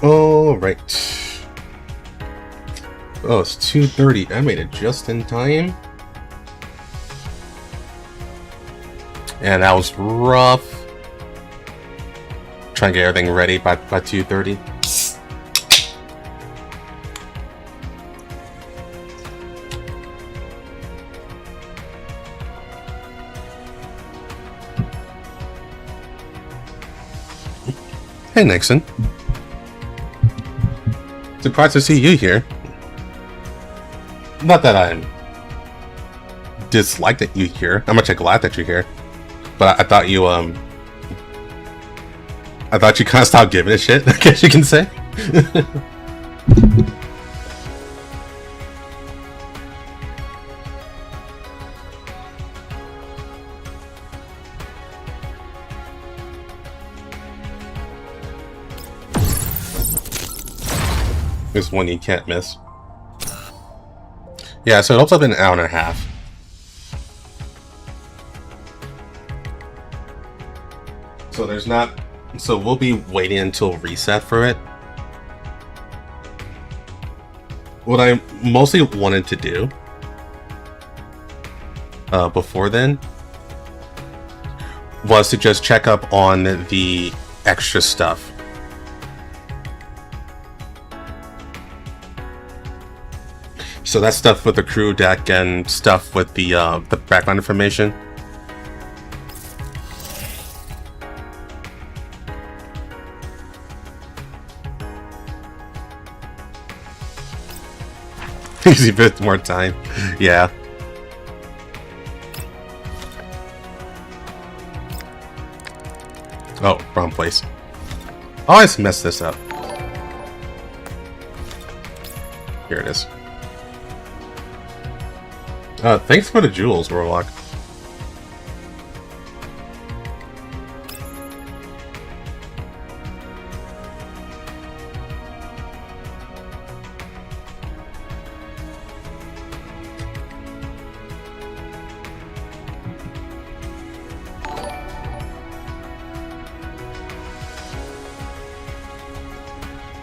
All right. Oh, it's 2:30. I made it just in time. And that was rough. Trying to get everything ready by 2:30. Hey, Nixon. Surprised to see you here. Not that I'm dislike that you're here. I'm actually glad that you're here. But I thought you kind of stopped giving a shit, I guess you can say. There's one you can't miss. Yeah, so it's also been an hour and a half. So there's not... So we'll be waiting until reset for it. What I mostly wanted to do before then was to just check up on the extra stuff. So that's stuff with the crew deck and stuff with the background information. Needs a bit more time. Yeah. Oh, wrong place. I always mess this up. Here it is. Thanks for the jewels, Warlock.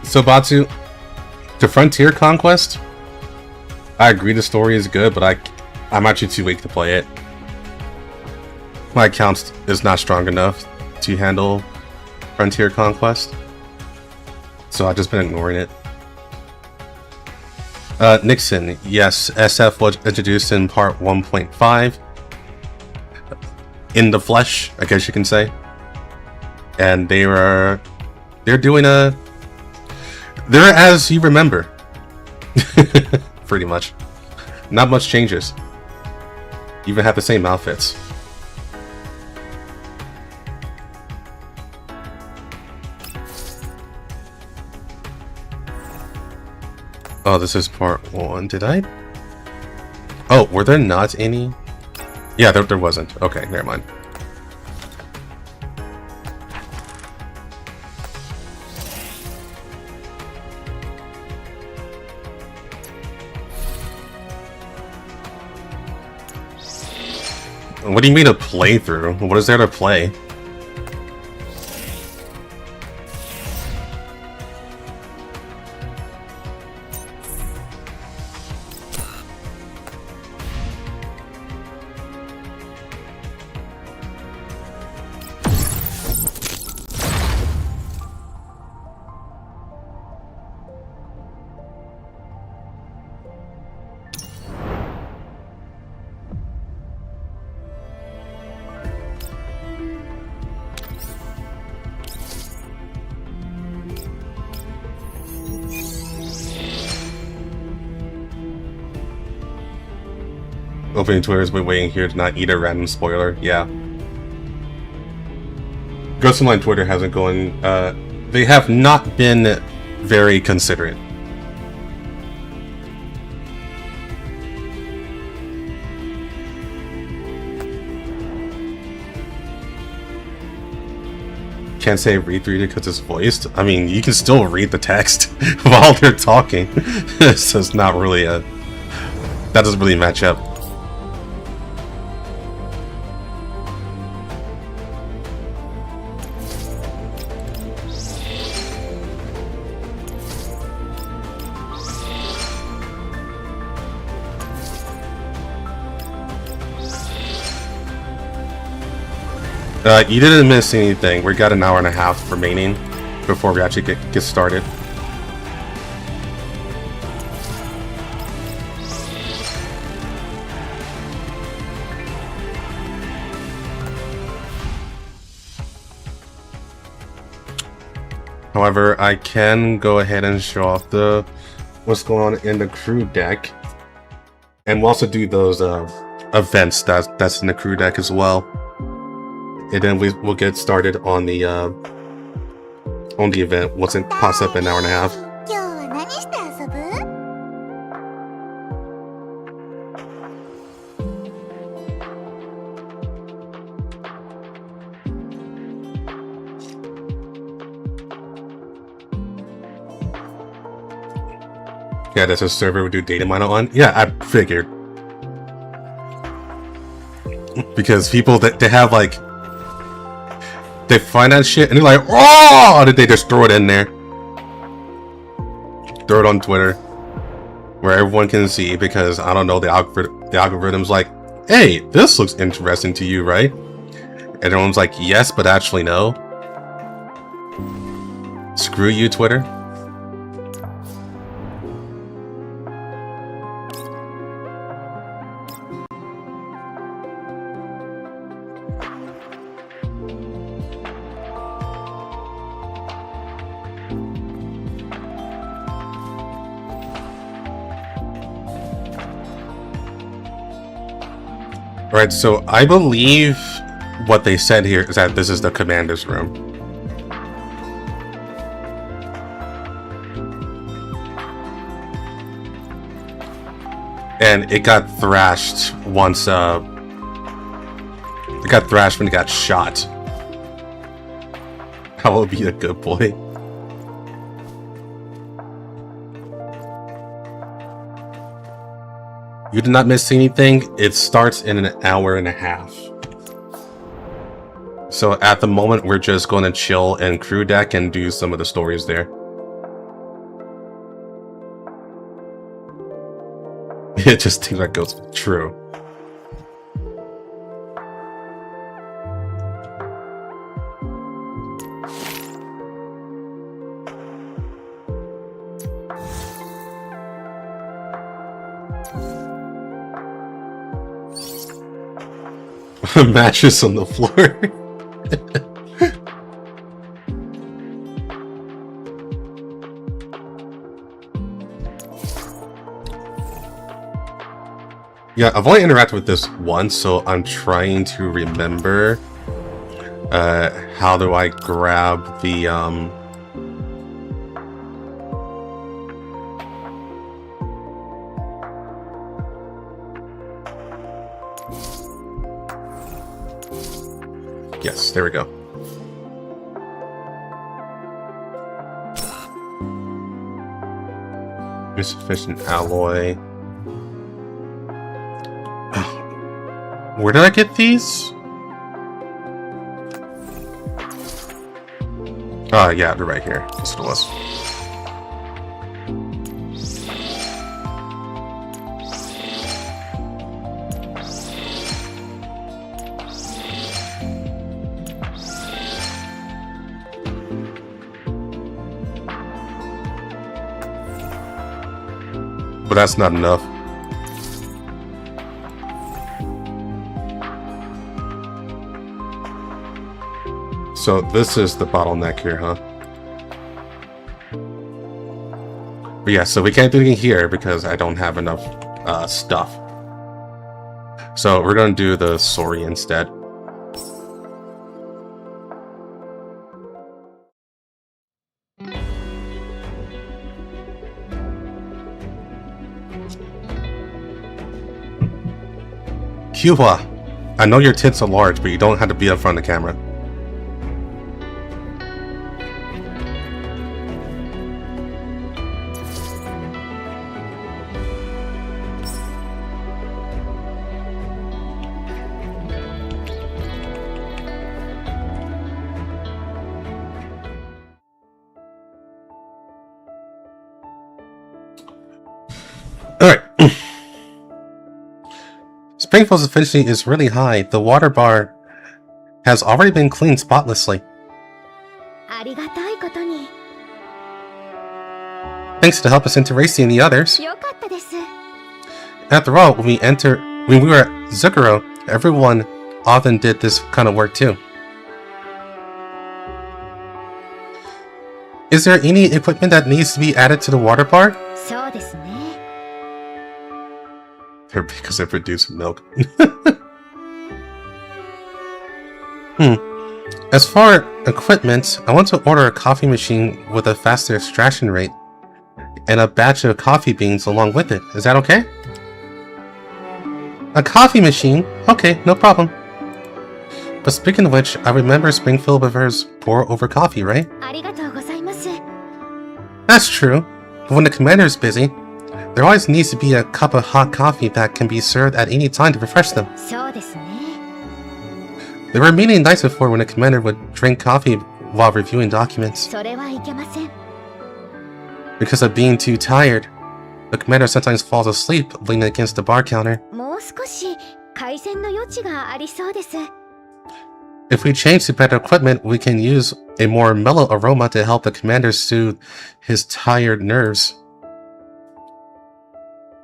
So, Batsu, to Frontier Conquest, I agree the story is good, but I'm actually too weak to play it. My account is not strong enough to handle Frontier Conquest, so I've just been ignoring it. Nixon, yes, SF was introduced in part 1.5. In the flesh, I guess you can say. And they're doing they're as you remember. Pretty much. Not much changes. Even have the same outfits. Oh, this is part 1. Did I? Oh, were there not any? Yeah, there wasn't. Okay, never mind. What do you mean a playthrough? What is there to play? Opening Twitter's been waiting here to not eat a random spoiler. Yeah. Ghost Online Twitter hasn't gone. They have not been very considerate. Can't say read through it because it's voiced. I mean, you can still read the text while they're talking. So it's not really a... That doesn't really match up. You didn't miss anything. We got an hour and a half remaining before we actually get started. However, I can go ahead and show off what's going on in the crew deck, and we'll also do those events that's in the crew deck as well. And then we'll get started on the event once it pops up in an hour and a half. Yeah, that's a server we do data mining on. Yeah, I figured. Because people that they have like, they find that shit and they're like, oh, did they just throw it in there? Throw it on Twitter, where everyone can see, because I don't know, the algorithm's like, hey, this looks interesting to you, right? And everyone's like, yes, but actually no. Screw you, Twitter. Right, so I believe what they said here is that this is the commander's room. And it got thrashed once, it got thrashed when it got shot. I will be a good boy. You did not miss anything. It starts in an hour and a half. So at the moment, we're just going to chill in crew deck and do some of the stories there. It just seems like goes true. Mattress on the floor. Yeah, I've only interacted with this once, so I'm trying to remember how do I grab the yes, there we go. Insufficient alloy. Where did I get these? Oh, yeah, they're right here. That's what it was. But that's not enough. So this is the bottleneck here, huh? But yeah, so we can't do anything here because I don't have enough stuff. So we're gonna do the Sori instead. Cuba, I know your tits are large, but you don't have to be in front of the camera. Alright. Springfield's efficiency is really high. The water bar has already been cleaned spotlessly. Thanks to the help of Racy and the others. After all, when we were at Zucchero, everyone often did this kind of work too. Is there any equipment that needs to be added to the water bar? They're because they produce milk. As for equipment, I want to order a coffee machine with a faster extraction rate and a batch of coffee beans along with it. Is that okay? A coffee machine? Okay, no problem. But speaking of which, I remember Springfield prefers pour over coffee, right? That's true. But when the commander is busy, there always needs to be a cup of hot coffee that can be served at any time to refresh them. There were many nights before when the commander would drink coffee while reviewing documents. Because of being too tired, the commander sometimes falls asleep leaning against the bar counter. If we change to better equipment, we can use a more mellow aroma to help the commander soothe his tired nerves.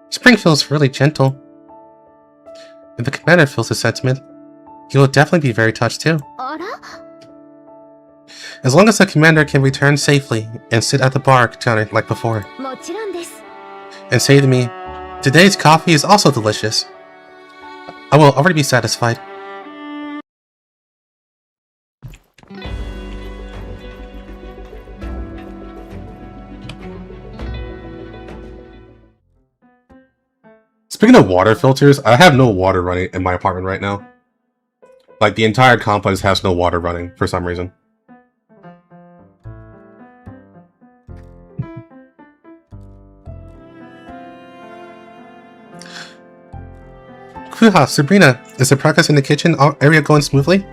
Springfield's really gentle. If the commander feels the sentiment, he will definitely be very touched too. As long as the commander can return safely and sit at the bar counter like before. And say to me, "Today's coffee is also delicious," I will already be satisfied. Speaking of water filters, I have no water running in my apartment right now. Like, the entire complex has no water running for some reason. Kuha, Sabrina, is the progress in the kitchen area going smoothly?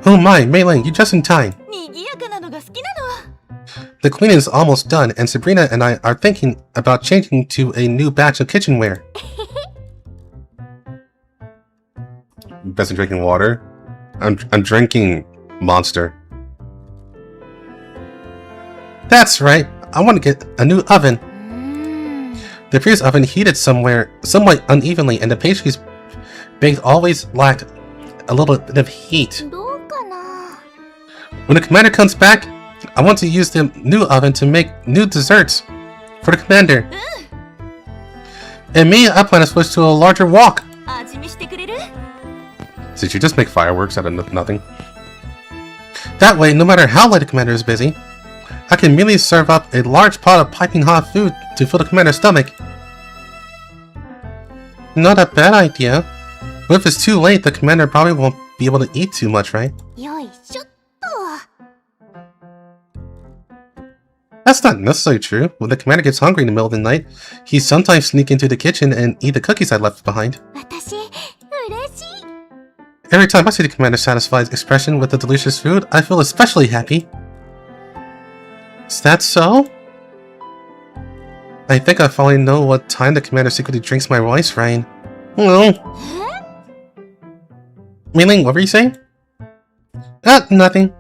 Oh my, Mei Ling, you're just in time. The cleaning is almost done, and Sabrina and I are thinking about changing to a new batch of kitchenware. Best in drinking water? I'm drinking Monster. That's right, I want to get a new oven. The previous oven heated somewhat unevenly, and the pastries baked always lacked a little bit of heat. When the commander comes back, I want to use the new oven to make new desserts for the commander. And me, I plan to switch to a larger wok. Did you just make fireworks out of nothing? That way, no matter how late the commander is busy, I can immediately serve up a large pot of piping hot food to fill the commander's stomach. Not a bad idea. But if it's too late, the commander probably won't be able to eat too much, right? That's not necessarily true. When the commander gets hungry in the middle of the night, he sometimes sneak into the kitchen and eat the cookies I left behind. Every time I see the commander's satisfied expression with the delicious food, I feel especially happy. Is that so? I think I finally know what time the commander secretly drinks my rice rain. No. Mei Ling, what were you saying? Nothing.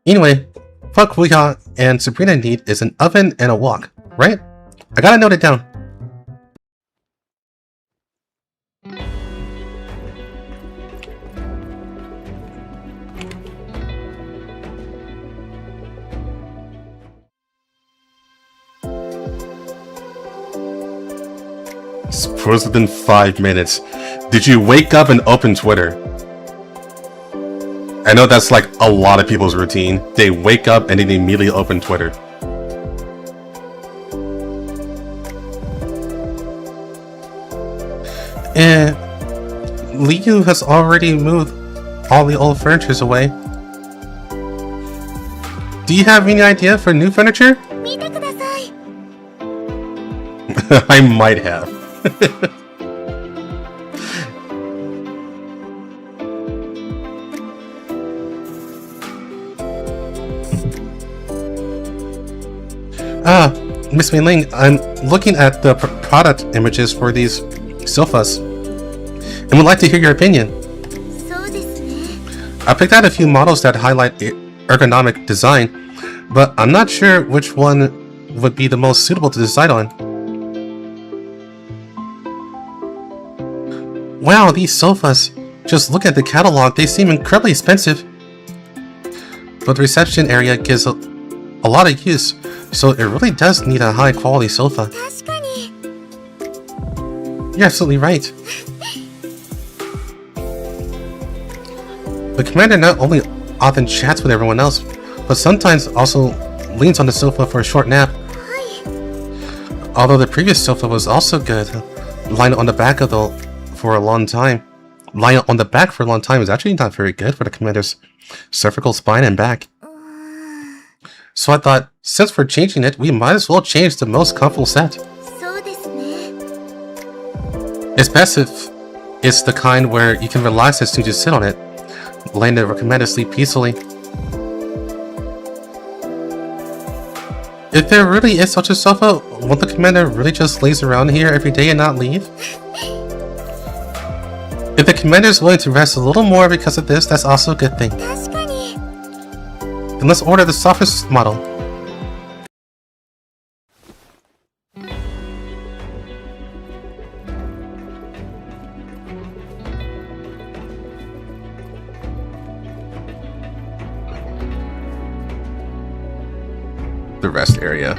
Anyway, what Kuya and Sabrina need is an oven and a wok, right? I gotta note it down. Suppose it's been 5 minutes. Did you wake up and open Twitter? I know that's like a lot of people's routine. They wake up and then they immediately open Twitter. And Liu has already moved all the old furnitures away. Do you have any idea for new furniture? I might have. Miss Mei Ling, I'm looking at the product images for these sofas, and would like to hear your opinion. I picked out a few models that highlight ergonomic design, but I'm not sure which one would be the most suitable to decide on. Wow, these sofas! Just look at the catalog, they seem incredibly expensive. But the reception area gives a lot of use, so it really does need a high quality sofa. You're absolutely right. The commander not only often chats with everyone else, but sometimes also leans on the sofa for a short nap. Although the previous sofa was also good, lying on the back for a long time. Lying on the back for a long time is actually not very good for the commander's cervical spine and back. So I thought, since we're changing it, we might as well change the most comfortable set. It's best if it's the kind where you can relax as soon as you sit on it, letting the commander sleep peacefully. If there really is such a sofa, won't the commander really just laze around here every day and not leave? If the commander is willing to rest a little more because of this, that's also a good thing. Then let's order the softest model. The rest area.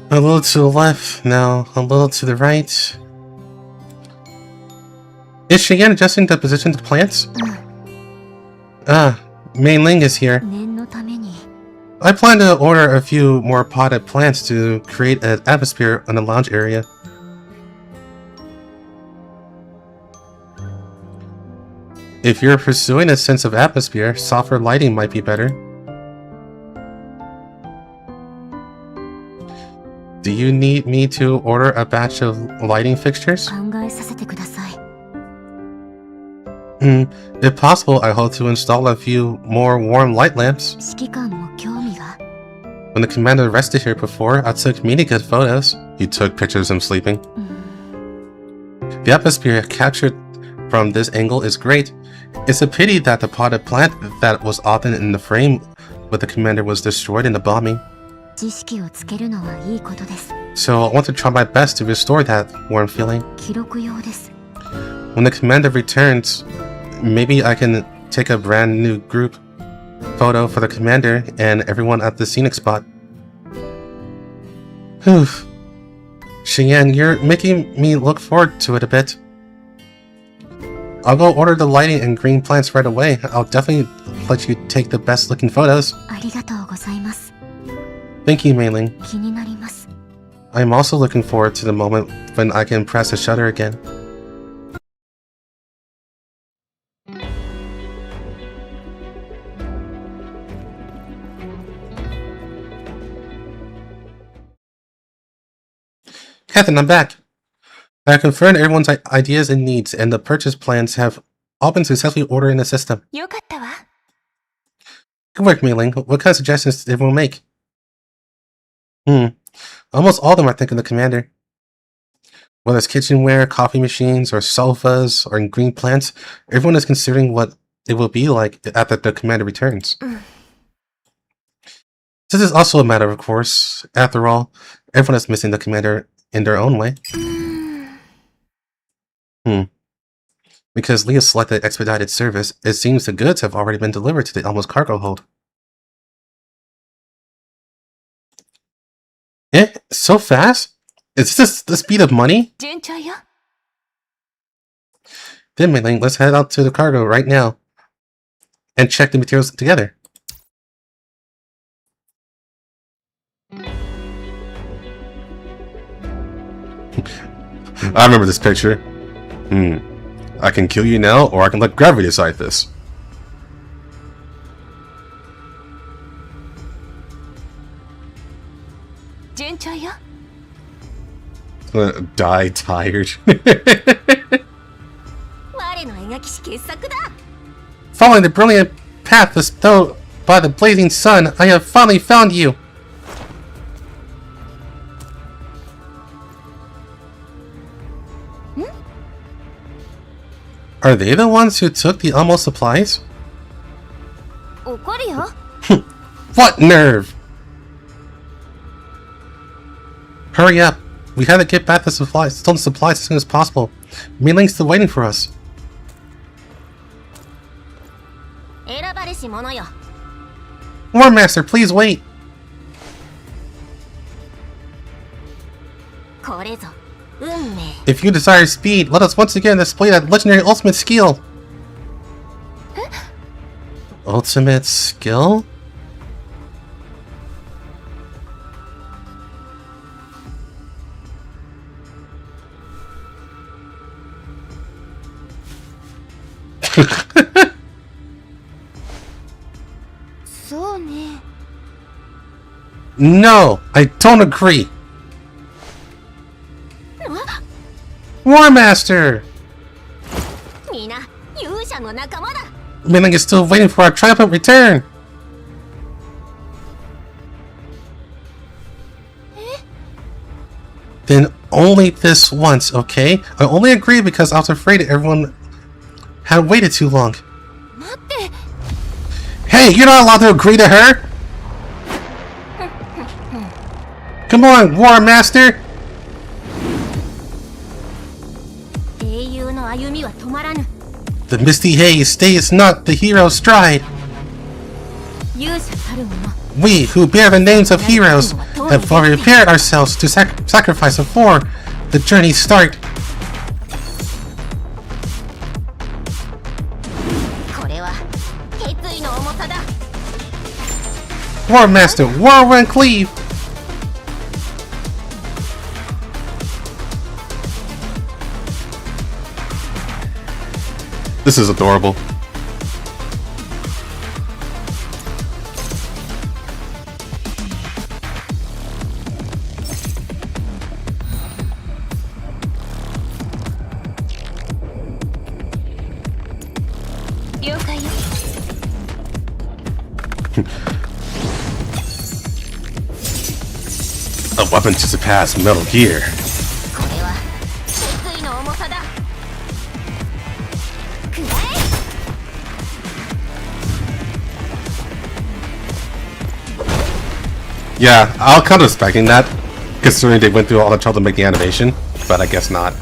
A little to the left, now a little to the right. Is Cheyenne adjusting the position of the plants? Mei Ling is here. I plan to order a few more potted plants to create an atmosphere in the lounge area. If you're pursuing a sense of atmosphere, softer lighting might be better. Do you need me to order a batch of lighting fixtures? If possible, I hope to install a few more warm light lamps. When the commander rested here before, I took many good photos. You took pictures of him sleeping. The atmosphere captured from this angle is great. It's a pity that the potted plant that was often in the frame with the commander was destroyed in the bombing. So I want to try my best to restore that warm feeling. When the commander returns, maybe I can take a brand new group photo for the commander and everyone at the scenic spot. Whew. Cheyenne, you're making me look forward to it a bit. I'll go order the lighting and green plants right away. I'll definitely let you take the best looking photos. Thank you, Mei Ling. I'm also looking forward to the moment when I can press the shutter again. Captain, I'm back. I confirmed everyone's ideas and needs, and the purchase plans have all been successfully ordered in the system. Good work, Mei Ling. What kind of suggestions did everyone make? Almost all of them are thinking the commander. Whether it's kitchenware, coffee machines, or sofas, or green plants, everyone is considering what it will be like after the commander returns. This is also a matter of course. After all, everyone is missing the commander in their own way. Because Leah selected expedited service, it seems the goods have already been delivered to the Elmo's cargo hold. Eh? So fast? Is this the speed of money? Then, Mei Ling, let's head out to the cargo right now and check the materials together. I remember this picture. I can kill you now, or I can let gravity decide this. Die tired. 5 Following the brilliant path bestowed by the blazing sun, I have finally found you. Are they the ones who took the almost supplies? What nerve! Hurry up! We gotta get back the supplies, stolen supplies as soon as possible. Meiling's still waiting for us. War Master, please wait! If you desire speed, let us once again display that legendary ultimate skill! Ultimate skill? No, I don't agree. War Master! Meiling is still waiting for our triumphant return. Then only this once, okay? I only agreed because I was afraid everyone had waited too long. Hey, you're not allowed to agree to her! Come on, War Master! The misty haze stays not the hero's stride. We, who bear the names of heroes, have prepared ourselves to sacrifice before the journey start. War Master, Whirlwind Cleave! This is adorable. A weapon to surpass Metal Gear. Yeah, I was kind of expecting that, considering they went through all the trouble to make the animation, but I guess not.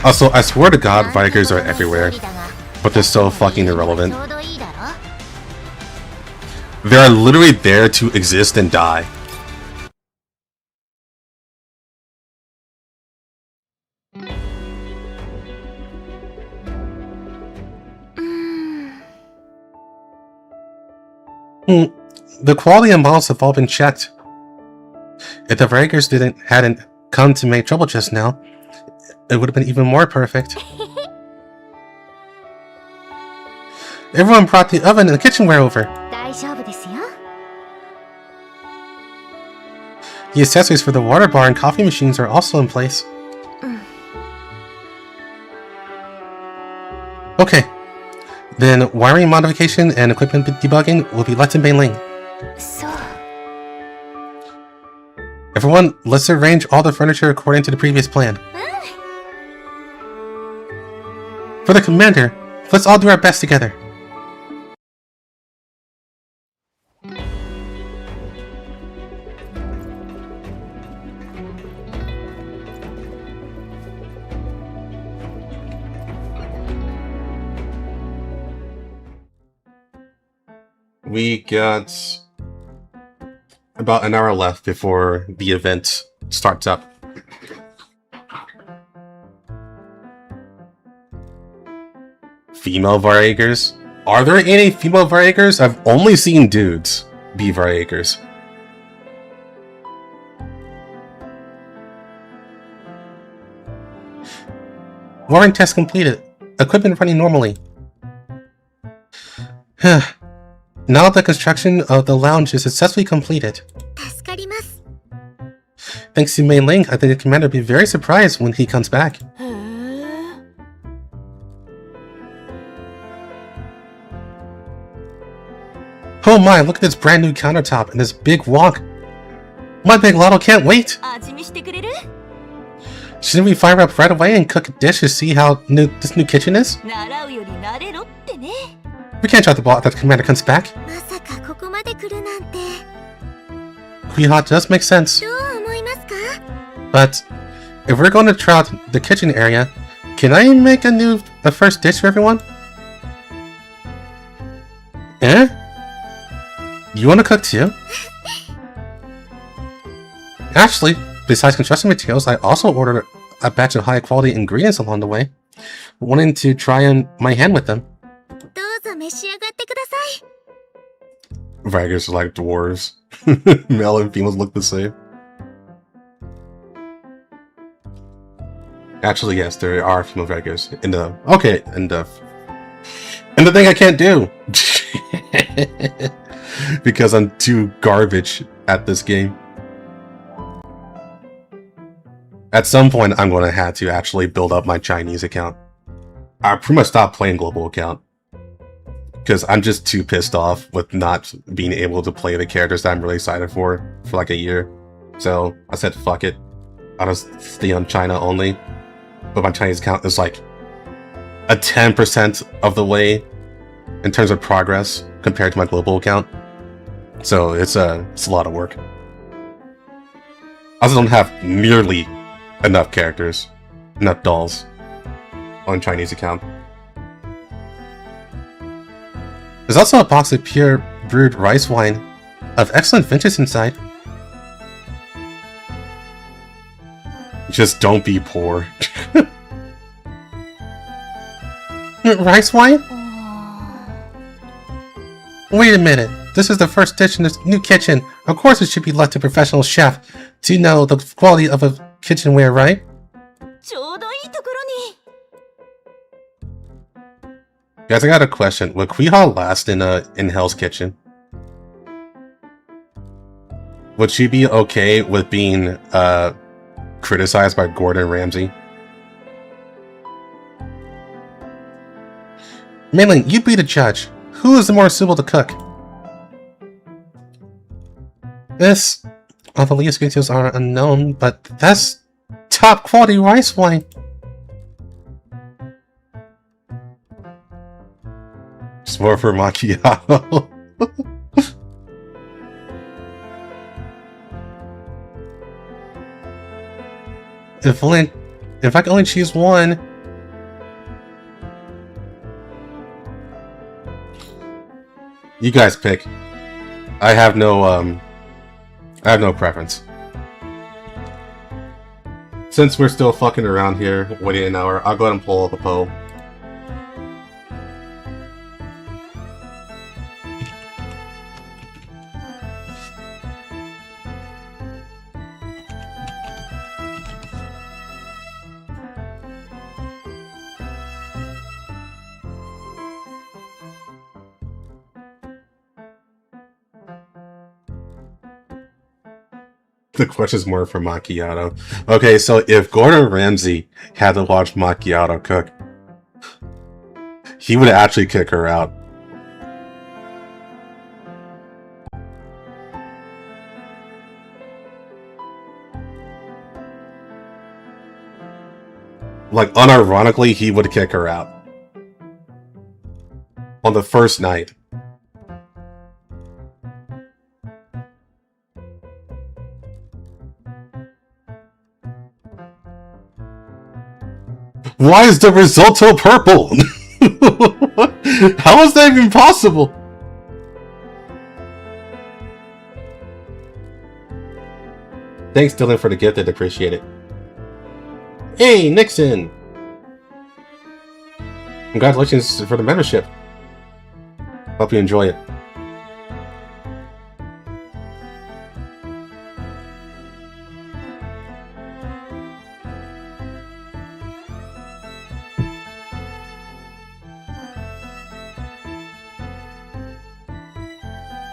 Also, I swear to God, Vikers are everywhere, but they're so fucking irrelevant. They are literally there to exist and die. The quality and models have all been checked. If the Vikers hadn't come to make trouble just now, it would have been even more perfect. Everyone brought the oven and the kitchenware over. The accessories for the water bar and coffee machines are also in place. Okay. Then wiring modification and equipment debugging will be left in Meiling. Everyone, let's arrange all the furniture according to the previous plan. For the commander, let's all do our best together. We got about an hour left before the event starts up. Female Varagers? Are there any female Varagers? I've only seen dudes be Varagers. Boring test completed. Equipment running normally. Now the construction of the lounge is successfully completed. Thanks to Mei Ling, I think the commander will be very surprised when he comes back. Oh my, look at this brand new countertop and this big wok. My big Lotto can't wait! Shouldn't we fire up right away and cook a dish to see how this new kitchen is? We can't try the ball after the commander comes back. Kuiha does make sense. But if we're going to try out the kitchen area, can I make a first dish for everyone? Eh? You want to cook too? Actually, besides construction materials, I also ordered a batch of high quality ingredients along the way, wanting to try my hand with them. Vaggers are like dwarves. Male and females look the same. Actually, yes, there are female Vaggers in the and the thing I can't do because I'm too garbage at this game. At some point, I'm going to have to actually build up my Chinese account. I pretty much stopped playing global account because I'm just too pissed off with not being able to play the characters that I'm really excited for like a year. So I said, fuck it. I'll just stay on China only. But my Chinese account is like a 10% of the way in terms of progress compared to my global account. So it's a lot of work. I also don't have nearly enough characters, enough dolls on Chinese account. There's also a box of pure brewed rice wine of excellent vintage inside. Just don't be poor. Rice wine? Wait a minute. This is the first dish in this new kitchen. Of course it should be left to a professional chef to know the quality of a kitchenware, right? Guys, I got a question. Would Kuiha last in Hell's Kitchen? Would she be okay with being criticized by Gordon Ramsay? Mainly, you be the judge. Who is the more suitable to cook? This, all the least details are unknown, but that's top quality rice wine. Just more for macchiato. If I can only choose one. You guys pick. I have no preference. Since we're still fucking around here, waiting an hour, I'll go ahead and pull up a poll. The question is more for macchiato. Okay, so if Gordon Ramsay had to watch macchiato cook, he would actually kick her out. Like, unironically, he would kick her out. On the first night. Why is the risotto purple? How is that even possible? Thanks, Dylan, for the gift. I'd appreciate it. Hey, Nixon! Congratulations for the membership. Hope you enjoy it.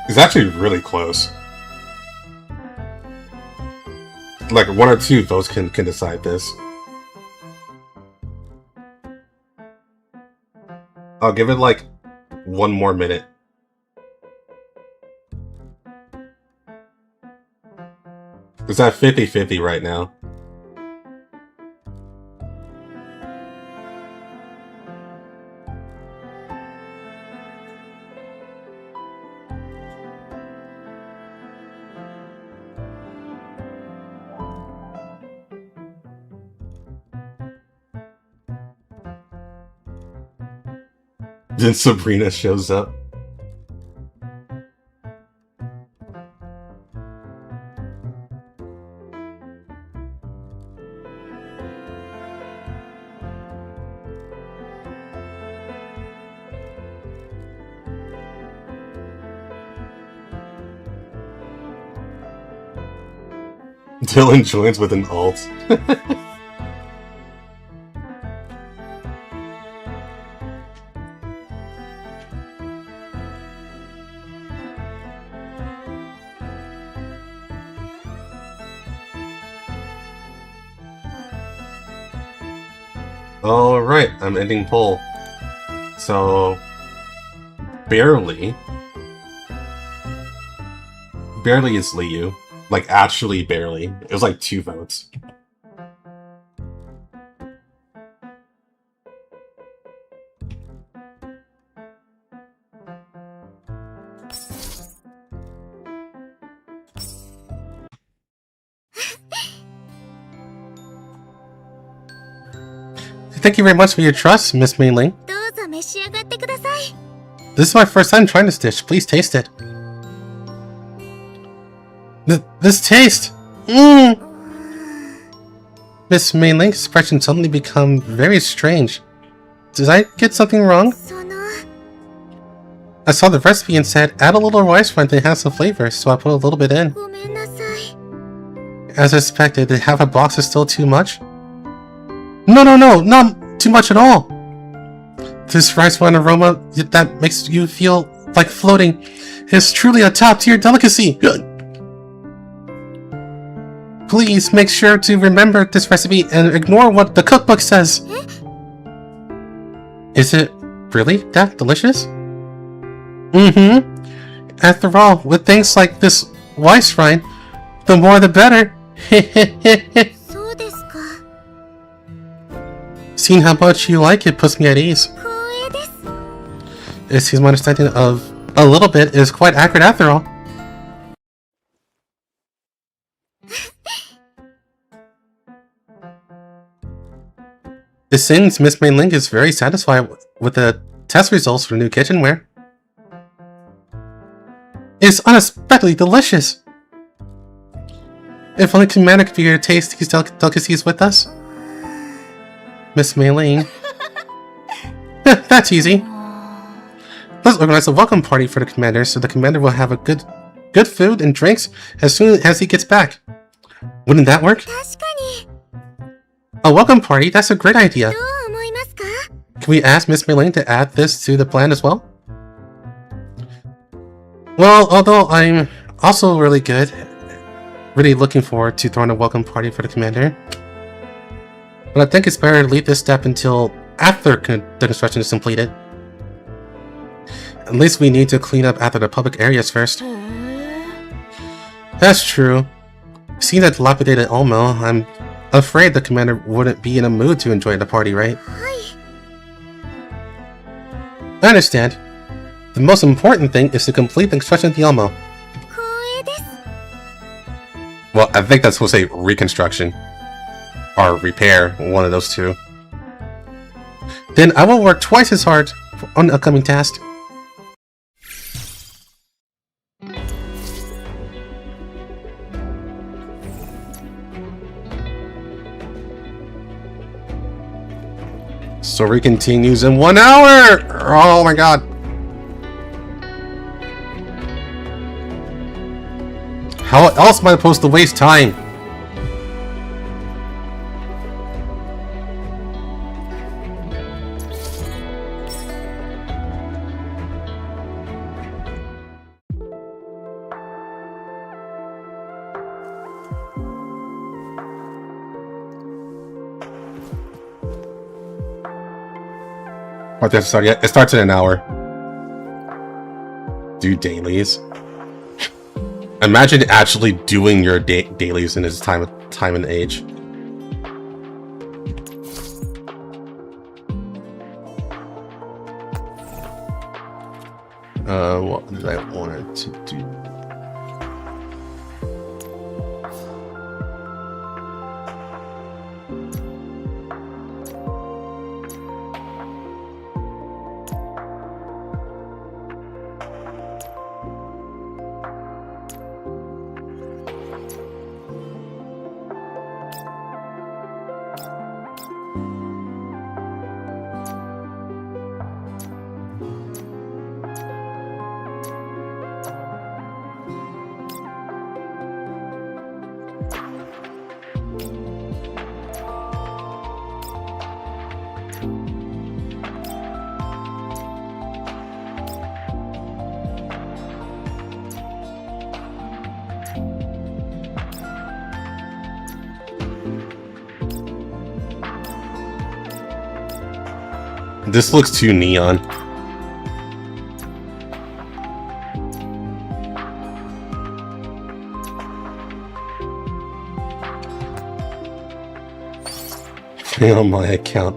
It's actually really close. Like, 1 or 2 votes can decide this. I'll give it, like, 1 more minute. It's at 50-50 right now. Then Sabrina shows up. Dylan joins with an alt. Alright, I'm ending poll. So, barely is Liu. Like, actually barely. It was like 2 votes. Thank you very much for your trust, Miss Mei-Ling. This is my first time trying this dish. Please taste it. This taste! Miss Mei-Ling's expression suddenly become very strange. Did I get something wrong? I saw the recipe and said, add a little rice wine to enhance some flavor, so I put a little bit in. As expected, did half a box is still too much? No, not too much at all. This rice wine aroma that makes you feel like floating is truly a top-tier delicacy. Please make sure to remember this recipe and ignore what the cookbook says. Is it really that delicious? After all, with things like this rice wine, the more the better. Seeing how much you like it puts me at ease. It seems my understanding of a little bit is quite accurate after all. It seems Miss Mei-Ling is very satisfied with the test results for new kitchenware. It's unexpectedly delicious! If only Commander could be here to taste these delicacies with us. Miss Mei-Ling. That's easy. Let's organize a welcome party for the Commander so the Commander will have a good food and drinks as soon as he gets back. Wouldn't that work? A welcome party? That's a great idea. Can we ask Miss Mei-Ling to add this to the plan as well? Well, although I'm also really looking forward to throwing a welcome party for the Commander. But I think it's better to leave this step until after the construction is completed. At least we need to clean up after the public areas first. That's true. Seeing that dilapidated Olmo, I'm afraid the Commander wouldn't be in a mood to enjoy the party, right? I understand. The most important thing is to complete the construction of the Olmo. Well, I think that's supposed to say reconstruction. Or repair, one of those two. Then I will work twice as hard on the upcoming task. Story continues in 1 hour! Oh my god. How else am I supposed to waste time? What does it start yet? It starts in an hour. Do dailies. Imagine actually doing your dailies in this time and age. What did I want to do? This looks too neon. On my account.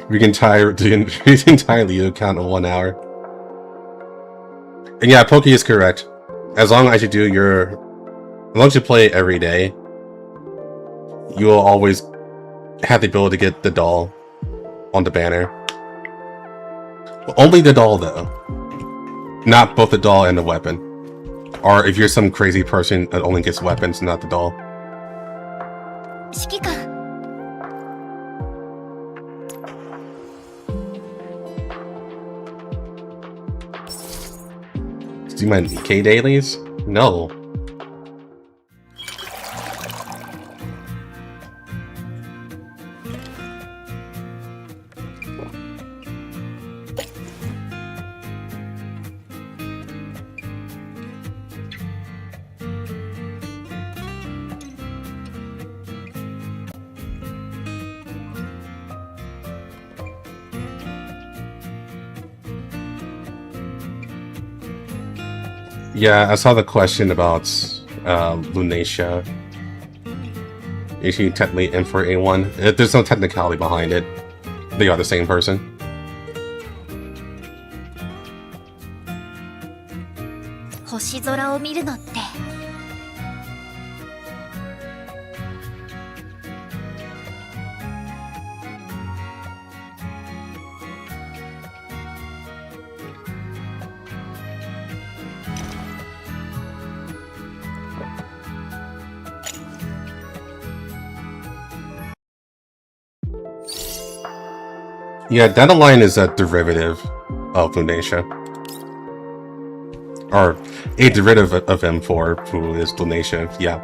We can tie the entire Leo account in 1 hour. And yeah, Pokey is correct. As long as you do as long as you play it every day, you will always have the ability to get the doll on the banner. Only the doll though. Not both the doll and the weapon. Or if you're some crazy person that only gets weapons, not the doll. Do my K dailies? No. Yeah, I saw the question about Lunacia. Is she technically in for A1? There's no technicality behind it. They are the same person. Yeah, Dandelion is a derivative of Lunacia. Or a derivative of M4, who is Lunacia, yeah.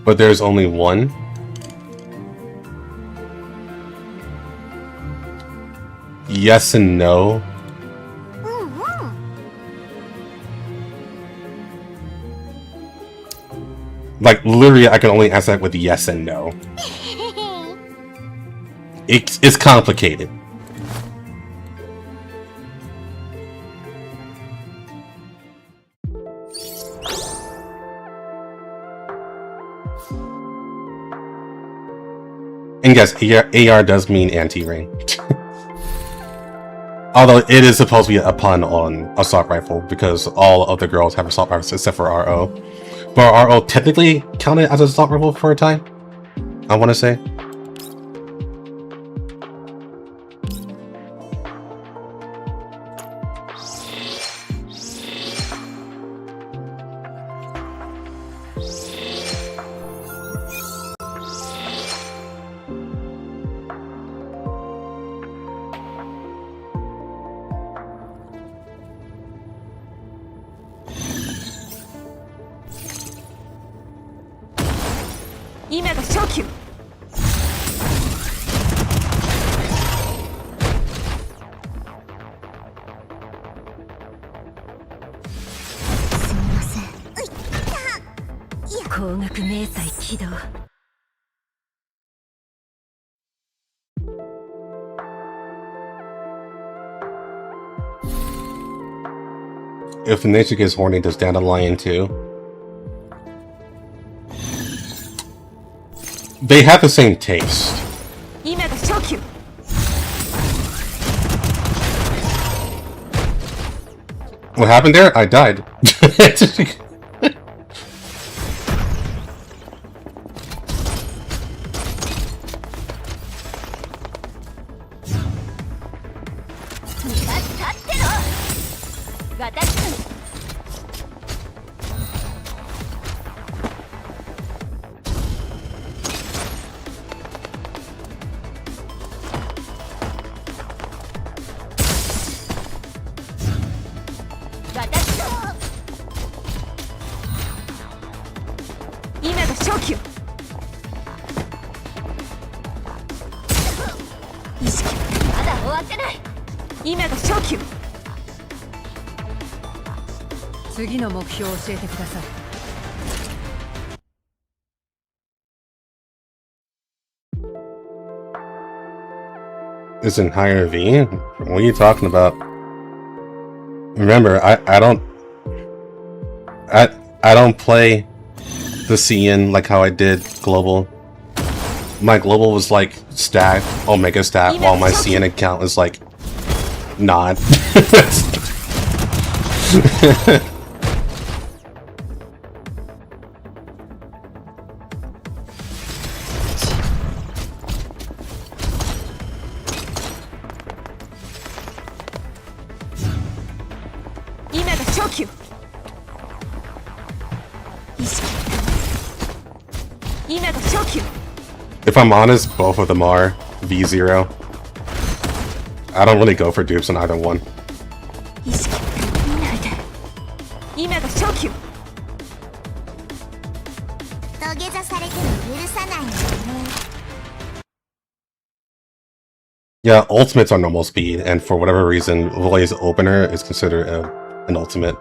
But there's only one. Yes and no. Like, literally, I can only answer that with yes and no. It's complicated. And yes, AR does mean anti-ring. Although it is supposed to be a pun on assault rifle, because all of the girls have assault rifles except for RO. But RO technically counted as an assault rifle for a time, I want to say. 今が初級。すみません。光学迷彩起動。If the nature gets horny, does Dandelion too? They have the same taste. What happened there? I died. It's in higher V? What are you talking about? Remember, I don't play the CN like how I did global. My global was like stat, omega stat, while my CN account is like not. If I'm honest, both of them are V0. I don't really go for dupes on either one. Yeah, ultimates are normal speed, and for whatever reason, Volley's opener is considered an ultimate.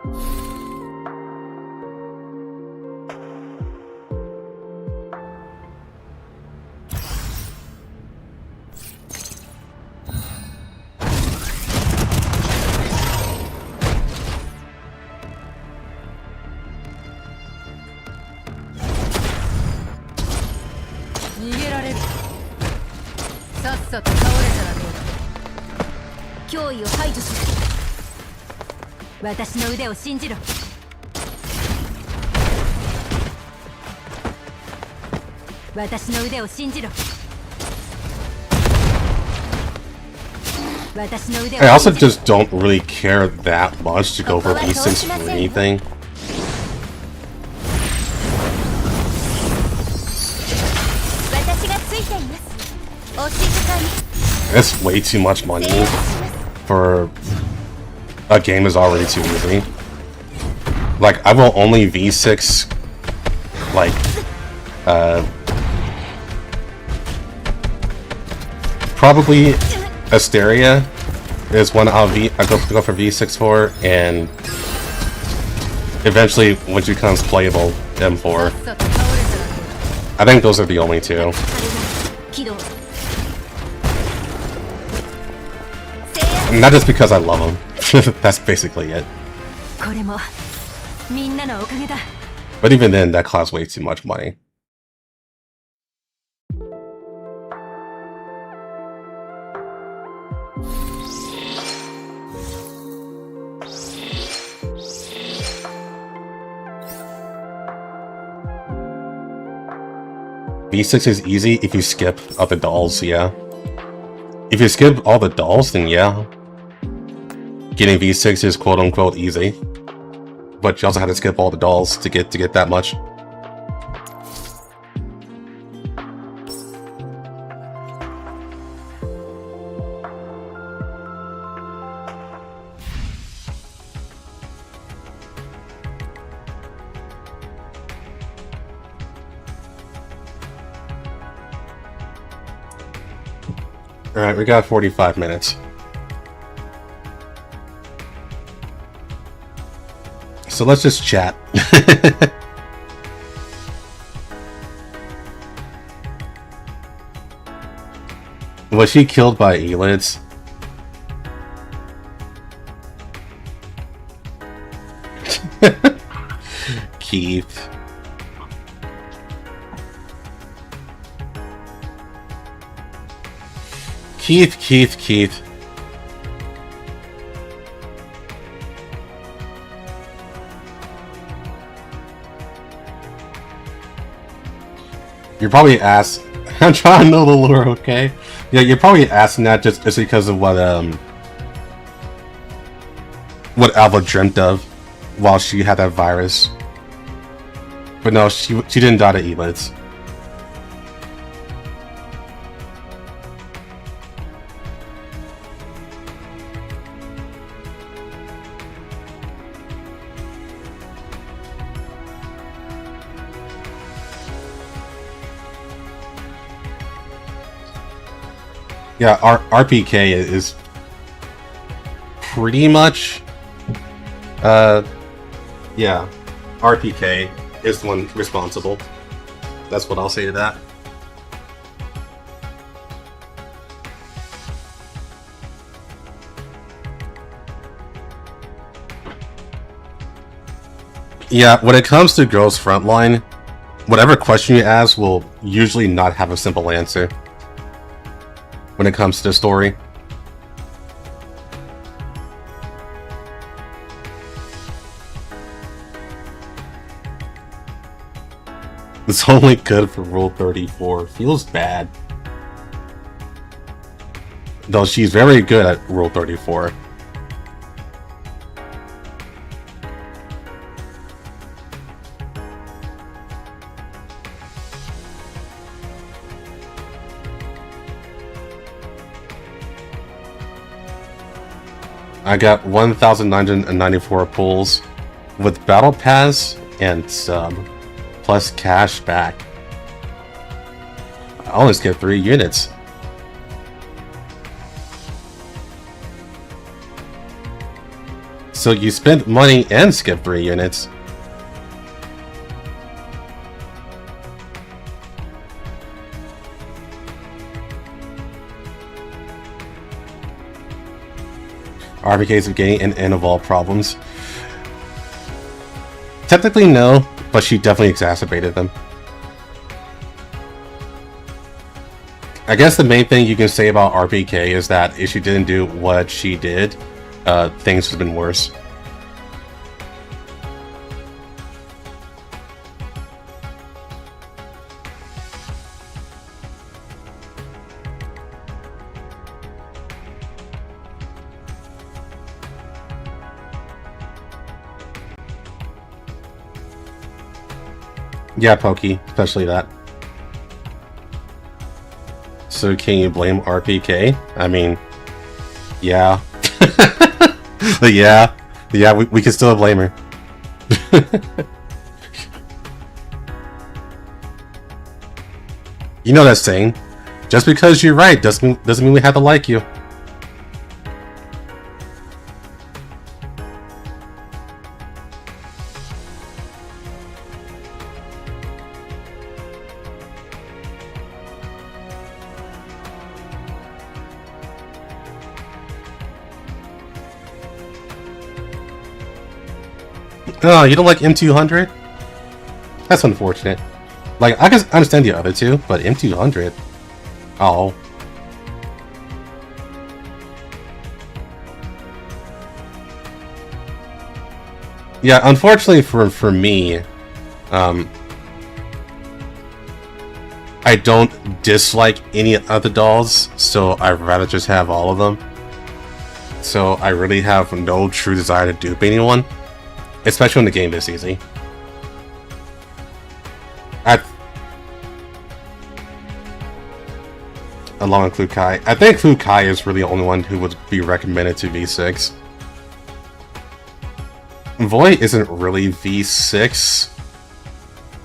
I also just don't really care that much to go for V6 for anything. That's way too much money for a game is already too easy. Like, I will only V6 like probably Asteria is one I'll go for V6 for, and eventually when she becomes playable, M4. I think those are the only two. Not just because I love them. That's basically it. But even then, that costs way too much money. V6 is easy if you skip all the dolls, yeah. If you skip all the dolls, then yeah. Getting V6 is quote-unquote easy. But you also had to skip all the dolls to get that much. Alright, we got 45 minutes. So let's just chat. Was she killed by Iliads? Keith. Keith. You're probably asked. I'm trying to know the lore, okay? Yeah, you're probably asking that just because of what Alva dreamt of while she had that virus. But no, she didn't die to Elids. Yeah, RPK is pretty much, yeah, RPK is the one responsible. That's what I'll say to that. Yeah, when it comes to Girls Frontline, whatever question you ask will usually not have a simple answer. When it comes to the story. It's only good for Rule 34. Feels bad. Though she's very good at Rule 34. I got 1,994 pulls with Battle Pass and sub, plus cash back. I only skipped 3 units. So you spent money and skipped 3 units. RPKs of getting an end of all problems. Technically no, but she definitely exacerbated them. I guess the main thing you can say about RPK is that if she didn't do what she did, things would have been worse. Yeah, Pokey, especially that. So can you blame RPK? I mean, yeah. yeah, we can still blame her. You know that saying, just because you're right doesn't mean we have to like you. Oh, you don't like M200? That's unfortunate. Like, I can understand the other two, but M200? Oh. Yeah, unfortunately for me, I don't dislike any of the dolls, so I'd rather just have all of them. So I really have no true desire to dupe anyone. Especially when the game is easy. Along with Kai. I think Kai is really the only one who would be recommended to V6. Void isn't really V6.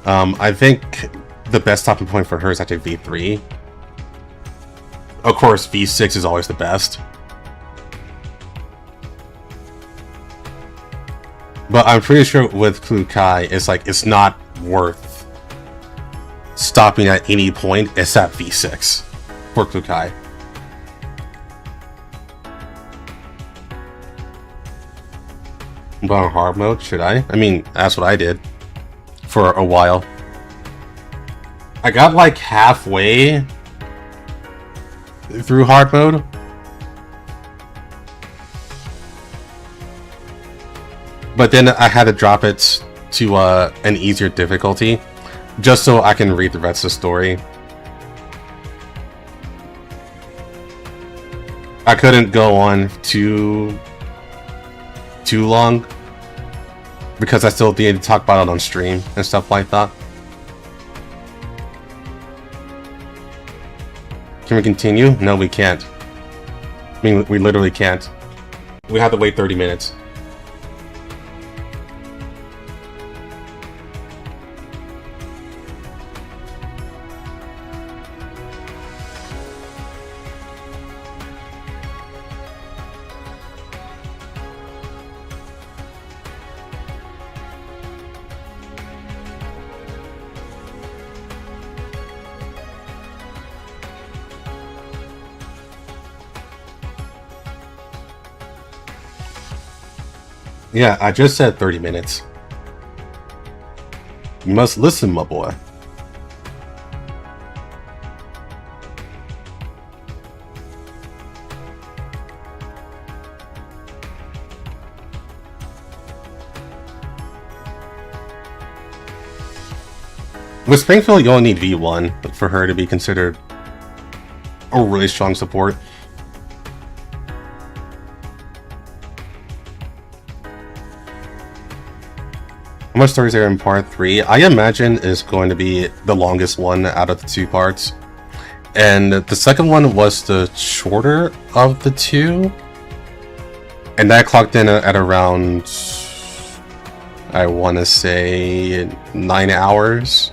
I think the best stopping point for her is actually V3. Of course, V6 is always the best. But I'm pretty sure with LocalCache, it's like, it's not worth stopping at any point except V6 for LocalCache. But on hard mode, should I? I mean, that's what I did for a while. I got like halfway through hard mode. But then I had to drop it to an easier difficulty, just so I can read the rest of the story. I couldn't go on too long, because I still needed to talk about it on stream and stuff like that. Can we continue? No, we can't. I mean, we literally can't. We have to wait 30 minutes. Yeah, I just said 30 minutes. You must listen, my boy. With Springfield, you only need V1 for her to be considered a really strong support. How much stories are in part 3? I imagine is going to be the longest one out of the 2 parts. And the second one was the shorter of the 2. And that clocked in at around, I want to say, 9 hours.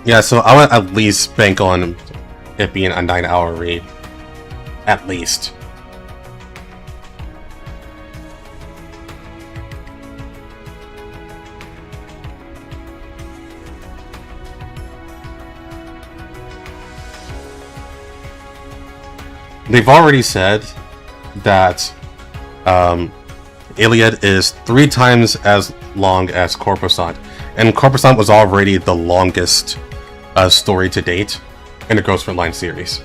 Yeah, so I would at least bank on it being a 9-hour read. At least. They've already said that Iliad is 3 times as long as Corposant. And Corposant was already the longest story to date in the Frontline series.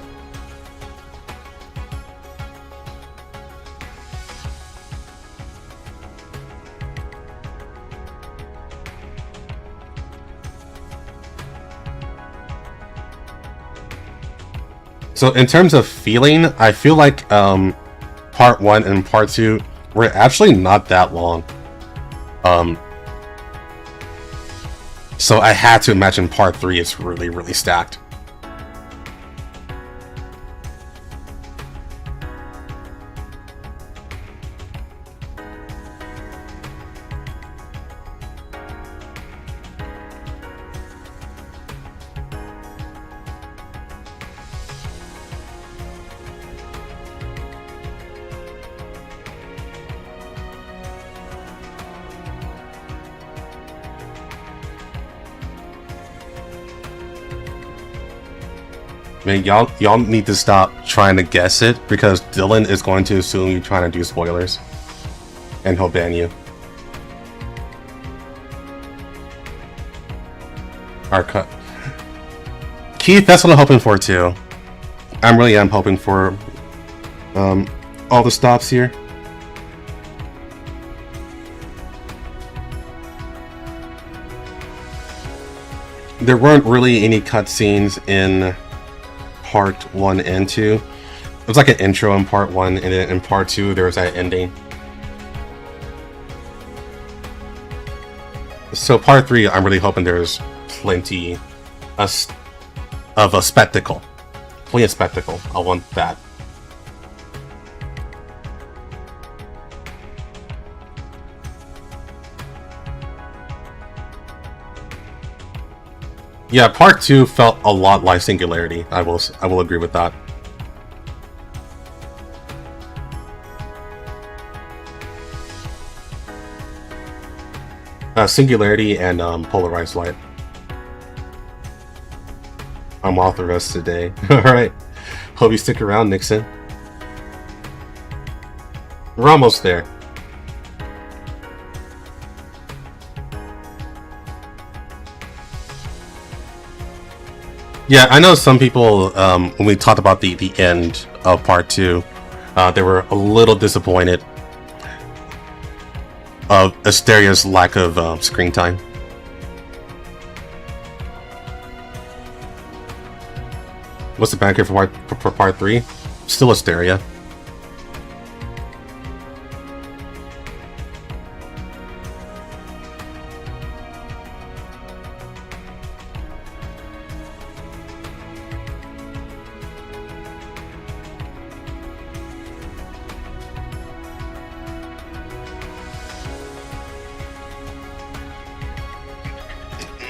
So in terms of feeling, I feel like part 1 and part 2 were actually not that long. So I had to imagine part 3 is really, really stacked. Man, y'all need to stop trying to guess it, because Dylan is going to assume you're trying to do spoilers, and he'll ban you. Our cut. Keith, that's what I'm hoping for too. I really am hoping for all the stops here. There weren't really any cutscenes in part 1 and 2. It was like an intro in part 1, and then in part 2 there was that ending. So part 3, I'm really hoping there's plenty of a spectacle. Plenty of spectacle. I want that. Yeah, part 2 felt a lot like Singularity. I will agree with that. Singularity and Polarized Light. I'm off the rest of the day. Alright. Hope you stick around, Nixon. We're almost there. Yeah, I know some people, when we talked about the end of part 2, they were a little disappointed of Asteria's lack of screen time. What's the banker for part 3? Still Asteria.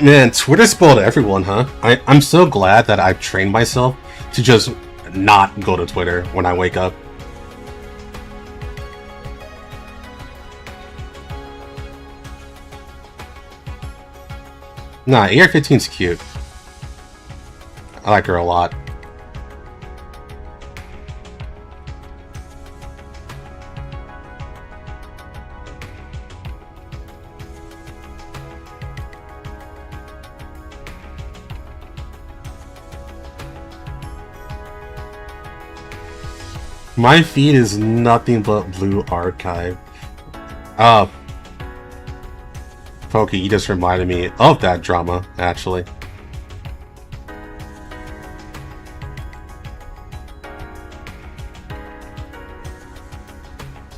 Man, Twitter spoiled everyone, huh? I'm so glad that I've trained myself to just not go to Twitter when I wake up. Nah, AR-15's cute. I like her a lot. My feed is nothing but Blue Archive. Pokey, you just reminded me of that drama, actually.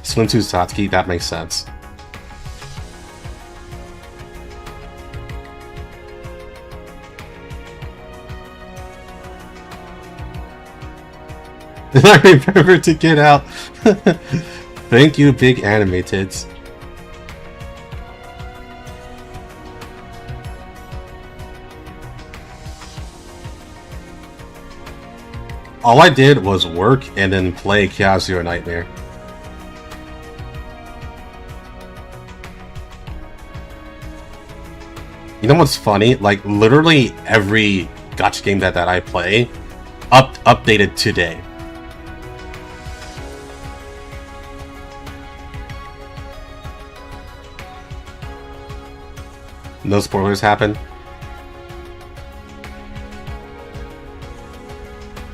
Swim to Satsuki, that makes sense. I remember to get out. Thank you, big anime tits. All I did was work and then play Chaos Zero Nightmare. You know what's funny? Like, literally every gacha game that I play updated today. No spoilers happen.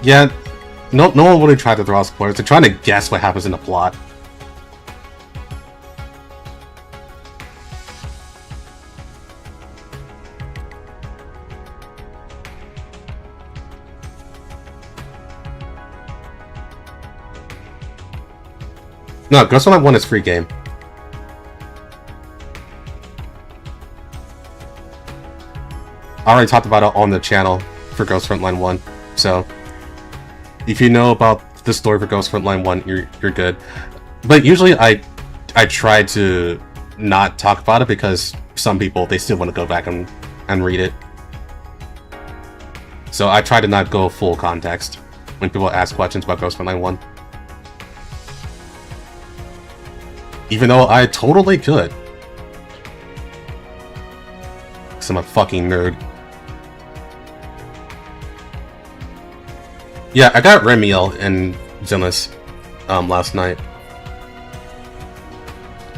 Yeah, no one really tried to throw out spoilers. They're trying to guess what happens in the plot. No, Ghost Frontline 1 is free game. I already talked about it on the channel for Ghost Frontline 1, so if you know about the story for Ghost Frontline 1, you're good. But usually I try to not talk about it because some people, they still want to go back and read it. So I try to not go full context when people ask questions about Ghost Frontline 1. Even though I totally could. Because I'm a fucking nerd. Yeah, I got Remiel and Zenless last night.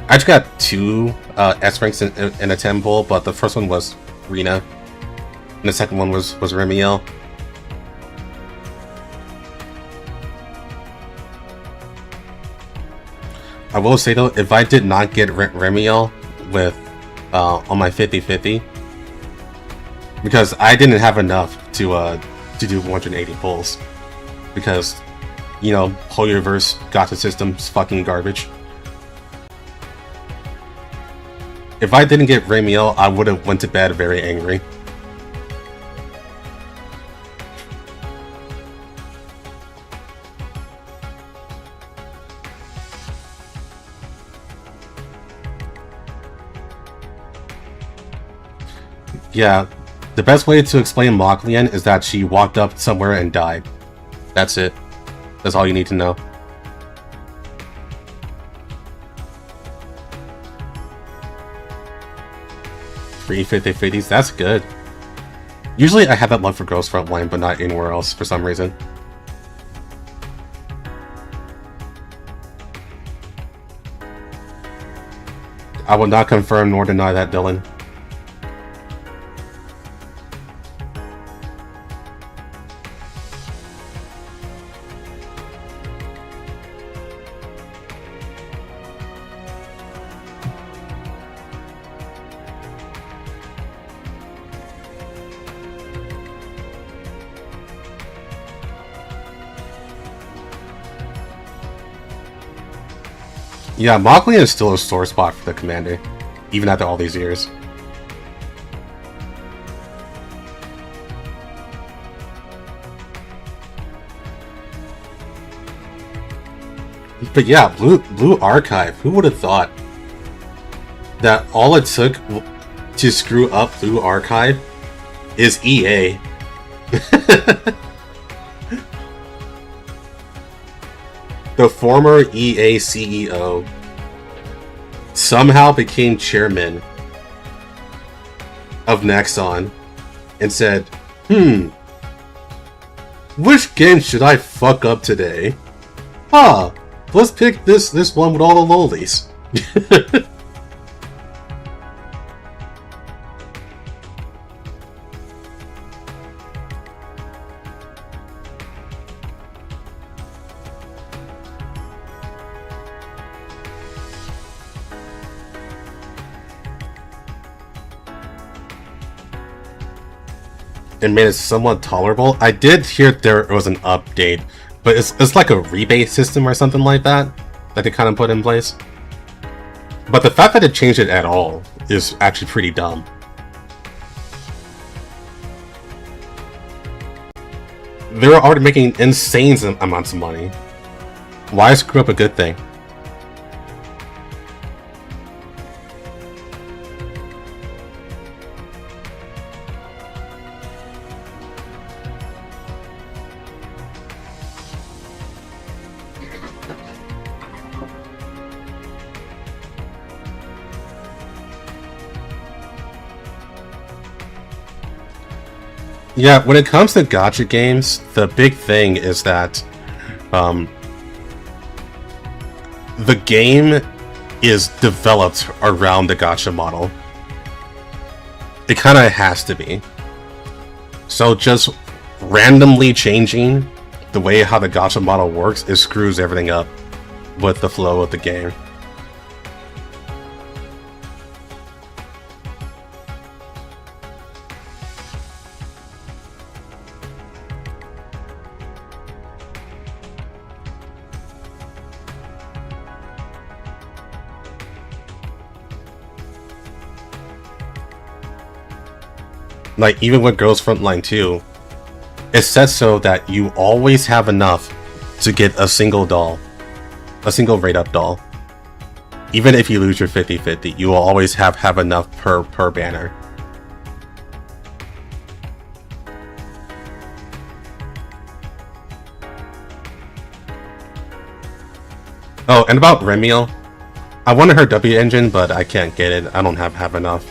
I just got 2 S ranks in a temple, but the first one was Rena, and the second one was Remiel. I will say though, if I did not get Remiel with on my 50-50, because I didn't have enough to do 180 pulls, because you know, whole universe gacha system's fucking garbage. If I didn't get Remiel, I would have went to bed very angry. Yeah, The best way to explain Moklian is that she walked up somewhere and died. That's it. That's all you need to know. Free 50/50s, that's good. Usually I have that love for girls Frontline, but not anywhere else for some reason. I will not confirm nor deny that, Dylan. Yeah, Moklian is still a sore spot for the commander, even after all these years. But yeah, Blue Archive, who would have thought that all it took to screw up Blue Archive is EA? The former EA CEO somehow became chairman of Nexon and said, which game should I fuck up today? Let's pick this one with all the lolies. And made it somewhat tolerable. I did hear there was an update, but it's like a rebate system or something like that they kind of put in place. But the fact that it changed it at all is actually pretty dumb. They were already making insane amounts of money. Why screw up a good thing? Yeah, when it comes to gacha games, the big thing is that the game is developed around the gacha model. It kind of has to be. So just randomly changing the way how the gacha model works, it screws everything up with the flow of the game. Like, even with Girls Frontline 2, it says so that you always have enough to get a single doll. A single rate-up doll. Even if you lose your 50/50, you will always have enough per banner. Oh, and about Remiel, I wanted her W engine, but I can't get it. I don't have enough.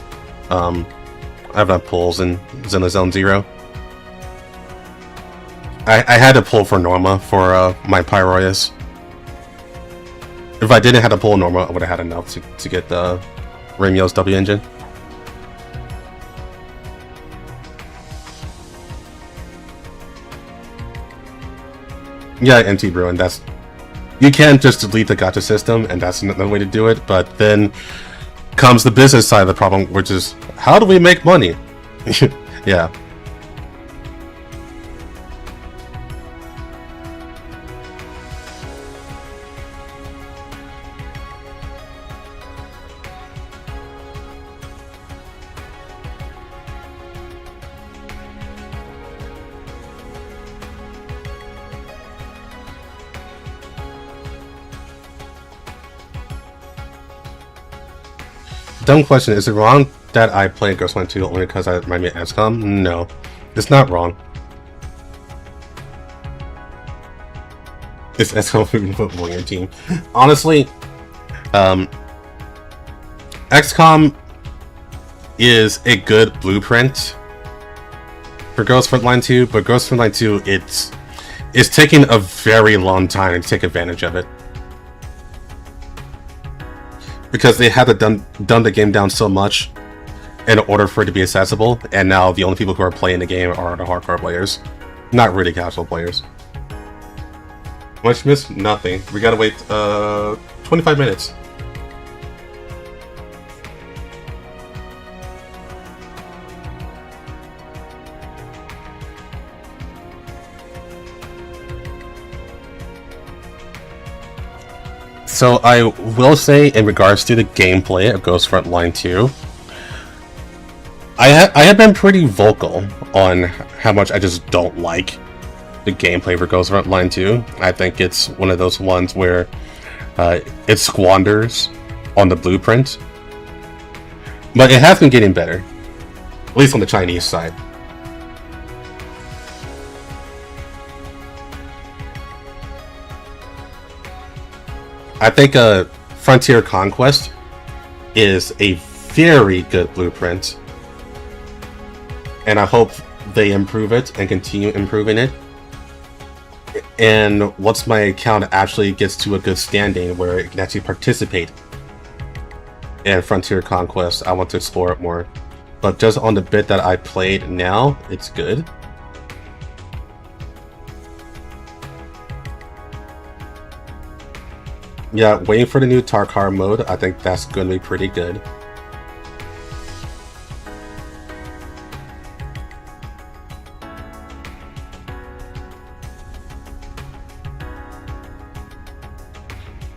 I have enough pulls in Xenozone 0. I had to pull for Norma for my Pyroius. If I didn't have to pull Norma, I would have had enough to get the Remiel's W engine. Yeah, NT Bruin, that's... You can't just delete the gacha system, and that's another way to do it, but then comes the business side of the problem, which is, how do we make money? Yeah. Dumb question, is it wrong that I played Ghostline 2 only because I remind me of XCOM? No, it's not wrong. It's XCOM football on your team. Honestly, XCOM is a good blueprint for Ghost Frontline 2, but Ghost Frontline 2, it's taking a very long time to take advantage of it. Because they had to dumb the game down so much in order for it to be accessible, and now the only people who are playing the game are the hardcore players, not really casual players. Much miss? Nothing. We gotta wait 25 minutes. So I will say, in regards to the gameplay of Ghost Frontline 2, I have been pretty vocal on how much I just don't like the gameplay for Ghost Frontline 2. I think it's one of those ones where it squanders on the blueprint, but it has been getting better, at least on the Chinese side. I think Frontier Conquest is a very good blueprint, and I hope they improve it and continue improving it. And once my account actually gets to a good standing where it can actually participate in Frontier Conquest, I want to explore it more. But just on the bit that I played now, it's good. Yeah, waiting for the new Tarkar mode. I think that's going to be pretty good.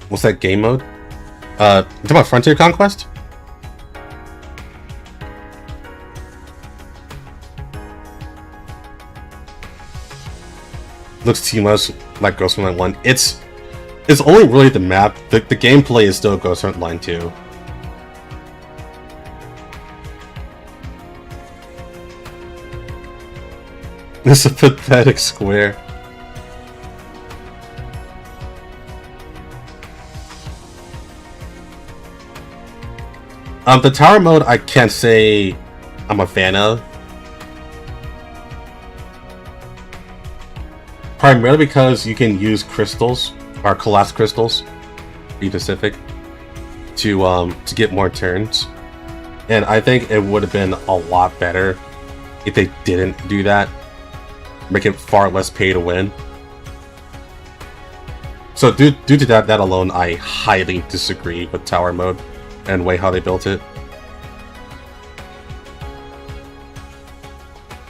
What's that game mode? You talking about Frontier Conquest? Looks too much like Ghost Frontline 1. It's only really the map. The gameplay is still Ghost Frontline 2. This is a pathetic square. The tower mode I can't say I'm a fan of. Primarily because you can use crystals, or collapse crystals, to be specific, to get more turns. And I think it would have been a lot better if they didn't do that. Make it far less pay to win. So due to that alone, I highly disagree with tower mode and the way how they built it.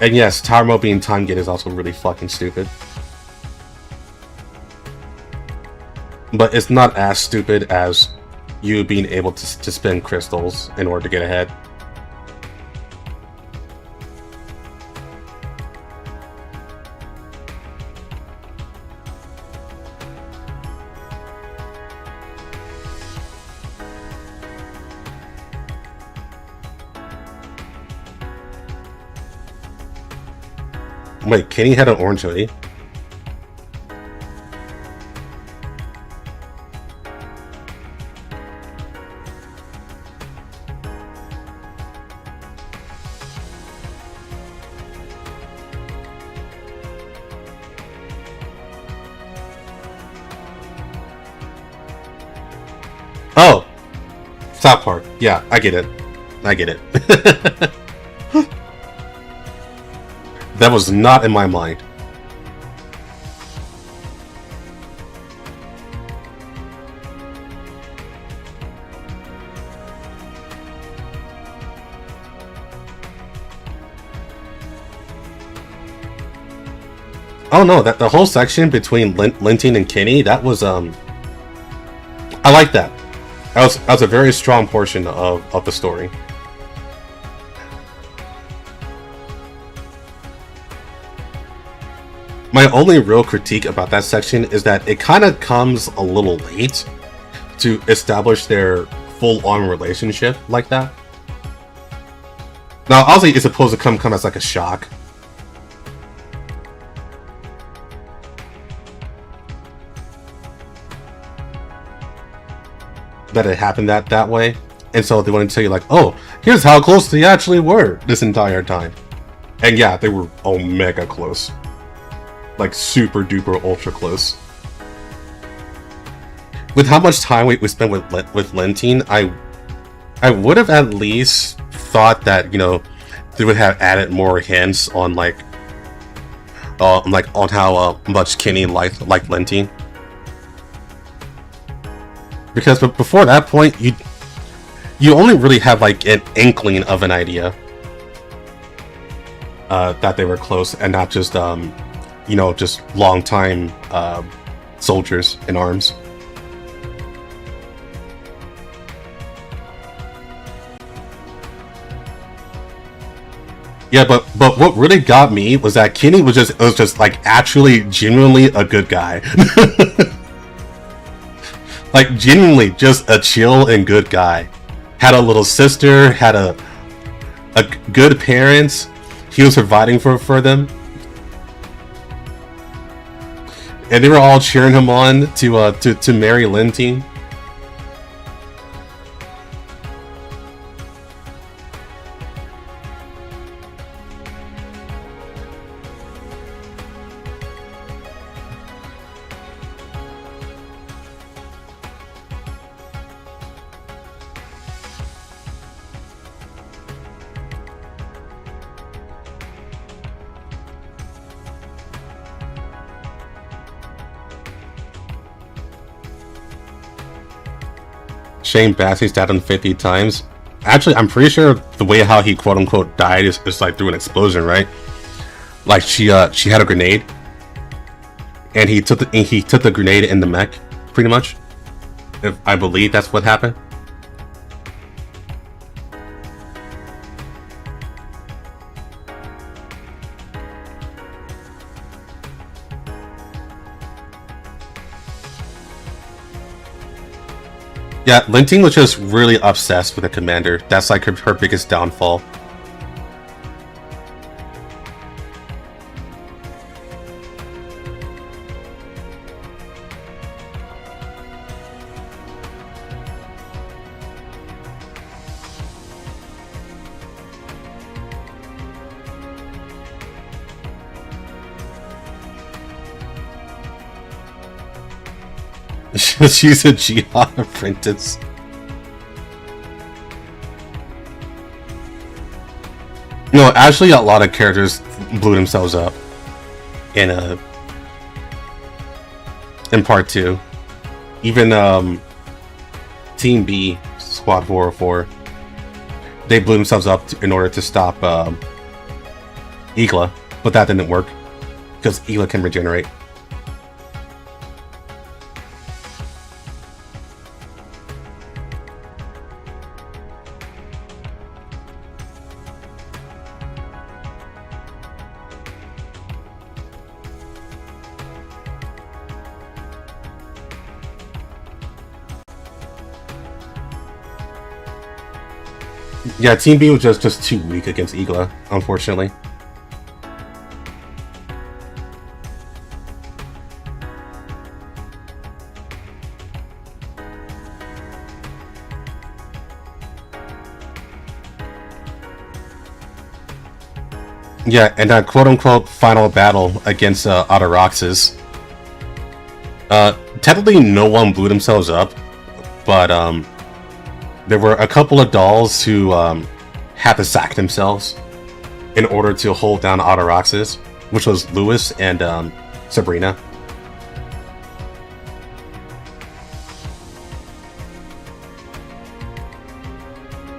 And yes, tower mode being time gated is also really fucking stupid. But it's not as stupid as you being able to spin crystals in order to get ahead. Wait, Kenny had an orange hoodie? Oh! South Park. Yeah, I get it. I get it. That was not in my mind. Oh no, that the whole section between Linton and Kenny, that was I like that. That was a very strong portion of the story. My only real critique about that section is that it kind of comes a little late to establish their full-on relationship like that. Now, obviously, it's supposed to come as like a shock. That it happened that way. And so they want to tell you like, oh, here's how close they actually were this entire time. And yeah, they were omega close. Like super duper ultra close. With how much time we spent with Lentine, I would have at least thought that, you know, they would have added more hints on like on how much Kenny liked Lentine. Because before that point, you only really have like an inkling of an idea that they were close, and not just you know, just long time soldiers in arms. Yeah, but what really got me was that Kenny was just like actually genuinely a good guy. Like genuinely just a chill and good guy. Had a little sister, had a good parents. He was providing for them. And they were all cheering him on to marry Lentine. Shane Bassey's died on 50 times. Actually, I'm pretty sure the way how he quote unquote died is like through an explosion, right? Like she had a grenade, and he took the grenade in the mech, pretty much. If I believe that's what happened. Yeah, Lentine was just really obsessed with the commander. That's like her biggest downfall. She's a Jihad apprentice. No, actually, a lot of characters blew themselves up in part 2. Even Team B, Squad 404, they blew themselves up in order to stop Igla, but that didn't work because Igla can regenerate. Yeah, Team B was just too weak against Igla, unfortunately. Yeah, and that quote-unquote final battle against Ataraxis. Technically no one blew themselves up, but there were a couple of dolls who had to sack themselves in order to hold down Ataraxis, which was Lewis and Sabrina.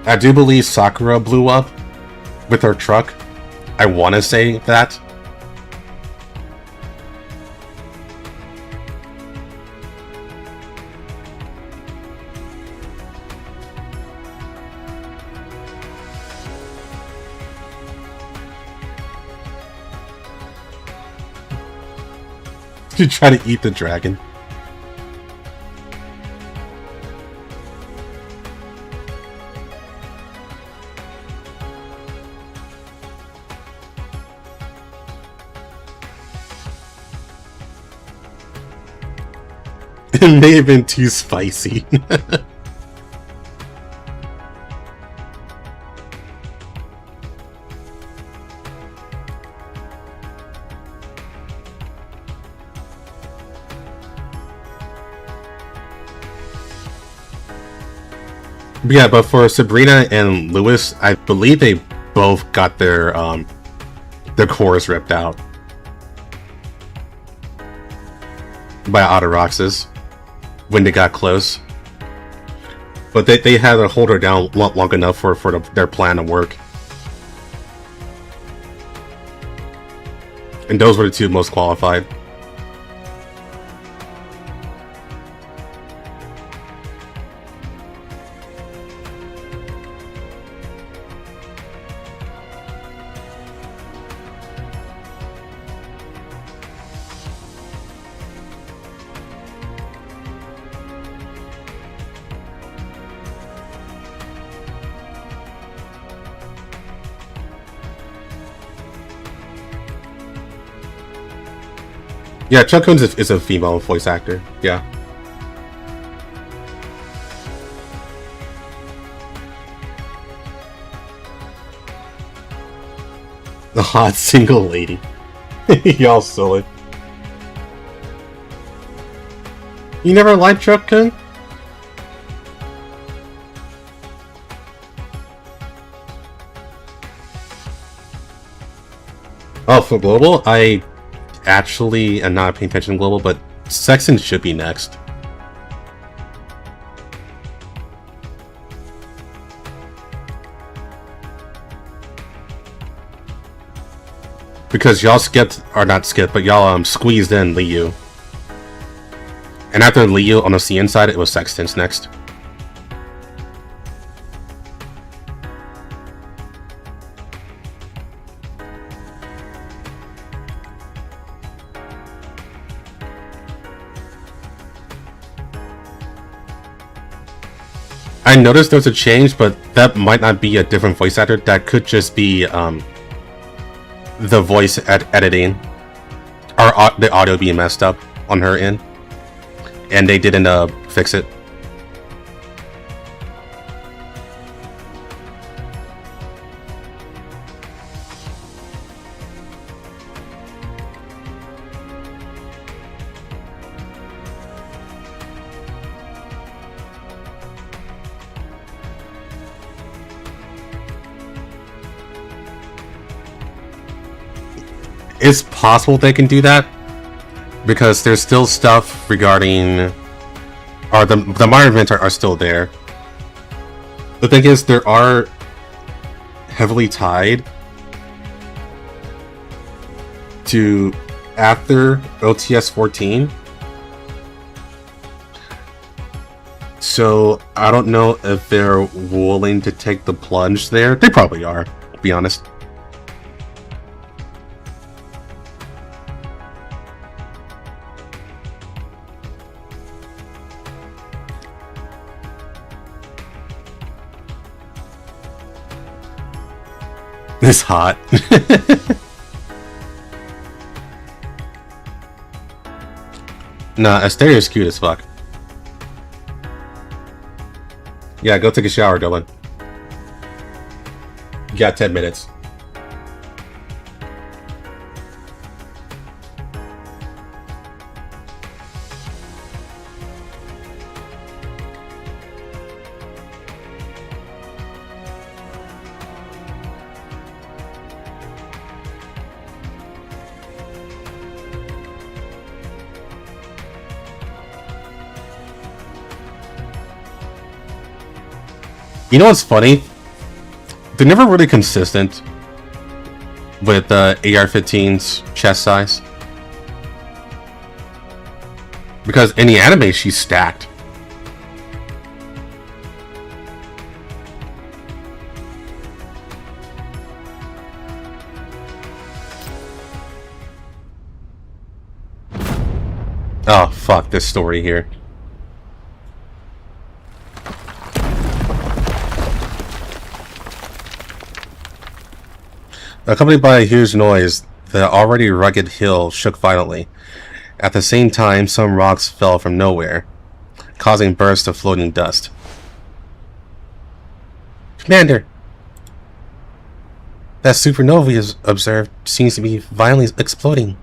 I do believe Sakura blew up with her truck. I want to say that. To try to eat the dragon. It may have been too spicy. Yeah, but for Sabrina and Lewis, I believe they both got their cores ripped out by Autoroxes when they got close. But they had to hold her down long enough for their plan to work. And those were the two most qualified. Yeah, Chuck Coons is a female voice actor. Yeah. The hot single lady. Y'all silly. You never liked Chuck Coon? Oh, for Global? I actually am not paying attention to Global, but Sexton should be next. Because y'all skipped, or not skipped, but y'all squeezed in Liu. And after Liu on the CN side, it was Sexton's next. I noticed there's a change, but that might not be a different voice actor. That could just be the voice editing, or the audio being messed up on her end, and they didn't fix it. It's possible they can do that, because there's still stuff regarding, or the minor events are still there. The thing is, there are heavily tied to after OTS 14. So I don't know if they're willing to take the plunge there. They probably are, to be honest. It's hot. Nah, Asteria's cute as fuck. Yeah, go take a shower, Dylan. You got 10 minutes. You know what's funny? They're never really consistent with AR-15's chest size. Because in the anime, she's stacked. Oh, fuck this story here. Accompanied by a huge noise, the already rugged hill shook violently, At the same time, some rocks fell from nowhere, causing bursts of floating dust. Commander! That supernova we observed seems to be violently exploding.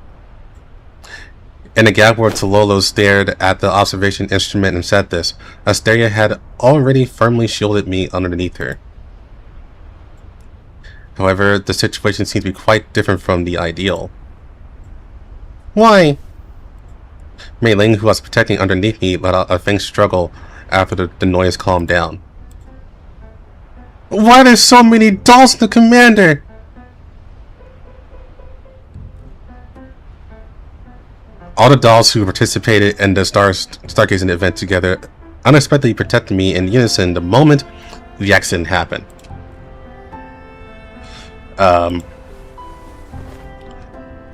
In the gap where Tololo stared at the observation instrument and said this, Asteria had already firmly shielded me underneath her. However, the situation seemed to be quite different from the ideal. Why? Mei Ling, who was protecting underneath me, let out a faint struggle after the noise calmed down. Why are there so many dolls in the commander? All the dolls who participated in the stargazing event together unexpectedly protected me in unison the moment the accident happened. I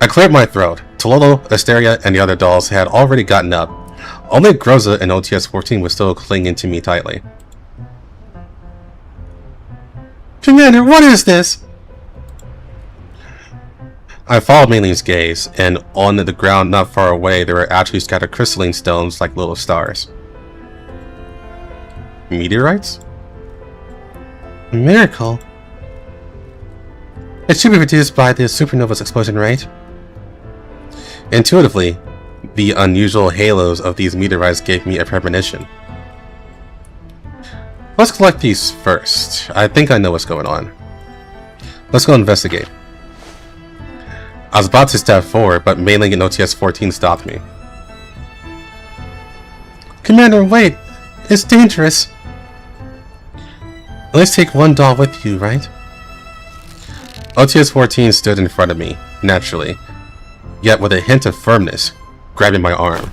cleared my throat. Tololo, Asteria, and the other dolls had already gotten up. Only Groza and OTS-14 was still clinging to me tightly. Commander, what is this? I followed Mei Ling's gaze, and on the ground not far away there were actually scattered crystalline stones like little stars. Meteorites? A miracle. It should be reduced by the supernova's explosion rate. Intuitively, the unusual halos of these meteorites gave me a premonition. Let's collect these first. I think I know what's going on. Let's go investigate. I was about to step forward, but Mei Ling and OTS-14 stopped me. Commander, wait! It's dangerous! Let's take one doll with you, right? OTS-14 stood in front of me, naturally, yet with a hint of firmness, grabbing my arm.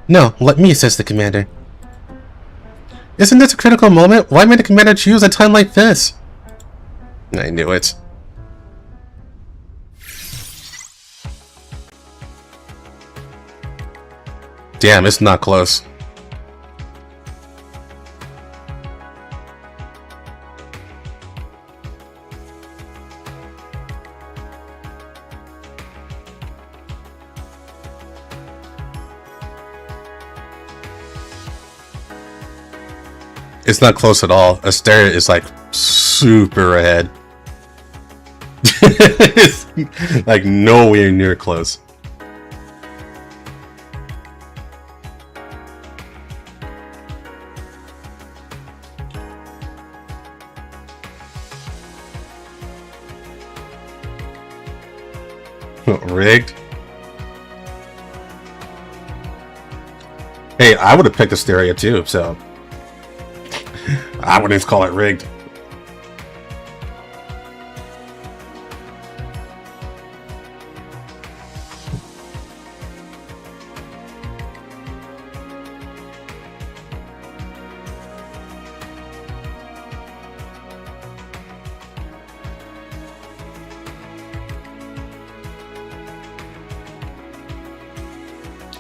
No, let me assist the commander. Isn't this a critical moment? Why may the commander choose a time like this? I knew it. Damn, it's not close. It's not close at all. Asteria is like super ahead. It's like nowhere near close. Rigged? Hey, I would have picked Asteria too, so I wouldn't call it rigged.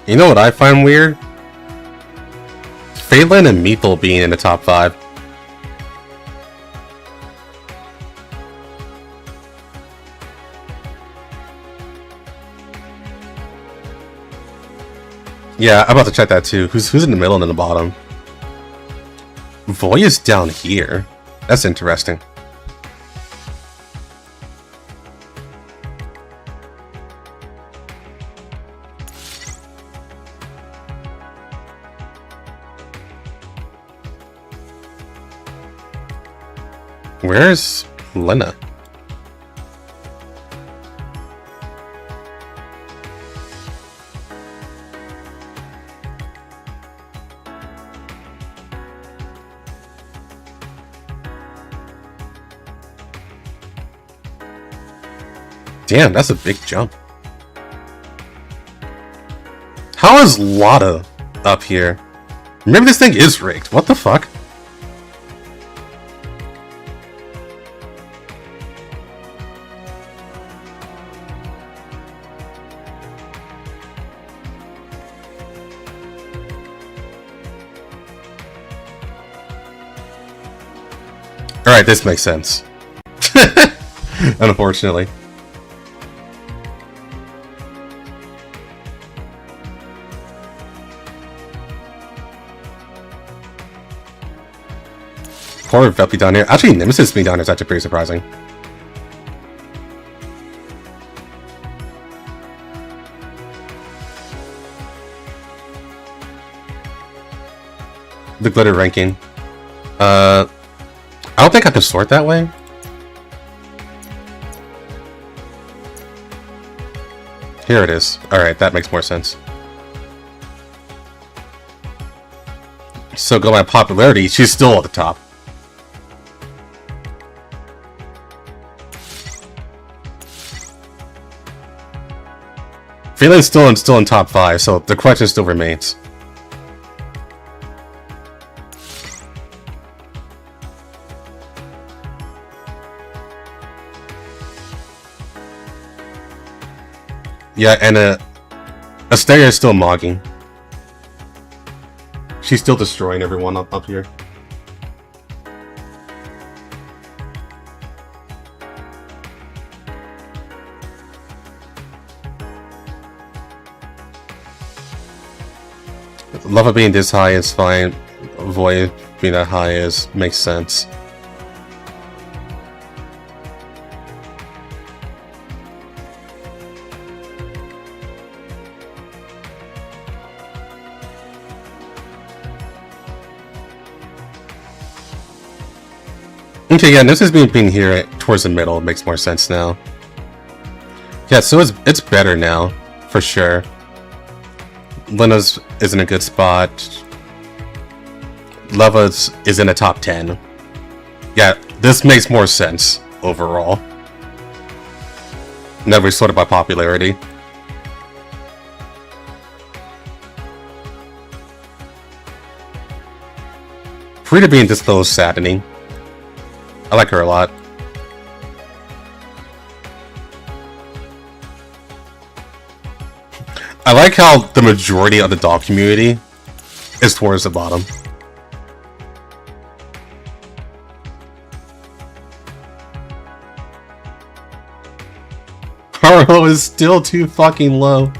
You know what I find weird? Phelan and Meeple being in the top 5. Yeah, I'm about to check that too. Who's in the middle and in the bottom? Voy is down here. That's interesting. Where's Lena? Damn, that's a big jump. How is Lotta up here? Maybe this thing is rigged. What the fuck? Alright, this makes sense. Unfortunately. Poor Veppy down here. Actually, Nemesis being down here is actually pretty surprising. The glitter ranking. I don't think I can sort that way. Here it is. Alright, that makes more sense. So go by popularity, she's still at the top. Freeland's still in top 5, so the question still remains. Yeah, and Asteria is still mogging. She's still destroying everyone up here. Lava being this high is fine. Void being that high makes sense. Okay, yeah, this is being here towards the middle. It makes more sense now. Yeah, so it's better now, for sure. Lena's is in a good spot. Lava's is in the top 10. Yeah, this makes more sense overall. Never sorted by popularity. Frida being this low is saddening. I like her a lot. I like how the majority of the dog community is towards the bottom. Haro is still too fucking low.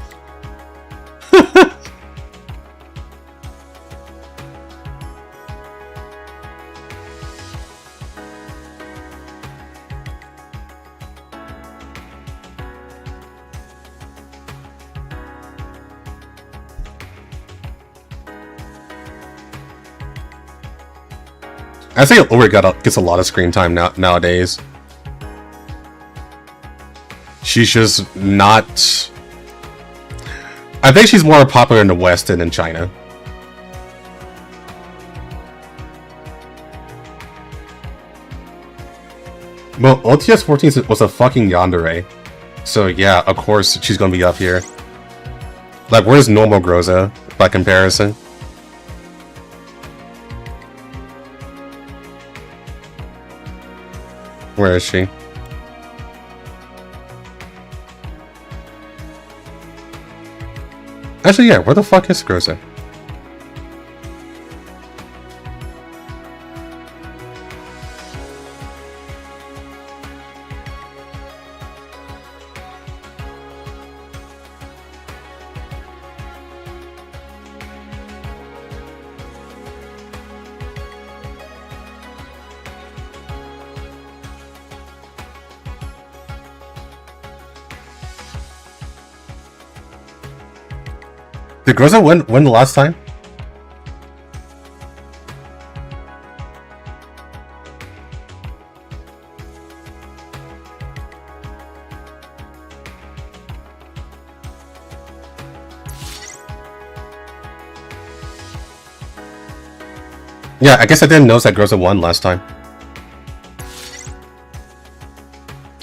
I say Ulrich gets a lot of screen time nowadays. She's just not... I think she's more popular in the West than in China. Well, OTS 14 was a fucking yandere. So yeah, of course she's gonna be up here. Like, where's normal Groza by comparison? Where is she? Actually, yeah, where the fuck is Groza? Did Groza win the last time? Yeah, I guess I didn't notice that Groza won last time.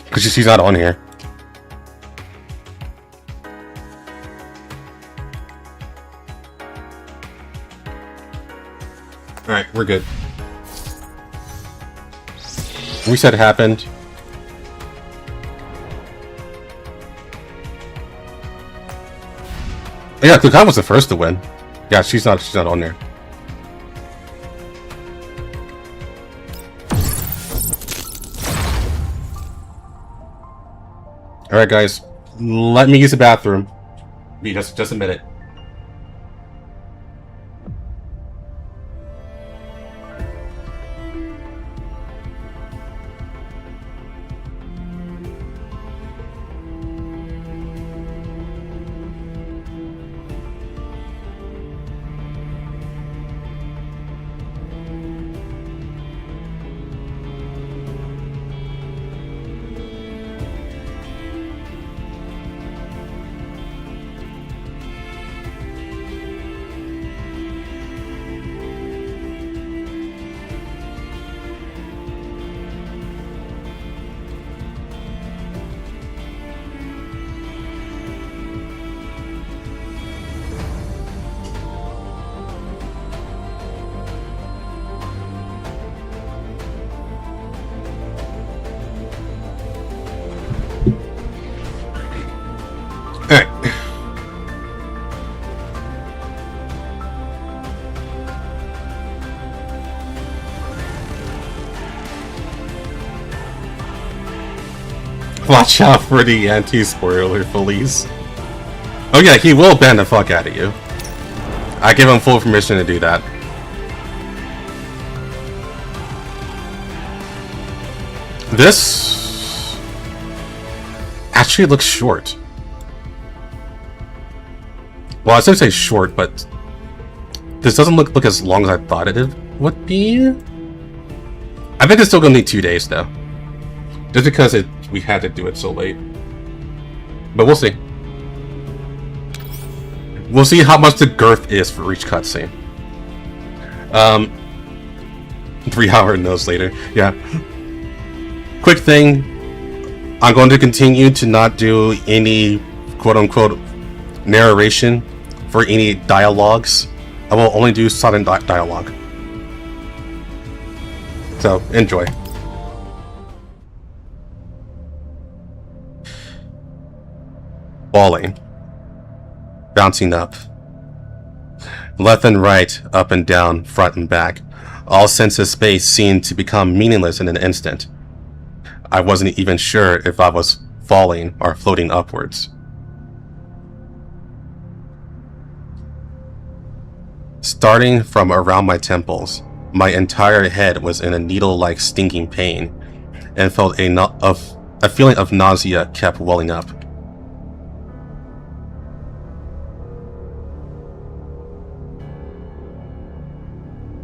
Because she's not on here. Alright, we're good. Reset happened. Yeah, Kukan was the first to win. Yeah, she's not on there. Alright guys, let me use the bathroom. Be just a minute. Watch out for the anti-spoiler police. Oh yeah, he will ban the fuck out of you. I give him full permission to do that. This actually looks short. Well, I should say short, but this doesn't look as long as I thought it would be. I think it's still gonna need 2 days though, just because we had to do it so late. But we'll see. We'll see how much the girth is for each cutscene. 3 hour notes later, yeah. Quick thing, I'm going to continue to not do any quote-unquote narration for any dialogues. I will only do silent dialogue. So, enjoy. Falling. Bouncing up. Left and right, up and down, front and back. All sense of space seemed to become meaningless in an instant. I wasn't even sure if I was falling or floating upwards. Starting from around my temples, my entire head was in a needle-like stinging pain, and felt a feeling of nausea kept welling up.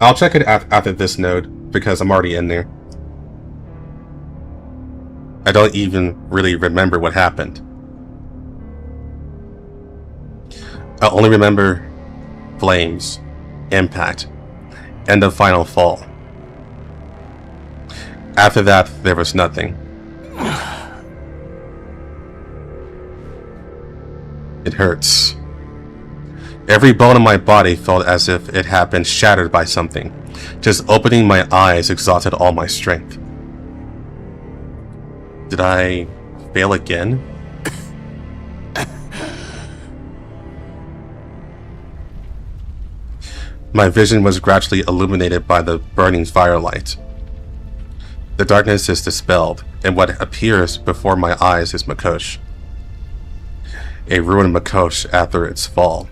I'll check it after this node, because I'm already in there. I don't even really remember what happened. I only remember flames, impact, and the final fall. After that, there was nothing. It hurts. Every bone in my body felt as if it had been shattered by something. Just opening my eyes exhausted all my strength. Did I fail again? My vision was gradually illuminated by the burning firelight. The darkness is dispelled, and what appears before my eyes is Makosh. A ruined Makosh after its fall.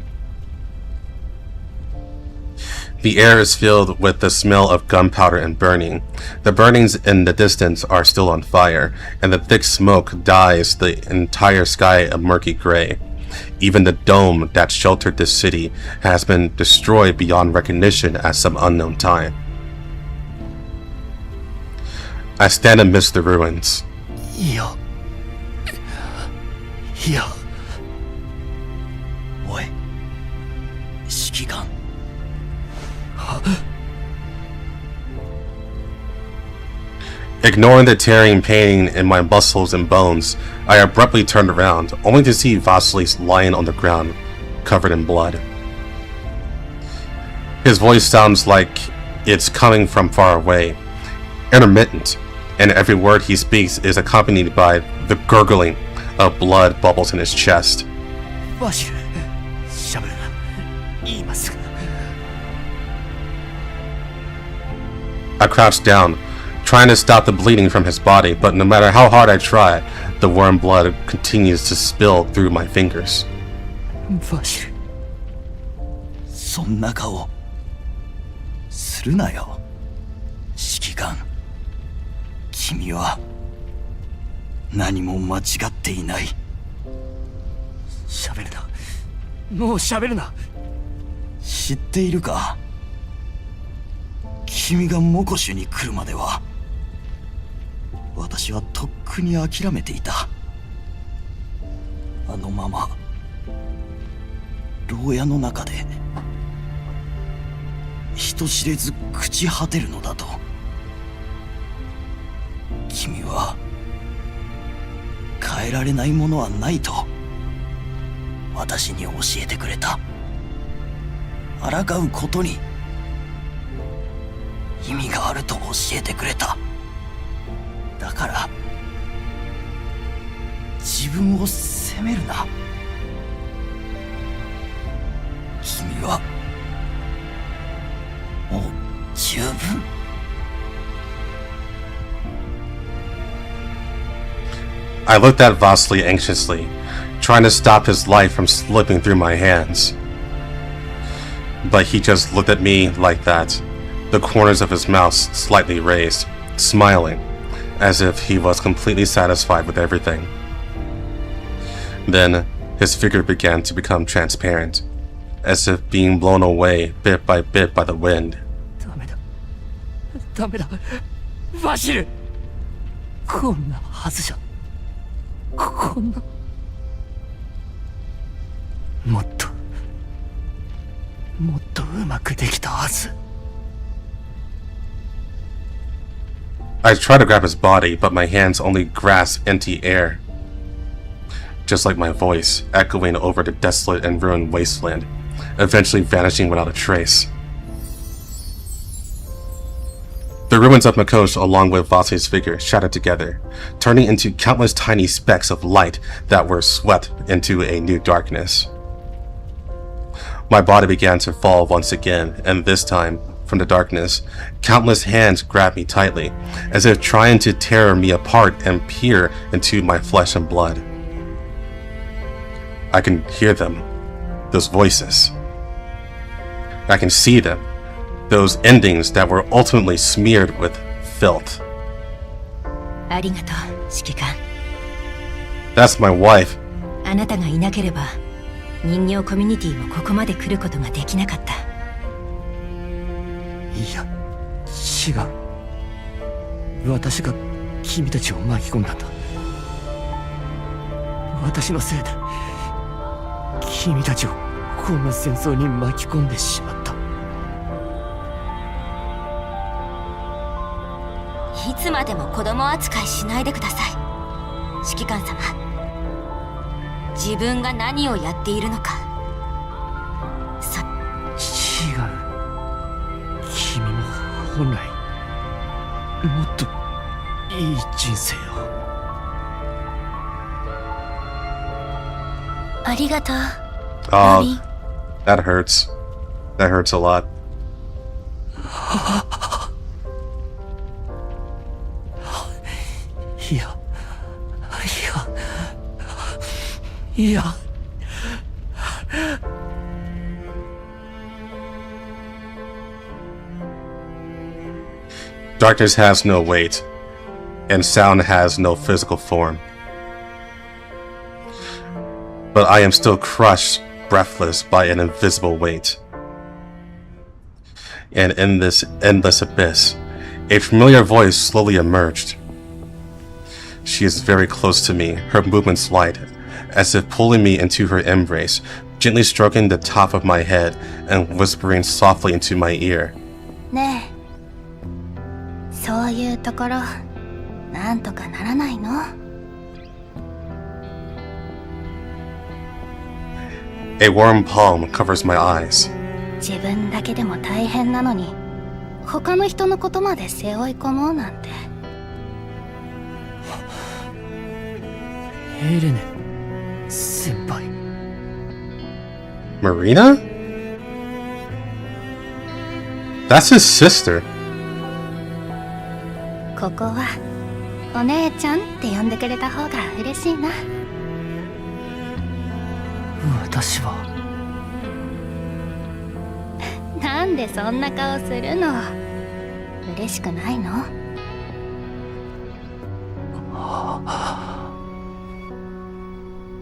The air is filled with the smell of gunpowder and burning. The burnings in the distance are still on fire, and the thick smoke dyes the entire sky a murky gray. Even the dome that sheltered this city has been destroyed beyond recognition at some unknown time. I stand amidst the ruins. Ignoring the tearing pain in my muscles and bones, I abruptly turned around, only to see Vasilis lying on the ground, covered in blood. His voice sounds like it's coming from far away, intermittent, and every word he speaks is accompanied by the gurgling of blood bubbles in his chest. I crouched down, trying to stop the bleeding from his body, but no matter how hard I try, the warm blood continues to spill through my fingers. Vashil, そんな顔するなよ。指揮官、君は何も間違っていない。喋るな。もう喋るな。知っているか？君がモコシュに来るまでは私はとっくに諦めていた。あのまま牢屋の中で人知れず朽ち果てるのだと。君は変えられないものはないと私に教えてくれた。抗うことに意味があると教えてくれた。だから自分を責めるな。君はもう十分。I looked at Vasily anxiously, trying to stop his life from slipping through my hands. But he just looked at me like that, the corners of his mouth slightly raised, smiling, as if he was completely satisfied with everything. Then, his figure began to become transparent, as if being blown away bit by bit by the wind. ダメだバシルこんなはずじゃこんなもっとうまくできたはず I tried to grab his body, but my hands only grasped empty air. Just like my voice, echoing over the desolate and ruined wasteland, eventually vanishing without a trace. The ruins of Makosh along with Vasily's figure shattered together, turning into countless tiny specks of light that were swept into a new darkness. My body began to fall once again, and this time, from the darkness, countless hands grabbed me tightly, as if trying to tear me apart and peer into my flesh and blood. I can hear them, those voices. I can see them, those endings that were ultimately smeared with filth. ありがとう、指揮官。 That's my wife. あなたがいなければ人形コミュニティもここまで来ることができなかった。いや違う私が君たちを巻き込んだんだ私のせいで君たちをこんな戦争に巻き込んでしまった。いつまでも子供扱いしないでください、指揮官様。自分が何をやっているのか。違う君も本来もっといい人生を。ありがとう。 Oh, that hurts. That hurts a lot. いや Darkness has no weight, and sound has no physical form. But I am still crushed, breathless by an invisible weight. And in this endless abyss, a familiar voice slowly emerged. She is very close to me, her movements light, as if pulling me into her embrace, gently stroking the top of my head and whispering softly into my ear. ねえ、そういうところなんとかならないの？ A warm palm covers my eyes. 自分だけでも大変なのに他の人のことまで背負い込もうなんて。エレネ先輩。 Marina? That's his sister. ここはお姉ちゃんって呼んでくれた方が嬉しいな。私はなんでそんな顔するの？嬉しくないの？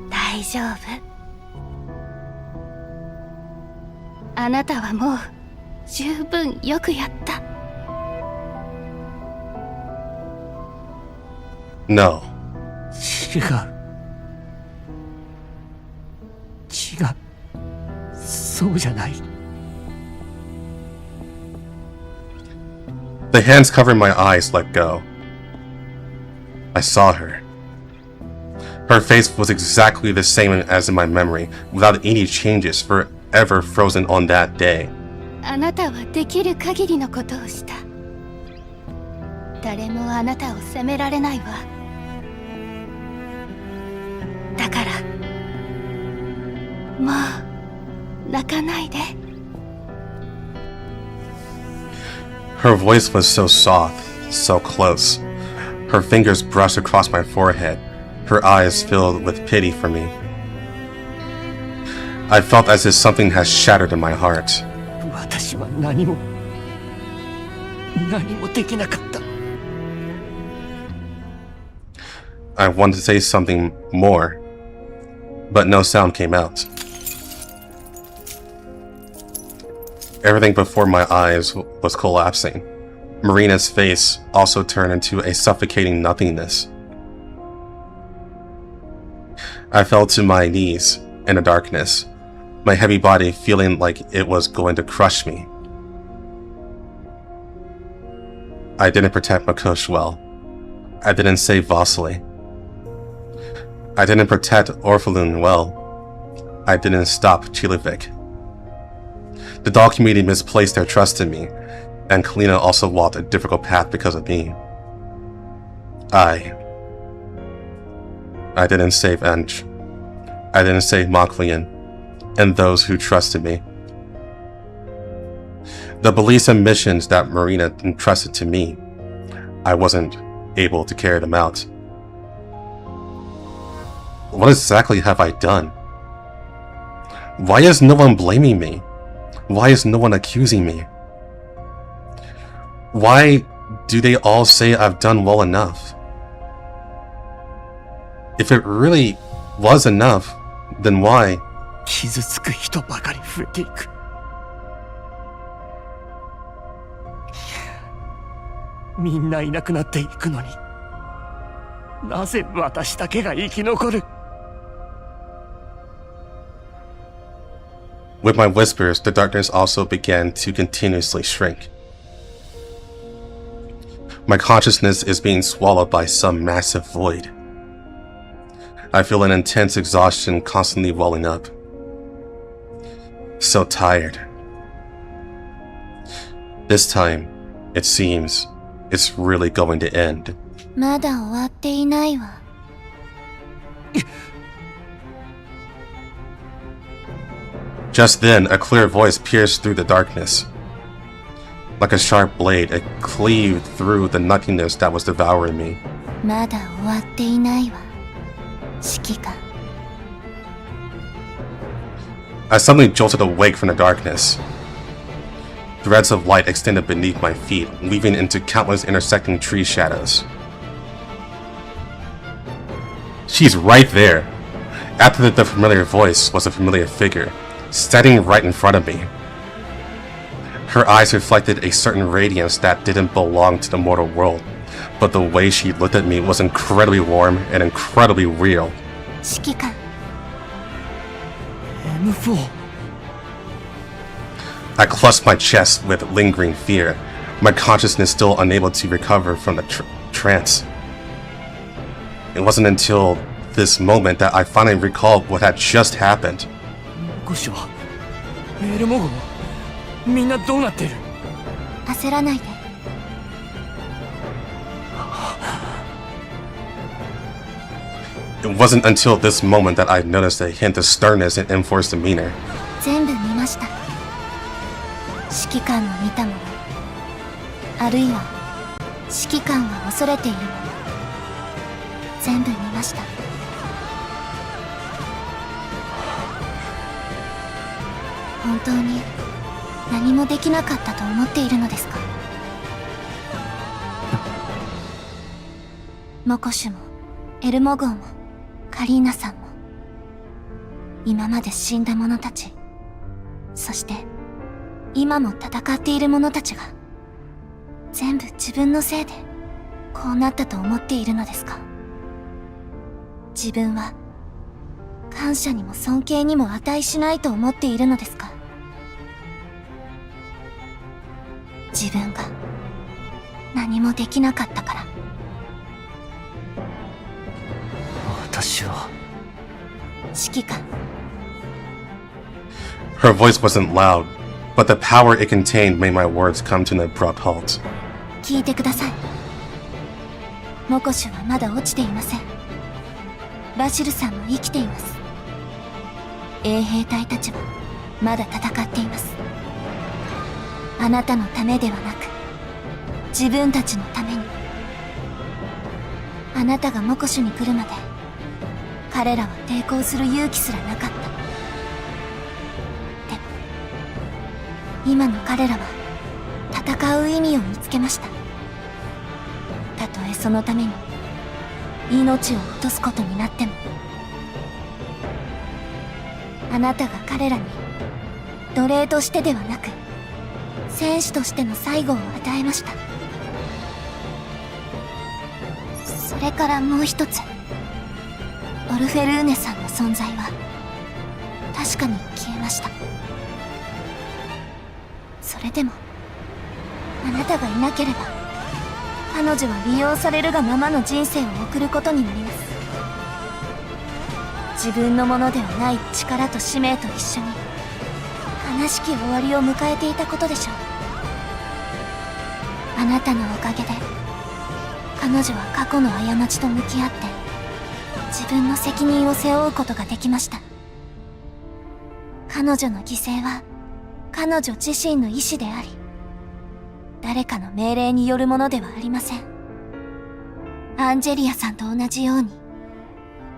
大丈夫。あなたはもう十分よくやった。 No. 違うそうじゃない。 The hands covering my eyes let go. I saw her. Her face was exactly the same as in my memory, without any changes forever frozen on that day. あなたはできる限りのことをした。誰もあなたを責められないわ。だからもう泣かないで。 Her voice was so soft, so close. Her fingers brushed across my forehead, her eyes filled with pity for me. I felt as if something had shattered in my heart. 私は何もできなかった。 I wanted to say something more, but no sound came out. Everything before my eyes was collapsing. Marina's face also turned into a suffocating nothingness. I fell to my knees in the darkness, my heavy body feeling like it was going to crush me. I didn't protect Makosh well. I didn't save Vasily. I didn't protect Orphalun well. I didn't stop Chilovic. The doll community misplaced their trust in me, and Kalina also walked a difficult path because of me. I didn't save Ench. I didn't save Moklian, and those who trusted me. The beliefs and missions that Marina entrusted to me, I wasn't able to carry them out. What exactly have I done? Why is no one blaming me? Why is no one accusing me? Why do they all say I've done well enough? If it really was enough, then why? 傷つく人ばかり増えていく。みんないなくなっていくのに、なぜ私だけが生き残る？ With my whispers, the darkness also began to continuously shrink. My consciousness is being swallowed by some massive void. I feel an intense exhaustion constantly welling up. So tired. This time, it seems it's really going to end. まだ終わっていないわ。 Just then, a clear voice pierced through the darkness. Like a sharp blade, it cleaved through the nothingness that was devouring me. まだ終わっていないわ。指揮官。 I suddenly jolted awake from the darkness. Threads of light extended beneath my feet, weaving into countless intersecting tree shadows. She's right there. After the familiar voice was a familiar figure, standing right in front of me. Her eyes reflected a certain radiance that didn't belong to the mortal world, but the way she looked at me was incredibly warm and incredibly real. 指揮官。 M4。 I clutched my chest with lingering fear, my consciousness still unable to recover from the trance. It wasn't until this moment that I finally recalled what had just happened. ゴシはエルモゴみんなどうなってる？焦らないで。 It wasn't until this moment that I noticed a hint of sternness in M4's demeanor. 全部見ました。指揮官の見たもの、あるいは指揮官が恐れているもの、全部見ました。本当に何もできなかったと思っているのですか？モコシュもエルモゴーもカリーナさんも、今まで死んだ者たち、そして今も戦っている者たちが全部自分のせいでこうなったと思っているのですか？自分は感謝にも尊敬にも値しないと思っているのですか？自分が何もできなかったから。私は指揮官。 Her voice wasn't loud, but the power it contained made my words come to an abrupt halt. 聞いてください。モコシュはまだ落ちていません。バシルさんも生きています。衛兵隊たちはまだ戦っています。あなたのためではなく、自分たちのために。あなたがモコシュに来るまで彼らは抵抗する勇気すらなかった。でも今の彼らは戦う意味を見つけました。たとえそのために命を落とすことになっても。あなたが彼らに奴隷としてではなく戦士としての最後を与えました。それからもう一つ、オルフェルーネさんの存在は確かに消えました。それでもあなたがいなければ彼女は利用されるがままの人生を送ることになります。自分のものではない力と使命と一緒に悲しき終わりを迎えていたことでしょう。あなたのおかげで彼女は過去の過ちと向き合って自分の責任を背負うことができました。彼女の犠牲は彼女自身の意志であり、誰かの命令によるものではありません。アンジェリアさんと同じように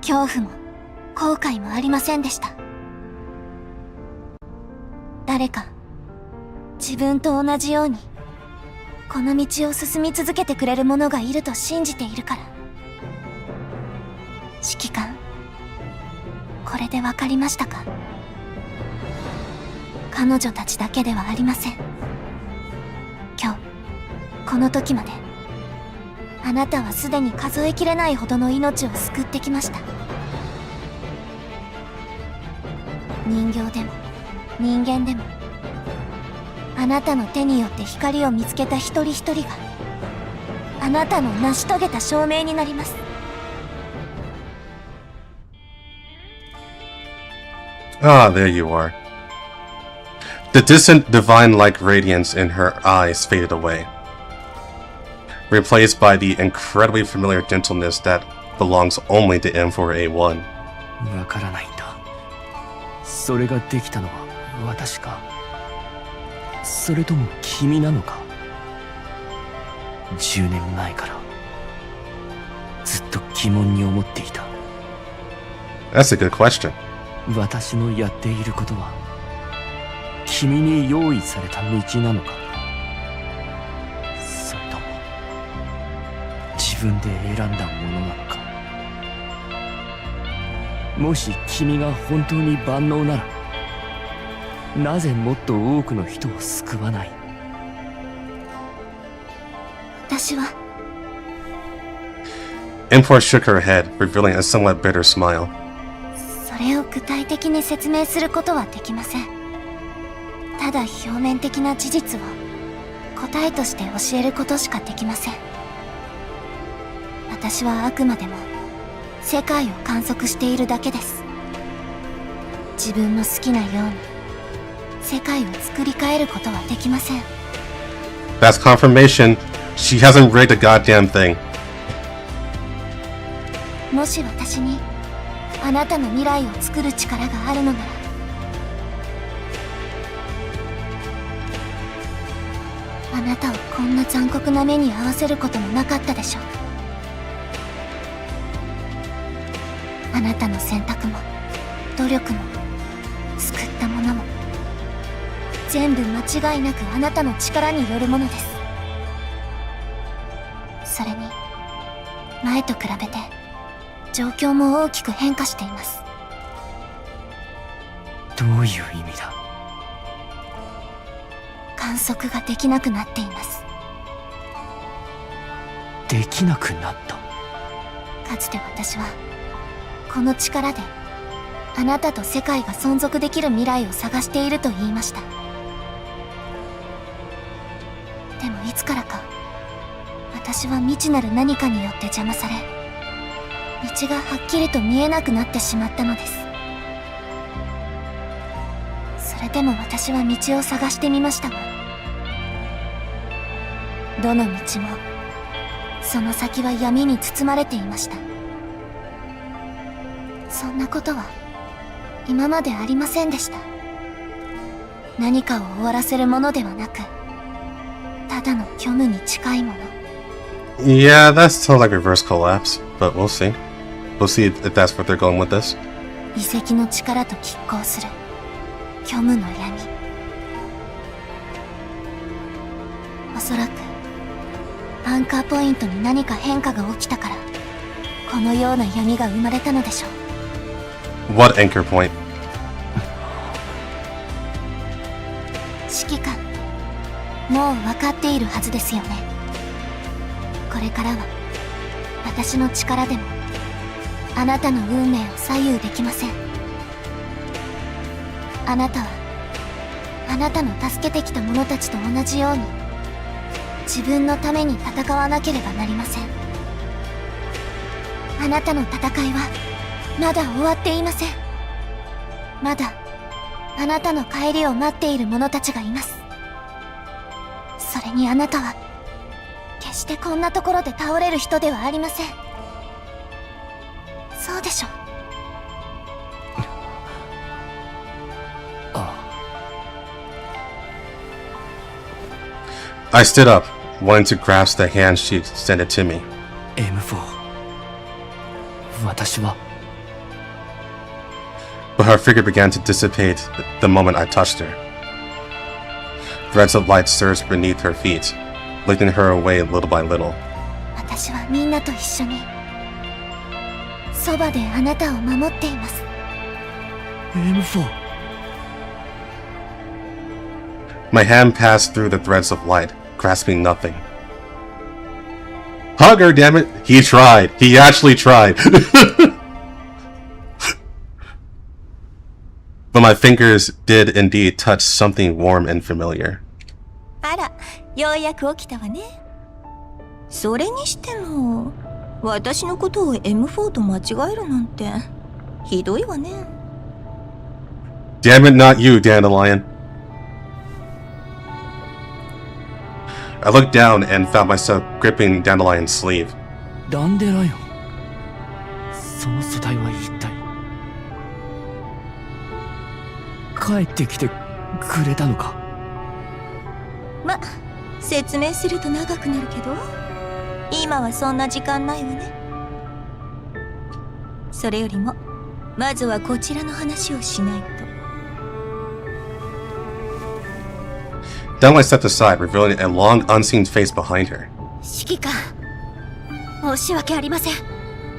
恐怖も後悔もありませんでした。誰か自分と同じようにこの道を進み続けてくれる者がいると信じているから。指揮官、これでわかりましたか？彼女たちだけではありません。今日この時まであなたはすでに数えきれないほどの命を救ってきました。人形でも人間でもあなたの手によって光を見つけた一人一人があなたの成し遂げた証明になります。Ah, there you are. The distant divine-like radiance in her eyes faded away, replaced by the incredibly familiar gentleness that belongs only to M4A1. わからないんだ。それができたのは私か、それとも君なのか。10年前からずっと疑問に思っていた。 That's a good question. 私のやっていることは君に用意された道なのか、それとも自分で選んだものなのか。もし君が本当に万能なら、なぜもっと多くの人を救わない？私は。 M4 shook her head, revealing a somewhat bitter smile. それを具体的に説明することはできません。ただ表面的な事実を答えとして教えることしかできません。私はあくまでも世界を観測しているだけです。自分の好きなように世界を作り変えることはできません。 That's confirmation. She hasn't rigged a goddamn thing. もし私にあなたの未来を作る力があるのなら、あなたをこんな残酷な目に遭わせることもなかったでしょう。あなたの選択も努力も救ったものも全部間違いなくあなたの力によるものです。それに前と比べて状況も大きく変化しています。どういう意味だ？観測ができなくなっています。できなくなった？かつて私はこの力であなたと世界が存続できる未来を探していると言いました。でもいつからか私は未知なる何かによって邪魔され、道がはっきりと見えなくなってしまったのです。それでも私は道を探してみましたが、どの道もその先は闇に包まれていました。そんなことは今までありませんでした。何かを終わらせるものではなく、ただの虚無に近いもの。Yeah, that sounds like reverse collapse, but we'll see. We'll see if that's what they're going with this. 遺跡の力と拮抗する虚無の闇。おそらくアンカーポイントに何か変化が起きたからこのような闇が生まれたのでしょう。 What anchor point? 指揮官、もう分かっているはずですよね。これからは私の力でもあなたの運命を左右できません。あなたはあなたの助けてきた者たちと同じように自分のために戦わなければなりません。あなたの戦いはまだ終わっていません。まだあなたの帰りを待っている者たちがいます。それにあなたは決してこんなところで倒れる人ではありません。そうでしょう。I stood up, wanting to grasp the hand she extended to me. M4 私は But her figure began to dissipate the moment I touched her. Threads of light surged beneath her feet, lifting her away little by little. 私はみんなと一緒にそばであなたを守っています。 M4 My hand passed through the threads of light, grasping nothing. Hug her, damn it! He tried. He actually tried. But my fingers did indeed touch something warm and familiar. あら、ようやく起きたわね。それにしても、私のことを M4 と間違えるなんて、ひどいわね。Damn it, not you, Dandelion. I looked down and found myself gripping Dandelion's sleeve. ダンデライオンその素体は一体帰ってきてくれたのか。ま、説明すると長くなるけど、今はそんな時間ないわね。それよりも、まずはこちらの話をしないと。Dandelion stepped aside, revealing a long, unseen face behind her. 指揮官、申し訳ありません。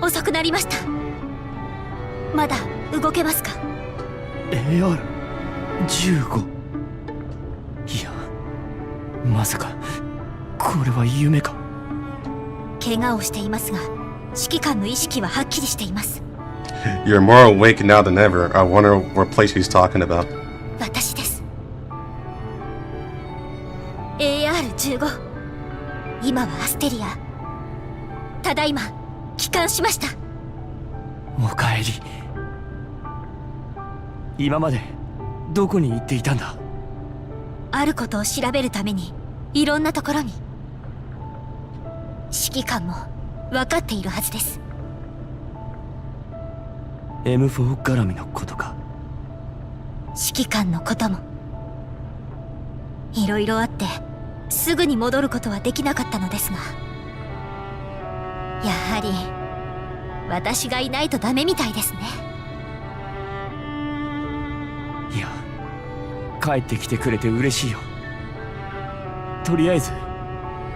遅くなりました。まだ動けますか？ AR15 いやまさかこれは夢か。怪我をしていますが指揮官の意識ははっきりしています。 You're more awake now than ever. I wonder what place he's talking about. 私です。 AR15 今はアステリア。ただいま帰還しました。おかえり。今までどこに行っていたんだ。あることを調べるためにいろんなところに。指揮官も分かっているはずです。 M4 絡みのことか。指揮官のこともいろいろあってすぐに戻ることはできなかったのですが、やはり私がいないとダメみたいですね。いや帰ってきてくれて嬉しいよ。とりあえず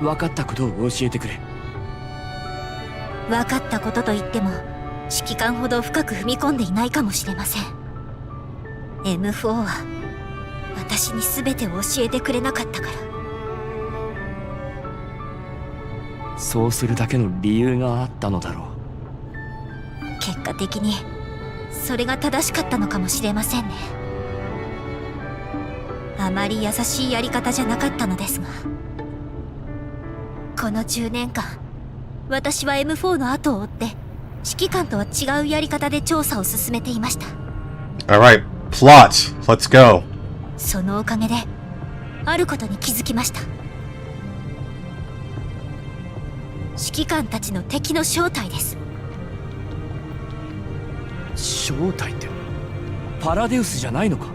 分かったことを教えてくれ。分かったことといっても指揮官ほど深く踏み込んでいないかもしれません。 M4 は私に全てを教えてくれなかったから。そうするだけの理由があったのだろう。結果的にそれが正しかったのかもしれませんね。あまり優しいやり方じゃなかったのですが、この10年間私は M4 の後を追って指揮官とは違うやり方で調査を進めていました。 Alright, plot. Let's go. そのおかげであることに気づきました。指揮官たちの敵の正体です。正体ってパラデウスじゃないのか。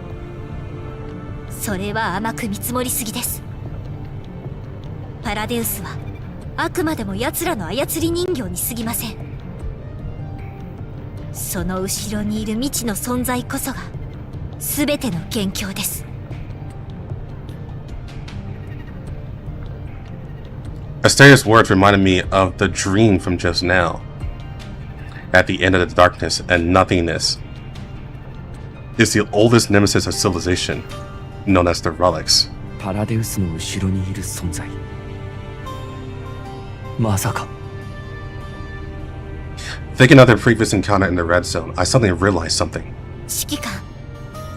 それは甘く見積もりすぎです。パラデウスはあくまでも奴らの操り人形に過ぎません。その後ろにいる未知の存在こそが全ての元凶です。Asteria's words reminded me of the dream from just now. At the end of the darkness and nothingness is the oldest nemesis of civilization, known as the relics. パラデウスの後ろにいる存在。まさか。Thinking of their previous encounter in the red zone, I suddenly realized something. 指揮官、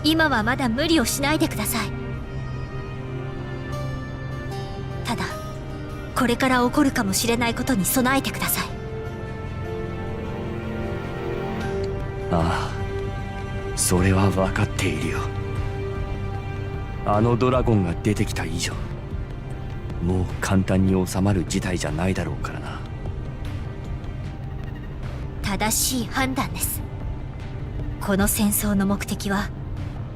今はまだ無理をしないでください。ただ、これから起こるかもしれないことに備えてください。ああ、それは分かっているよ。あのドラゴンが出てきた以上、もう簡単に収まる事態じゃないだろうからな。正しい判断です。この戦争の目的は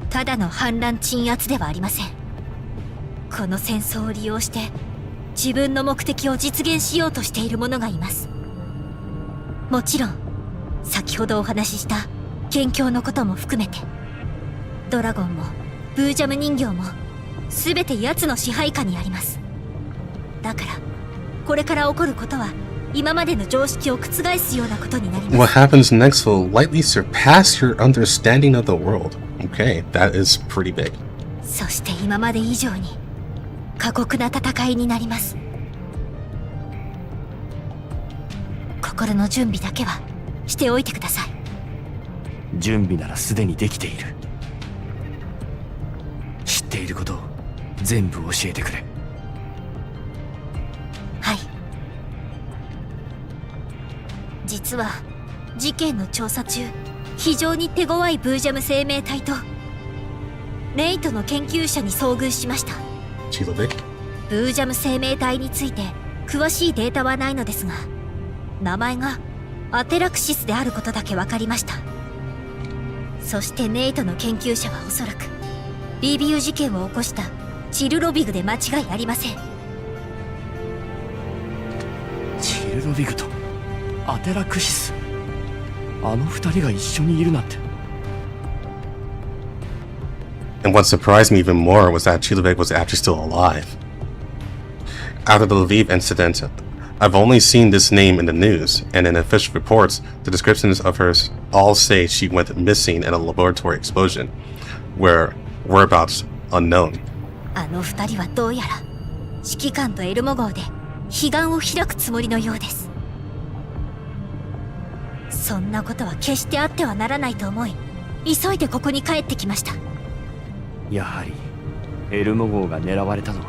ただの反乱鎮圧ではありません。この戦争を利用して自分の目的を実現しようとしている者がいます。もちろん先ほどお話しした元凶のことも含めて、ドラゴンもブージャム人形も全て奴の支配下にあります。だからこれから起こることは今までの常識を覆すようなことになります。What happens next will likely surpass your understanding of the world. Okay, that is pretty big. そして今まで以上に過酷な戦いになります。心の準備だけはしておいてください。準備ならすでにできている。知っていることを全部教えてくれ。はい。実は事件の調査中、非常に手強いブージャム生命体とネイトの研究者に遭遇しました。ブージャム生命体について詳しいデータはないのですが、名前がアテラクシスであることだけ分かりました。そしてネイトの研究者はおそらくビビュー事件を起こしたチルロビグで間違いありません。チルロビグとアテラクシス、あの二人が一緒にいるなんて。And what surprised me even more was that Chileveg was actually still alive. After the Lviv incident, I've only seen this name in the news, and in official reports, the descriptions of her all say she went missing in a laboratory explosion, where whereabouts unknown. あの二人はどうやら指揮官とエルモ号で彼岸を開くつもりのようです。そんなことは決してあってはならないと思い、急いでここに帰ってきました。やはりエルモ号が狙われたのは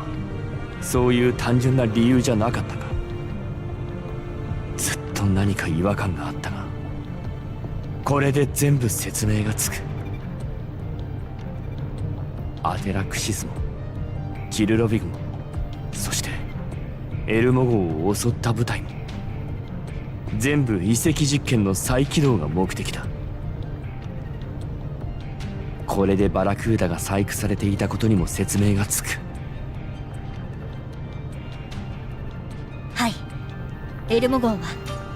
そういう単純な理由じゃなかったか。ずっと何か違和感があったが、これで全部説明がつく。アテラクシスもチルロビグも、そしてエルモ号を襲った部隊も、全部遺跡実験の再起動が目的だ。これでバラクーダが細工されていたことにも説明がつく。はい、エルモ号は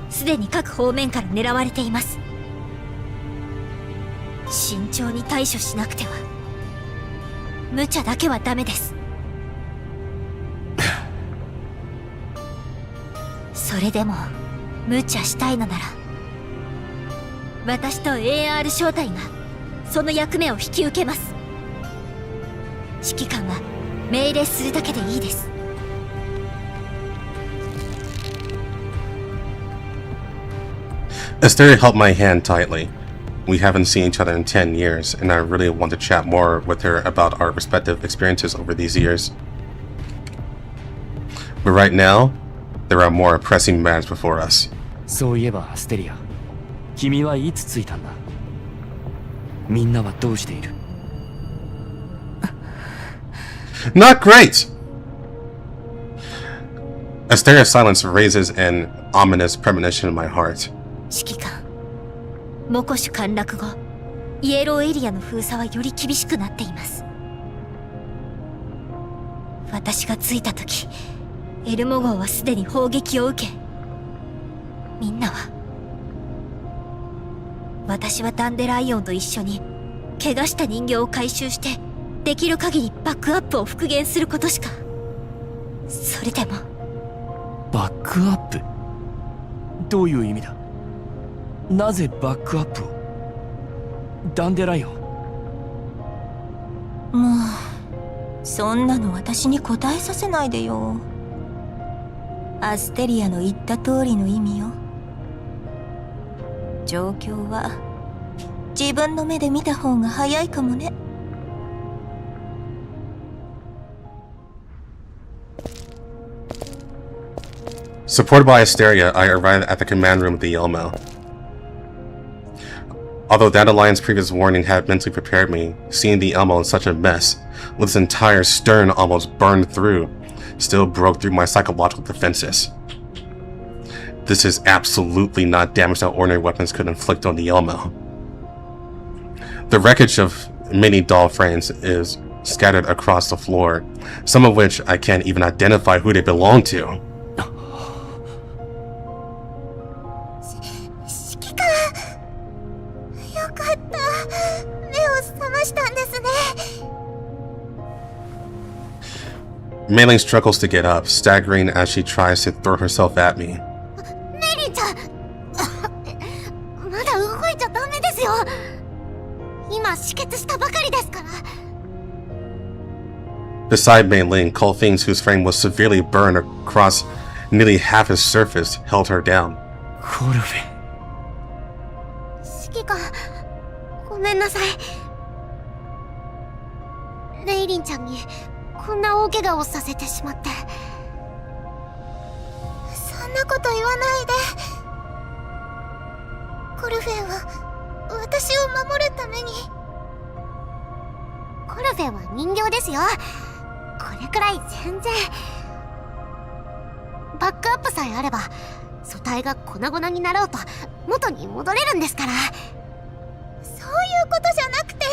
すでに各方面から狙われています。慎重に対処しなくては。無茶だけはダメです。それでも無茶したいのなら、私と AR 小隊がその役目を引き受けます。指揮官は命令するだけでいいです。Asteria held my hand tightly. We haven't seen each other in 10 years, and I really want to chat more with her about our respective experiences over these years. But right now, there are more pressing matters before us. そういえばアステリア、君はいつ着いたんだ？みんなはどうしている？ Not great! Asteria's silence raises an ominous premonition in my heart. 指揮官、モコシュ陥落後、イエローエリアの封鎖はより厳しくなっています。私が着いた時、エルモ号はすでに砲撃を受け、みんなは私はダンデライオンと一緒に怪我した人形を回収してできる限りバックアップを復元することしか。それでもバックアップ？どういう意味だ？なぜバックアップを？ダンデライオン。もうそんなの私に答えさせないでよ。アステリアの言った通りの意味よ。状況は自分の目で見た方が早いかもね。Supported by hysteria, I arrived at the command room of the Elmo. Although Dandelion's previous warning had mentally prepared me, seeing the Elmo in such a mess, with its entire stern almost burned through, still broke through my psychological defenses. This is absolutely not damage that ordinary weapons could inflict on the Elmo. The wreckage of many doll frames is scattered across the floor, some of which I can't even identify who they belong to. 指揮官、よかった。目を覚ましたんですね。Mei-Ling struggles to get up, staggering as she tries to throw herself at me. メイリンちゃん、まだ動いちゃダメですよ。今止血したばかりですから。Beside Mei-Ling, Cole Fiends, whose frame was severely burned across nearly half his surface, held her down. コルフェン。指揮官、ごめんなさい。メイリンちゃんにこんな大怪我をさせてしまって。そんなこと言わないで。コルフェンは私を守るために。コルフェンは人形ですよ。これくらい全然。バックアップさえあれば素体が粉々になろうと元に戻れるんですから。そういうことじゃなくて、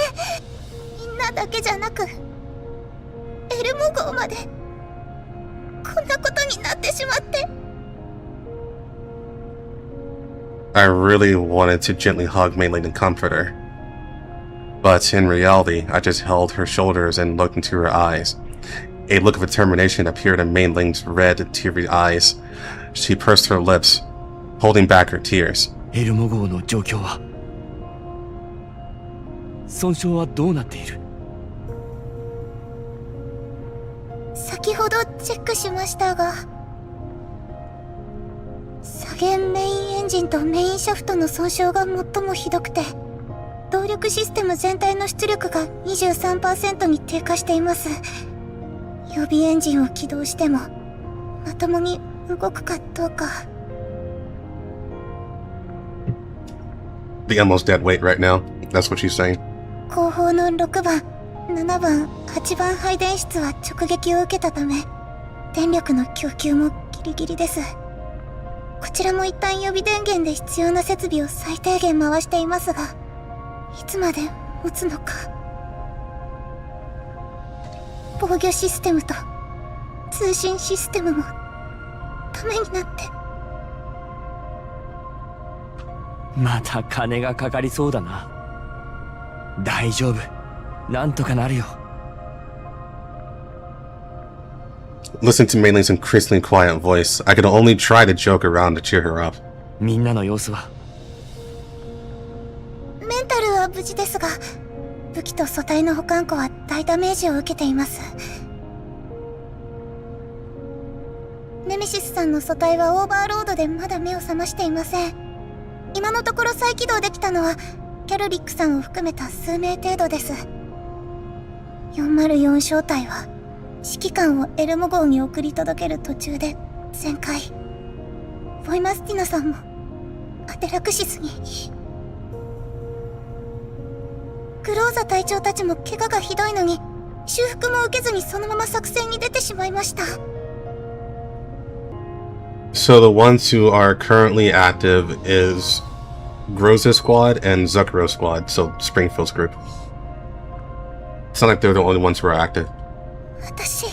みんなだけじゃなくエルモ号までこんなことになってしまって。I really wanted to gently hug Mei-Ling and comfort her. But in reality, I just held her shoulders and looked into her eyes. A look of determination appeared in Mei-Ling's red, teary eyes. She pursed her lips, holding back her tears. エルモ号の状況は？損傷はどうなっている？先ほどチェックしましたが、左舷メインエンジンとメインシャフトの損傷が最もひどくて、動力システム全体の出力が 23% に低下しています。予備エンジンを起動してもまともに動くかどうか。 The Elmo's dead weight right now. That's what she's saying. 後方の6番、7番、8番配電室は直撃を受けたため、電力の供給もギリギリです。こちらも一旦予備電源で必要な設備を最低限回していますが、いつまで持つのか。防御システムと通信システムもダメになって。また金がかかりそうだな。大丈夫、なんとかなるよ。Listen to Mei-Ling's increasingly quiet voice. I could only try to joke around to cheer her up. みんなの様子は？メンタルは無事ですが、武器と素体の保管庫は大ダメージを受けています。ネメシスさんの素体はオーバーロードでまだ目を覚ましていません。今のところ再起動できたのはキャロリックさんを含めた数名程度です。404小隊は指揮官をエルモ号に送り届ける途中で全壊。ボイマスティナさんもアテラクシスに。グローザ隊長たちも怪我がひどいのに修復も受けずにそのまま作戦に出てしまいました。 So the ones who are currently active is Groza's squad and Zuccaro's squad, so Springfield's group. It's not like they're the only ones who are active. 私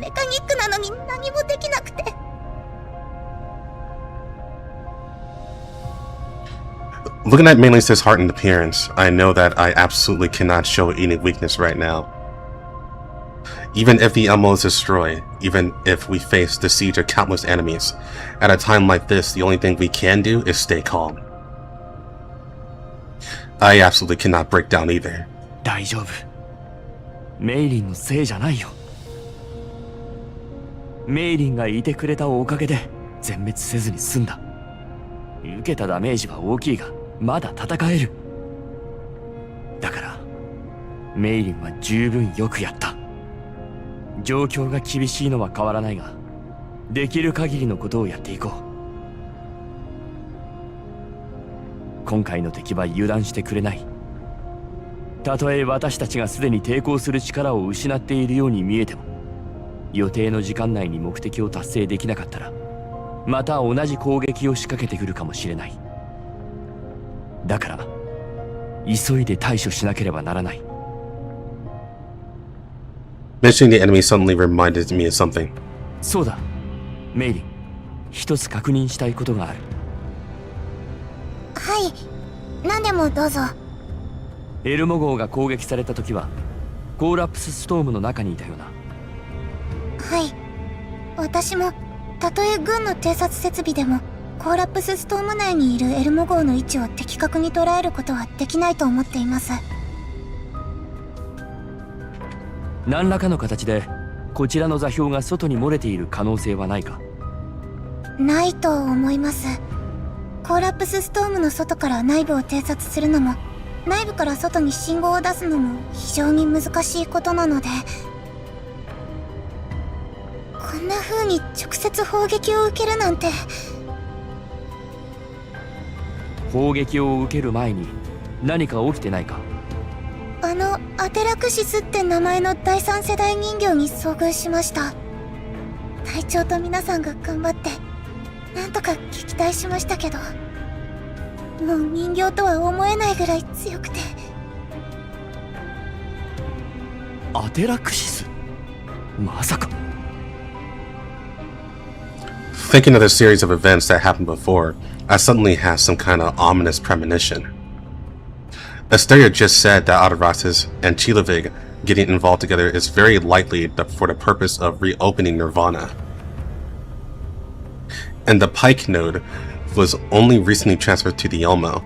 メカニックなのに何もできなくて。Looking at mainly his heart and appearance, I know that I absolutely cannot show any weakness right now. Even if the Elmo is destroyed, even if we face the siege of countless enemies, at a time like this, the only thing we can do is stay calm. I absolutely cannot break down either. 大丈夫。メイリンのせいじゃないよ。メイリンがいてくれたおかげで全滅せずに済んだ。受けたダメージは大きいが、まだ戦える。だから、メイリンは十分よくやった。状況が厳しいのは変わらないが、できる限りのことをやっていこう。今回の敵は油断してくれない。たとえ私たちがすでに抵抗する力を失っているように見えても、予定の時間内に目的を達成できなかったら、また同じ攻撃を仕掛けてくるかもしれない。だから急いで対処しなければならない。Mentioning the enemy suddenly reminded me of something. そうだ、メイリン、一つ確認したいことがある。はい、何でもどうぞ。エルモ号が攻撃された時はコーラプスストームの中にいたよな。はい、私もたとえ軍の偵察設備でもコーラプスストーム内にいるエルモ号の位置を的確に捉えることはできないと思っています。何らかの形でこちらの座標が外に漏れている可能性はないか？ないと思います。コーラプスストームの外から内部を偵察するのも、内部から外に信号を出すのも非常に難しいことなので、こんな風に直接砲撃を受けるなんて。砲撃を受ける前に何か起きてないか？アテラクシスって名前の第三世代人形に遭遇しました。隊長と皆さんが頑張ってなんとか撃退しましたけど、もう人形とは思えないぐらい強くて。アテラクシス？まさか。Thinking of the series of events that happened before, I suddenly had some kind of ominous premonition. Asteria just said that Adorasis and Chilavig getting involved together is very likely for the purpose of reopening Nirvana. And the Pike node was only recently transferred to the Elmo.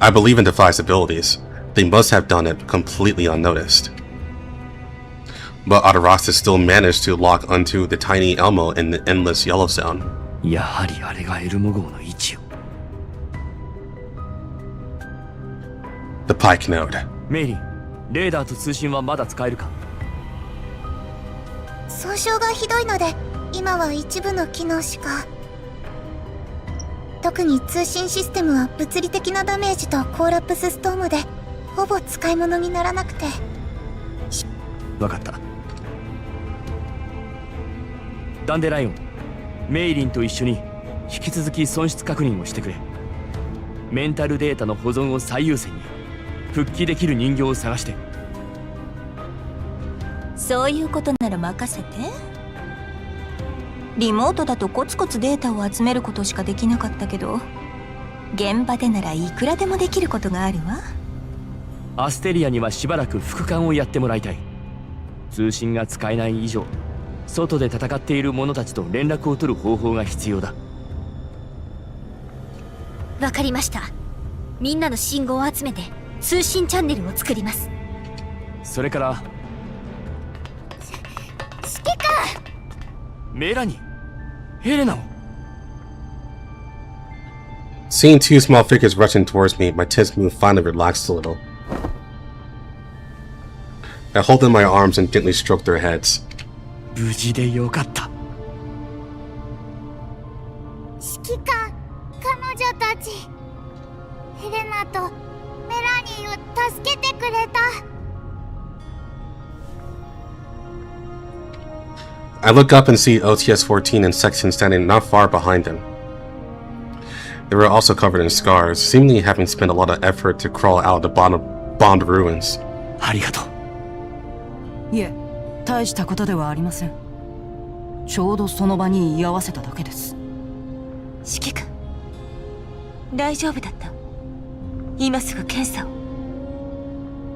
I believe in Defy's abilities. They must have done it completely unnoticed. But Adorasis still managed to lock onto the tiny Elmo in the endless yellow zone. やはりあれがエルモ号の位置を。The Pike node. メイリン、レーダーと通信はまだ使えるか？損傷がひどいので今は一部の機能しか。特に通信システムは物理的なダメージとコーラプスストームでほぼ使い物にならなくて。わかった。ダンデライオン、メイリンと一緒に引き続き損失確認をしてくれ。メンタルデータの保存を最優先に復帰できる人形を探して。そういうことなら任せて。リモートだとコツコツデータを集めることしかできなかったけど、現場でならいくらでもできることがあるわ。アステリアにはしばらく副官をやってもらいたい。通信が使えない以上、外で戦っている者たちと連絡を取る方法が必要だ。わかりました。みんなの信号を集めて通信チャンネルを作ります。それから指揮官、メラニ、ヘレナを。Seeing two small figures rushing towards me, my tense mood finally relaxed a little. I hold them in my arms and gently stroke their heads. 無事でよかった。指揮官、彼女たちヘレナとメラニーを助けてくれた。I look up and see OTS-14 and Section standing not far behind them. They were also covered in scars, seemingly having spent a lot of effort to crawl out of the bombed ruins. ありがとう。いえ、大したことではありません。ちょうどその場に居合わせただけです。指揮官、大丈夫だった？今すぐ検査を。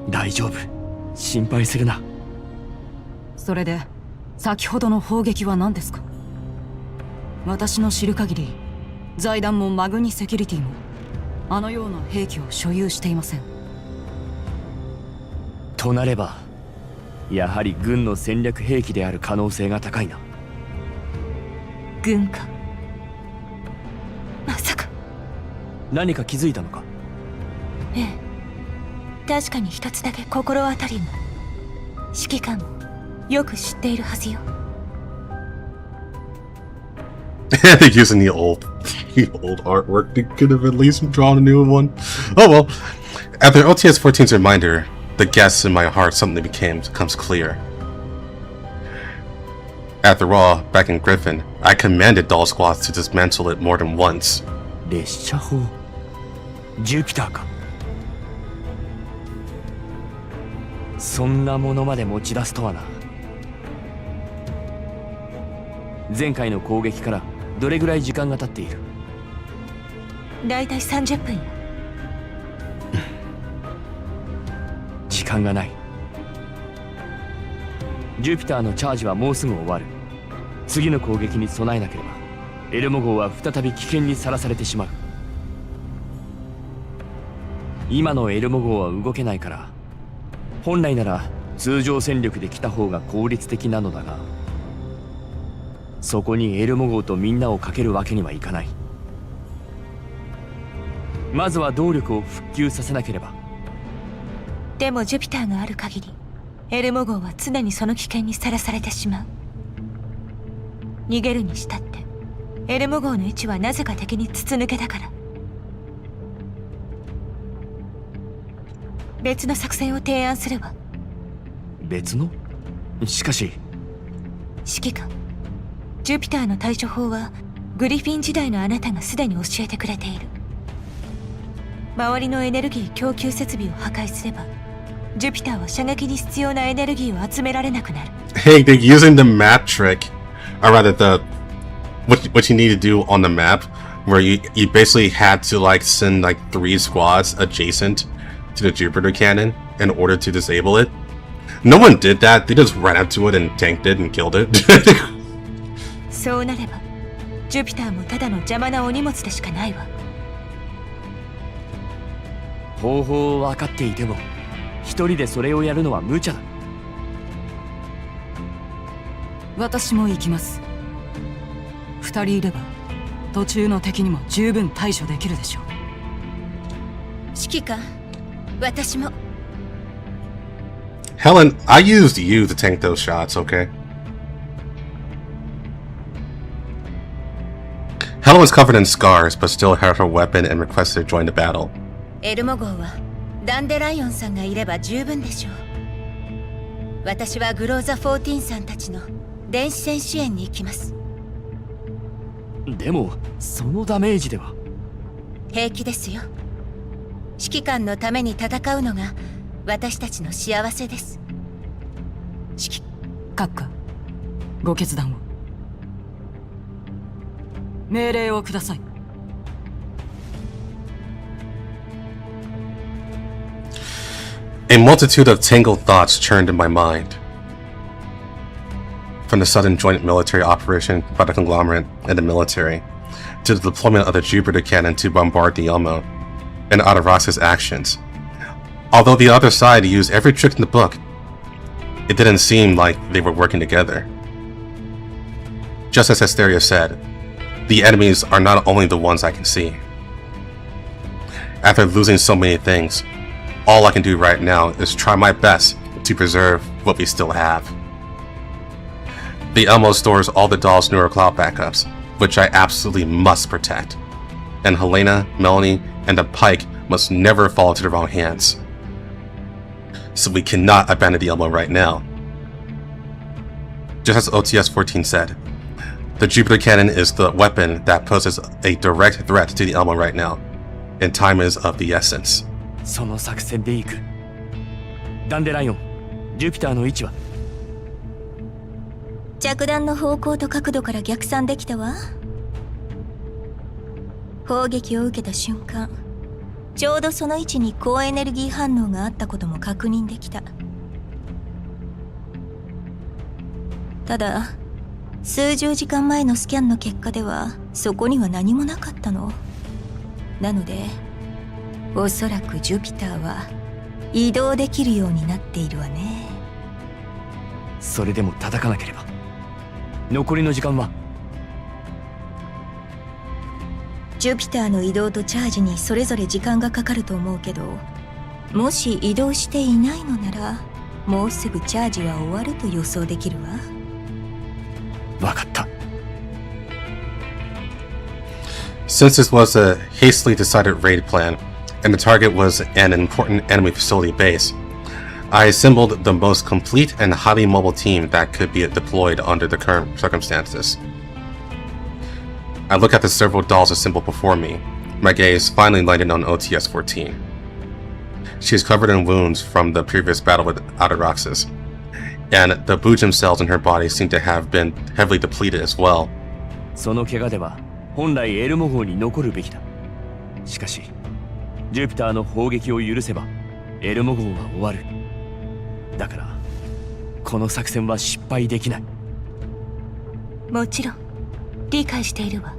大丈夫、心配するな。それで先ほどの砲撃は何ですか？私の知る限り財団もマグニセキュリティもあのような兵器を所有していません。となればやはり軍の戦略兵器である可能性が高いな。軍か。まさか。何か気づいたのか？ええ、確かに一つだけ心当たりが。指揮官もよく知っているはずよ。They're using the old artwork. They could have at least drawn a new one. Oh well. After OTS 14's reminder, the guess in my heart suddenly becomes clear. After all, back in Griffin, I commanded Doll Squads to dismantle it more than once. 列車砲、ジュピターか。そんなものまで持ち出すとはな。前回の攻撃からどれぐらい時間が経っている？だいたい30分よ。時間がない。ジュピターのチャージはもうすぐ終わる。次の攻撃に備えなければエルモ号は再び危険にさらされてしまう。今のエルモ号は動けないから、本来なら通常戦力で来た方が効率的なのだが、そこにエルモ号とみんなをかけるわけにはいかない。まずは動力を復旧させなければ。でもジュピターがある限りエルモ号は常にその危険にさらされてしまう。逃げるにしたってエルモ号の位置はなぜか敵に筒抜けだから。別の作戦を提案するわ。別の？しかし指揮官、ジュピターの対処法はグリフィン時代のあなたがすでに教えてくれている。周りのエネルギー供給設備を破壊すればジュピターは射撃に必要なエネルギーを集められなくなる。Hey, they're using the map trick, or rather what you need to do on the map, where you basically had to like send like 3 squads adjacent to the Jupiter cannon in order to disable it. No one did that. They just ran up to it and tanked it and killed it. そうなればジュピターもただの邪魔なお荷物でしかないわ。方法を分かっていても一人でそれをやるのは無茶だ。私も行きます。2人いれば途中の敵にも十分対処できるでしょう。指揮官、私も。Helen, I used you to tank those shots, okay? Helen was covered in scars, but still had her weapon and requested to join the battle. エルモ号はダンデライオンさんがいれば十分でしょう。私はグローザ14さんたちの電子戦支援に行きます。でもそのダメージでは。平気ですよ。指揮官のために戦うのが私たちの幸せです。指揮閣下、ご決断を。命令をください。A multitude of tangled thoughts churned in my mind. From the sudden joint military operation by the conglomerate and the military, to the deployment of the Jupiter cannon to bombard the Elmo, and Atarox's actions. Although the other side used every trick in the book, it didn't seem like they were working together. Just as Asteria said, the enemies are not only the ones I can see. After losing so many things, all I can do right now is try my best to preserve what we still have. The Elmo stores all the doll's neurocloud backups, which I absolutely must protect. And Helena, Melanie, and the Pike must never fall into the wrong hands. So we cannot abandon the Elmo right now. Just as OTS 14 said, the Jupiter cannon is the weapon that poses a direct threat to the Elmo right now, and time is of the essence. その作戦で行く。ダンデライオン、ジュピターの位置は？着弾の方向と角度から逆算できたわ。砲撃を受けた瞬間、ちょうどその位置に高エネルギー反応があったことも確認できた。ただ数十時間前のスキャンの結果ではそこには何もなかったの。なのでおそらくジュピターは移動できるようになっているわね。それでも叩かなければ。残りの時間は？ジュピターの移動とチャージにそれぞれ時間がかかると思うけど、もし移動していないのならもうすぐチャージは終わると予想できるわ。わかった。 Since this was a hastily decided raid plan, and the target was an important enemy facility base, I assembled the most complete and highly mobile team that could be deployed under the current circumstances. I look at the several dolls assembled before me. My gaze finally lighted on OTS-14. She is covered in wounds from the previous battle with Ataraxis, and the Bujum cells in her body seem to have been heavily depleted as well. その怪我では本来エルモ号に残るべきだ。しかしジュピターの砲撃を許せばエルモ号は終わる。だからこの作戦は失敗できない。もちろん理解しているわ。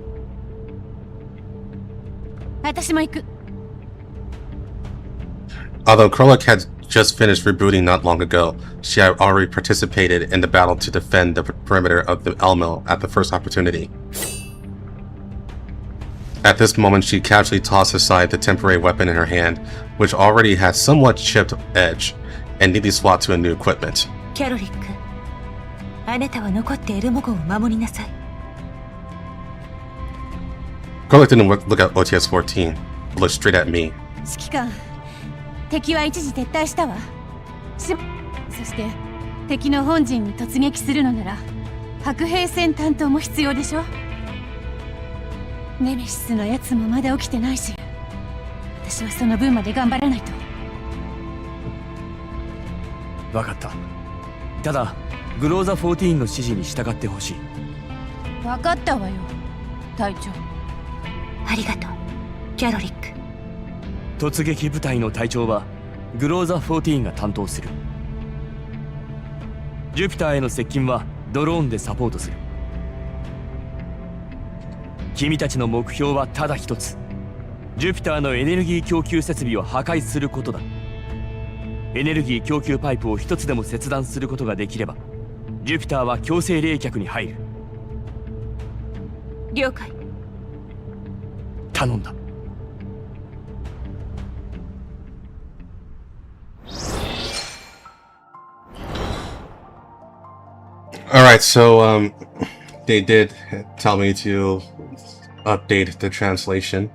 私も行く。 Although Krolak had just finished rebooting not long ago, she had already participated in the battle to defend the perimeter of the Elmo at the first opportunity. At this moment, she casually tossed aside the temporary weapon in her hand, which already had somewhat chipped edge, and neatly swapped to a new equipment. キャロリック、あなたは残ってエルモ号を守りなさい。 Krolak didn't look at OTS-14, but looked straight at me. 指揮官、敵は一時撤退したわ。そして敵の本陣に突撃するのなら白兵戦担当も必要でしょ。ネメシスのやつもまだ起きてないし、私はその分まで頑張らないと。わかった。ただグローザ14の指示に従ってほしい。分かったわよ、隊長。ありがとう、キャロリック。突撃部隊の隊長はグローザ14が担当する。ジュピターへの接近はドローンでサポートする。君たちの目標はただ一つ、ジュピターのエネルギー供給設備を破壊することだ。エネルギー供給パイプを一つでも切断することができればジュピターは強制冷却に入る。了解。頼んだ。Alright, so, they did tell me to update the translation.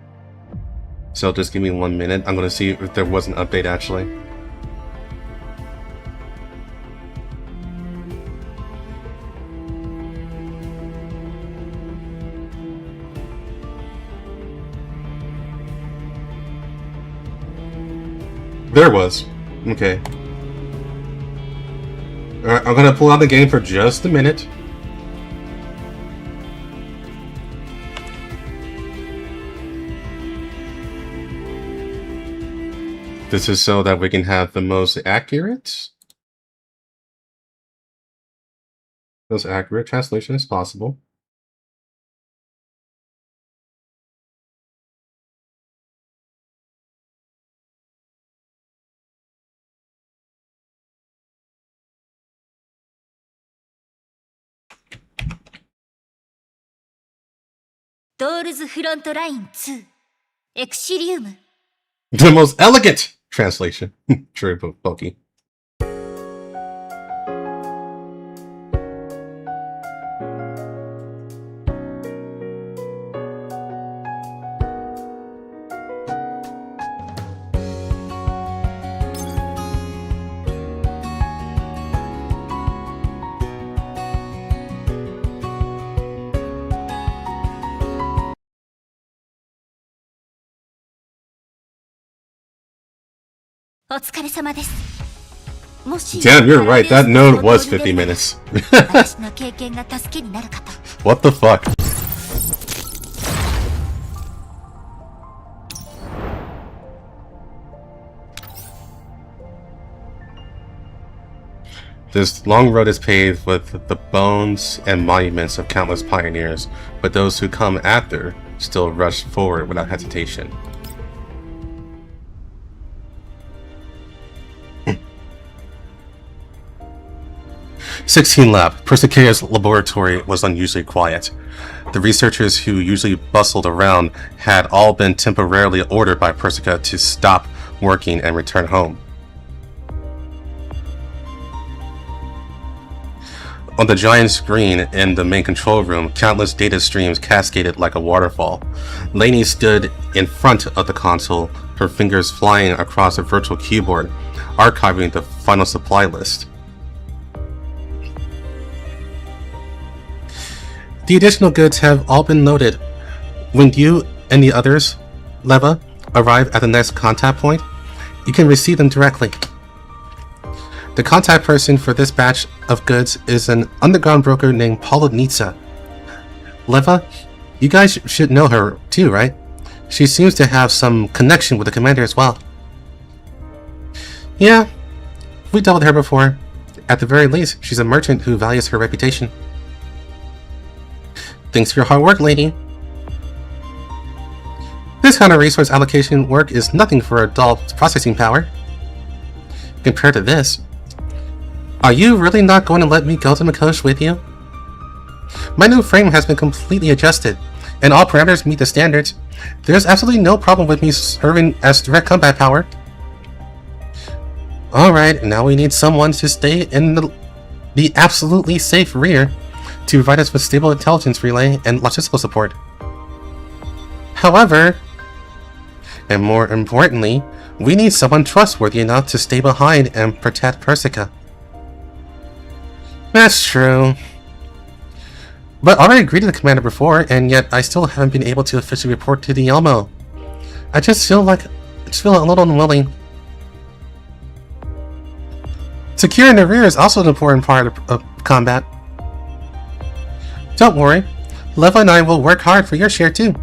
So just give me 1 minute. I'm gonna see if there was an update actually. There was. Okay. Alright, I'm gonna pull out the game for just a minute. This is so that we can have the most accurate translation as possible. Doors Frontline 2 Exilium. The most elegant translation. True, Pokey. Damn, you're right. That node was 50 minutes. What the fuck? This long road is paved with the bones and monuments of countless pioneers, but those who come after still rush forward without hesitation. "16 Lab, Persica's laboratory was unusually quiet. The researchers who usually bustled around had all been temporarily ordered by Persica to stop working and return home. On the giant screen in the main control room, countless data streams cascaded like a waterfall. Lainey stood in front of the console, her fingers flying across a virtual keyboard, archiving the final supply list. "The additional goods have all been loaded. When you and the others, Leva, arrive at the next contact point, you can receive them directly. The contact person for this batch of goods is an underground broker named Polonitsa. Leva, you guys should know her too, right? She seems to have some connection with the commander as well." "Yeah, we dealt with her before. At the very least, she's a merchant who values her reputation." "Thanks for your hard work, lady. This kind of resource allocation work is nothing for a dull processing power. Compared to this, are you really not going to let me go to Makosh with you? My new frame has been completely adjusted, and all parameters meet the standards. There's absolutely no problem with me serving as direct combat power." "Alright, now we need someone to stay in the absolutely safe rear to provide us with stable intelligence relay and logistical support. However, and more importantly, we need someone trustworthy enough to stay behind and protect Persica." "That's true. But I already agreed to the commander before, and yet I still haven't been able to officially report to the Elmo. I just feel a little unwilling. Securing the rear is also an important part of combat. Don't worry, Leva and I will work hard for your share too.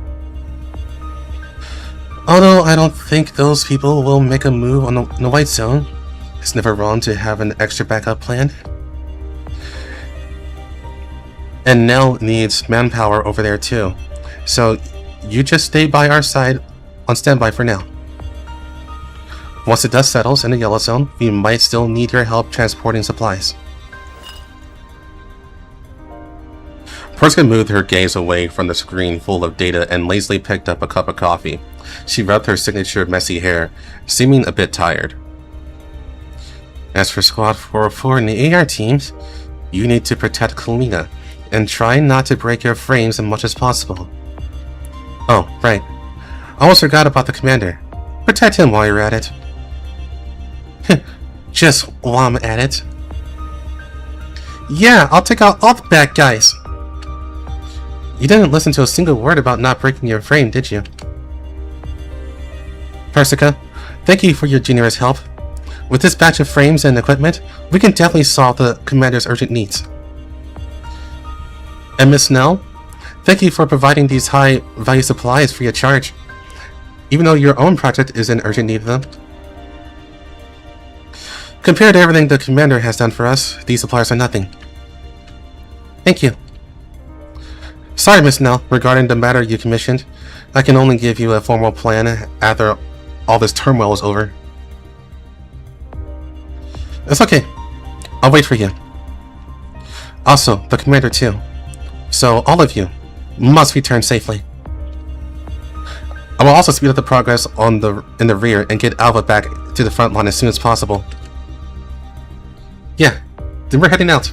Although I don't think those people will make a move on the white zone, it's never wrong to have an extra backup plan. And Nell needs manpower over there too, so you just stay by our side on standby for now. Once the dust settles in the yellow zone, we might still need your help transporting supplies." Persica moved her gaze away from the screen full of data and lazily picked up a cup of coffee. She rubbed her signature messy hair, seeming a bit tired. "As for Squad 404 and the AR teams, you need to protect Kalina, and try not to break your frames as much as possible. Oh, right. I almost forgot about the commander. Protect him while you're at it." "Just while I'm at it." "Yeah, I'll take out all the bad guys." "You didn't listen to a single word about not breaking your frame, did you?" "Persica, thank you for your generous help. With this batch of frames and equipment, we can definitely solve the commander's urgent needs." "And Miss Nell, thank you for providing these high-value supplies free of charge, even though your own project is in urgent need of them. Compared to everything the commander has done for us, these supplies are nothing." "Thank you." "Sorry, Miss Nell, regarding the matter you commissioned. I can only give you a formal plan after all this turmoil is over." "It's okay. I'll wait for you. Also, the commander too. So all of you must return safely. I will also speed up the progress in the rear and get Alva back to the front line as soon as possible." "Yeah, then we're heading out."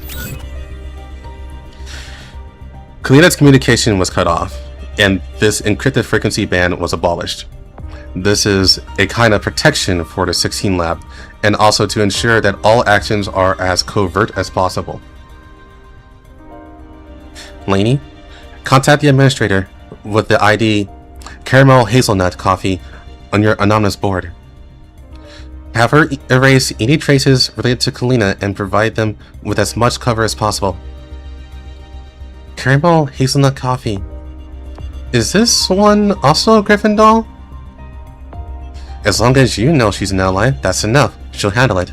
Kalina's communication was cut off, and this encrypted frequency band was abolished. This is a kind of protection for the 16 Lab, and also to ensure that all actions are as covert as possible. "Lainey, contact the administrator with the ID Caramel Hazelnut Coffee on your anonymous board. Have her erase any traces related to Kalina and provide them with as much cover as possible." Caramel Hazelnut Coffee. Is this one also a Griffin doll? As long as you know she's an ally, that's enough. She'll handle it.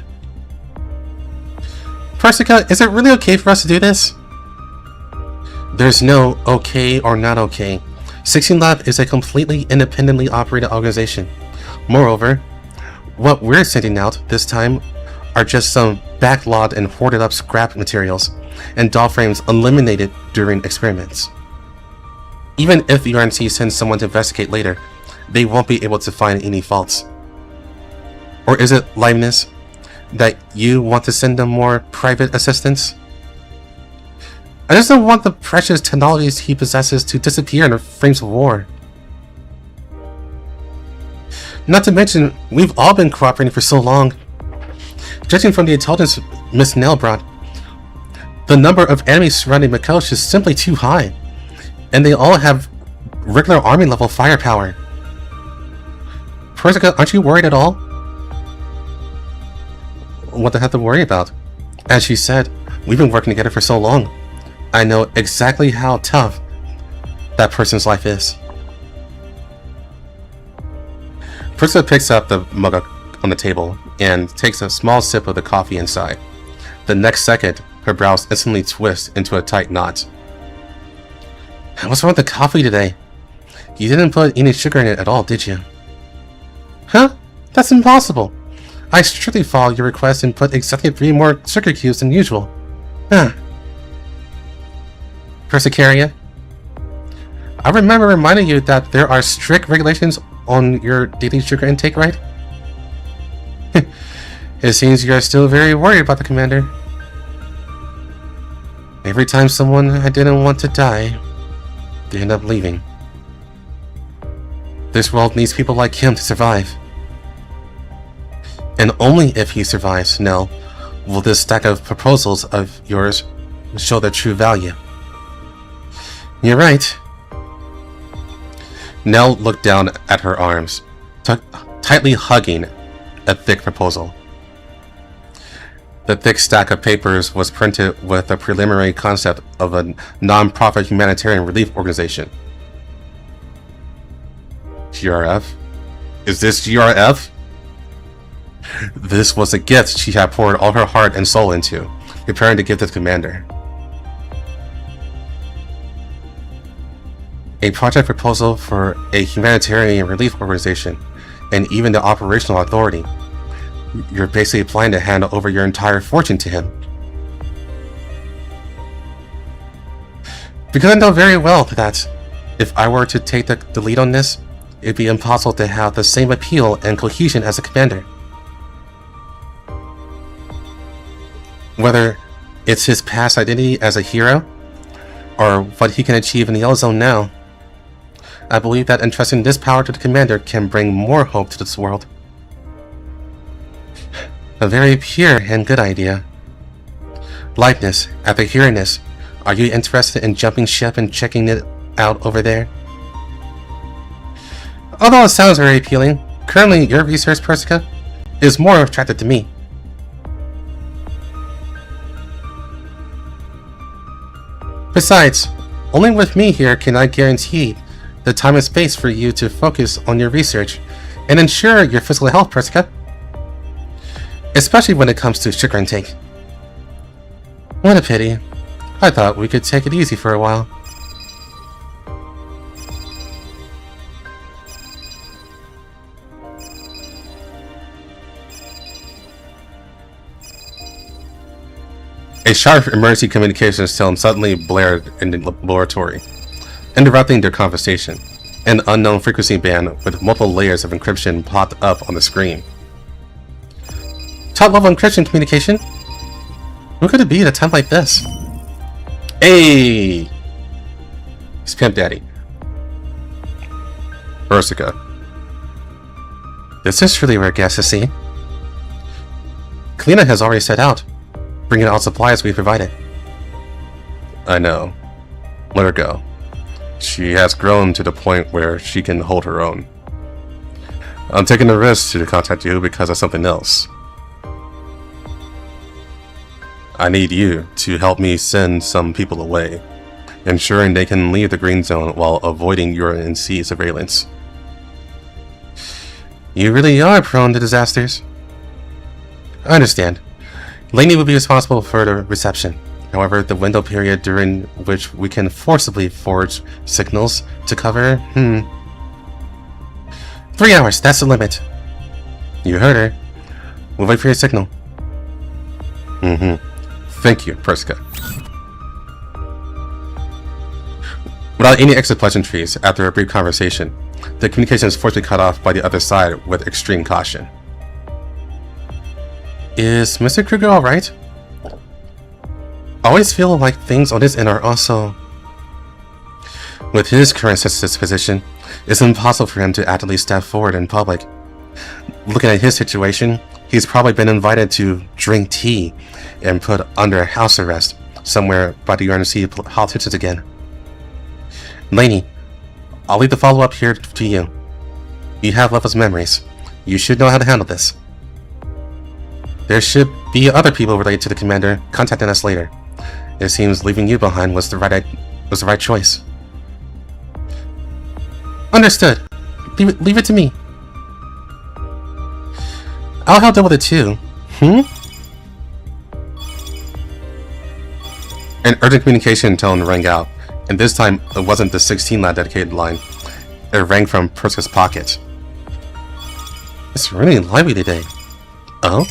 Persica, is it really okay for us to do this? There's no okay or not okay. 16 Lab is a completely independently operated organization. Moreover, what we're sending out this time are just some backlogged and hoarded up scrap materials and doll frames eliminated during experiments. Even if the RNC sends someone to investigate later, they won't be able to find any faults. Or is it, Liveness, that you want to send them more private assistance? I just don't want the precious technologies he possesses to disappear in the frames of war. Not to mention, we've all been cooperating for so long. Judging from the intelligence Miss Nell brought, the number of enemies surrounding Mikosh is simply too high, and they all have regular army level firepower. Persica, aren't you worried at all? What to have to worry about? As she said, we've been working together for so long. I know exactly how tough that person's life is. Persica picks up the mug on the table and takes a small sip of the coffee inside. The next second, her brows instantly twist into a tight knot. What's wrong with the coffee today? You didn't put any sugar in it at all, did you? Huh? That's impossible. I strictly followed your request and put exactly 3 more sugar cubes than usual. Persicaria? I remember reminding you that there are strict regulations on your daily sugar intake, right? It seems you're still very worried about the commander. Every time someone I didn't want to die, they end up leaving. This world needs people like him to survive. And only if he survives, Nell, will this stack of proposals of yours show their true value. You're right. Nell looked down at her arms, tightly hugging a thick proposal. The thick stack of papers was printed with a preliminary concept of a non-profit humanitarian relief organization. GRF? Is this GRF? This was a gift she had poured all her heart and soul into, preparing to give to the commander. A project proposal for a humanitarian relief organization, and even the operational authority. You're basically planning to hand over your entire fortune to him. Because I know very well that if I were to take the lead on this, it'd be impossible to have the same appeal and cohesion as a commander. Whether it's his past identity as a hero, or what he can achieve in the Yellow Zone now, I believe that entrusting this power to the commander can bring more hope to this world. A very pure and good idea. Likeness, after hearing this, are you interested in jumping ship and checking it out over there? Although it sounds very appealing, currently your research, Persica, is more attracted to me. Besides, only with me here can I guarantee the time and space for you to focus on your research and ensure your physical health, Persica. Especially when it comes to sugar intake. What a pity. I thought we could take it easy for a while. A sharp emergency communications tone suddenly blared in the laboratory, interrupting their conversation. An unknown frequency band with multiple layers of encryption popped up on the screen. Top level encryption communication? Who could it be at a time like this? Hey! It's Pimp Daddy. Persica. This is truly rare gas to see. Kalina has already set out, bringing all supplies we provided. I know. Let her go. She has grown to the point where she can hold her own. I'm taking the risk to contact you because of something else. I need you to help me send some people away, ensuring they can leave the Green Zone while avoiding UNC surveillance. You really are prone to disasters. I understand. Laney will be responsible for the reception. However, the window period during which we can forcibly forge signals to cover, 3 hours, that's the limit. You heard her. We'll wait for your signal. Thank you, Persica. Without any extra pleasantries, after a brief conversation, the communication is forcibly cut off by the other side with extreme caution. Is Mr. Kruger alright? I always feel like things on his end are also... With his current disposition, it's impossible for him to actively step forward in public. Looking at his situation, he's probably been invited to drink tea and put under house arrest somewhere by the UNC politicians again. Laney, I'll leave the follow-up here to you. You have Level's memories. You should know how to handle this. There should be other people related to the commander contacting us later. It seems leaving you behind was the right choice. Understood. Leave it to me. I'll help deal with it too. An urgent communication tone rang out, and this time it wasn't the 16-lat dedicated line. It rang from Persica's pocket. It's really lively today. Oh?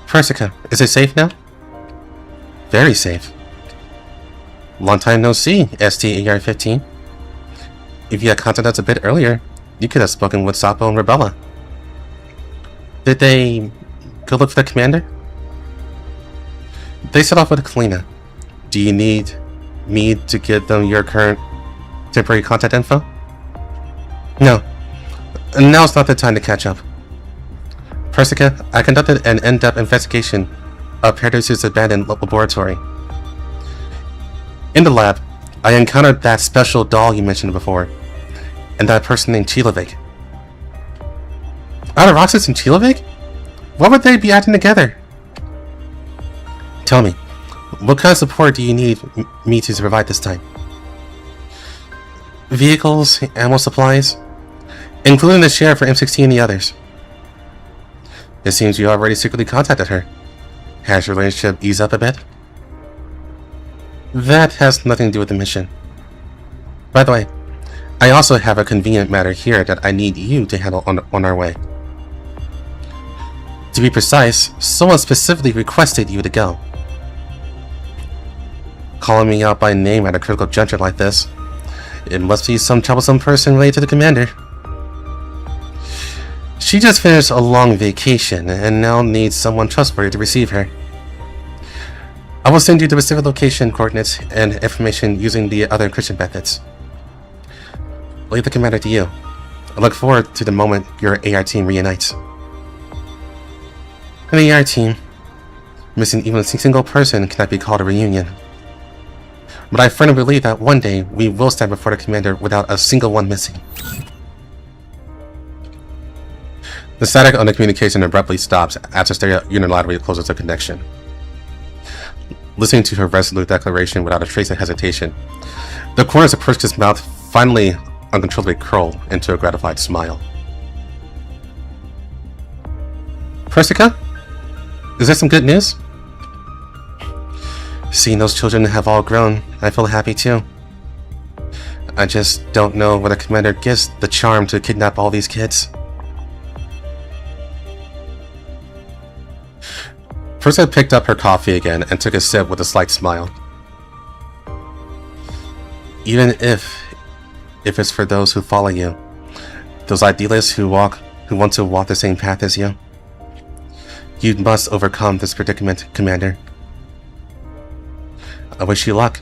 Persica, is it safe now? Very safe. Long time no see, ST-AR-15. If you had contacted us a bit earlier, you could have spoken with Sapo and Rebella. Did they go look for the commander? They set off with Kalina. Do you need me to give them your current temporary contact info? No. Now's not the time to catch up. Persica, I conducted an in-depth investigation of Paradis's abandoned laboratory. In the lab, I encountered that special doll you mentioned before, and that person named Chilovic. Roxas and Chilovic? What would they be acting together? Tell me, what kind of support do you need me to provide this time? Vehicles, ammo supplies, including the sheriff for M16 and the others. It seems you already secretly contacted her. Has your relationship eased up a bit? That has nothing to do with the mission. By the way, I also have a convenient matter here that I need you to handle on our way. To be precise, someone specifically requested you to go. Calling me out by name at a critical juncture like this, it must be some troublesome person related to the commander. She just finished a long vacation and now needs someone trustworthy to receive her. I will send you the specific location coordinates and information using the other encryption methods. I'll leave the commander to you. I look forward to the moment your AR team reunites. An AR team, missing even a single person cannot be called a reunion. But I firmly believe that one day we will stand before the commander without a single one missing. The static on the communication abruptly stops after Stereo unilaterally closes the connection. Listening to her resolute declaration without a trace of hesitation, the corners of Persica's mouth finally uncontrollably curl into a gratified smile. Persica? Is there some good news? Seeing those children have all grown, I feel happy too. I just don't know where the commander gets the charm to kidnap all these kids. Persica picked up her coffee again and took a sip with a slight smile. Even if it's for those who follow you, those idealists who want to walk the same path as you, you must overcome this predicament, Commander. I wish you luck.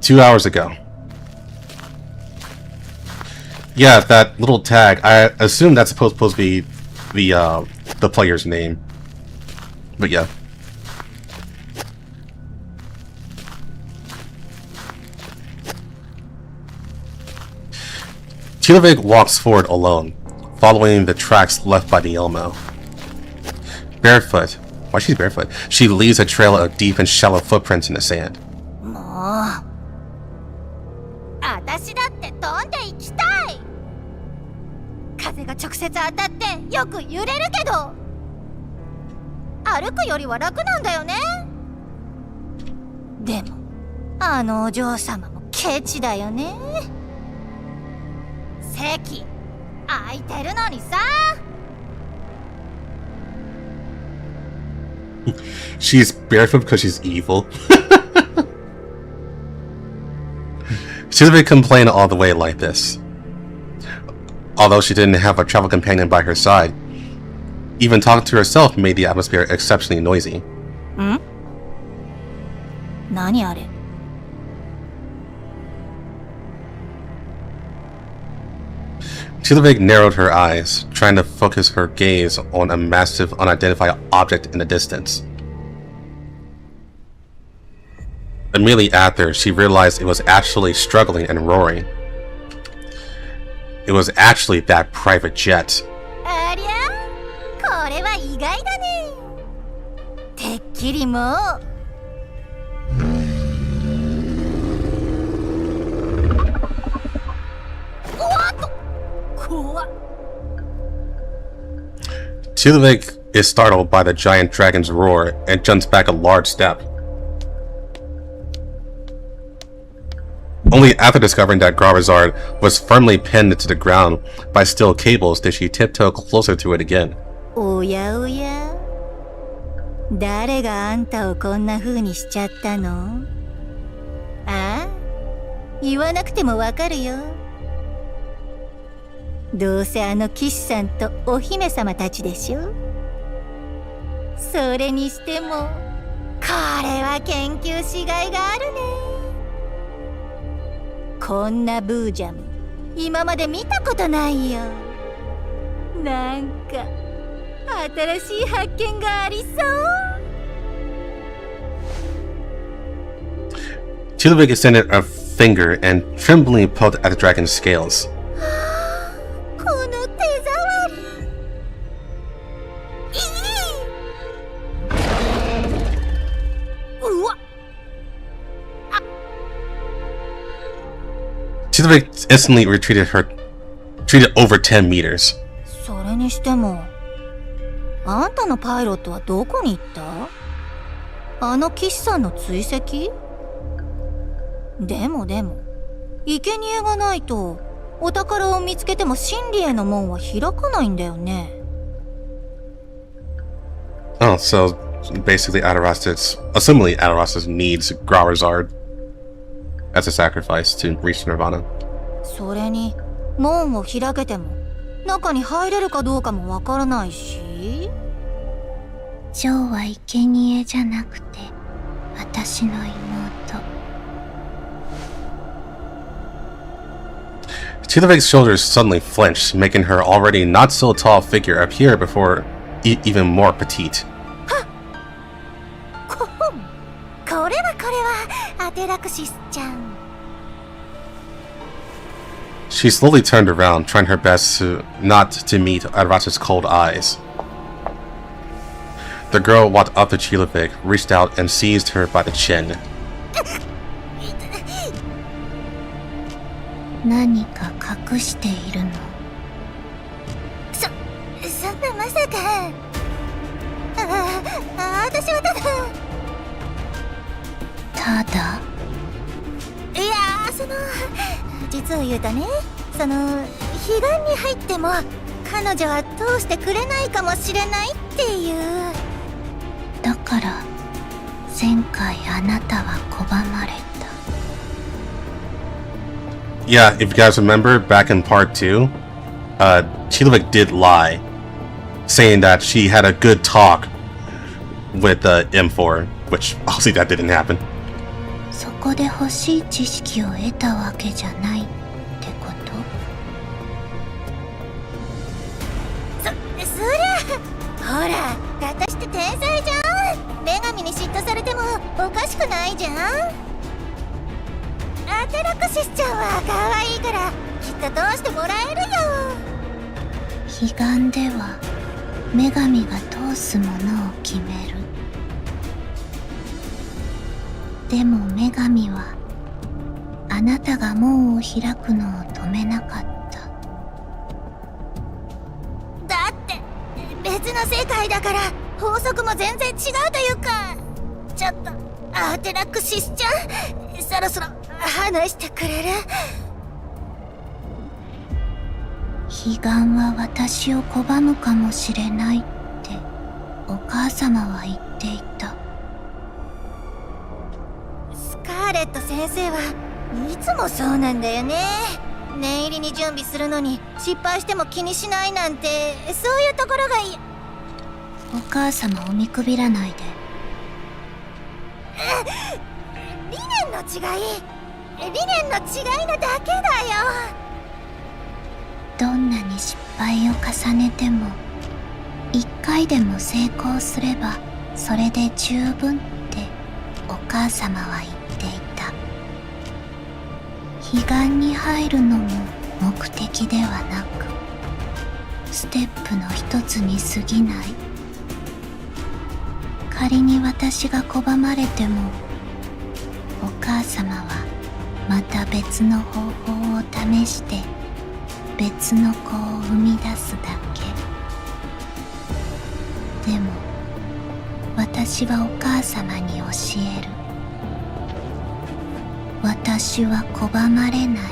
Two hours ago. Yeah, that little tag. I assume that's supposed to be the player's name. But yeah. Chilovic walks forward alone, following the tracks left by the Elmo. Barefoot. Why she's barefoot? She leaves a trail of deep and shallow footprints in the sand. もう私だって飛んで行きたい。風が直接当たってよく揺れるけど歩くよりは楽なんだよね。でもあのお嬢様もケチだよね。席空いてるのにさ。She's barefoot because she's evil. She doesn't complain all the way like this. Although she didn't have a travel companion by her side, even talking to herself made the atmosphere exceptionally noisy. ん？何あれ？ Chilevik narrowed her eyes, trying to focus her gaze on a massive, unidentified object in the distance. Immediately after, she realized it was actually struggling and roaring. It was actually that private jet. ありゃ、これは意外だね。てっきりもう。Chilevik is startled by the giant dragon's roar and jumps back a large step. Only after discovering that Gravezard was firmly pinned to the ground by steel cables did she tiptoe closer to it again. おやおや、誰があんたをこんな風にしちゃったの？ああ、言わなくてもわかるよ。どうせあの騎士さんとお姫様たちでしょ。それにしても、これは研究しがいがあるね。こんなブージャム、今まで見たことないよ。なんか、新しい発見がありそう。Chilevik extended a finger and tremblingly pulled at the dragon's scales. この手触り。うわっ。 Chilevik instantly retreated over 10 meters. それにしても、あんたのパイロットはどこに行った？あの騎士さんの追跡？でも、生贄がないと、お宝を見つけても真理への門は開かないんだよね。Oh, so basically assumably Adarastus needs Gravezard as a sacrifice to reach Nirvana. それに、門を開けても、中に入れるかどうかもわからないし。ジョーは生贄じゃなくて、私の妹。Chilevik's shoulders suddenly flinched, making her already not so tall figure appear before even more petite. これはアテラクシスちゃん。 She slowly turned around, trying her best not to meet Adarastus' cold eyes. The girl walked up to Chilevik, reached out and seized her by the chin. 何か隠しているの？そんなまさか。私はただ？いや、実を言うとね、彼岸に入っても彼女は通してくれないかもしれないっていう。だから前回あなたは拒まれた。Yeah, if you guys remember, back in part 2, Chilevik did lie, saying that she had a good talk with M4, which obviously that didn't happen. そこで欲しい知識を得たわけじゃないってこと？そりゃ、ほら、私って天才じゃん。女神に嫉妬されてもおかしくないじゃん。アテラクシスちゃんは可愛いからきっと通してもらえるよ。彼岸では女神が通すものを決める。でも女神はあなたが門を開くのを止めなかった。だって別の世界だから法則も全然違うというか。ちょっとアーテラクシスちゃん、そろそろ話してくれる？彼岸は私を拒むかもしれないってお母様は言っていた。スカーレット先生はいつもそうなんだよね。念入りに準備するのに失敗しても気にしないなんて、そういうところがいい。お母様を見くびらないで。理念の違いなだけだよ。どんなに失敗を重ねても一回でも成功すればそれで十分ってお母様は言っていた。彼岸に入るのも目的ではなくステップの一つに過ぎない。仮に私が拒まれてもお母様はまた別の方法を試して別の子を生み出すだけ。でも私はお母様に教える。私は拒まれない。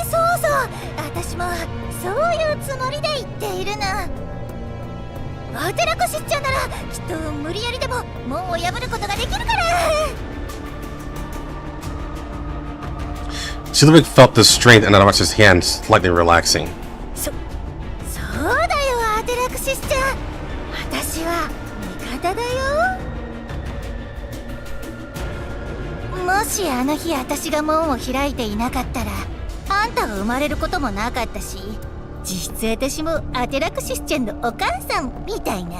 そうそう、私もそういうつもりで言っているな。アーテラクシスちゃんならきっと無理やりでも門を破ることができるから。Chidwick felt the strength in Adarasa's hand slightly relaxing. そうだよ、アーテラクシスちゃん。私は味方だよ。もしあの日私が門を開いていなかったらあんたは生まれることもなかったし、実質私もアテラクシスちゃんのお母さんみたいな。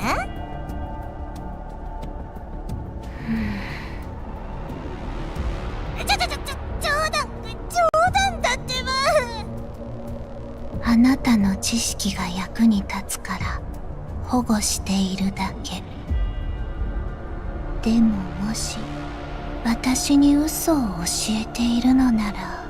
冗談だってば。あなたの知識が役に立つから保護しているだけ。でももし私に嘘を教えているのなら。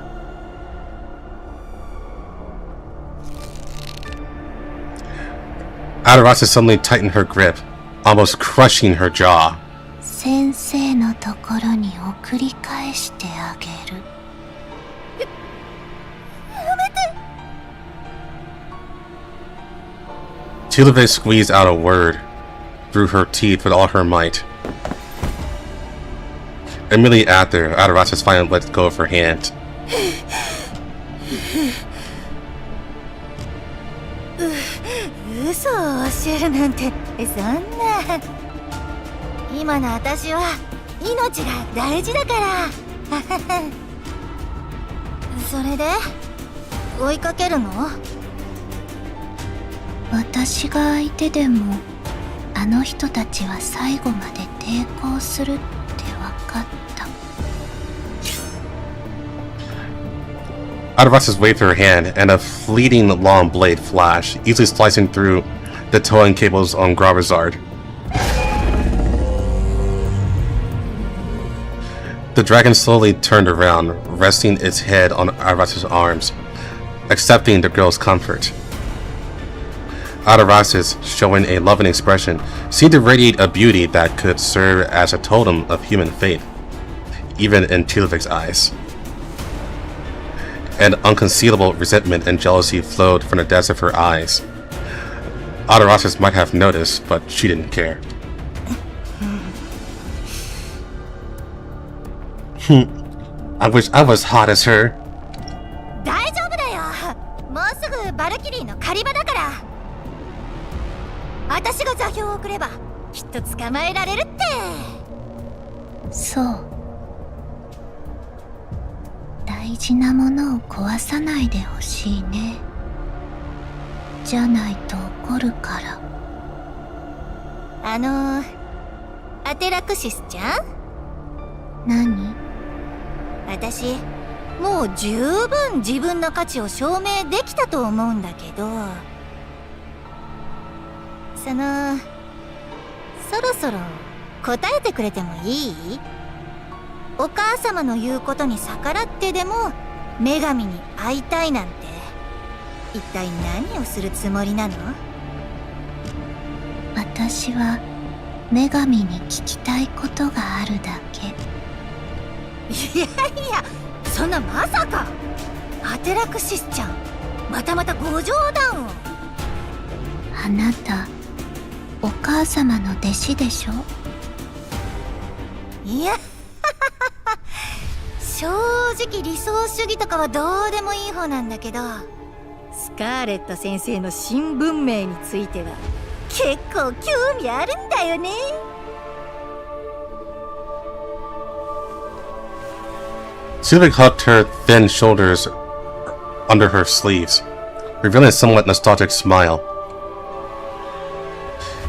Adarasa suddenly tightened her grip, almost crushing her jaw. 先生のところに送り返してあげる。やめて。Chidwick squeezed out a word through her teeth with all her might. Immediately after, Adarasa finally let go of her hand. 嘘を教えるなんてそんな。今の私は命が大事だから。それで追いかけるの？私が相手でもあの人たちは最後まで抵抗するって分かった。Adarasa waved her hand, and a fleeting long blade flashed, easily slicing through the towing cables on Gravazard. The dragon slowly turned around, resting its head on Adarasa's arms, accepting the girl's comfort. Adarasa's, showing a loving expression, seemed to radiate a beauty that could serve as a totem of human faith, even in Chidwick's eyes. And unconcealable resentment and jealousy flowed from the depths of her eyes. Adarasa might have noticed, but she didn't care. I wish I was hot as her. 大丈夫だよ。もうすぐバルキリーの狩り場だから。私が座標を送ればきっと捕まえられるって。そう。大事なものを壊さないでほしいね。じゃないと怒るから。アテラクシスちゃん？何？私もう十分自分の価値を証明できたと思うんだけど、そろそろ答えてくれてもいい？お母様の言うことに逆らってでも女神に会いたいなんて一体何をするつもりなの？私は女神に聞きたいことがあるだけ。いやいや、そんなまさか。アテラクシスちゃん、またまたご冗談を。あなたお母様の弟子でしょ？いや正直理想主義とかはどうでもいい方なんだけど、スカーレット先生の新文明については結構興味あるんだよね。Suvik hugged her thin shoulders under her sleeves, revealing a somewhat nostalgic smile.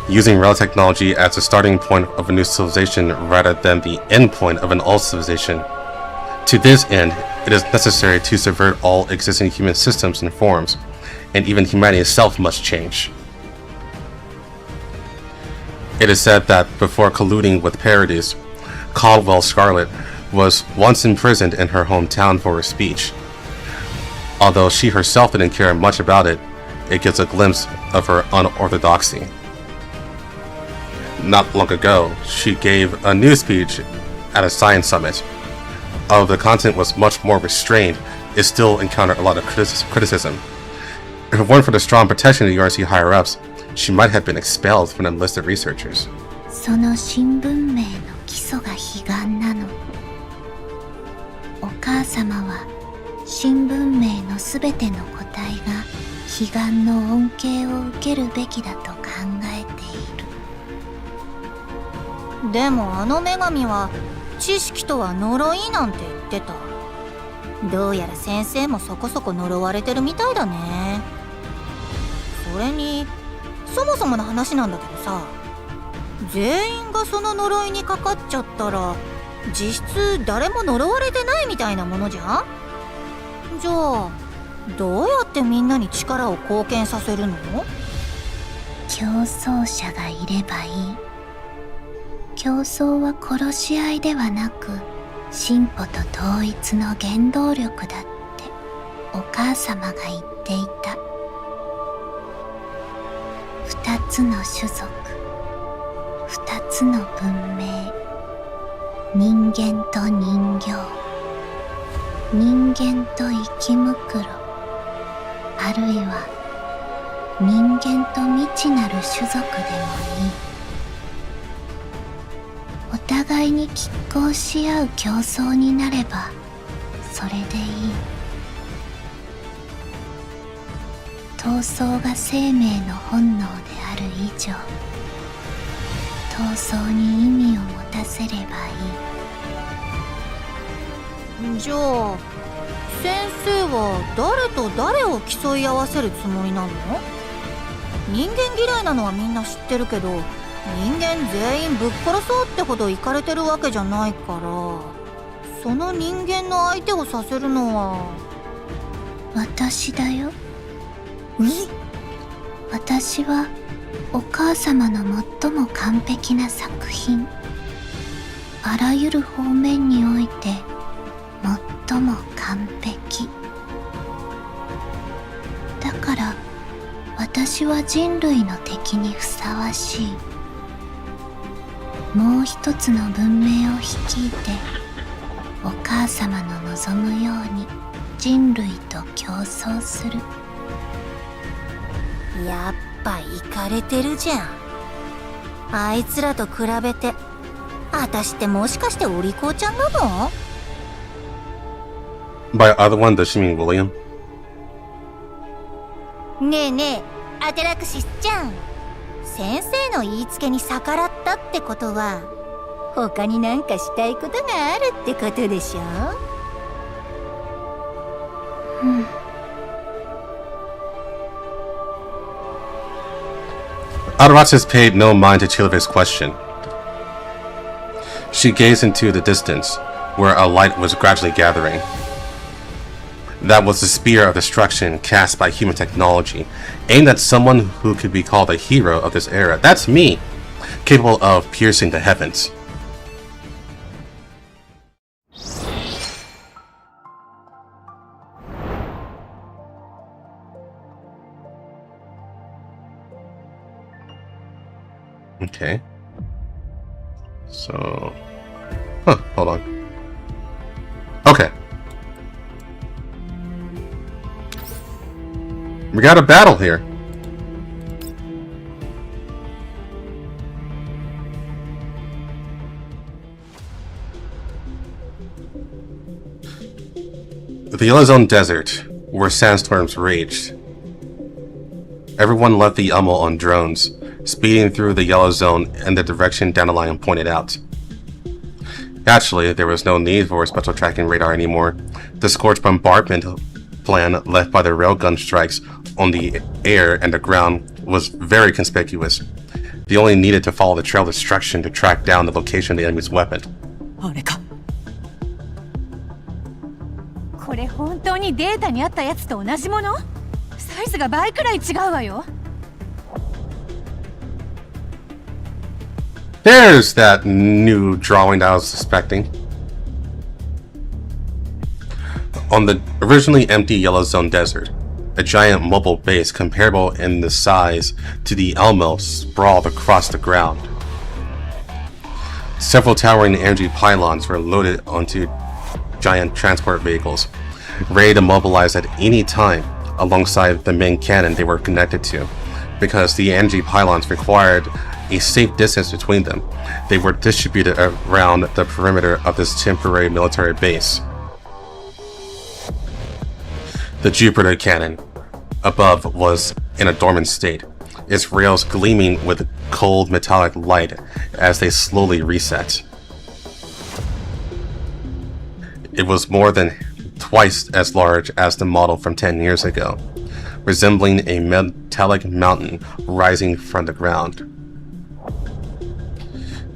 Using relic technology as the starting point of a new civilization rather than the end point of an old civilization. To this end, it is necessary to subvert all existing human systems and forms, and even humanity itself must change. It is said that before colluding with Paradis, Caldwell Scarlet was once imprisoned in her hometown for her speech. Although she herself didn't care much about it, it gives a glimpse of her unorthodoxy. Not long ago, she gave a new speech at a science summit. Although the content was much more restrained, it still encountered a lot of criticism. If it weren't for the strong protection of the URC higher-ups, she might have been expelled from the list of researchers. その新文明の基礎が彼岸なの。お母様は新文明のすべての個体が彼岸の恩恵を受けるべきだと考えている。でもあの女神は知識とは呪いなんて言ってた。どうやら先生もそこそこ呪われてるみたいだね。それにそもそもの話なんだけどさ、全員がその呪いにかかっちゃったら実質誰も呪われてないみたいなものじゃん。じゃあどうやってみんなに力を貢献させるの？競争者がいればいい。競争は殺し合いではなく進歩と統一の原動力だってお母様が言っていた。二つの種族、二つの文明、人間と人形、人間と生きむくろ、あるいは人間と未知なる種族でもいい。お互いに拮抗し合う競争になればそれでいい。闘争が生命の本能である以上、闘争に意味を持たせればいい。じゃあ先生は誰と誰を競い合わせるつもりなの？人間嫌いなのはみんな知ってるけど、人間全員ぶっ殺そうってほどイカれてるわけじゃないから、その人間の相手をさせるのは私だよ。私はお母様の最も完璧な作品。あらゆる方面において最も完璧。だから私は人類の敵にふさわしい。もう一つの文明を率いてお母様の望むように人類と競争する。やっぱイカれてるじゃん。あいつらと比べて私ってもしかしてお利口ちゃんなの？ By other one, does she mean William? ねえねえ、アテラクシスちゃん、先生の言いつけに逆らったってことは他になんかしたいことがあるってことでしょ？うん。Adoraxis paid no mind to Chilevik's question. She gazed into the distance, where a light was gradually gathering. That was the spear of destruction cast by human technology, aimed at someone who could be called a hero of this era. That's me, capable of piercing the heavens. Okay. So... hold on. Okay. We got a battle here. The Yellow Zone Desert, where sandstorms raged. Everyone left the Ummel on drones, speeding through the Yellow Zone in the direction Dandelion pointed out. Actually, there was no need for a special tracking radar anymore. The scorched bombardment plan left by the railgun strikes on the air and the ground was very conspicuous. They only needed to follow the trail of destruction to track down the location of the enemy's weapon. あれか。これ本当にデータにあったやつと同じもの？サイズが倍くらい違うわよ。There's that new drawing that I was suspecting. On the originally empty Yellow Zone Desert, a giant mobile base comparable in the size to the Elmo sprawled across the ground. Several towering energy pylons were loaded onto giant transport vehicles, ready to mobilize at any time alongside the main cannon they were connected to. Because the energy pylons required a safe distance between them, they were distributed around the perimeter of this temporary military base. The Jupiter cannon above was in a dormant state, its rails gleaming with cold metallic light as they slowly reset. It was more than twice as large as the model from 10 years ago, resembling a metallic mountain rising from the ground.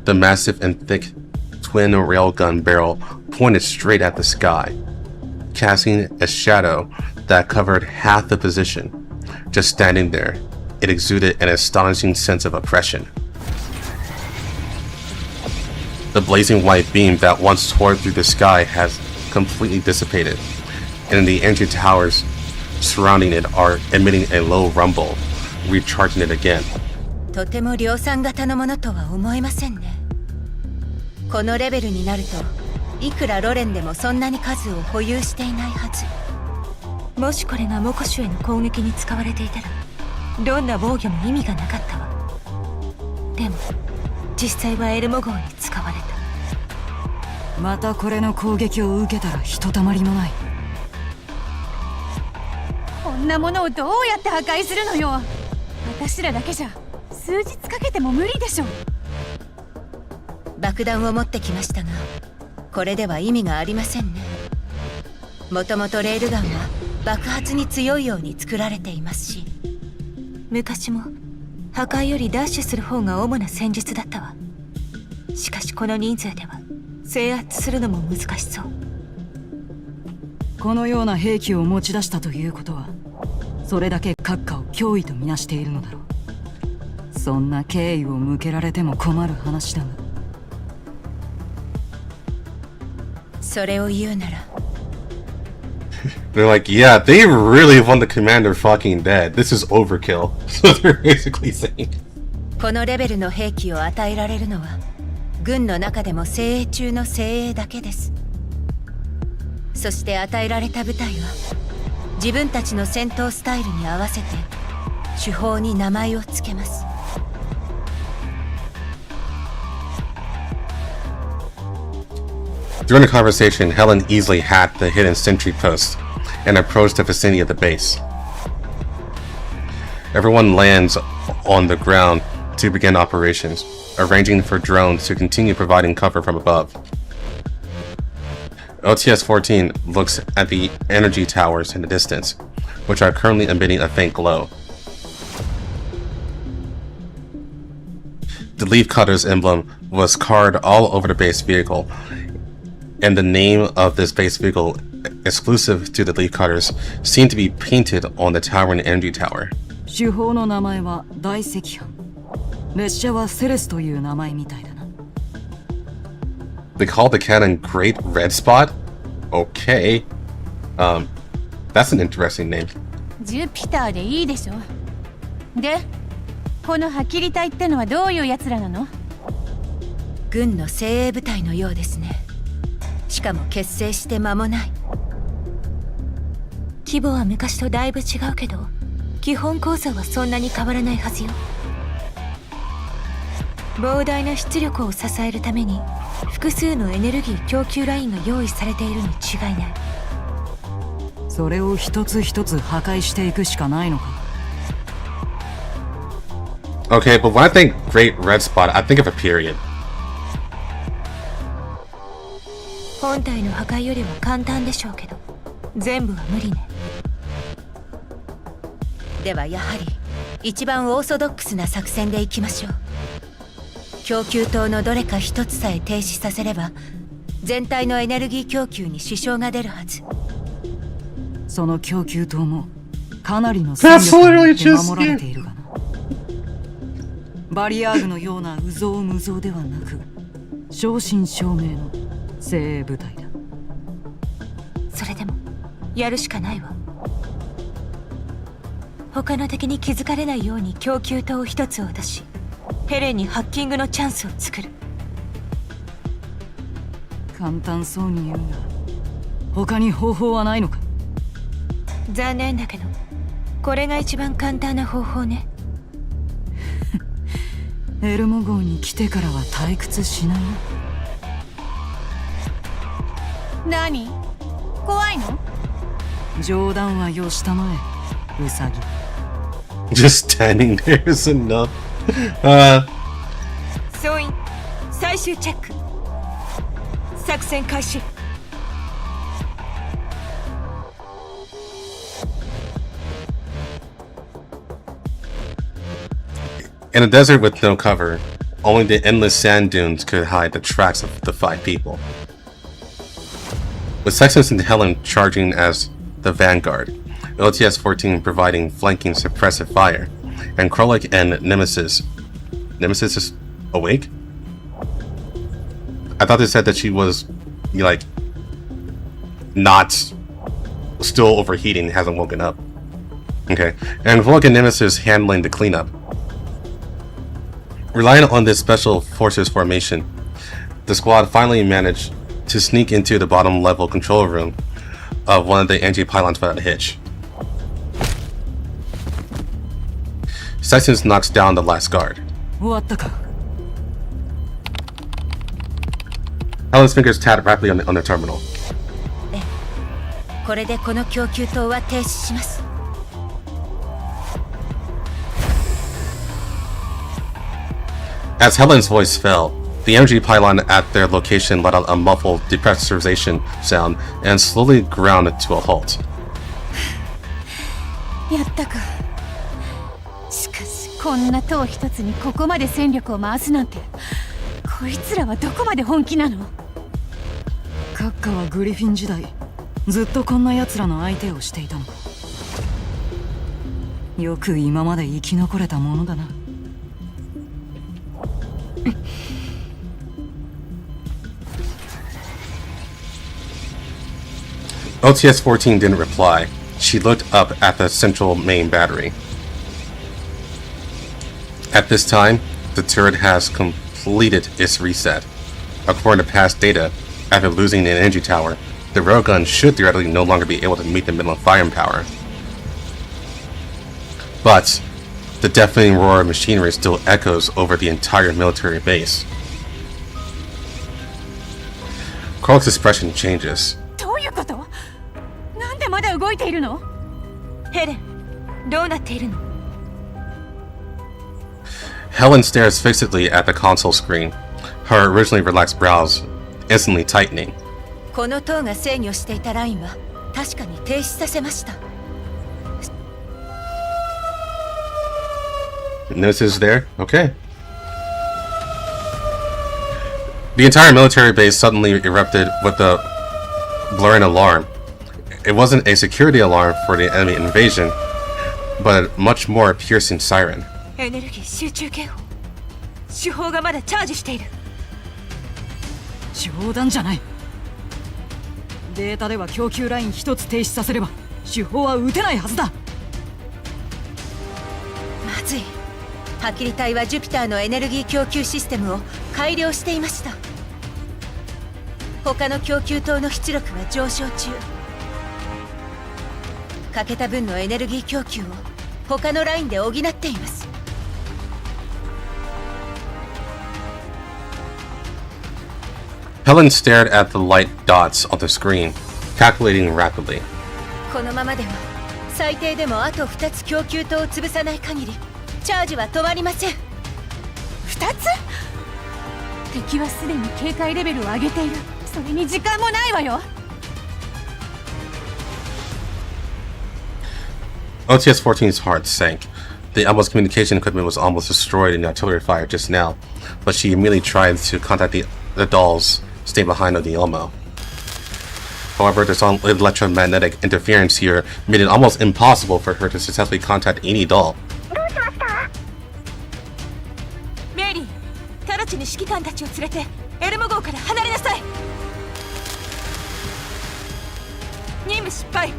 The massive and thick twin railgun barrel pointed straight at the sky, casting a shadow that covered half the position. Just standing there, it exuded an astonishing sense of oppression. The blazing white beam that once tore through the sky has completely dissipated, and the energy towers surrounding it are emitting a low rumble, recharging it again. とても量産型のものとは思えませんね。このレベルになるといくらロレンでもそんなに数を保有していないはず。もしこれがモコシュへの攻撃に使われていたらどんな防御も意味がなかったわ。でも実際はエルモ号に使われた。またこれの攻撃を受けたらひとたまりもない。こんなものをどうやって破壊するのよ。私らだけじゃ数日かけても無理でしょ。爆弾を持ってきましたが、これでは意味がありませんね。もともとレールガンは爆発に強いように作られていますし、昔も破壊よりダッシュする方が主な戦術だったわ。しかしこの人数では制圧するのも難しそう。このような兵器を持ち出したということは、それだけ閣下を脅威とみなしているのだろう。そんな敬意を向けられても困る話だが。それを言うなら。They're like, yeah, they really want the commander fucking dead. This is overkill. So they're basically saying. このレベルの兵器を与えられるのは軍の中でも精鋭中の精鋭だけです。そして与えられた部隊は自分たちの戦闘スタイルに合わせて手法に名前を付けます。During the conversation, Helen easily hacked the hidden sentry post and approached the vicinity of the base. Everyone lands on the ground to begin operations, arranging for drones to continue providing cover from above. LTS-14 looks at the energy towers in the distance, which are currently emitting a faint glow. The Leaf Cutter's emblem was carved all over the base vehicle, and the name of this base vehicle exclusive to the Leafcutters, seem to be painted on the tower and energy tower. 手法の名前は大赤飯。列車はセレスという名前みたいだな。They call the cannon Great Red Spot? Okay. That's an interesting name. ジュピターでいいでしょ。で、このハキリ隊ってのはどういうやつらなの？軍の精鋭部隊のようですね。しかも結成して間もない。規模は昔とだいぶ違うけど、基本構造はそんなに変わらないはずよ。膨大な出力を支えるために複数のエネルギー供給ラインが用意されているに違いない。それを一つ一つ破壊していくしかないのか。Okay, but when I think Great Red Spot, I think of a period. 本体の破壊よりは簡単でしょうけど、全部は無理ね。ではやはり一番オーソドックスな作戦でいきましょう。供給塔のどれか一つさえ停止させれば全体のエネルギー供給に支障が出るはず。その供給塔もかなりの戦力によって守られているがな。バリアーグのような有象無象ではなく、正真正銘の精鋭部隊だ。それでもやるしかないわ。他の敵に気づかれないように供給塔を一つ渡し、ヘレンにハッキングのチャンスを作る。簡単そうに言うが、他に方法はないのか？残念だけど、これが一番簡単な方法ね。エルモ号に来てからは退屈しないな。何？怖いの？冗談はよしたまえ、ウサギ。Just standing there is enough. 総員、最終チェック。作戦開始。In a desert with no cover, only the endless sand dunes could hide the tracks of the 5 people. With Sextus and Helen charging as the vanguard, LTS-14 providing flanking suppressive fire, and Krolik and Nemesis is awake? I thought they said that she was, like, not still overheating, hasn't woken up. Okay, and Krolik and Nemesis handling the cleanup. Relying on this special forces formation, the squad finally managed to sneak into the bottom level control room of one of the NG pylons without a hitch. Sextus knocks down the last guard. 終わったか。 Helen's fingers tap rapidly on the terminal. これでこの供給塔は停止します。As Helen's voice fell, the energy pylon at their location let out a muffled depressurization sound and slowly ground to a halt. やったか。しかしこんな塔一つにここまで戦力を回すなんて、こいつらはどこまで本気なの？閣下はグリフィン時代、ずっとこんな奴らの相手をしていたのか。よく今まで生き残れたものだな。LTS-14 didn't reply. She looked up at the central main battery. At this time, the turret has completed its reset. According to past data, after losing an energy tower, the railgun should theoretically no longer be able to meet the minimum firepower. But the deafening roar of machinery still echoes over the entire military base. Krolik's expression changes. どういうこと？なんでまだ動いているの？ヘレン、どうなっているの？ Helen stares fixedly at the console screen, her originally relaxed brows instantly tightening. この塔が制御していたラインは確かに停止させました。Nemesis is there? Okay. The entire military base suddenly erupted with a blurring alarm. It wasn't a security alarm for the enemy invasion, but a much more piercing siren. エネルギー集中警報。手法がまだチャージしている。冗談じゃない。データでは供給ライン一つ停止させれば手法は撃てないはずだ。まずい。ハキリ隊はジュピターのエネルギー供給システムを改良していました。他の供給塔の出力は上昇中。欠けた分のエネルギー供給を他のラインで補っています。Helen stared at the light dots on the screen, calculating rapidly. このままでは最低でもあと2つ供給塔を潰さない限りチャージは止まりません。2つ？敵はすでに警戒レベルを上げている。それに時間もないわよ。OTS-14's heart sank. The Elmo's communication equipment was almost destroyed in the artillery fire just now, but she immediately tried to contact the dolls staying behind on the Elmo. However, the strong electromagnetic interference here made it almost impossible for her to successfully contact any doll. メリー、直ちに指揮官たちを連れてエルモ号から離れなさい。任務失敗。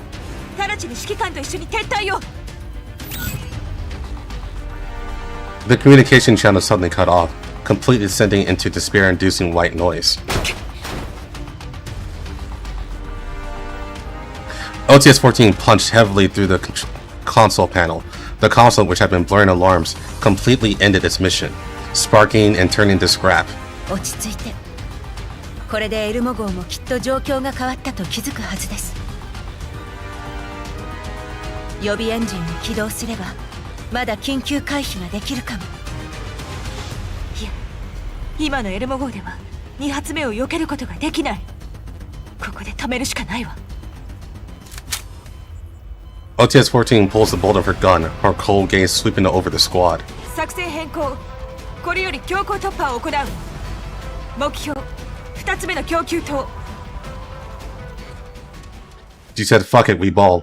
直ちに指揮官と一緒に撤退を。The communication channel suddenly cut off, completely descending into despair-inducing white noise. OTS-14 punched heavily through the console panel. The console, which had been blurring alarms, completely ended its mission, sparking and turning to scrap. 落ち着いて。これでエルモ号もきっと状況が変わったと気づくはずです。予備エンジンを起動すればまだ緊急回避ができるかも。いや、今のエルモ号では2発目を避けることができない。ここで止めるしかないわ。OTS-14 pulls the bolt of her gun, her cold gaze sweeping over the squad. 作戦変更。これより強行突破を行う。目標2つ目の供給塔。 She said, "Fuck it, we ball."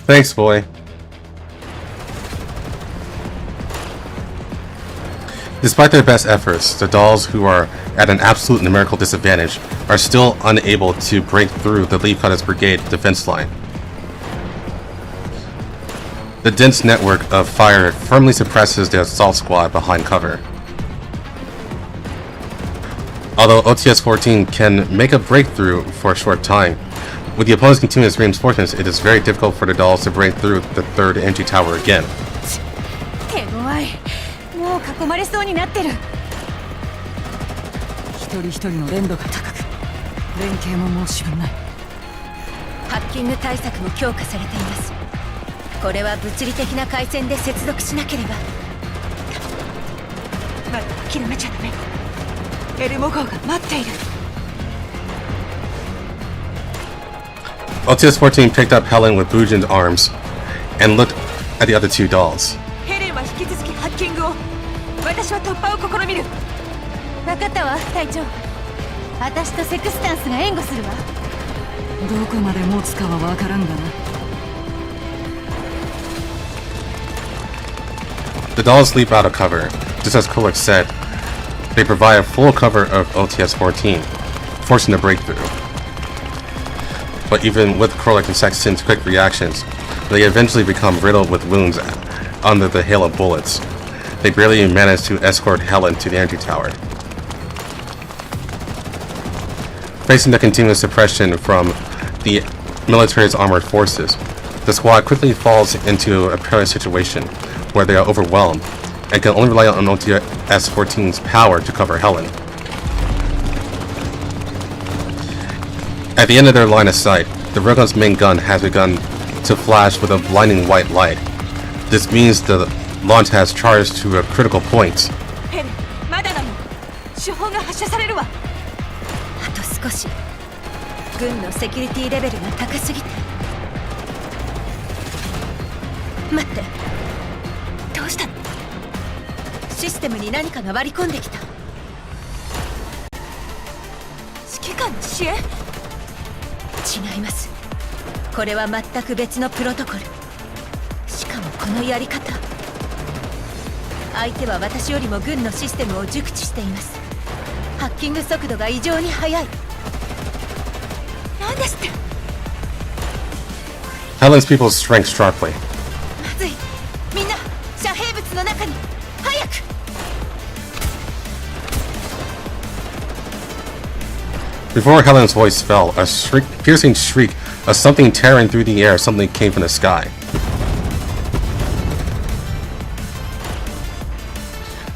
Thanks, boy. Despite their best efforts, the dolls, who are at an absolute numerical disadvantage, are still unable to break through the Leafcutter's brigade defense line. The dense network of fire firmly suppresses the assault squad behind cover. Although OTS-14 can make a breakthrough for a short time, with the opponent's continuous reinforcements, it is very difficult for the dolls to break through the third entry tower again. 手強い。もう囲まれそうになってる。一人一人の連度が高く、連携も申し分ない。ハッキング対策も強化されています。これは物理的な回線で接続しなければ。まだ諦めちゃダメ。エルモ号が待っている。OTS-14 picked up Helen with Bujin's arms and looked at the other two dolls. ヘレンは引き続きハッキングを。私は突破を試みる。分かったわ、隊長。私とセクスタンスが援護するわ。どこまで持つかは分からんだな。The dolls leap out of cover. Just as Kulik said, they provide a full cover of OTS-14, forcing a breakthrough. But even with Krolik and Sexton's quick reactions, they eventually become riddled with wounds under the hail of bullets. They barely manage to escort Helen to the entry tower. Facing the continuous suppression from the military's armored forces, the squad quickly falls into a perilous situation where they are overwhelmed and can only rely on OTS-14's power to cover Helen. At the end of their line of sight, the Railgun's main gun has begun to flash with a blinding white light. This means the launch has charged to a critical point. ヘレン、まだなの。手法が発射されるわ。あと少し。軍のセキュリティレベルが高すぎて。待って、どうしたの？システムに何かが割り込んできた。指揮官の支援？違います。これは全く別のプロトコル。しかもこのやり方、相手は私よりも軍のシステムを熟知しています。ハッキング速度が異常に速い。何ですって？ Helen's people shrank sharply. まずい、みんな遮蔽物の中に早く。Before Helen's voice fell, a piercing shriek of something tearing through the air suddenly came from the sky.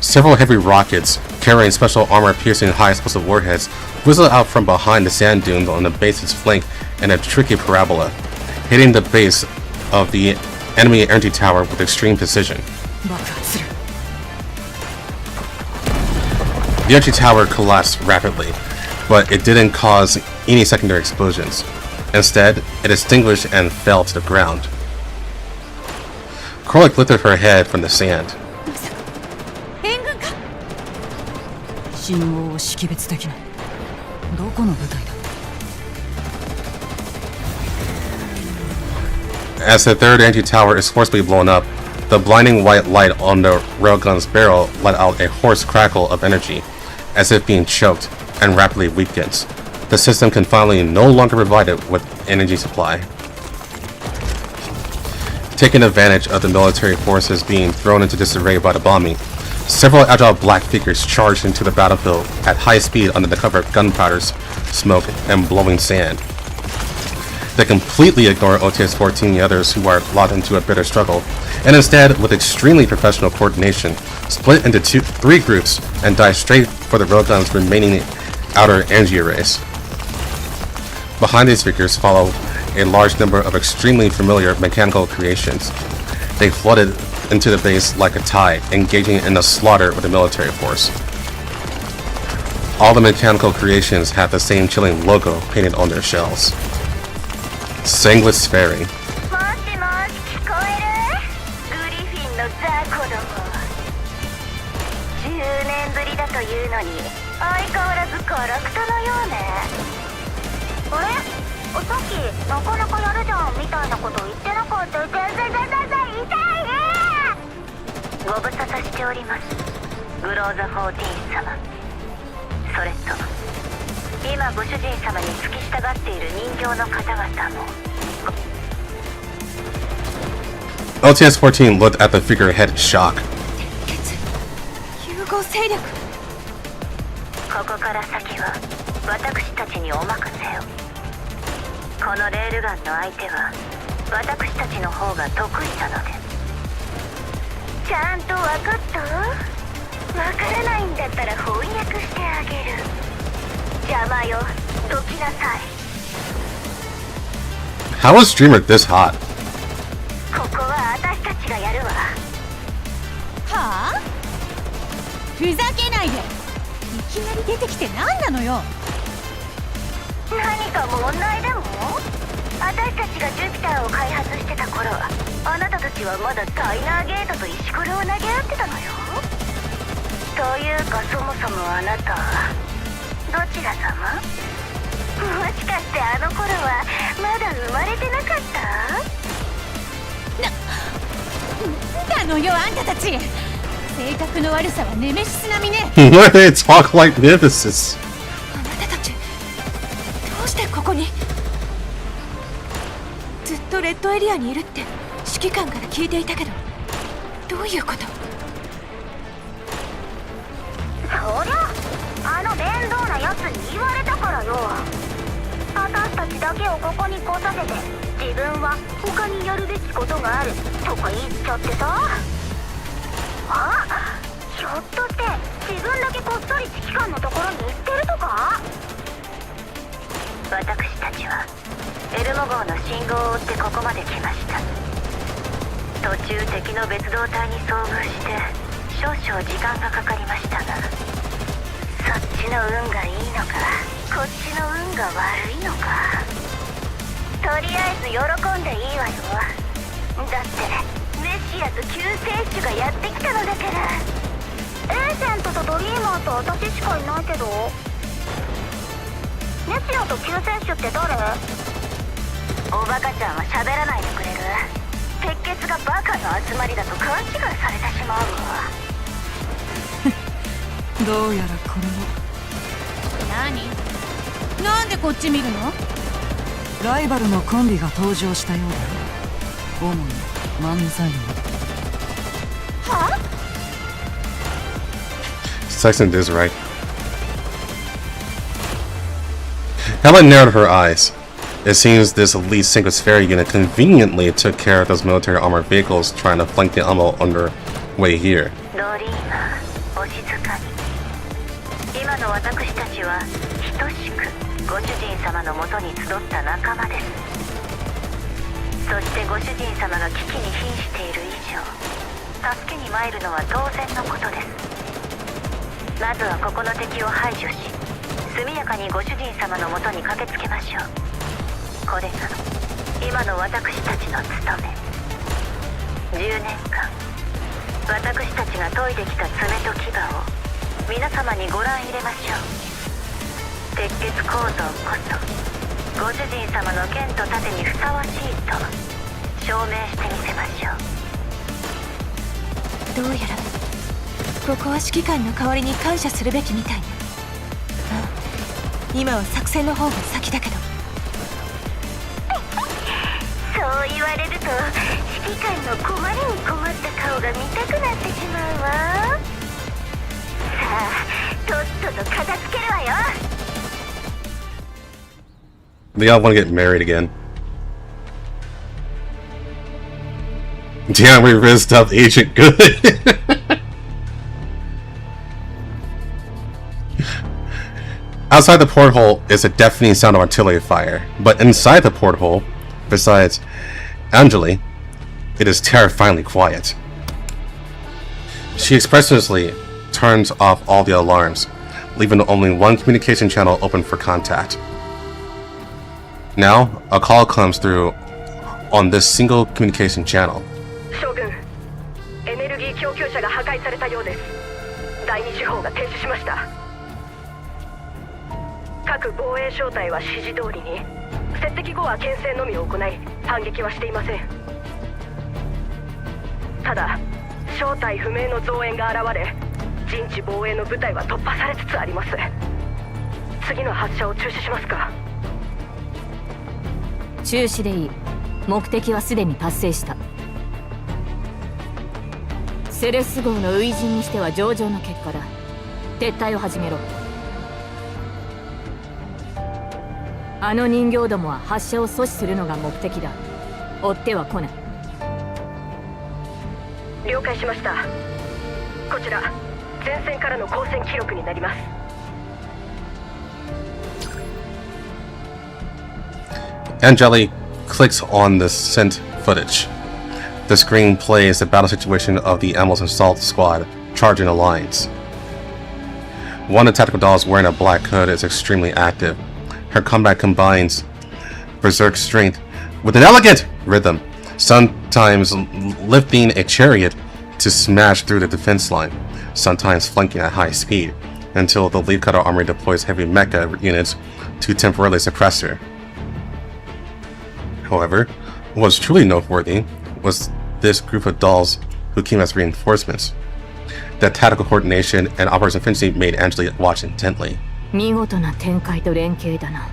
Several heavy rockets, carrying special armor-piercing high explosive warheads, whistled out from behind the sand dunes on the base's flank in a tricky parabola, hitting the base of the enemy energy tower with extreme precision. The energy tower collapsed rapidly, but it didn't cause any secondary explosions. Instead, it extinguished and fell to the ground. Korlik lifted her head from the sand. 信号を識別できない。どこの部隊だ？ As the third energy tower is forcibly blown up, the blinding white light on the railgun's barrel let out a hoarse crackle of energy, as if being choked, and rapidly weakens. The system can finally no longer provide it with energy supply. Taking advantage of the military forces being thrown into disarray by the bombing, several agile black figures charged into the battlefield at high speed under the cover of gunpowder, smoke, and blowing sand. They completely ignore OTS-14 and the others who are locked into a bitter struggle, and instead, with extremely professional coordination, split into three groups and dive straight for the railgun's remaining outer energy arrays. Behind these figures follow a large number of extremely familiar mechanical creations. They flooded into the base like a tide, engaging in a slaughter with the military force. All the mechanical creations have the same chilling logo painted on their shells. Sanguis Ferry. さっきなかなかやるじゃんみたいなこと言ってなかった。全然痛いね。ご無沙汰しております、グローザ14様。それと今ご主人様に付き従っている人形の方々も。LTS-14 looked at the figurehead in shock. 融合勢力。ここから先は私たちにお任せを。このレールガンの相手は私たちの方が得意なので。ちゃんと分かった？分からないんだったら翻訳してあげる。邪魔よ、どきなさい。 How is Dreamer this hot? ここは私たちがやるわ。はあ？ふざけないで。いきなり出てきて何なのよ。何か問題でも？私たちがジュピターを開発してた頃、あなたたちはまだタイナーゲートと石ころを投げ合ってたのよ。というかそもそもあなたどちら様？もしかしてあの頃はまだ生まれてなかった？なんなのよあんたたち。性格の悪さはネメシス並みね。Why do they talk like Nemesis? あなたたちどうしてここに？ずっとレッドエリアにいるって指揮官から聞いていたけど、どういうこと？そりゃあの面倒なやつに言われたからよ。私たちだけをここに来させて、自分は他にやるべきことがあるとか言っちゃってさ。あ、ひょっとして自分だけこっそり指揮官のところに行ってるとか？私たちはエルモ号の信号を追ってここまで来ました。途中敵の別動隊に遭遇して少々時間がかかりましたが、そっちの運がいいのかこっちの運が悪いのか、とりあえず喜んでいいわよ。だってメキラと救世主がやってきたのだから。エージェントとドリーマーと私しかいないけど。ネチアと救世主って誰？おバカちゃんは喋らないでくれる？鉄血がバカの集まりだと勘違いされてしまうわ。どうやらこれは。何？なんでこっち見るの？ライバルのコンビが登場したようだね。主に漫才の。は？ Sexton is right. Helen narrowed her eyes. It seems this elite Synchrosphere unit conveniently took care of those military armored vehicles trying to flank the ammo on their way here. 今の私たちは等しくご主人様のもとに集った仲間です。そしてご主人様が危機に瀕している以上、助けに参るのは当然のことです。まずはここの敵を排除し、速やかにご主人様のもとに駆けつけましょう。これが今の私たちの務め。10年間私たちが研いできた爪と牙を皆様にご覧入れましょう。鉄血構造こそご主人様の剣と盾にふさわしいと証明してみせましょう。どうやらここは指揮官の代わりに感謝するべきみたいね。ああ、今は作戦の方が先だけど。そう言われると指揮官の困りに困った顔が見たくなってしまうわ。さあ、とっとと片付けるわよ。They all want to get married again. Damn, we risked up Agent Good. Outside the porthole is a deafening sound of artillery fire, but inside the porthole, besides Angeli, it is terrifyingly quiet. She expressively turns off all the alarms, leaving only one communication channel open for contact. Now, a call comes through on this single communication channel. 将軍、エネルギー供給車が破壊されたようです。第二手法が停止しました。各防衛小隊は指示通りに接敵後は牽制のみを行い反撃はしていません。ただ正体不明の増援が現れ、陣地防衛の部隊は突破されつつあります。次の発射を中止しますか？中止でいい。目的はすでに達成した。セレス号の初陣にしては上々の結果だ。撤退を始めろ。あの人形どもは発射を阻止するのが目的だ。追っては来ない。了解しました。こちら前線からの交戦記録になります。Angeli clicks on the sent footage. The screen plays the battle situation of the Animals Assault Squad charging the lines. One of the tactical dolls wearing a black hood is extremely active. Her combat combines berserk strength with an elegant rhythm, sometimes lifting a chariot to smash through the defense line, sometimes flanking at high speed, until the Leafcutter Armory deploys heavy mecha units to temporarily suppress her. However, what was truly noteworthy was this group of dolls who came as reinforcements. That tactical coordination and operational efficiency made Angeli watch intently. 見事な展開と連携だな。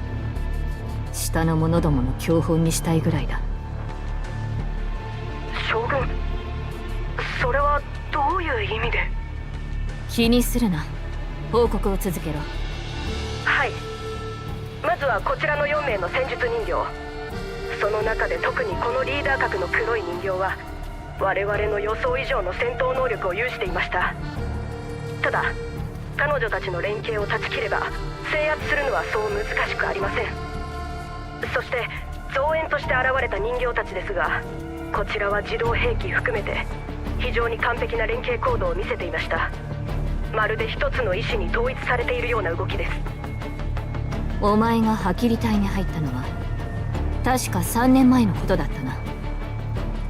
下の者どもの教本にしたいぐらいだ。将軍、それはどういう意味で？気にするな。報告を続けろ。はい。まずはこちらの4名の戦術人形。その中で特にこのリーダー格の黒い人形は我々の予想以上の戦闘能力を有していました。ただ彼女たちの連携を断ち切れば制圧するのはそう難しくありません。そして増援として現れた人形たちですが、こちらは自動兵器含めて非常に完璧な連携行動を見せていました。まるで一つの意志に統一されているような動きです。お前がハキリ隊に入ったのは確か3年前のことだったな。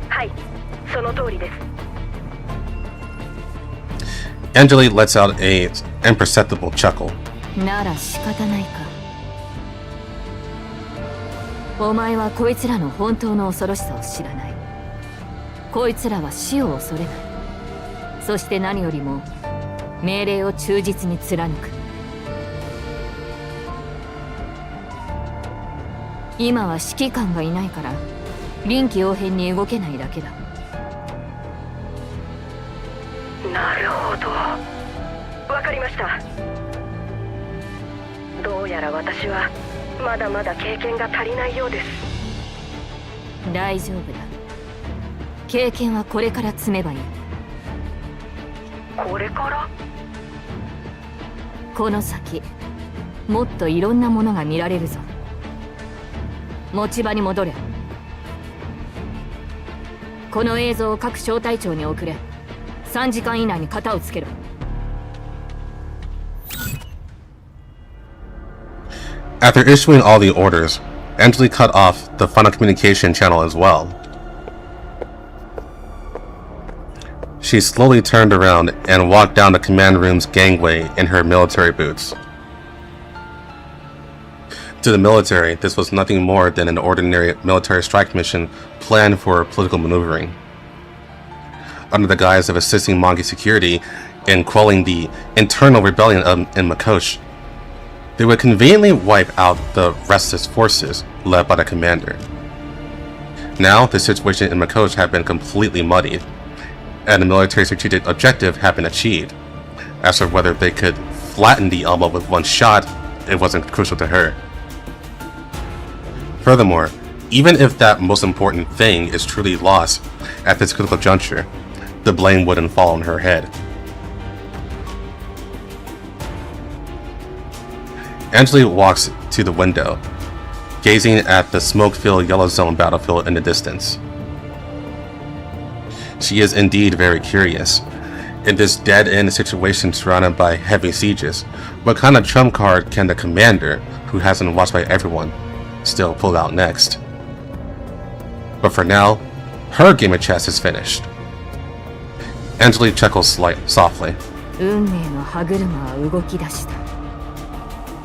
はい、その通りです。 Angeli lets out a imperceptible chuckle. なら仕方ないか。お前はこいつらの本当の恐ろしさを知らない。こいつらは死を恐れない。そして何よりも命令を忠実に貫く。今は指揮官がいないから臨機応変に動けないだけだ。なるほど、わかりました。どうやら私はまだまだ経験が足りないようです。大丈夫だ。経験はこれから積めばいい。これから？この先もっといろんなものが見られるぞ。持ち場に戻れ。この映像を各小隊長に送れ。3時間以内に型をつけろ。After issuing all the orders, Angeli cut off the final communication channel as well. She slowly turned around and walked down the command room's gangway in her military boots. To the military, this was nothing more than an ordinary military strike mission planned for political maneuvering. Under the guise of assisting Mongi security in quelling the internal rebellion in Makosh, they would conveniently wipe out the restless forces led by the commander. Now, the situation in Makosh had been completely muddied, and the military strategic objective had been achieved. As for whether they could flatten the Elmo with one shot, it wasn't crucial to her. Furthermore, even if that most important thing is truly lost at this critical juncture, the blame wouldn't fall on her head. Angeli walks to the window, gazing at the smoke-filled Yellow Zone battlefield in the distance. She is indeed very curious. In this dead-end situation surrounded by heavy sieges, what kind of trump card can the commander, who hasn't watched by everyone, still pull out next? But for now, her game of chess is finished. Angeli chuckles softly. 運命の歯車は動き出した。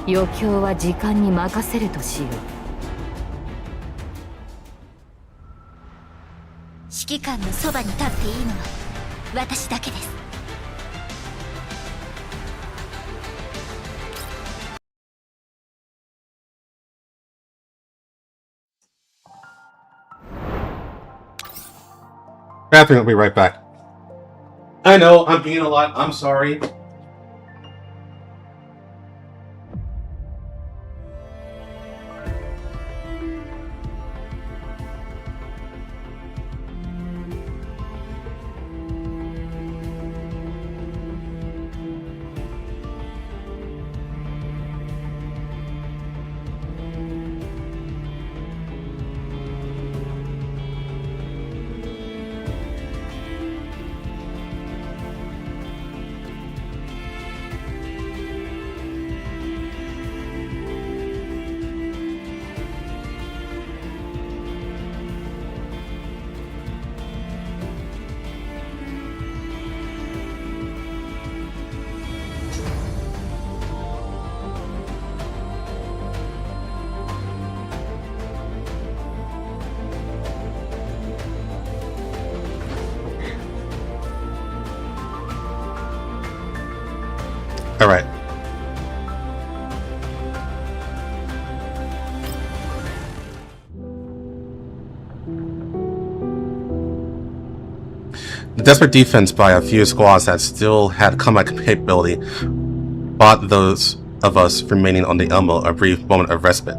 余興は時間に任せるとしよう。指揮官のそばに立っていいのは私だけです。Bathroom, I'll be right back. I know, I'm being a lot, I'm sorry. Alright. The desperate defense by a few squads that still had combat capability bought those of us remaining on the Elmo a brief moment of respite.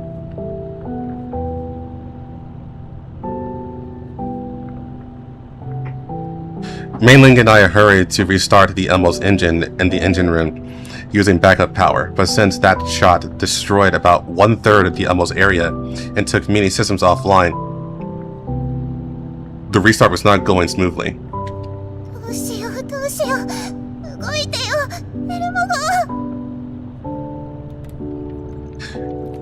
Mainling and I hurried to restart the Elmo's engine in the engine room using backup power, but since that shot destroyed about 1/3 of the Elmo's area and took many systems offline, the restart was not going smoothly.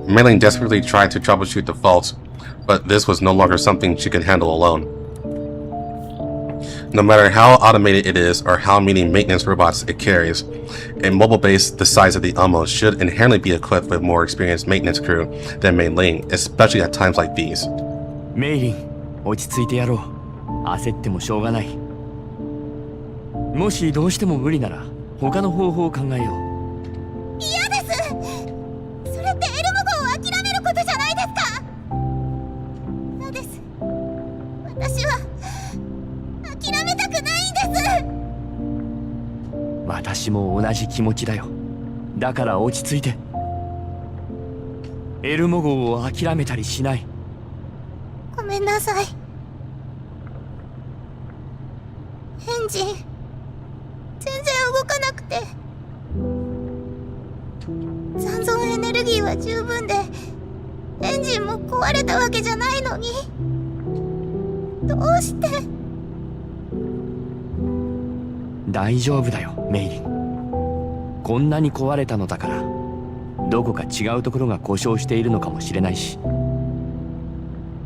Mainling desperately tried to troubleshoot the faults, but this was no longer something she could handle alone. No matter how automated it is or how many maintenance robots it carries, a mobile base the size of the Elmo should inherently be equipped with more experienced maintenance crew than Mei-Ling, especially at times like these. メイリン、落ち着いてやろう。焦ってもしょうがない。もしどうしても無理なら他の方法を考えよう。嫌です。それってエルモ号を諦めることじゃないですか。嫌です。私は諦めたくないんです。私も同じ気持ちだよ。だから落ち着いて。エルモ号を諦めたりしない。ごめんなさい。エンジン全然動かなくて、残存エネルギーは十分でエンジンも壊れたわけじゃないのに、どうして。大丈夫だよ、メイリン。こんなに壊れたのだからどこか違うところが故障しているのかもしれないし、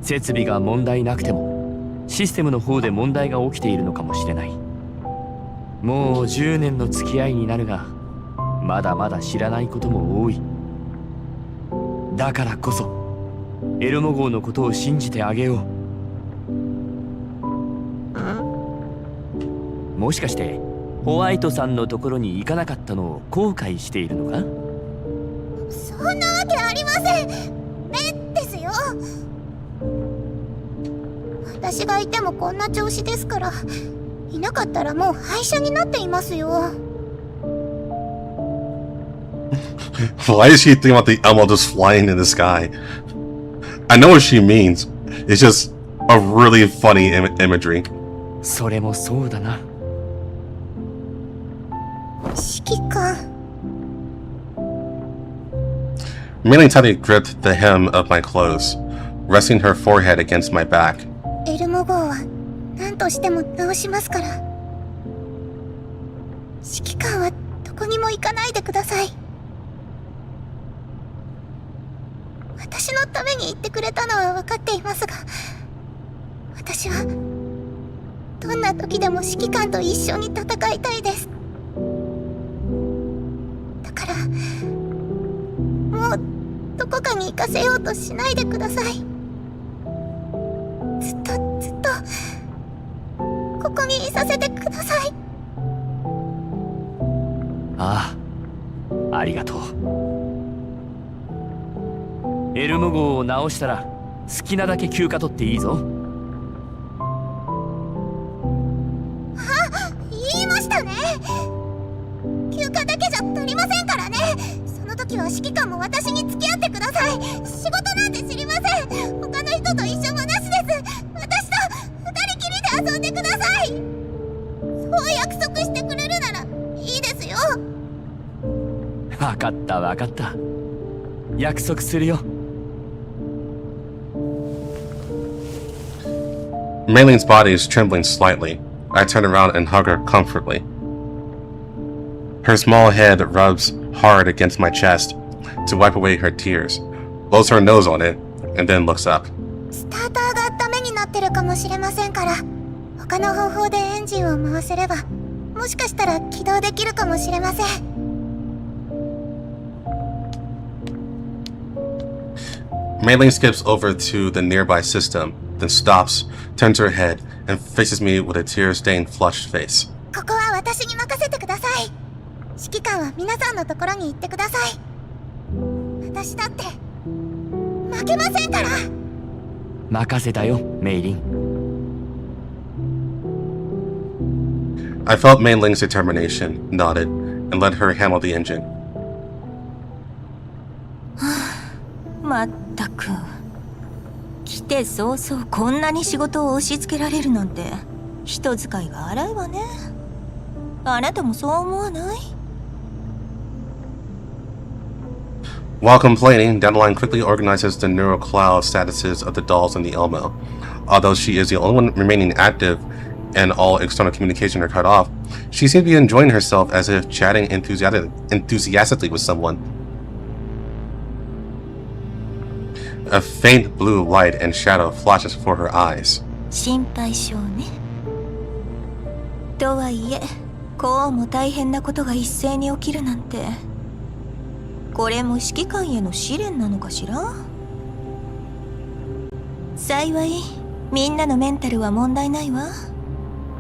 設備が問題なくてもシステムの方で問題が起きているのかもしれない。もう10年の付き合いになるがまだまだ知らないことも多い。だからこそエルモ号のことを信じてあげよう。もしかしてホワイトさんのところに行かなかったのを後悔しているのか？そんなわけありません。ねですよ。私がいてもこんな調子ですから、いなかったらもう廃車になっていますよ。Why is she thinking about the Elmo just flying in the sky? I know what she means. It's just a really funny imagery. それもそうだな。指揮官。Mei-Ling tightly gripped the hem of my clothes, resting her forehead against my back. エルモ号は何としても直しますから。指揮官はどこにも行かないでください。私のために言ってくれたのは分かっていますが、私はどんな時でも指揮官と一緒に戦いたいです。だからもうどこかに行かせようとしないでください。ずっとここにいさせてください。ああ、ありがとう。エルモ号を直したら好きなだけ休暇取っていいぞ。言いましたね。休暇だけじゃ足りませんからね。その時は指揮官も私に付き合ってください。仕事なんて知りません。他の人と一緒もなしです。私と二人きりで遊んでください。そう約束してくれるならいいですよ。わかったわかった。約束するよ。Mei-Ling's body is trembling slightly. I turn around and hug her comfortably. Her small head rubs hard against my chest to wipe away her tears, blows her nose on it, and then looks up. スターターがダメになってるかもしれませんから、他の方法でエンジンを回せれば、もしかしたら起動できるかもしれません。Mei-Ling skips over to the nearby system, then stops, turns her head, and faces me with a tear-stained, flushed face. ここは私に任せてください。指揮官は皆さんのところに行ってください。私だって負けませんから。任せたよ、メイリン。I felt Mei-Ling's determination, nodded, and let her handle the engine. まったく、来て早々こんなに仕事を押し付けられるなんて人使いが荒いわね。あなたもそう思わない？ While complaining, Dandelion quickly organizes the neural cloud statuses of the dolls in the Elmo. Although she is the only one remaining active and all external communication are cut off, she seems to be enjoying herself as if chatting enthusiastically with someone. A faint blue light and shadow flashes before her eyes. 心配性ね。とはいえ、こうも大変なことが一斉に起きるなんて、これも指揮官への試練なのかしら。幸いみんなのメンタルは問題ないわ。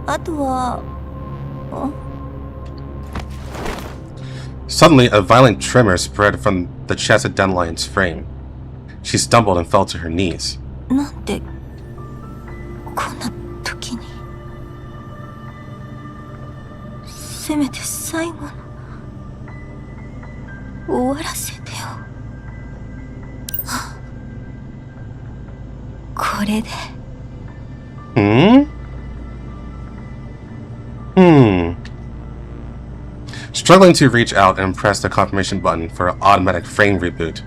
あとはSuddenly, a violent tremor spread from the chest of Dandelion's frame. She stumbled and fell to her knees. なんでこんな時に。せめて最後の終わらせてよ。これで。Struggling to reach out and press the confirmation button for an automatic frame reboot,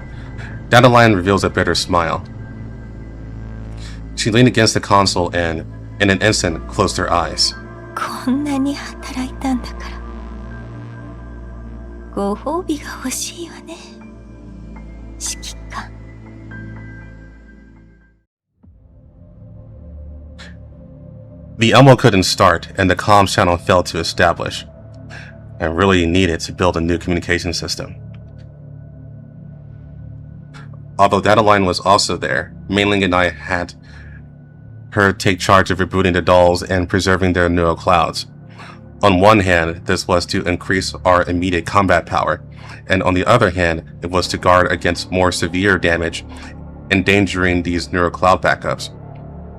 Dandelion reveals a bitter smile. She leaned against the console and, in an instant, closed her eyes. こんなに働いたんだから、ご褒美が欲しいわね、指揮官。The Elmo couldn't start, and the comms channel failed to establish, and really needed to build a new communication system. Although Dandelion was also there, Mainling and I had her take charge of rebooting the dolls and preserving their neural clouds. On one hand, this was to increase our immediate combat power, and on the other hand, it was to guard against more severe damage, endangering these neural cloud backups.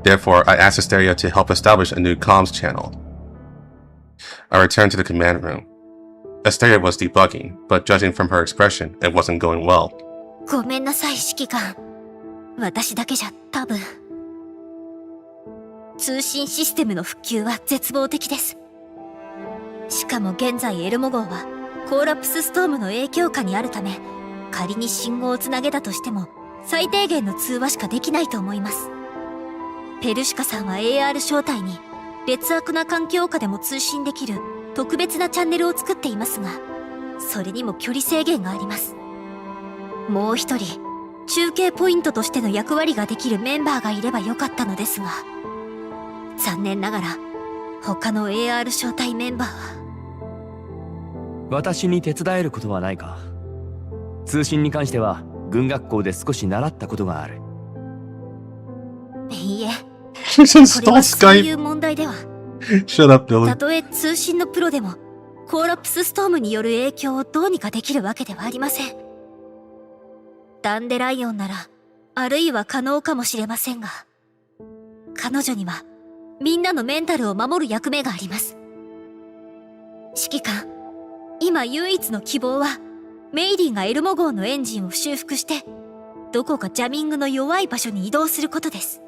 Therefore, I asked Asteria to help establish a new comms channel. I returned to the command room. Asteria was debugging, but judging from her expression, it wasn't going well. ごめんなさい、指揮官。私だけじゃ多分。通信システムの復旧は絶望的です。しかも現在エルモ号はコーラプスストームの影響下にあるため、仮に信号をつなげたとしても最低限の通話しかできないと思います。ペルシカさんは AR 招待に劣悪な環境下でも通信できる特別なチャンネルを作っていますが、それにも距離制限があります。もう一人中継ポイントとしての役割ができるメンバーがいればよかったのですが、残念ながら他の AR 招待メンバーは。私に手伝えることはないか。通信に関しては軍学校で少し習ったことがある。いいえ、 Just これ stole はそういう Skype. 問題では。 Shut up, Billy. たとえ通信のプロでもコーラプスストームによる影響をどうにかできるわけではありません。ダンデライオンならあるいは可能かもしれませんが、彼女にはみんなのメンタルを守る役目があります。指揮官、今唯一の希望はメイリーがエルモ号のエンジンを修復してどこかジャミングの弱い場所に移動することです。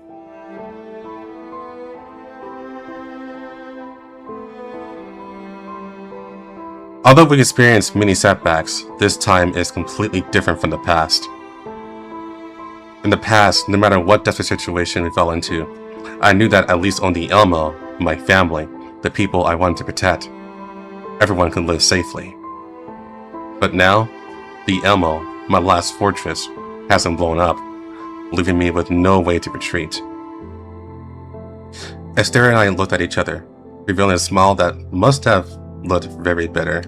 Although we experienced many setbacks, this time is completely different from the past. In the past, no matter what desperate situation we fell into, I knew that at least on the Elmo, my family, the people I wanted to protect, everyone could live safely. But now, the Elmo, my last fortress, hasn't blown up, leaving me with no way to retreat. Esther and I looked at each other, revealing a smile that must have looked very bitter.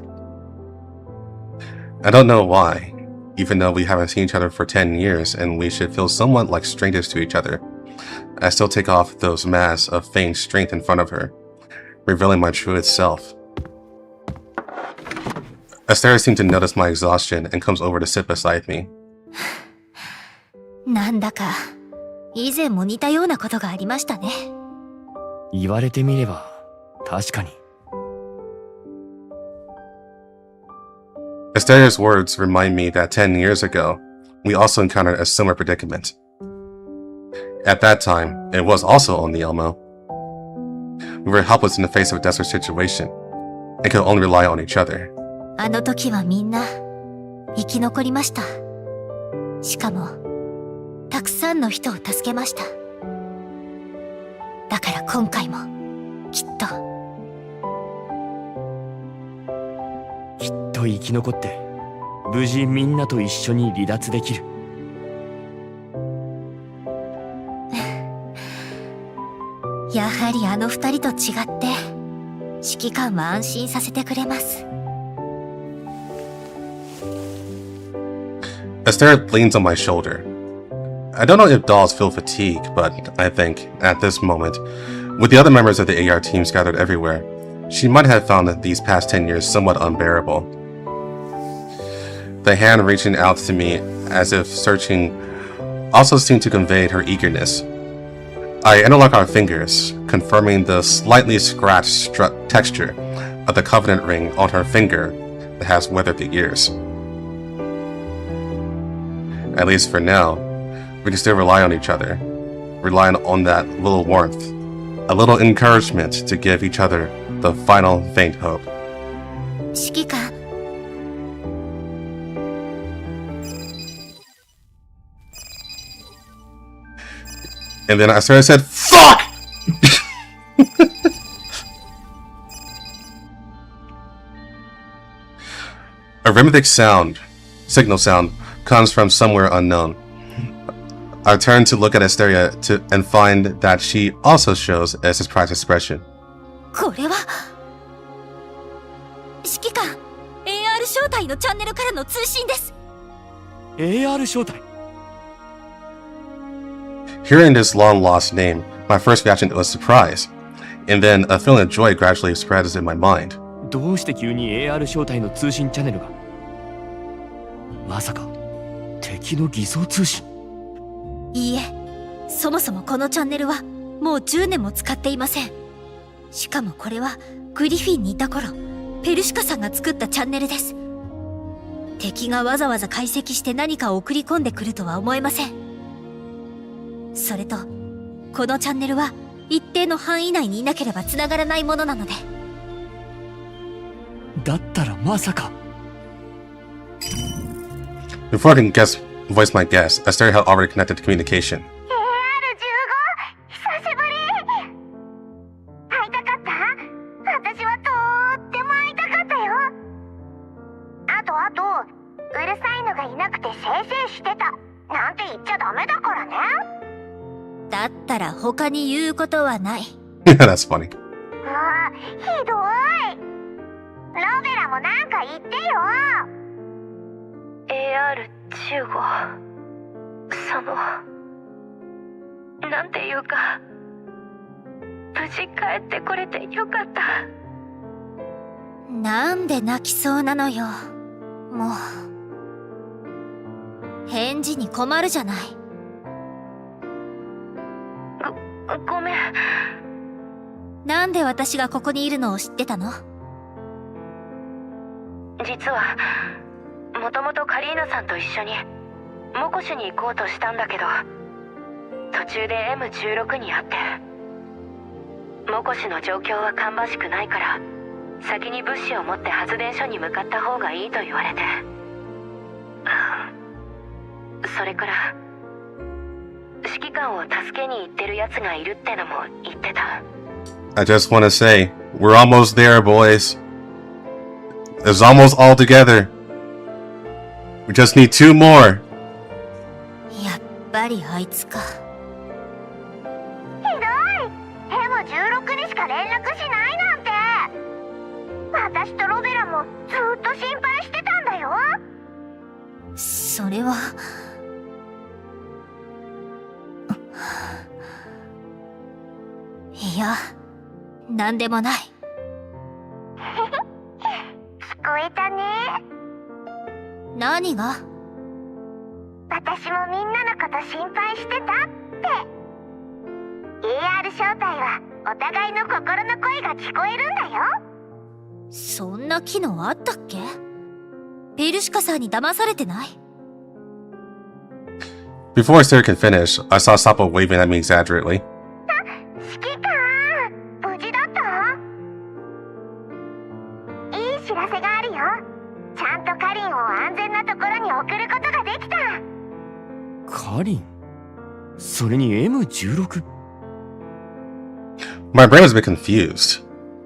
I don't know why, even though we haven't seen each other for 10 years and we should feel somewhat like strangers to each other. I still take off those masks of feigned strength in front of her, revealing my truest self. Asteria seems to notice my exhaustion and comes over to sit beside me. なんだか以前も似たようなことがありましたね。言われてみれば確かに。Asteria's words remind me that 10 years ago, we also encountered a similar predicament. At that time, it was also on the Elmo. We were helpless in the face of a desperate situation, and could only rely on each other. あの時はみんな生き残りました。しかもたくさんの人を助けました。だから今回もきっと生き残って無事みんなと一緒に離脱できる。やはりあの二人と違って指揮官は安心させてくれます。Esther leans on my shoulder. I don't know if dolls feel fatigue, but I think, at this moment, with the other members of the AR team scattered everywhere, she might have found these past 10 years somewhat unbearable. The hand reaching out to me as if searching also seemed to convey her eagerness. I interlock our fingers, confirming the slightly scratched texture of the covenant ring on her finger that has weathered the years. At least for now, we can still rely on each other, relying on that little warmth, a little encouragement to give each other the final faint hope. 指揮官。And then I started said, "Fuck!" A rhythmic signal sound, comes from somewhere unknown. I turn to look at Asteria and find that she also shows a surprised expression. これは指揮官、AR 招待のチャンネルからの通信です。 AR 招待。 Hearing this long-lost name, my first reaction was surprise, and then a feeling of joy gradually spreads in my mind. どうして急に AR 招待の通信チャンネルが？まさか敵の偽装通信？いいえ、そもそもこのチャンネルはもう10年も使っていません。しかもこれはグリフィンにいた頃、ペルシカさんが作ったチャンネルです。敵がわざわざ解析して何かを送り込んでくるとは思えません。それと、このチャンネルは一定の範囲内にいなければ繋がらないものなので。だったらまさか。Before I can voice my guess, Asteria had already connected to communication. AR15 久しぶり。会いたかった？私はとっても会いたかったよ。あと、うるさいのがいなくてせいせいしてたなんて言っちゃダメだからね。だったら他に言うことはない。That's funny. ああ、ひどい。ロベラもなんか言ってよ。AR15 そのなんていうか無事帰ってこれてよかった。なんで泣きそうなのよ。もう返事に困るじゃない。ごめん。なんで私がここにいるのを知ってたの？実はもともとカリーナさんと一緒にモコシュに行こうとしたんだけど、途中で M16 に会って、モコシュの状況は芳しくないから先に物資を持って発電所に向かった方がいいと言われて、それから指揮官を助けに行ってる奴がいるってのも言ってた。 I just want to say, we're almost there, boys. It's almost all together. We just need 2 more. やっぱりあいつか。ひどい。M16 にしか連絡しないなんて。私とロベラもずっと心配してたんだよ。それはいや、なんでもない。聞こえたね。何が？私もみんなのこと心配してたって。AR 招待はお互いの心の声が聞こえるんだよ。そんな機能あったっけ？ペルシカさんに騙されてない？ Before Asteria could finish, I saw Sappo waving at me exaggeratedly. 指揮官、無事だった？いい知らせがあるよ。ちゃんとカリンを安全なところに送ることができた。カリン？それに M16？ My brain was a bit confused.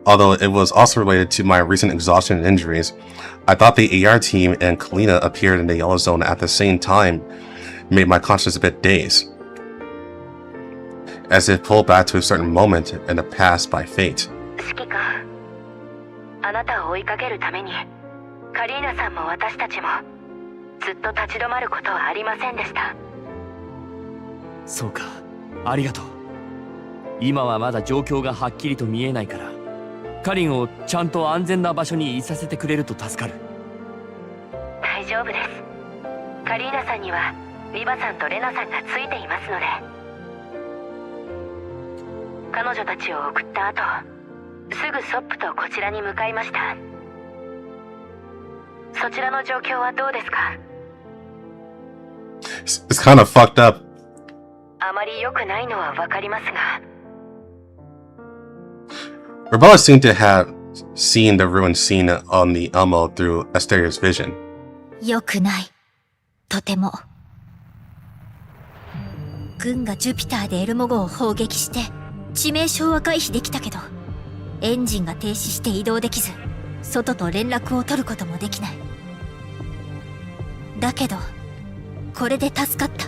Although it was also related to my recent exhaustion and injuries, I thought the AR team and Kalina appeared in the Yellow Zone at the same time made my conscience a bit dazed, as if pulled back to a certain moment in the past by fate. 指揮官、あなたを追いかけるためにカリーナさんも私たちもずっと立ち止まることはありませんでした。そうか、ありがとう。今はまだ状況がはっきりと見えないから、カリンをちゃんと安全な場所にいさせてくれると助かる。大丈夫です。カリーナさんにはリバさんとレナさんがついていますので。彼女たちを送った後、すぐソップとこちらに向かいました。そちらの状況はどうですか？ It's kind of fucked up. あまり良くないのはわかりますが。Rebella seemed to have seen the ruined scene on the Elmo through Asteria's vision. 良くない。とても。軍がジュピターでエルモ号を砲撃して致命傷は回避できたけど、エンジンが停止して移動できず、外と連絡を取ることもできない。だけどこれで助かった。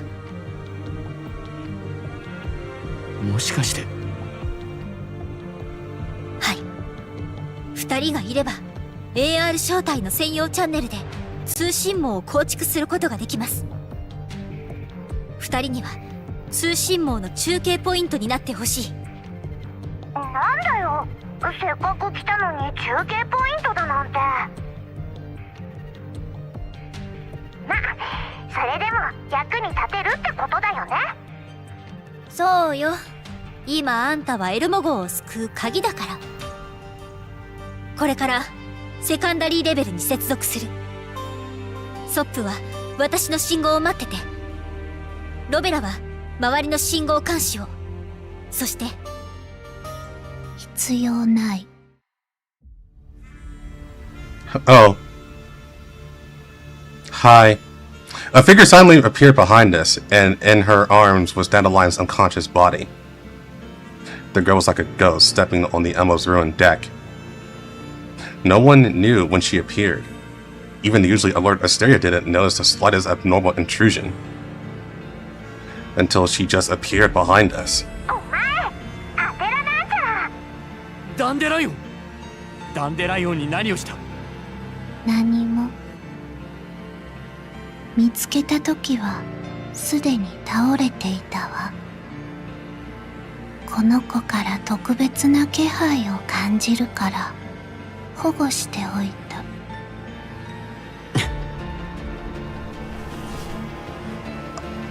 もしかして。はい。2人がいれば AR 招待の専用チャンネルで通信網を構築することができます。2人には通信網の中継ポイントになってほしい。なんだよ、せっかく来たのに中継ポイントだなんて。まあ、それでも役に立てるってことだよね。そうよ。今あんたはエルモ号を救う鍵だから。これからセカンダリーレベルに接続する。ソップは私の信号を待ってて、ロベラは周りの信号監視を。そして必要ない。Oh. Hi. A figure suddenly appeared behind us, and in her arms was Dandelion's unconscious body. The girl was like a ghost stepping on the Elmo's ruined deck. No one knew when she appeared. Even the usually alert Asteria didn't notice the slightest abnormal intrusion. Until she just appeared behind us. ダンデライオン。ダンデライオンに何をした？何も。見つけた時はすでに倒れていたわ。この子から特別な気配を感じるから保護しておいた。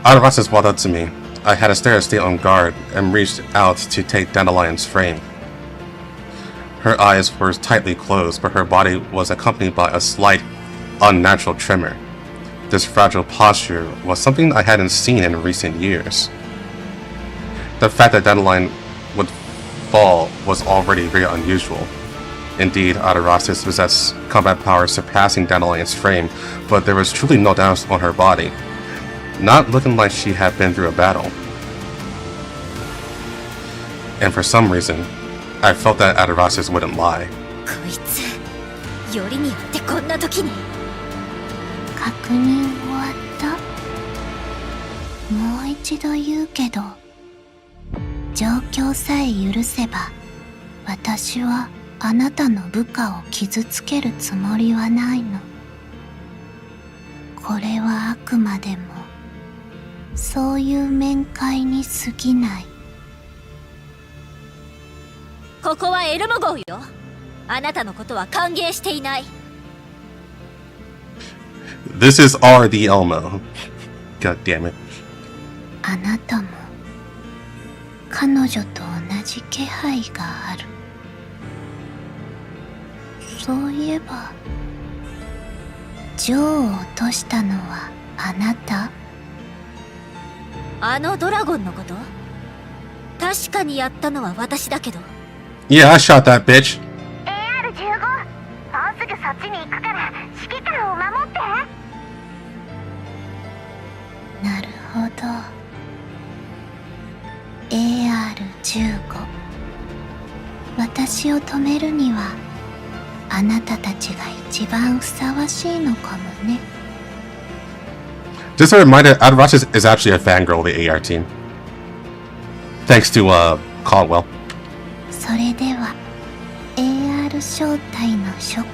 Adirasis walked up to me. I had Asteria stay on guard and reached out to take Dandelion's frame. Her eyes were tightly closed, but her body was accompanied by a slight, unnatural tremor. This fragile posture was something I hadn't seen in recent years. The fact that Dandelion would fall was already very unusual. Indeed, Adirasis possessed combat power surpassing Dandelion's frame, but there was truly no damage on her body, not looking like she had been through a battle. And for some reason, I felt that Adirasis wouldn't lie. こいつ、よりによってこんな時に。確認終わった。もう一度言うけど、状況さえ許せば、私はあなたの部下を傷つけるつもりはないの。これはあくまでも、そういう面会に過ぎない。ここはエルモ号よ。あなたのことは歓迎していない。This is our the Elmo. God damn it. あなたも彼女と同じ気配がある。そういえば、ジョーを落としたのはあなた？あのドラゴンのこと？確かにやったのは私だけど。Yeah, I shot that bitch. AR15、もうすぐそっちに行くから指揮官を守って。なるほど。AR15、私を止めるにはあなたたちが一番ふさわしいのかもね。Just a reminder, Adirasis is actually a fangirl of the AR team. Thanks to Caldwell. それでは AR15 ル正体の諸君、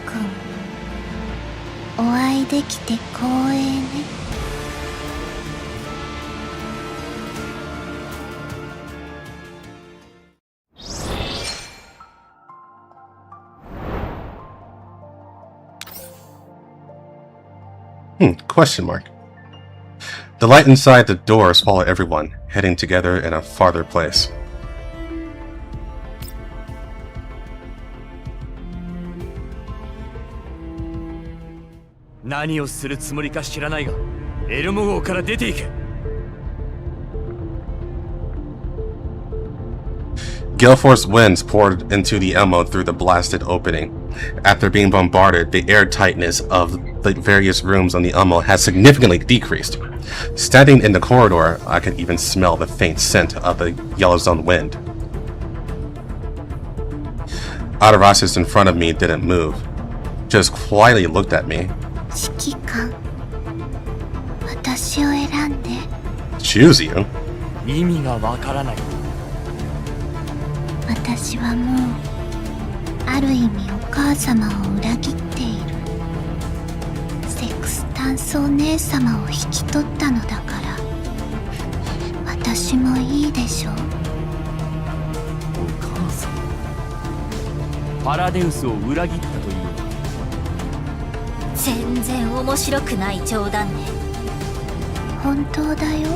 お会いできて光栄ね。Question mark. The light inside the door swallowed everyone, heading together in a farther place. 何をするつもりか知らないが、エルモ号から出ていけ。Gale force winds poured into the Elmo through the blasted opening. After being bombarded, the air tightness of the various rooms on the Elmo had significantly decreased. Standing in the corridor, I could even smell the faint scent of the Yellow Zone wind. Adarassus in front of me didn't move, just quietly looked at me. 指揮官、私を選んで。Choose you? 意味がわからない。私はもうある意味お母様を裏切っている。セクスタンスお姉様を引き取ったのだから私もいいでしょう。お母さん、パラデウスを裏切ったという。全然面白くない冗談ね。本当だよ。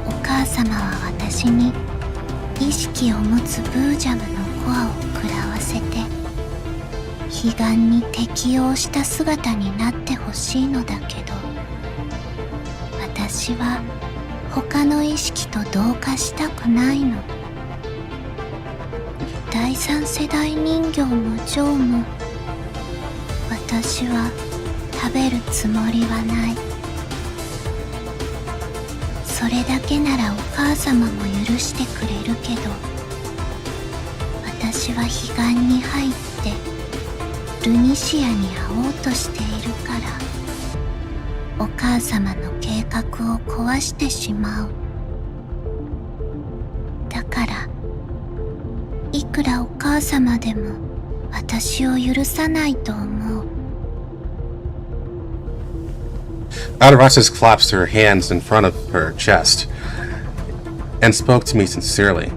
お母様は私に意識を持つブージャムのコアを食らわせて彼岸に適応した姿になってほしいのだけど、私は他の意識と同化したくないの。第三世代人形もジョーも私は食べるつもりはない。それだけならお母様も許してくれるけど、私は彼岸に入ってルニシアに会おうとしているから、お母様の計画を壊してしまう。だからいくらお母様でも私を許さないと思う。Adarassus clasped her hands in front of her chest and spoke to me sincerely.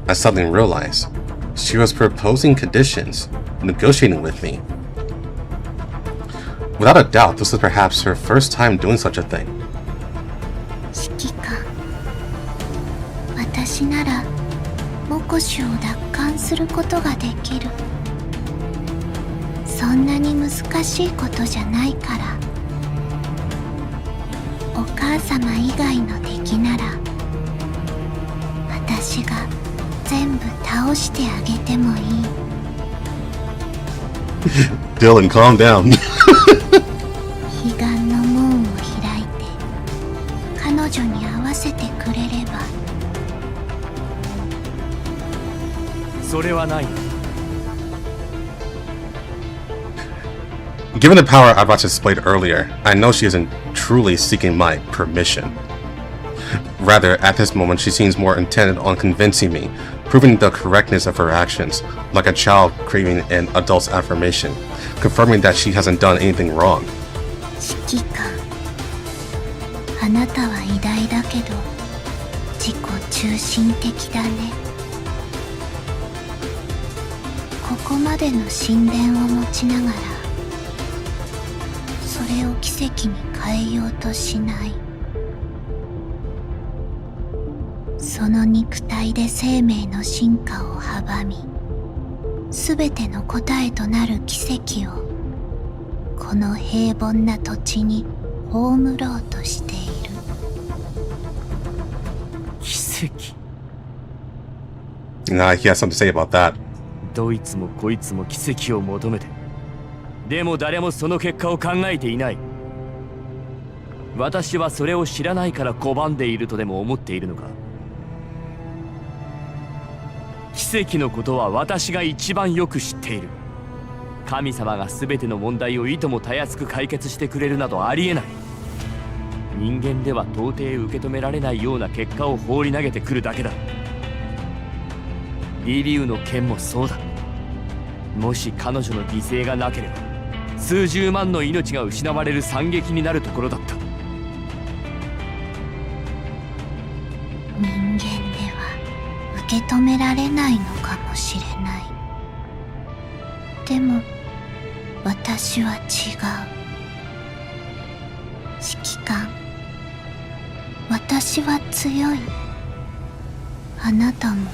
I suddenly realized she was proposing conditions, negotiating with me. Without a doubt, this was perhaps her first time doing such a thing. 指揮官、私ならモコシュを奪還することができる。そんなに難しいことじゃないから。お母様以外の敵なら私が全部倒してあげてもいい。Dylan, calm down. 彼岸の門を開いて彼女に合わせてくれれば。それはない。Given the power Adarassus displayed earlier, I know she isn't truly seeking my permission. Rather, at this moment, she seems more intent on convincing me, proving the correctness of her actions, like a child craving an adult's affirmation, confirming that she hasn't done anything wrong. 指揮官、あなたは偉大だけど自己中心的だね。ここまでの神殿を持ちながらそれを奇跡に変えようとしない。その肉体で生命の進化を阻み、すべての答えとなる奇跡をこの平凡な土地に葬ろうとしている。奇跡。Nah, he has something to say about that. どいつもこいつも奇跡を求めて。でも誰もその結果を考えていない。私はそれを知らないから拒んでいるとでも思っているのか。奇跡のことは私が一番よく知っている。神様が全ての問題をいともたやすく解決してくれるなどありえない。人間では到底受け止められないような結果を放り投げてくるだけだ。リリュウの件もそうだ。もし彼女の犠牲がなければ数十万の命が失われる惨劇になるところだった。人間では受け止められないのかもしれない。でも私は違う。指揮官、私は強い。あなたも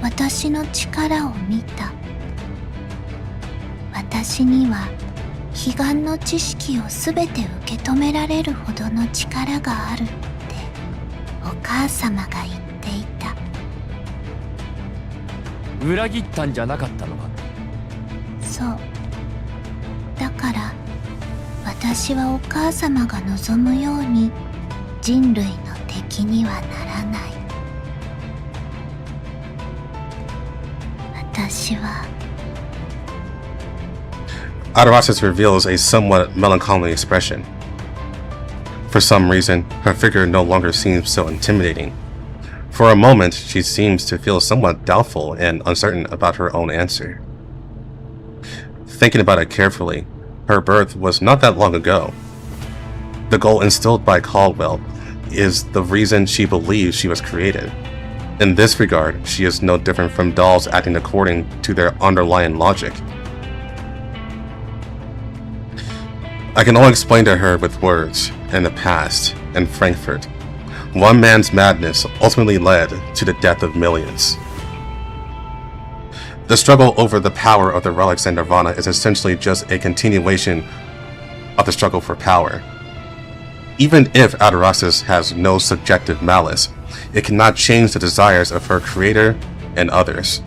私の力を見た。私には彼岸の知識をすべて受け止められるほどの力があるってお母様が言っていた。裏切ったんじゃなかったのか。そう。だから私はお母様が望むように人類の敵にはならない。私はAdaraxis reveals a somewhat melancholy expression. For some reason, her figure no longer seems so intimidating. For a moment, she seems to feel somewhat doubtful and uncertain about her own answer. Thinking about it carefully, her birth was not that long ago. The goal instilled by Caldwell is the reason she believes she was created. In this regard, she is no different from dolls acting according to their underlying logic. I can only explain to her with words. In the past, in Frankfurt, one man's madness ultimately led to the death of millions. The struggle over the power of the relics and Nirvana is essentially just a continuation of the struggle for power. Even if Adaraxis has no subjective malice, it cannot change the desires of her creator and others.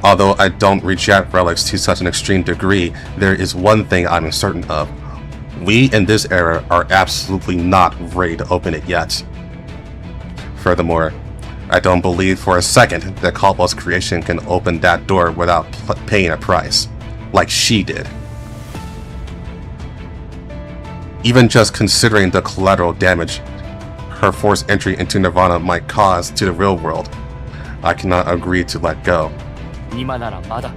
Although I don't reject relics to such an extreme degree, there is one thing I'm certain of. We in this era are absolutely not ready to open it yet. Furthermore, I don't believe for a second that Caldwell's creation can open that door without paying a price, like she did. Even just considering the collateral damage her forced entry into Nirvana might cause to the real world, I cannot agree to let go. 今ならまだ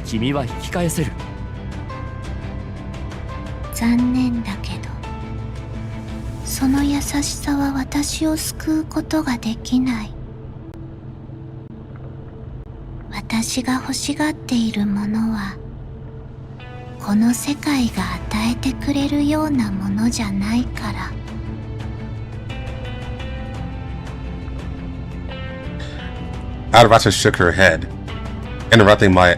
君は引き返せる。残念だけど、その優しさは私を救うことができない。私が欲しがっているものは、この世界が与えてくれるようなものじゃないから。Adaraxis shook her head, interrupting my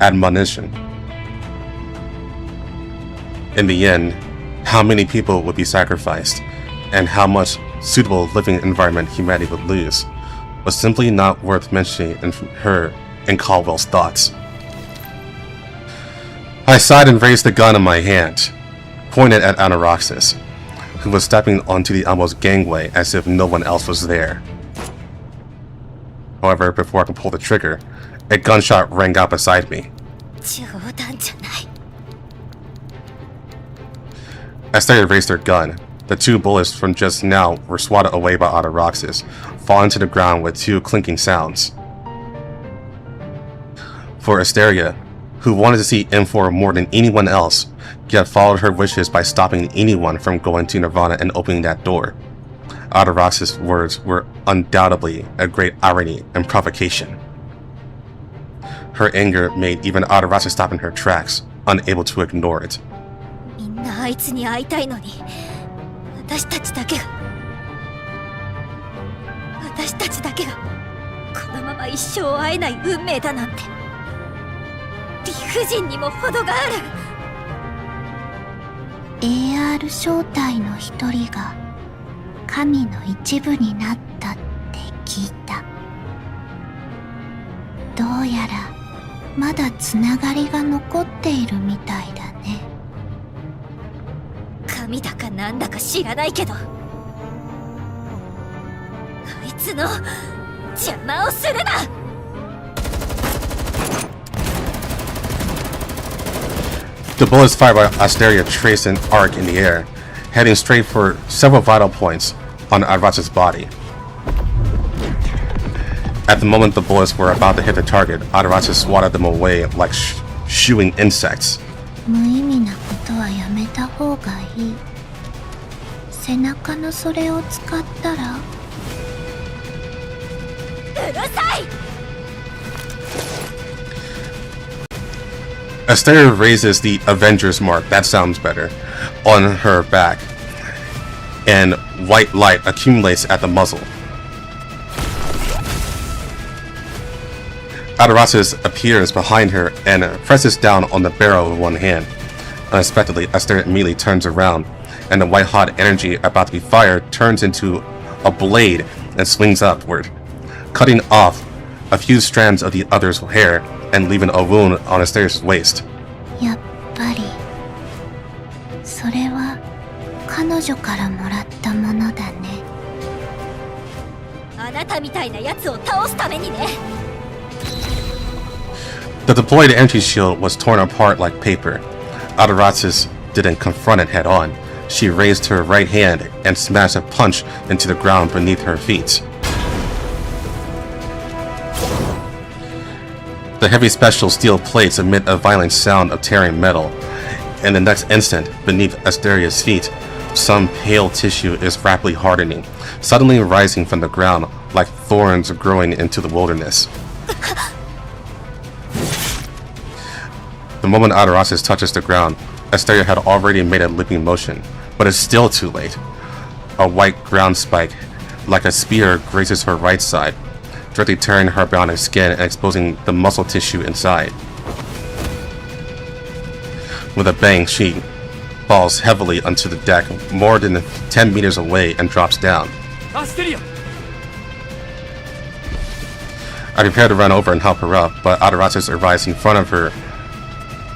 admonition. In the end, how many people would be sacrificed, and how much suitable living environment humanity would lose, was simply not worth mentioning in Caldwell's thoughts. I sighed and raised the gun in my hand, pointed at Adaraxis, who was stepping onto the almost gangway as if no one else was there. However, before I could pull the trigger, a gunshot rang out beside me. 冗談じゃない。 As they raised their gun, the two bullets from just now were swatted away by Adaraxis, falling to the ground with two clinking sounds. For Asteria, who wanted to see M4 more than anyone else, yet followed her wishes by stopping anyone from going to Nirvana and opening that door, Adaraxis' words were undoubtedly a great irony and provocation. Her anger made even Adaraxis stop in her tracks, unable to ignore it. みんなあいつに会いたいのに、私たちだけがこのまま一生会えない運命だなんて、理不尽にも程がある。 AR 正体の一人が神の一部になったって聞いた。どうやらまだつながりが残っているみたいだね。神だかなんだか知らないけど、あいつの邪魔をするな。 The bullets fired by Asteria traced an arc in the air, heading straight for several vital points on Adaraxis' body. At the moment the bullets were about to hit the target, Adarasa swatted them away like shooing insects. 無意味なことはやめた方がいい。背中のそれを使ったら。うるさい。Asteria raises the Avengers mark, that sounds better, on her back, and white light accumulates at the muzzle. Adarasa appears behind her and presses down on the barrel with one hand. Unexpectedly, Asteria immediately turns around, and the white-hot energy about to be fired turns into a blade and swings upward, cutting off a few strands of the other's hair and leaving a wound on Asteria's waist. やっぱりそれは彼女からもらったものだね。あなたみたいなやつを倒すためにね。The deployed energy shield was torn apart like paper. Adarasa didn't confront it head on. She raised her right hand and smashed a punch into the ground beneath her feet. The heavy special steel plates emit a violent sound of tearing metal. In the next instant, beneath Asteria's feet, some pale tissue is rapidly hardening, suddenly rising from the ground like thorns growing into the wilderness. The moment Adarasa touches the ground, Asteria had already made a leaping motion, but it's still too late. A white ground spike, like a spear, grazes her right side, directly tearing her bionic skin and exposing the muscle tissue inside. With a bang, she falls heavily onto the deck, more than 10 meters away, and drops down. Asteria! I prepare to run over and help her up, but Adarasa arrives in front of her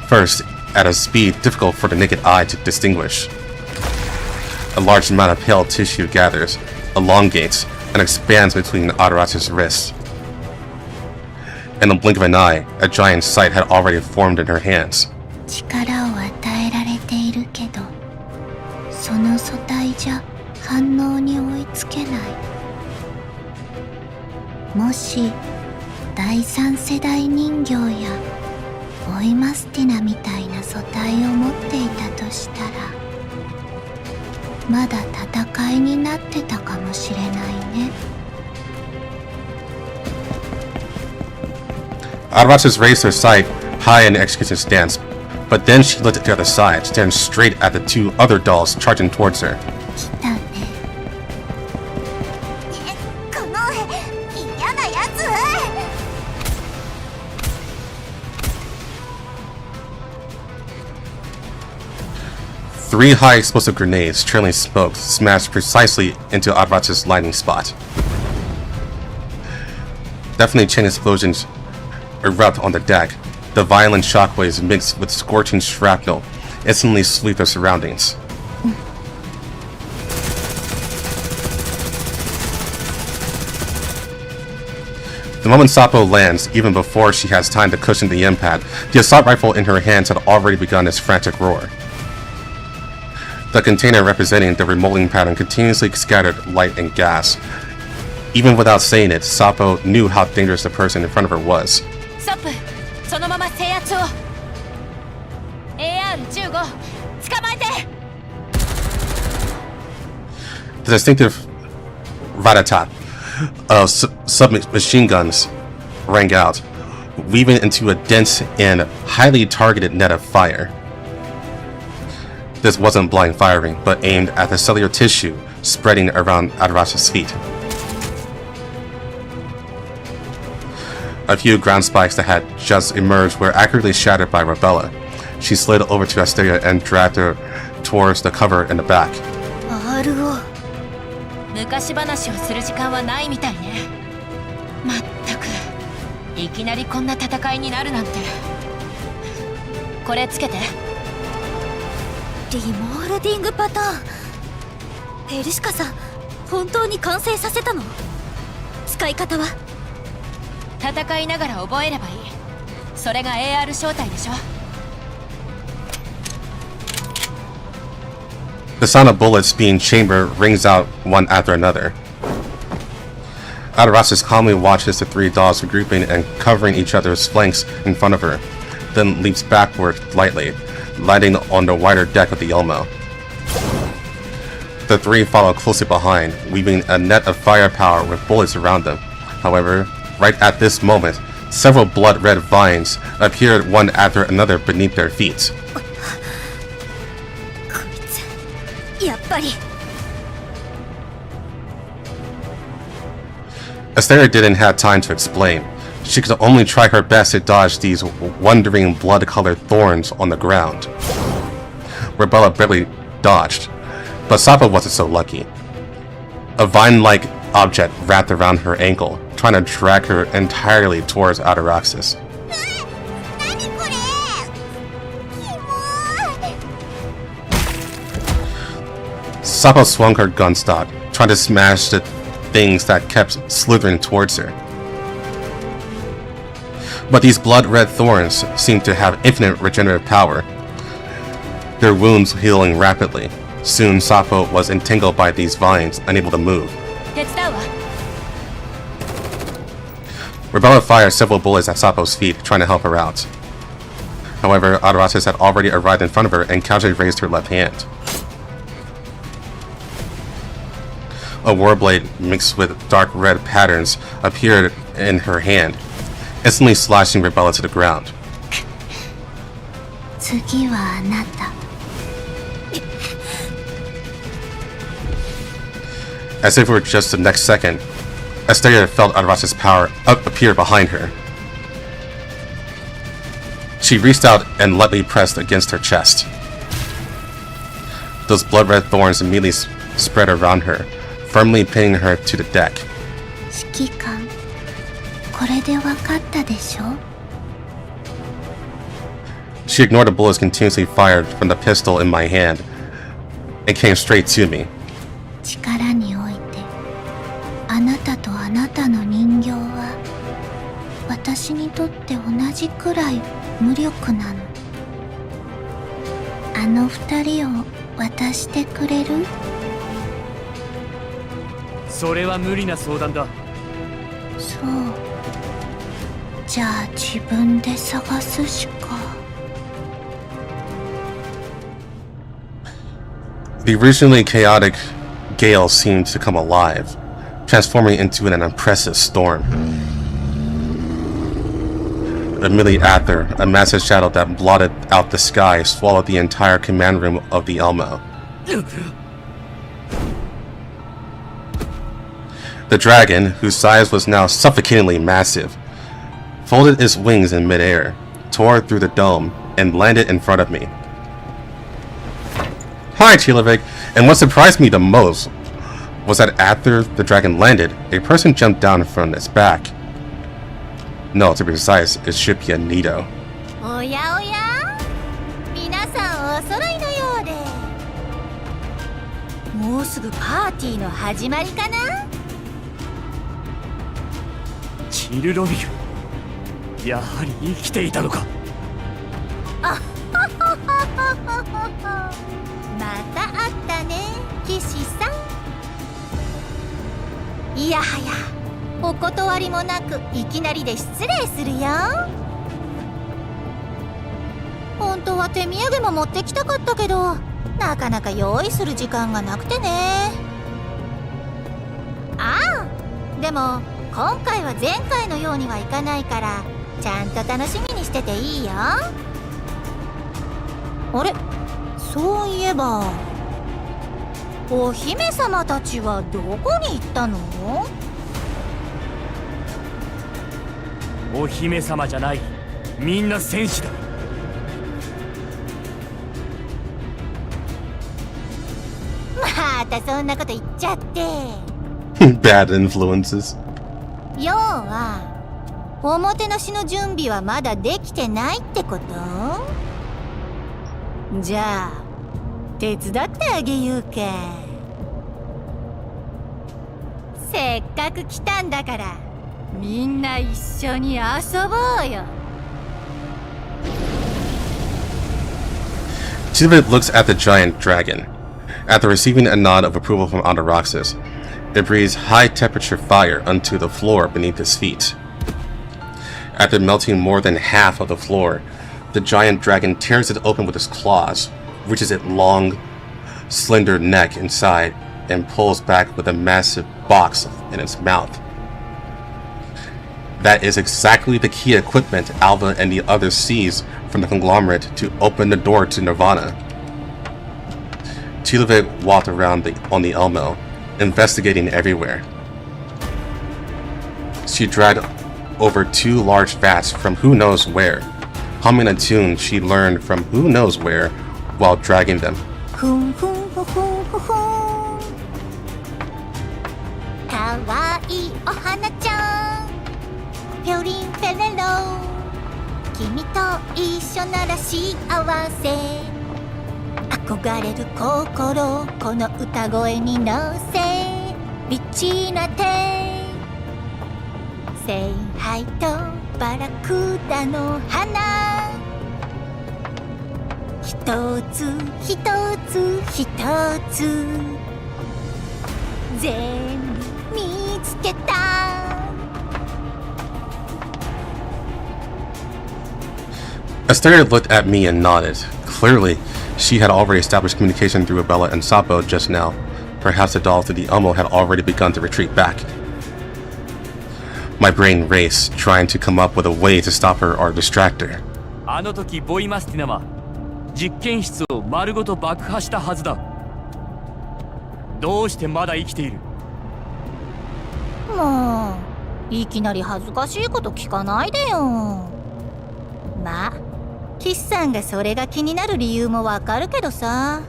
first at a speed difficult for the naked eye to distinguish. A large amount of pale tissue gathers, elongates, and expands between Adarasa's wrists. In the blink of an eye, a giant sight had already formed in her hands. 力を与えられているけど、その素体じゃ反応に追いつけない。もし第三世代人形やオイマスティナみたいな素体を持っていたとしたら、まだ戦いになってたかもしれないね。Adarasa raised her sight high in the execution stance, but then she looked at the other side, staring straight at the two other dolls charging towards her. 来たね。この嫌なやつ。Three high explosive grenades, trailing smoke, smashed precisely into Adarasa's landing spot. Deafening chain explosions erupt on the deck. The violent shockwaves mixed with scorching shrapnel instantly sweep their surroundings. The moment Sapo lands, even before she has time to cushion the impact, the assault rifle in her hands had already begun its frantic roar. The container representing the remolding pattern continuously scattered light and gas. Even without saying it, Sapo knew how dangerous the person in front of her was. ストップ。そのまま制圧を。AR-15 捕まえて。The distinctive rat-a-tat of submachine guns rang out, weaving into a dense and highly targeted net of fire. This wasn't blind firing, but aimed at the cellular tissue spreading around Adarasa's feet. A few ground spikes that had just emerged were accurately shattered by Rebella. She slid over to Asteria and dragged her towards the cover in the back. RO 昔話をする時間はないみたいね。まったくいきなりこんな戦いになるなんて。これつけて。リモールディングパターン。ペルシカさん、本当に完成させたの？使い方は？戦いながら覚えればいい。それが AR 正体でしょ。The sound of bullets being chambered rings out one after another. Ataraxis calmly watches the three dogs regrouping and covering each other's flanks in front of her, then leaps backward lightly, landing on the wider deck of the Elmo. The three follow closely behind, weaving a net of firepower with bullets around them. However, right at this moment, several blood-red vines appeared one after another beneath their feet. こいつやっぱり Astera didn't have time to explain. She could only try her best to dodge these wandering blood-colored thorns on the ground. Rebella barely dodged, but Sapa wasn't so lucky. A vine-like object wrapped around her ankle, trying to drag her entirely towards Ataraxis. Sapa swung her gun stock, trying to smash the things that kept slithering towards her. But these blood-red thorns seemed to have infinite regenerative power, their wounds healing rapidly. Soon Sapo was entangled by these vines, unable to move. 手伝うわ Rebella fired several bullets at Sapo's feet, trying to help her out. However, Ataraxis had already arrived in front of her and casually raised her left hand. A warblade mixed with dark red patterns appeared in her hand, instantly slashing Rebella to the ground. 次はあなた。 As if it were just the next second, Astera felt Ataraxis' power appear behind her. She reached out and lightly pressed against her chest. Those blood-red thorns immediately spread around her, firmly pinning her to the deck. 指揮官、これでわかったでしょ? She ignored the bullets continuously fired from the pistol in my hand and came straight to me. 力において、あなたとあなたの人形は、私にとって同じくらい無力なの。あの二人を渡してくれる？それは無理な相談だ。そう。じゃあ自分で探すしか。The originally chaotic gale seemed to come alive, transforming into an impressive storm. Immediately after, a massive shadow that blotted out the sky swallowed the entire command room of the Elmo. The dragon, whose size was now suffocatingly massive, folded its wings in midair, tore through the dome, and landed in front of me. Hi, Chilovic, and what surprised me the most was that after the dragon landed, a person jumped down from its back. No, to be precise, it should be a Nido. おやおや皆さんお揃いのようでもうすぐパーティーの始まりかなチルロビル、やはり生きていたのか。あまた会ったね騎士さん。いやはやお断りもなくいきなりで失礼するよ。本当は手土産も持ってきたかったけどなかなか用意する時間がなくてね。ああでも今回は前回のようにはいかないからちゃんと楽しみにしてていいよ。あれそういえばお姫様たちはどこに行ったの？お姫様じゃない、みんな戦士だ。またそんなこと言っちゃって。Bad influences. 要はおもてなしの準備はまだできてないってこと？じゃあ手伝ってあげようか。せっかく来たんだからみんな一緒に遊ぼうよ。Chilovic looks at the giant dragon. After receiving a nod of approval from Ataraxis, It breathes high-temperature fire onto the floor beneath its feet. After melting more than half of the floor, the giant dragon tears it open with its claws, reaches its long, slender neck inside, and pulls back with a massive box in its mouth. That is exactly the key equipment Alva and the others seize from the conglomerate to open the door to Nirvana. Tilovic walked around on the Elmo, investigating everywhere. She dragged over 2 large vats from who knows where, humming a tune she learned from who knows where while dragging them. Kawaii ohana chan, pyorin ferero, kimi to issho nara shiawase, akogareru kokoro, kono utagoe ni nose, bichi na te, seihai to barakuda no hana, hitotsu hitotsu hitotsu, zenbu Asteria looked at me and nodded. Clearly, she had already established communication through Abella and Sapo just now. Perhaps the dolls through the Elmo had already begun to retreat back. My brain raced, trying to come up with a way to stop her or distract her. あの時ボイマスティナは実験室を丸ごと爆破したはずだ。どうしてまだ生きている？もういきなり恥ずかしいこと聞かないでよ。まあ岸さんがそれが気になる理由もわかるけどさ、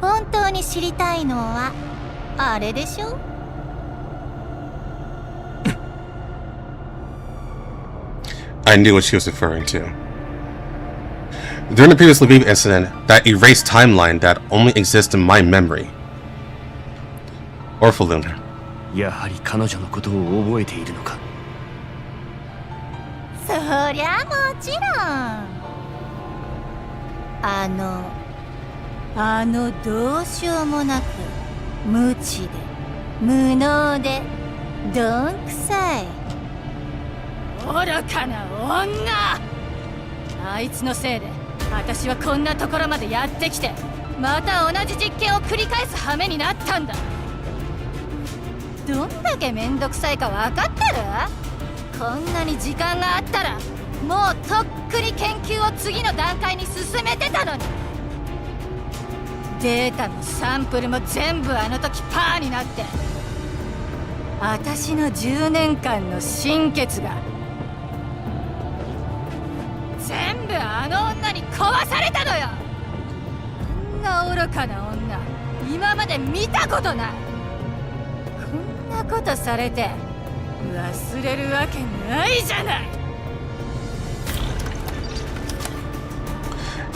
本当に知りたいのはあれでしょ。I knew what she was referring to. During the previous Lviv incident, that erased timeline that only exists in my memory. Orphalune. やはり彼女のことを覚えているのか。そりゃもちろん。あのどうしようもなく無知で無能でどんくさい愚かな女。あいつのせいで私はこんなところまでやってきて、また同じ実験を繰り返す羽目になったんだ。どんだけめんどくさいか分かってる？こんなに時間があったらもうとっくに研究を次の段階に進めてたのに。データもサンプルも全部あの時パーになって、私の10年間の心血が全部あの女に壊されたのよ。こんな愚かな女今まで見たことない。こんなことされて忘れるわけないじゃない。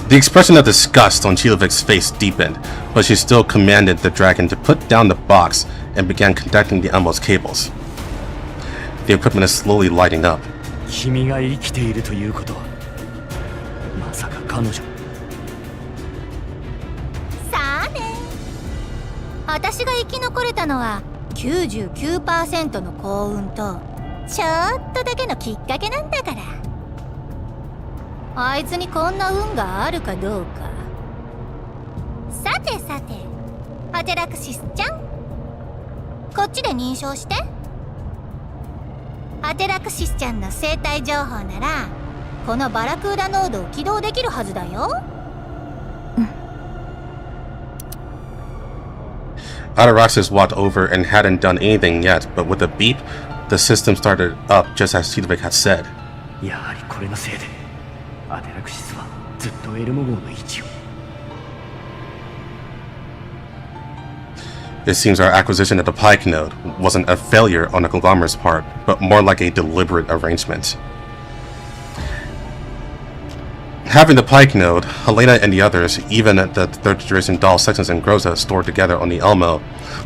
The expression of disgust on Chilovic's face deepened, but she still commanded the dragon to put down the box and began connecting the Elmo's cables. The equipment is slowly lighting up. 君が生きているということは、まさか彼女。さあね。私が生き残れたのは 99% の幸運とちょっとだけのきっかけなんだから。あいつにこんな運があるかどうか。さてさて、アテラクシスちゃん、こっちで認証して。アテラクシスちゃんの生体情報ならこのバラクーダノードを起動できるはずだよ。Ataraxis walked over and hadn't done anything yet, but with a beep, the system started up just as Chilovic had said. やはりこれのせいでアテラクシスはずっとエルモ号の位置を。It seems our acquisition of the Pike node wasn't a failure on the conglomerate's part, but more like a deliberate arrangement. Having the Pike node, Helena and the others, even the third generation doll sections and Groza stored together on the Elmo,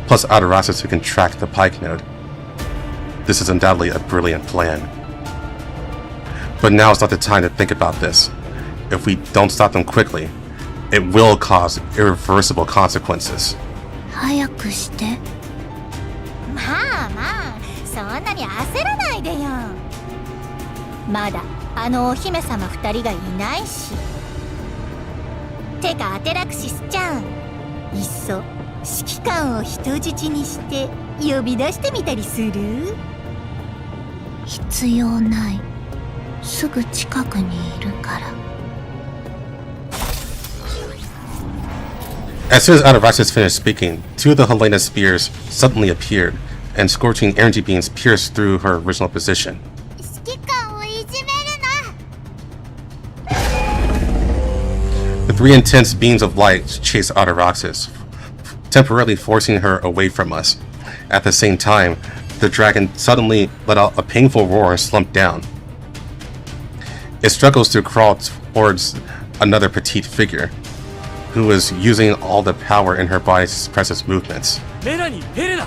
plus Ataraxis who can track the Pike node. This is undoubtedly a brilliant plan. But now is not the time to think about this. If we don't stop them quickly, it will cause irreversible consequences. 早くして。まあまあ、そんなに焦らないでよ。まだあのお姫様2人がいないし。てかアテラクシスちゃん、いっそ指揮官を人質にして呼び出してみたりする？必要ない。すぐ近くにいるから。As soon as Ataraxis finished speaking, two of the Helena spears suddenly appeared, and scorching energy beams pierced through her original position. 指揮官をいじめるな。 The three intense beams of light chased Ataraxis, temporarily forcing her away from us. At the same time, the dragon suddenly let out a painful roar and slumped down. It struggles to crawl towards another petite figure, who was using all the power in her body to suppress its movements. メラニー、ヘレナ、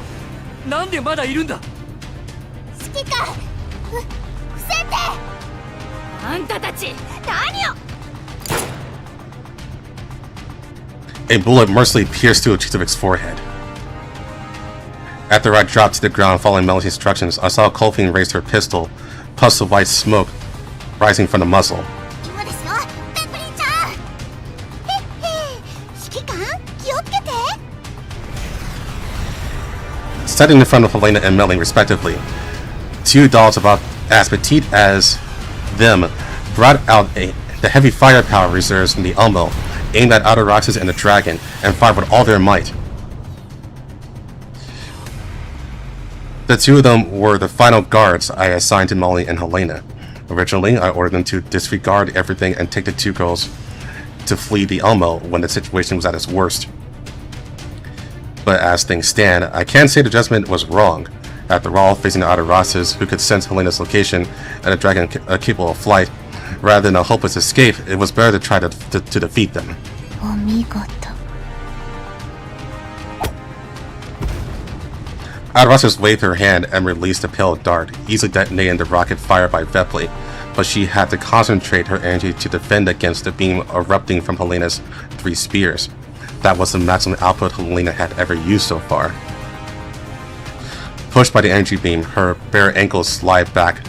なんでまだいるんだ？指揮官、伏せて！あんたたち、何を！ A bullet mercilessly pierced through Chizovic's forehead. After I dropped to the ground following Melody's instructions, I saw Kolfin raise her pistol, puffs of white smoke rising from the muzzle. 今ですよ、ペプリンちゃん。指揮官、気をつけて。 Standing in front of Helena and Melanie respectively, two dolls about as petite as them brought out the heavy firepower reserves in the Elmo, aimed at Ataraxis and the dragon, and fired with all their might. The two of them were the final guards I assigned to Molly and Helena. Originally, I ordered them to disregard everything and take the two girls to flee the Elmo when the situation was at its worst. But as things stand, I can't say the judgment was wrong. After all, facing the Ataraxis, who could sense Helena's location, and a dragon capable of flight, rather than a hopeless escape, it was better to try to defeat them. お見事。 Ataraxis waved her hand and released a pale dart, easily detonating the rocket fired by Vepli, but she had to concentrate her energy to defend against the beam erupting from Helena's three spears. That was the maximum output Helena had ever used so far. Pushed by the energy beam, her bare ankles slide back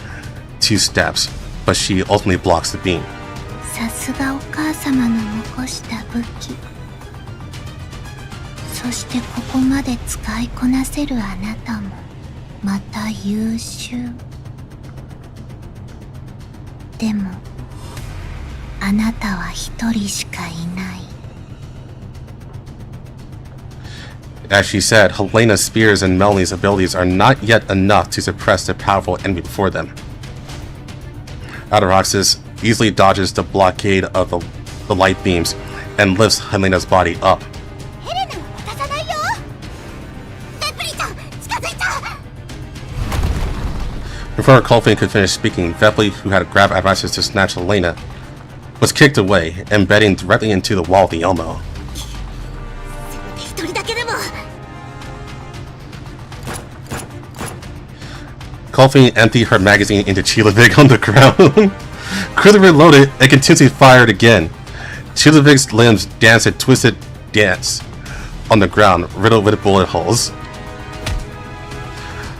2 steps, but she ultimately blocks the beam. さすがお母様の残した武器。そしてここまで使いこなせるあなたもまた優秀。でもあなたは一人しかいない。 As she said, Helena's spears and Melanie's abilities are not yet enough to suppress the powerful enemy before them. Ataraxis easily dodges the blockade of the light beams and lifts Helena's body up. ヘレナは渡さないよ。ペプリちゃん、近づいた。 Before Kolfin could finish speaking, Vepli, who had grabbed Ataraxis to snatch Helena, was kicked away, embedding directly into the wall of the Elmo. 一人だけでも。 Kolfin emptied her magazine into Chilovig on the ground. Quickly reloaded and continuously fired again. Chilovig's limbs danced a twisted dance on the ground, riddled with bullet holes.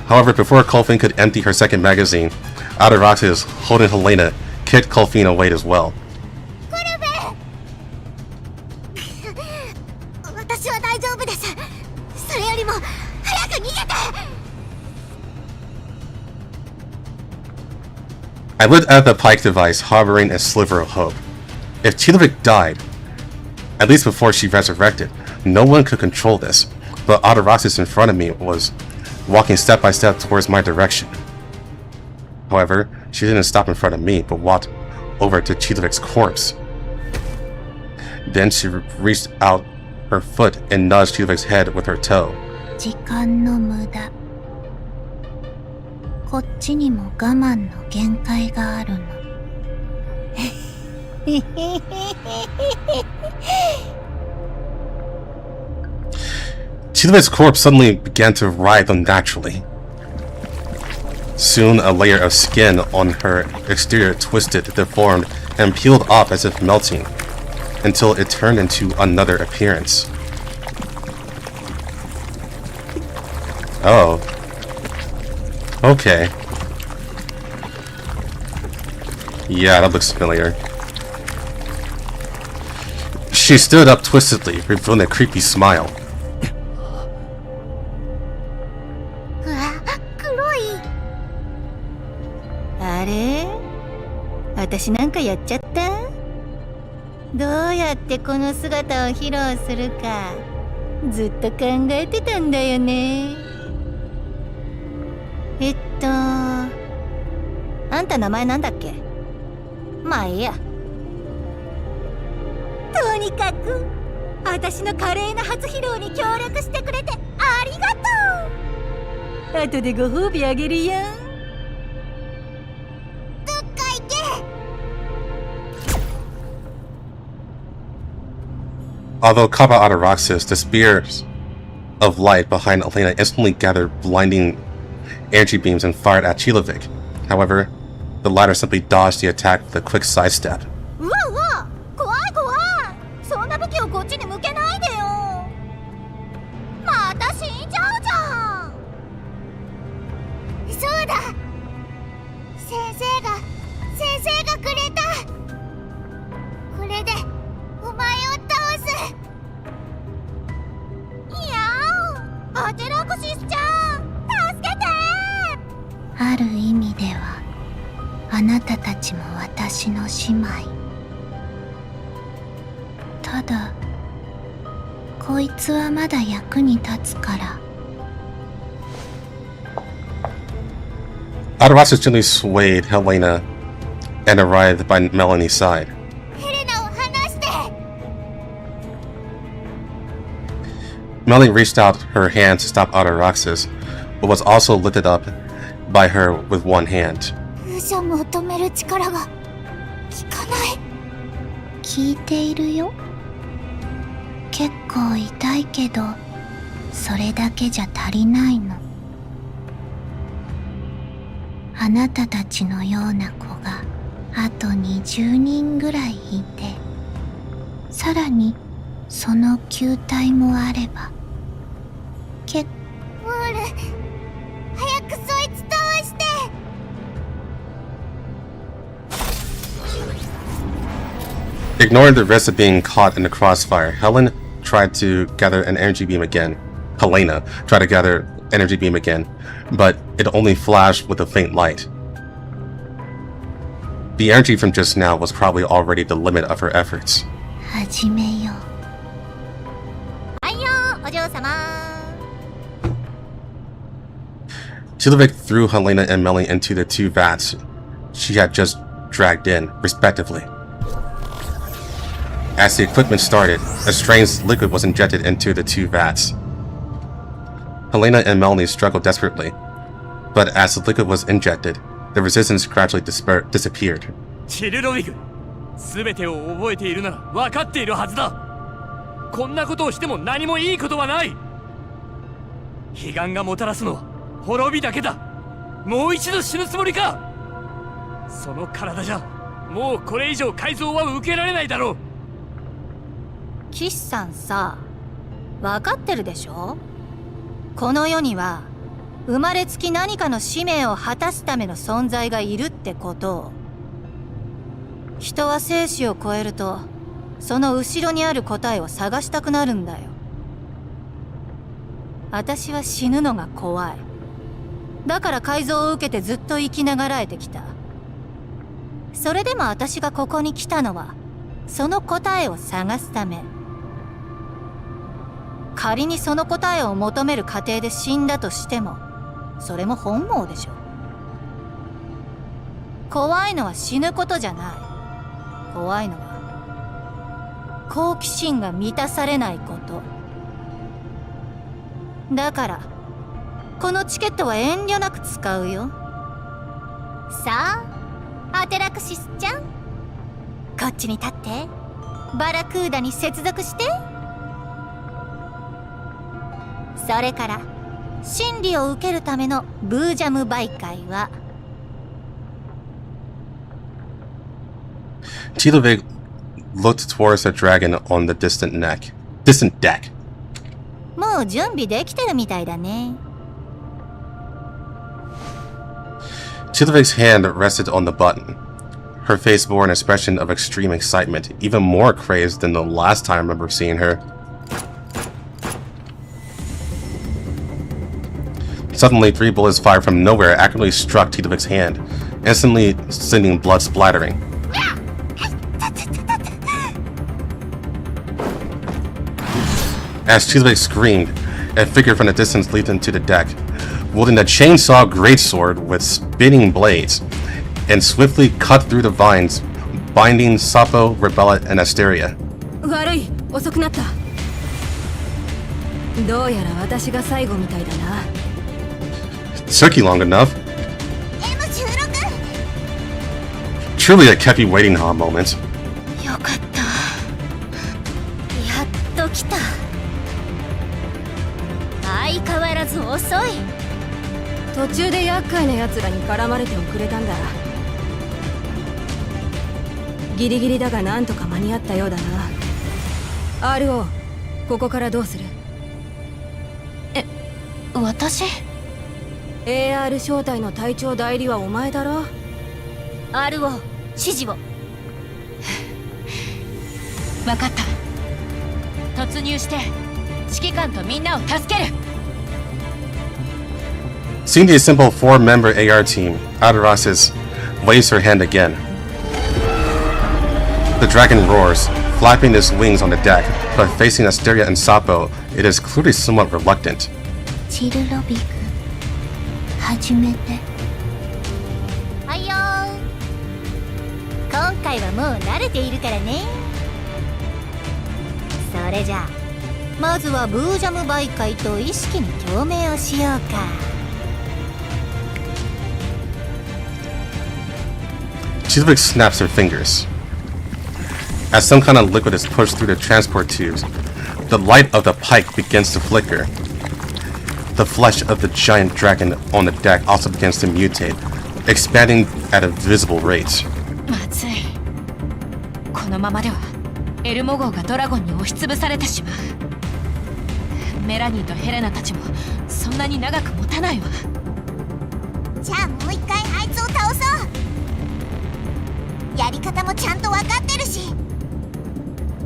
However, before Kolfin could empty her second magazine, Ataraxis, holding Helena, kicked Kolfin away as well. 私は大丈夫です。それよりも早く逃げて。 I looked at the pike device, harboring a sliver of hope. If Chilovig died, at least before she resurrected, no one could control this, but Ataraxis in front of me was walking step by step towards my direction. However, she didn't stop in front of me, but walked over to Chilovig's corpse. Then she reached out her foot and nudged Chilovig's head with her toe. 時間の無駄。こっちにも我慢の限界があるの。Chilovig's corpse suddenly began to writhe unnaturally. Soon, a layer of skin on her exterior twisted, deformed, and peeled off as if melting, until it turned into another appearance. Oh. Okay. Yeah, that looks familiar. She stood up twistedly, revealing a creepy smile. うわ、黒い。あれ、私なんかやっちゃった？どうやってこの姿を披露するかずっと考えてたんだよね。あんた名前なんだっけ？まあいいや。とにかく私の華麗な初披露に協力してくれてありがとう。後でご褒美あげるよ。どっか行け。Although Kappa Ataraxis, the spears of light behind Elena instantly gathered blinding energy beams and fired at Chilovic. However, the latter simply dodged the attack with a quick sidestep. うわうわ、怖い怖い。そんな武器をこっちに向けないでよ。また死んじゃうじゃん。そうだ。先生がくれた。これでお前を倒す。いやー、アテラクシスちゃん、助けて。ある意味ではあなたたちも私の姉妹。ただこいつはまだ役に立つから。 Ataraxis gently swayed Helena and arrived by Melanie's side. ヘレナを離して。 Melanie reached out her hand to stop Ataraxis, but was also lifted up by her with one hand. 風車も止める力が効かない。効いているよ。結構痛いけどそれだけじゃ足りないの。あなたたちのような子があと20人ぐらいいて、さらにその球体もあれば。ウォール、早くそいつ倒して。Ignoring the risk of being caught in the crossfire, Helena tried to gather an energy beam again, but it only flashed with a faint light. The energy from just now was probably already the limit of her efforts. 始めよう。はいよー、お嬢様。Chilovic threw Helena and Melanie into the two vats she had just dragged in, respectively. As the equipment started, a strange liquid was injected into the two vats. Helena and Melanie struggled desperately, but as the liquid was injected, the resistance gradually disappeared. チルロビグ、全てを覚えているなら分かっているはずだ。こんなことをしても何もいいことはない。悲願がもたらすのは滅びだけだ。もう一度死ぬつもりか。その体じゃもうこれ以上改造は受けられないだろう。岸さんさ、分かってるでしょ。この世には生まれつき何かの使命を果たすための存在がいるってことを。人は生死を超えるとその後ろにある答えを探したくなるんだよ。私は死ぬのが怖い。だから改造を受けてずっと生きながらえてきた。それでも私がここに来たのはその答えを探すため。仮にその答えを求める過程で死んだとしてもそれも本望でしょ。怖いのは死ぬことじゃない。怖いのは好奇心が満たされないこと。だからこのチケットは遠慮なく使うよ。さあアテラクシスちゃん、こっちに立ってバラクーダに接続して。それから真理を受けるためのブージャム媒介は。 Chilovic looked towards the dragon on the distant deck. もう準備できてるみたいだね。Chidovic's hand rested on the button. Her face bore an expression of extreme excitement, even more crazed than the last time I remember seeing her. Suddenly, 3 bullets fired from nowhere accurately struck Chidovic's hand, instantly sending blood splattering. As Chidovic screamed, a figure from the distance leaped into the deck, wielding a chainsaw greatsword with spinning blades, and swiftly cut through the vines, binding Sapo, Rebella, and Asteria. 悪い、遅くなった。どうやら私が最後みたいだな。Took you long enough. Truly a kept you waiting on moment. よかった。やっと来た。相変わらず遅い。途中で厄介な奴らに絡まれて遅れたんだ。ギリギリだがなんとか間に合ったようだな。RO、ここからどうする？私？ AR 招待の隊長代理はお前だろ？ RO、指示を。分かった。突入して指揮官とみんなを助ける。Seeing the simple 4-member AR team, Adorasis waves her hand again. The dragon roars, flapping its wings on the deck, but facing Asteria and Sapo, it is clearly somewhat reluctant. チルロビ君、始めて。はいよー。今回はもう慣れているからね。それじゃあまずはブージャム媒介と意識に共鳴をしようか。Chidovic snaps her fingers. As some kind of liquid is pushed through the transport tubes, the light of the pike begins to flicker. The flesh of the giant dragon on the deck also begins to mutate, expanding at a visible rate. まずい。このままではエルモ号がドラゴンに押しつぶされてしまう。メラニーとヘレナたちもそんなに長く持たないわ。じゃあもう一回あいつを倒そう。やり方もちゃんと分かってるし。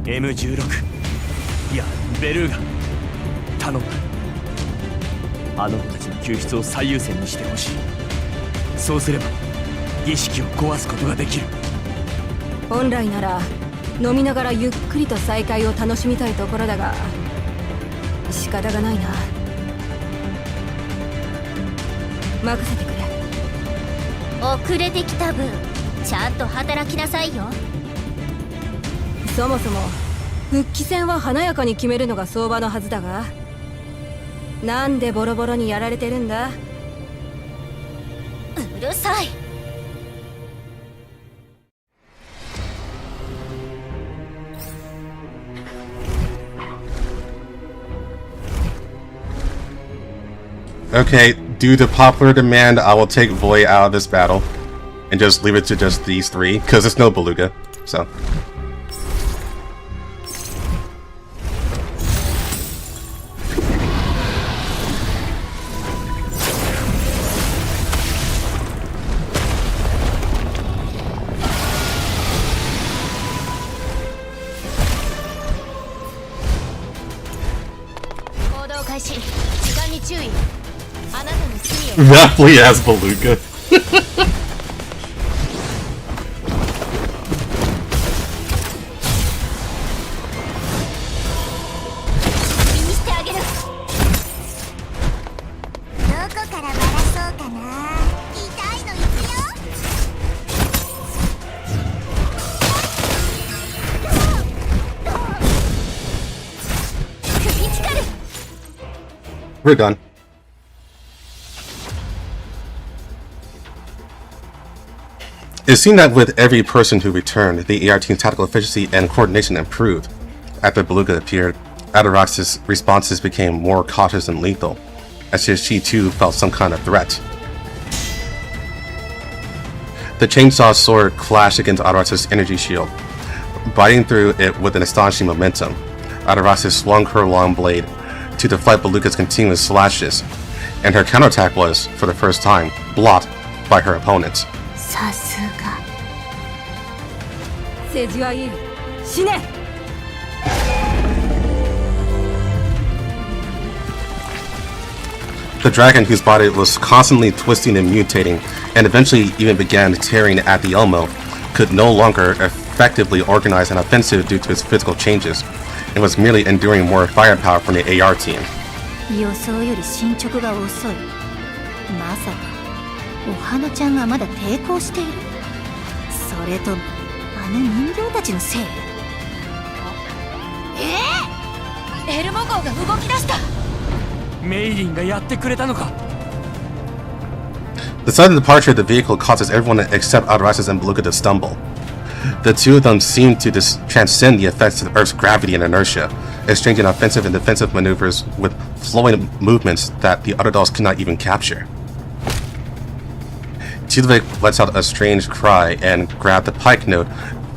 M16 いやベルーガ頼む。あの子たちの救出を最優先にしてほしい。そうすれば儀式を壊すことができる。本来なら飲みながらゆっくりと再会を楽しみたいところだが仕方がないな。任せてくれ。遅れてきた分ちゃんと働きなさいよ。そもそも復帰戦は華やかに決めるのが相場のはずだが、なんでボロボロにやられてるんだ？うるさい。Okay, due to popular demand, I will take Voy out of this battle and just leave it to just these 3, because it's no Beluga, so. Roughly as Beluga. We're done. It seemed that with every person who returned, the AR team's tactical efficiency and coordination improved. After Beluga appeared, Adarax's responses became more cautious and lethal, as if she too felt some kind of threat. The chainsaw sword clashed against Adarax's energy shield, biting through it with an astonishing momentum. Adarax swung her long blade to deflect Beluga's continuous slashes, and her counterattack was, for the first time, blocked by her opponents. さすが。政治はいい。死ね。The dragon, whose body was constantly twisting and mutating, and eventually even began tearing at the Elmo, could no longer effectively organize an offensive due to its physical changes, and was merely enduring more firepower from the AR team. 予想より進捗が遅い。まさかお花ちゃんがまだ抵抗している？それともあの人形たちのせい？エルモ号が動き出した。メイリンがやってくれたのか。 The sudden departure of the vehicle causes everyone except Adrastus and Beluga to stumble. The two of them seem to transcend the effects of Earth's gravity and inertia, exchanging offensive and defensive maneuvers with flowing movements that the other dolls could not even capture. Chilevik lets out a strange cry and grabbed the pike note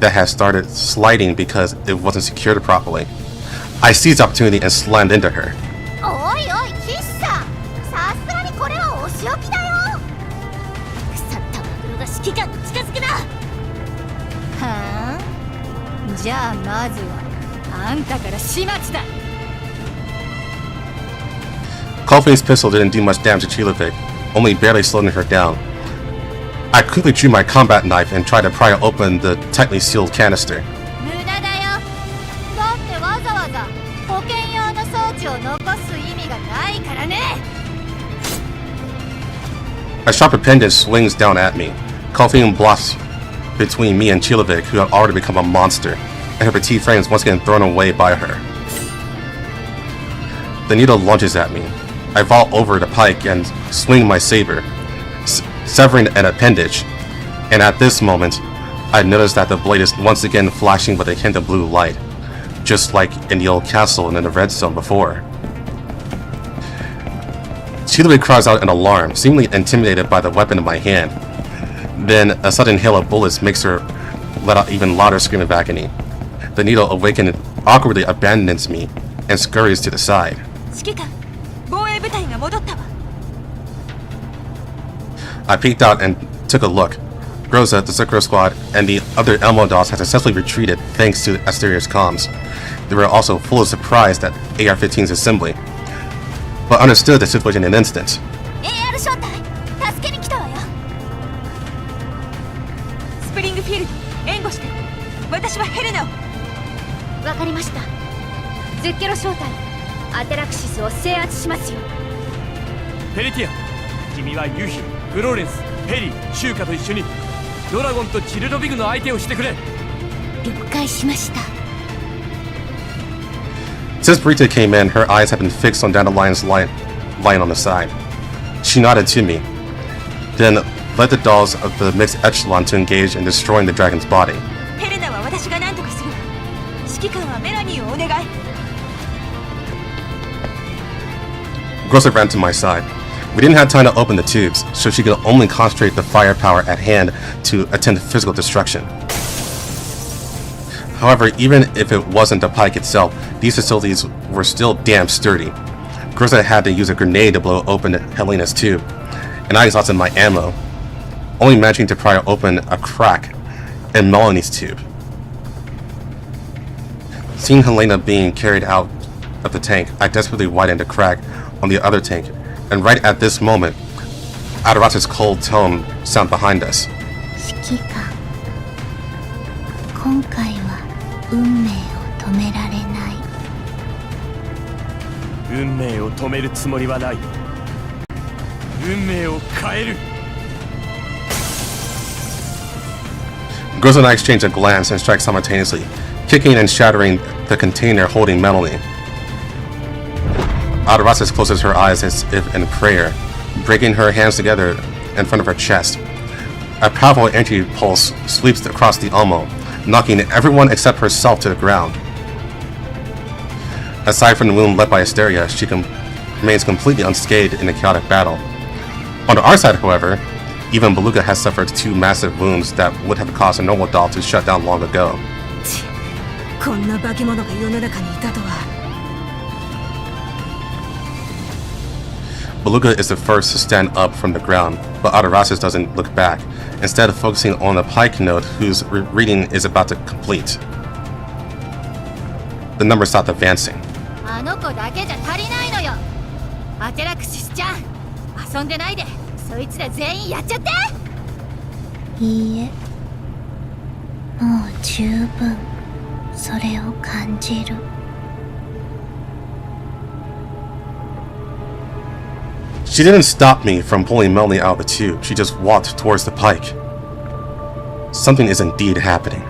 that had started sliding because it wasn't secured properly. I seized the opportunity and slammed into her. おいおいキッサ、さすがにこれはお仕置きだよ。腐ったマグロが指揮官に近づくな。はあ、じゃあまずはあんたから始末だ。Coffee's pistol didn't do much damage to Chilevik, only barely slowing her down. I quickly drew my combat knife and tried to pry open the tightly sealed canister. 無駄だよ。だってわざわざ保険用の装置を残す意味がないからね。 A sharp appendage swings down at me. Coffee blocks between me and Chilevik, who had already become a monster, and her petite frame is once again thrown away by her. The needle lunges at me. I vault over the pike and swing my saber, severing an appendage, and at this moment, I noticed that the blade is once again flashing with a hint of blue light, just like in the old castle and in the red zone before. Chilevik cries out in alarm, seemingly intimidated by the weapon in my hand. Then a sudden hail of bullets makes her let out even louder scream of agony. The needle, awakened, awkwardly abandons me and scurries to the side. 指揮官、防衛部隊が戻ったわ。I peeked out and took a look. Groza, the Synchro Squad, and the other Elmo dolls had successfully retreated thanks to Asteria's comms. They were also full of surprise at AR-15's assembly, but understood the situation in an instant. AR 招待、助けに来たわよ。スプリングフィールド、援護して。私はヘレナを。わかりました。ゼッケロ招待、アテラクシスを制圧しますよ。ペリティア、君はユヒ、フローレンス、ペリー、シューカと一緒にドラゴンとチルドビグの相手をしてくれ。了解しました。 Since Brita came in, her eyes had been fixed on Dandelion's line on the side. She nodded to me, then led the dolls of the mixed echelon to engage in destroying the dragon's body. ヘレナは私が何とかするわ。指揮官はメラニーをお願い。 Groza ran to my side. We didn't have time to open the tubes, so she could only concentrate the firepower at hand to attempt physical destruction. However, even if it wasn't the pike itself, these facilities were still damn sturdy. Groza had to use a grenade to blow open Helena's tube, and I exhausted my ammo, only managing to pry open a crack in Melanie's tube. Seeing Helena being carried out of the tank, I desperately widened a crack on the other tank, and right at this moment, Adarata's cold tone sounded behind us. 指揮官、今回は運命を止められない。運命を止めるつもりはない。運命を変える。 Groza and I exchange a glance and strike simultaneously, kicking and shattering the container holding Melanie. Adarata closes her eyes as if in prayer, breaking her hands together in front of her chest. A powerful energy pulse sweeps across the Elmo, knocking everyone except herself to the ground. Aside from the wound left by Asteria, she remains completely unscathed in the chaotic battle. On our side, however, even Beluga has suffered 2 massive wounds that would have caused a normal doll to shut down long ago. こんな化け物が世の中にいたとは。Beluga is the first to stand up from the ground, but Adarasis doesn't look back, instead of focusing on the pike node whose reading is about to complete. The number stopped advancing. あの子だけじゃ足りないのよ。アテラクシスちゃん、遊んでないで、そいつら全員やっちゃって。いいえ、もう十分それを感じる。She didn't stop me from pulling Melanie out of the tube, she just walked towards the pike. Something is indeed happening.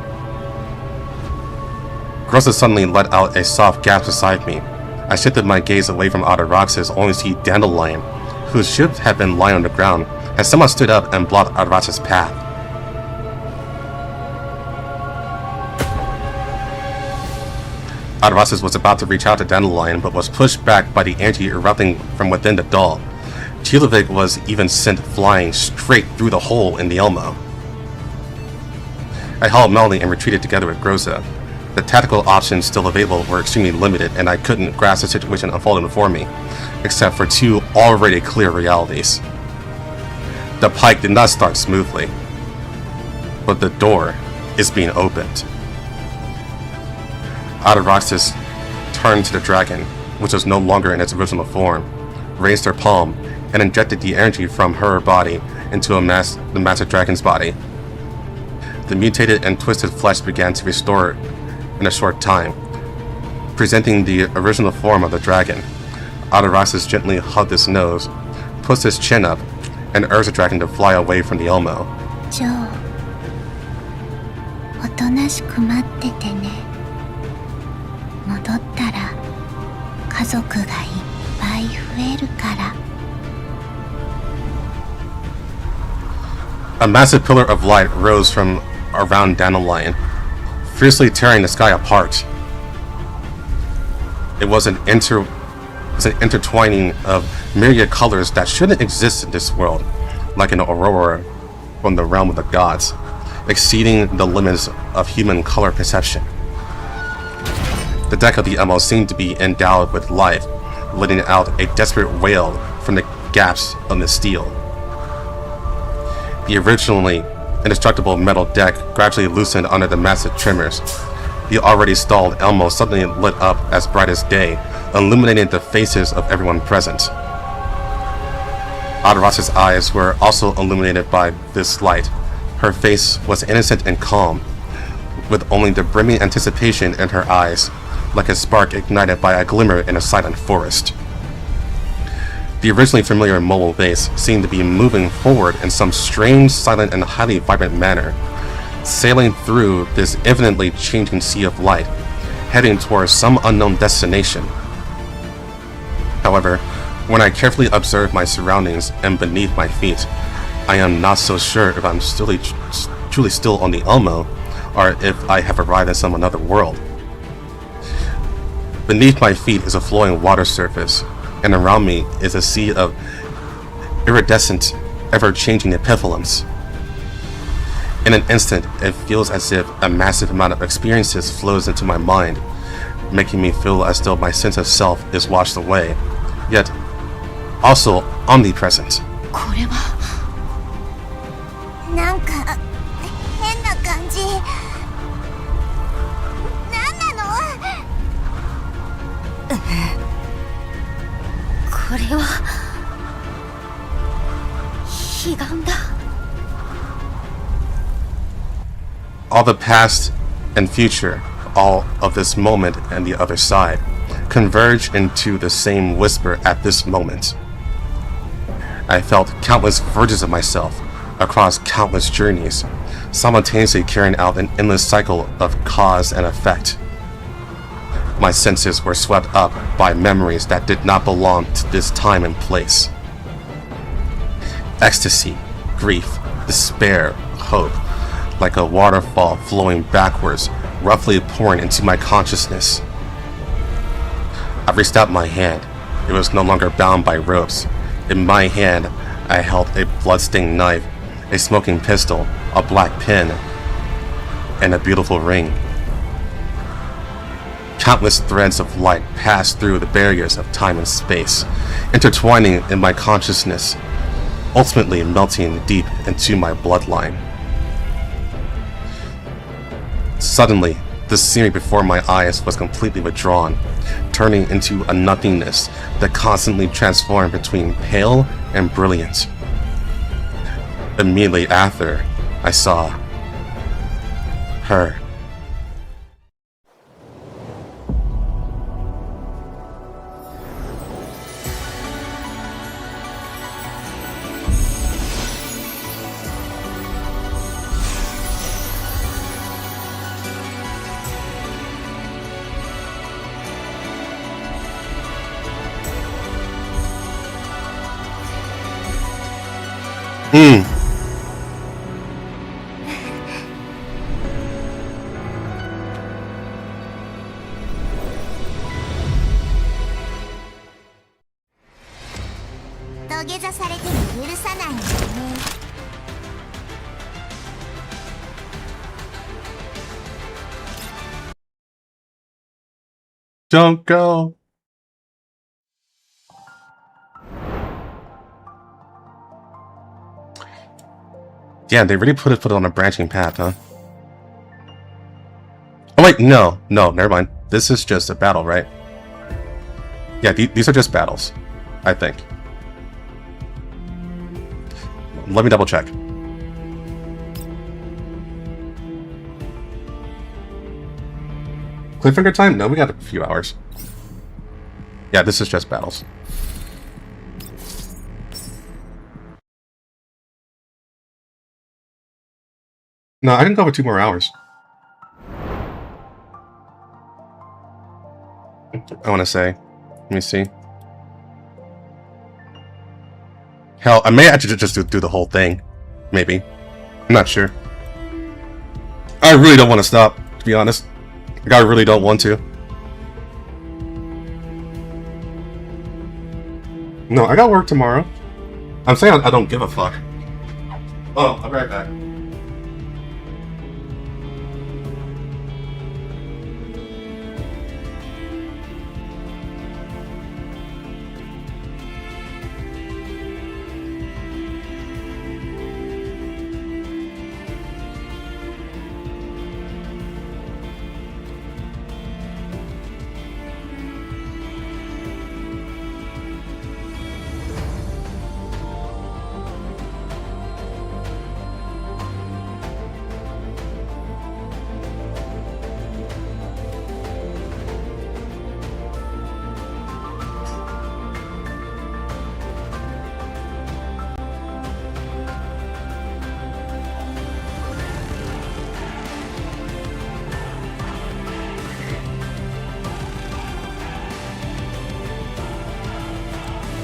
Grossa suddenly let out a soft gasp beside me. I shifted my gaze away from Adaraxis only to see Dandelion, whose ship had been lying on the ground, had somehow stood up and blocked Adaraxis' path. Adaraxis was about to reach out to Dandelion, but was pushed back by the energy erupting from within the doll. Chilovic was even sent flying straight through the hole in the Elmo. I held Melanie and retreated together with Grossa. The tactical options still available were extremely limited, and I couldn't grasp the situation unfolding before me, except for two already clear realities. The pike did not start smoothly, but the door is being opened. Adaraxis turned to the dragon, which was no longer in its original form, raised her palm, and injected the energy from her body into the master dragon's body. The mutated and twisted flesh began to restore in a short time, presenting the original form of the dragon. Adaraxis gently hugged his nose, pushed his chin up, and urged the dragon to fly away from the Elmo. ジョー、おとなしく待っててね。戻ったら家族がいっぱい増えるから。A massive pillar of light rose from around Dandelion, fiercely tearing the sky apart. It was an intertwining of myriad colors that shouldn't exist in this world, like an aurora from the realm of the gods, exceeding the limits of human color perception. The deck of the Elmo seemed to be endowed with life, letting out a desperate wail from the gaps of the steel. The originally indestructible metal deck gradually loosened under the massive tremors. The already stalled Elmo suddenly lit up as bright as day, illuminating the faces of everyone present. Adaraxis' eyes were also illuminated by this light. Her face was innocent and calm, with only the brimming anticipation in her eyes, like a spark ignited by a glimmer in a silent forest. The originally familiar mobile base seemed to be moving forward in some strange, silent, and highly vibrant manner, sailing through this infinitely changing sea of light, heading towards some unknown destination. However, when I carefully observe my surroundings and beneath my feet, I am not so sure if I'm truly still on the Elmo, or if I have arrived in some another world. Beneath my feet is a flowing water surface, and around me is a sea of iridescent, ever-changing epithelums. In an instant, it feels as if a massive amount of experiences flows into my mind, making me feel as though my sense of self is washed away, yet also omnipresent. これはなんか変な感じ。なんなの？これは悲願だ。All the past and future, all of this moment and the other side, converge into the same whisper at this moment. I felt countless versions of myself across countless journeys, simultaneously carrying out an endless cycle of cause and effect. My senses were swept up by memories that did not belong to this time and place. Ecstasy, grief, despair, hope, like a waterfall flowing backwards, roughly pouring into my consciousness. I reached out my hand. It was no longer bound by ropes. In my hand, I held a blood-stained knife, a smoking pistol, a black pen, and a beautiful ring. Countless threads of light pass through the barriers of time and space, intertwining in my consciousness, ultimately melting deep into my bloodline. Suddenly, the scenery before my eyes was completely withdrawn, turning into a nothingness that constantly transformed between pale and brilliant. Immediately after, I saw her. Hmm. 土下座されても許さないのよね。Don't go. Yeah, they really put it on a branching path, huh? Oh wait, no, never mind. This is just a battle, right? Yeah, these are just battles, I think. Let me double check. Cliffhanger time? No, we got a few hours. Yeah, this is just battles. No, I can go for 2 more hours. I want to say. Let me see. Hell, I may actually just do the whole thing. Maybe. I'm not sure. I really don't want to stop, to be honest. Like, I really don't want to. No, I got work tomorrow. I'm saying I don't give a fuck. Oh, I'll be right back.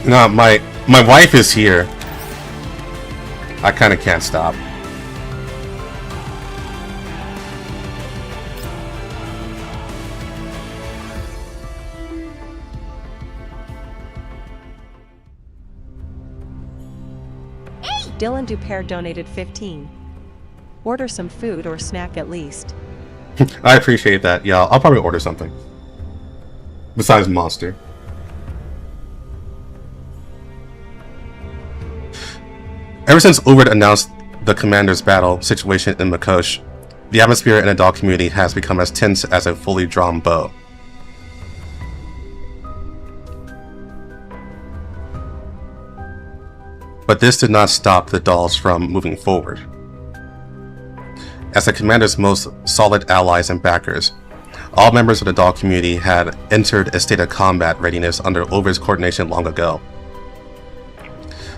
No, my wife is here. I kind of can't stop. Dylan Dupere donated 15. Order some food or snack at least. I appreciate that. Yeah, I'll probably order something. Besides Monster. Ever since Iliad announced the commander's battle situation in Makosh, the atmosphere in the dog community has become as tense as a fully drawn bow. But this did not stop the dolls from moving forward. As the commander's most solid allies and backers, all members of the dog community had entered a state of combat readiness under Iliad's coordination long ago.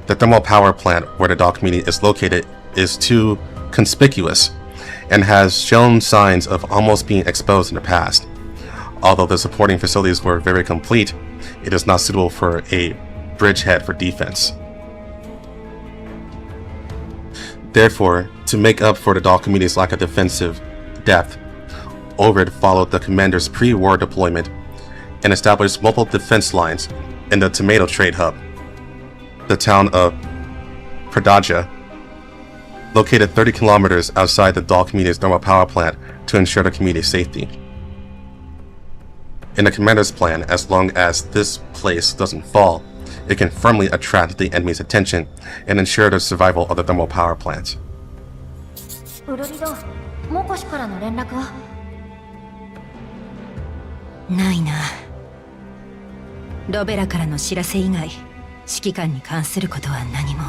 The thermal power plant where the dog community is located is too conspicuous and has shown signs of almost being exposed in the past. Although the supporting facilities were very complete, it is not suitable for a bridgehead for defense. Therefore, to make up for the dog community's lack of defensive depth, Iliad followed the commander's pre-war deployment and established multiple defense lines in the tomato trade hub, the town of Pradaja, located 30 kilometers outside the dog community's thermal power plant to ensure the community's safety. In the commander's plan, as long as this place doesn't fall, it can firmly attract the enemy's attention and ensure the survival of the thermal power plant. ウルリド、モコシからの連絡は？ないな。ロベラからの知らせ以外、指揮官に関することは何も。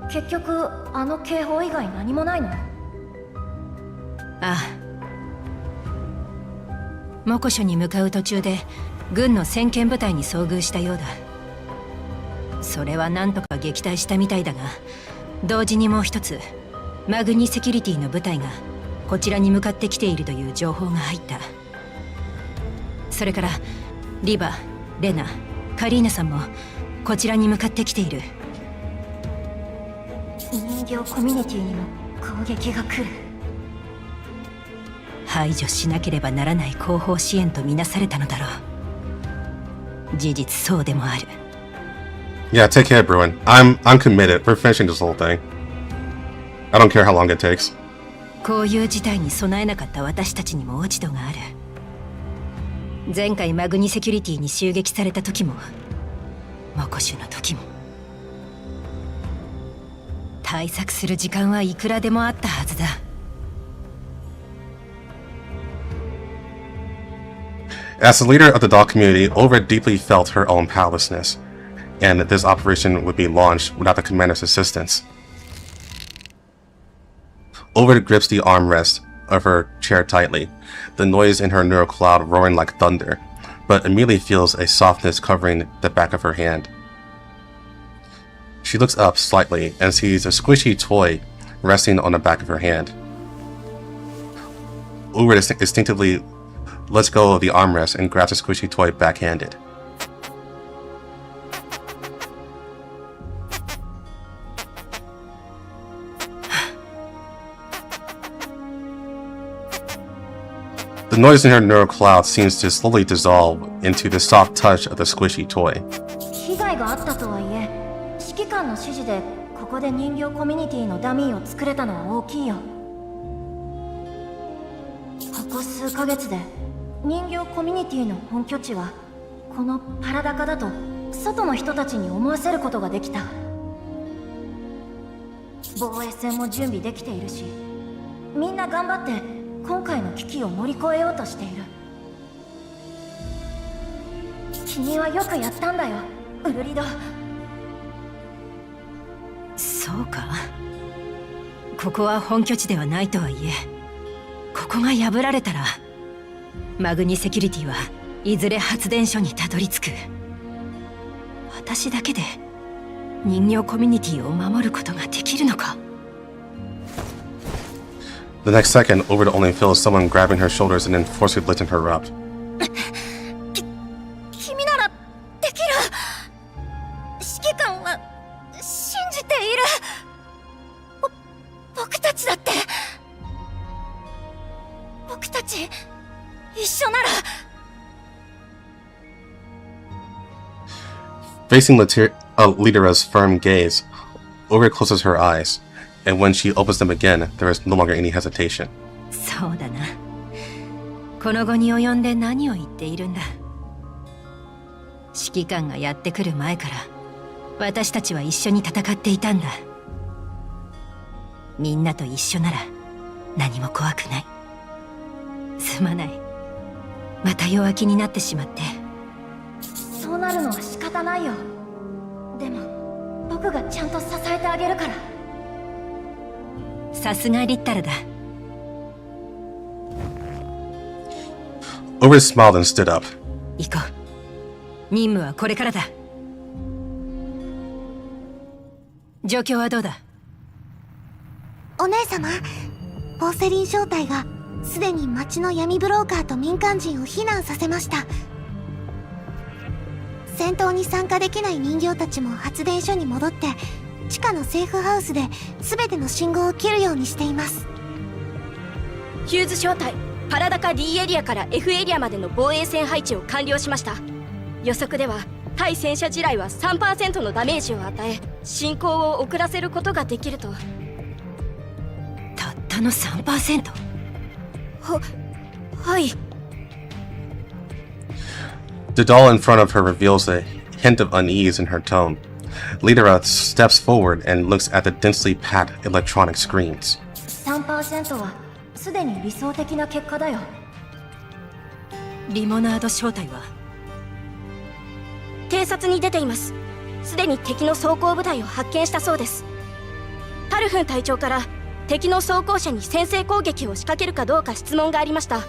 結局あの警報以外何もないの？ああ。モコショに向かう途中で軍の先遣部隊に遭遇したようだ。それは何とか撃退したみたいだが、同時にもう一つマグニセキュリティの部隊がこちらに向かってきているという情報が入った。それからリバ、レナ、カリーナさんもこちらに向かってきている。人形コミュニティにも攻撃が来る。排除しなければならない後方支援とみなされたのだろう。事実そうでもある。Yeah, take care, Bruin. I'm committed. We're finishing this whole thing. I don't care how long it takes. こういう事態に備えなかった私たちにも落ち度がある。前回マグニセキュリティに襲撃された時も、モコシュの時も。対策する時間はいくらでもあったはずだ。As the leader of the dog community, Ulrich deeply felt her own powerlessness, and that this operation would be launched without the commander's assistance. Ulrich grips the armrest of her chair tightly, the noise in her neural cloud roaring like thunder, but immediately feels a softness covering the back of her hand. She looks up slightly and sees a squishy toy resting on the back of her hand. Ulrich instinctively lets go of the armrest and grabs the squishy toy backhanded. The noise in her neural cloud seems to slowly dissolve into the soft touch of the squishy toy. 被害があったとはいえ、指揮官の指示でここで人形コミュニティのダミーを作れたのは大きいよ。ここ数ヶ月で人形コミュニティの本拠地はこのパラダカだと外の人たちに思わせることができた。防衛戦も準備できているし、みんな頑張って今回の危機を乗り越えようとしている。君はよくやったんだよ、ウルリド。そうか。ここは本拠地ではないとはいえ、ここが破られたらマグニセキュリティはいずれ発電所にたどり着く。私だけで人形コミュニティを守ることができるのか。The next second, Ulrich only feels someone grabbing her shoulders and then forcibly lifting her up. 君ならできる。指揮官は信じている。僕たちだって。僕たち一緒なら。Facing Lidera's firm gaze, Ulrich closes her eyes, and when she opens them again, there is no longer any hesitation. そうだな。この後に及んで何を言っているんだ。指揮官がやってくる前から私たちは一緒に戦っていたんだ。みんなと一緒なら何も怖くない。すまない。また弱気になってしまって。そうなるのは仕方ないよ。でも僕がちゃんと支えてあげるから。さすがリッタルだ。Ulrich smiled and stood up. 行こう。任務はこれからだ。状況はどうだ？お姉様、ポーセリン小隊がすでに町の闇ブローカーと民間人を避難させました。戦闘に参加できない人形たちも発電所に戻って地下のセーフハウスで全ての信号を切るようにしています。ヒューズ小隊、パラダカ D エリアから F エリアまでの防衛線配置を完了しました。予測では対戦車地雷は 3% のダメージを与え、進行を遅らせることができると。たったの 3%？はい。 The doll in front of her reveals a hint of unease in her tone. Lidera steps forward and looks at the densely packed electronic screens. 3% はすでに理想的な結果だよ。リモナード正体は偵察に出ています。すでに敵の装甲部隊を発見したそうです。タルフン隊長から敵の装甲車に先制攻撃を仕掛けるかどうか質問がありました。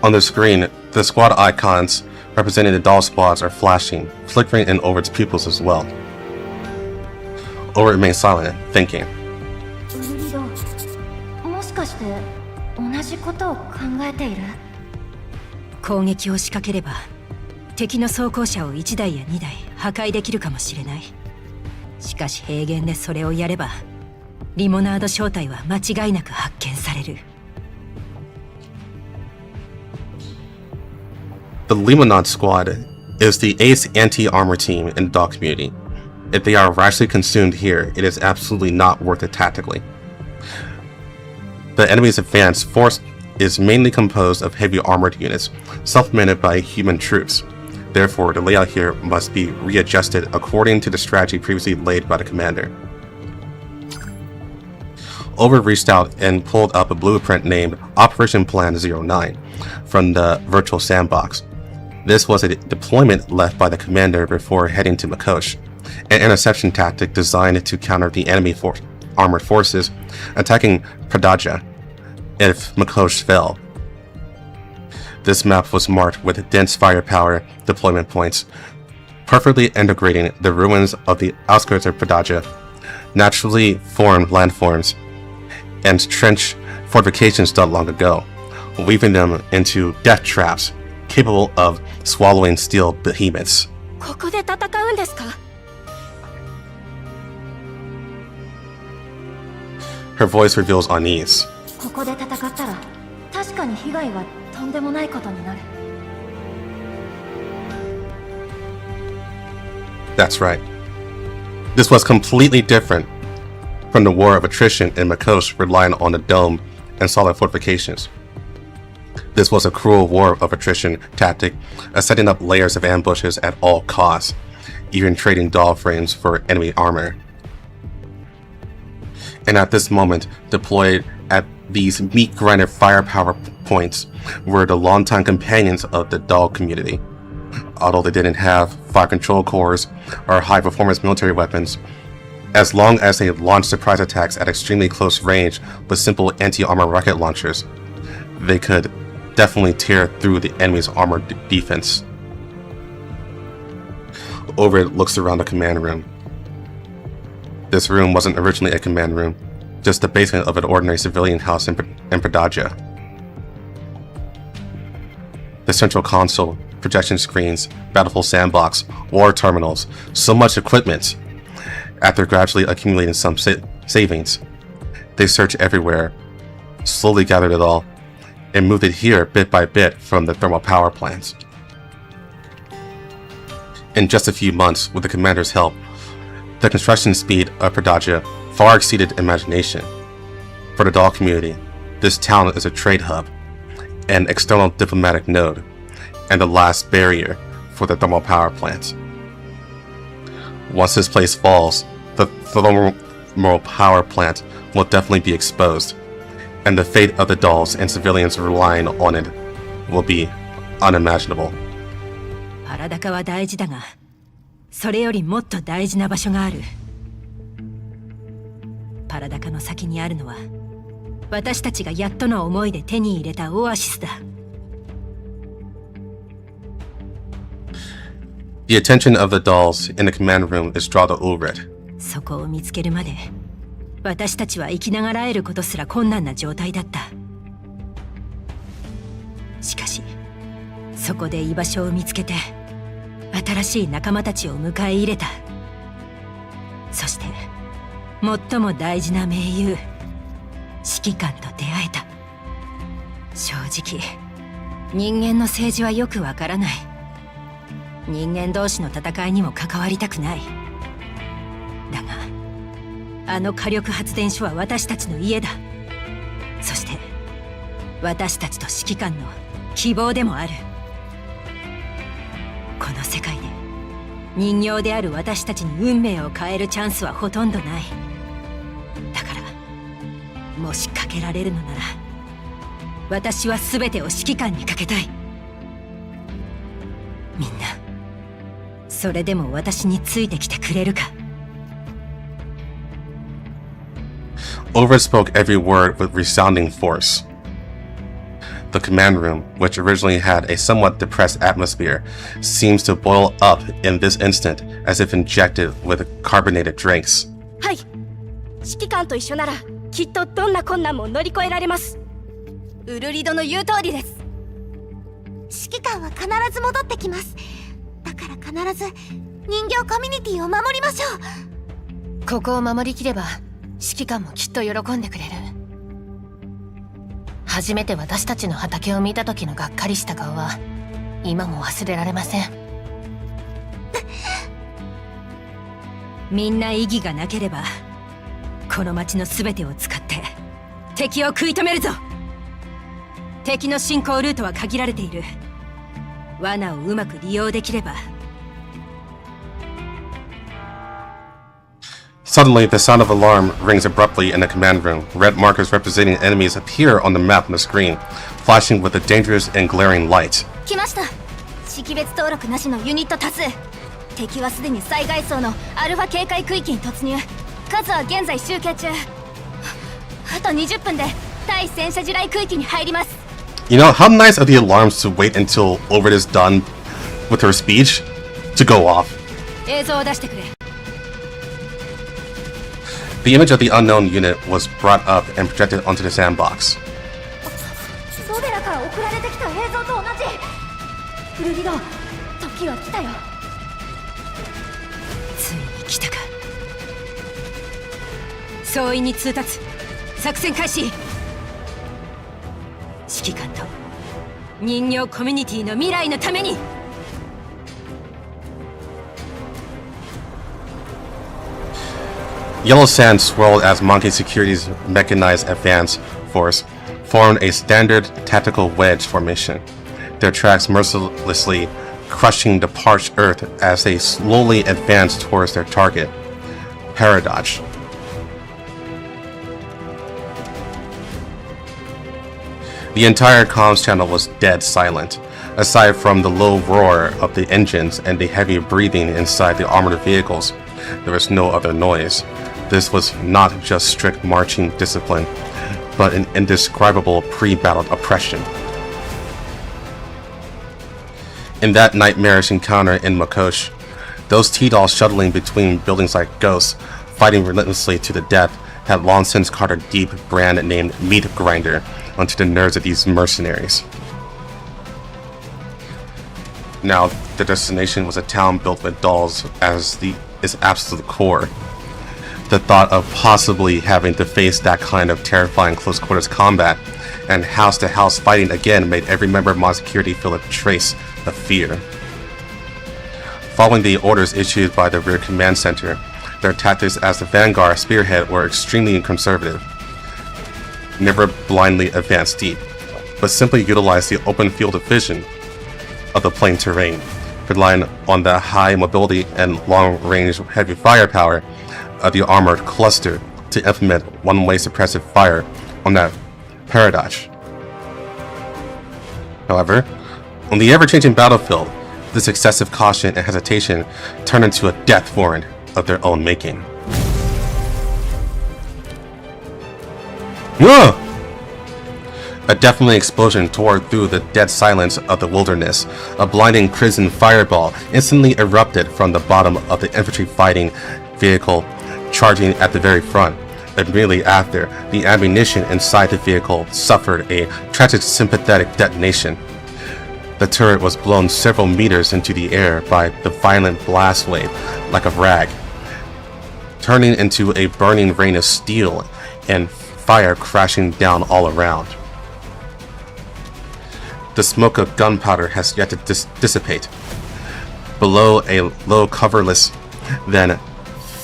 On the screen, the squad icons representing the doll squads are flashing, flickering in Overt's pupils as well. Over remains silent, thinking. ウルリド、もしかして同じことを考えている？攻撃を仕掛ければ敵の装甲車を1台や2台破壊できるかもしれない。しかし平原でそれをやればリモナード正体は間違いなく発見される。 The Limonade squad is the ace anti-armor team in the doll community. If they are rashly consumed here, it is absolutely not worth it tactically. The enemy's advanced force is mainly composed of heavy armored units, supplemented by human troops. Therefore, the layout here must be readjusted according to the strategy previously laid by the commander. Over reached out and pulled up a blueprint named Operation Plan 09 from the virtual sandbox. This was a deployment left by the commander before heading to LocalCache, an interception tactic designed to counter the enemy armored forces attacking Pradaja if LocalCache fell. This map was marked with dense firepower deployment points, perfectly integrating the ruins of the outskirts of Pradaja, naturally formed landforms, and trench fortifications dug long ago, weaving them into death traps capable of swallowing steel behemoths. ここで戦うんですか? Her voice reveals unease. ここで戦ったら確かに被害はとんでもないことになる。 That's right. This was completely different from the war of attrition in LocalCache relying on the dome and solid fortifications. This was a cruel war of attrition tactic, setting up layers of ambushes at all costs, even trading doll frames for enemy armor. And at this moment, deployed at these meat-grinded firepower points were the longtime companions of the doll community. Although they didn't have fire control cores or high-performance military weapons, as long as they launched surprise attacks at extremely close range with simple anti-armor rocket launchers, they could definitely tear through the enemy's armored defense. Over looks around the command room. This room wasn't originally a command room, just the basement of an ordinary civilian house in Pradaja. The central console, projection screens, battlefield sandbox, war terminals, so much equipment. After gradually accumulating some savings, they searched everywhere, slowly gathered it all, and moved it here bit by bit from the thermal power plants. In just a few months, with the commander's help, the construction speed of Pradaja far exceeded imagination. For the doll community, this town is a trade hub, an external diplomatic node, and the last barrier for the thermal power plants. Once this place falls, the thermal power plant will definitely be exposed, and the fate of the dolls and civilians relying on it will be unimaginable. パラダカは大事だが、それよりもっと大事な場所がある。パラダカの先にあるのは、私たちがやっとの思いで手に入れたオアシスだ。The attention of the dolls in the command room is drawn to Ulrich. そこを見つけるまで、私たちは生きながらえることすら困難な状態だった。しかし、そこで居場所を見つけて、新しい仲間たちを迎え入れた。そして、最も大事な盟友、指揮官と出会えた。正直、人間の政治はよくわからない。人間同士の戦いにも関わりたくない。だが、あの火力発電所は私たちの家だ。そして私たちと指揮官の希望でもある。この世界で人形である私たちに運命を変えるチャンスはほとんどない。だからもしかけられるのなら私は全てを指揮官にかけたい。みんなそれでも私についてきてくれるか。Overspoke every word with resounding force. The command room, which originally had a somewhat depressed atmosphere, seems to boil up in this instant as if injected with carbonated drinks. はい、指揮官と一緒ならきっとどんな困難も乗り越えられます。ウルリドの言う通りです。指揮官は必ず戻ってきます。だから必ず人形コミュニティを守りましょう。ここを守りきれば指揮官もきっと喜んでくれる。初めて私たちの畑を見た時のがっかりした顔は今も忘れられません。みんな意義がなければこの町の全てを使って敵を食い止めるぞ。敵の進行ルートは限られている。罠をうまく利用できれば。Suddenly, the sound of alarm rings abruptly in the command room. Red markers representing enemies appear on the map on the screen, flashing with a dangerous and glaring light. 来ました。識別登録なしのユニット多数。敵はすでに災害層のアルファ警戒区域に突入。数は現在集計中。あと20分で対戦車地雷区域に入ります。You know, how nice of the alarms to wait until Overt is done with her speech to go off. 映像を出してくれ。The image of the unknown unit was brought up and projected onto the sandbox. ロベラから送られてきた映像と同じ。ウルリド、時は来たよ。ついに来たか。総員に通達。作戦開始。指揮官と人形コミュニティの未来のために。Yellow sand swirled as Monkey Security's mechanized advance force formed a standard tactical wedge formation, their tracks mercilessly crushing the parched earth as they slowly advanced towards their target, Paradox. The entire comms channel was dead silent. Aside from the low roar of the engines and the heavy breathing inside the armored vehicles, there was no other noise. This was not just strict marching discipline, but an indescribable pre-battle oppression. In that nightmarish encounter in Makosh, those T-dolls shuttling between buildings like ghosts, fighting relentlessly to the death, had long since caught a deep brand named Meat Grinder onto the nerves of these mercenaries. Now, the destination was a town built with dolls as its absolute core. The thought of possibly having to face that kind of terrifying close-quarters combat and house-to-house fighting again made every member of Mod Security feel a trace of fear. Following the orders issued by the Rear Command Center, their tactics as the Vanguard spearhead were extremely conservative. Never blindly advance deep, but simply utilize the open field of vision of the plain terrain, relying on the high mobility and long-range heavy firepower of the armored cluster to implement one-way suppressive fire on that Paradox. However, on the ever-changing battlefield, this excessive caution and hesitation turned into a death warrant of their own making. Whoa! A deafening explosion tore through the dead silence of the wilderness. A blinding crimson fireball instantly erupted from the bottom of the infantry fighting vehicle charging at the very front. Immediately after, the ammunition inside the vehicle suffered a tragic sympathetic detonation. The turret was blown several meters into the air by the violent blast wave like a rag, turning into a burning rain of steel and fire crashing down all around. The smoke of gunpowder has yet to dissipate. Below a low coverless, then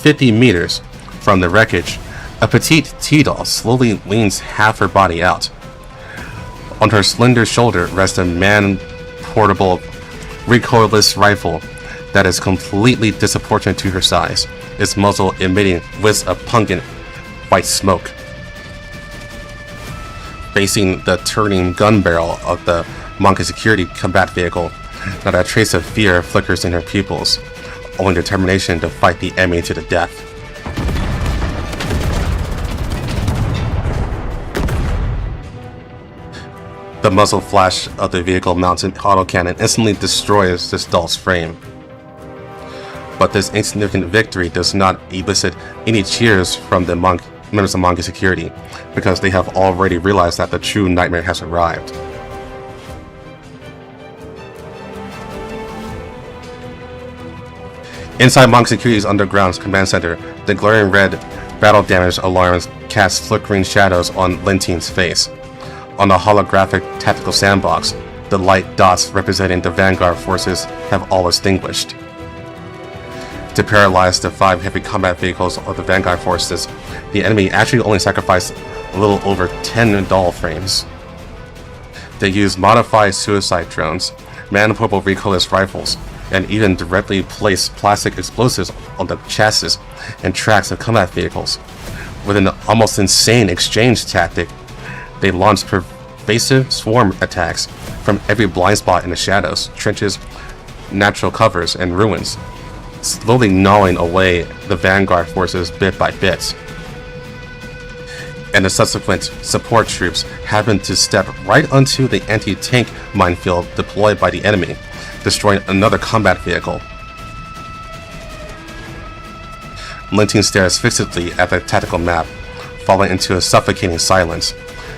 50 meters, From the wreckage, a petite T-doll slowly leans half her body out. On her slender shoulder rests a man-portable, recoilless rifle that is completely disproportionate to her size, its muzzle emitting wisps of pungent white smoke. Facing the turning gun barrel of the Monkey security combat vehicle, not a trace of fear flickers in her pupils, only determination to fight the enemy to the death. The muzzle flash of the vehicle-mounted autocannon instantly destroys this doll's frame. But this insignificant victory does not elicit any cheers from the members of Monkey security, because they have already realized that the true nightmare has arrived. Inside Monkey Security's underground command center, the glaring red battle damage alarms cast flickering shadows on Lintine's face. On the holographic tactical sandbox, the light dots representing the Vanguard forces have all extinguished. To paralyze the 5 heavy combat vehicles of the Vanguard forces, the enemy actually only sacrificed a little over 10 doll frames. They used modified suicide drones, man-portable recoilless rifles, and even directly placed plastic explosives on the chassis and tracks of combat vehicles. With an almost insane exchange tactic, they launched pervasive swarm attacks from every blind spot in the shadows, trenches, natural covers, and ruins, slowly gnawing away the Vanguard forces bit by bit. And the subsequent support troops happened to step right onto the anti-tank minefield deployed by the enemy, destroying another combat vehicle. Lintine stares fixedly at the tactical map, falling into a suffocating silence.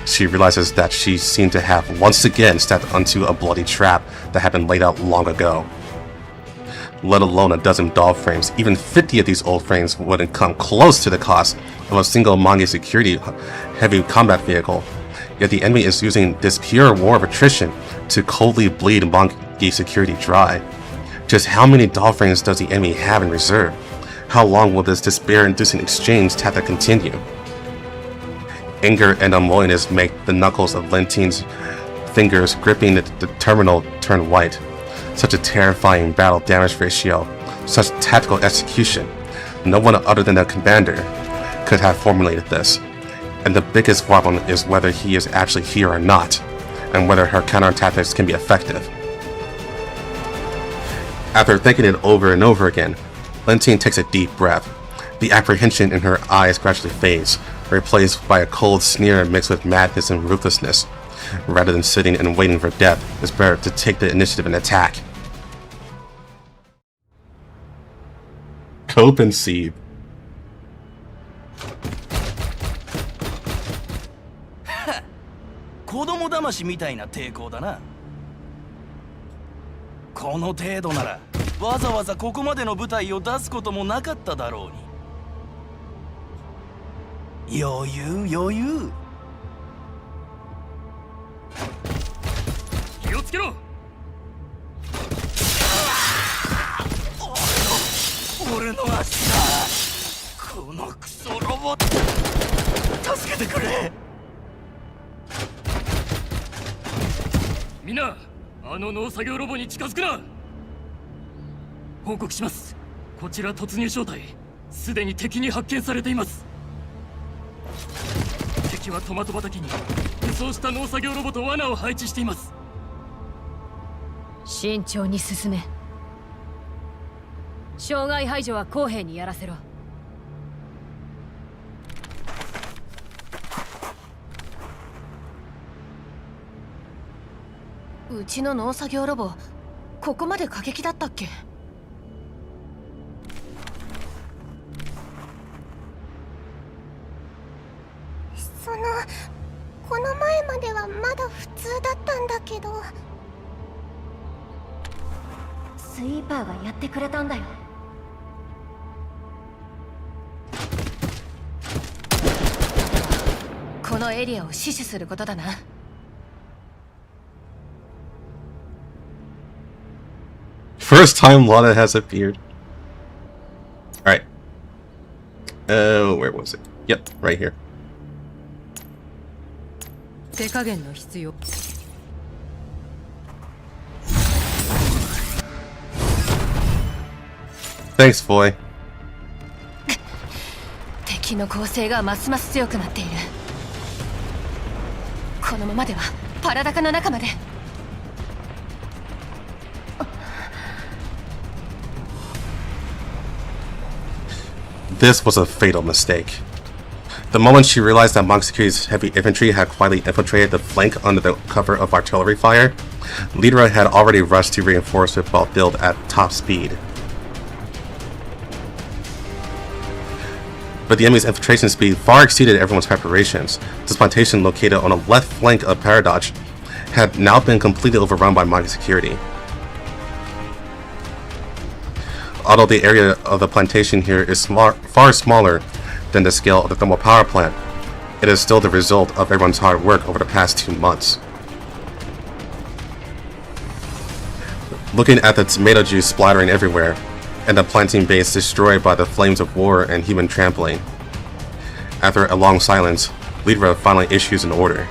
She realizes that she seemed to have once again stepped onto a bloody trap that had been laid out long ago. Let alone a dozen doll frames, even 50 of these old frames wouldn't come close to the cost of a single Monkey security heavy combat vehicle. Yet the enemy is using this pure war of attrition to coldly bleed Monkey security dry. Just how many doll frames does the enemy have in reserve? How long will this despair-inducing exchange tactic continue? Anger and unwillingness make the knuckles of Lintine's fingers gripping the terminal turn white. Such a terrifying battle damage ratio, such tactical execution. No one other than the commander could have formulated this. And the biggest problem is whether he is actually here or not, and whether her counter-tactics can be effective. After thinking it over and over again, Lintine takes a deep breath. The apprehension in her eyes gradually fades, replaced by a cold sneer mixed with madness and ruthlessness. Rather than sitting and waiting for death, it's better to take the initiative and attack. Cope and Seed. Ha! 子供騙しみたいな抵抗だな。この程度ならわざわざここまでの舞台を出すこともなかっただろうに。余裕余裕。気をつけろ。俺の足だ。このクソロボット。助けてくれ。みんな、あの農作業ロボに近づくな。報告します。こちら突入小隊、すでに敵に発見されています。敵はトマト畑に武装した農作業ロボと罠を配置しています。慎重に進め。障害排除は公平にやらせろ。うちの農作業ロボ、ここまで過激だったっけ？この前まではまだ普通だったんだけど。スイーパーがやってくれたんだよ。このエリアを死守することだな。First time Lana has appeared. Alright. Where was it? Yep, right here. Thanks, boy. 敵の攻勢がますます強くなっている。このままではパラダカの中まで。This was a fatal mistake. The moment she realized that Monk Security's heavy infantry had quietly infiltrated the flank under the cover of artillery fire, Lidra had already rushed to reinforce with bulk build at top speed. But the enemy's infiltration speed far exceeded everyone's preparations. This plantation located on the left flank of Paradox had now been completely overrun by Monk Security. Although the area of the plantation here is far smaller than the scale of the thermal power plant, it is still the result of everyone's hard work over the past 2 months. Looking at the tomato juice splattering everywhere, and the planting base destroyed by the flames of war and human trampling, after a long silence, Lidra finally issues an order.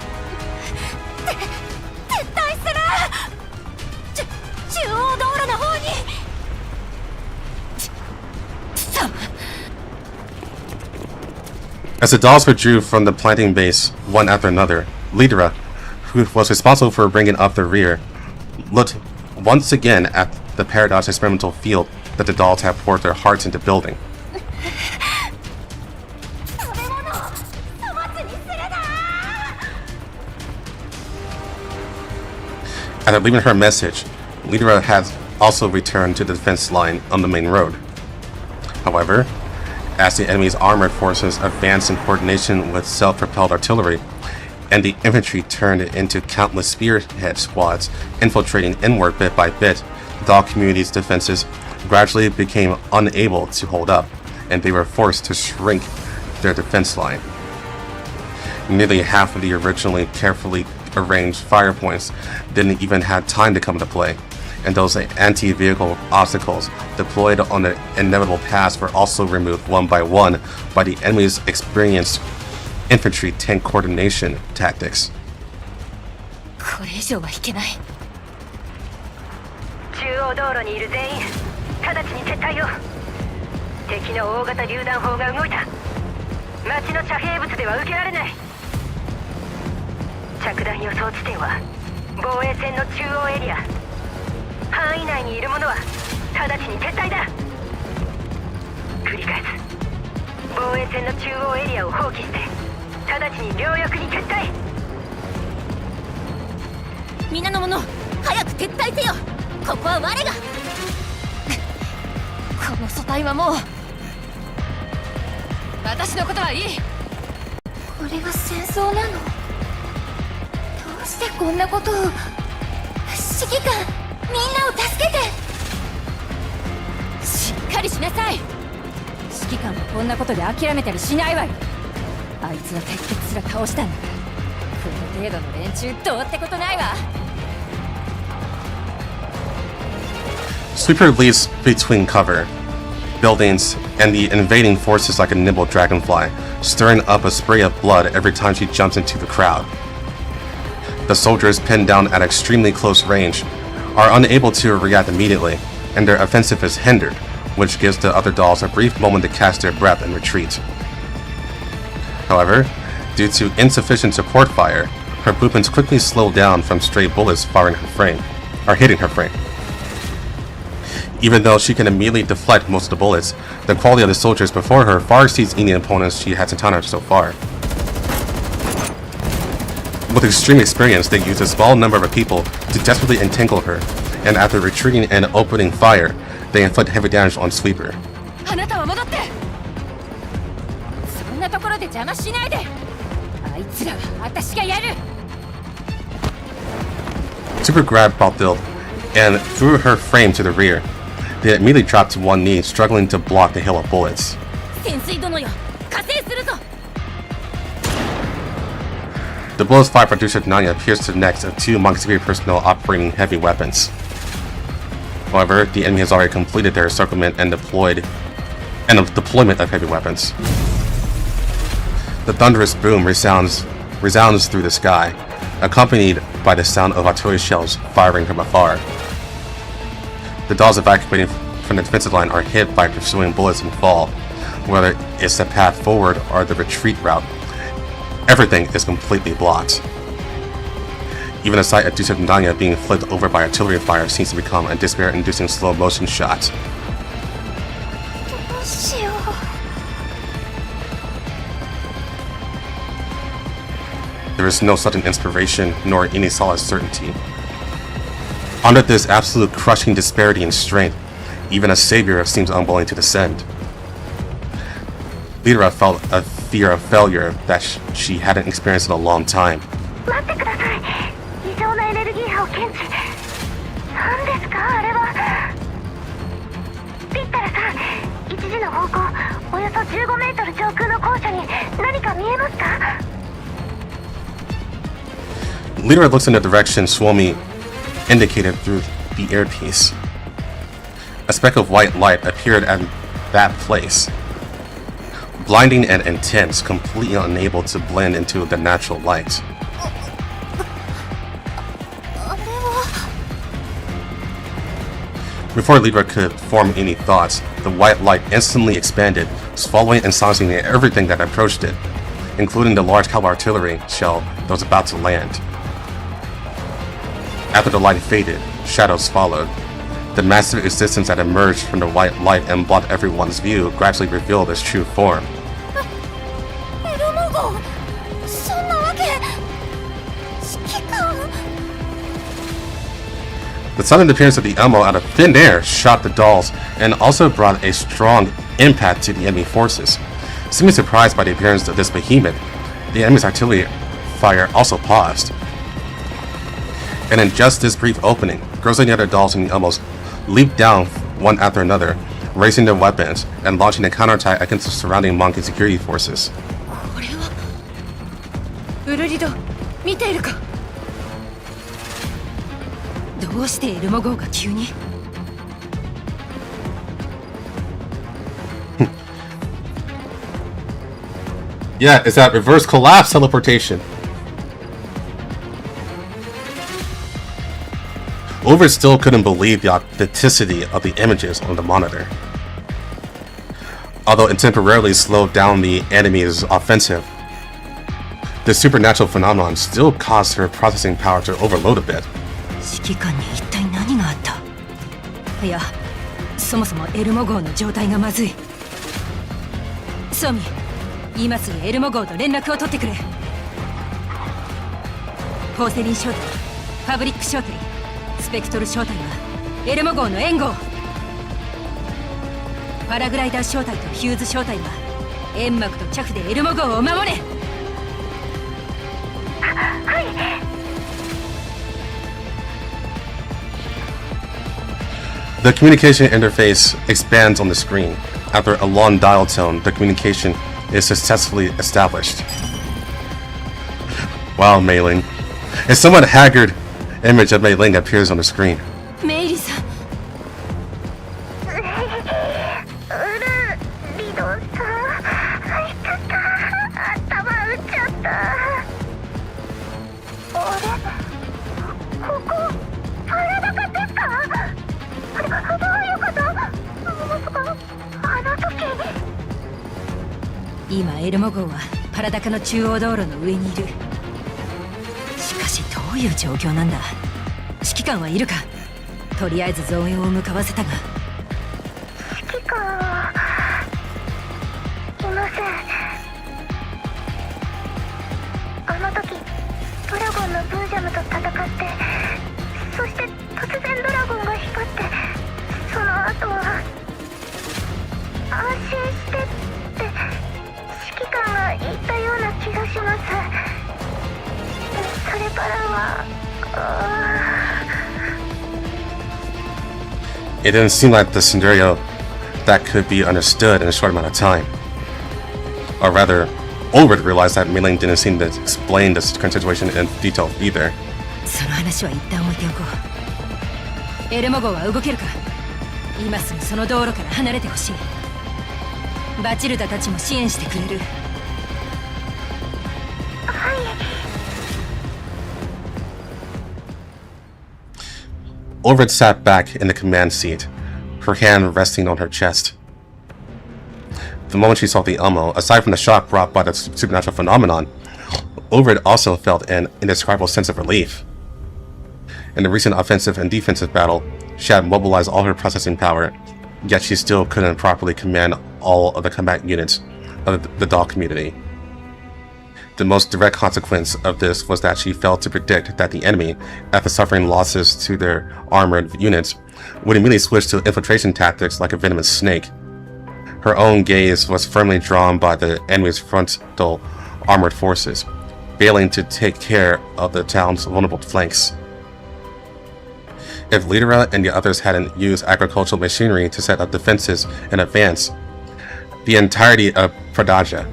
As the dolls withdrew from the planting base, one after another, Lidra, who was responsible for bringing up the rear, looked once again at the Paradox experimental field that the dolls had poured their hearts into building. After leaving her message, Lidra had also returned to the defense line on the main road. However, as the enemy's armored forces advanced in coordination with self-propelled artillery, and the infantry turned into countless spearhead squads, infiltrating inward bit by bit, the doll community's defenses gradually became unable to hold up, and they were forced to shrink their defense line. Nearly half of the originally carefully arranged fire points didn't even have time to come into play, and those anti-vehicle obstacles deployed on the inevitable pass were also removed one by one by the enemy's experienced infantry tank coordination tactics. これ以上はいけない。中央道路にいる全員、直ちに撤退を。敵の大型榴弾砲が動いた。町の遮蔽物では受けられない。着弾予想地点は防衛線の中央エリア。範囲内にいる者は直ちに撤退だ。繰り返す。防衛線の中央エリアを放棄して直ちに両翼に撤退。皆の者、早く撤退せよ。ここは我が。この組対はもう。私のことはいい。これが戦争なの？どうしてこんなことを。指揮官、みんなを助けて。しっかりしなさい。指揮官はこんなことで諦めたりしないわよ。あいつは鉄血すら倒したんだから、この程度の連中どうってことないわ。Sweeper leaps between cover, buildings, and the invading forces like a nimble dragonfly, stirring up a spray of blood every time she jumps into the crowd. The soldiers pinned down at extremely close range are unable to react immediately, and their offensive is hindered, which gives the other dolls a brief moment to catch their breath and retreat. However, due to insufficient support fire, her movements quickly slow down from stray bullets hitting her frame. Even though she can immediately deflect most of the bullets, the quality of the soldiers before her far exceeds any opponents she has encountered so far. With extreme experience, they use a small number of people to desperately entangle her, and after retreating and opening fire, they inflict heavy damage on Sweeper. あなたは戻って。そんなところで邪魔しないで。あいつらは私がやる。Sweeper grabbed Balthilde and threw her frame to the rear. They immediately dropped to one knee, struggling to block the hail of bullets. 潜水殿よ、加勢するぞ。 The bullets fired by Dusha Nanya pierced the necks of two Monk Security personnel operating heavy weapons. However, the enemy has already completed their encirclement and deployed and the deployment of heavy weapons. The thunderous boom resounds through the sky, accompanied by the sound of artillery shells firing from afar. The dolls evacuating from the defensive line are hit by pursuing bullets and fall. Whether it's the path forward or the retreat route, everything is completely blocked. Even the sight of Dusevdanya being flipped over by artillery fire seems to become a despair-inducing slow-motion shot. There is no sudden inspiration, nor any solid certainty. Under this absolute crushing disparity in strength, even a savior seems unwilling to descend. Lyra felt a fear of failure that she hadn't experienced in a long time. Lyra looks in the direction Suomi indicated through the earpiece. A speck of white light appeared at that place, blinding and intense, completely unable to blend into the natural light. Before Lyra could form any thoughts, the white light instantly expanded, swallowing and silencing everything that approached it, including the large caliber artillery shell that was about to land. After the light faded, shadows followed. The massive existence that emerged from the white light and blocked everyone's view gradually revealed its true form. The sudden appearance of the Elmo out of thin air shocked the dolls and also brought a strong impact to the enemy forces. Seeming surprised by the appearance of this behemoth, the enemy's artillery fire also paused. And in just this brief opening, girls and the other dolls and the Elmos leaped down one after another, raising their weapons and launching a counterattack against the surrounding monkey security forces. Yeah, it's that reverse collapse teleportation. Over still couldn't believe the authenticity of the images on the monitor. Although it temporarily slowed down the enemy's offensive, the supernatural phenomenon still caused her processing power to overload a bit. 指揮官に一体何があった？いや、そもそもエルモ号の状態がまずい。ソミ、今すぐエルモ号と連絡を取ってくれ。ポーセリン小隊、ファブリック小隊、スペクトル小隊はエルモ号の援護を。パラグライダー小隊とヒューズ小隊は煙幕とチャフでエルモ号を守れ。はい。The communication interface expands on the screen. After a long dial tone, the communication is successfully established. Wow, Mei Ling. A somewhat haggard image of Mei Ling appears on the screen. メイリさん。今エルモ号はパラダカの中央道路の上にいる。しかしどういう状況なんだ。指揮官はいるか。とりあえず増援を向かわせたが。指揮官はいません。あの時ドラゴンのブージャムと戦って、そして突然ドラゴンが光って、その後は安心してって指揮官が言ったような気がします。それからはIt didn't seem like the scenario that could be understood in a short amount of time. Or rather, Ulrich realized that Mei Ling didn't seem to explain this current situation in detail either. その話は一旦置いておこう。エルモ号は動けるか。今すぐその道路から離れてほしい。バチルダたちも支援してくれる。はい。Orvid sat back in the command seat, her hand resting on her chest. The moment she saw the Elmo, aside from the shock brought by the supernatural phenomenon, Orvid also felt an indescribable sense of relief. In the recent offensive and defensive battle, she had mobilized all her processing power, yet she still couldn't properly command all of the combat units of the dog community. The most direct consequence of this was that she failed to predict that the enemy, after suffering losses to their armored units, would immediately switch to infiltration tactics like a venomous snake. Her own gaze was firmly drawn by the enemy's frontal armored forces, failing to take care of the town's vulnerable flanks. If Lidera and the others hadn't used agricultural machinery to set up defenses in advance, the entirety of Pradaja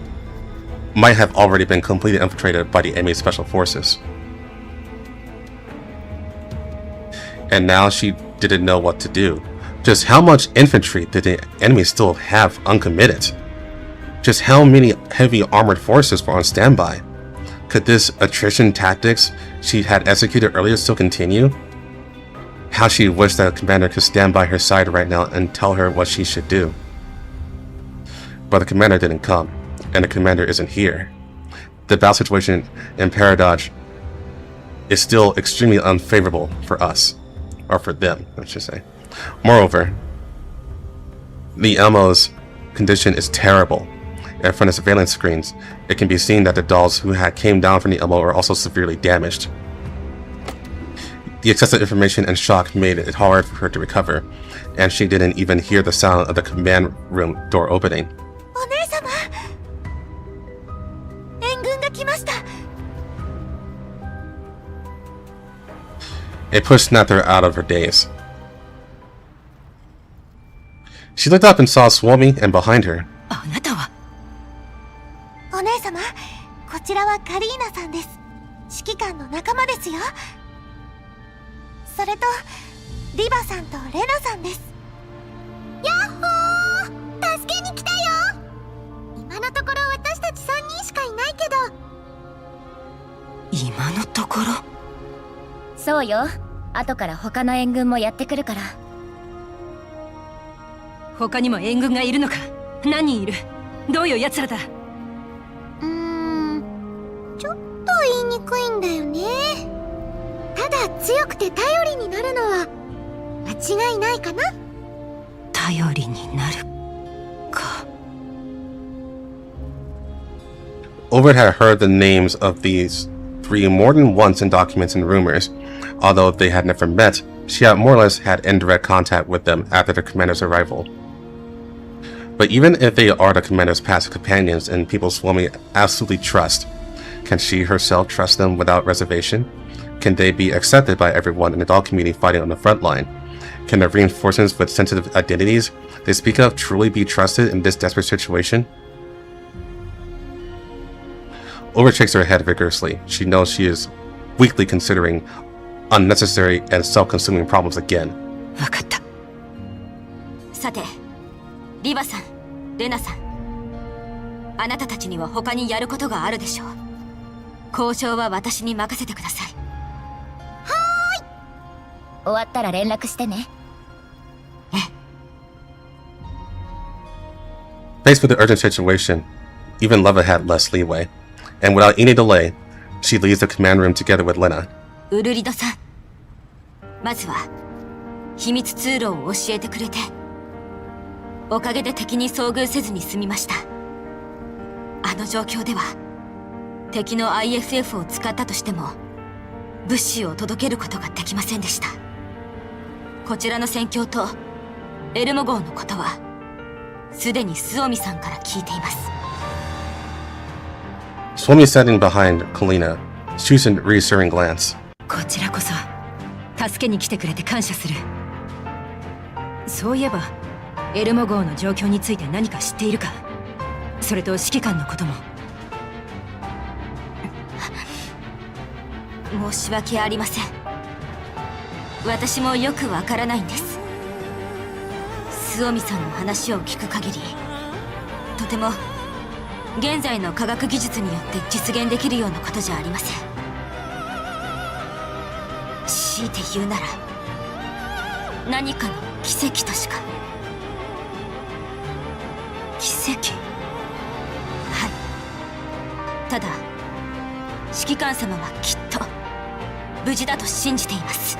might have already been completely infiltrated by the enemy's special forces. And now she didn't know what to do. Just how much infantry did the enemy still have uncommitted? Just how many heavy armored forces were on standby? Could this attrition tactics she had executed earlier still continue? How she wished that the commander could stand by her side right now and tell her what she should do. But the commander didn't come, and the commander isn't here. The battle situation in Paradodge is still extremely unfavorable for us. Or for them, I should say. Moreover, the Elmo's condition is terrible. And from the surveillance screens, it can be seen that the dolls who had came down from the Elmo are also severely damaged. The excessive information and shock made it hard for her to recover, and she didn't even hear the sound of the command room door opening. It pushed Nether out of her daze. She looked up and saw Swami and behind her. お姉様、こちらはカリーナさんです。指揮官の仲間ですよ。それと、リバさんとレナさんです。やっほー！助けに来たよ！今のところ私たち3人しかいないけど。今のところ？そうよ。後から他の援軍もやってくるから。他にも援軍がいるのか？何人いる？どういう奴らだ？ちょっと言いにくいんだよね。ただ強くて頼りになるのは間違いないかな。頼りになるか。Orvid had heard the names of these three more than once in documents and rumors. Although they had never met, she had more or less had indirect contact with them after the commander's arrival. But even if they are the commander's past companions and people Swami absolutely trust, can she herself trust them without reservation? Can they be accepted by everyone in the dog community fighting on the front line? Can the reinforcements with sensitive identities they speak of truly be trusted in this desperate situation? Orvid shakes her head vigorously. She knows she is weakly considering unnecessary and self-consuming problems again. わかった。さて、リバさん、レナさん、あなたたちには他にやることがあるでしょう。交渉は私に任せてください。はーい。終わったら連絡してね。Faced with the urgent situation, even Leva had less leeway, and without any delay, she leaves the command room together with Lena. ウルリドさん、まずは秘密通路を教えてくれておかげで敵に遭遇せずに済みました。あの状況では敵の IFF を使ったとしても物資を届けることができませんでした。こちらの戦況とエルモ号のことはすでにスオミさんから聞いています。Swami standing behind Kalina shoots a reassuring glance. こちらこそ助けに来てくれて感謝する。そういえばエルモ号の状況について何か知っているか？それと指揮官のことも。申し訳ありません。私もよくわからないんです。スオミさんの話を聞く限りとても現在の科学技術によって実現できるようなことじゃありません。強いて言うなら何かの奇跡としか。奇跡？はい。ただ指揮官様はきっと無事だと信じています。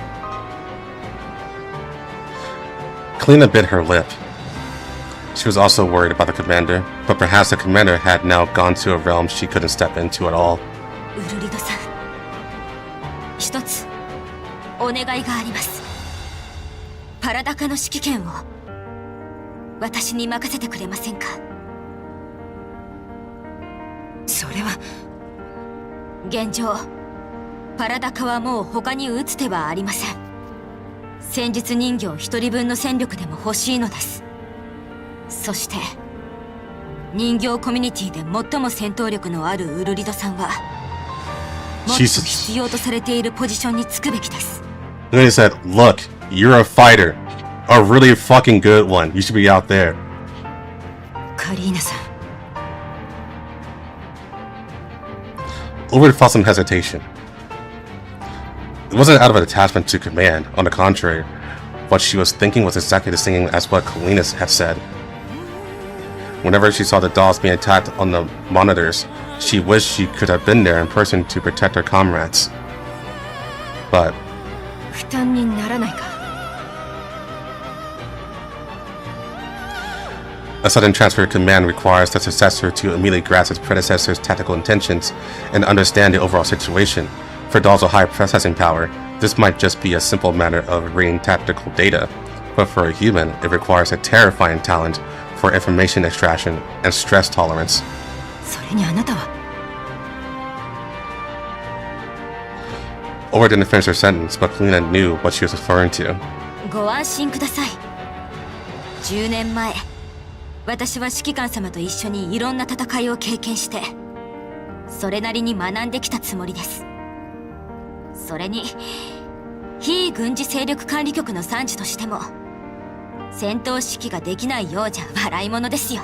Kalina bit her lip. She was also worried about the commander, but perhaps the commander had now gone to a realm she couldn't step into at all. ウルリドさん、一つお願いがあります。パラダカの指揮権を私に任せてくれませんか？それは。現状パラダカはもう他に打つ手はありません。戦術人形一人分の戦力でも欲しいのです。そして人形コミュニティで最も戦闘力のあるウルリドさんはもっと必要とされているポジションにつくべきです。Then he said, "Look, you're a fighter, a really fucking good one. You should be out there." カリーナさん。Ulrich felt some hesitation. It wasn't out of an attachment to command. On the contrary, what she was thinking was exactly the same as what Kalina had said. Whenever she saw the dolls being attacked on the monitors, she wished she could have been there in person to protect her comrades. But 負担にならないか。a sudden transfer of command requires the successor to immediately grasp its predecessor's tactical intentions and understand the overall situation. For dolls with high processing power, this might just be a simple matter of reading tactical data, but for a human, it requires a terrifying talent for information extraction and stress tolerance. それにあなたは。Ulrich didn't finish her sentence, but Kalina knew what she was referring to. ご安心ください。10年前、私は指揮官様と一緒にいろんな戦いを経験して、それなりに学んできたつもりです。それに、非軍事勢力管理局の参事としても、戦闘指揮ができないようじゃ笑い物ですよ。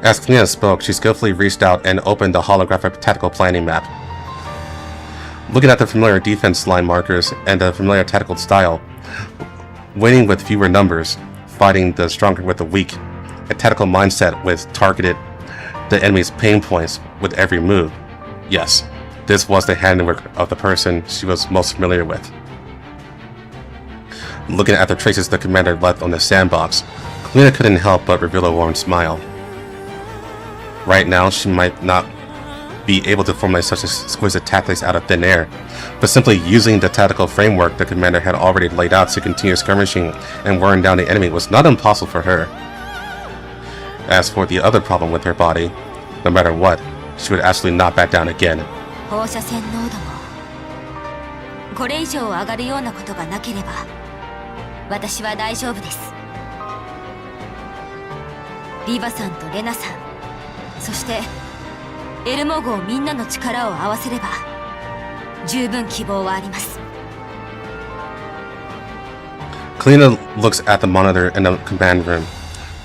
As Kalina spoke, she skillfully reached out and opened the holographic tactical planning map. Looking at the familiar defense line markers and the familiar tactical style, winning with fewer numbers, fighting the stronger with the weak, a tactical mindset with targeted the enemy's pain points with every move. Yes, this was the handiwork of the person she was most familiar with. Looking at the traces the commander left on the sandbox, Kalina couldn't help but reveal a warm smile. Right now, she might not be able to formulate such exquisite tactics out of thin air, but simply using the tactical framework the commander had already laid out to continue skirmishing and wearing down the enemy was not impossible for her. As for the other problem with her body, no matter what, she would absolutely not back down again. 放射線濃度もこれ以上上がるようなことがなければ私は大丈夫です。リヴァさんとレナさん、そしてエルモ号みんなの力を合わせれば十分希望はあります。Kalina looks at the monitor in the command room,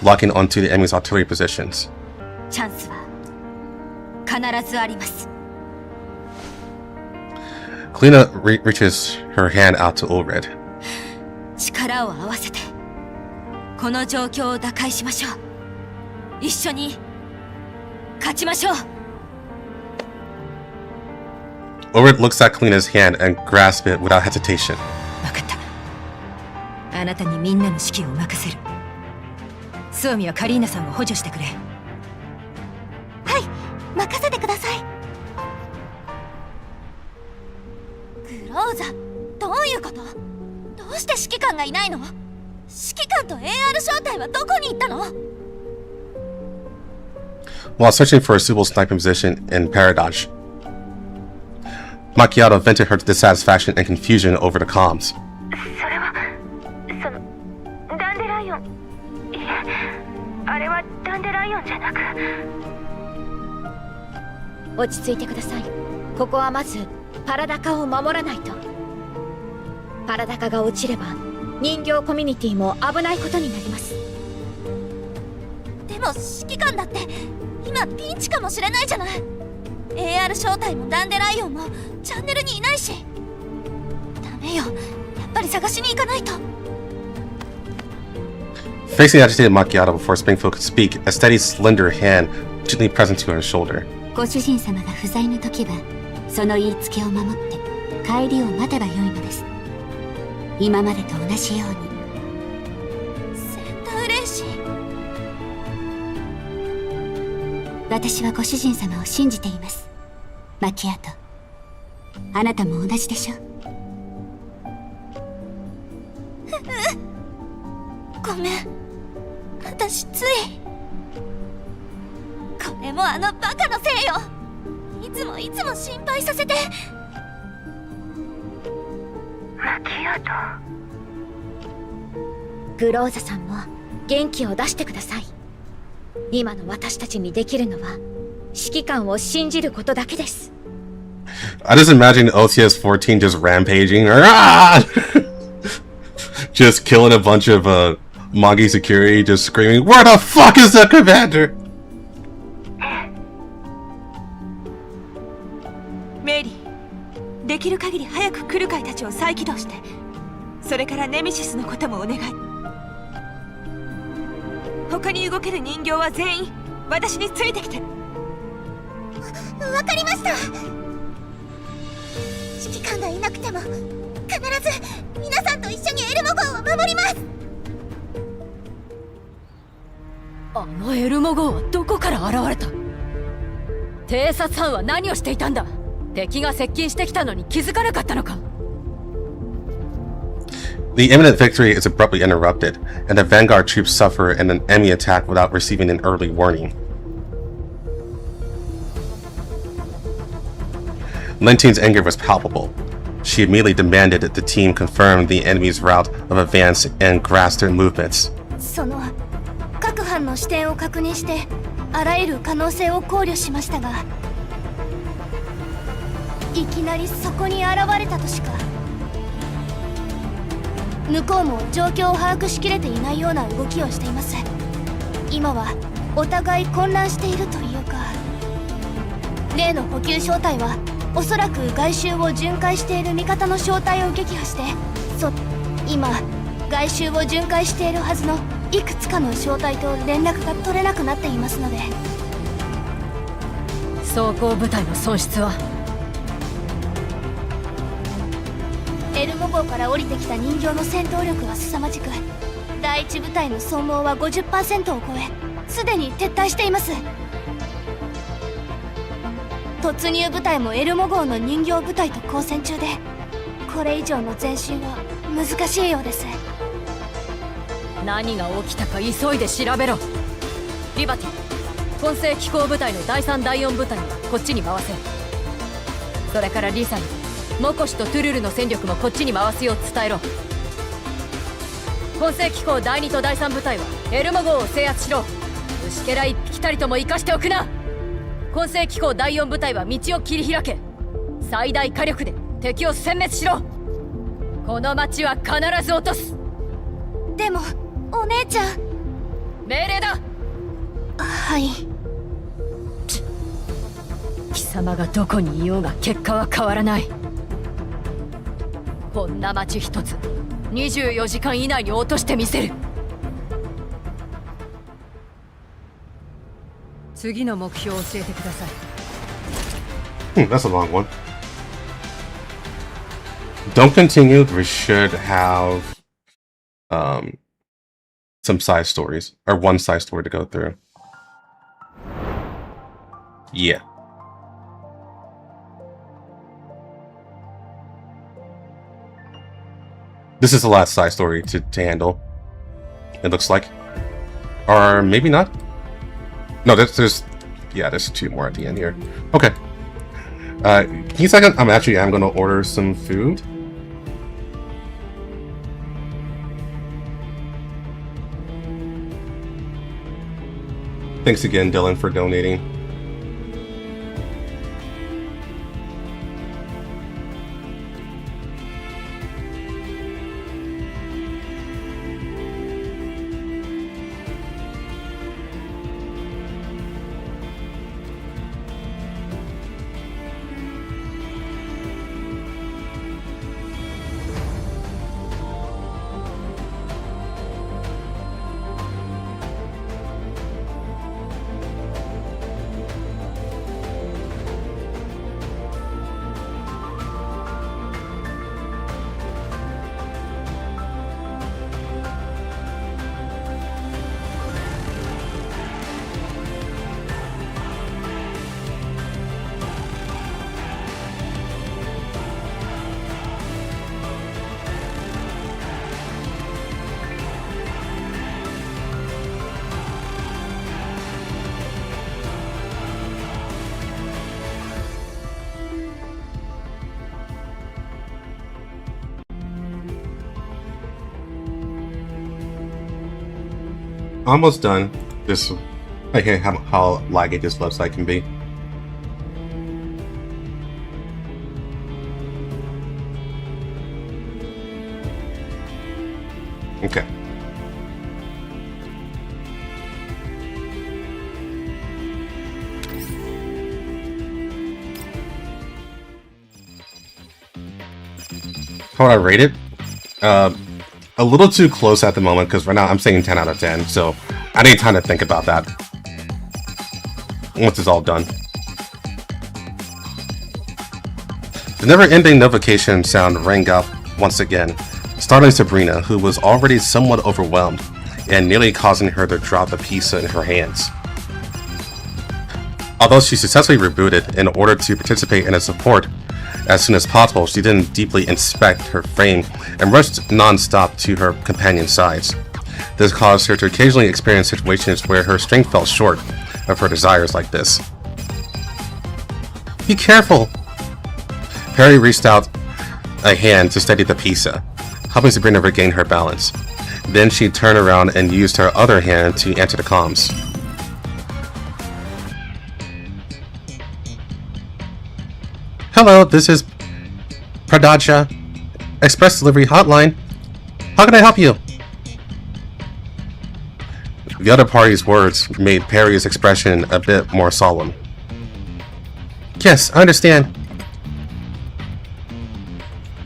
locking onto the enemy's artillery positions. チャンスは必ずあります。Kalina reaches her hand out to Ulrich. 力を合わせてこの状況を打開しましょう。一緒に勝ちましょう。Ulrich looks at Kalina's hand and grasps it without hesitation. 分かった。あなたにみんなの指揮を任せる。スオミはカリーナさんを補助してくれ。はい、任せてください。グローザ、どういうこと？どうして指揮官がいないの？指揮官と AR 正体はどこに行ったの？ While searching for a suitable sniping position in Paradox, Macchiato vented her dissatisfaction and confusion over the comms. それはダンデライオン、いえ、あれはダンデライオンじゃなく。落ち着いてください。ここはまずパラダカを守らないと。パラダカが落ちれば人形コミュニティも危ないことになります。も指揮官だって今ピンチかもしれないじゃない。 AR 招待もダンデライオンもチャンネルにいないし。ダメよ、やっぱり探しに行かないと。 Facing the agitated Macchiato before Springfield could speak, a steady, slender hand gently pressed into her shoulder. ご主人様が不在の時はその言いつけを守って帰りを待てばよいのです。今までと同じように。センターレイシー、私はご主人様を信じています。マキアト、あなたも同じでしょ。ごめん、私つい。これもあのバカのせいよ。いつも心配させて。マキアト。グローザさんも元気を出してください。今の私たちにできるのは指揮官を信じることだけです。 I just imagine OTS-14 just rampaging, just killing a bunch of Magi security, just screaming, "Where the fuck is the commander?" メリー、できる限り早くクルカイたちを再起動して、それからネメシスのこともお願い。他に動ける人形は全員私についてきて。わかりました。指揮官がいなくても必ず皆さんと一緒にエルモ号を守ります。あのエルモ号はどこから現れた？偵察班は何をしていたんだ？敵が接近してきたのに気づかなかったのか？ The imminent victory is abruptly interrupted, and the Vanguard troops suffer an enemy attack without receiving an early warning. Lintine's anger was palpable. She immediately demanded that the team confirm the enemy's route of advance and grasp their movements. その各班の視点を確認してあらゆる可能性を考慮しましたが、いきなりそこに現れたとしか。向こうも状況を把握しきれていないような動きをしています。今はお互い混乱しているというか、例の補給小隊はおそらく外周を巡回している味方の小隊を撃破して、今外周を巡回しているはずのいくつかの小隊と連絡が取れなくなっていますので。装甲部隊の損失は？エルモ号から降りてきた人形の戦闘力は凄まじく、第一部隊の損耗は 50% を超え、すでに撤退しています。突入部隊もエルモ号の人形部隊と交戦中で、これ以上の前進は難しいようです。何が起きたか急いで調べろ。リバティ、混成機構部隊の第3第4部隊はこっちに回せ。それからリサにモコシとトゥルルの戦力もこっちに回すよう伝えろ。混成機構第2と第3部隊はエルモ号を制圧しろ。虫けら一匹たりとも生かしておくな。混成機構第4部隊は道を切り開け。最大火力で敵を殲滅しろ。この町は必ず落とす。でもお姉ちゃん。命令だ。はい。貴様がどこにいようが結果は変わらない。こんな町一つ24時間以内に落としてみせる。次の目標を教えてください。That's a long one. Don't continue. We should have some side stories, or one side story to go through. Yeah. This is the last side story to handle, it looks like. Or maybe not. No, there's two more at the end here. Okay. Can you second? I'm gonna order some food. Thanks again, Dylan, for donating. Almost done. This, I hate how laggy this website can be. Okay. How would I rate it? A little too close at the moment, because right now I'm saying 10 out of 10, so I need time to think about that once it's all done. The never-ending notification sound rang out once again, startling Sabrina, who was already somewhat overwhelmed, and nearly causing her to drop the pizza in her hands. Although she successfully rebooted in order to participate in a support as soon as possible, she didn't deeply inspect her frame and rushed non-stop to her companion's sides. This caused her to occasionally experience situations where her strength fell short of her desires like this. Be careful! Perry reached out a hand to steady the pizza, helping Sabrina regain her balance. Then she turned around and used her other hand to enter the comms. Hello, this is Pradaja Express Delivery Hotline. How can I help you? The other party's words made Perry's expression a bit more solemn. Yes, I understand.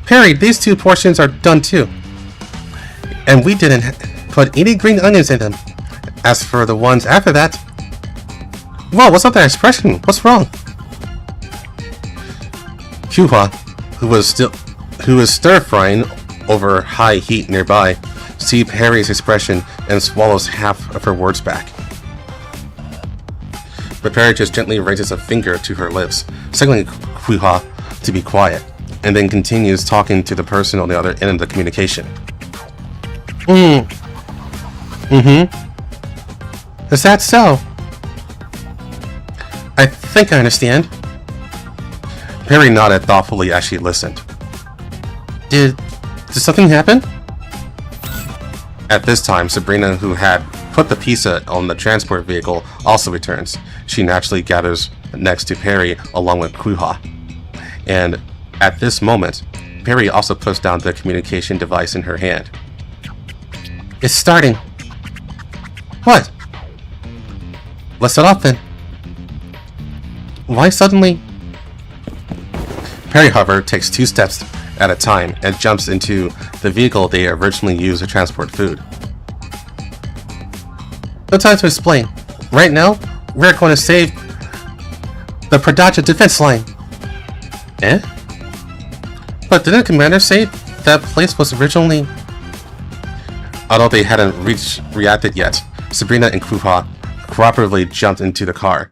Perry, these 2 portions are done too. And we didn't put any green onions in them. As for the ones after that... Whoa, what's up that expression? What's wrong? Kuha, who was stir-frying over high heat nearby, sees Perry's expression and swallows half of her words back. But Perry just gently raises a finger to her lips, signaling Kuha to be quiet, and then continues talking to the person on the other end of the communication. Is that so? I think I understand. Perry nodded thoughtfully as she listened. Did something happen? At this time, Sabrina, who had put the pizza on the transport vehicle, also returns. She naturally gathers next to Perry along with Kuha. And at this moment, Perry also puts down the communication device in her hand. It's starting. What? Let's set off then. Why suddenly? Perry, however, takes 2 steps at a time and jumps into the vehicle they originally used to transport food. No time to explain. Right now, we're going to save the Pradaja defense line. Eh? But didn't the commander say that place was originally... Although they hadn't reacted yet, Sabrina and Kuha cooperatively jumped into the car,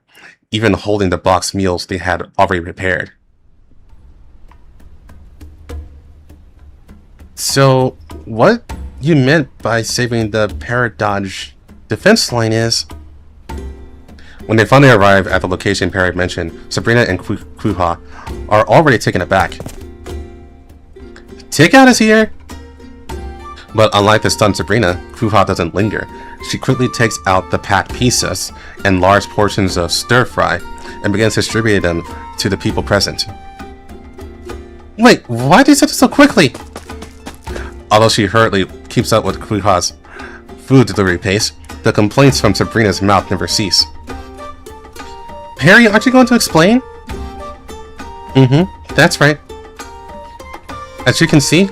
even holding the boxed meals they had already prepared. So, what you meant by saving the Pradaja defense line is... When they finally arrive at the location Perry mentioned, Sabrina and Kuha are already taken aback. Takeout is here! But unlike the stunned Sabrina, Kuha doesn't linger. She quickly takes out the packed pizzas and large portions of stir-fry and begins distributing them to the people present. Wait, why did you say this so quickly? Although she hurriedly keeps up with Kuha's food delivery pace, the complaints from Sabrina's mouth never cease. Perry, aren't you going to explain? That's right. As you can see,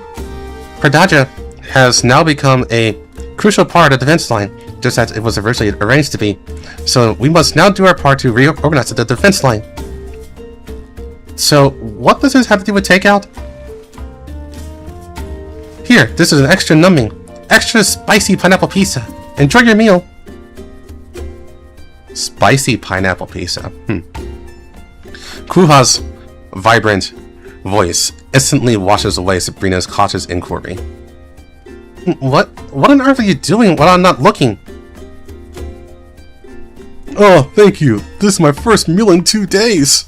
Pradaja has now become a crucial part of the defense line, just as it was originally arranged to be. So we must now do our part to reorganize the defense line. So, what does this have to do with takeout? Here, this is an extra numbing, extra spicy pineapple pizza. Enjoy your meal. Spicy pineapple pizza. Kuha's vibrant voice instantly washes away Sabrina's cautious inquiry. What on earth are you doing while I'm not looking? Oh, thank you. This is my first meal in 2 days.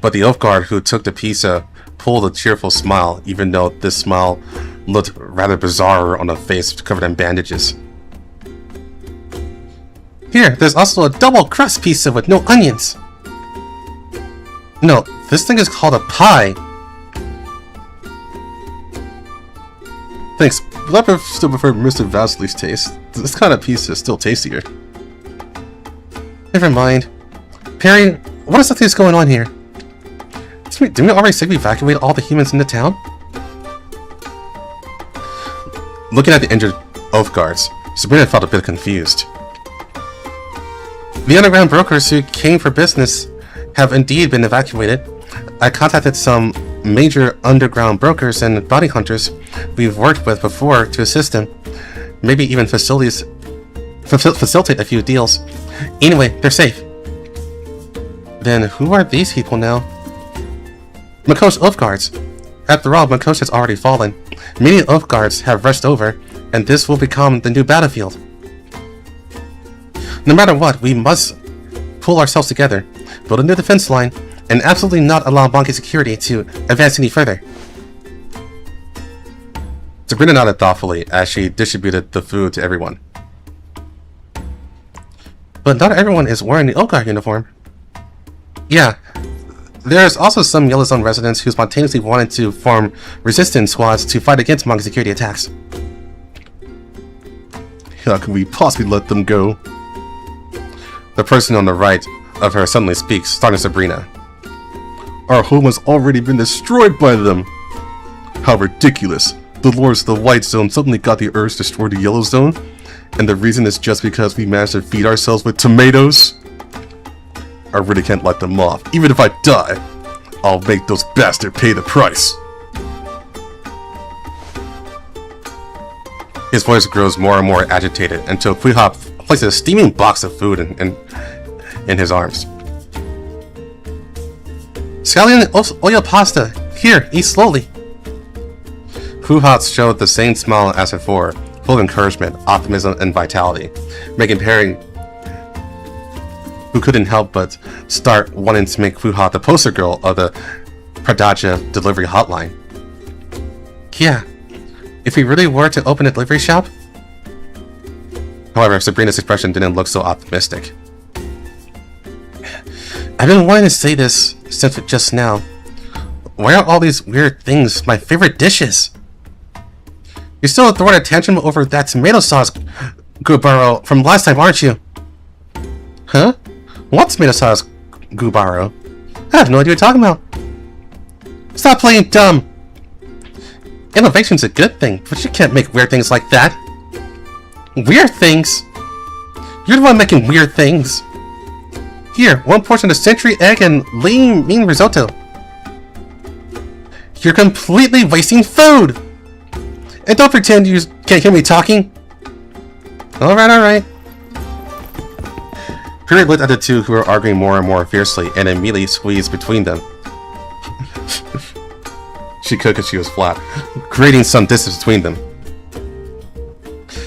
But the elf guard who took the pizza pulled a cheerful smile, even though this smile looked rather bizarre on a face covered in bandages. Here, there's also a double crust pizza with no onions. No, this thing is called a pie. Thanks, but I still prefer Mr. Vasili's taste. This kind of pizza is still tastier. Never mind. Perry, what is this going on here? Didn't we already say we evacuated all the humans in the town? Looking at the injured oath guards, Sabrina felt a bit confused. The underground brokers who came for business have indeed been evacuated. I contacted some major underground brokers and bounty hunters we've worked with before to assist them. Maybe even facilitate a few deals. Anyway, they're safe. Then who are these people now? Mako's oath guards. After all, Makos has already fallen. Many oath guards have rushed over, and this will become the new battlefield. No matter what, we must pull ourselves together, build a new defense line, and absolutely not allow Bonky security to advance any further. Sabrina nodded thoughtfully as she distributed the food to everyone. But not everyone is wearing the oath guard uniform. Yeah, there's also some Yellow Zone residents who spontaneously wanted to form resistance squads to fight against Bonky security attacks. How can we possibly let them go? The person on the right of her suddenly speaks, starting Sabrina. Our home has already been destroyed by them! How ridiculous! The lords of the White Zone suddenly got the urge to destroy the Yellow Zone? And the reason is just because we managed to feed ourselves with tomatoes? I really can't let them off. Even if I die, I'll make those bastards pay the price. His voice grows more and more agitated until Quihop places a steaming box of food in his arms. Scallion oil pasta. Here, eat slowly. Quihop showed the same smile as before, full of encouragement, optimism, and vitality, making Perry, who couldn't help but start wanting to make Quihop the poster girl of the Pradaja delivery hotline. Yeah, if we really were to open a delivery shop? However, Sabrina's expression didn't look so optimistic. I've been wanting to say this since just now. Why are all these weird things my favorite dishes? You're still throwing a tantrum over that tomato sauce, Gubaro, from last time, aren't you? Huh? What tomato sauce, Gubaro? I have no idea what you're talking about. Stop playing dumb! Innovation's a good thing, but you can't make weird things like that. Weird things? You're the one making weird things. Here, one portion of century egg and lean mean risotto. You're completely wasting food! And don't pretend you can't hear me talking. Alright. Perry looked at the two who were arguing more and more fiercely and immediately squeezed between them. She could because she was flat, creating some distance between them.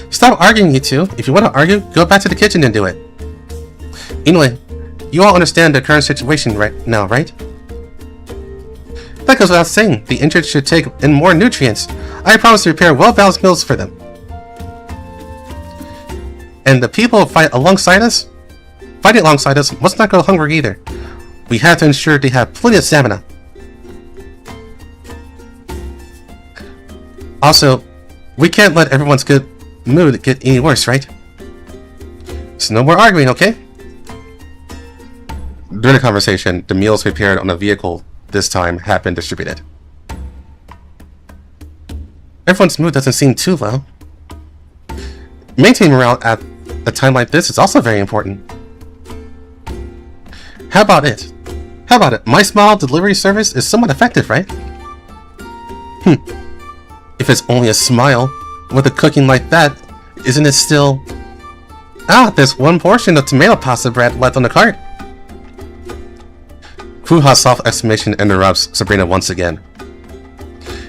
Stop arguing, you two. If you want to argue, go back to the kitchen and do it. Anyway, you all understand the current situation right now, right? That goes without saying. The injured should take in more nutrients. I promise to prepare well-balanced meals for them. And the people fighting alongside us must not go hungry either. We have to ensure they have plenty of stamina. Also, we can't let everyone's good mood get any worse, right? So no more arguing, okay? During the conversation, the meals prepared on the vehicle this time have been distributed. Everyone's mood doesn't seem too low. Maintaining morale at a time like this is also very important. How about it? My smile delivery service is somewhat effective, right? If it's only a smile, with a cooking like that, isn't it still... Ah, there's one portion of tomato pasta bread left on the cart. Fuha's soft exclamation interrupts Sabrina once again.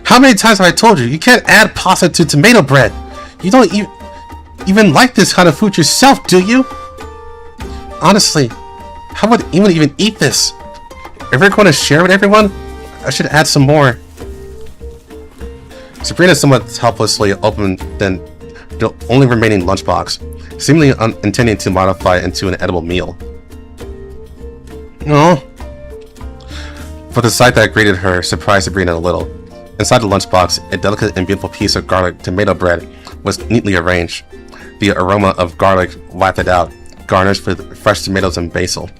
How many times have I told you, you can't add pasta to tomato bread? You don't even like this kind of food yourself, do you? Honestly, how would anyone even eat this? If we're going to share with everyone, I should add some more. Sabrina somewhat helplessly opened the only remaining lunchbox, seemingly intending to modify it into an edible meal. No. But the sight that greeted her surprised Sabrina a little. Inside the lunchbox, a delicate and beautiful piece of garlic tomato bread was neatly arranged. The aroma of garlic wafted out, garnished with fresh tomatoes and basil.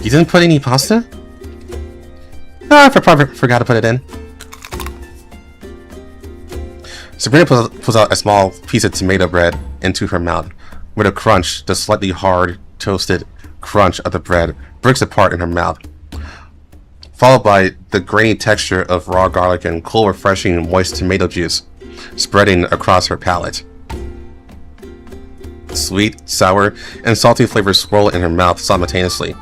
You didn't put any pasta? I forgot to put it in. Sabrina pulls out a small piece of tomato bread into her mouth. With a crunch, the slightly hard, toasted crunch of the bread breaks apart in her mouth, followed by the grainy texture of raw garlic and cool, refreshing, moist tomato juice spreading across her palate. Sweet, sour, and salty flavors swirl in her mouth simultaneously.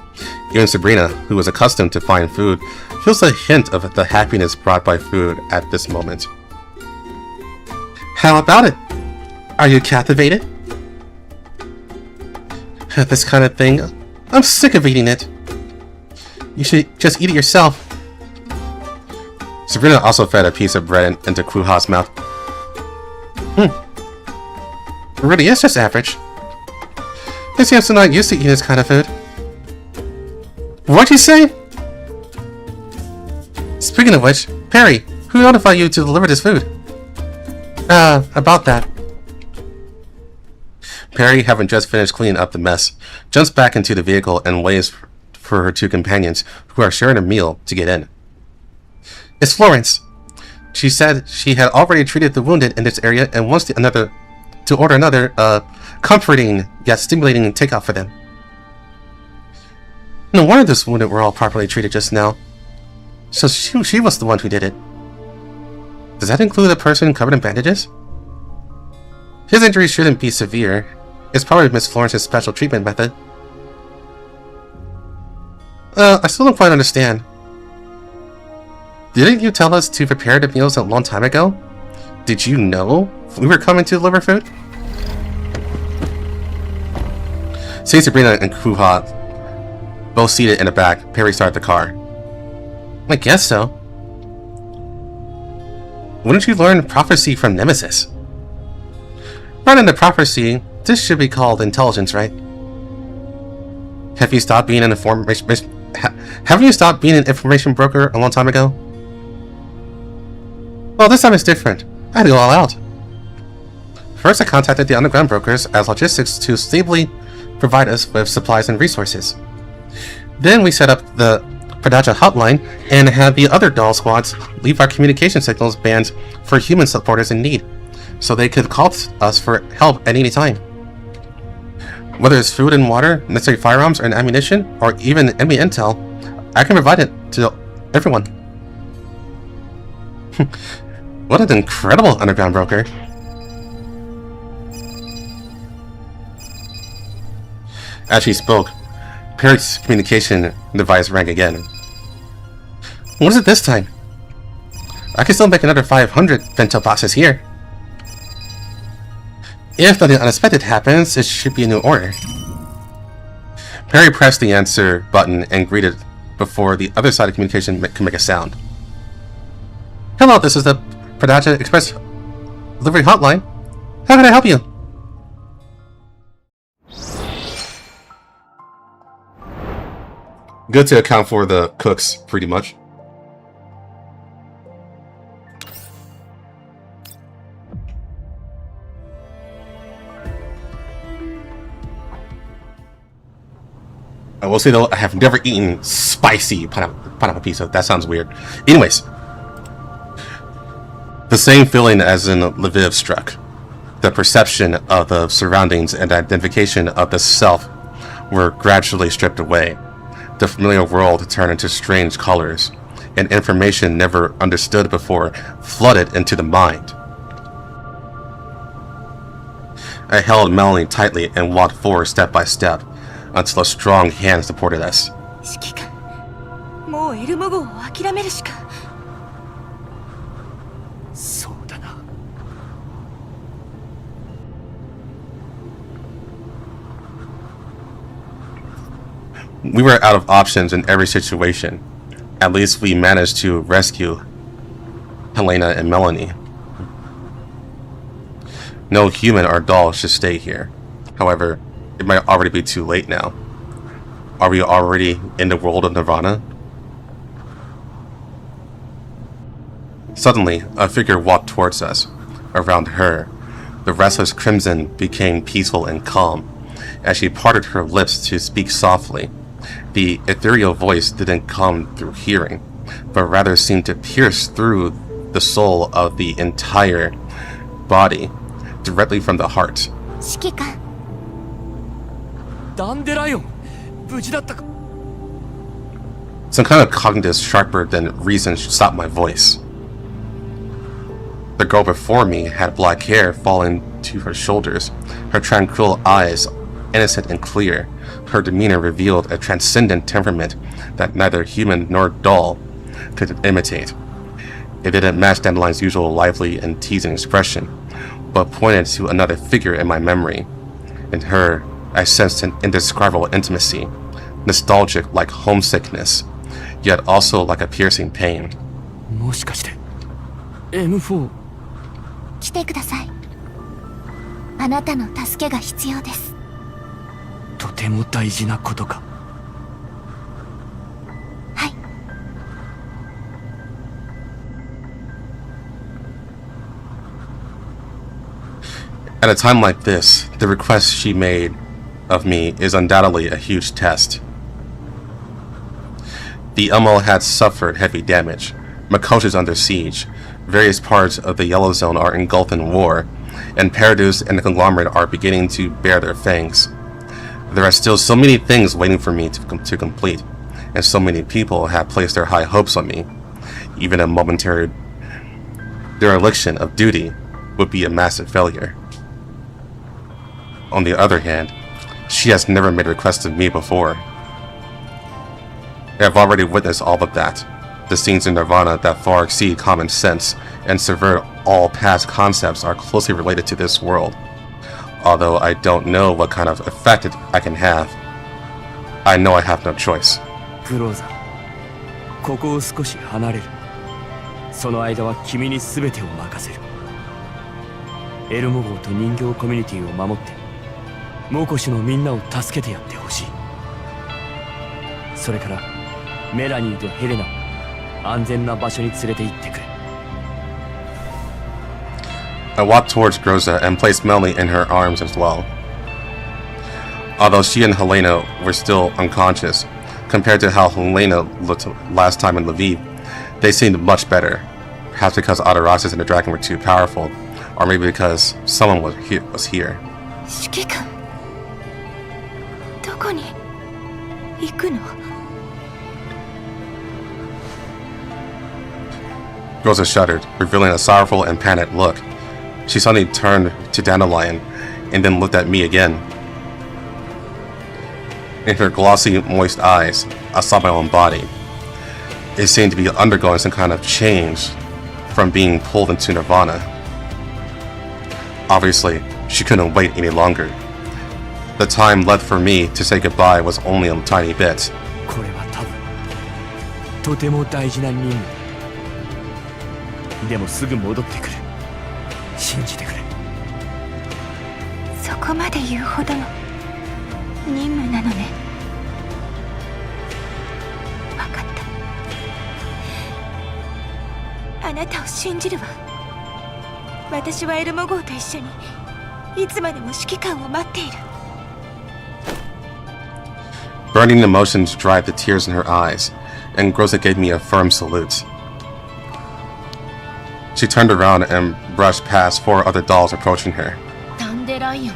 Even Sabrina, who was accustomed to fine food, feels a hint of the happiness brought by food at this moment. How about it? Are you captivated? This kind of thing, I'm sick of eating it. You should just eat it yourself. Sabrina also fed a piece of bread into Kruha's mouth. It really is just average. He seems to not used to eating this kind of food. What'd you say? Speaking of which, Perry, who notified you to deliver this food? About that. Perry, having just finished cleaning up the mess, jumps back into the vehicle and waits for her two companions, who are sharing a meal, to get in. It's Florence. She said she had already treated the wounded in this area and wants to order another, comforting yet stimulating takeout for them. No wonder those wounded were all properly treated just now. So she was the one who did it. Does that include a person covered in bandages? His injuries shouldn't be severe. It's probably Miss Florence's special treatment method. I still don't quite understand. Didn't you tell us to prepare the meals a long time ago? Did you know we were coming to deliver food? Seeing Sabrina and Kruha both seated in the back, Perry started the car. I guess so. Wouldn't you learn prophecy from Nemesis? Rather than prophecy, this should be called intelligence, right? Have you stopped being an haven't you stopped being an information broker a long time ago? Well, this time it's different. I had to go all out. First, I contacted the underground brokers as logistics to stably provide us with supplies and resources. Then we set up the Pradaja hotline and had the other doll squads leave our communication signals banned for human supporters in need, so they could call us for help at any time. Whether it's food and water, necessary firearms and ammunition, or even enemy intel, I can provide it to everyone. What an incredible underground broker. As she spoke, Perry's communication device rang again. What is it this time? I can still make another 500 bento boxes here. If nothing unexpected happens, it should be a new order. Perry pressed the answer button and greeted before the other side of communication could make a sound. Hello, this is the Pradaja Express Delivery Hotline. How can I help you? Good to account for the cooks, pretty much. I will say though, I have never eaten spicy pineapple pizza. That sounds weird. Anyways, the same feeling as in Lviv struck. The perception of the surroundings and identification of the self were gradually stripped away. The familiar world turned into strange colors, and information never understood before flooded into the mind. I held Melanie tightly and walked forward step by step until a strong hand supported us. 指揮官、もうエルモ号を諦めるしか。そうだな。We were out of options in every situation. At least we managed to rescue Helena and Melanie. No human or doll should stay here. However, it might already be too late now. Are we already in the world of Nirvana? Suddenly, a figure walked towards us. Around her, the restless crimson became peaceful and calm as she parted her lips to speak softly. The ethereal voice didn't come through hearing, but rather seemed to pierce through the soul of the entire body, directly from the heart. 指揮官、ダンデライオン、無事だったか。 Some kind of cognitive sharper than reason stopped my voice. The girl before me had black hair falling to her shoulders, her tranquil eyes innocent and clear. Her demeanor revealed a transcendent temperament that neither human nor doll could imitate. It didn't match Dandelion's usual lively and teasing expression, but pointed to another figure in my memory. In her, I sensed an indescribable intimacy, nostalgic like homesickness, yet also like a piercing pain. もしかして M4 来てください。あなたの助けが必要です。とても大事なことか。はい。At a time like this, the request she made of me is undoubtedly a huge test. The Elmo had suffered heavy damage. Makosha is under siege. Various parts of the Yellow Zone are engulfed in war, and Paradise and the Conglomerate are beginning to bare their fangs. There are still so many things waiting for me to complete, and so many people have placed their high hopes on me. Even a momentary dereliction of duty would be a massive failure. On the other hand, she has never made requests of me before. I have already witnessed all of that. The scenes in Nirvana that far exceed common sense and subvert all past concepts are closely related to this world. Although I don't know what kind of effect I can have, I know I have no choice. クローザー、ここを少し離れる。その間は君に全てを任せる。エルモ号と人形コミュニティを守って、モコシのみんなを助けてやってほしい。それからメラニーとヘレナを安全な場所に連れて行ってくれ。I walked towards Groza and placed Melanie in her arms as well. Although she and Helena were still unconscious, compared to how Helena looked last time in Lviv, they seemed much better. Perhaps because Adorasis and the dragon were too powerful, or maybe because someone was here. 指揮官、どこに行くの？ Groza shuddered, revealing a sorrowful and panicked look. She suddenly turned to Dandelion, and then looked at me again. In her glossy, moist eyes, I saw my own body. It seemed to be undergoing some kind of change from being pulled into Nirvana. Obviously, she couldn't wait any longer. The time left for me to say goodbye was only a tiny bit. これは多分とても大事な任務だ。でもすぐ戻ってくる。信じてくれ。そこまで言うほどの任務なのね。分かった。あなたを信じるわ。私はエルモ号と一緒にいつまでも指揮官を待っている。Burning emotions dried the tears in her eyes, and Groza gave me a firm salute. She turned around and brushed past 4 other dolls approaching her. ダンデライオン。違う、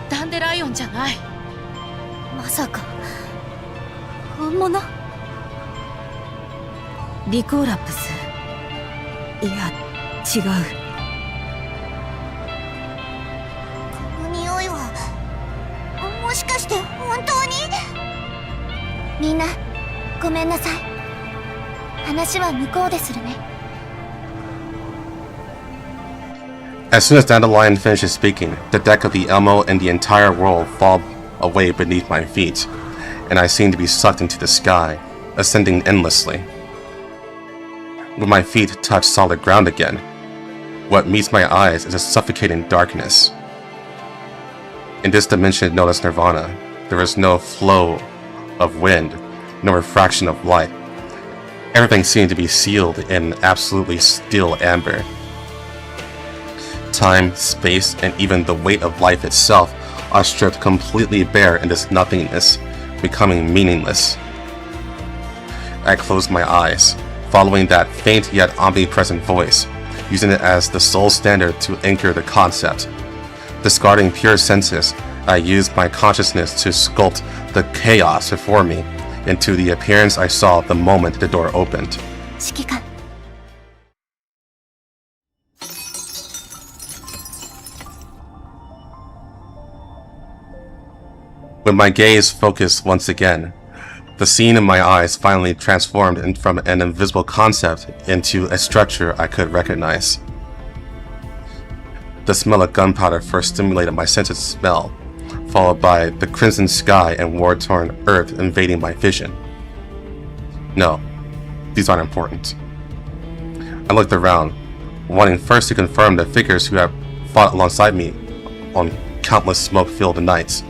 ダンデライオンじゃない。まさか本物？リコーラップス。いや、違う。この匂いはもしかして本当に？みんなごめんなさい。話は向こうでするね。As soon as Dandelion finishes speaking, the deck of the Elmo and the entire world fall away beneath my feet, and I seem to be sucked into the sky, ascending endlessly. When my feet touch solid ground again, what meets my eyes is a suffocating darkness. In this dimension known as Nirvana, there is no flow of wind, no refraction of light. Everything seemed to be sealed in absolutely still amber. Time, space, and even the weight of life itself are stripped completely bare in this nothingness, becoming meaningless. I closed my eyes, following that faint yet omnipresent voice, using it as the sole standard to anchor the concept. Discarding pure senses, I used my consciousness to sculpt the chaos before me into the appearance I saw the moment the door opened. 指揮官 When my gaze focused once again, the scene in my eyes finally transformed from an invisible concept into a structure I could recognize. The smell of gunpowder first stimulated my sense of smell, followed by the crimson sky and war-torn earth invading my vision. No, these aren't important. I looked around, wanting first to confirm the figures who had fought alongside me on countless smoke-filled nights,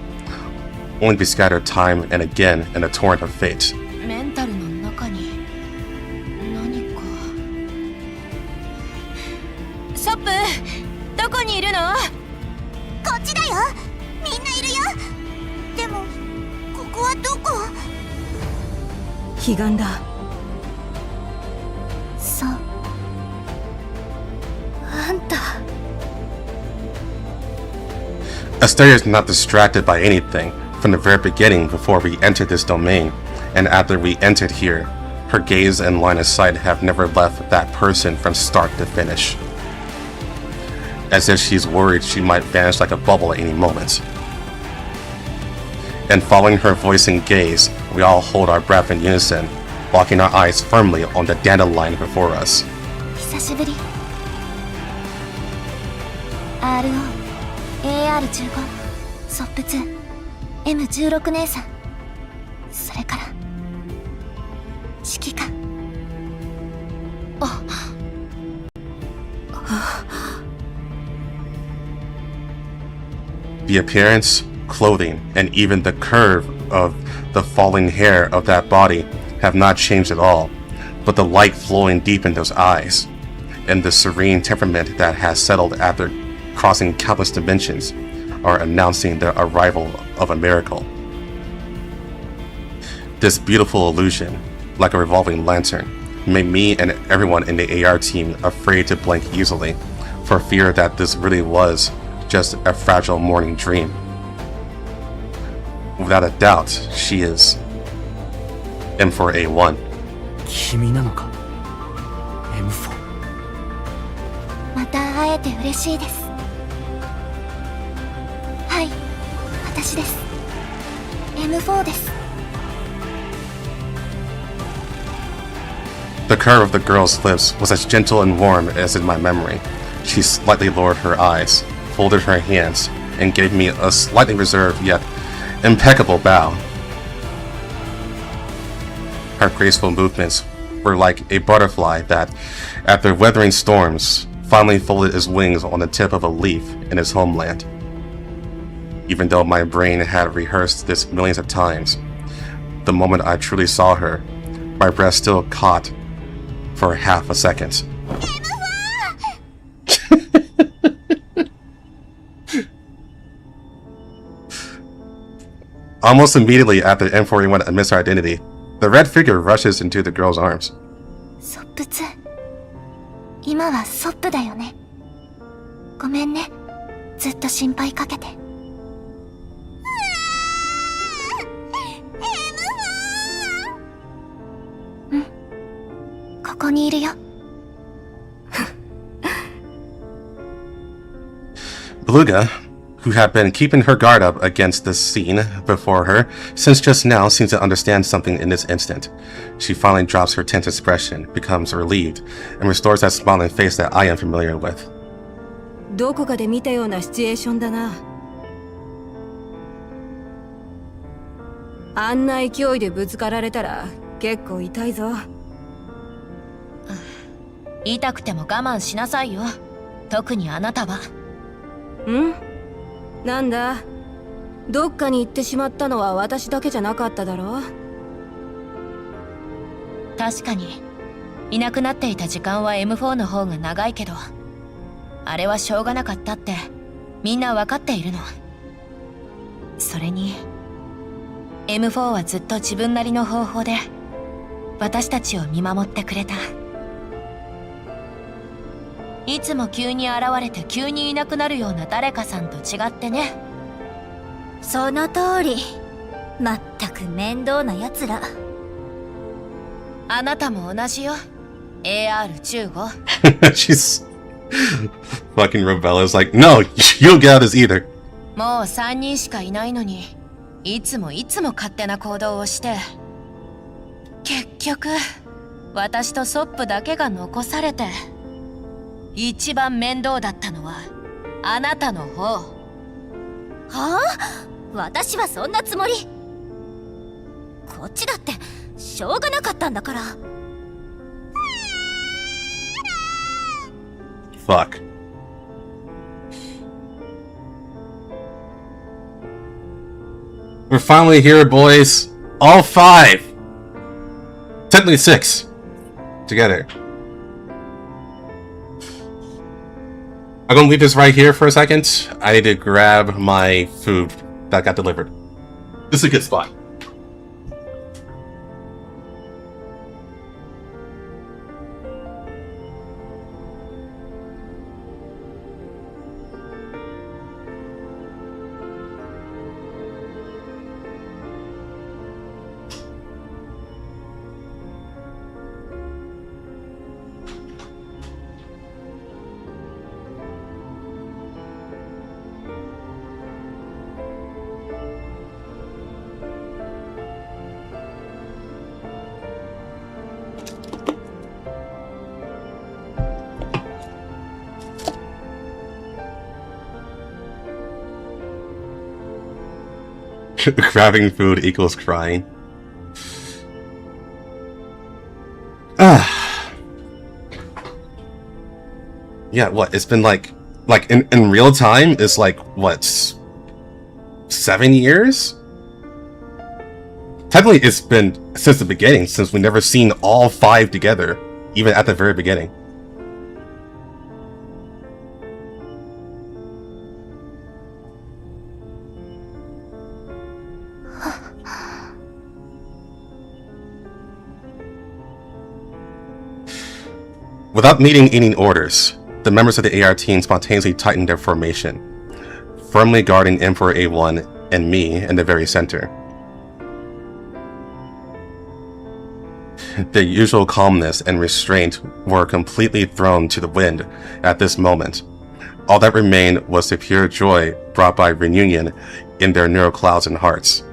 only to be scattered time and again in a torrent of fate. メンタルの中に何か。ソップ、どこにいるの？こっちだよ。みんないるよ。でもここはどこ？彼岸だ。そう。あんた。Asteria is not distracted by anything from the very beginning before we entered this domain, and after we entered here, her gaze and line of sight have never left that person from start to finish. As if she's worried she might vanish like a bubble at any moment. And following her voice and gaze, we all hold our breath in unison, locking our eyes firmly on the dandelion before us. 久しぶり。RO、AR15、ソップ2、M16 姉さん、それから指揮官。The appearance, clothing, and even the curve of the falling hair of that body have not changed at all, but the light flowing deep in those eyes, and the serene temperament that has settled after crossing countless dimensions, are announcing the arrival of a miracle. This beautiful illusion, like a revolving lantern, made me and everyone in the AR team afraid to blink easily, for fear that this really was just a fragile morning dream. Without a doubt, she is M4A1. 君なのか M4。 また会えて嬉しいです。はい、私です。M4 です。 The curve of the girl's lips was as gentle and warm as in my memory. She slightly lowered her eyes, folded her hands, and gave me a slightly reserved yet impeccable bow. Her graceful movements were like a butterfly that, after weathering storms, finally folded its wings on the tip of a leaf in its homeland. Even though my brain had rehearsed this millions of times, the moment I truly saw her, my breath still caught for half a second. Almost immediately after M41 admits her identity, the red figure rushes into the girl's arms. ソップ2、今はソップだよね。ごめんね、ずっと心配かけて。うん、ここにいるよ。Beluga, who had been keeping her guard up against the scene before her since just now, seems to understand something in this instant. She finally drops her tense expression, becomes relieved, and restores that smiling face that I am familiar with. どこかで見たようなシチュエーションだな。あんな勢いでぶつかられたら結構痛いぞ。痛くても我慢しなさいよ。特にあなたは。ん？なんだ？どっかに行ってしまったのは私だけじゃなかっただろう？確かにいなくなっていた時間は M4 の方が長いけど、あれはしょうがなかったってみんな分かっているの。それに M4 はずっと自分なりの方法で私たちを見守ってくれた。いつも急に現れて急にいなくなるような誰かさんと違ってね。その通り。まったく面倒な奴ら。あなたも同じよ。AR15 She's fucking Rebella's like, no, you'll get out as either. もう3人しかいないのにいつも勝手な行動をして、結局私とソップだけが残されて、一番面倒だったのはあなたの方。はあ？私はそんなつもり。こっちだってしょうがなかったんだから。Fuck. We're finally here, boys. All 5. Technically 6. Together. I'm gonna leave this right here for a second. I need to grab my food that got delivered. This is a good spot. Grabbing food equals crying. Yeah, what? It's been like in real time, it's like, what, 7 years? Technically, it's been since the beginning, since we've never seen all 5 together, even at the very beginning. Without needing any orders, the members of the AR team spontaneously tightened their formation, firmly guarding M4A1 and me in the very center. Their usual calmness and restraint were completely thrown to the wind at this moment. All that remained was the pure joy brought by reunion in their neural clouds and hearts.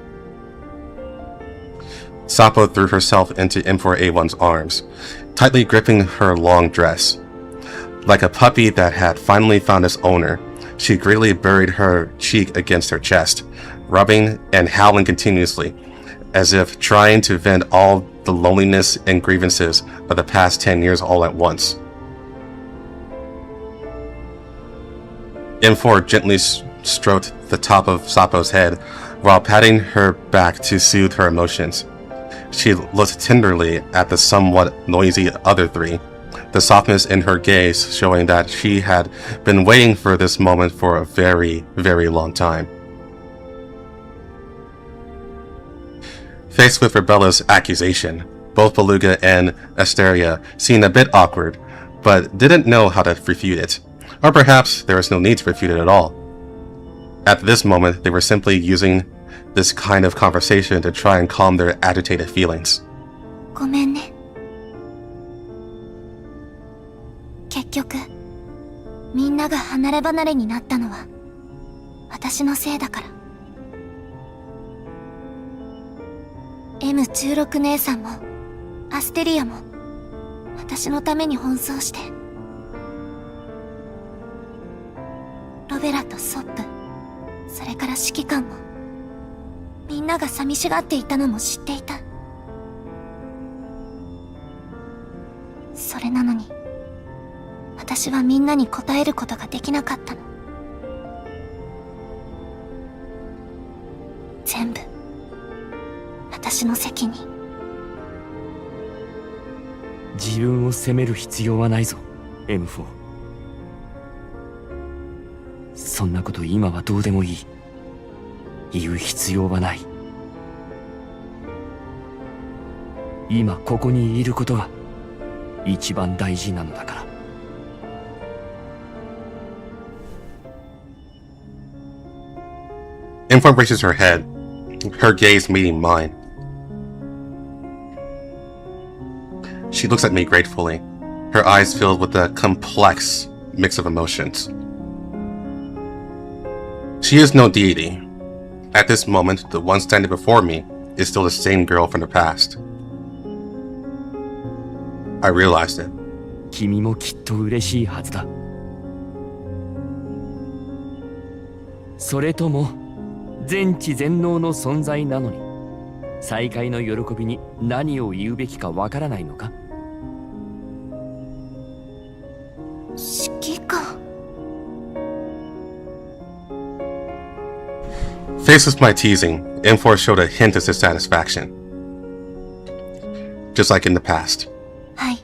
Sapo threw herself into M4A1's arms, tightly gripping her long dress. Like a puppy that had finally found its owner, she greedily buried her cheek against her chest, rubbing and howling continuously, as if trying to vent all the loneliness and grievances of the past 10 years all at once. M4 gently stroked the top of Sapo's head while patting her back to soothe her emotions. She looked tenderly at the somewhat noisy other 3, the softness in her gaze showing that she had been waiting for this moment for a very, very long time. Faced with Rebella's accusation, both Beluga and Asteria seemed a bit awkward, but didn't know how to refute it, or perhaps there was no need to refute it at all. At this moment, they were simply using this kind of conversation to try and calm their agitated feelings. ごめんね。結局、みんなが離れ離れになったのは私のせいだから。M16 姉さんもアステリアも私のために奔走して、ロベラとソップ、それから指揮官もみんなが寂しがっていたのも知っていた。それなのに私はみんなに答えることができなかったの。全部私の責任。自分を責める必要はないぞ M4。 そんなこと今はどうでもいい。言う必要はない。今ここにいることが一番大事なのだから。M4 braces her head, her gaze meeting mine. She looks at me gratefully, her eyes filled with a complex mix of emotions. She is no deity. At this moment, the one standing before me is still the same girl from the past. I realized it. 君もきっと嬉しいはずだ。それとも全知全能の存在なのに再会の喜びに何を言うべきかわからないのか。指揮官。Faced with my teasing, M4 showed a hint of dissatisfaction. Just like in the past. はい、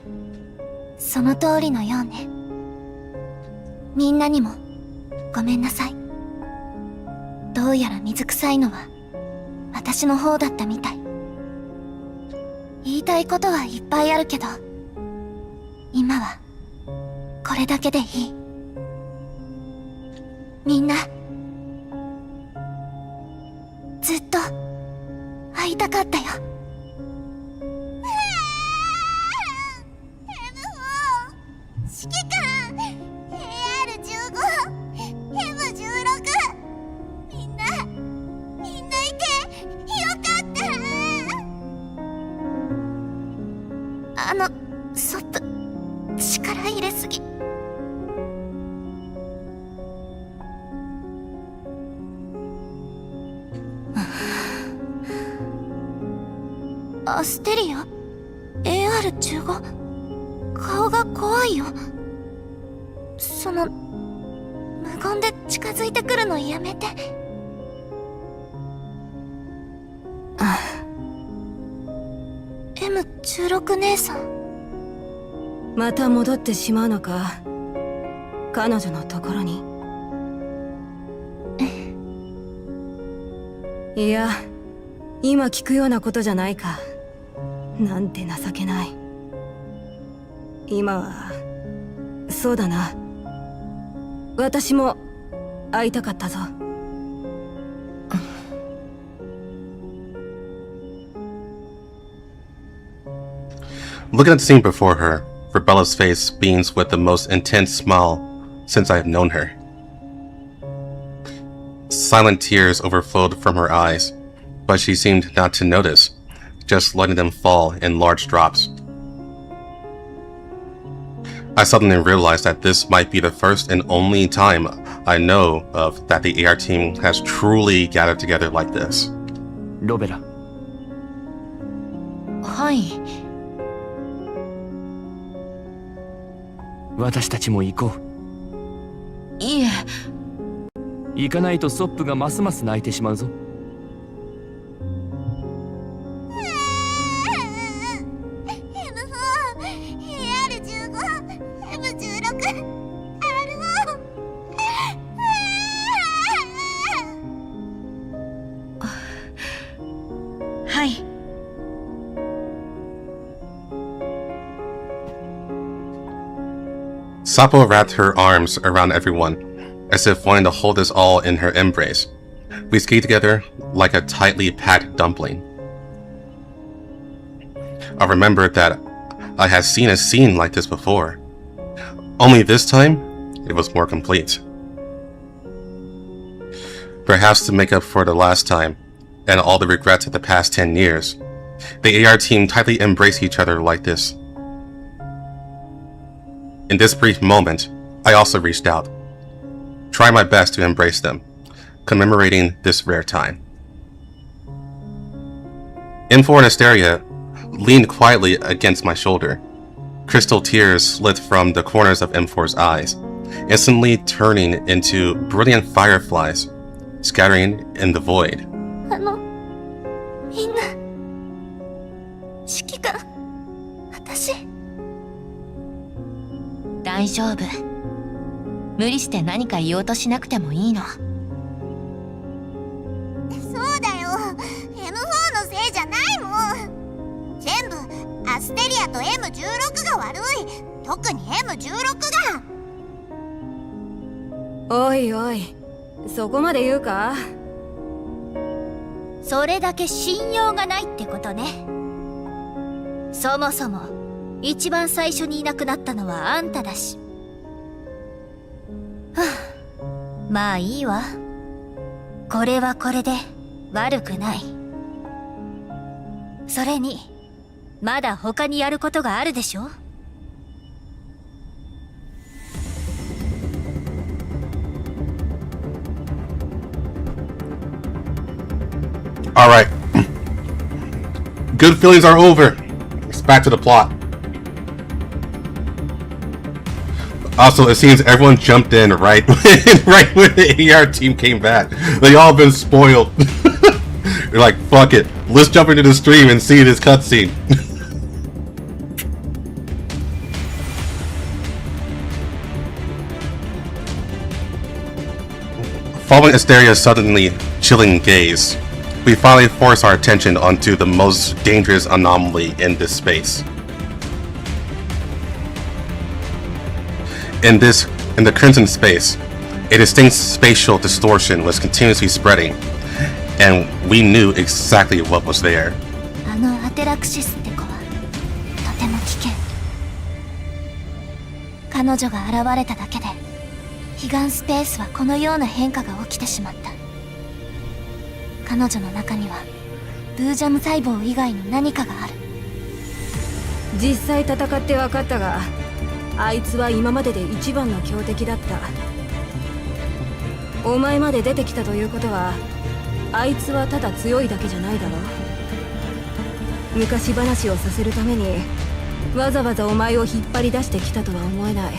その通りのようね。みんなにもごめんなさい。どうやら水臭いのは私の方だったみたい。言いたいことはいっぱいあるけど、今はこれだけでいい。みんなずっと会いたかったよ。指揮官 AR15 M16 みんないてよかった。ソップ力入れすぎ。アステリア AR15 顔が怖いよ。その無言で近づいてくるのやめて。M16 姉さん。また戻ってしまうのか、彼女のところに。いや、今聞くようなことじゃないか。なんて情けない。今はそうだな、私も会いたかったぞ。Looking at the scene before her, Rebella's face beams with the most intense smile since I have known her. Silent tears overflowed from her eyes, but she seemed not to notice, just letting them fall in large drops. I suddenly realized that this might be the first and only time I know of that the AR team has truly gathered together like this. ロベラ。はい。私たちも行こう。いいえ。行かないとソップがますます泣いてしまうぞ。はい。Sapo wrapped her arms around everyone, as if wanting to hold us all in her embrace. We skied together like a tightly packed dumpling. I remembered that I had seen a scene like this before. Only this time, it was more complete. Perhaps to make up for the last time, and all the regrets of the past 10 years, the AR team tightly embraced each other like this. In this brief moment, I also reached out, trying my best to embrace them, commemorating this rare time. M4 and Asteria leaned quietly against my shoulder, crystal tears slid from the corners of M4's eyes, instantly turning into brilliant fireflies, scattering in the void. みんな指揮官、私大丈夫。無理して何か言おうとしなくてもいいの。そうだよ、 M4 のせいじゃないもん。全部アステリアと M16 が悪い。特に M16 が。おいおい、そこまで言うか？それだけ信用がないってことね。そもそも一番最初にいなくなったのはあんただし。はあ、まあいいわ。これはこれで悪くない。それにまだ他にやることがあるでしょ。Alright. Good feelings are over. It's back to the plot. Also, it seems everyone jumped in right when the AR team came back. They all been spoiled. They're like, fuck it. Let's jump into the stream and see this cutscene. Following Asteria's suddenly chilling gaze, we finally force our attention onto the most dangerous anomaly in this space. In the Crimson space, a distinct spatial distortion was continuously spreading, and we knew exactly what was there. あのアテラクシスって子はとても危険。彼女が現れただけで彼岸スペースはこのような変化が起きてしまった。彼女の中にはブージャム細胞以外に何かがある。実際戦って分かったが、あいつは今までで一番の強敵だった。お前まで出てきたということは、あいつはただ強いだけじゃないだろう。昔話をさせるためにわざわざお前を引っ張り出してきたとは思えない。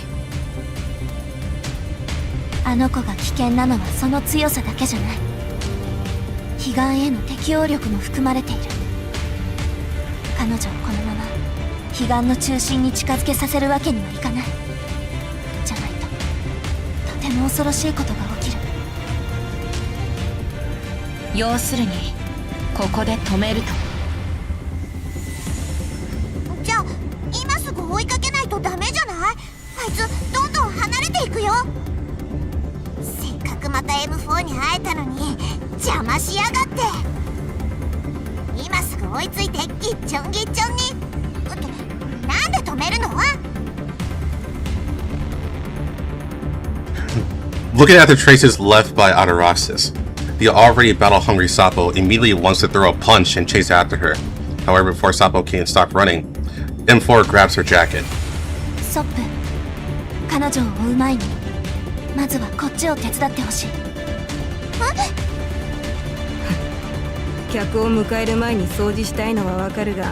あの子が危険なのはその強さだけじゃない。彼岸への適応力も含まれている。彼女をこのまま彼岸の中心に近づけさせるわけにはいかない。じゃないととても恐ろしいことが起きる。要するにここで止めると。じゃあ今すぐ追いかけないとダメじゃない？あいつどんどん離れていくよ。せっかくまた M4 に会えたのに邪魔しやがって。今すぐ追いついてぎっちょんぎっちょんに。なんで止めるのLooking at the traces left by Adaraxis, the already battle-hungry Sapo immediately wants to throw a punch and chase after her. However, before Sapo can stop running, M4 grabs her jacket. ストップ。彼女を追う前にまずはこっちを手伝ってほしい。客を迎える前に掃除したいのはわかるが、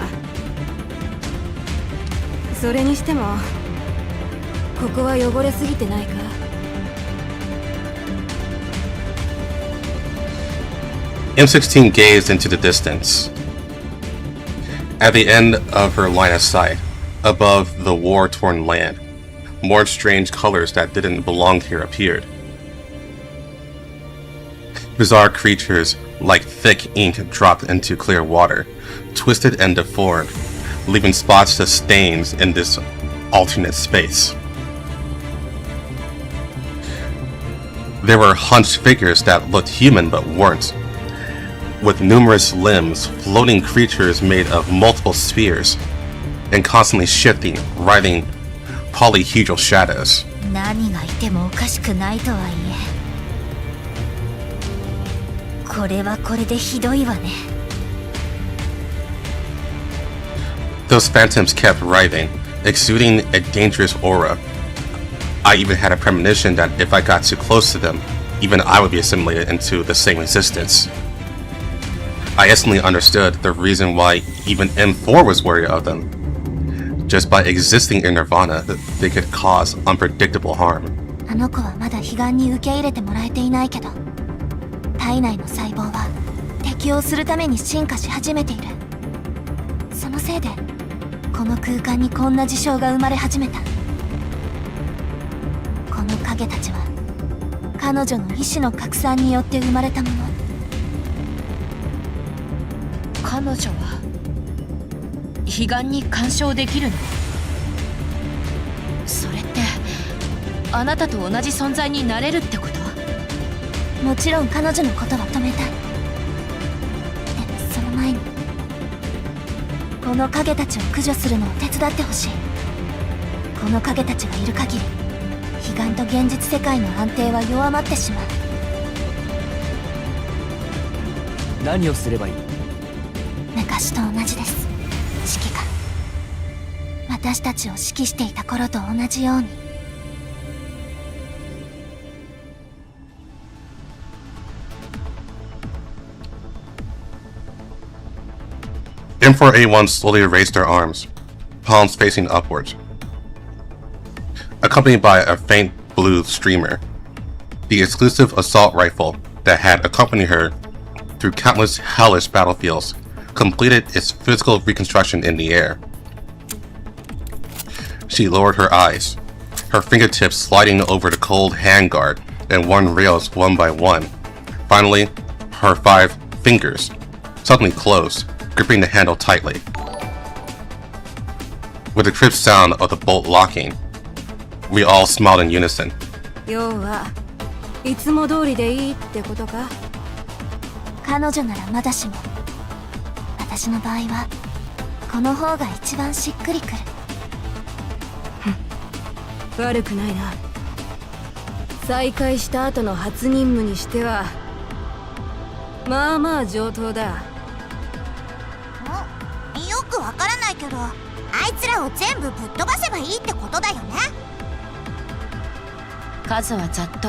それにしてもここは汚れすぎてないか。M16 gazed into the distance. At the end of her line of sight, above the war-torn land, more strange colors that didn't belong here appeared. Bizarre creatures like thick ink dropped into clear water, twisted and deformed, leaving spots of stains in this alternate space. There were hunched figures that looked human but weren't, with numerous limbs, floating creatures made of multiple spheres, and constantly shifting, writhing polyhedral shadows. 何がいてもおかしくないとはいえ、これはこれでひどいわね。Those phantoms kept writhing, exuding a dangerous aura. I even had a premonition that if I got too close to them, even I would be assimilated into the same existence. I instantly understood the reason why even M4 was worried of them. just by existing in Nirvana, they could cause unpredictable harm. あの子はまだ彼岸に受け入れてもらえていないけど、体内の細胞は適応するために進化し始めている。そのせいでこの空間にこんな事象が生まれ始めた。この影たちは彼女の意志の拡散によって生まれたもの。彼女は彼岸に干渉できるの？それってあなたと同じ存在になれるってこと？もちろん彼女のことは止めたい。でもその前にこの影たちを駆除するのを手伝ってほしい。この影たちがいる限り彼岸と現実世界の安定は弱まってしまう。何をすればいい？昔と同じです。指揮官、私たちを指揮していた頃と同じように。M4A1 slowly raised their arms, palms facing upwards, accompanied by a faint blue streamer, the exclusive assault rifle that had accompanied her through countless hellish battlefields completed its physical reconstruction in the air. She lowered her eyes, her fingertips sliding over the cold handguard and worn rails one by one. Finally, her 5 fingers suddenly closed, gripping the handle tightly. With the crisp sound of the bolt locking, we all smiled in unison. 要はいつも通りでいいってことか？彼女ならまだしも、私の場合はこの方が一番しっくりくる。悪くないな。再開した後の初任務にしてはまあまあ上等だ。よくわからないけど、あいつらを全部ぶっ飛ばせばいいってことだよね。数はざっと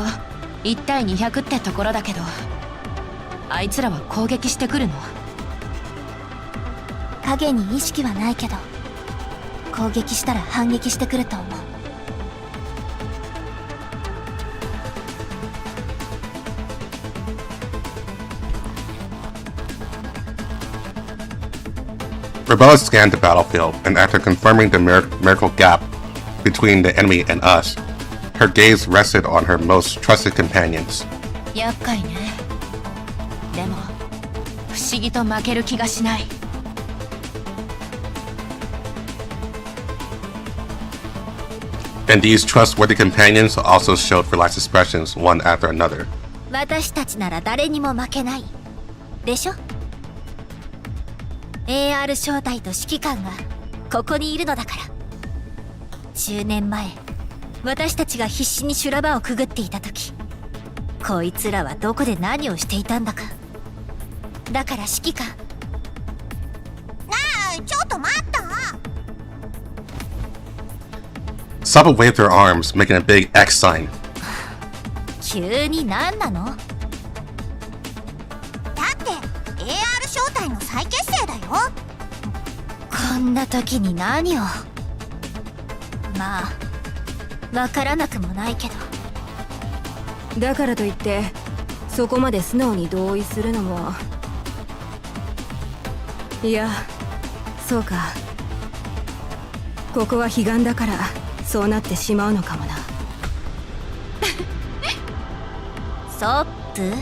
1対200ってところだけど、あいつらは攻撃してくるの？影に意識はないけど、攻撃したら反撃してくると思う。Rebella scanned the battlefield, and after confirming the numerical gap between the enemy and us, her gaze rested on her most trusted companions. 厄介ね。でも不思議と負ける気がしない。And these trustworthy companions also showed relaxed expressions one after another. 私たちなら誰にも負けないでしょ。 AR 正体と指揮官がここにいるのだから。10年前、私たちが必死に修羅場をくぐっていた時、こいつらはどこで何をしていたんだか。だから指揮官。なあ、ちょっと待った。 Saba waved her arms, making a big X sign. 急に何なの？だって AR 正体の再結成だよ。こんな時に何を。まあわからなくもないけど。だからといってそこまで素直に同意するのも。いや、そうか。ここは彼岸だからそうなってしまうのかもな。ソップ？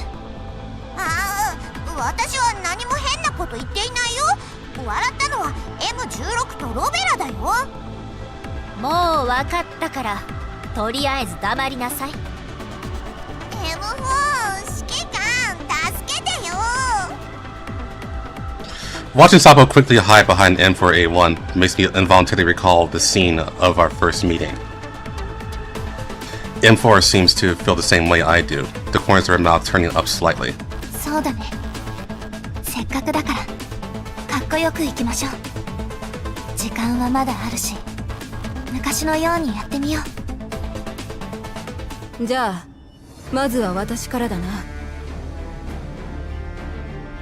ああ、私は何も変なこと言っていないよ。笑ったのは M16 とロベラだよ。もう分かったから、とりあえず黙りなさい。 M4 指揮官、助けてよ。 Watching Sabo quickly hide behind M4A1 makes me involuntarily recall the scene of our first meeting. M4 seems to feel the same way I do, the corners of her mouth turning up slightly. そうだね。せっかくだからかっこよくいきましょう。時間はまだあるし、昔のようにやってみよう。じゃあまずは私からだな。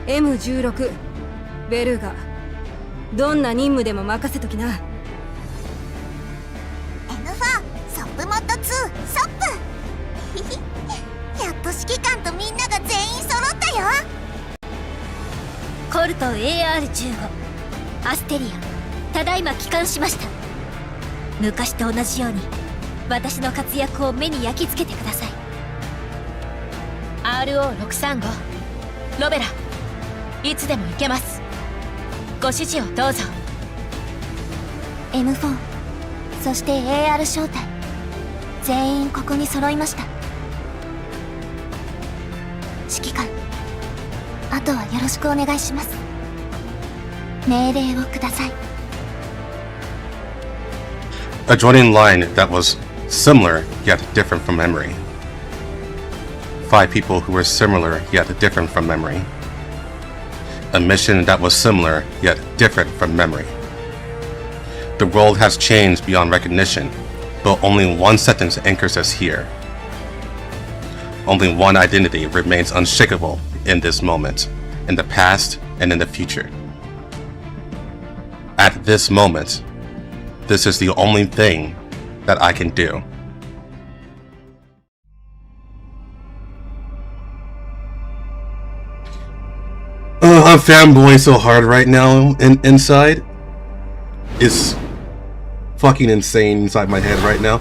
M16 ベルガ、どんな任務でも任せときな。2サップひひやっと指揮官とみんなが全員揃ったよ。コルト AR15 アステリア、ただいま帰還しました。昔と同じように私の活躍を目に焼き付けてください。 RO635 ロベラ、いつでも行けます。ご指示をどうぞ。 M4 そして AR 招待全員ここに揃いました。指揮官、あとはよろしくお願いします。命令をください。 A joining line that was similar yet different from memory. 5 people who were similar yet different from memory. A mission that was similar yet different from memory. The world has changed beyond recognition, but only one sentence anchors us here. Only one identity remains unshakable in this moment, in the past and in the future. At this moment, this is the only thing that I can do. I'm fanboying so hard right now inside. It's fucking insane inside my head right now.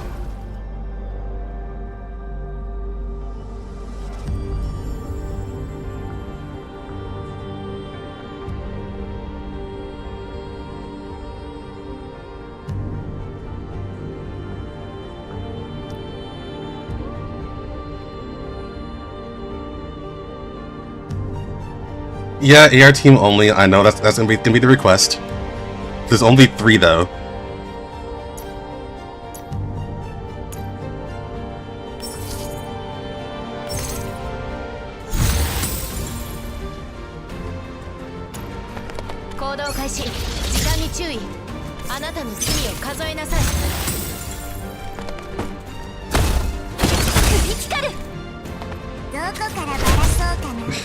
Yeah, AR team only. I know that's gonna be the request. There's only 3 though.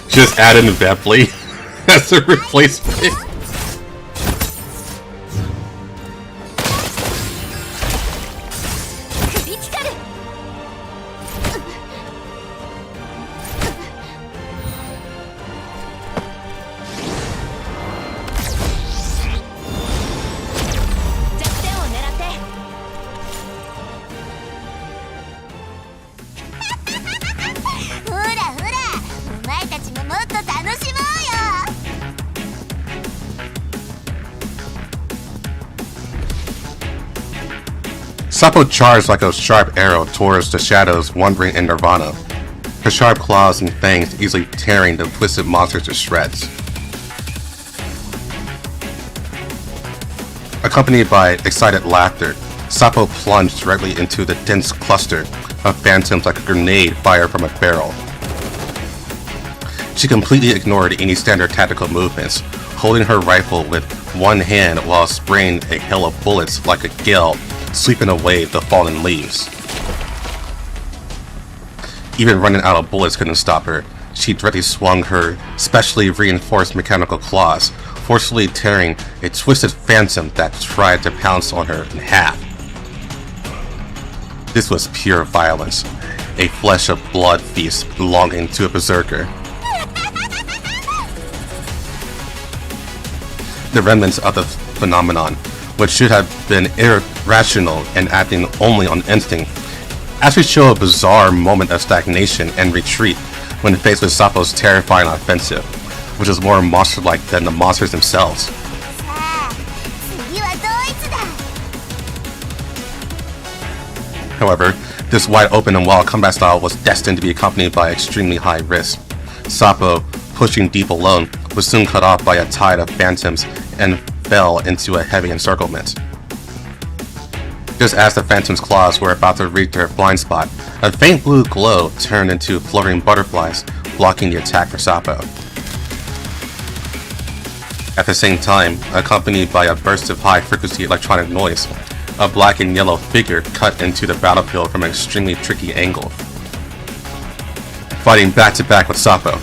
Just add in Bentley as a replacement. Sapo charged like a sharp arrow towards the shadows wandering in nirvana, her sharp claws and fangs easily tearing the twisted monsters to shreds. Accompanied by excited laughter, Sapo plunged directly into the dense cluster of phantoms like a grenade fired from a barrel. She completely ignored any standard tactical movements, holding her rifle with one hand while spraying a hail of bullets like a gale sweeping away the fallen leaves. Even running out of bullets couldn't stop her. She directly swung her specially reinforced mechanical claws, forcefully tearing a twisted phantom that tried to pounce on her in half. This was pure violence, a flesh of blood feast belonging to a berserker. The remnants of the phenomenon, which should have been irrational and acting only on instinct, actually show a bizarre moment of stagnation and retreat when faced with Sapo's terrifying offensive, which is more monster-like than the monsters themselves. However, this wide-open and wild combat style was destined to be accompanied by extremely high risk. Sapo, pushing deep alone, was soon cut off by a tide of phantoms and fell into a heavy encirclement. Just as the phantom's claws were about to reach their blind spot, a faint blue glow turned into fluttering butterflies, blocking the attack for Sapo. At the same time, accompanied by a burst of high-frequency electronic noise, a black and yellow figure cut into the battlefield from an extremely tricky angle, fighting back-to-back with Sapo.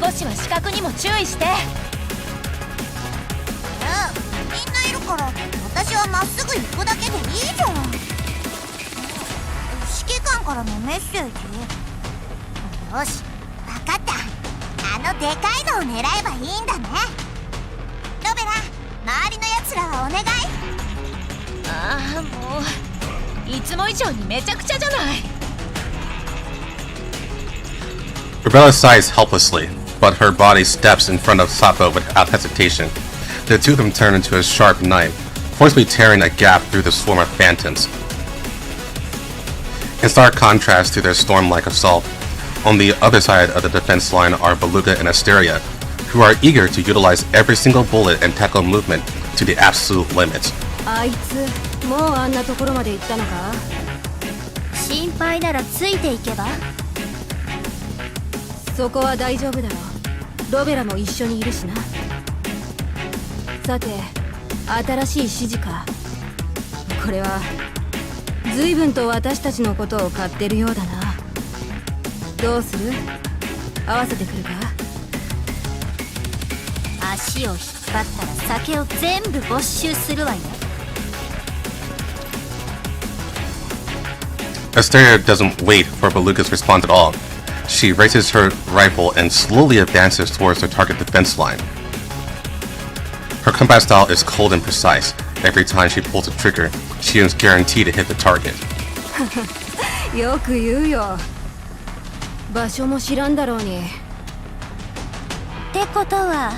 少しは視覚にも注意して。みんないるから私はまっすぐ行くだけでいいじゃん。からのメッセージ。よし、わかった。あのでかいのを狙えばいいんだね。ロベラ、周りのやつらはお願い。ああ、もういつも以上にめちゃくちゃじゃない。Rebella sighs helplessly, but her body steps in front of Sapo without hesitation. The two of them turn into a sharp knife, forcibly tearing a gap through the swarm of phantoms. In stark contrast to their storm-like assault, on the other side of the defense line are Beluga and Asteria, who are eager to utilize every single bullet and tackle movement to the absolute limit. あいつもうあんなところまで行ったのか。心配ならついていけば。そこは大丈夫だろう。ロベラも一緒にいるしな。さて、新しい指示か。これは随分と私たちのことを買ってるようだな。どうする？合わせてくるか？足を引っ張ったら酒を全部没収するわよ。Asteria doesn't wait for Beluga's response at all. She raises her rifle and slowly advances towards the target defense line. Her combat style is cold and precise. Every time she pulls the trigger, she is guaranteed to hit the target. よく言うよ。場所も知らんだろうに。ってことは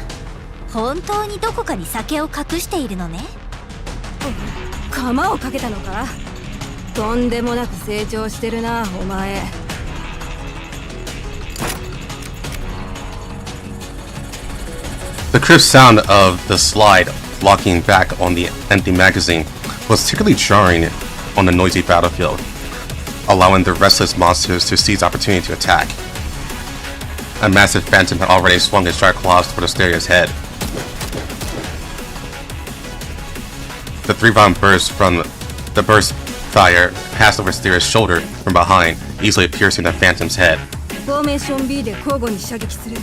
本当にどこかに酒を隠しているのね。釜をかけたのか。とんでもなく成長してるな、お前。The crisp sound of the slide locking back on the empty magazine was particularly jarring on the noisy battlefield, allowing the restless monsters to seize opportunity to attack. A massive phantom had already swung its sharp claws toward Asteria's head. The 3-round burst from the burst fire passed over Asteria's shoulder from behind, easily piercing the phantom's head. フォーメーション B で交互に射撃する。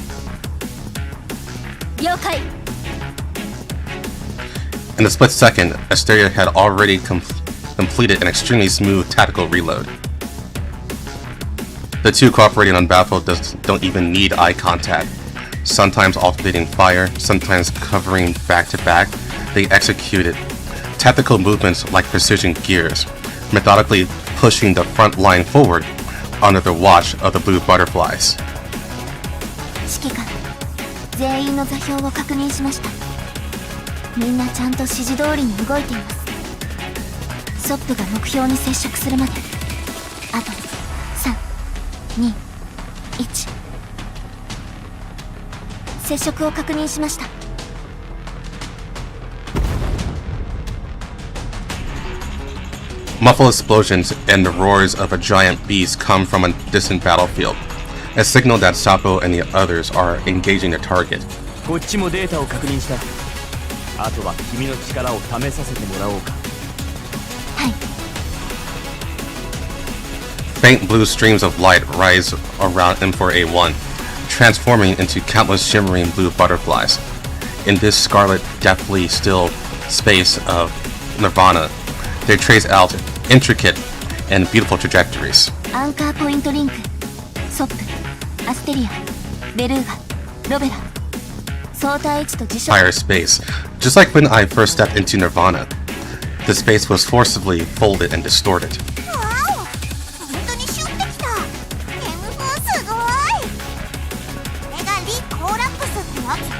了解。 In a split second, Asteria had already completed an extremely smooth tactical reload. The two cooperating on battlefield don't even need eye contact. Sometimes alternating fire, sometimes covering back to back, they executed tactical movements like precision gears, methodically pushing the front line forward under the watch of the blue butterflies. 指揮官、全員の座標を確認しました。みんなちゃんと指示通りに動いています。ソップが目標に接触するまであと3、2、1。接触を確認しました。Muffled explosions and the roars of a giant beast come from a distant battlefield, a signal that Sapo and the others are engaging the target. こっちもデータを確認した。あとは君の力を試させてもらおうか。はい。Faint blue streams of light rise around M4A1, transforming into countless shimmering blue butterflies. In this scarlet, deathly still space of Nirvana, they trace out intricate and beautiful trajectories. アンカーポイントリンク、ソップ、アステリア、ベルーガ、ロベラ、相対位置と辞書。 Higher space. Just like when I first stepped into Nirvana, the space was forcibly folded and distorted. わお、本当にシュッてきた。M4 すごい。これがリ・コーラックスってやつ？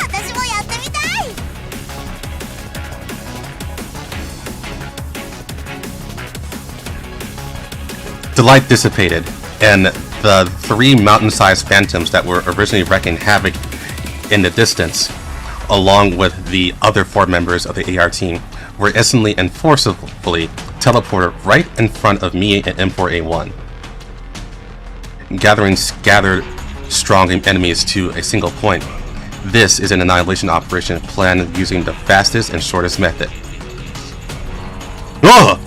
私もやってみたい。The light dissipated, and the 3 mountain-sized phantoms that were originally wreaking havoc in the distance, along with the other 4 members of the AR team, were instantly and forcibly teleported right in front of me and M4A1, gathering scattered strong enemies to a single point. This is an annihilation operation planned using the fastest and shortest method. Ugh!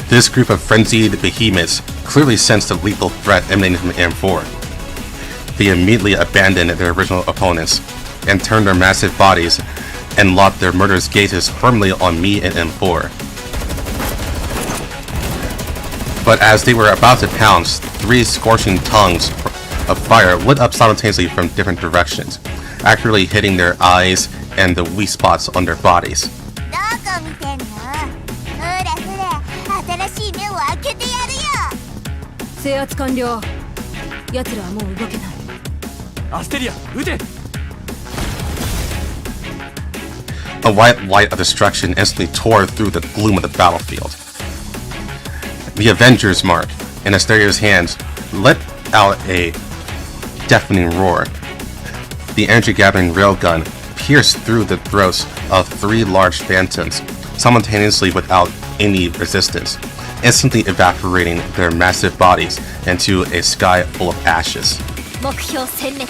This group of frenzied behemoths clearly sensed the lethal threat emanating from M4. They immediately abandoned their original opponents and turned their massive bodies and locked their murderous gazes firmly on me and M4. But as they were about to pounce, 3 scorching tongues of fire lit up simultaneously from different directions, accurately hitting their eyes and the weak spots on their bodies. どこ見てんの？ほらほら、新しい目を開けてやるよ。制圧完了。奴らはもう動けない。アステリア、撃て。A white light of destruction instantly tore through the gloom of the battlefield. The Avengers mark in Asteria's hands let out a deafening roar. The energy-gathering railgun pierced through the throats of 3 large phantoms, simultaneously without any resistance, instantly evaporating their massive bodies into a sky full of ashes. 目標殲滅。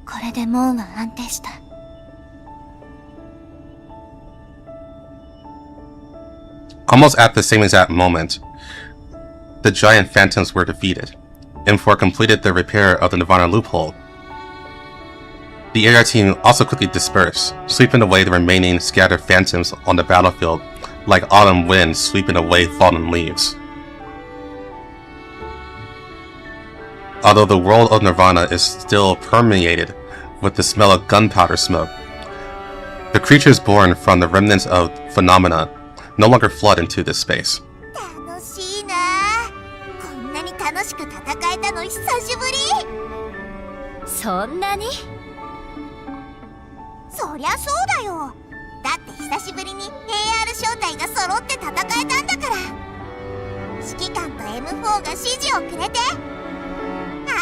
これで門は安定した。Almost at the same exact moment, the giant phantoms were defeated, and for completed the repair of the Nirvana loophole. The area team also quickly dispersed, sweeping away the remaining scattered phantoms on the battlefield like autumn winds sweeping away fallen leaves. Although the world of Nirvana is still permeated with the smell of gunpowder smoke, the creatures born from the remnants of phenomena no longer flood into this space. 楽しいな。こんなに楽しく戦えたの久しぶり。そんなに？そりゃそうだよ。だって久しぶりに AR 小隊が揃って戦えたんだから。指揮官と M4 が指示をくれて、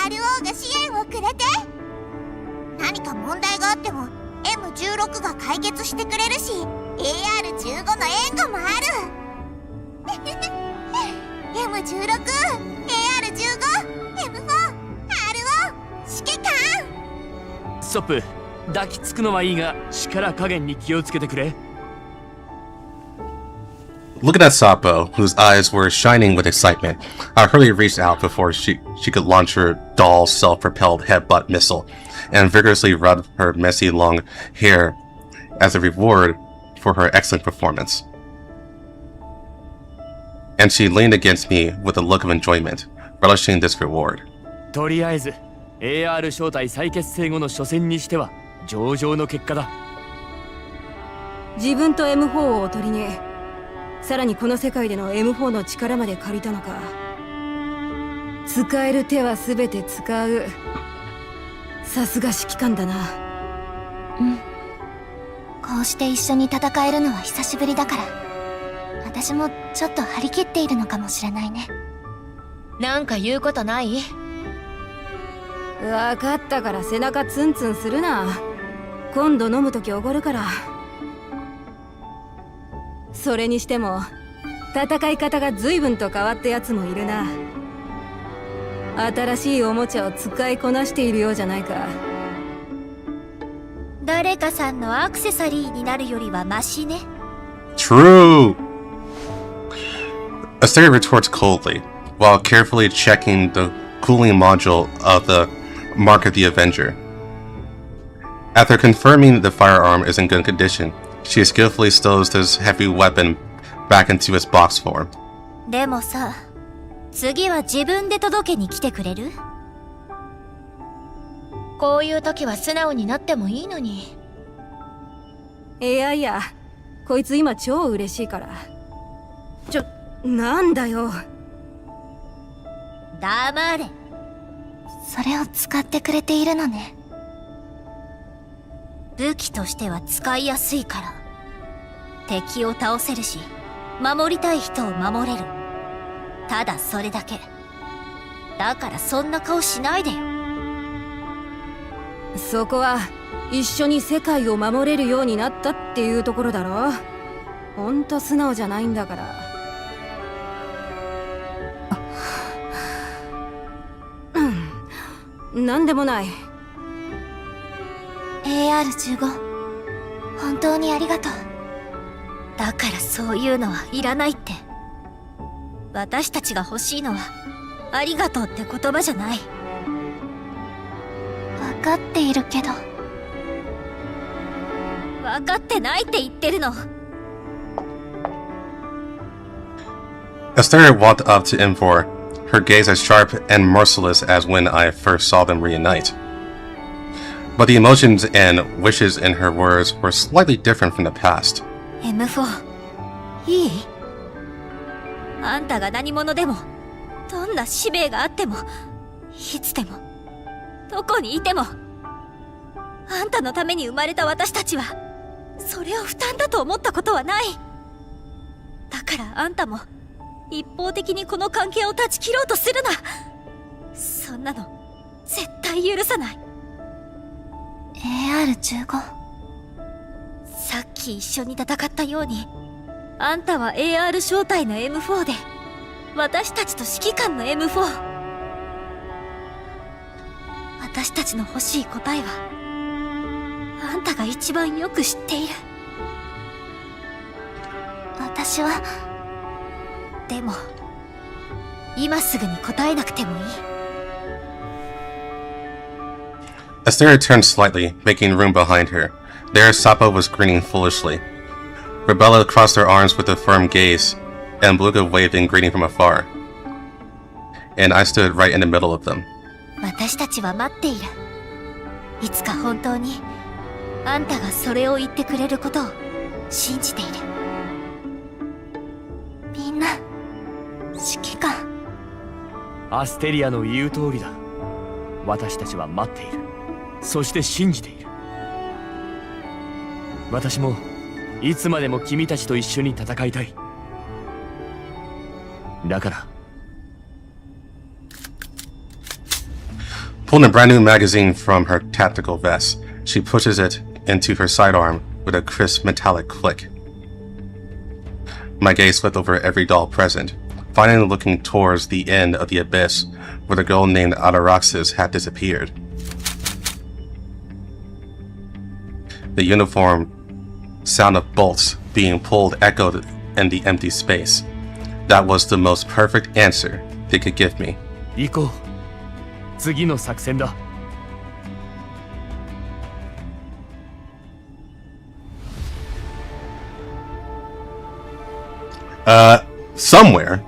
RO が支援をくれて、何か問題があっても M16 が解決してくれるし、 AR15 の援護もある。M16、AR15、M4、RO、指揮官。ストップ。抱きつくのはいいが、力加減に気をつけてくれ。Looking at Sapo, whose eyes were shining with excitement, I hurriedly reached out before she could launch her dull, self-propelled headbutt missile, and vigorously rubbed her messy long hair as a reward for her excellent performance. And she leaned against me with a look of enjoyment, relishing this reward. とりあえず AR 小隊再結成後の初戦にしては上々の結果だ。自分と M4 をおとりに、さらにこの世界での M4 の力まで借りたのか。使える手は全て使う。さすが指揮官だな。うん。こうして一緒に戦えるのは久しぶりだから、私もちょっと張り切っているのかもしれないね。なんか言うことない？わかったから背中ツンツンするな。今度飲むときおごるから。それにしても戦い方が随分と変わったやつもいるな。新しいおもちゃを使いこなしているようじゃないか。誰かさんのアクセサリーになるよりはマシね。 True! Asteria retorts coldly, while carefully checking the cooling module of the Mark of the Avenger. After confirming the firearm is in good condition, she skillfully stows this heavy weapon back into its box form. でもさ、次は自分で届けに来てくれる？こういう時は素直になってもいいのに。いやいや、こいつ今超嬉しいから。なんだよ。黙れ。それを使ってくれているのね。武器としては使いやすいから。敵を倒せるし、守りたい人を守れる。ただそれだけ。だからそんな顔しないでよ。そこは一緒に世界を守れるようになったっていうところだろ。ほんと素直じゃないんだから。なんでもない。 AR15 本当にありがとう。だからそういうのはいらないって。私たちが欲しいのはありがとうって言葉じゃない。分かっているけど。分かってないって言ってるの。Asteria walked up to M4, her gaze as sharp and merciless as when I first saw them reunite. But the emotions and wishes in her words were slightly different from the past. M4 いい？あんたが何者でも、どんな使命があっても、いつでもどこにいても、あんたのために生まれた私たちはそれを負担だと思ったことはない。だからあんたも一方的にこの関係を断ち切ろうとするな。そんなの絶対許さない。 AR15 さっき一緒に戦ったように、あんたは AR 正体の M4 で、私たちと指揮官の M4。私たちの欲しい答えはあんたが一番よく知っている。私はでも今すぐに答えなくてもいい。 Asteria turned slightly, making room behind her. There, Sappo was grinning foolishly. Rebella crossed her arms with a firm gaze, and Beluga waved in greeting from afar. And I stood right in the middle of them. 私たちは待っている。いつか本当にあんたがそれを言ってくれることを信じている。みんな、指揮官。アステリアの言う通りだ。私たちは待っている。そして信じている。私もいつまでも君たちと一緒に戦いたい。だから。 Pulling a brand new magazine from her tactical vest, she pushes it into her sidearm with a crisp metallic click. My gaze slipped over every doll present, finally looking towards the end of the abyss where the girl named Ataraxis had disappeared. The uniform sound of bolts being pulled echoed in the empty space. That was the most perfect answer they could give me. 行こう。次の作戦だ。Somewhere.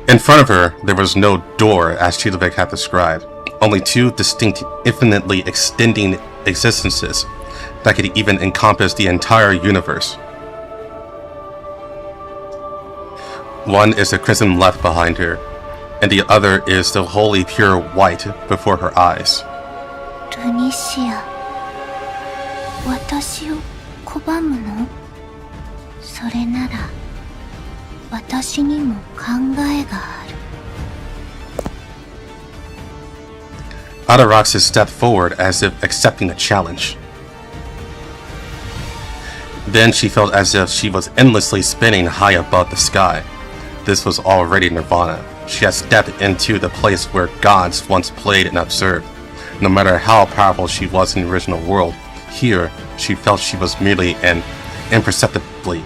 In front of her, there was no door as Chilovic had described. Only two distinct, infinitely extending existences that could even encompass the entire universe. One is the crimson left behind her, and the other is the wholly pure white before her eyes. Tunisia. 私を拒むの？それなら私にも考えがある。Ataraxis stepped forward as if accepting a challenge. Then she felt as if she was endlessly spinning high above the sky. This was already nirvana. She had stepped into the place where gods once played and observed. No matter how powerful she was in the original world, here she felt she was merely an imperceptibly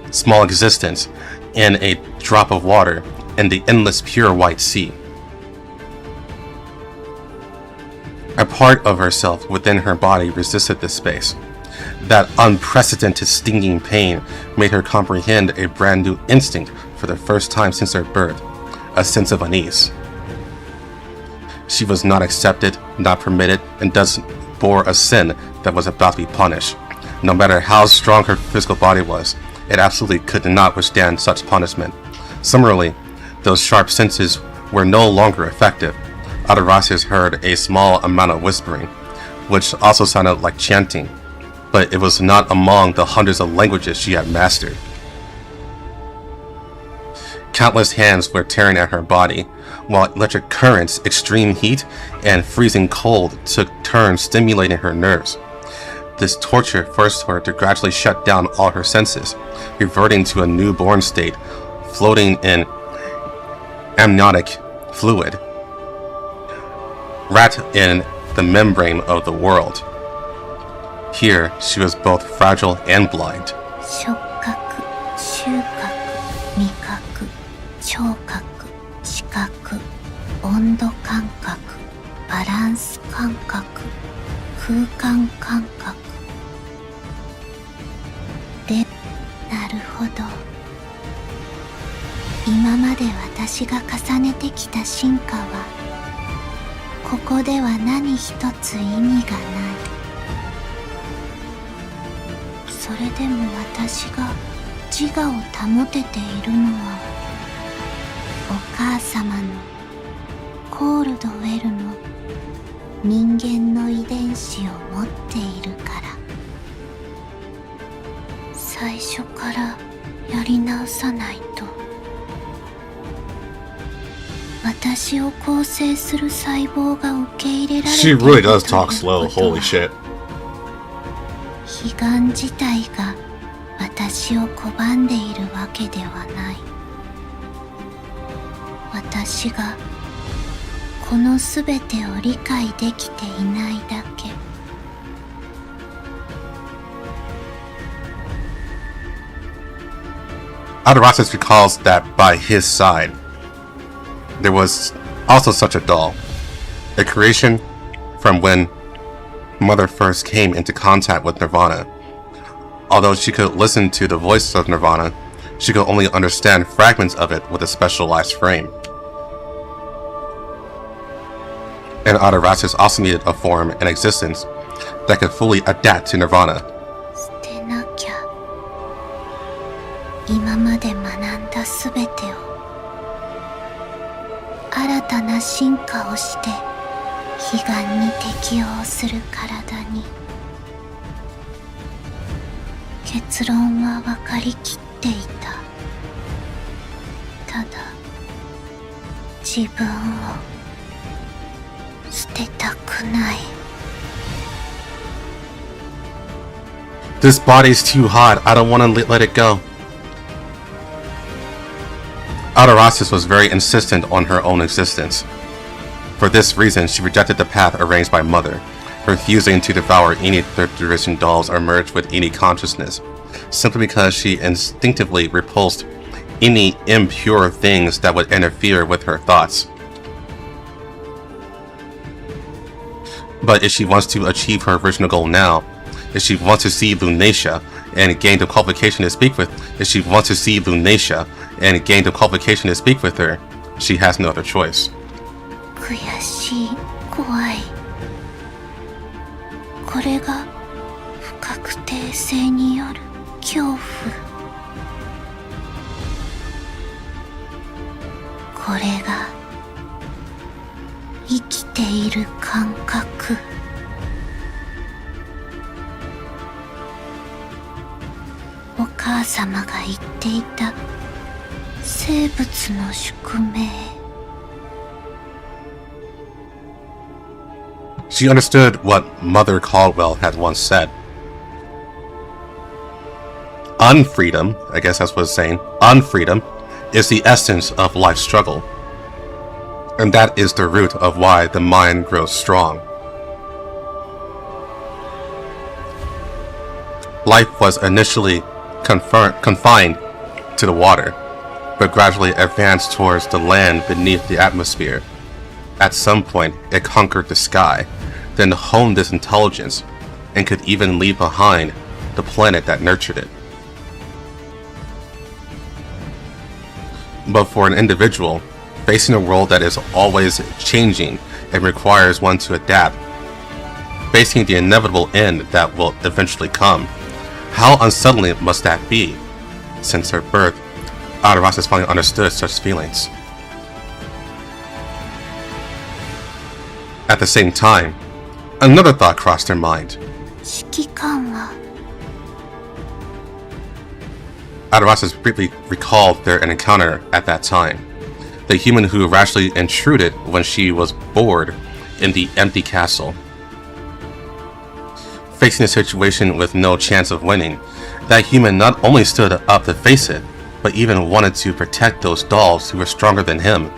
small existence in a drop of water in the endless pure white sea. A part of herself within her body resisted this space. That unprecedented stinging pain made her comprehend a brand new instinct for the first time since her birth, a sense of unease. She was not accepted, not permitted, and thus bore a sin that was about to be punished. No matter how strong her physical body was, it absolutely could not withstand such punishment. Similarly, those sharp senses were no longer effective. Ataraxis heard a small amount of whispering, which also sounded like chanting, but it was not among the hundreds of languages she had mastered. Countless hands were tearing at her body, while electric currents, extreme heat, and freezing cold took turns stimulating her nerves. This torture forced her to gradually shut down all her senses, reverting to a newborn state, floating in amniotic fluid, wrapped in the membrane of the world. Here, she was both fragile and blind. 触覚、収穫、味覚、聴覚、視覚、温度感覚、バランス感覚、空間感覚。で、なるほど。今まで私が重ねてきた進化は、ここでは何一つ意味がない。それでも私が自我を保てているのは、お母様のコールドウェルの人間の遺伝子を持っているから。最初からやり直さないと。私を構成する細胞が受け入れられてい She る really does talk slow, holy shit. 悲願自体が私を拒んでいるわけではない。私がこのすべてを理解できていないだけ。Adorasis recalls that by his side, there was also such a doll, a creation from when Mother first came into contact with Nirvana. Although she could listen to the voice of Nirvana, she could only understand fragments of it with a specialized frame. And Adorasis also needed a form and existence that could fully adapt to Nirvana. 捨てなきゃ。今まで学んだすべてを新たな進化をして悲願に適応する体に。結論は分かりきっていた。ただ自分を捨てたくない。This body's too hot. I don't want to let it go. Adorasis was very insistent on her own existence. For this reason, she rejected the path arranged by Mother, refusing to devour any third-generation dolls or merge with any consciousness, simply because she instinctively repulsed any impure things that would interfere with her thoughts. But if she wants to achieve her original goal now, if she wants to see Lunacia and gain the qualification to speak with, her, she has no other choice. 悔しい、怖い。これが不確定性による恐怖。これが生きている感覚。お母様が言っていた生物の宿命。She understood what Mother Caldwell had once said. Unfreedom, I guess that's what it's saying, unfreedom is the essence of life's struggle. And that is the root of why the mind grows strong. Life was initially confined to the water, but gradually advanced towards the land beneath the atmosphere. At some point, it conquered the sky, then honed its intelligence, and could even leave behind the planet that nurtured it. But for an individual, facing a world that is always changing and requires one to adapt, facing the inevitable end that will eventually come, how unsettling must that be? Since her birth, Adorasis finally understood such feelings. At the same time, another thought crossed her mind. 指揮官は Adorasis briefly recalled their encounter at that time. The human who rashly intruded when she was bored in the empty castle. Facing a situation with no chance of winning, that human not only stood up to face it, but even wanted to protect those dolls who were stronger than him.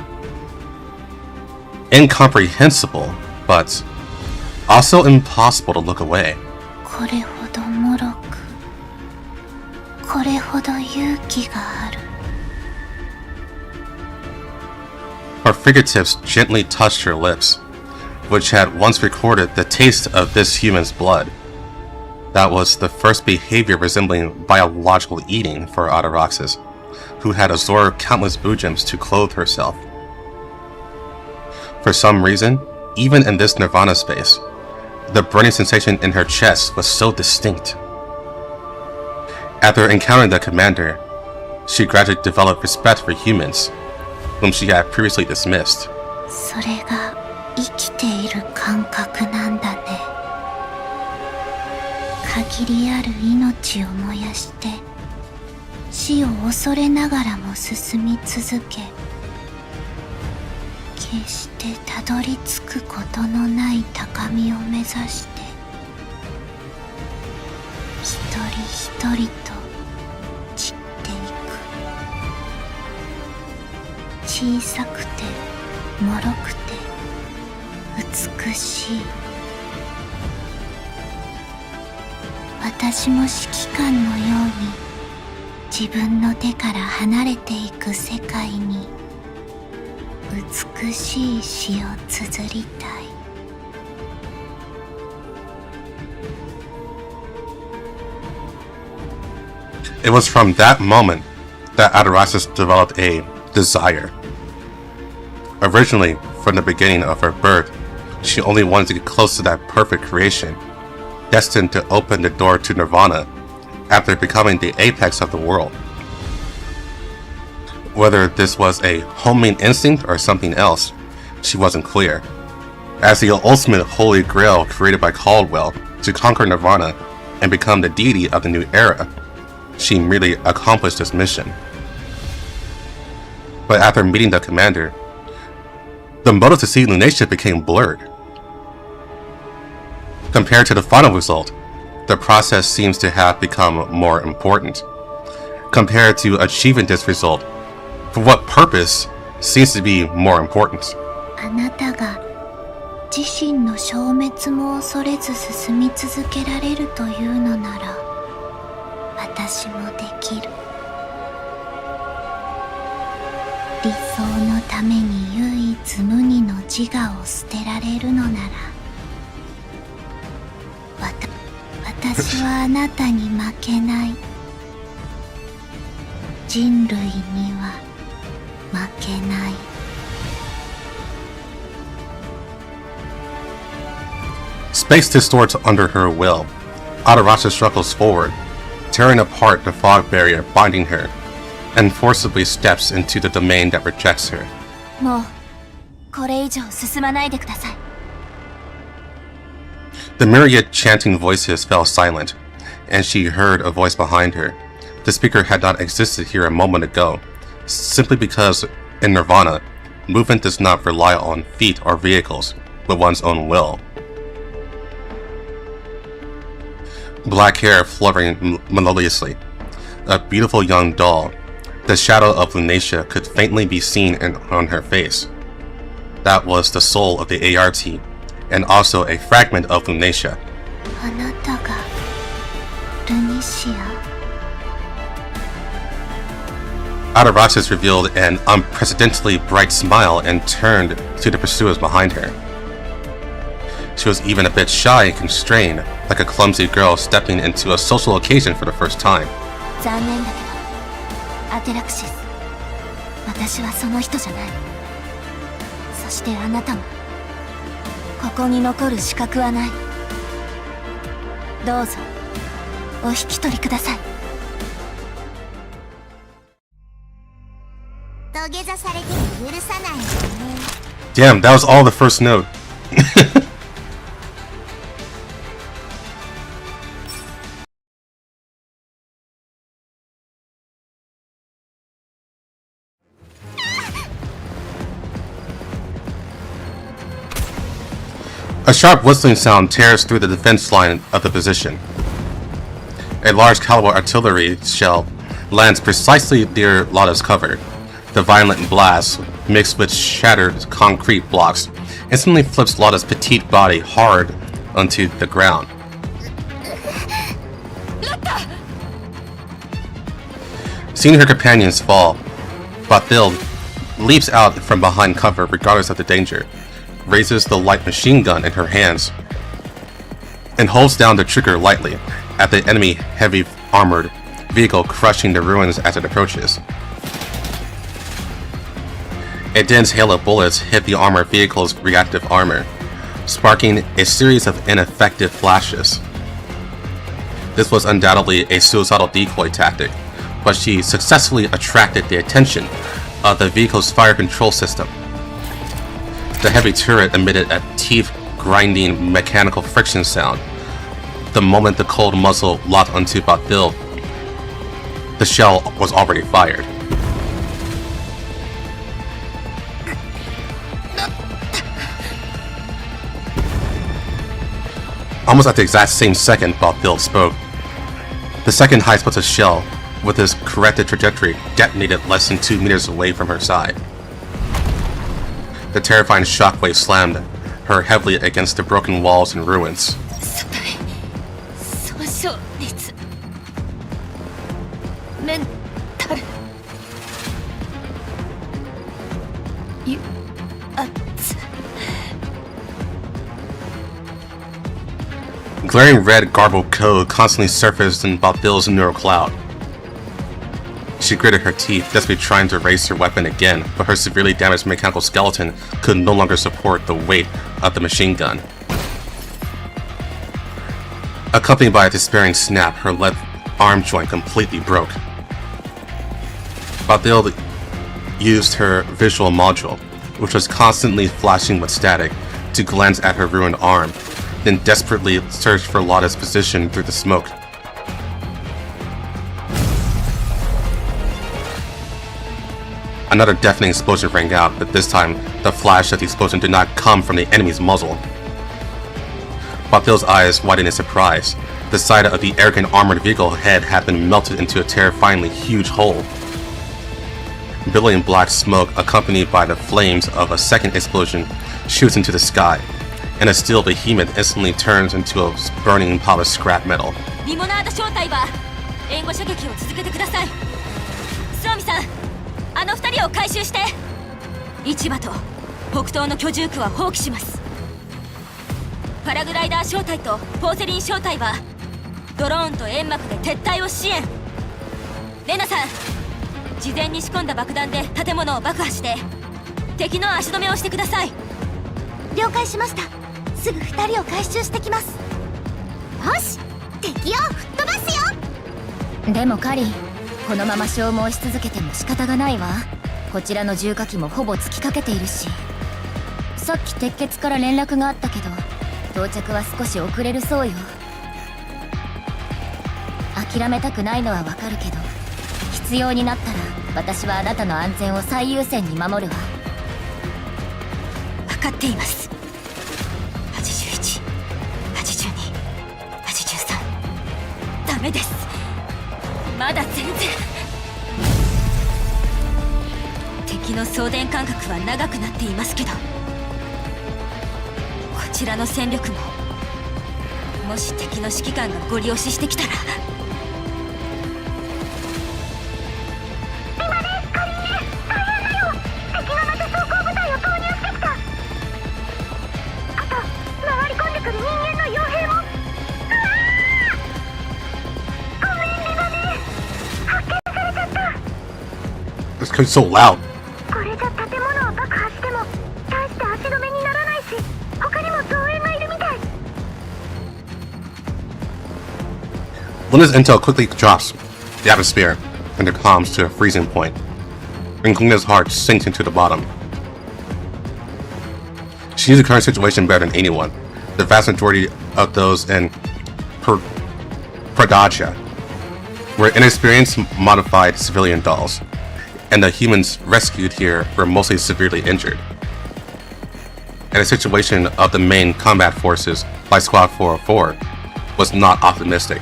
Incomprehensible, but also impossible to look away. これほど脆く、これほど勇気がある。Her fingertips gently touched her lips, which had once recorded the taste of this human's blood. That was the first behavior resembling biological eating for Ataraxis, who had absorbed countless boogems to clothe herself. For some reason, even in this nirvana space, the burning sensation in her chest was so distinct. After encountering the commander, she gradually developed respect for humans, whom she had previously dismissed. それが生きている感覚なんだね。限りある命を燃やして死を恐れながらも進み続け、決してたどり着くことのない高みを目指して一人一人と散っていく。小さくて脆くて美しい。私も指揮官のように自分の手から離れていく世界に美しい詩を綴りたい。It was from that moment that Ataraxis developed a desire. Originally, from the beginning of her birth, she only wanted to get close to that perfect creation, destined to open the door to nirvana after becoming the apex of the world. Whether this was a homing instinct or something else, she wasn't clear. As the ultimate holy grail created by Caldwell to conquer nirvana and become the deity of the new era, she merely accomplished this mission. But after meeting the commander, the motive to see Lunatia became blurred. Compared to the final result, the process seems to have become more important. Compared to achieving this result, for what purpose seems to be more important. あなたが自身の消滅も恐れず進み続けられるというのなら、私もできる。理想のために唯一無二の自我を捨てられるのなら、私はあなたに負けない。人類には負けない。Space distorts under her will. Ataraxis struggles forward, tearing apart the fog barrier binding her, and forcibly steps into the domain that rejects her. もうこれ以上進まないでください。The myriad chanting voices fell silent, and she heard a voice behind her. The speaker had not existed here a moment ago, simply because in Nirvana, movement does not rely on feet or vehicles, but one's own will. Black hair fluttering melodiously, a beautiful young doll, the shadow of Lunatia could faintly be seen on her face. That was the soul of the ART, and also a fragment of Lunatia. あなたがルニシア。 Ataraxis revealed an unprecedentedly bright smile and turned to the pursuers behind her. She was even a bit shy and constrained, like a clumsy girl stepping into a social occasion for the first time. 残念だけど、アテラクシス、私はその人じゃない。そしてあなたもここに残る資格はない。どうぞお引き取りください。土下座されても許さないよね。Damn, that was all the first note. A sharp whistling sound tears through the defense line of the position. A large caliber artillery shell lands precisely near Lotta's cover. The violent blast, mixed with shattered concrete blocks, instantly flips Lotta's petite body hard onto the ground. Seeing her companions fall, Bathilde leaps out from behind cover regardless of the danger, raises the light machine gun in her hands, and holds down the trigger lightly, at the enemy heavy armored vehicle crushing the ruins as it approaches. A dense hail of bullets hit the armored vehicle's reactive armor, sparking a series of ineffective flashes. This was undoubtedly a suicidal decoy tactic, but she successfully attracted the attention of the vehicle's fire control system. The heavy turret emitted a teeth-grinding mechanical friction sound. The moment the cold muzzle locked onto Batil, the shell was already fired. Almost at the exact same second Batil spoke, the second high-explosive shell, with its corrected trajectory, detonated less than 2 meters away from her side. The terrifying shockwave slammed her heavily against the broken walls and ruins. Glaring red garbled code constantly surfaced in Batil's neural cloud. She gritted her teeth, desperately trying to raise her weapon again, but her severely damaged mechanical skeleton could no longer support the weight of the machine gun. Accompanied by a despairing snap, her left arm joint completely broke. Batil used her visual module, which was constantly flashing with static, to glance at her ruined arm, then desperately searched for Lotta's position through the smoke. Another deafening explosion rang out, but this time, the flash of the explosion did not come from the enemy's muzzle. Batil's eyes widened in surprise. The side of the arrogant armored vehicle head had been melted into a terrifyingly huge hole. Billowing black smoke, accompanied by the flames of a second explosion, shoots into the sky, and a steel behemoth instantly turns into a burning pile of scrap metal. リモナード正体は援護射撃を続けてください。スワミさん、あの二人を回収して。市場と北東の居住区は放棄します。パラグライダー正体とポーセリン正体はドローンと煙幕で撤退を支援。レナさん、事前に仕込んだ爆弾で建物を爆破して敵の足止めをしてください。了解しました。すぐ2人を回収してきます。よし、敵を吹っ飛ばすよ。でもカリー、このまま消耗し続けても仕方がないわ。こちらの重火器もほぼ尽きかけているし。さっき鉄血から連絡があったけど、到着は少し遅れるそうよ。諦めたくないのはわかるけど、必要になったら私はあなたの安全を最優先に守るわ。分かっています。81、82、83。ダメです。まだ全然。敵の送電間隔は長くなっていますけど、こちらの戦力も、もし敵の指揮官がゴリ押ししてきたら。今ね、カリーネ、大変だよ。敵がまた装甲部隊を投入してきた。あと、回り込んでくる人間の傭兵も。うわー！ごめんリバネ、発見されちゃった。 This code so loud. これじゃ建物を爆破しても大して足止めにならないし、他にも増援がいるみたい。 Luna's intel quickly drops the atmosphere and their comms to a freezing point, and Glena's heart sinks into the bottom. She knows the current situation better than anyone. The vast majority of those in Pradaja were inexperienced, modified civilian dolls, and the humans rescued here were mostly severely injured. And the situation of the main combat forces, like Squad 404, was not optimistic.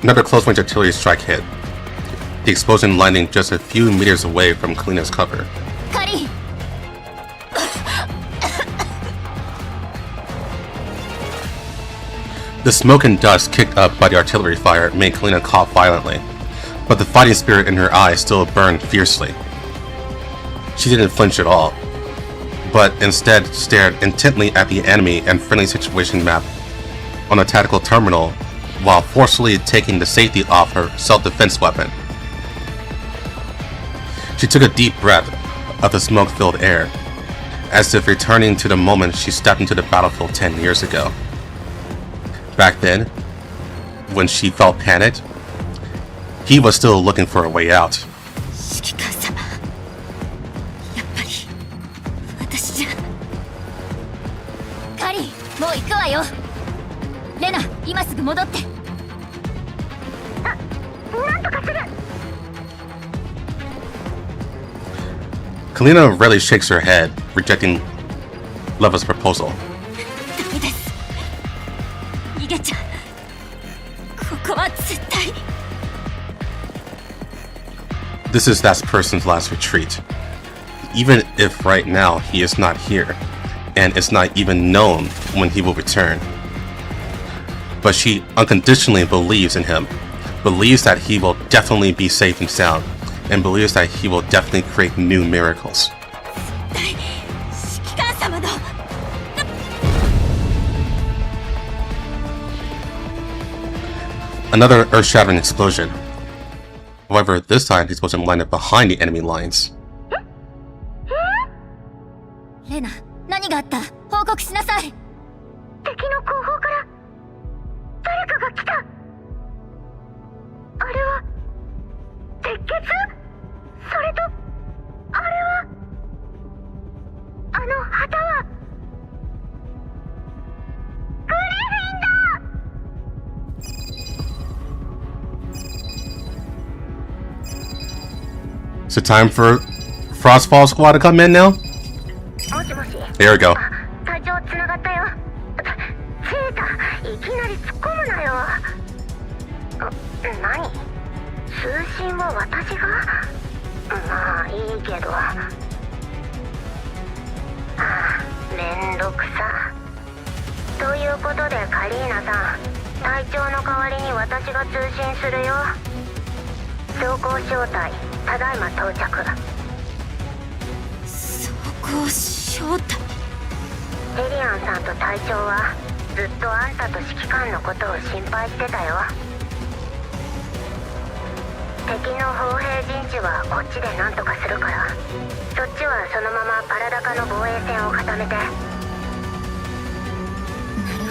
Another close-range artillery strike hit, the explosion landing just a few meters away from Kalina's cover. カリー、 The smoke and dust kicked up by the artillery fire made Kalina cough violently, but the fighting spirit in her eyes still burned fiercely. She didn't flinch at all. but instead stared intently at the enemy and friendly situation map on a tactical terminal while forcefully taking the safety off her self-defense weapon. She took a deep breath of the smoke-filled air, as if returning to the moment she stepped into the battlefield 10 years ago. Back then, when she felt panicked, he was still looking for a way out. 指揮官様、やっぱり私じゃ。カリー、もう行くわよ。レナ、今すぐ戻って。なんとかする。 Kalina rarely shakes her head, rejecting Leva's proposal. ダメです。逃げちゃ。ここは絶対。 This is that person's last retreat. Even if right now he is not here, and it's not even known when he will return. But she unconditionally believes in him, believes that he will definitely be safe and sound, and believes that he will definitely create new miracles. 指揮官様の。 Another earth-shattering explosion. However, this time he's supposed to line up behind the enemy lines. レナ、何があった？報告しなさい。敵の後方から誰かが来た。あれは鉄血？それとあれはあの旗はグリフィンだ。 Is it time for Frostfall Squad to come in now? もしもし。 There we go. 隊長つながったよ。チータ、いきなり突っ込むなよ。何？通信は私が？まあいいけど。めんどくさ。ということでカリーナさん、隊長の代わりに私が通信するよ。走行招待、ただいま到着。走行招待。エリアンさんと隊長はずっとあんたと指揮官のことを心配してたよ。敵の砲兵陣地はこっちで何とかするから、そっちはそのままパラダカの防衛線を固めて。なる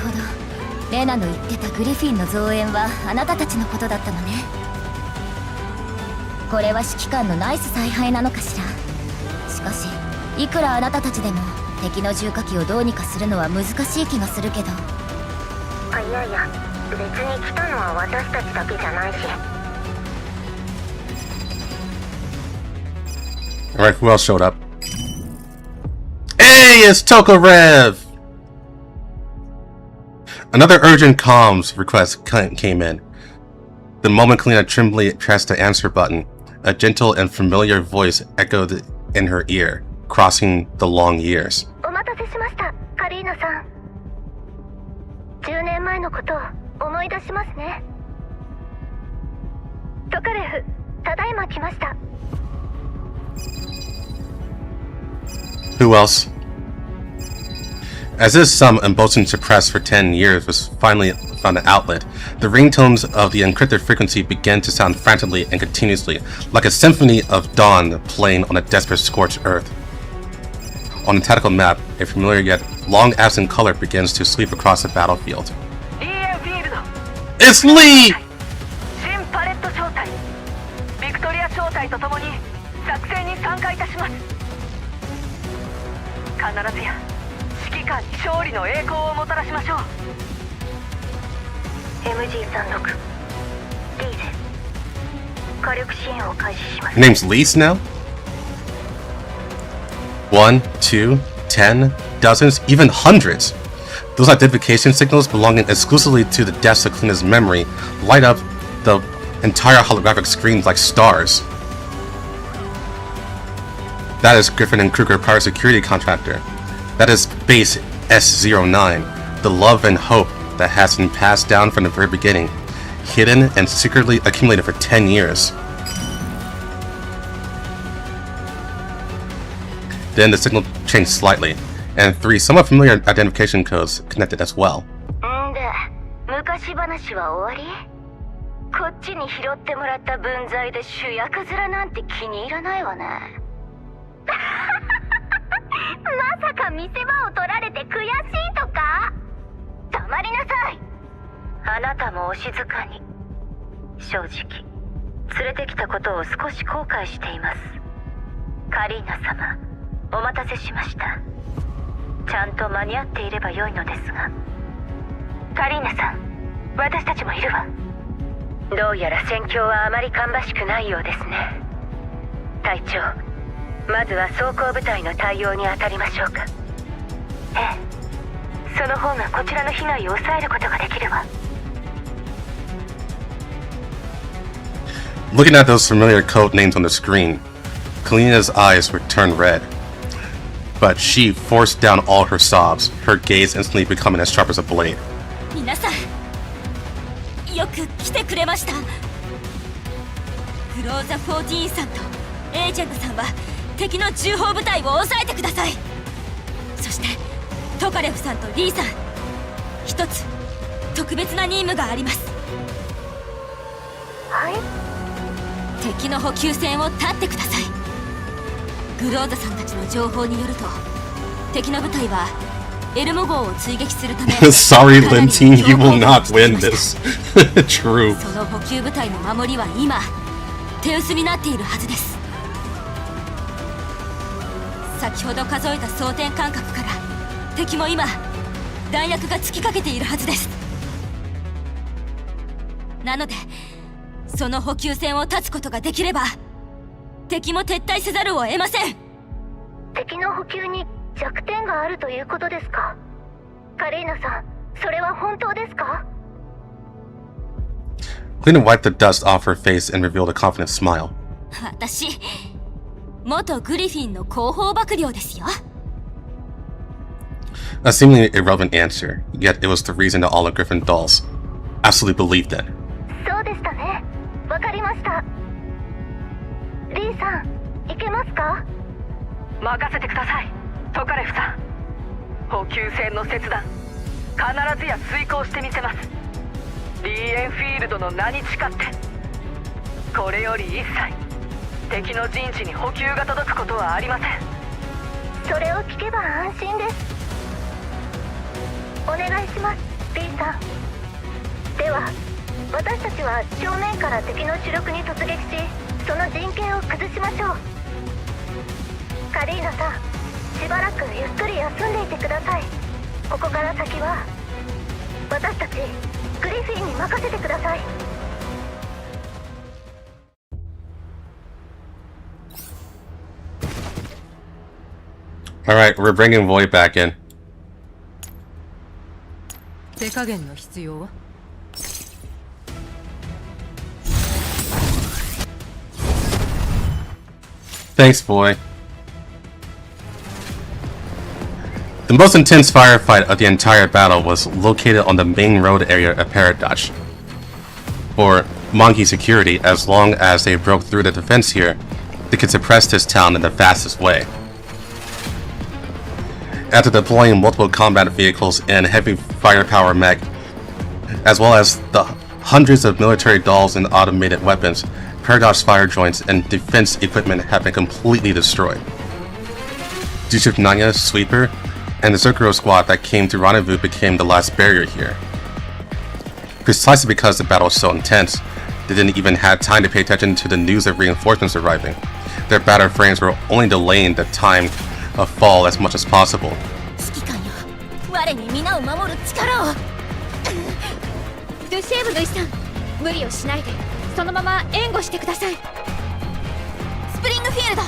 ほど。レナの言ってたグリフィンの増援はあなたたちのことだったのね。これは指揮官のナイス采配なのかしら。しかしいくらあなたたちでも敵の重火器をどうにかするのは難しい気がするけど。いやいや、別に来たのは私たちだけじゃないし。 Alright, who else showed up? Hey, it's Tokarev! Another urgent comms request came in. The moment Kalina tremblingly pressed the answer button, a gentle and familiar voice echoed in her ear, crossing the long years. お待たせしました、カリーナさん。10年前のことを思い出しますね。トカレフ、ただいま来ました。 Who else? As this sum emboldened suppressed for 10 years was finally found an outlet, the ringtones of the encrypted frequency began to sound frantically and continuously, like a symphony of dawn playing on a desperate scorched earth. On the tactical map, a familiar yet long-absent color begins to sweep across the battlefield. It's Lee! 新パレット招待、ビクトリア招待とともに作戦に参加いたします。必ずや指揮官に勝利の栄光をもたらしましょう。 MG36 リーゼ、火力支援を開始します。 Her name's Lise now? 1, 2, 10, dozens, even hundreds. Those identification signals belonging exclusively to the depths of Kalina's memory light up the entire holographic screen like stars. That is Griffin and Kruger Power Security Contractor. That is Base S09, the love and hope that has been passed down from the very beginning, hidden and secretly accumulated for 10 years. Then the signal changed slightly, and 3 somewhat familiar identification codes connected as well. んで、昔話は終わり？こっちに拾ってもらった分際で主役面なんて気に入らないわね。まさか見せ場を取られて悔しいとか？黙りなさい。あなたもお静かに。正直、連れてきたことを少し後悔しています。カリーナ様、お待たせしました。ちゃんと間に合っていればよいのですが。カリーナさん、私たちもいるわ。どうやら戦況はあまり芳しくないようですね。隊長、まずは装甲部隊の対応に当たりましょうか。ええ、その方がこちらの被害を抑えることができるわ。Looking at those familiar code names on the screen, Kalina's eyes were turned red. But she forced down all her sobs, her gaze instantly becoming as sharp as a blade. 皆さん、よく来てくれました。クローザ14さんとエージェントさんは敵の重砲部隊を抑えてください。そしてトカレフさんとリーさん、一つ特別な任務があります。はい。敵の補給線を断ってください。グローザさんたちの情報によると、敵の部隊はエルモ号を追撃するためSorry, Lin team, you will not win this. True. その補給部隊の守りは今手薄になっているはずです。先ほど数えた装填間隔から敵も今弾薬が尽きかけているはずです。なのでその補給線を断つことができれば敵も撤退せざるを得ません。敵の補給に弱点があるということですか？カリーナさん、それは本当ですか？ Kalina wiped the dust off her face and revealed a confident smile. 私、元グリフィンの広報幕僚ですよ。A seemingly irrelevant answer, yet it was the reason that all of Griffin dolls absolutely believed it. そうでしたね。わかりました。リーさん、いけますか？任せてください、トカレフさん。補給線の切断、必ずや遂行してみせます。リーエンフィールドの名に誓って。これより一切敵の陣地に補給が届くことはありません。それを聞けば安心です。お願いします、リーさん。では私たちは正面から敵の主力に突撃し、その陣形を崩しましょう。カリーナさん、しばらくゆっくり休んでいてください。ここから先は私たちグリフィンに任せてください。Alright, we're bringing Void back in. 手加減の必要はThanks, boy. The most intense firefight of the entire battle was located on the main road area of Paradox. For Monkey security, as long as they broke through the defense here, they could suppress this town in the fastest way. After deploying multiple combat vehicles and heavy firepower mech, as well as the hundreds of military dolls and automated weapons, Paradox fire joints and defense equipment have been completely destroyed. Nanya, Sweeper, and the Zerkuro squad that came to Rendezvous became the last barrier here. Precisely because the battle was so intense, they didn't even have time to pay attention to the news of reinforcements arriving. Their battle frames were only delaying the time of fall as much as possible. 指揮官よ、我に皆を守る力を。ドゥシェーブのイさん、無理をしないでそのまま援護してください。スプリングフィールド、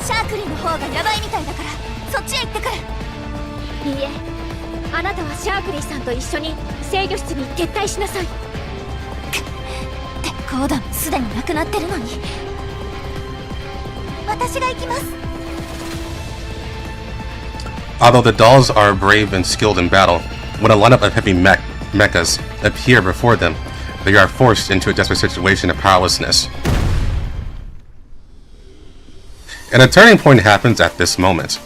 シャークリーの方がヤバいみたいだからそっちへ行ってくる。いいえ、あなたはシャークリーさんと一緒に制御室に撤退しなさい。鉄鋼弾もすでになくなってるのに。私が行きます。Although the dolls are brave and skilled in battle, when a lineup of heavy mechas appear before them, they are forced into a desperate situation of powerlessness. And a turning point happens at this moment.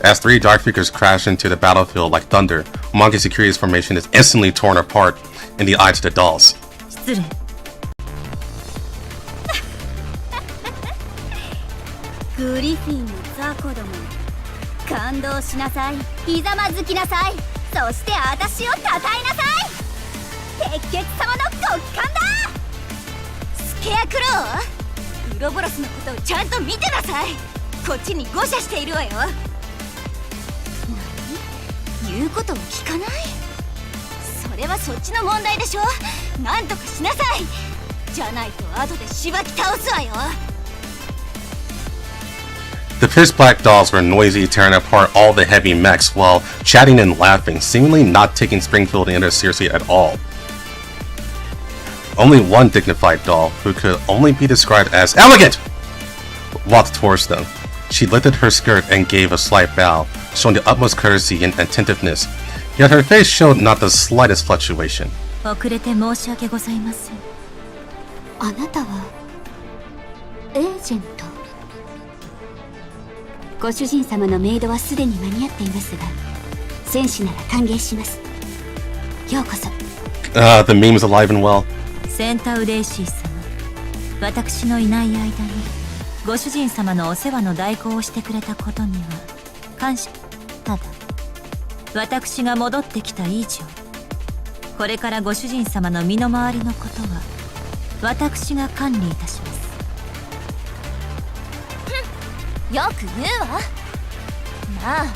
As 3 dark figures crash into the battlefield like thunder, Monkey Security's formation is instantly torn apart in the eyes of the dolls. 失礼。グリフィンの雑魚ども、感動しなさい、ひざまずきなさい、そして私をたたえなさい。鉄血様の極寒だ。スケアクロー、ウロボロスのことをちゃんと見てなさい。こっちに誤射しているわよ。何？言うことを聞かない？それはそっちの問題でしょ。なんとかしなさい。じゃないと後でしばき倒すわよ。The pitch black dolls were noisy, tearing apart all the heavy mechs while chatting and laughing, seemingly not taking Springfield and Ender seriously at all. Only one dignified doll, who could only be described as elegant, walked towards them. She lifted her skirt and gave a slight bow, showing the utmost courtesy and attentiveness, yet her face showed not the slightest fluctuation. 遅れて申し訳ございません。あなたはエージェント？ご主人様のメイドはすでに間に合っていますが、戦士なら歓迎します。ようこそ。The meme is alive and well. センタウレイシー様、私のいない間にご主人様のお世話の代行をしてくれたことには感謝。ただ私が戻ってきた以上、これからご主人様の身の回りのことは私が管理いたします。よく言うわ。まあ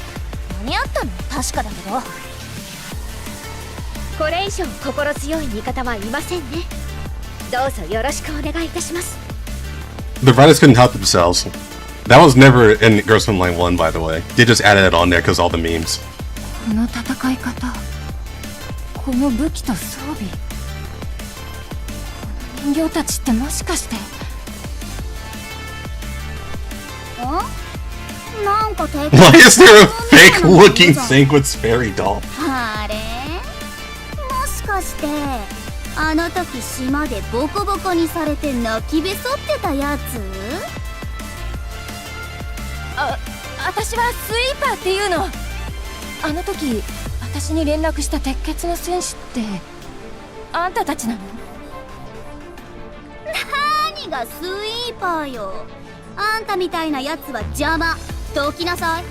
間に合ったのは確かだけど、これ以上心強い味方はいませんね。どうぞよろしくお願いいたします。 The writers couldn't help themselves. That was never in Girls Frontline 1, by the way. They just added it on there because all the memes. この戦い方、この武器と装備、この人形たちってもしかして。なんか Why is there a fake-looking Sanguine's fairy doll? あれ？もしかしてあの時島でボコボコにされて泣きべそってたやつ？私はスイーパーっていうの。あの時私に連絡した鉄血の戦士ってあんたたちなの？何がスイーパーよ。あんたみたいなやつは邪魔。どきなさい。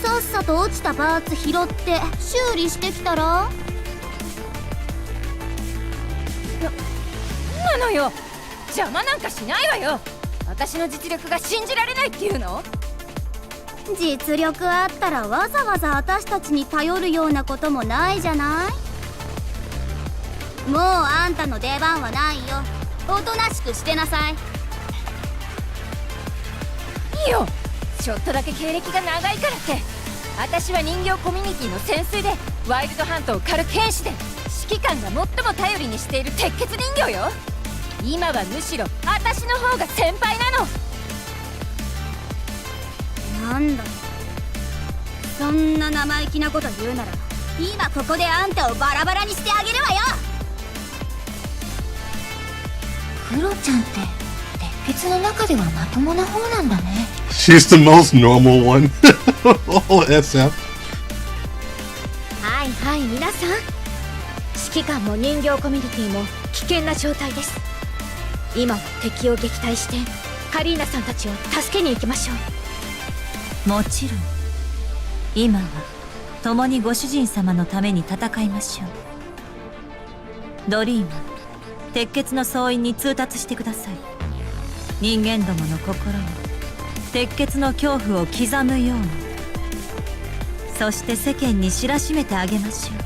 さっさと落ちたパーツ拾って修理してきたら？なのよ。邪魔なんかしないわよ。私の実力が信じられないっていうの？実力あったらわざわざ私たちに頼るようなこともないじゃない。もうあんたの出番はないよ。おとなしくしてなさい。いいよ。ちょっとだけ経歴が長いからって。私は人形コミュニティの潜水でワイルドハントを狩る剣士で、指揮官が最も頼りにしている鉄血人形よ。今はむしろ私の方が先輩なの。なんだ、そんな生意気なこと言うなら今ここであんたをバラバラにしてあげるわよ。クロちゃんって鉄血の中ではまともな方なんだね。 She's the most normal one. SF. はいはい、皆さん、指揮官も人形コミュニティも危険な状態です。今は敵を撃退してカリーナさんたちを助けに行きましょう。もちろん今は共にご主人様のために戦いましょう。ドリーム、鉄血の総員に通達してください。人間どもの心に鉄血の恐怖を刻むように、そして世間に知らしめてあげましょう。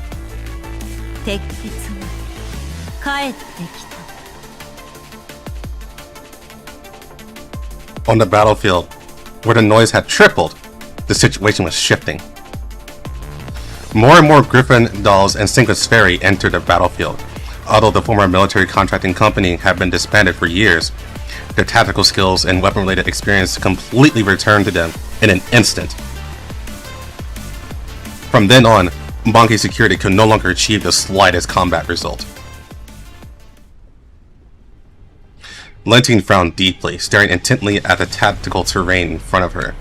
鉄血が帰ってきた。 On the battlefield, where the noise had tripled, the situation was shifting. More and more Griffin dolls and Sanguine's Fairy entered the battlefield. Although the former military contracting company had been disbanded for years, their tactical skills and weapon-related experience completely returned to them in an instant. From then on, Monkey Security could no longer achieve the slightest combat result. Lentine frowned deeply, staring intently at the tactical terrain in front of her.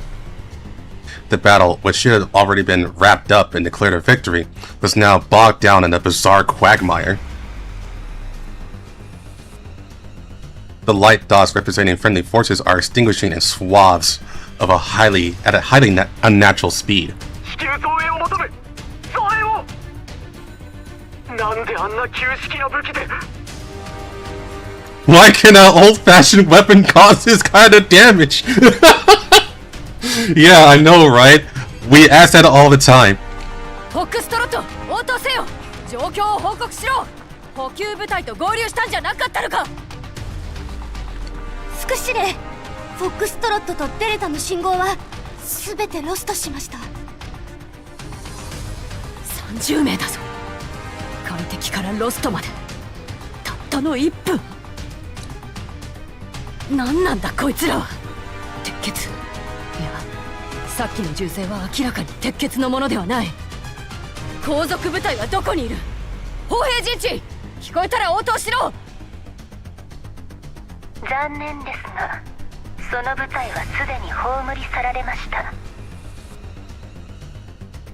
The battle, which should have already been wrapped up and declared a victory, was now bogged down in a bizarre quagmire. The light dots representing friendly forces are extinguishing in swaths of a highly unnatural speed. Why can an old-fashioned weapon cause this kind of damage? Yeah, I know, right? We ask that all the time. フォックストロット、応答せよ。状況を報告しろ。補給部隊と合流したんじゃなかったのか。スクシレ、フォックストロットとデレタの信号は全てロストしました。30名だぞ。快適からロストまでたったの1分。何なんだこいつらは。鉄血、いやさっきの銃声は明らかに鉄血のものではない。後続部隊はどこにいる。砲兵陣地、聞こえたら応答しろ。残念ですがその部隊はすでに葬り去られました。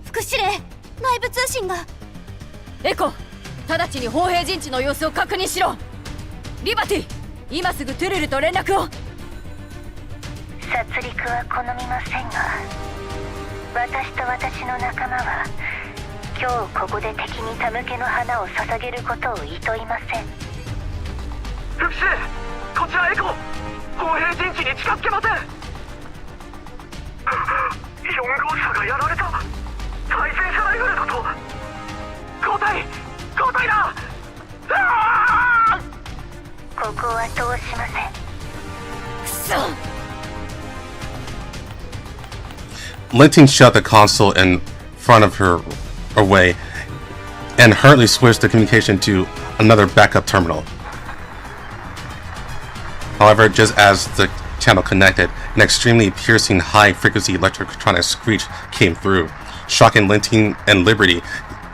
副司令、内部通信が。エコ、直ちに砲兵陣地の様子を確認しろ。リバティ、今すぐトゥルルと連絡を。殺戮は好みませんが私と私の仲間は今日ここで敵に手向けの花を捧げることをいといません。副司令、こちらエコ、砲兵陣地に近づけません。4号車がやられた。対戦車ライフルだと。交代だ。ここは通しません。くそ。Linting shut the console in front of her away and hurriedly switched the communication to another backup terminal. However, just as the channel connected, an extremely piercing high-frequency electronic screech came through, shocking Linting and Liberty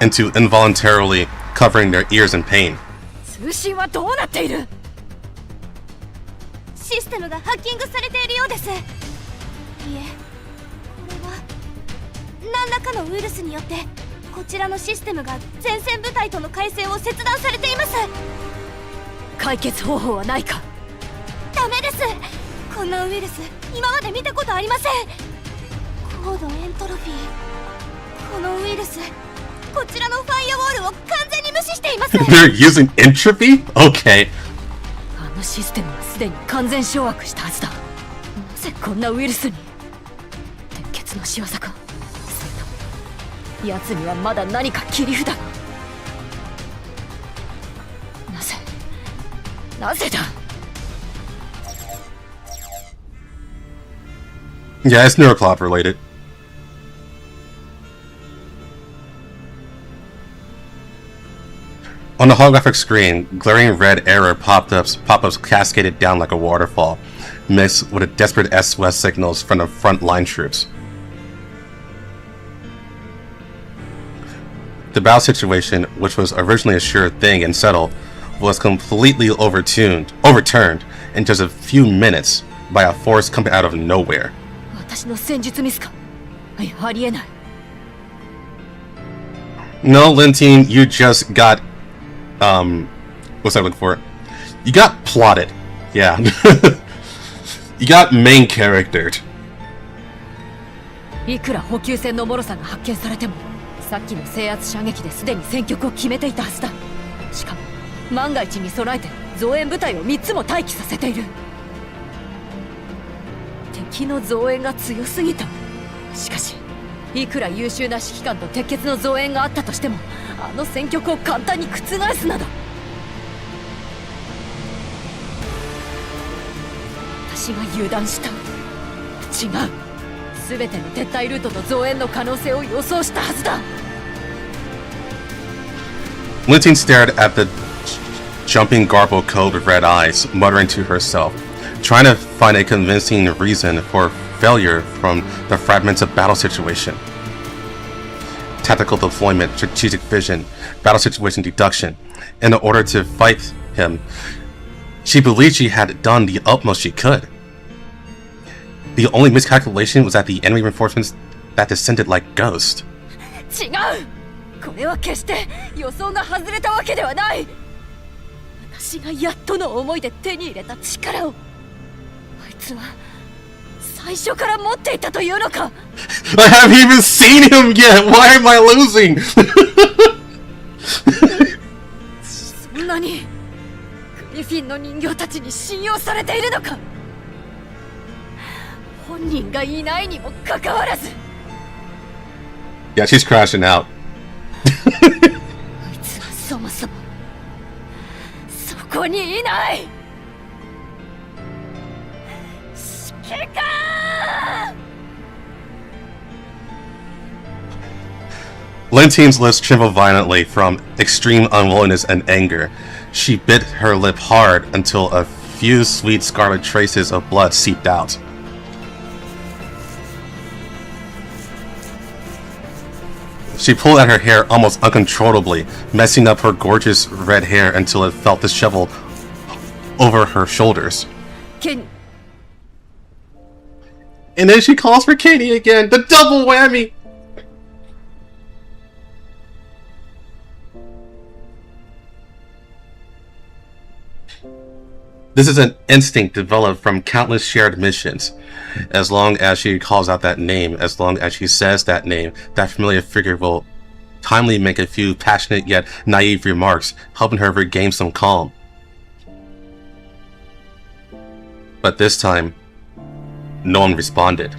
into involuntarily covering their ears in pain. 通信はどうなっている。システムがハッキングされているようです。いえ、これは何らかのウイルスによってこちらのシステムが前線部隊との回線を切断されています。解決方法はないか。ダメです。こんなウイルス今まで見たことありません。高度エントロフィー。このウイルスこちらのファイアウォールを完全に無視しています。They're using entropy? Okay. あのシステムはすでに完全掌握したはずだ。なぜこんなウイルスに。鉄血の仕業か。それとも奴にはまだ何か切り札が。なぜだ。Yeah, it's Neuroclop related. On the holographic screen, glaring red error pop-ups cascaded down like a waterfall, mixed with a desperate SOS signals from the Frontline troops. The battle situation, which was originally a sure thing and settled, was completely overturned in just a few minutes by a force coming out of nowhere. 私の戦術ミスか。いや、ありえない。No, Linting, you just got what's I looking for? You got plotted. Yeah. You got main charactered. いくら補給線の脆さが発見されても、さっきの制圧射撃ですでに戦局を決めていたはずだ。しかも万が一に備えて増援部隊を3つも待機させている。敵の増援が強すぎた。しかしいくら優秀な指揮官と鉄血の増援があったとしても、あの戦局を簡単に覆すなど。私が油断した。違う。全ての撤退ルートと増援の可能性を予想したはずだ。Linting stared at the jumping garbled code with red eyes, muttering to herself, trying to find a convincing reason for failure from the fragments of battle situation. Tactical deployment, strategic vision, battle situation deduction. In order to fight him, she believed she had done the utmost she could. The only miscalculation was that the enemy reinforcements that descended like ghosts. 違う。これは決して予想が外れたわけではない。私がやっとの思いで手に入れた力を、あいつは最初から持っていたというのか。I haven't even seen him yet. Why am I losing? そんなにグリフィンの人形たちに信用されているのか。本人がいないにもかかわらず。Yeah, she's crashing out. あいつはそもそもそこにいない。指揮官。Lentine's lips trembled violently from extreme unwillingness and anger. She bit her lip hard until a few sweet scarlet traces of blood seeped out. She pulled at her hair almost uncontrollably, messing up her gorgeous red hair until it felt disheveled over her shoulders. And then she calls for Katie again, the double whammy! This is an instinct developed from countless shared missions. As long as she calls out that name, as long as she says that name, that familiar figure will timely make a few passionate yet naive remarks, helping her regain some calm. But this time, no one responded.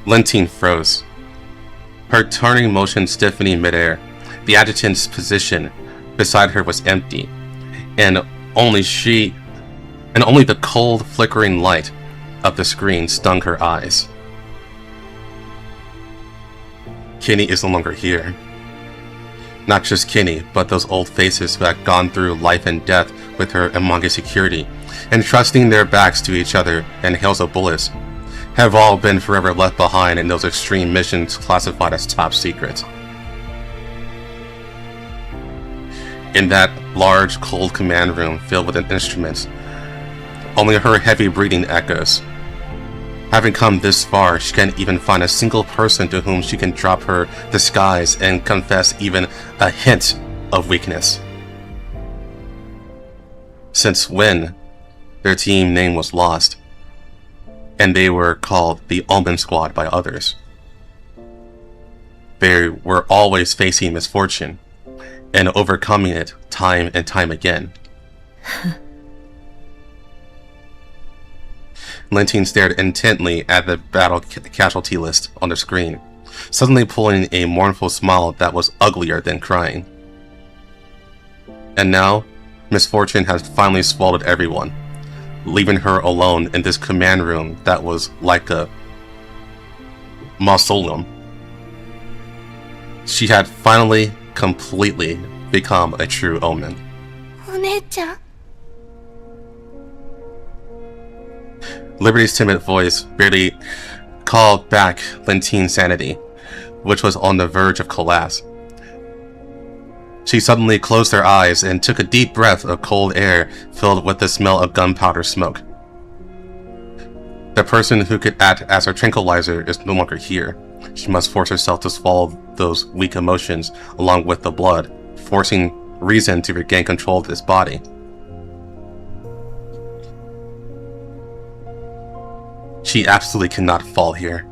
Lentine froze, her turning motion stiffening midair. The adjutant's position beside her was empty, and only the cold, flickering light of the screen stung her eyes. Kenny is no longer here. Not just Kenny, but those old faces who had gone through life and death with her among security, entrusting their backs to each other and hails of bullets, have all been forever left behind in those extreme missions classified as top secret. In that large, cold command room filled with instruments, only her heavy breathing echoes. Having come this far, she can't even find a single person to whom she can drop her disguise and confess even a hint of weakness. Since when their team name was lost, and they were called the Omen Squad by others. They were always facing misfortune and overcoming it time and time again. Lentine stared intently at the battle casualty list on the screen, suddenly pulling a mournful smile that was uglier than crying. And now, misfortune has finally swallowed everyone, leaving her alone in this command room that was like a mausoleum. She had finally completely become a true omen. お姉ちゃん。 Liberty's timid voice barely called back Lentine's sanity, which was on the verge of collapse. She suddenly closed her eyes and took a deep breath of cold air filled with the smell of gunpowder smoke. The person who could act as her tranquilizer is no longer here. She must force herself to swallow those weak emotions along with the blood, forcing reason to regain control of this body. She absolutely cannot fall here.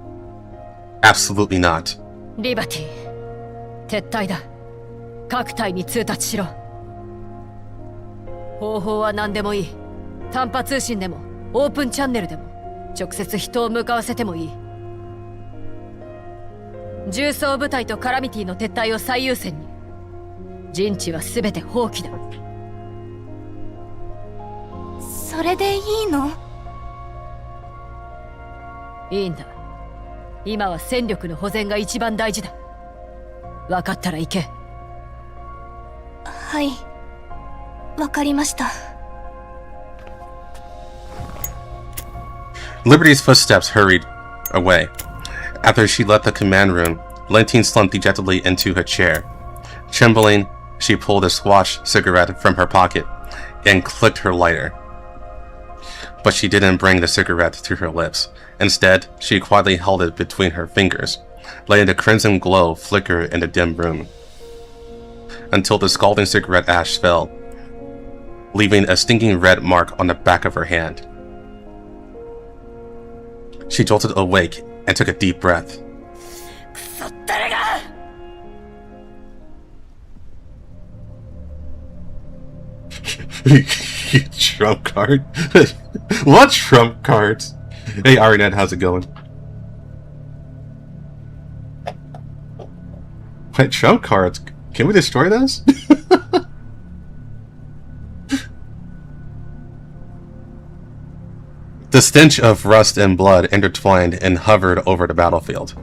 Absolutely not. リバティ、撤退だ。各隊に通達しろ。方法は何でもいい。短波通信でも、オープンチャンネルでも、直接人を向かわせてもいい。重装部隊とカラミティの撤退を最優先に。陣地は全て放棄だ。それでいいの？いいんだ。今は戦力の保全が一番大事だ。分かったら行け。はい、わかりました。Liberty's footsteps hurried away. After she left the command room, Lentine slumped dejectedly into her chair. Trembling, she pulled a squash cigarette from her pocket and clicked her lighter. but she didn't bring the cigarette to her lips. Instead, she quietly held it between her fingers, letting the crimson glow flicker in the dim room, until the scalding cigarette ash fell, leaving a stinging red mark on the back of her hand. She jolted awake and took a deep breath. Trump card? What trump cards? Hey Arinet, how's it going? Wait, trump cards? Can we destroy those? The stench of rust and blood intertwined and hovered over the battlefield.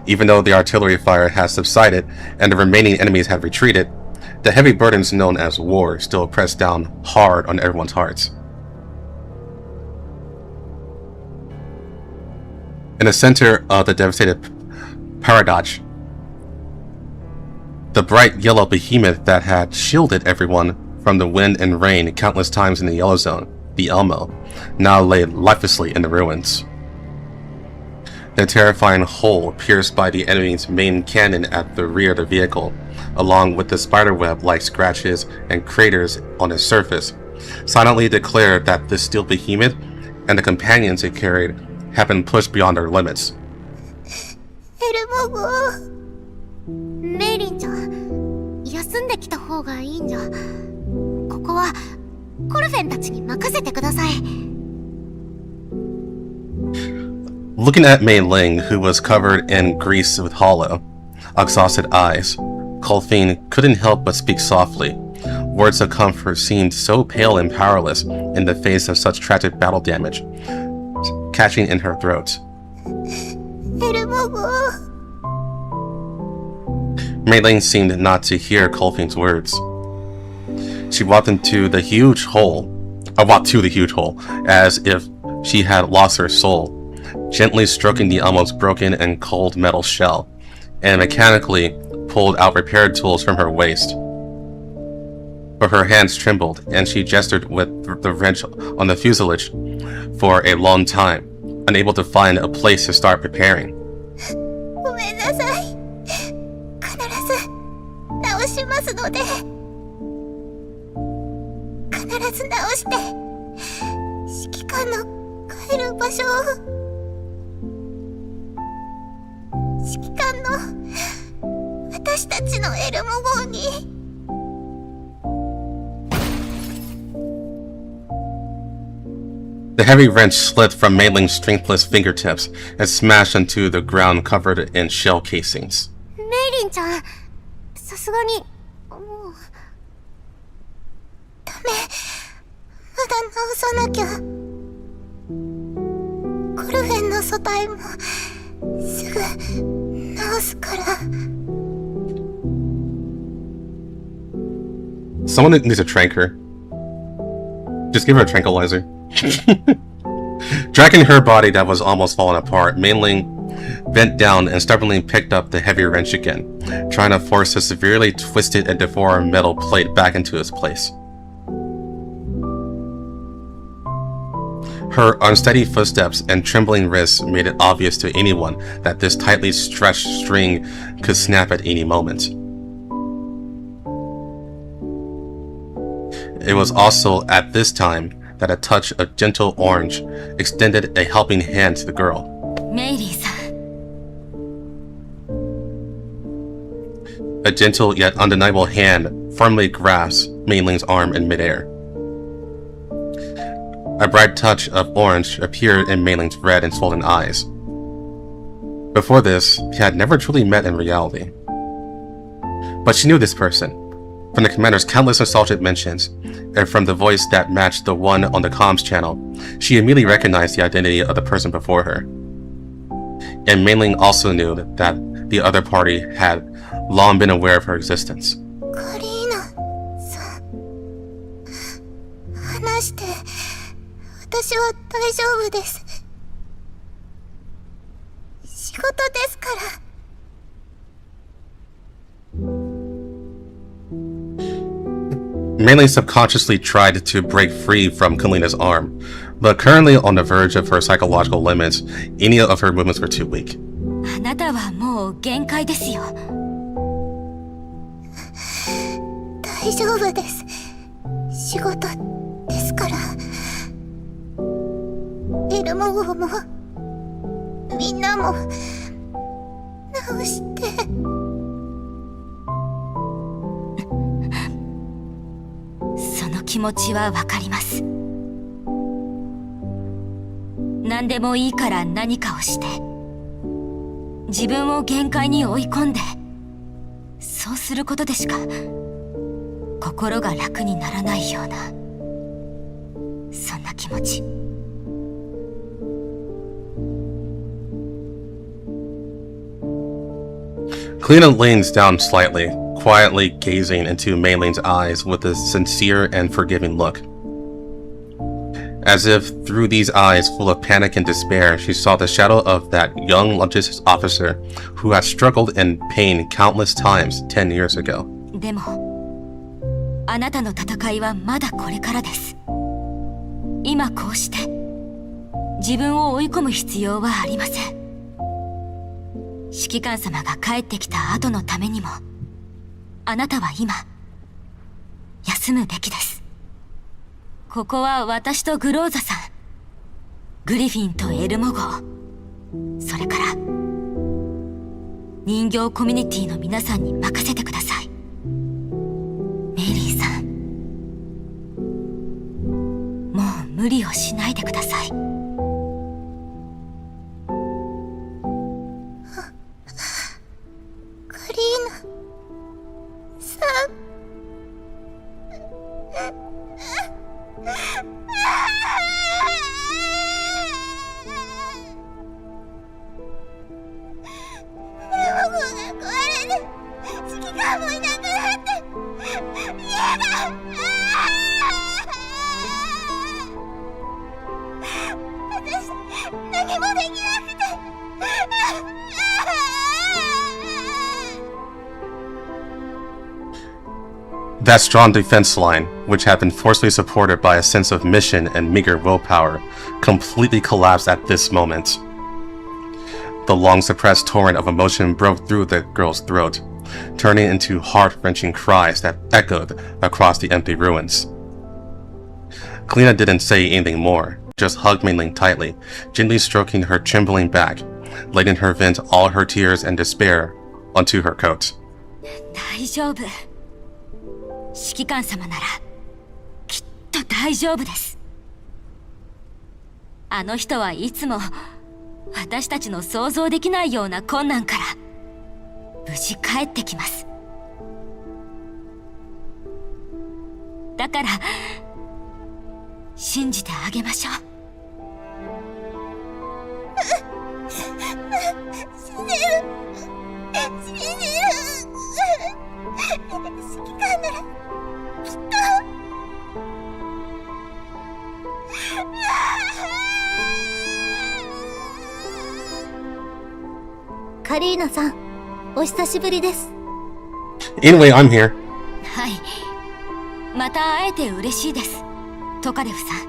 Even though the artillery fire had subsided and the remaining enemies had retreated, the heavy burdens known as war still pressed down hard on everyone's hearts. In the center of the devastated paradox, the bright yellow behemoth that had shielded everyone from the wind and rain countless times in the Yellow Zone, the Elmo, now lay lifelessly in the ruins. The terrifying hole pierced by the enemy's main cannon at the rear of the vehicle, along with the spiderweb-like scratches and craters on its surface, silently declared that the steel behemoth and the companions it carried had been pushed beyond their limits. エルモゴメイリンちゃん、休んできた方がいいんじゃ。ここはコルフェンたちに任せてください。Looking at Mei Ling, who was covered in grease with hollow, exhausted eyes, Colfine couldn't help but speak softly. Words of comfort seemed so pale and powerless in the face of such tragic battle damage, catching in her throat. Mei Ling seemed not to hear Colfine's words. She walked to the huge hole, as if she had lost her soul, gently stroking the almost broken and cold metal shell, and mechanically pulled out repair tools from her waist. But her hands trembled, and she gestured with the wrench on the fuselage for a long time, unable to find a place to start repairing. ごめんなさい。必ず直しますので。必ず直して指揮官の帰る場所を。指揮官の私たちのエルモ号に。The heavy wrench slid from Mei Ling's strengthless fingertips and smashed into the ground covered in shell casings. メイリンちゃん、さすがにもうダメ。まだ直さなきゃ。コルフェンの素体もすぐ直すから。Someone needs to trank her. Just give her a tranquilizer. Dragging her body that was almost falling apart, Mei Ling bent down and stubbornly picked up the heavy wrench again, trying to force the severely twisted and deformed metal plate back into its place. Her unsteady footsteps and trembling wrists made it obvious to anyone that this tightly stretched string could snap at any moment. It was also at this time that a touch of gentle orange extended a helping hand to the girl. メイリーさん。 A gentle yet undeniable hand firmly grasped Mei Ling's arm in midair. A bright touch of orange appeared in Mei Ling's red and swollen eyes. Before this, he had never truly met in reality. But she knew this person, from the commander's countless nostalgic mentions, and from the voice that matched the one on the comms channel. She immediately recognized the identity of the person before her. And Mei Ling also knew that the other party had long been aware of her existence. カリーナさん、話して。私は大丈夫です。仕事ですから。Mainly subconsciously tried to break free from Kalina's arm, but currently on the verge of her psychological limits, any of her movements were too weak. あなたはもう限界ですよ。大丈夫です。仕事ですから。エルモ号もみんなも直して。その気持ちはわかります。何でもいいから何かをして、自分を限界に追い込んで、そうすることでしか心が楽にならないような、そんな気持ち。Kalina leans down slightly, quietly gazing into Mei-Ling's eyes with a sincere and forgiving look. As if through these eyes full of panic and despair, she saw the shadow of that young logistics officer who had struggled in pain countless times 10 years ago. でも、あなたの戦いはまだこれからです。今こうして自分を追い込む必要はありません。指揮官様が帰ってきた後のためにも、あなたは今休むべきです。ここは私とグローザさん、グリフィンとエルモ号、それから人形コミュニティの皆さんに任せてください。メリーさん、もう無理をしないでください。カリーナさん。That strong defense line, which had been forcefully supported by a sense of mission and meager willpower, completely collapsed at this moment. The long-suppressed torrent of emotion broke through the girl's throat, turning into heart-wrenching cries that echoed across the empty ruins. Kalina didn't say anything more, just hugged Mei-Ling tightly, gently stroking her trembling back, letting her vent all her tears and despair onto her coat. 大丈夫。指揮官様ならきっと大丈夫です。あの人はいつも私たちの想像できないような困難から無事帰ってきます。だから信じてあげましょう。信じる。信じる。指揮官ならきっと。カリーナさん、お久しぶりです。Anyway, I'm here. はい。また会えて嬉しいです。トカレフさん。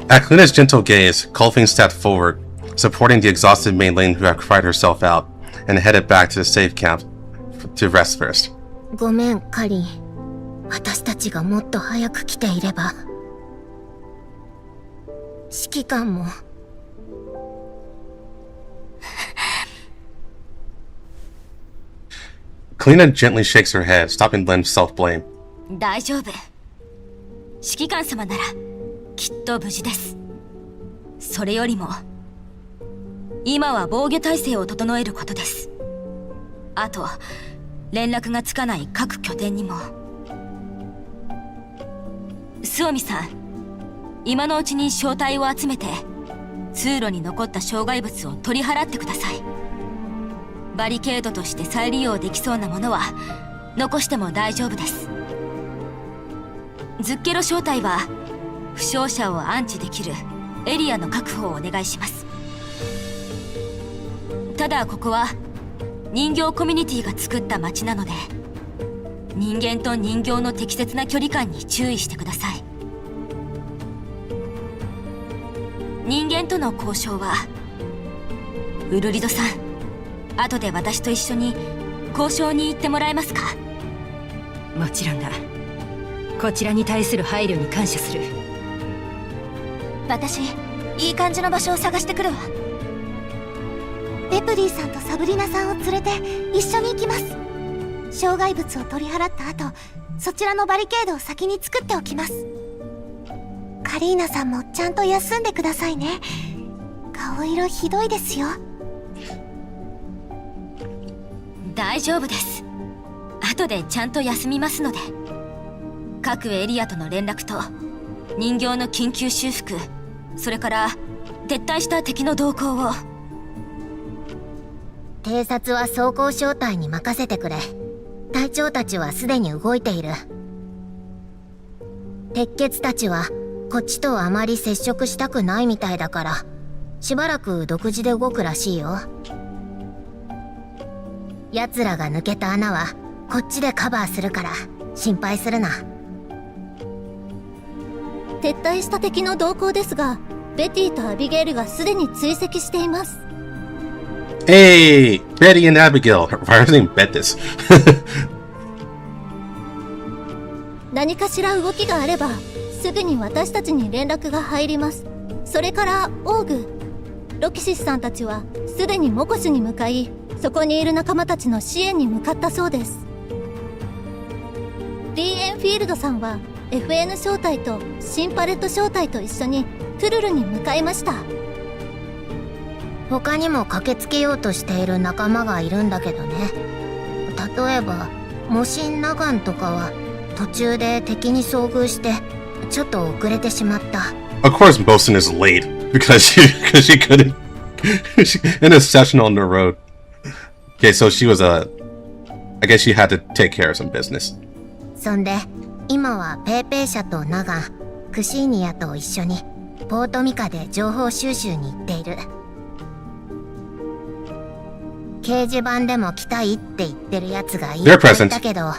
At Kalina's gentle gaze, Kolfing stepped forward, supporting the exhausted Mei-Ling who had cried herself out, and headed back to the safe camp to rest first. ごめん、カリー。私たちがもっと早く来ていれば。指揮官も。Kalina gently shakes her head, stopping Len's self-blame. 大丈夫。指揮官様ならきっと無事です。それよりも今は防御体制を整えることです。あと連絡がつかない各拠点にも。スオミさん、今のうちに小隊を集めて通路に残った障害物を取り払ってください。バリケードとして再利用できそうなものは残しても大丈夫です。ズッケロ小隊は負傷者を安置できるエリアの確保をお願いします。ただここは人形コミュニティが作った街なので、人間と人形の適切な距離感に注意してください。人間との交渉はウルリドさん、後で私と一緒に交渉に行ってもらえますか？もちろんだ。こちらに対する配慮に感謝する。私、いい感じの場所を探してくるわ。レプリーさんとサブリナさんを連れて一緒に行きます。障害物を取り払った後、そちらのバリケードを先に作っておきます。カリーナさんもちゃんと休んでくださいね。顔色ひどいですよ。大丈夫です。後でちゃんと休みますので。各エリアとの連絡と人形の緊急修復、それから撤退した敵の動向を。偵察は装甲小隊に任せてくれ。隊長たちはすでに動いている。鉄血たちはこっちとあまり接触したくないみたいだから、しばらく独自で動くらしいよ。奴らが抜けた穴はこっちでカバーするから心配するな。撤退した敵の動向ですが、ベティとアビゲイルがすでに追跡しています。Hey, Betty and Abigail. Why are they Betis? 何かしら動きがあればすぐに私たちに連絡が入ります。それからオーグ、ロキシスさんたちはすでにモコシュに向かい、そこにいる仲間たちの支援に向かったそうです。リーエンフィールドさんは FN 小隊とシンパレット小隊と一緒にトゥルルに向かいました。他にも駆けつけようとしている仲間がいるんだけどね。例えばモシンナガンとかは途中で敵に遭遇してちょっと遅れてしまった。 Of course Bosun is late because she couldn't in a session on the road. Okay, so she was I guess she had to take care of some business. そんで今はペーペー社とナガン、クシーニアと一緒にポートミカで情報収集に行っている。掲示板でも来たいって言ってるやつがいるんだけど、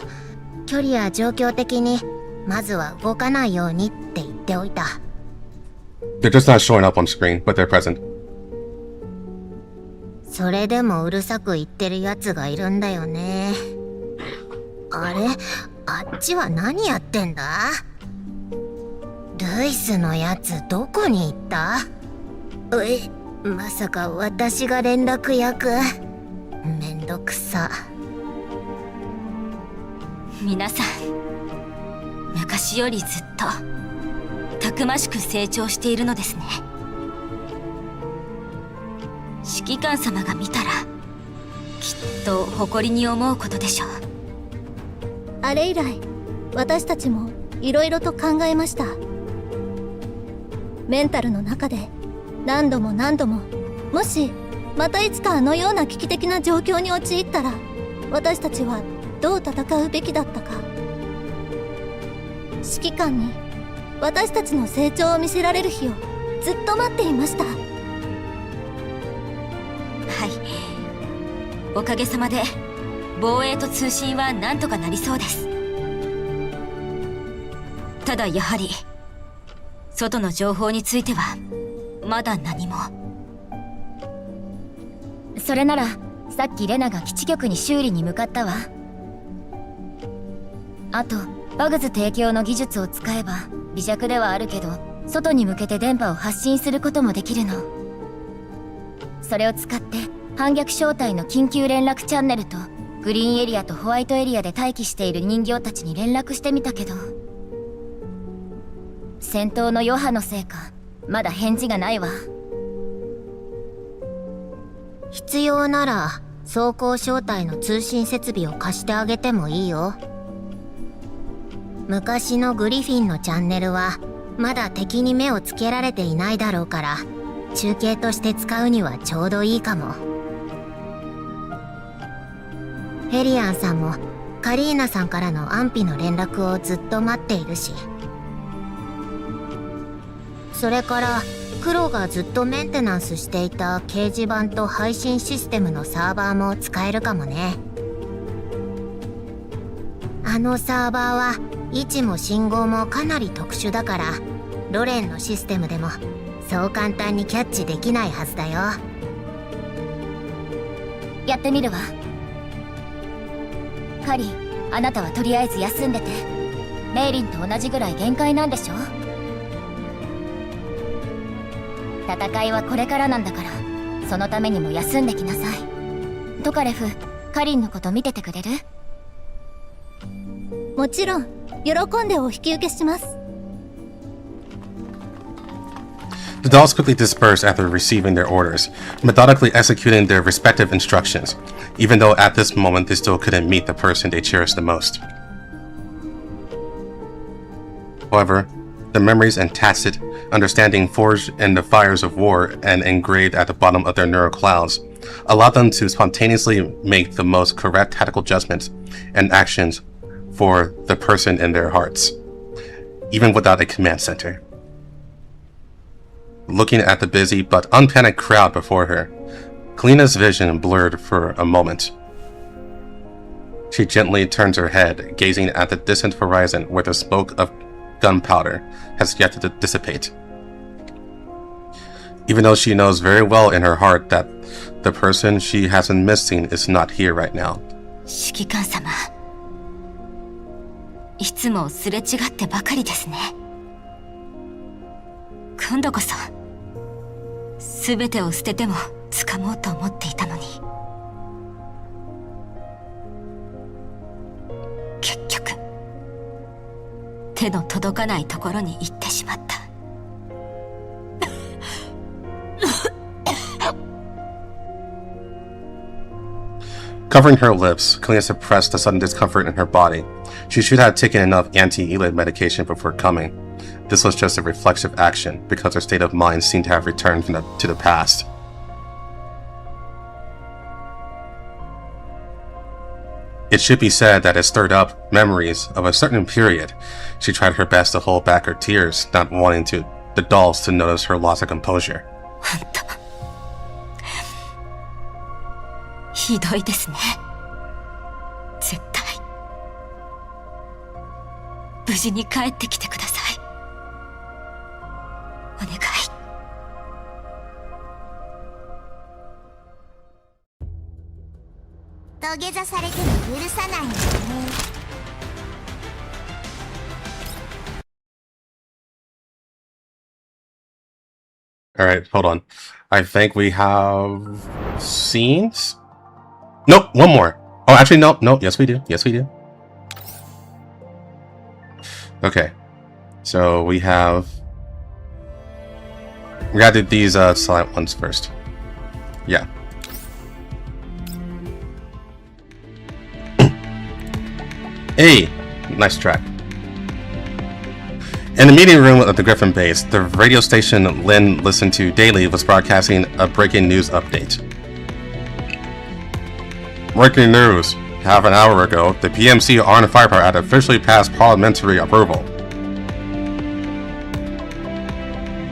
距離や状況的にまずは動かないようにって言っておいた。They're just not showing up on screen, but they're present. それでもうるさく言ってるやつがいるんだよね。あれ、あっちは何やってんだ？ルイスのやつどこに行った？まさか私が連絡役？めんどくさ。皆さん、昔よりずっとたくましく成長しているのですね。指揮官様が見たらきっと誇りに思うことでしょう。あれ以来私たちもいろいろと考えました。メンタルの中で何度ももしまたいつかあのような危機的な状況に陥ったら、私たちはどう戦うべきだったか。指揮官に私たちの成長を見せられる日をずっと待っていました。はい、おかげさまで防衛と通信はなんとかなりそうです。ただやはり外の情報についてはまだ何も。それならさっきレナが基地局に修理に向かったわ。あとバグズ提供の技術を使えば微弱ではあるけど外に向けて電波を発信することもできるの。それを使って反逆小隊の緊急連絡チャンネルとグリーンエリアとホワイトエリアで待機している人形たちに連絡してみたけど、戦闘の余波のせいかまだ返事がないわ。必要なら装甲小隊の通信設備を貸してあげてもいいよ。昔のグリフィンのチャンネルはまだ敵に目をつけられていないだろうから、中継として使うにはちょうどいいかも。ヘリアンさんもカリーナさんからの安否の連絡をずっと待っているし、それからクロがずっとメンテナンスしていた掲示板と配信システムのサーバーも使えるかもね。ああのサーバーは位置も信号もかなり特殊だから、ロレンのシステムでもそう簡単にキャッチできないはずだよ。やってみるわ。カリー、あなたはとりあえず休んでて。メイリンと同じぐらい限界なんでしょ。戦いはこれからなんだから、そのためにも休んできなさい。トカレフ、カリンのこと見ててくれる？もちろん、喜んでお引き受けします。The dolls quickly dispersed after receiving their orders, methodically executing their respective instructions, even though at this moment they still couldn't meet the person they cherished the most. However, the memories and tacit understanding forged in the fires of war and engraved at the bottom of their neural clouds allowed them to spontaneously make the most correct tactical judgments and actions for the person in their hearts, even without a command center. Looking at the busy but unpanicked crowd before her, Kalina's vision blurred for a moment. She gently turns her head, gazing at the distant horizon where the smoke of gunpowder has yet to dissipate. Even though she knows very well in her heart that the person she has been missing is not here right now. 指揮官様、いつもすれ違ってばかりですね。今度こそ全てを捨てても掴もうと思っていたのに、結局手の届かないところに行ってしまった。Covering her lips, Kalina suppressed the sudden discomfort in her body. She should have taken enough anti-Iliad medication before coming. This was just a reflexive action, because her state of mind seemed to have returned to the past. It should be said that it stirred up memories of a certain period. She tried her best to hold back her tears, not wanting the dolls to notice her loss of composure. ひどいですね。絶対無事に帰ってきてください。お願い。土下座されても許さないんだね。Alright, hold on. I think we have scenes? Nope, one more. Oh, actually, nope, yes we do. Yes we do. Okay. So we gotta do these silent ones first. Yeah. Hey! Nice track. In the meeting room of the Griffin base, the radio station Lynn listened to daily was broadcasting a breaking news update. Breaking news. Half an hour ago, the PMC Armed Firepower had officially passed parliamentary approval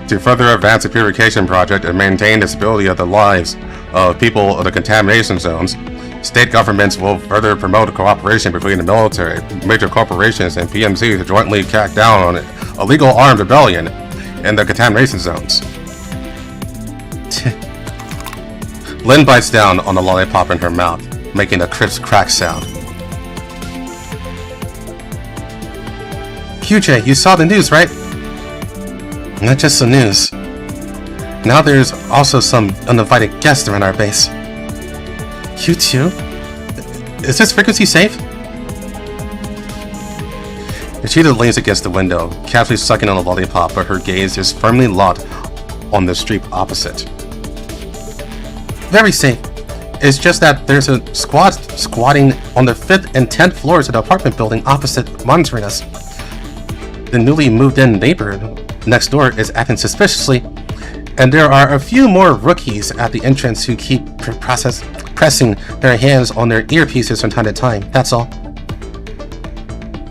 to further advance the purification project and maintain the stability of the lives of people of the contamination zones. State governments will further promote cooperation between the military, major corporations, and PMC to jointly crack down on illegal armed rebellion in the contamination zones. Lynn bites down on the lollipop in her mouth, making a crisp crack sound. QJ, you saw the news, right? Not just the news. Now there's also some uninvited guests around our base. You too? Is this frequency safe? Cheetah leans against the window, casually sucking on a lollipop, but her gaze is firmly locked on the street opposite. Very safe. It's just that there's a squad squatting on the 5th and 10th floors of the apartment building opposite monitoring us. The newly moved in neighbor next door is acting suspiciously, and there are a few more rookies at the entrance who keep pressing their hands on their earpieces from time to time, that's all.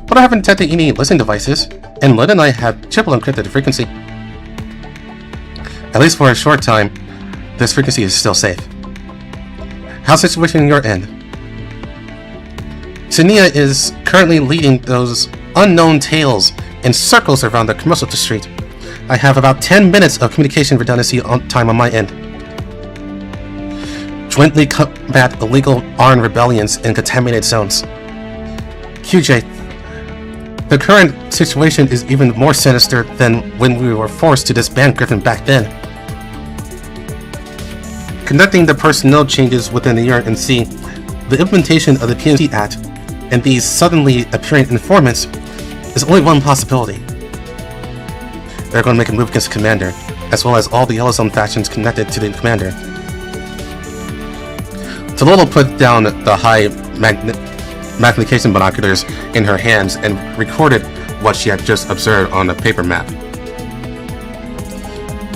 But I haven't detected any listening devices, and Lynn and I have triple encrypted the frequency. At least for a short time, this frequency is still safe. How's the situation on your end? Sania is currently leading those unknown tales in circles around the commercial district. I have about 10 minutes of communication redundancy time on my end. Jointly combat illegal armed rebellions in contaminated zones. QJ, the current situation is even more sinister than when we were forced to disband Griffin back then. Conducting the personnel changes within the URNC, the implementation of the PNC Act, and these suddenly appearing informants is only one possibility. They're going to make a move against the commander, as well as all the Yellow Zone factions connected to the commander. Tololo put down the high magnification binoculars in her hands and recorded what she had just observed on a paper map.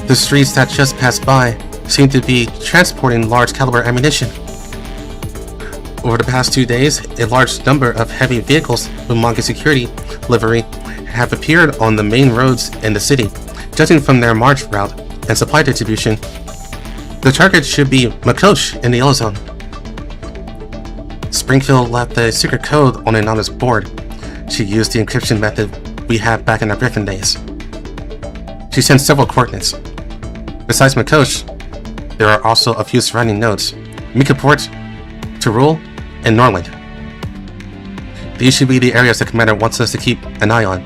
The streets that just passed by seem to be transporting large caliber ammunition. Over the past 2 days, a large number of heavy vehicles with Manga security livery have appeared on the main roads in the city. Judging from their march route and supply distribution, the target should be Makosh in the Yellow Zone. Springfield left a secret code on an anonymous board. She used the encryption method we had back in our Griffin days. She sent several coordinates. Besides Makosh, there are also a few surrounding nodes: Mikaport, Turul, and Norland. These should be the areas the commander wants us to keep an eye on.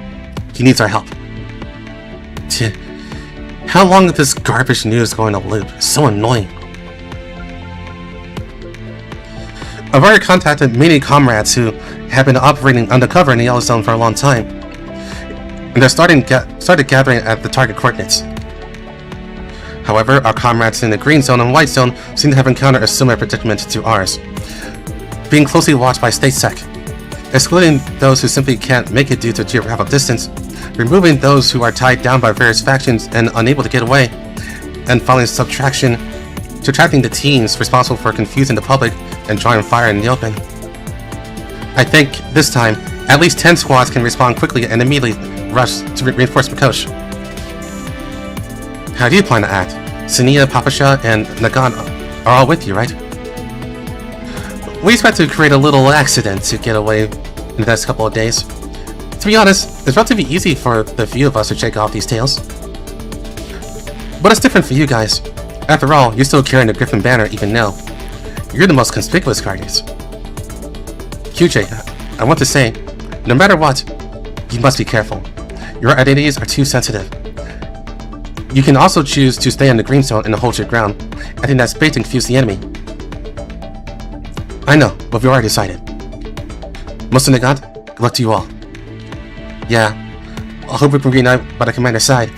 He needs our help. How long is this garbage news going to loop? So annoying. I've already contacted many comrades who have been operating undercover in the Yellow Zone for a long time, and they're started gathering at the target coordinates. However, our comrades in the Green Zone and White Zone seem to have encountered a similar predicament to ours, being closely watched by StateSec, excluding those who simply can't make it due to geographical distance, removing those who are tied down by various factions and unable to get away, and finally subtracting the teams responsible for confusing the public and drawing fire in the open. I think, this time, at least 10 squads can respond quickly and immediately rush to reinforce Makosh. How do you plan to act? Sania, Papasha, and Nagan are all with you, right? We expect to create a little accident to get away in the next couple of days. To be honest, it's relatively easy for the few of us to shake off these tails. But it's different for you guys. After all, you're still carrying the Griffin banner even now. You're the most conspicuous guardians. QJ, I want to say, no matter what, you must be careful. Your identities are too sensitive. You can also choose to stay in the Green Zone and hold your ground. I think that's bait to confuse the enemy. I know, but we already decided. Most of Nagant, good luck to you all. Yeah, I hope we can reunite by the commander's side.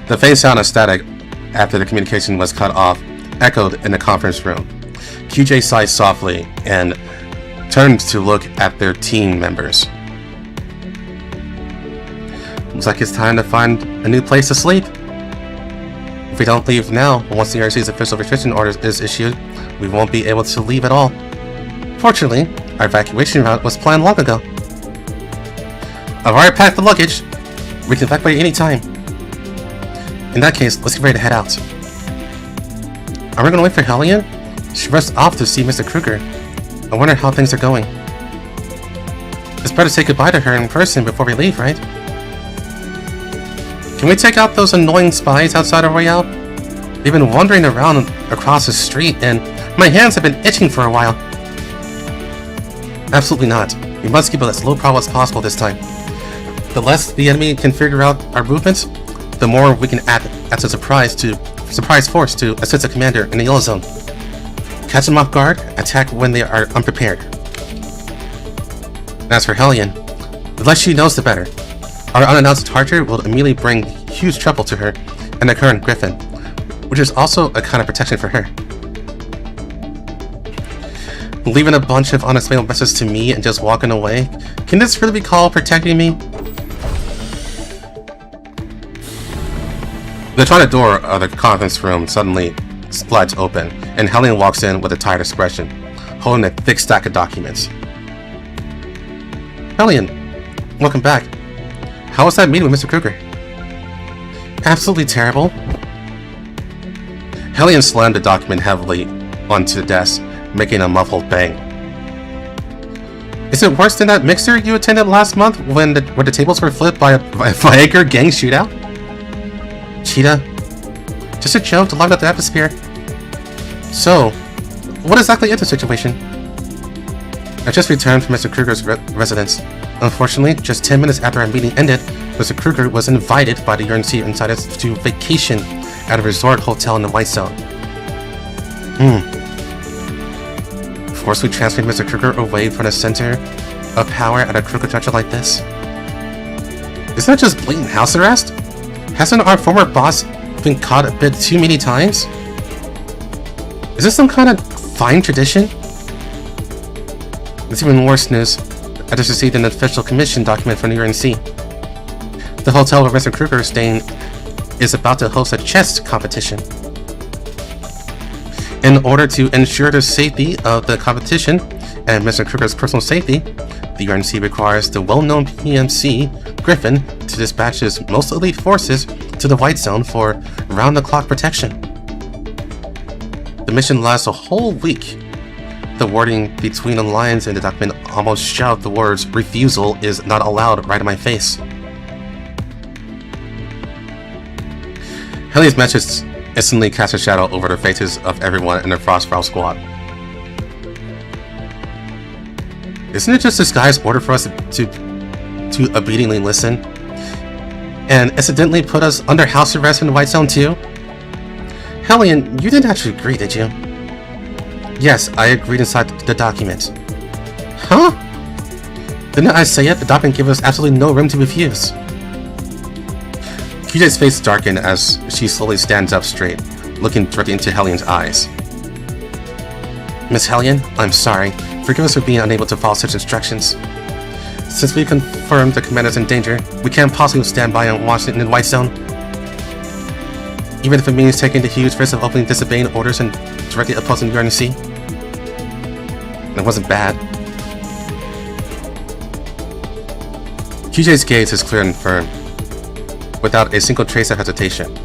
The faint sound of static after the communication was cut off echoed in the conference room. QJ sighed softly and turned to look at their team members. Looks like it's time to find a new place to sleep. If we don't leave now, once the RC's official restriction order is issued, we won't be able to leave at all. Fortunately, our evacuation route was planned long ago. I've already packed the luggage. We can evacuate any time. In that case, let's get ready to head out. Are we gonna wait for Hellion? She rushed off to see Mr. Kruger. I wonder how things are going. It's better to say goodbye to her in person before we leave, right? Can we take out those annoying spies outside of Royale? They've been wandering around across the street and my hands have been itching for a while. Absolutely not. We must keep it as low profile as possible this time. The less the enemy can figure out our movements, the more we can act as a surprise force to assist the commander in the Yellow Zone. Catch them off guard, attack when they are unprepared. As for Hellion, the less she knows the better. Our unannounced departure will immediately bring huge trouble to her and the current Griffin, which is also a kind of protection for her. Leaving a bunch of unexplainable messages to me and just walking away, can this really be called protecting me? The electronic door of the conference room suddenly slides open, and Hellion walks in with a tired expression, holding a thick stack of documents. Hellion, welcome back. How was that meeting with Mr. Kruger? Absolutely terrible. Hellion slammed the document heavily onto the desk making a muffled bang. Is it worse than that mixer you attended last month where the tables were flipped by a Viagra gang shootout? Cheetah, just a joke to liven up the atmosphere. So, what exactly is the situation? I just returned from Mr. Kruger's residence. Unfortunately, just 10 minutes after our meeting ended, Mr. Kruger was invited by the UNC insiders to vacation at a resort hotel in the White Zone. Forcefully transferring Mr. Kruger away from the center of power at a crooked juncture like this? Isn't that just blatant house arrest? Hasn't our former boss been caught a bit too many times? Is this some kind of fine tradition? It's even worse news. I just received an official commission document from the UNC. The hotel where Mr. Kruger is staying is about to host a chess competition. In order to ensure the safety of the competition and Mr. Kruger's personal safety, the UNC requires the well-known PMC, Griffin, to dispatch his most elite forces to the White Zone for round-the-clock protection. The mission lasts a whole week. The wording between the lines in the document almost shout the words "refusal is not allowed" right in my face. Helly's message instantly cast a shadow over the faces of everyone in the Frostfrow squad. Isn't it just this guy's order for us to obediently listen? And incidentally put us under house arrest in the White Zone too? Hellion, you didn't actually agree, did you? Yes, I agreed inside the document. Huh? Didn't I say it? The document gave us absolutely no room to refuse. QJ's face darkened as she slowly stands up straight, looking directly into Hellion's eyes. Miss Hellion, I'm sorry. Forgive us for being unable to follow such instructions. Since we confirmed the commander's in danger, we can't possibly stand by and watch it in the White Zone. Even if it means taking the huge risk of openly disobeying orders and directly opposing the UNC. It wasn't bad. QJ's gaze is clear and firm, without a single trace of hesitation.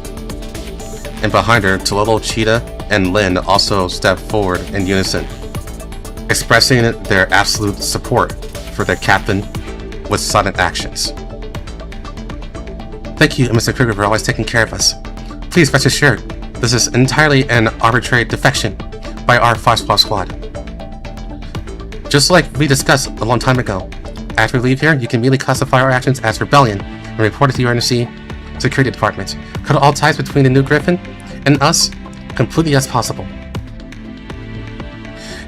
And behind her, Tololo, Cheetah, and Lin also step forward in unison, expressing their absolute support for their captain with sudden actions. Thank you, Mr. Kruger, for always taking care of us. Please rest assured, this is entirely an arbitrary defection by our Frostfrow squad. Just like we discussed a long time ago, after we leave here, you can immediately classify our actions as rebellion and report it to the UNC Security Department. Cut all ties between the new Griffin and us completely as possible.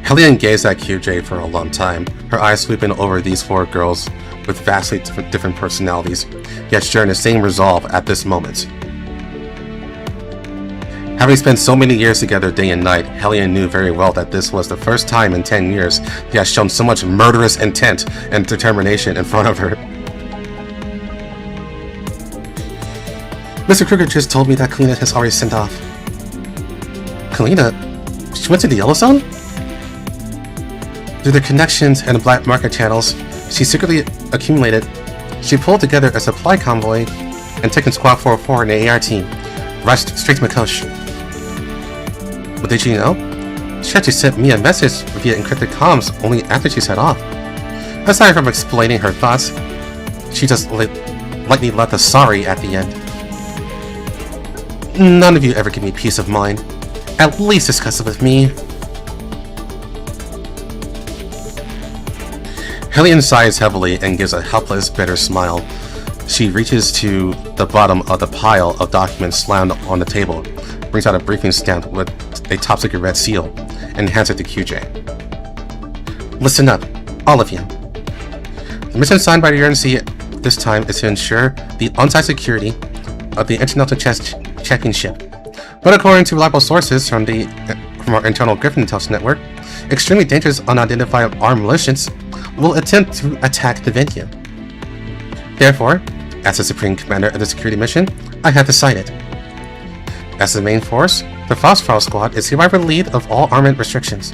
Hellion gazed at QJ for a long time, her eyes sweeping over these four girls with vastly different personalities, yet sharing the same resolve at this moment. Having spent so many years together day and night, Hellion knew very well that this was the first time in 10 years he had shown so much murderous intent and determination in front of her. Mr. Kruger just told me that Kalina has already sent off. Kalina? She went to the Yellow Zone? Through the connections and the black market channels she secretly accumulated, she pulled together a supply convoy and taken Squad 404 and the AR team, rushed straight to Makosh. But did you know? She actually sent me a message via encrypted comms only after she set off. Aside from explaining her thoughts, she just lightly left a sorry at the end. None of you ever give me peace of mind. At least discuss it with me. Hellion sighs heavily and gives a helpless, bitter smile. She reaches to the bottom of the pile of documents slammed on the table, brings out a briefing stamp with a top secret red seal, and hands it to QJ. Listen up, all of you. The mission signed by the UNC this time is to ensure the on-site security of the International Chess Championship. But according to reliable sources from our internal Griffin Intelligence network, extremely dangerous unidentified armed militias will attempt to attack the venue. Therefore, as the Supreme Commander of the security mission, I have decided. As the main force, the Frostfrow squad is hereby relieved of all armament restrictions.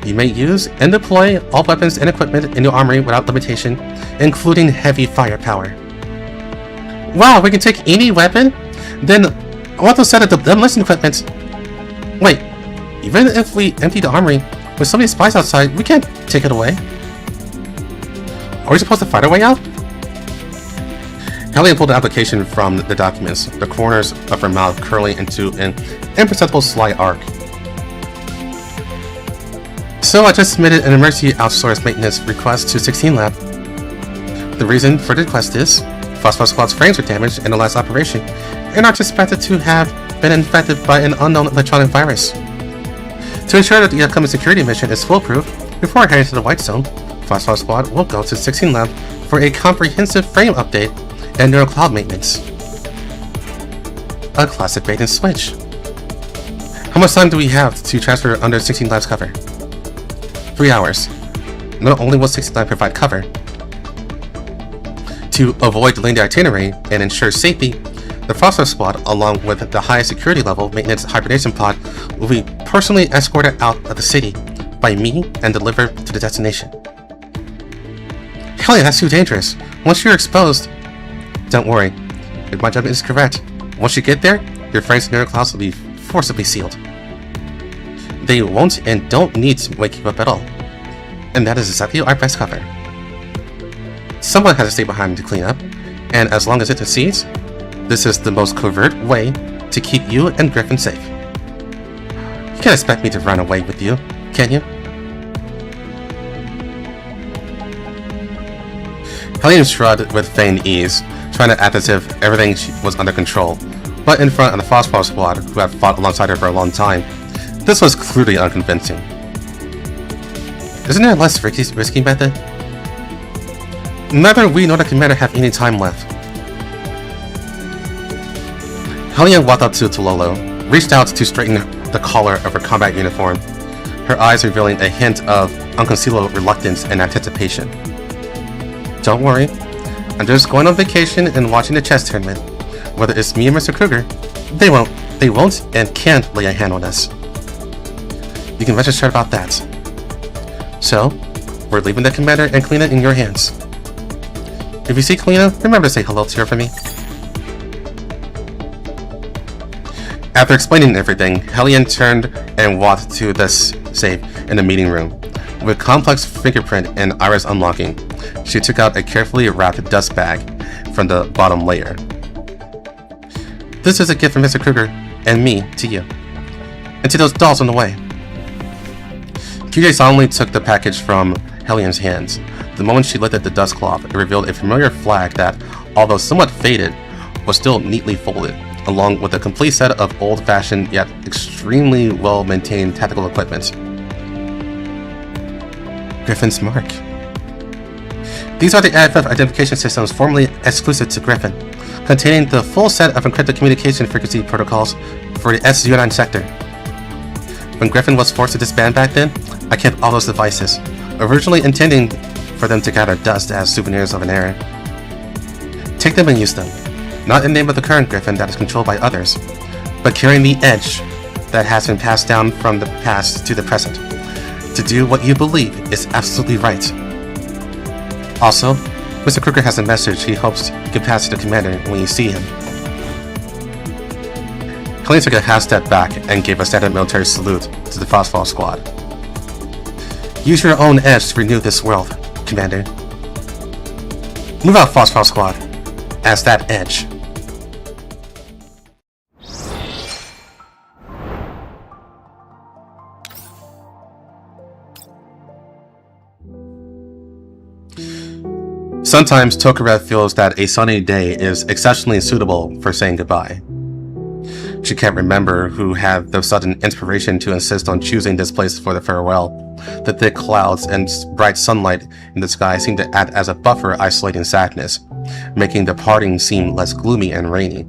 You may use and deploy all weapons and equipment in your armory without limitation, including heavy firepower. Wow, we can take any weapon? Then I want to set up the demolition equipment. Wait, even if we empty the armory, With so many spies outside, we can't take it away. Are we supposed to fight our way out? Hellion pulled the application from the documents, the corners of her mouth curling into an imperceptible slight arc. So I just submitted an emergency outsourced maintenance request to 16 Lab. The reason for the request is Phosphor Squad's frames were damaged in the last operation and are suspected to have been infected by an unknown electronic virus. To ensure that the upcoming security mission is foolproof, before heading to the White Zone, Phosphor Squad will go to 16 Lab for a comprehensive frame update and neural cloud maintenance. A classic bait and switch. How much time do we have to transfer under 16 Lab's cover? 3 hours. Not only will 16 Lab provide cover, to avoid delaying the itinerary and ensure safety, the Phosphor Squad, along with the highest security level maintenance hibernation pod, will be personally escorted out of the city by me and delivered to the destination. Hell yeah, that's too dangerous. Once you're exposed, don't worry, if my judgment is correct, once you get there, your frames neural clouds will be forcibly sealed. They won't and don't need to wake you up at all, and that is exactly our best cover. Someone has to stay behind to clean up, and as long as it succeeds, this is the most covert way to keep you and Griffin safe. You can't expect me to run away with you, can you? Hellion shrugged with feigned ease, trying to act as if everything was under control, but in front of the Phosphor Squad, who had fought alongside her for a long time, this was clearly unconvincing. Isn't there a less risky method? Neither we nor the commander have any time left. Hellion walked up to Tololo, reached out to straighten the collar of her combat uniform, her eyes revealing a hint of unconcealable reluctance and anticipation. Don't worry, I'm just going on vacation and watching the chess tournament. Whether it's me or Mr. Kruger, they won't and can't lay a hand on us. You can rest assured about that. So, we're leaving the commander and Kalina in your hands. If you see Kalina, remember to say hello to her for me. After explaining everything, Hellion turned and walked to the safe in the meeting room. With complex fingerprint and iris unlocking, she took out a carefully wrapped dust bag from the bottom layer. This is a gift from Mr. Kruger and me to you, and to those dolls on the way. QJ solemnly took the package from Hellion's hands. The moment she lifted the dust cloth, it revealed a familiar flag that, although somewhat faded, was still neatly folded, along with a complete set of old-fashioned yet extremely well-maintained tactical equipment. Griffin's mark. These are the AFF identification systems formerly exclusive to Griffin, containing the full set of encrypted communication frequency protocols for the S09 sector. When Griffin was forced to disband back then, I kept all those devices, originally intending for them to gather dust as souvenirs of an era. Take them and use them, not in the name of the current Griffin that is controlled by others, but carrying the edge that has been passed down from the past to the present, to do what you believe is absolutely right. Also, Mr. Kruger has a message he hopes you can pass to the commander when you see him. Kalina took a half step back and gave a standard military salute to the Phosphor Squad. Use your own edge to renew this world, Commander. Move out, Phosphor Squad, as that edge. Sometimes Tokarev feels that a sunny day is exceptionally suitable for saying goodbye. She can't remember who had the sudden inspiration to insist on choosing this place for the farewell. The thick clouds and bright sunlight in the sky seem to act as a buffer isolating sadness, making the parting seem less gloomy and rainy,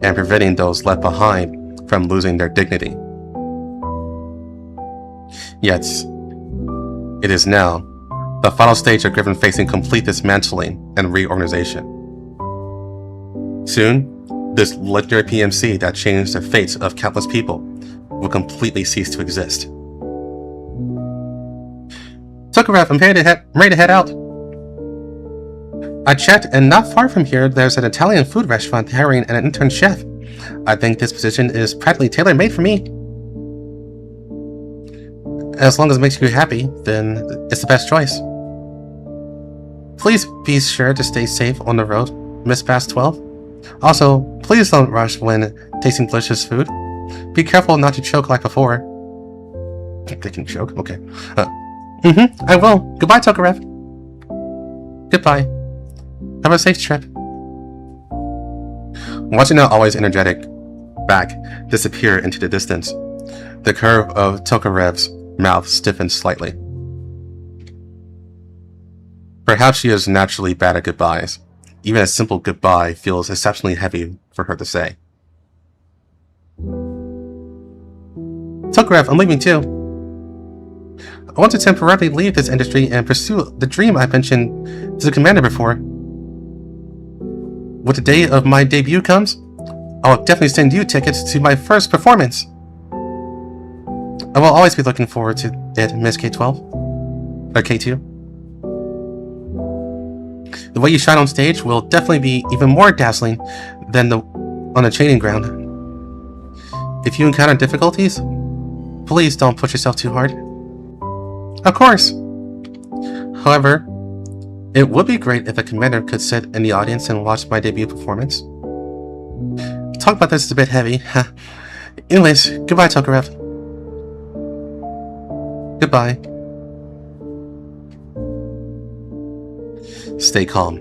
and preventing those left behind from losing their dignity. Yet, it is now the final stage of Griffin facing complete dismantling and reorganization. Soon, this legendary PMC that changed the fates of countless people will completely cease to exist. Tokarev, I'm ready to head out. I checked, and not far from here, there's an Italian food restaurant hiring an intern chef. I think this position is practically tailor-made for me. As long as it makes you happy, then it's the best choice. Please be sure to stay safe on the road, Miss Past 12. Also, please don't rush when tasting delicious food. Be careful not to choke like before. They can choke? Okay. I will. Goodbye, Tokarev. Goodbye. Have a safe trip. Watching that always energetic back disappear into the distance, the curve of Tokarev's mouth stiffened slightly. Perhaps she is naturally bad at goodbyes. Even a simple goodbye feels exceptionally heavy for her to say. Tokarev, I'm leaving too. I want to temporarily leave this industry and pursue the dream I mentioned to the commander before. When the day of my debut comes, I will definitely send you tickets to my first performance. I will always be looking forward to it, Miss K12. Or K2. The way you shine on stage will definitely be even more dazzling than on a training ground. If you encounter difficulties, please don't push yourself too hard. Of course. However, it would be great if the commander could sit in the audience and watch my debut performance. Talk about this is a bit heavy. Anyways, goodbye, Tokarev. Goodbye. Stay calm.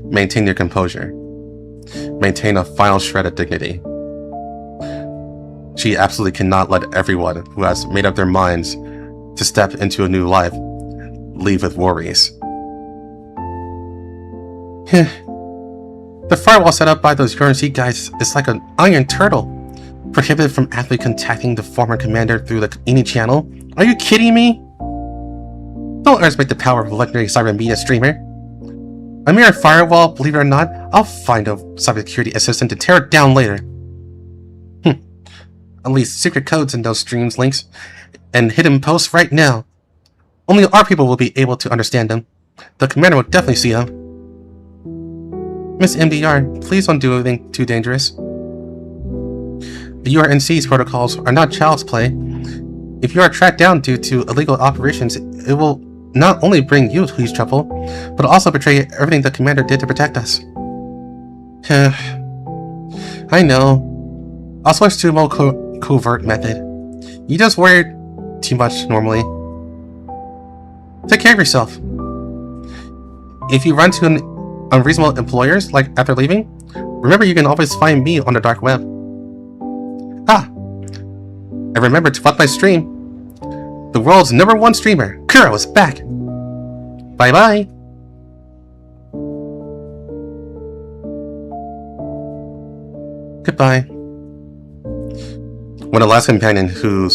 Maintain your composure. Maintain a final shred of dignity. She absolutely cannot let everyone who has made up their minds to step into a new life leave with worries. The firewall set up by those URNC guys is like an iron turtle, prohibited from actually contacting the former commander through any channel. Are you kidding me? Don't underestimate the power of a legendary cyber media streamer. A mere firewall, believe it or not, I'll find a cybersecurity assistant to tear it down later. At least secret codes in those streams links and hidden posts right now. Only our people will be able to understand them. The commander will definitely see them. Miss MDR, please don't do anything too dangerous. The URNC's protocols are not child's play. If you are tracked down due to illegal operations, it will not only bring you huge trouble, but also betray everything the commander did to protect us. I know. I'll switch to a more covert method. You just worry too much normally. Take care of yourself. If you run to unreasonable employers like after leaving, remember you can always find me on the dark web. And remember to flood my stream. The world's #1 streamer, Kuro, is back. Bye bye. Goodbye. When the last companion who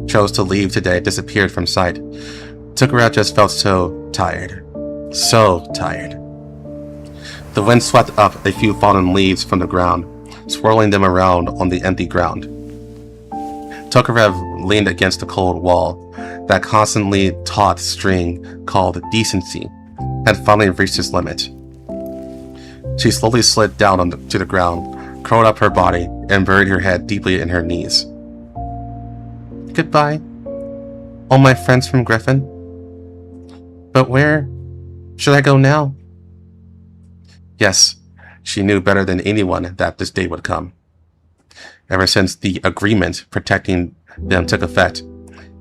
chose to leave today disappeared from sight, Tokarev just felt so tired. So tired. The wind swept up a few fallen leaves from the ground, swirling them around on the empty ground. Tokarev leaned against the cold wall. That constantly taut string called decency had finally reached its limit. She slowly slid down to the ground, curled up her body, and buried her head deeply in her knees. Goodbye, all my friends from Griffin. But where should I go now? Yes, she knew better than anyone that this day would come. Ever since the agreement protecting them took effect,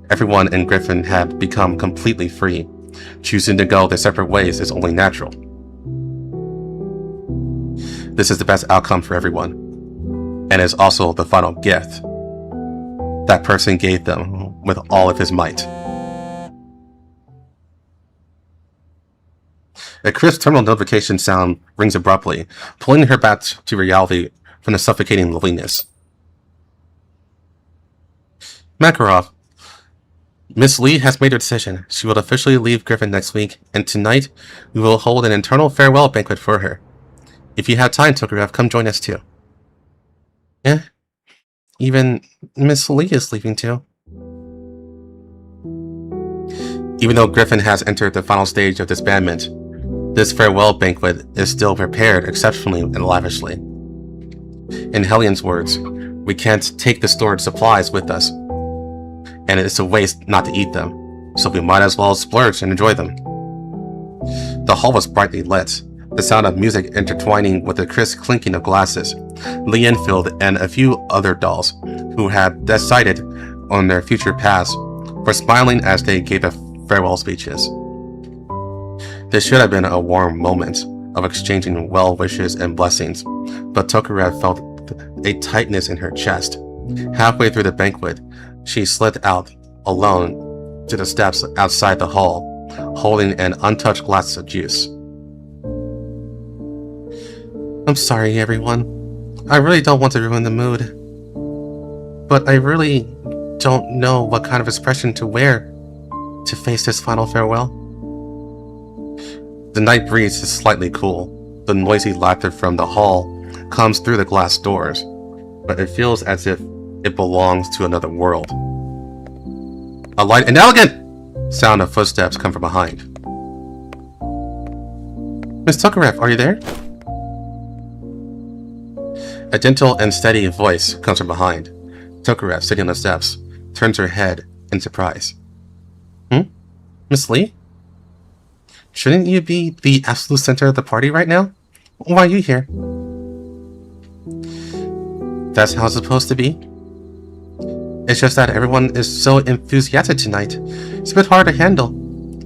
everyone in Griffin had become completely free. Choosing to go their separate ways is only natural. This is the best outcome for everyone, and is also the final gift that person gave them with all of his might. A crisp terminal notification sound rings abruptly, pulling her back to reality from the suffocating loneliness. Makarov, Miss Lee has made her decision. She will officially leave Griffin next week, and tonight we will hold an internal farewell banquet for her. If you have time, Tokarev, come join us too. Yeah, even Miss Lee is leaving too. Even though Griffin has entered the final stage of disbandment, this farewell banquet is still prepared exceptionally and lavishly. In Hellian's words, we can't take the stored supplies with us, and it's a waste not to eat them, so we might as well splurge and enjoy them. The hall was brightly lit, the sound of music intertwining with the crisp clinking of glasses. Lee Enfield and a few other dolls, who had decided on their future paths, were smiling as they gave their farewell speeches. This should have been a warm moment of exchanging well wishes and blessings, but Tokarev felt a tightness in her chest. Halfway through the banquet, she slid out alone to the steps outside the hall, holding an untouched glass of juice. I'm sorry, everyone. I really don't want to ruin the mood, but I really don't know what kind of expression to wear to face this final farewell. The night breeze is slightly cool. The noisy laughter from the hall comes through the glass doors, but it feels as if it belongs to another world. A light and elegant sound of footsteps come from behind. Miss Tokarev, are you there? A gentle and steady voice comes from behind. Tokarev, sitting on the steps, turns her head in surprise. Miss Lee? Shouldn't you be the absolute center of the party right now? Why are you here? That's how it's supposed to be. It's just that everyone is so enthusiastic tonight. It's a bit hard to handle,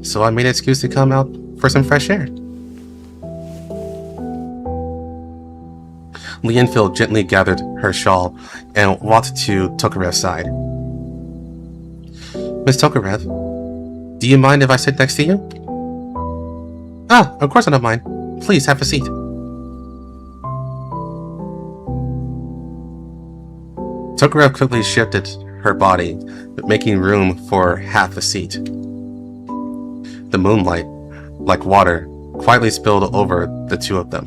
so I made an excuse to come out for some fresh air. Lee Enfield gently gathered her shawl and walked to Tokarev's side. Miss Tokarev, do you mind if I sit next to you? Ah, of course I don't mind. Please have a seat. Tokarev quickly shifted her body, making room for half a seat. The moonlight, like water, quietly spilled over the two of them.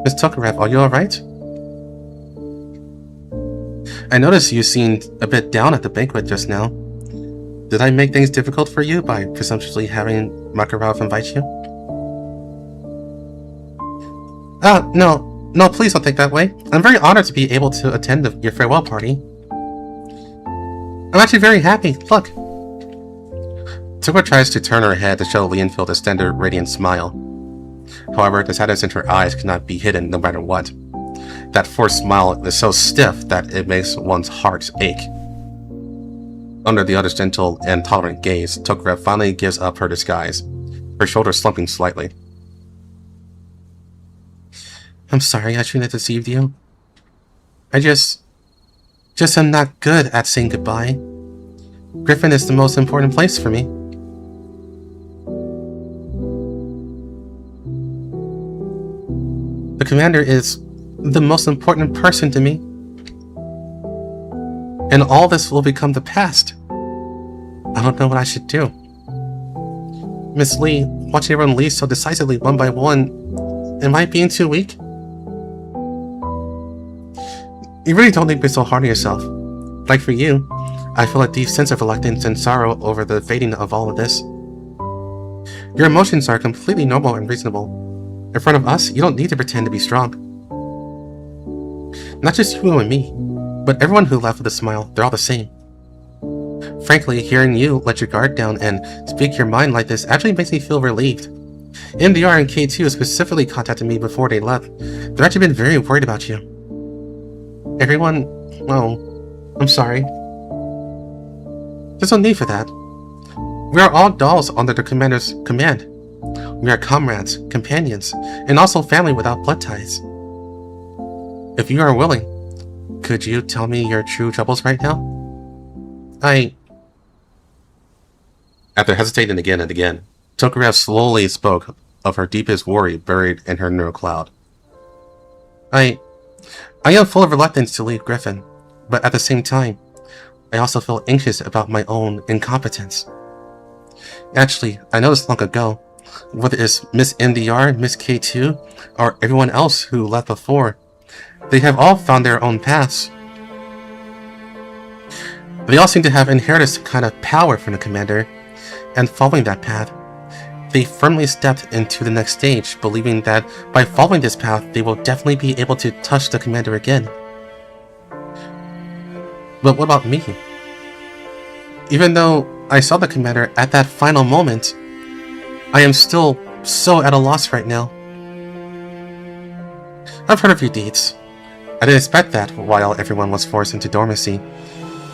Miss Tokarev, are you alright? I noticed you seemed a bit down at the banquet just now. Did I make things difficult for you by presumptuously having Makarov invite you? No, please don't think that way. I'm very honored to be able to attend your farewell party. I'm actually very happy. Look. Toka tries to turn her head to show Lee Enfield a standard radiant smile. However, the sadness in her eyes cannot be hidden no matter what. That forced smile is so stiff that it makes one's heart ache. Under the other's gentle and tolerant gaze, Tokarev finally gives up her disguise, her shoulders slumping slightly. I'm sorry I shouldn't have deceived you. I just am not good at saying goodbye. Griffin is the most important place for me. The commander is the most important person to me. And all this will become the past. I don't know what I should do. Miss Lee, watching everyone leave so decisively one by one, am I being too weak? You really don't need to be so hard on yourself. Like for you, I feel a deep sense of reluctance and sorrow over the fading of all of this. Your emotions are completely normal and reasonable. In front of us, you don't need to pretend to be strong. Not just you and me, but everyone who left with a smile, they're all the same. Frankly, hearing you let your guard down and speak your mind like this actually makes me feel relieved. MDR and K2 specifically contacted me before they left. They've actually been very worried about you. Everyone, well, I'm sorry. There's no need for that. We are all dolls under the commander's command. We are comrades, companions, and also family without blood ties. If you are willing, could you tell me your true troubles right now? After hesitating again and again, Tokarev slowly spoke of her deepest worry buried in her neural cloud. I am full of reluctance to leave Griffin, but at the same time, I also feel anxious about my own incompetence. Actually, I noticed long ago, whether it's Miss MDR, Miss K2, or everyone else who left before, they have all found their own paths. They all seem to have inherited some kind of power from the commander, and following that path, they firmly stepped into the next stage, believing that by following this path, they will definitely be able to touch the commander again. But what about me? Even though I saw the commander at that final moment, I am still so at a loss right now. I've heard of your deeds. I didn't expect that while everyone was forced into dormancy,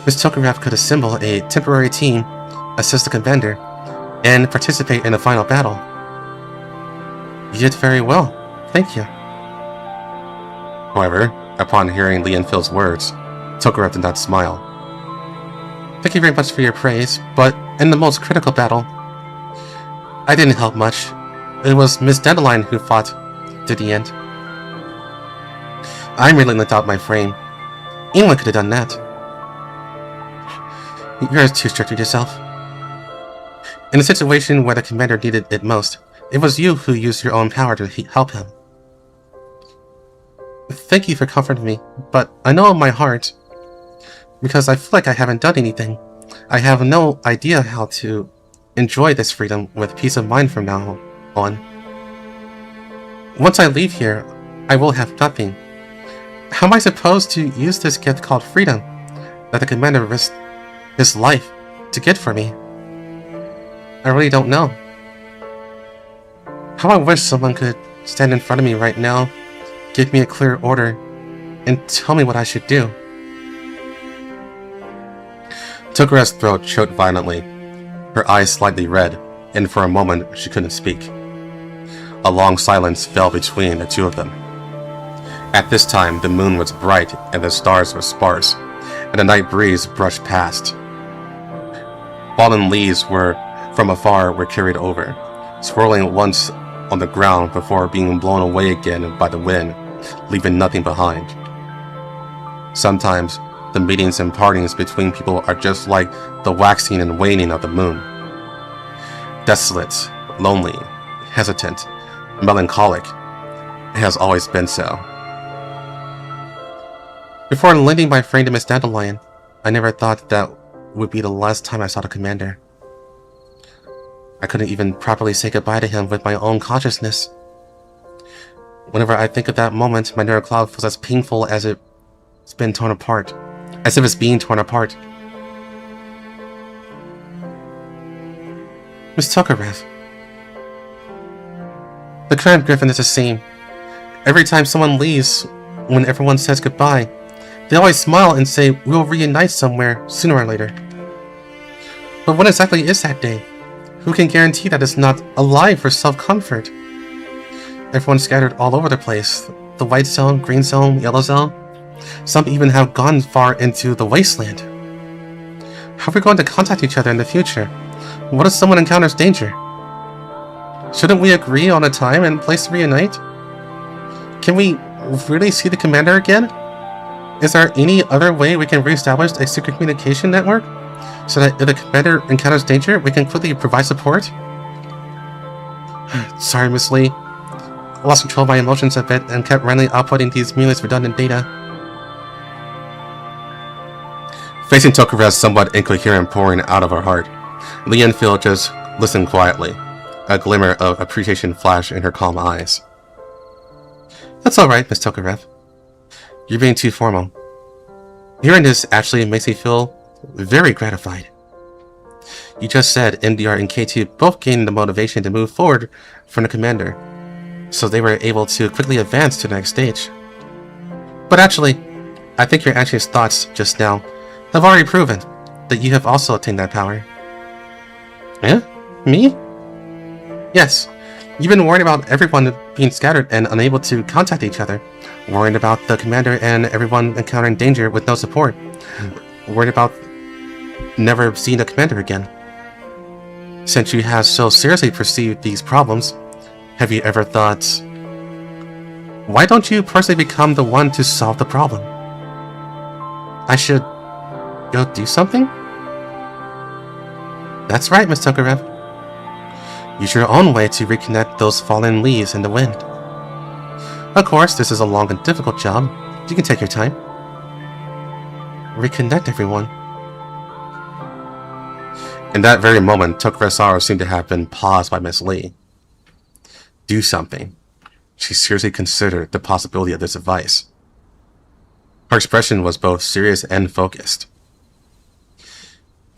Ms. Tokarev could assemble a temporary team, assist the commander, and participate in the final battle. You did very well. Thank you. However, upon hearing Leonfield's words, Tokarev did not smile. Thank you very much for your praise, but in the most critical battle, I didn't help much. It was Miss Dandelion who fought to the end. I merely lent out my frame. Anyone could have done that. You're too strict with yourself. In a situation where the commander needed it most, it was you who used your own power to help him. Thank you for comforting me, but I know in my heart, because I feel like I haven't done anything, I have no idea how to enjoy this freedom with peace of mind from now on. Once I leave here, I will have nothing. How am I supposed to use this gift called freedom that the commander risked his life to get for me? I really don't know. How I wish someone could stand in front of me right now, give me a clear order, and tell me what I should do. Tokarev's throat choked violently, her eyes slightly red, and for a moment she couldn't speak. A long silence fell between the two of them. At this time, the moon was bright and the stars were sparse, and a night breeze brushed past. Fallen leaves from afar were carried over, swirling once on the ground before being blown away again by the wind, leaving nothing behind. Sometimes, the meetings and partings between people are just like the waxing and waning of the moon. Desolate, lonely, hesitant, melancholic. It has always been so. Before lending my frame to Miss Dandelion, I never thought that would be the last time I saw the commander. I couldn't even properly say goodbye to him with my own consciousness. Whenever I think of that moment, my neural cloud feels as painful as if it's being torn apart. Miss Tokarev. The Cramp Griffin is the same. Every time someone leaves, when everyone says goodbye, they always smile and say we'll reunite somewhere sooner or later. But when exactly is that day? Who can guarantee that it's not a lie for self-comfort? Everyone's scattered all over the place. The white zone, green zone, yellow zone. Some even have gone far into the wasteland. How are we going to contact each other in the future? What if someone encounters danger? Shouldn't we agree on a time and place to reunite? Can we really see the commander again? Is there any other way we can re-establish a secret communication network? So that if the commander encounters danger, we can quickly provide support? Sorry, Miss Lee. I lost control of my emotions a bit and kept randomly outputting these meaningless redundant data. Facing Tokarev's somewhat incoherent pouring out of her heart, Leonfield just listened quietly, a glimmer of appreciation flashed in her calm eyes. That's alright, Miss Tokarev. You're being too formal. Hearing this actually makes me feel very gratified. You just said MDR and K2 both gained the motivation to move forward from the commander, so they were able to quickly advance to the next stage. But actually, I think your anxious thoughts just now have already proven that you have also attained that power. Eh? Me? Yes. You've been worried about everyone being scattered and unable to contact each other. Worried about the commander and everyone encountering danger with no support. Worried about never seeing the commander again. Since you have so seriously perceived these problems, have you ever thought, why don't you personally become the one to solve the problem? I should go do something? That's right, Miss Tokarev. Use your own way to reconnect those fallen leaves in the wind. Of course, this is a long and difficult job. You can take your time. Reconnect everyone. In that very moment, Tokarev's sorrow seemed to have been paused by Miss Lee. Do something. She seriously considered the possibility of this advice. Her expression was both serious and focused.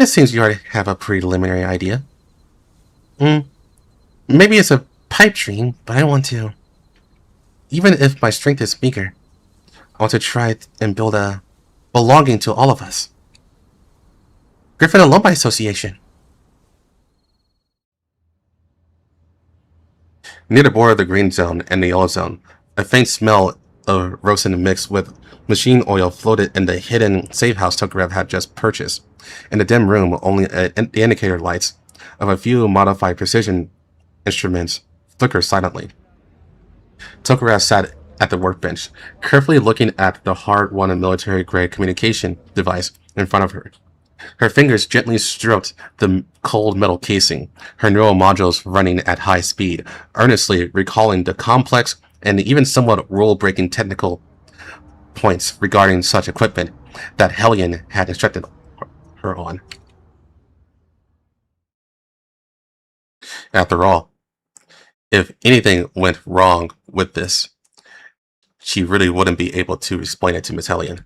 It seems you already have a preliminary idea. Maybe it's a pipe dream, but I want to... Even if my strength is meager, I want to try and build a belonging to all of us. Griffin Alumni Association. Near the border of the green zone and the yellow zone, a faint smell of rosin mixed with machine oil floated in the hidden safe house Tokarev had just purchased. In the dim room, only the indicator lights of a few modified precision instruments flickered silently. Tokarev sat at the workbench, carefully looking at the hard-won military-grade communication device in front of her. Her fingers gently stroked the cold metal casing, her neural modules running at high speed, earnestly recalling the complex and even somewhat rule-breaking technical points regarding such equipment that Hellion had instructed her on. After all, if anything went wrong with this, she really wouldn't be able to explain it to Miss Hellion.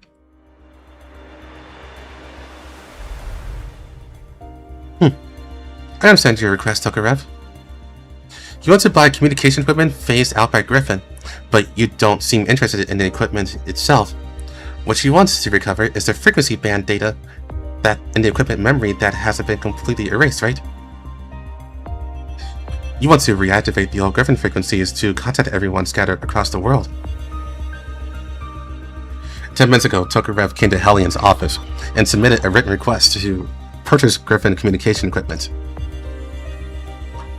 I understand your request, Tokarev. You want to buy communication equipment phased out by Griffin, but you don't seem interested in the equipment itself. What she wants to recover is the frequency band data that in the equipment memory that hasn't been completely erased, right? You want to reactivate the old Griffin frequencies to contact everyone scattered across the world. 10 minutes ago, Tokarev came to Hellion's office and submitted a written request to purchase Griffin communication equipment.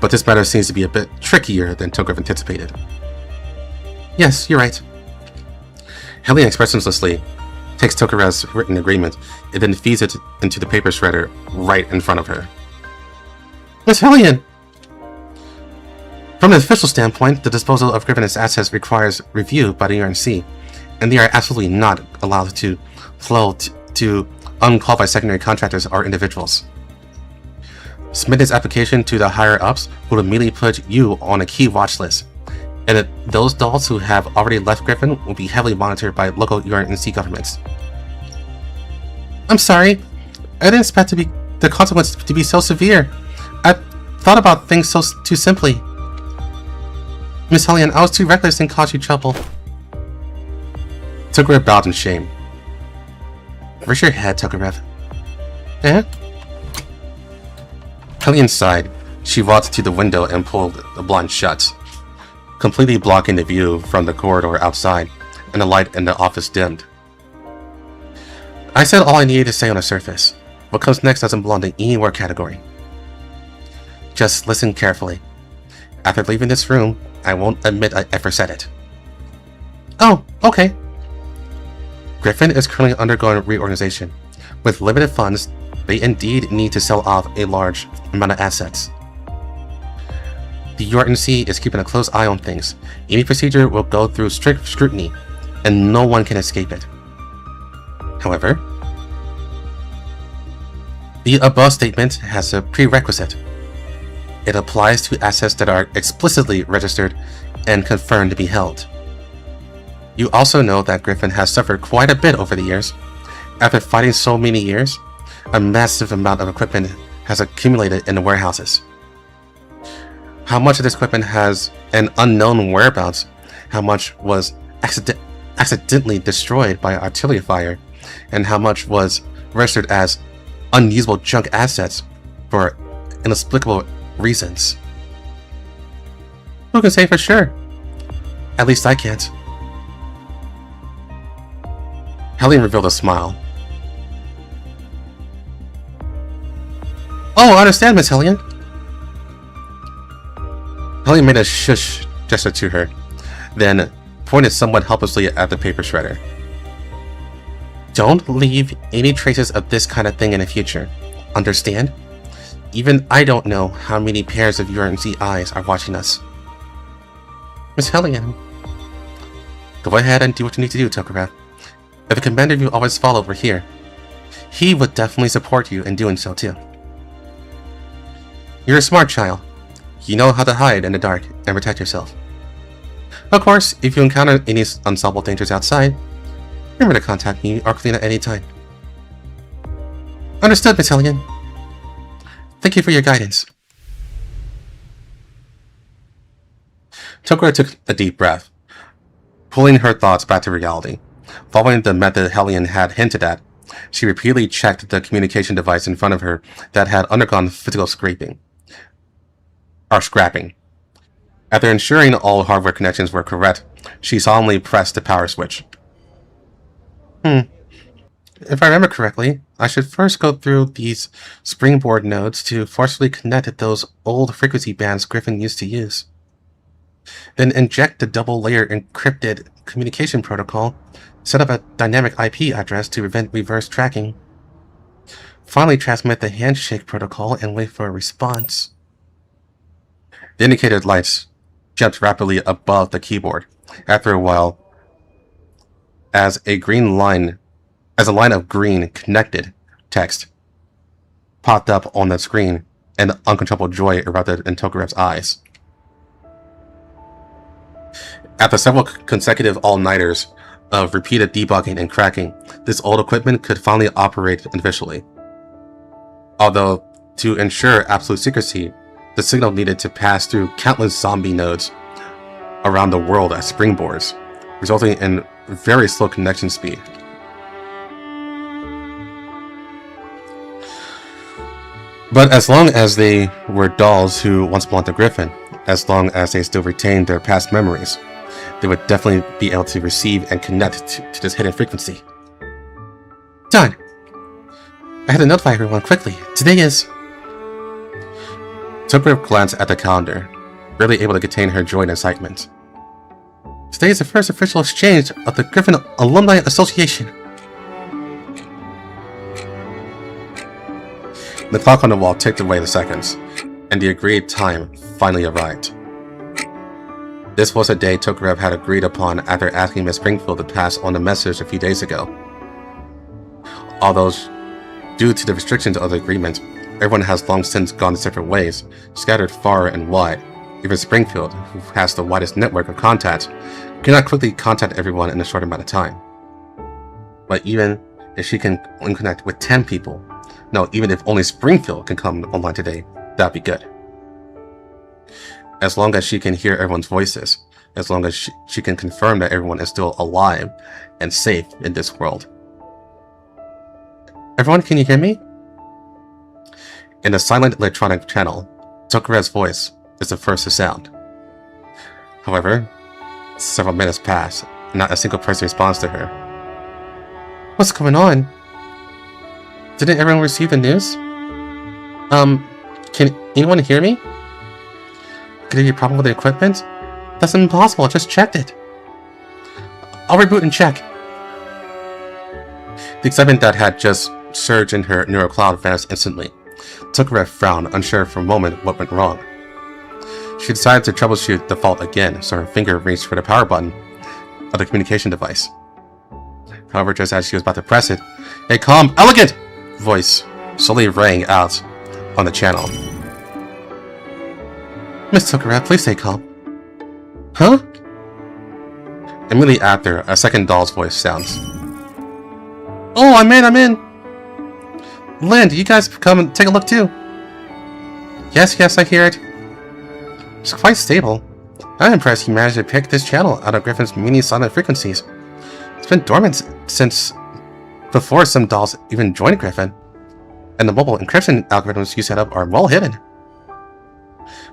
But this matter seems to be a bit trickier than Tokarev anticipated. Yes, you're right. Hellion expressionlessly takes Tokarev's written agreement and then feeds it into the paper shredder right in front of her. Miss Hellion! From an official standpoint, the disposal of Griffin's assets requires review by the UNC, and they are absolutely not allowed to flow to unqualified secondary contractors or individuals. Submit this application to the higher-ups who will immediately put you on a key watch list, and those adults who have already left Griffin will be heavily monitored by local UNC governments. I'm sorry, I didn't expect the consequences to be so severe. I thought about things too simply. Miss Hellion, I was too reckless and caused you trouble. Tokarev bowed in shame. Raise your head, Tokarev. Eh? Hellion sighed. She walked to the window and pulled the blind shut, completely blocking the view from the corridor outside, and the light in the office dimmed. I said all I needed to say on the surface. What comes next doesn't belong to any word category. Just listen carefully. After leaving this room, I won't admit I ever said it. Oh, okay. Griffin is currently undergoing reorganization. With limited funds, they indeed need to sell off a large amount of assets. The URNC is keeping a close eye on things. Any procedure will go through strict scrutiny, and no one can escape it. However, the above statement has a prerequisite. It applies to assets that are explicitly registered and confirmed to be held. You also know that Griffin has suffered quite a bit over the years. After fighting so many years, a massive amount of equipment has accumulated in the warehouses. How much of this equipment has an unknown whereabouts, how much was accidentally destroyed by artillery fire, and how much was registered as unusable junk assets for inexplicable reasons. Who can say for sure? At least I can't. Hellion revealed a smile. Oh, I understand, Miss Hellion. Hellion made a shush gesture to her, then pointed somewhat helplessly at the paper shredder. Don't leave any traces of this kind of thing in the future. Understand? Even I don't know how many pairs of URNC eyes are watching us. Miss Hellion. Go ahead and do what you need to do, Tokarev. If the commander you always follow were here, he would definitely support you in doing so too. You're a smart child. You know how to hide in the dark and protect yourself. Of course, if you encounter any unsolvable dangers outside, remember to contact me or Kalina at any time. Understood, Miss Hellion. Thank you for your guidance. Tokura took a deep breath, pulling her thoughts back to reality. Following the method Hellion had hinted at, she repeatedly checked the communication device in front of her that had undergone physical scrapping. After ensuring all hardware connections were correct, she solemnly pressed the power switch. If I remember correctly, I should first go through these springboard nodes to forcefully connect those old frequency bands Griffin used to use. Then inject the double-layer encrypted communication protocol, set up a dynamic IP address to prevent reverse tracking. Finally transmit the handshake protocol and wait for a response. The indicator lights jumped rapidly above the keyboard. After a while, as a line of green connected text popped up on the screen, and uncontrollable joy erupted in Tokarev's eyes. After several consecutive all-nighters of repeated debugging and cracking, this old equipment could finally operate officially. Although, to ensure absolute secrecy, the signal needed to pass through countless zombie nodes around the world as springboards, resulting in very slow connection speed. But as long as they were dolls who once belonged to Griffin, as long as they still retained their past memories, they would definitely be able to receive and connect to this hidden frequency. Done! I had to notify everyone quickly. Today is... Tokura glanced at the calendar, barely able to contain her joy and excitement. Today is the first official exchange of the Griffin Alumni Association. The clock on the wall ticked away the seconds, and the agreed time finally arrived. This was a day Tokarev had agreed upon after asking Miss Springfield to pass on the message a few days ago. Although, due to the restrictions of the agreement, everyone has long since gone separate ways, scattered far and wide. Even Springfield, who has the widest network of contacts, cannot quickly contact everyone in a short amount of time. But even if she can connect with 10 people, no, even if only Springfield can come online today, that'd be good. As long as she can hear everyone's voices, as long as she can confirm that everyone is still alive and safe in this world. Everyone, can you hear me? In the silent electronic channel, Tokarev's voice is the first to sound. However, several minutes pass, and not a single person responds to her. What's going on? Didn't everyone receive the news? Can anyone hear me? Could there be a problem with the equipment? That's impossible, I just checked it. I'll reboot and check. The excitement that had just surged in her neural cloud vanished instantly. Tokarev frowned, unsure for a moment what went wrong. She decided to troubleshoot the fault again, so her finger reached for the power button of the communication device. However, just as she was about to press it, a calm, elegant voice slowly rang out on the channel. Miss Tokarev, please stay calm. Huh? Immediately after, a second doll's voice sounds. Oh, I'm in! Lynn, you guys come and take a look too. Yes, I hear it. It's quite stable. I'm impressed you managed to pick this channel out of Griffin's mini silent frequencies. It's been dormant since before some dolls even joined Griffin, and the mobile encryption algorithms you set up are well hidden.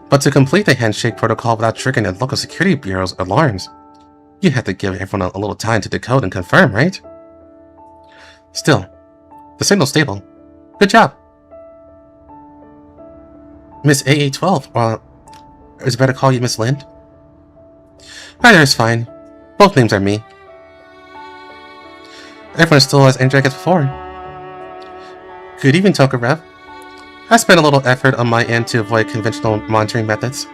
But to complete the handshake protocol without triggering the local security bureau's alarms, you have to give everyone a little time to decode and confirm, right? Still, the signal's stable. Good job. Miss AA12, or is it better to call you Miss Lind? Either is fine. Both names are me. Everyone is still as energetic as before. Good evening, Tokarev. I spent a little effort on my end to avoid conventional monitoring methods.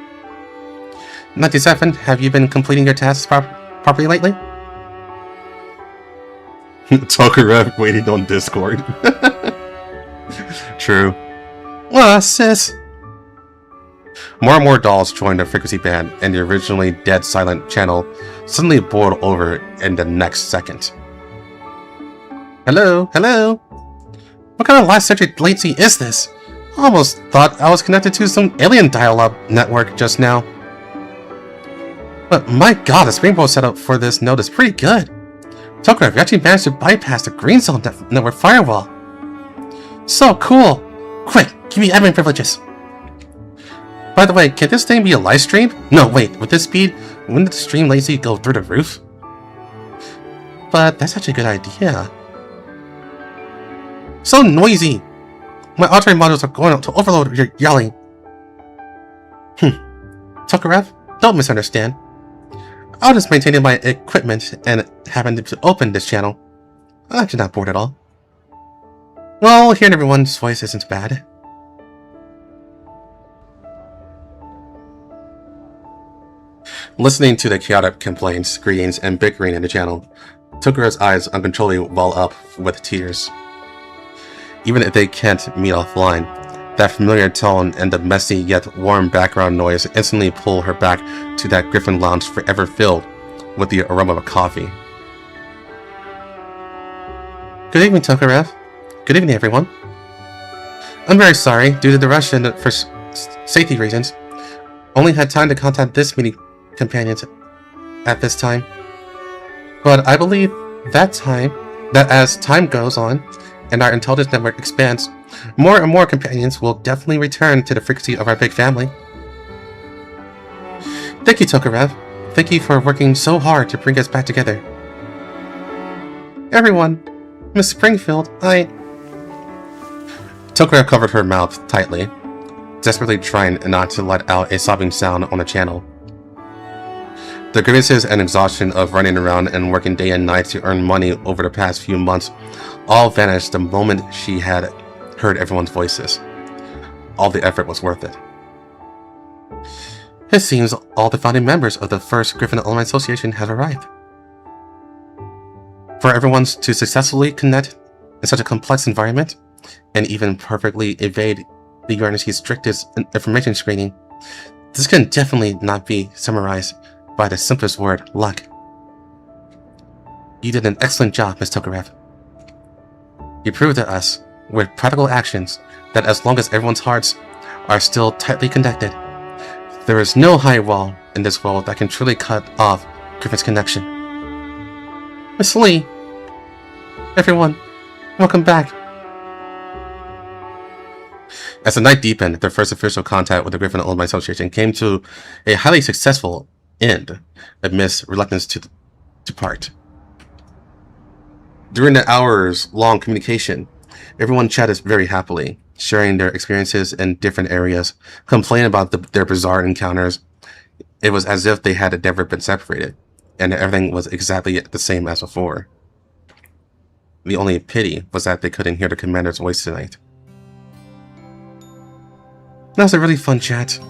97, have you been completing your tasks properly lately? Tokarev waiting on Discord. True. Well, sis. More and more dolls joined the frequency band, and the originally dead silent channel suddenly boiled over in the next second. Hello? What kind of last century latency is this? Almost thought I was connected to some alien dial-up network just now. But my god, the springboard setup for this node is pretty good. Tokarev, you actually managed to bypass the green zone network firewall. So cool! Quick, give me admin privileges. By the way, can this thing be a live stream? No, wait, with this speed, wouldn't the stream latency go through the roof? But that's actually a good idea. So noisy! My altering modules are going to overload with your yelling. Tokarev, don't misunderstand. I was just maintaining my equipment and happened to open this channel. I'm actually not bored at all. Well, hearing everyone's voice isn't bad. Listening to the chaotic complaints, greetings, and bickering in the channel, Tokarev's eyes uncontrollably well up with tears. Even if they can't meet offline, that familiar tone and the messy yet warm background noise instantly pull her back to that Griffin lounge forever filled with the aroma of coffee. Good evening, Tokarev. Good evening, everyone. I'm very sorry, due to the rush and for safety reasons, only had time to contact this meeting companions at this time. But I believe that as time goes on and our intelligence network expands, more and more companions will definitely return to the frequency of our big family. Thank you, Tokarev. Thank you for working so hard to bring us back together. Everyone, Miss Springfield, Tokarev covered her mouth tightly, desperately trying not to let out a sobbing sound on the channel. The grievances and exhaustion of running around and working day and night to earn money over the past few months all vanished the moment she had heard everyone's voices. All the effort was worth it. It seems all the founding members of the first Griffin Alumni Association have arrived. For everyone to successfully connect in such a complex environment, and even perfectly evade the university's strictest information screening, this can definitely not be summarized by the simplest word, luck. You did an excellent job, Ms. Tokarev. You proved to us, with practical actions, that as long as everyone's hearts are still tightly connected, there is no high wall in this world that can truly cut off Griffin's connection. Miss Lee! Everyone, welcome back. As the night deepened, their first official contact with the Griffin Alumni Association came to a highly successful end amidst reluctance to depart. During the hours-long communication, everyone chatted very happily, sharing their experiences in different areas, complaining about their bizarre encounters. It was as if they had never been separated, and everything was exactly the same as before. The only pity was that they couldn't hear the commander's voice tonight. That was a really fun chat.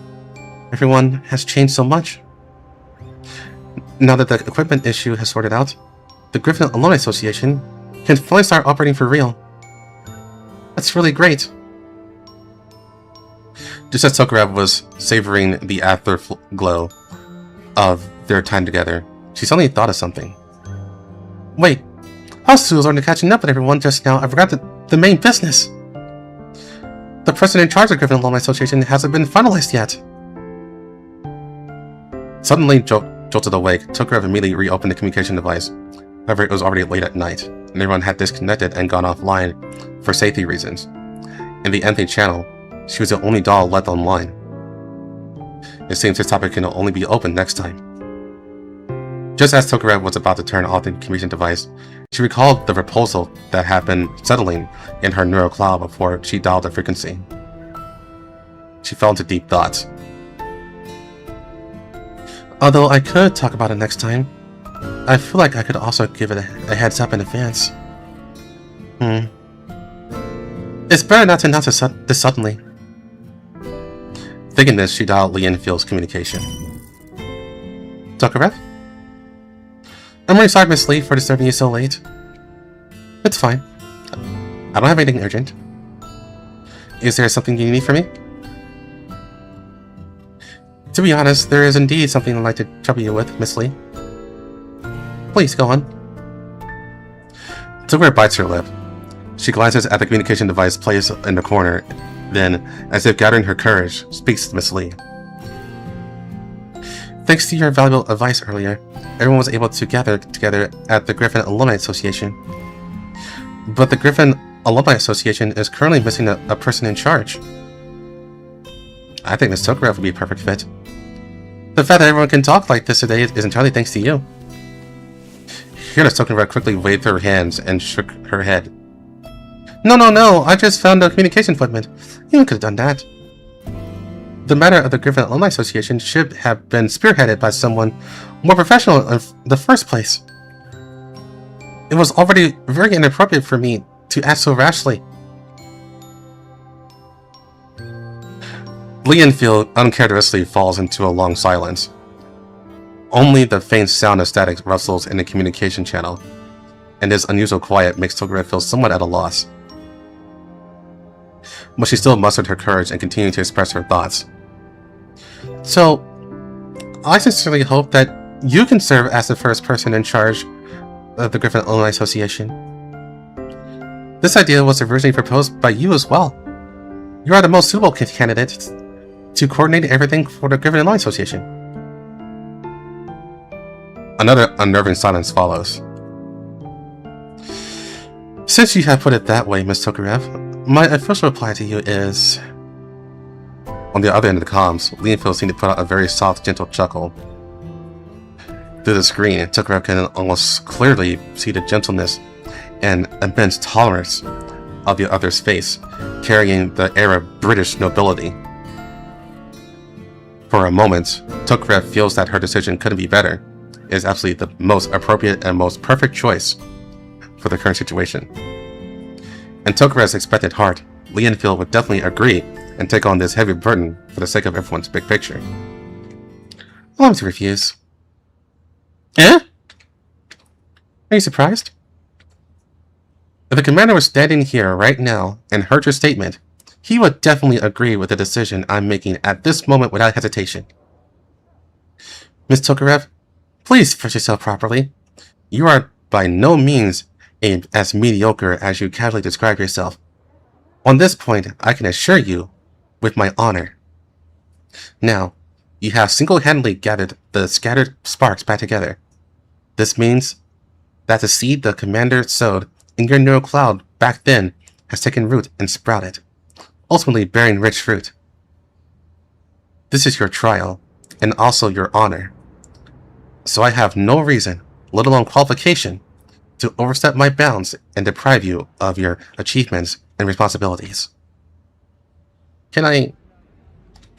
Everyone has changed so much. Now that the equipment issue has sorted out, the Griffin Alumni Association can finally start operating for real. That's really great. Just as Tokarev was savoring the afterglow of their time together, she suddenly thought of something. Wait, I was already catching up with everyone just now. I forgot the main business. The person in charge of the Griffin Alumni Association hasn't been finalized yet. Suddenly jolted awake, Tokarev immediately reopened the communication device. However, it was already late at night, and everyone had disconnected and gone offline for safety reasons. In the empty channel, she was the only doll left online. It seems this topic can only be opened next time. Just as Tokarev was about to turn off the communication device, she recalled the proposal that had been settling in her neural cloud before she dialed the frequency. She fell into deep thoughts. Although I could talk about it next time, I feel like I could also give it a heads up in advance. It's better not to announce this suddenly. Thinking this, she dialed Lee Enfield's communication. Tokarev? I'm really sorry, Miss Lee, for disturbing you so late. It's fine. I don't have anything urgent. Is there something you need from me? To be honest, there is indeed something I'd like to trouble you with, Miss Lee. Please, go on. Tokarev bites her lip. She glances at the communication device placed in the corner Then, as if gathering her courage, speaks to Miss Lee. Thanks to your valuable advice earlier, everyone was able to gather together at the Griffin Alumni Association. But the Griffin Alumni Association is currently missing a person in charge. I think Ms. Tokarev would be a perfect fit. The fact that everyone can talk like this today is entirely thanks to you. Here, Ms. Tokarev quickly waved her hands and shook her head. No, I just found a communication equipment. You could have done that. The matter of the Griffin Alumni Association should have been spearheaded by someone more professional in the first place. It was already very inappropriate for me to act so rashly. Leonfield uncharacteristically falls into a long silence. Only the faint sound of static rustles in the communication channel, and this unusual quiet makes Tokarev feel somewhat at a loss. But she still mustered her courage and continued to express her thoughts. So, I sincerely hope that you can serve as the first person in charge of the Griffin Alumni Association. This idea was originally proposed by you as well. You are the most suitable candidate to coordinate everything for the Griffin Alumni Association. Another unnerving silence follows. Since you have put it that way, Ms. Tokarev, my official reply to you is... On the other end of the comms, Leonfield seemed to put out a very soft, gentle chuckle. Through the screen, Tokarev can almost clearly see the gentleness and immense tolerance of the other's face, carrying the air of British nobility. For a moment, Tokarev feels that her decision couldn't be better. It is absolutely the most appropriate and most perfect choice for the current situation. In Tokarev's expectant heart, Leonfield would definitely agree and take on this heavy burden for the sake of everyone's big picture. Allow me to refuse. Eh? Are you surprised? If the commander was standing here right now and heard your statement, he would definitely agree with the decision I'm making at this moment without hesitation. Ms. Tokarev, please phrase yourself properly. You are by no means as mediocre as you casually describe yourself. On this point, I can assure you, with my honor. Now, you have single-handedly gathered the scattered sparks back together. This means that the seed the commander sowed in your neural cloud back then has taken root and sprouted, ultimately bearing rich fruit. This is your trial, and also your honor. So I have no reason, let alone qualification, to overstep my bounds and deprive you of your achievements and responsibilities. Can I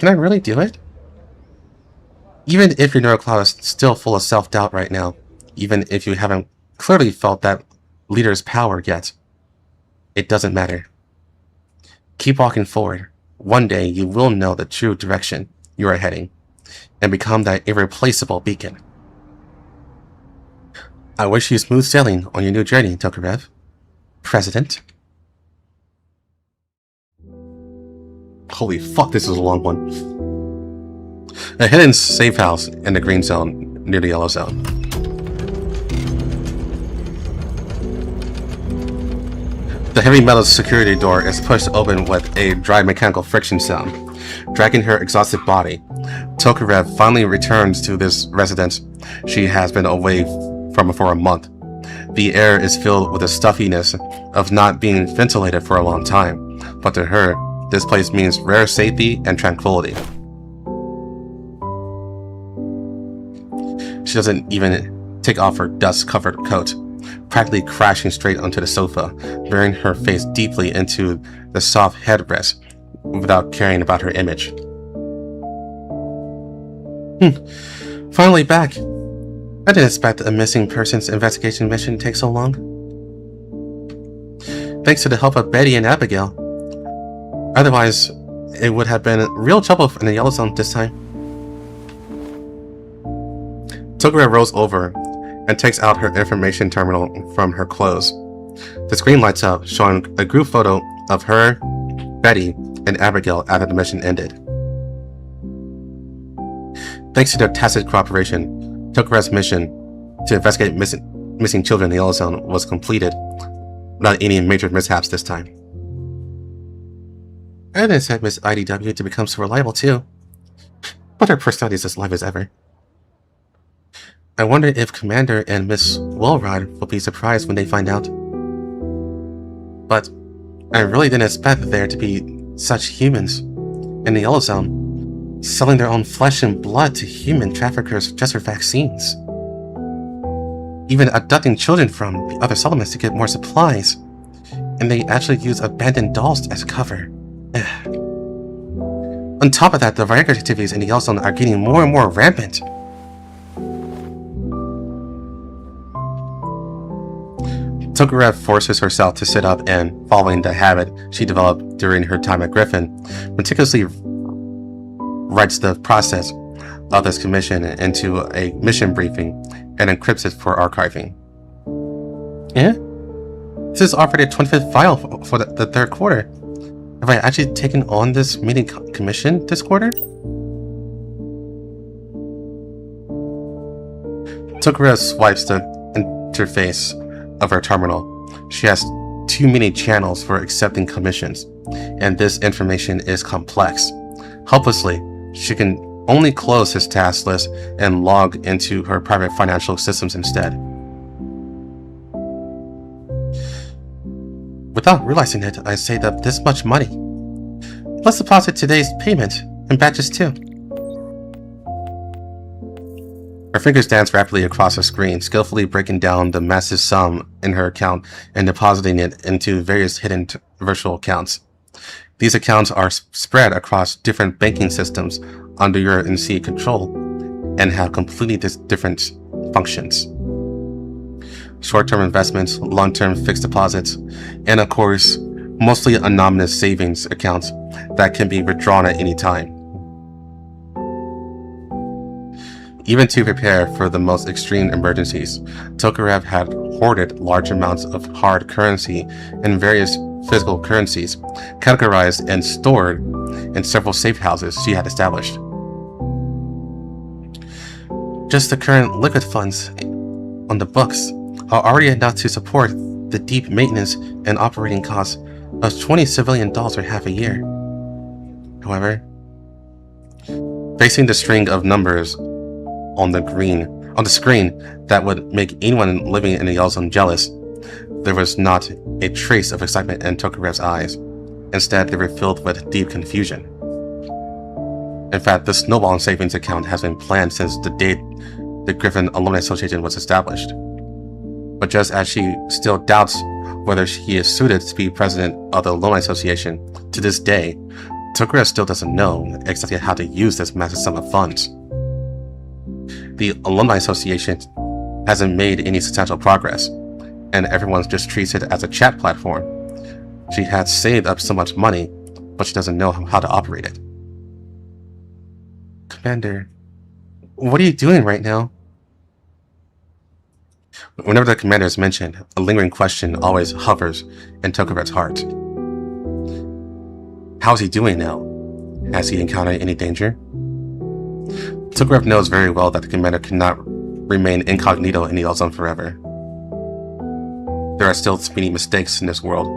really do it? Even if your neural cloud is still full of self-doubt right now, even if you haven't clearly felt that leader's power yet, it doesn't matter. Keep walking forward. One day you will know the true direction you are heading, and become that irreplaceable beacon. I wish you smooth sailing on your new journey, Tokarev. President. Holy fuck, this is a long one. A hidden safe house in the green zone near the yellow zone. The heavy metal security door is pushed open with a dry mechanical friction sound, dragging her exhausted body. Tokarev finally returns to this residence she has been away from for a month. The air is filled with the stuffiness of not being ventilated for a long time, but to her, this place means rare safety and tranquility. She doesn't even take off her dust-covered coat, practically crashing straight onto the sofa, burying her face deeply into the soft headrest without caring about her image. Finally back. I didn't expect a missing persons investigation mission to take so long. Thanks to the help of Betty and Abigail. Otherwise, it would have been real trouble in the yellow zone this time. Tokarev rolls over and takes out her information terminal from her clothes. The screen lights up, showing a group photo of her, Betty, and Abigail after the mission ended. Thanks to their tacit cooperation, Tokarev's mission to investigate missing children in the yellow zone was completed without any major mishaps this time. I didn't expect Miss IDW to become so reliable too. But her personality is as live as ever. I wonder if Commander and Miss Willrod will be surprised when they find out. But I really didn't expect there to be such humans in the Yellow Zone, selling their own flesh and blood to human traffickers just for vaccines. Even abducting children from the other settlements to get more supplies, and they actually use abandoned dolls as cover. On top of that, the Viagra activities in the Yellow Zone are getting more and more rampant. Tokarev forces herself to sit up and, following the habit she developed during her time at Griffin, meticulously writes the process of this commission into a mission briefing and encrypts it for archiving. Yeah? This is already the 25th file for the third quarter. Have I actually taken on this meeting commission this quarter? Tokarev swipes the interface of her terminal. She has too many channels for accepting commissions, and this information is complex. Helplessly, she can only close his task list and log into her private financial systems instead. Without realizing it, I saved up this much money. Let's deposit today's payment and batches too. Her fingers dance rapidly across the screen, skillfully breaking down the massive sum in her account and depositing it into various hidden virtual accounts. These accounts are spread across different banking systems under your NC control and have completely different functions. Short-term investments, long-term fixed deposits, and of course, mostly anonymous savings accounts that can be withdrawn at any time. Even to prepare for the most extreme emergencies, Tokarev had hoarded large amounts of hard currency and various physical currencies, categorized and stored in several safe houses she had established. Just the current liquid funds on the books are already enough to support the deep maintenance and operating costs of 20 civilian dolls for half a year. However, facing the string of numbers on the screen that would make anyone living in the Yellow Zone jealous, there was not a trace of excitement in Tokarev's eyes. Instead, they were filled with deep confusion. In fact, the snowball savings account has been planned since the date the Griffin Alumni Association was established. But just as she still doubts whether she is suited to be president of the Alumni Association, to this day, Tokarev still doesn't know exactly how to use this massive sum of funds. The Alumni Association hasn't made any substantial progress, and everyone just treats it as a chat platform. She has saved up so much money, but she doesn't know how to operate it. Commander, what are you doing right now? Whenever the commander is mentioned, a lingering question always hovers in Tokarev's heart. How's he doing now? Has he encountered any danger? Tokarev knows very well that the commander cannot remain incognito in the Yellow Zone forever. There are still too many mistakes in this world,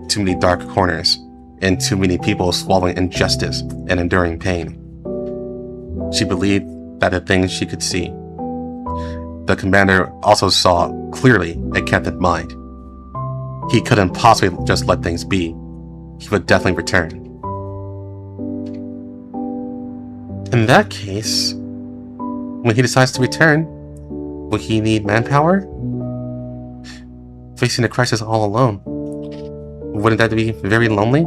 too many dark corners, and too many people swallowing injustice and enduring pain. She believed that the things she could see, the commander also saw clearly and kept in mind. He couldn't possibly just let things be. He would definitely return. In that case, when he decides to return, will he need manpower? Facing the crisis all alone, wouldn't that be very lonely?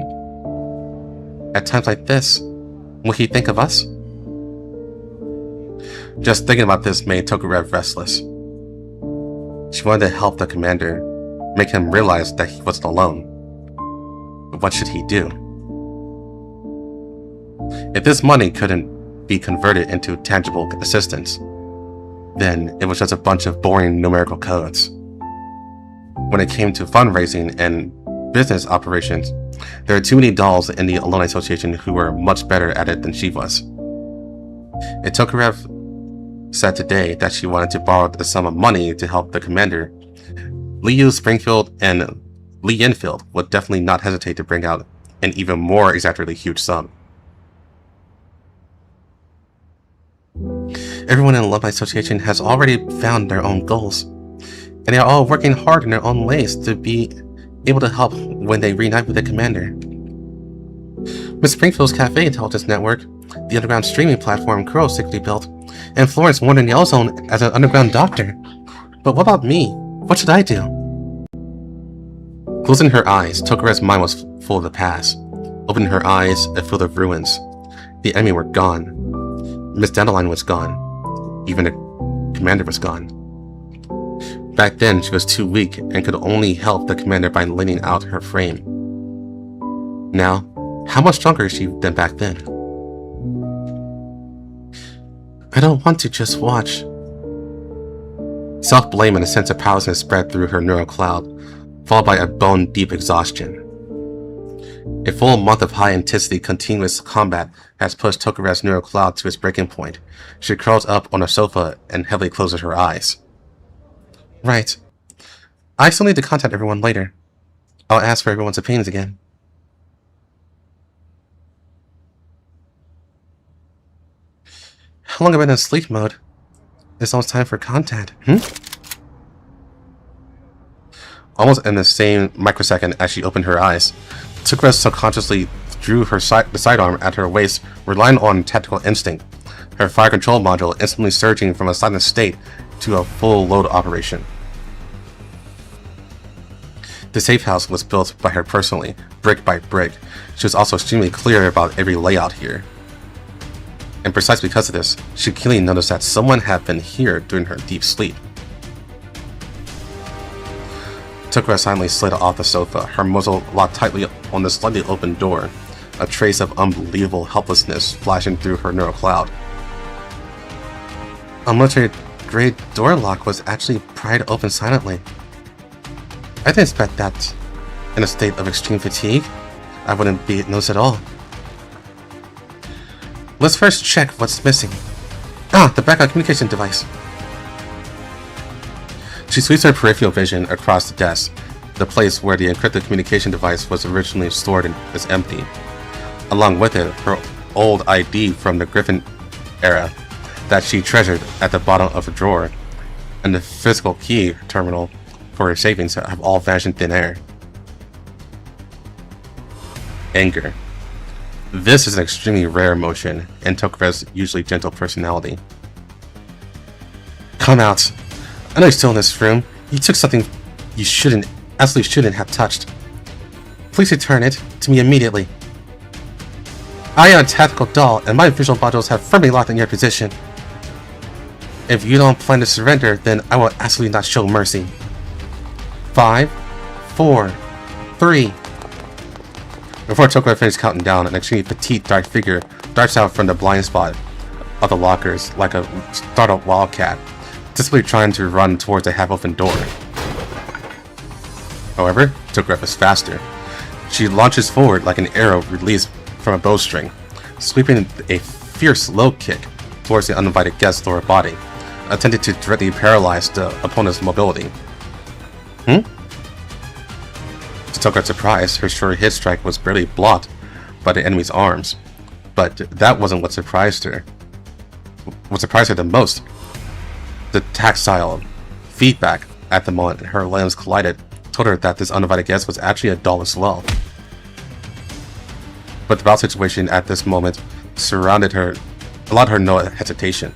At times like this, will he think of us? Just thinking about this made Tokarev restless. She wanted to help the commander, make him realize that he wasn't alone. But what should he do? If this money couldn't be converted into tangible assistance, then it was just a bunch of boring numerical codes. When it came to fundraising and business operations, there are too many dolls in the Alumni Association who were much better at it than she was. And Tokarev said today that she wanted to borrow a sum of money to help the commander. Liu Springfield and Lee Enfield would definitely not hesitate to bring out an even more exaggeratedly huge sum. Everyone in the Alumni Association has already found their own goals, and they are all working hard in their own ways to be able to help when they reunite with the commander. Miss Springfield's Cafe Intelligence Network, the underground streaming platform Kuro secretly built, and Florence warned in Yellowzone as an underground doctor. But what about me? What should I do? Closing her eyes, Tokure's mind was full of the past. Opening her eyes, a field of ruins. The enemy were gone. Miss Dandelion was gone. Even the commander was gone. Back then, she was too weak and could only help the commander by leaning out her frame. Now, how much stronger is she than back then? I don't want to just watch. Self-blame and a sense of powerlessness spread through her neural cloud, followed by a bone-deep exhaustion. A full month of high-intensity, continuous combat has pushed Tokure's neural cloud to its breaking point. She curls up on a sofa and heavily closes her eyes. Right. I still need to contact everyone later. I'll ask for everyone's opinions again. How long have I been in sleep mode? It's almost time for contact. Almost in the same microsecond as she opened her eyes, Tokure subconsciously drew the sidearm at her waist, relying on tactical instinct, her fire control module instantly surging from a silent state to a full load operation. The safe house was built by her personally, brick by brick. She was also extremely clear about every layout here. And precisely because of this, she keenly noticed that someone had been here during her deep sleep. Tokure silently slid off the sofa, her muzzle locked tightly on the slightly open door, a trace of unbelievable helplessness flashing through her neural cloud. A military-grade door lock was actually pried open silently. I didn't expect that. In a state of extreme fatigue, I wouldn't be noticed at all. Let's first check what's missing. The backup communication device. She sweeps her peripheral vision across the desk. The place where the encrypted communication device was originally stored is empty. Along with it, her old ID from the Griffin era that she treasured at the bottom of a drawer, and the physical key terminal for her savings have all vanished in thin air. Anger. This is an extremely rare emotion in Tokure's usually gentle personality. Come out. I know you're still in this room. You took something you absolutely shouldn't have touched. Please return it to me immediately. I am a tactical doll, and my visual modules have firmly locked in your position. If you don't plan to surrender, then I will absolutely not show mercy. 5, 4, 3. Before Tokure finished counting down, an extremely petite dark figure darts out from the blind spot of the lockers like a startled wildcat, desperately trying to run towards a half-open door. However, Tokure is faster. She launches forward like an arrow released from a bowstring, sweeping a fierce low kick towards the uninvited guest's lower body, attempting to directly paralyze the opponent's mobility. To Tokure's surprise, her sure hit strike was barely blocked by the enemy's arms, but that wasn't what surprised her. What surprised her the most, the tactile feedback at the moment her limbs collided told her that this uninvited guest was actually a doll as well. But the battle situation at this moment surrounded her, allowed her no hesitation.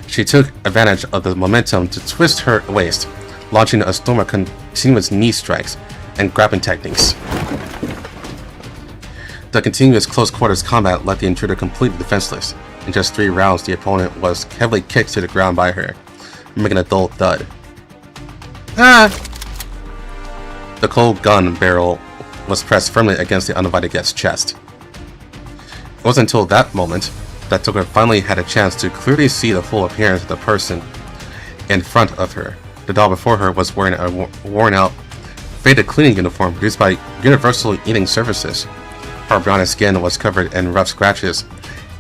She took advantage of the momentum to twist her waist, launching a storm of continuous knee strikes and grappling techniques. The continuous close quarters combat left the intruder completely defenseless. In just 3 rounds, the opponent was heavily kicked to the ground by her, making a dull thud. The cold gun barrel was pressed firmly against the uninvited guest's chest. It wasn't until that moment that Tokure finally had a chance to clearly see the full appearance of the person in front of her. The doll before her was wearing a worn-out, faded cleaning uniform produced by Universal Eating Services. Her brownish skin was covered in rough scratches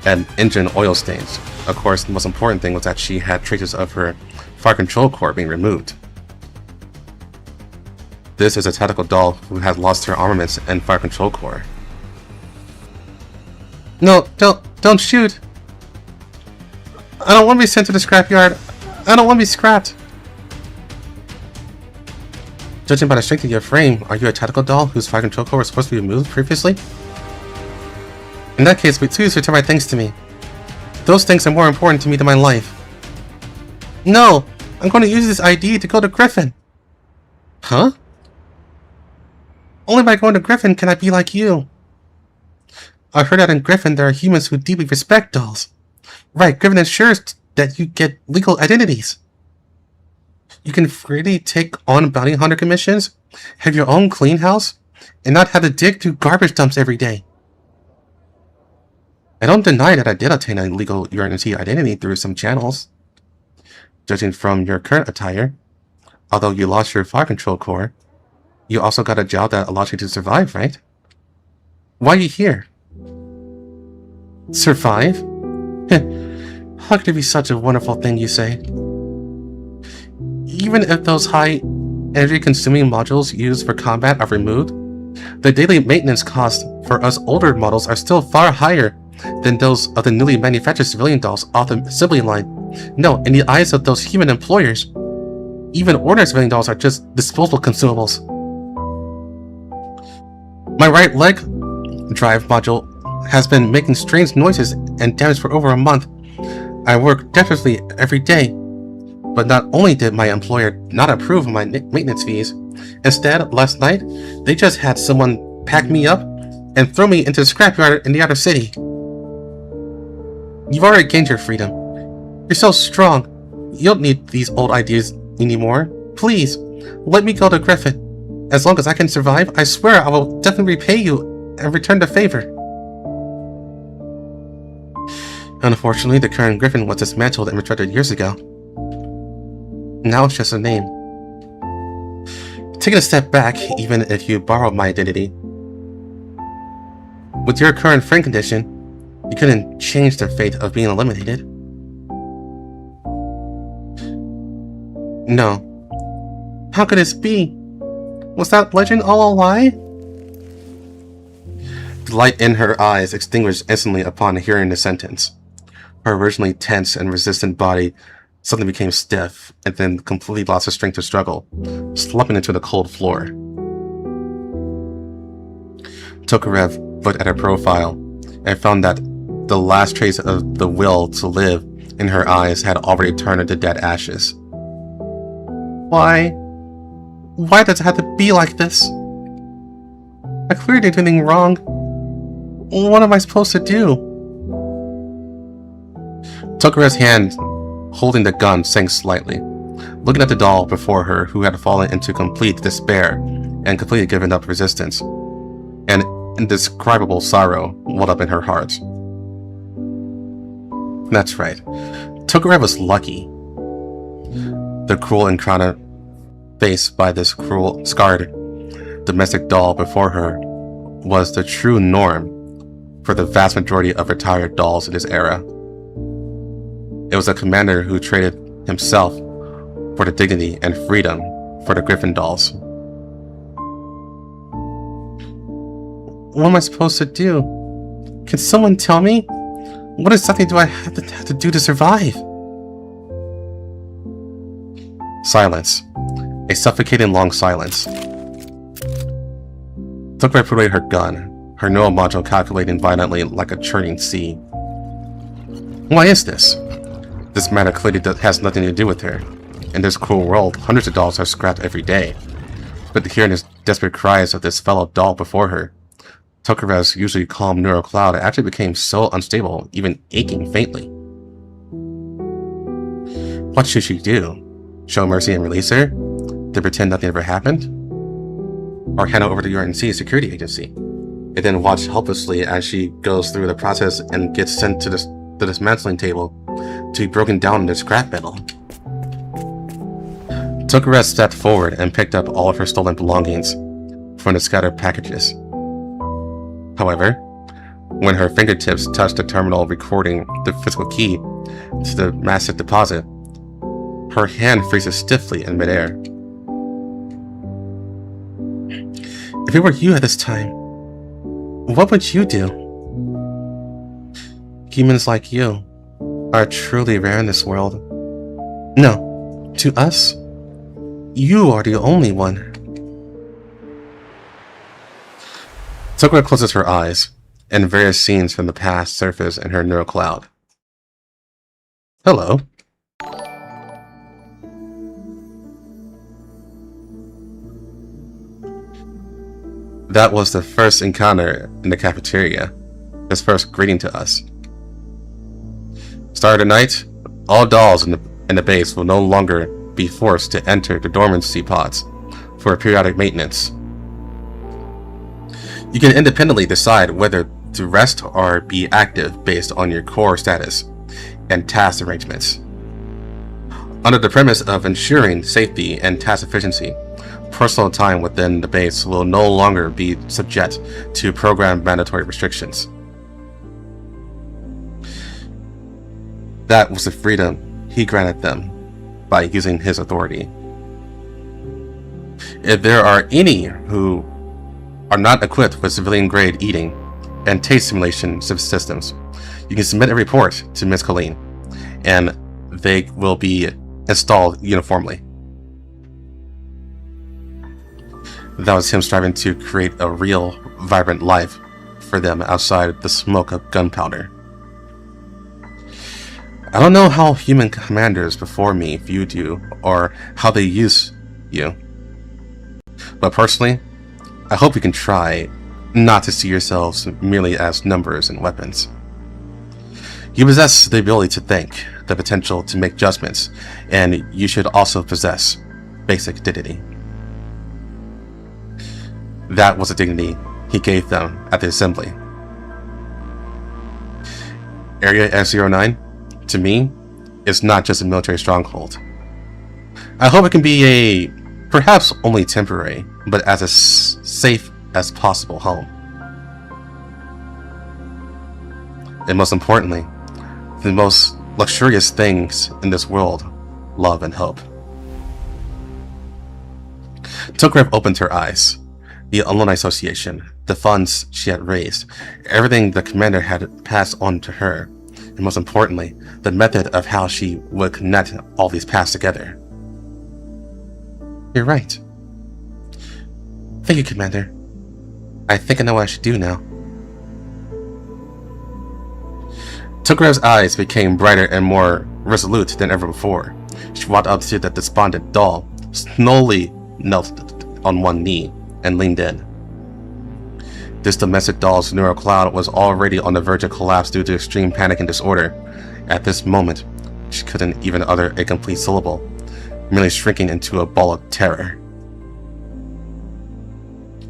and engine oil stains. Of course, the most important thing was that she had traces of her fire control core being removed. This is a tactical doll who had lost her armaments and fire control core. No, don't shoot. I don't want to be sent to the scrapyard. I don't want to be scrapped. Judging by the strength of your frame, are you a tactical doll whose fire control core was supposed to be removed previously? In that case, please return my things to me. Those things are more important to me than my life. No! I'm going to use this ID to go to Griffin. Huh? Only by going to Griffin can I be like you. I heard that in Griffin there are humans who deeply respect dolls. Right, Griffin ensures that you get legal identities. You can freely take on bounty hunter commissions, have your own clean house, and not have to dig through garbage dumps every day. I don't deny that I did obtain a legal URNT identity through some channels. Judging from your current attire, although you lost your fire control core, you also got a job that allows you to survive, right? Why are you here? Survive? How could it be such a wonderful thing, you say? Even if those high energy consuming modules used for combat are removed, the daily maintenance costs for us older models are still far higher than those of the newly manufactured civilian dolls off the assembly line. No, in the eyes of those human employers, even ordinary civilian dolls are just disposable consumables. My right leg drive module has been making strange noises and damage for over a month. I work desperately every day, but not only did my employer not approve of my maintenance fees, instead, last night, they just had someone pack me up and throw me into the scrapyard in the outer city. You've already gained your freedom. You're so strong. You don't need these old ideas anymore. Please, let me go to Griffin. As long as I can survive, I swear I will definitely repay you and return the favor. Unfortunately, the current Griffin was dismantled and retracted years ago. Now it's just a name. Taking a step back, even if you borrowed my identity, with your current frame condition, you couldn't change the fate of being eliminated. No. How could this be? Was that legend all a lie? The light in her eyes extinguished instantly upon hearing the sentence. Her originally tense and resistant body suddenly became stiff, and then completely lost her strength to struggle, slumping into the cold floor. Tokarev looked at her profile, and found that the last trace of the will to live in her eyes had already turned into dead ashes. Why? Why does it have to be like this? I clearly did anything wrong. What am I supposed to do? Tokarev's hand holding the gun sank slightly, looking at the doll before her who had fallen into complete despair and completely given up resistance. An indescribable sorrow welled up in her heart. That's right. Tokarev was lucky. The cruel encounter faced by this cruel, scarred domestic doll before her was the true norm for the vast majority of retired dolls in this era. It was a commander who traded himself for the dignity and freedom for the Griffin dolls. What am I supposed to do? Can someone tell me? What exactly do I have to do to survive? Silence. A suffocating long silence. Tokarev put away her gun, her neural module calculating violently like a churning sea. Why is this? This matter clearly has nothing to do with her. In this cruel world, hundreds of dolls are scrapped every day. But hearing the desperate cries of this fellow doll before her, Tokarev's usually calm neural cloud actually became so unstable, even aching faintly. What should she do? Show mercy and release her? To pretend nothing ever happened? Or hand her over to the URNC security agency, and then watch helplessly as she goes through the process and gets sent to the dismantling table to be broken down into scrap metal? Tokarev stepped forward and picked up all of her stolen belongings from the scattered packages. However, when her fingertips touched the terminal recording the physical key to the massive deposit, her hand freezes stiffly in midair. If it were you at this time, what would you do? Humans like you are truly rare in this world. No, to us, you are the only one. Tokura closes her eyes, and various scenes from the past surface in her neural cloud. Hello. That was the first encounter in the cafeteria, his first greeting to us. Start of the night, all dolls in the base will no longer be forced to enter the dormancy pods for periodic maintenance. You can independently decide whether to rest or be active based on your core status and task arrangements. Under the premise of ensuring safety and task efficiency, personal time within the base will no longer be subject to program mandatory restrictions. That was the freedom he granted them by using his authority. If there are any who are not equipped with civilian-grade eating and taste simulation systems, you can submit a report to Ms. Colleen, and they will be installed uniformly. That was him striving to create a real, vibrant life for them outside the smoke of gunpowder. I don't know how human commanders before me viewed you or how they use you, but personally, I hope you can try not to see yourselves merely as numbers and weapons. You possess the ability to think, the potential to make judgments, and you should also possess basic dignity. That was the dignity he gave them at the assembly. Area S09, to me, is not just a military stronghold. I hope it can be a, perhaps only temporary, but as safe as possible home. And most importantly, the most luxurious things in this world, love and hope. Tokura opened her eyes. The Alumni Association, the funds she had raised, everything the commander had passed on to her, and most importantly, the method of how she would connect all these paths together. You're right. Thank you, Commander. I think I know what I should do now. Tokura's eyes became brighter and more resolute than ever before. She walked up to the despondent doll, slowly knelt on one knee, and leaned in. This domestic doll's neural cloud was already on the verge of collapse due to extreme panic and disorder. At this moment, she couldn't even utter a complete syllable, merely shrinking into a ball of terror.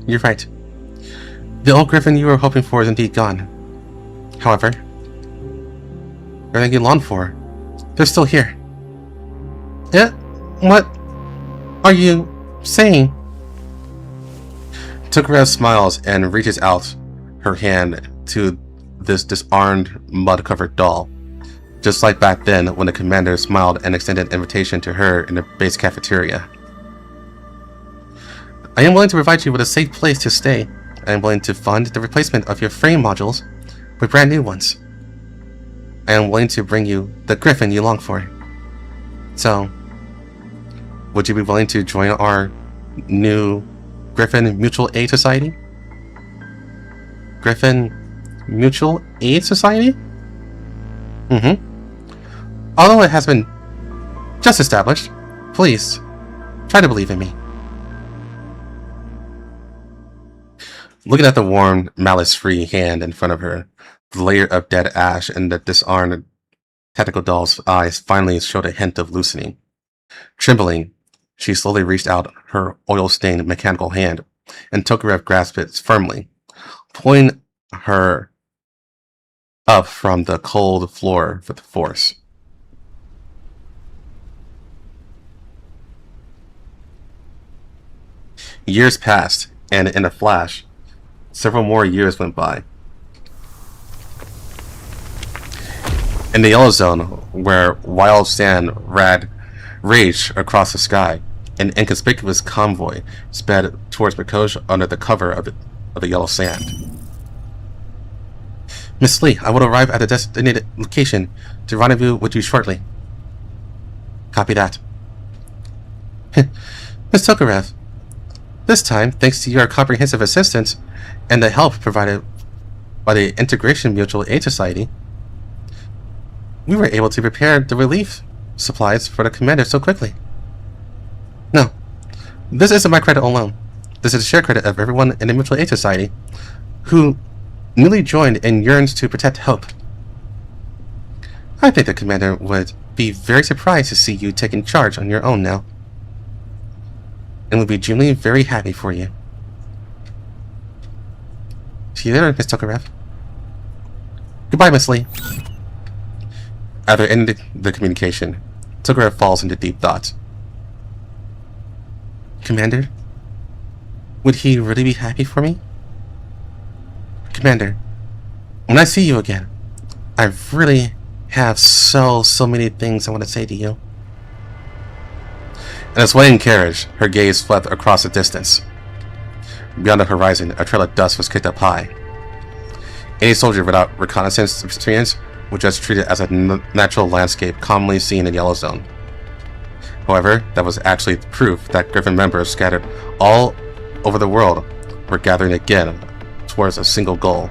You're right. The old griffin you were hoping for is indeed gone. However, everything you longed for, they're still here. Eh? What are you saying? Tokura smiles and reaches out her hand to this disarmed, mud-covered doll, just like back then when the commander smiled and extended an invitation to her in the base cafeteria. I am willing to provide you with a safe place to stay. I am willing to fund the replacement of your frame modules with brand new ones. I am willing to bring you the griffin you long for. So, would you be willing to join our new Griffin Mutual Aid Society? Griffin Mutual Aid Society? Although it has been just established, please, try to believe in me. Looking at the warm, malice-free hand in front of her, the layer of dead ash in the disarmed tactical doll's eyes finally showed a hint of loosening. Trembling, she slowly reached out her oil-stained mechanical hand, and Tokura grasped it firmly, pulling her up from the cold floor with force. Years passed, and in a flash, several more years went by. In the Yellow Zone, where wild sand raged across the sky, an inconspicuous convoy sped towards Bakosh under the cover of the yellow sand. Miss Lee, I will arrive at the designated location to rendezvous with you shortly. Copy that. Miss Tokarev, this time, thanks to your comprehensive assistance and the help provided by the Integration Mutual Aid Society, we were able to prepare the relief supplies for the commander so quickly. No, this isn't my credit alone. This is a shared credit of everyone in the Mutual Aid Society who newly joined and yearns to protect Hope. I think the commander would be very surprised to see you taking charge on your own now, and would be genuinely very happy for you. See you later, Miss Tokarev. Goodbye, Miss Lee. After ending the communication, Tokarev falls into deep thought. Commander? Would he really be happy for me? Commander, when I see you again, I really have so many things I want to say to you. In a swaying carriage, her gaze fled across the distance. Beyond the horizon, a trail of dust was kicked up high. Any soldier without reconnaissance experience would just treat it as a natural landscape commonly seen in Yellow Zone. However, that was actually proof that Griffin members scattered all over the world were gathering again towards a single goal.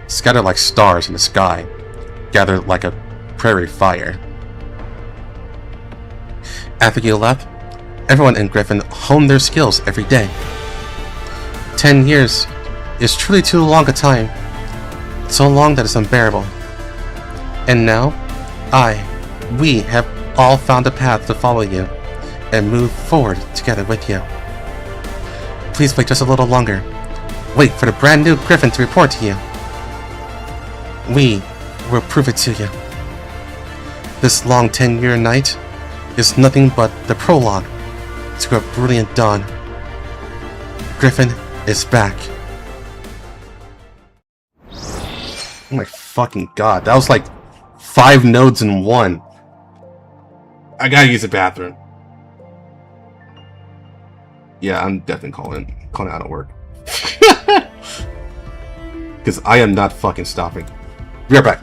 Scattered like stars in the sky, gathered like a prairie fire. After you left, everyone in Griffin honed their skills every day. 10 years is truly too long a time, so long that it's unbearable. And now, we have all found a path to follow you and move forward together with you. Please wait just a little longer. Wait for the brand new Griffin to report to you. We will prove it to you. This long 10-year night is nothing but the prologue to a brilliant dawn. Griffin is back. Oh my fucking god, that was like 5 nodes in one. I gotta use the bathroom. Yeah, I'm definitely calling out of work. Because I am not fucking stopping. Be right back.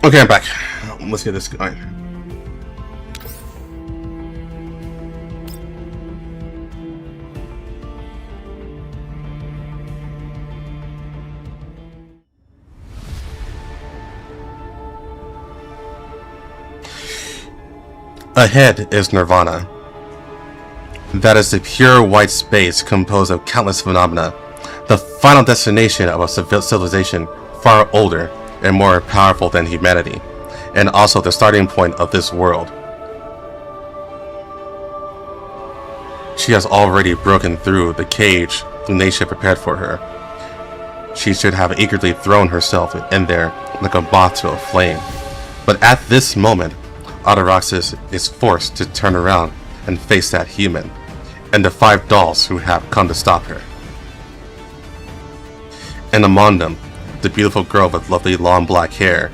Okay, I'm back. Let's get this going. Ahead is Nirvana. That is the pure white space composed of countless phenomena, the final destination of a civilization far older and more powerful than humanity, and also the starting point of this world. She has already broken through the cage Lunatia prepared for her. She should have eagerly thrown herself in there like a moth to a flame. But at this moment, Autoroxis is forced to turn around and face that human, and the 5 dolls who have come to stop her. And among them, the beautiful girl with lovely long black hair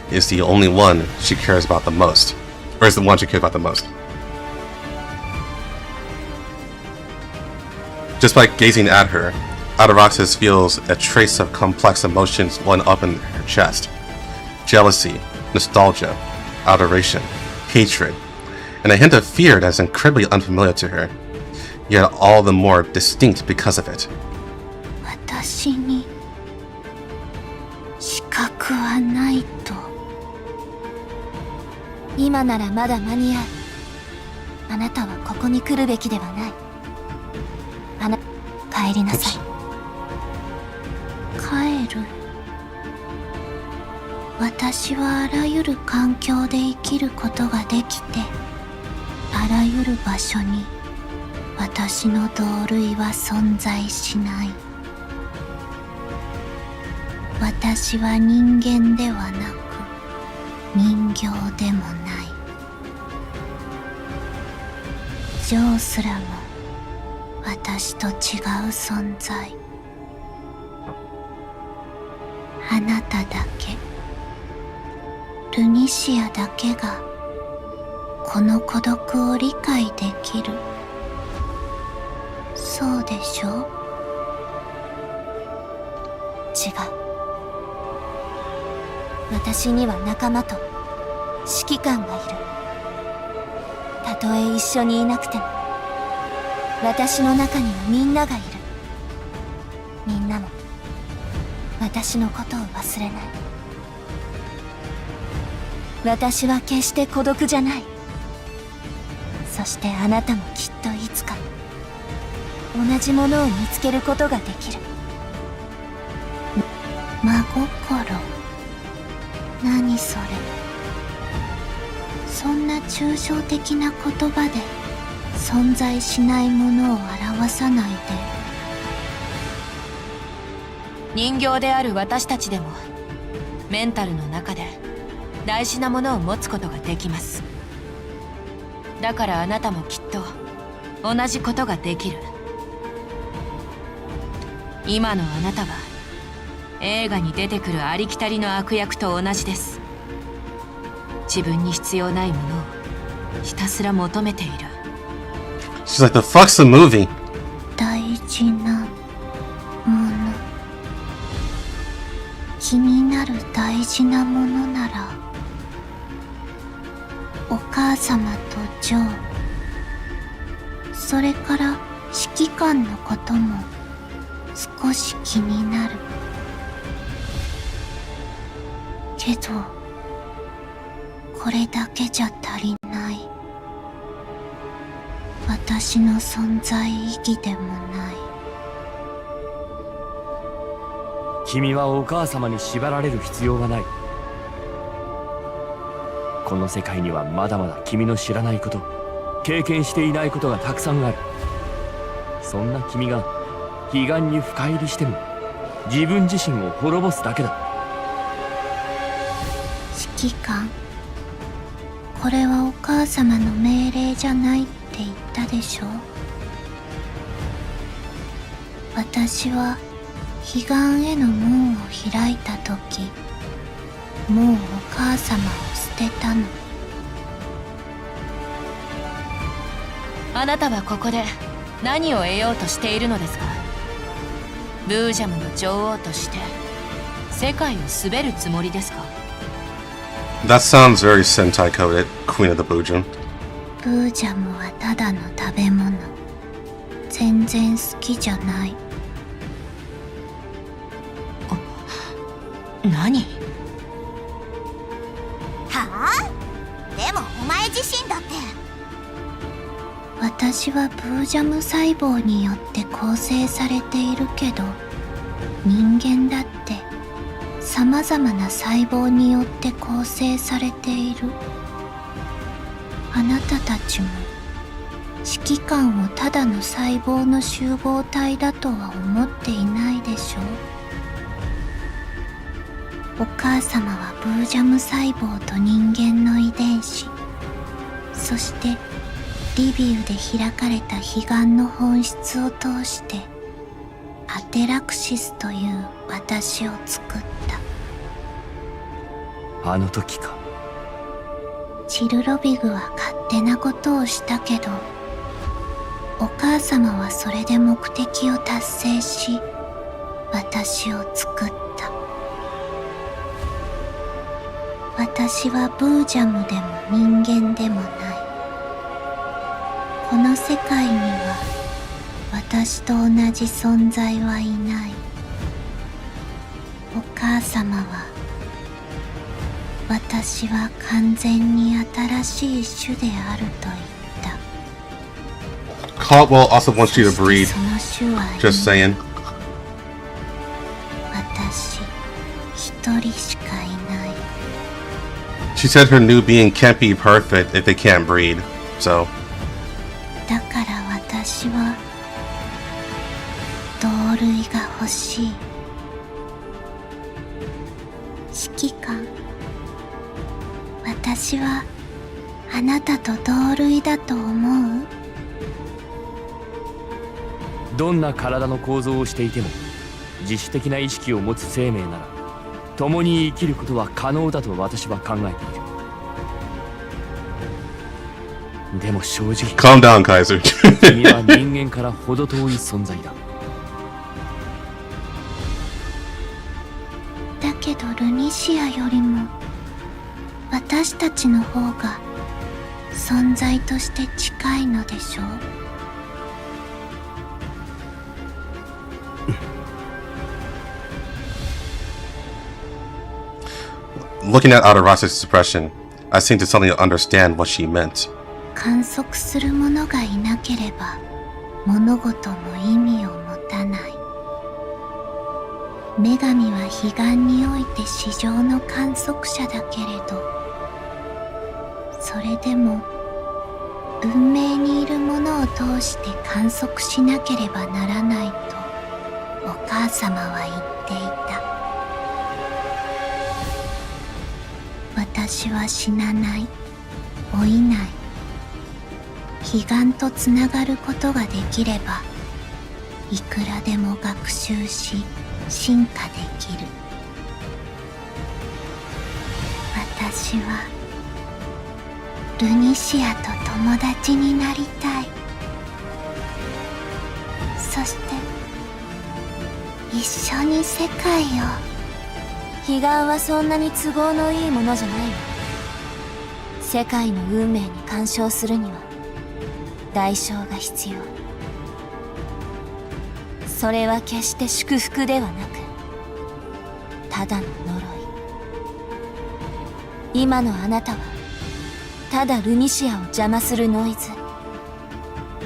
is the only one she cares about the most, or is the one she cares about the most. Just by gazing at her, Adaroxis feels a trace of complex emotions welling up in her chest. Jealousy, nostalgia, adoration, hatred, and a hint of fear that is incredibly unfamiliar to her, yet all the more distinct because of it. 私に資格はないと。今ならまだ間に合う。あなたはここに来るべきではない。帰りなさい。帰る。私はあらゆる環境で生きることができて、あらゆる場所に私の同類は存在しない。私は人間ではなく人形でもない。ジョーすらも私と違う存在。あなただけ、ルニシアだけがこの孤独を理解できる。そうでしょう？違う。私には仲間と指揮官がいる。たとえ一緒にいなくても私の中にはみんながいる。みんなも私のことを忘れない。私は決して孤独じゃない。そしてあなたもきっといつか同じものを見つけることができる。真心。何それ。そんな抽象的な言葉で存在しないものを表さないで。人形である私たちでもメンタルの中で大事なものを持つことができます。だからあなたもきっと同じことができる。今のあなたは映画に出てくるありきたりの悪役と同じです。自分に必要ないものをひたすら求めている。 She's like, the fuck's the movie? 大事なもの。気になる大事なものなら、お母様とジョー、それから指揮官のことも少し気になる。けどこれだけじゃ足りない。私の存在意義でもない。君はお母様に縛られる必要がない。この世界にはまだまだ君の知らないこと、経験していないことがたくさんある。そんな君が彼岸に深入りしても自分自身を滅ぼすだけだ。指揮官、これはお母様の命令じゃないって言ったでしょ。私は彼岸への門を開いた時、もうお母様を捨てたの。あなたはここで何を得ようとしているのですか？ブージャムの女王として世界を滑るつもりですか？ That sounds very Sentai coded, Queen of the Boojum. ブージャムはただの食べ物。全然好きじゃない。何？はあ？でもお前自身だって。私はブージャム細胞によって構成されているけど、人間だって様々な細胞によって構成されている。あなたたちも指揮官をただの細胞の集合体だとは思っていないでしょう。お母様はブージャム細胞と人間の遺伝子、そしてリビウで開かれた彼岸の本質を通してアテラクシスという私を作った。あの時か。チルロビグは勝手なことをしたけど、お母様はそれで目的を達成し、私を作った。私はブージャムでも人間でもない。この世界には私と同じ存在はいない。お母様は、私は完全に新しい種であると言った。Caldwell also wants you to breed. その種は Just saying. 私一人しかいない。She said her new being can't be perfect if they can't breed. So. だから私は同類が欲しい。指揮官、私はあなたと同類だと思う？どんな体の構造をしていても自主的な意識を持つ生命なら共に生きることは可能だと私は考えている。でも正直 Calm down, Kaiser. 君は人間から程遠い存在だ。だけどルニシアよりも私たちの方が存在として近いのでしょう。Looking at Adaras's expression, I seem to suddenly understand what she meant. 観測する者がいなければ物事も意味を持たない。女神は彼岸において至上の観測者だけれど、それでも運命にいるものを通して観測しなければならないとお母様は言っていた。私は死なない、老いない。彼岸とつながることができれば、いくらでも学習し、進化できる。私はルニシアと友達になりたい。そして一緒に世界を。彼岸はそんなに都合のいいものじゃないわ。世界の運命に干渉するには代償が必要。それは決して祝福ではなく、ただの呪い。今のあなたはただルニシアを邪魔するノイズ。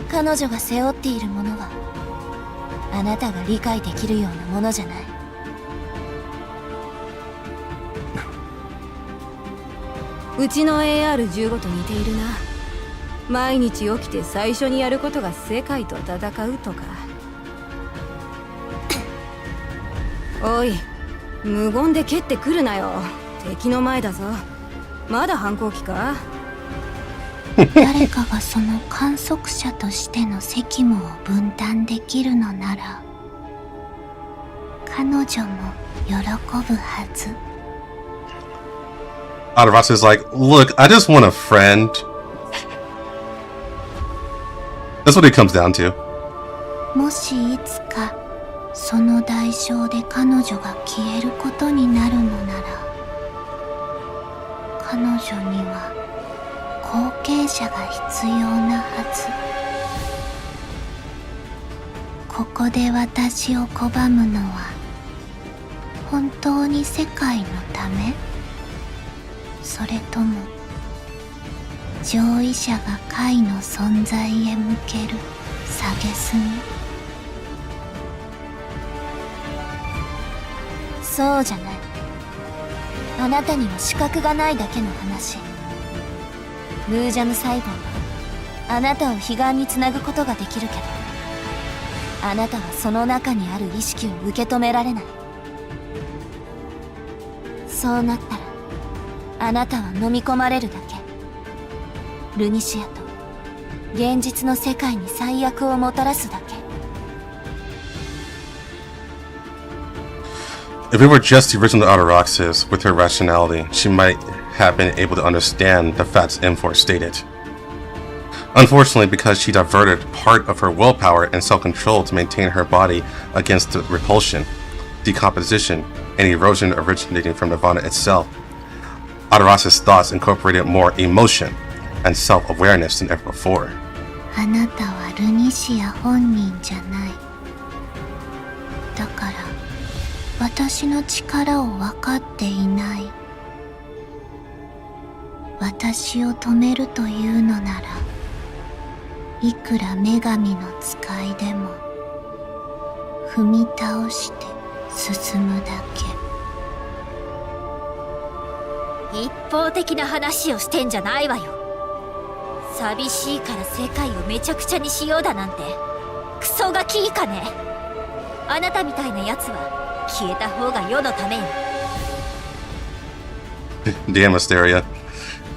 彼女が背負っているものはあなたが理解できるようなものじゃない。うちの AR15 と似ているな。毎日起きて最初にやることが世界と戦うとか。おい、無言で蹴ってくるなよ。敵の前だぞ。まだ反抗期か？誰かがその観測者としての責務を分担できるのなら、彼女も喜ぶはず。Adarasa is like, look, I just want a friend. That's what it comes down to. もしいつかその代償で彼女が消えることになるのなら、彼女には後継者が必要なはず。ここで私を拒むのは本当に世界のため？それとも上位者が界の存在へ向ける蔑み？そうじゃない。あなたには資格がないだけの話。ルージャム細胞はあなたを彼岸につなぐことができるけど、あなたはその中にある意識を受け止められない。そうなったらあなたは飲み込まれるだけ。ルニシアと現実の世界に最悪をもたらすだけ。If it were just the original Ataraxis with her rationality, she might have been able to understand the facts M4 stated. Unfortunately, because she diverted part of her willpower and self-control to maintain her body against the repulsion, decomposition, and erosion originating from Nirvana itself, Adarasa's thoughts incorporated more emotion and self-awareness than ever before. あなたはルニシア本人じゃない。だから私の力を分かっていない。私を止めるというのなら、いくら女神の使いでも踏み倒して進むだけ。一方的な話をしてんじゃないわよ。寂しいから世界をめちゃくちゃにしようだなんてクソガキいいかね。あなたみたいなやつは消えた方が世のためよ。Damn, Asteria.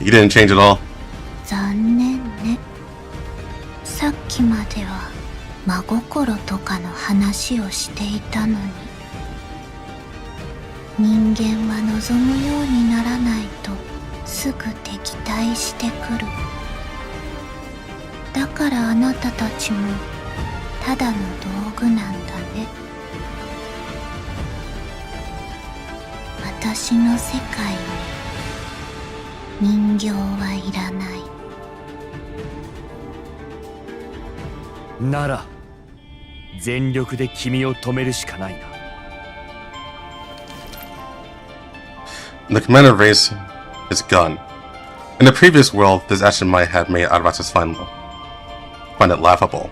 You didn't change at all. 残念ね。さっきまでは真心とかの話をしていたのに。人間は望むようにならないとすぐ敵対してくる。だからあなたたちもただの道具なんだね。私の世界に人形はいらない。なら全力で君を止めるしかないな。The commander raised his gun. In the previous world, this action might have made Adarasa's find it laughable.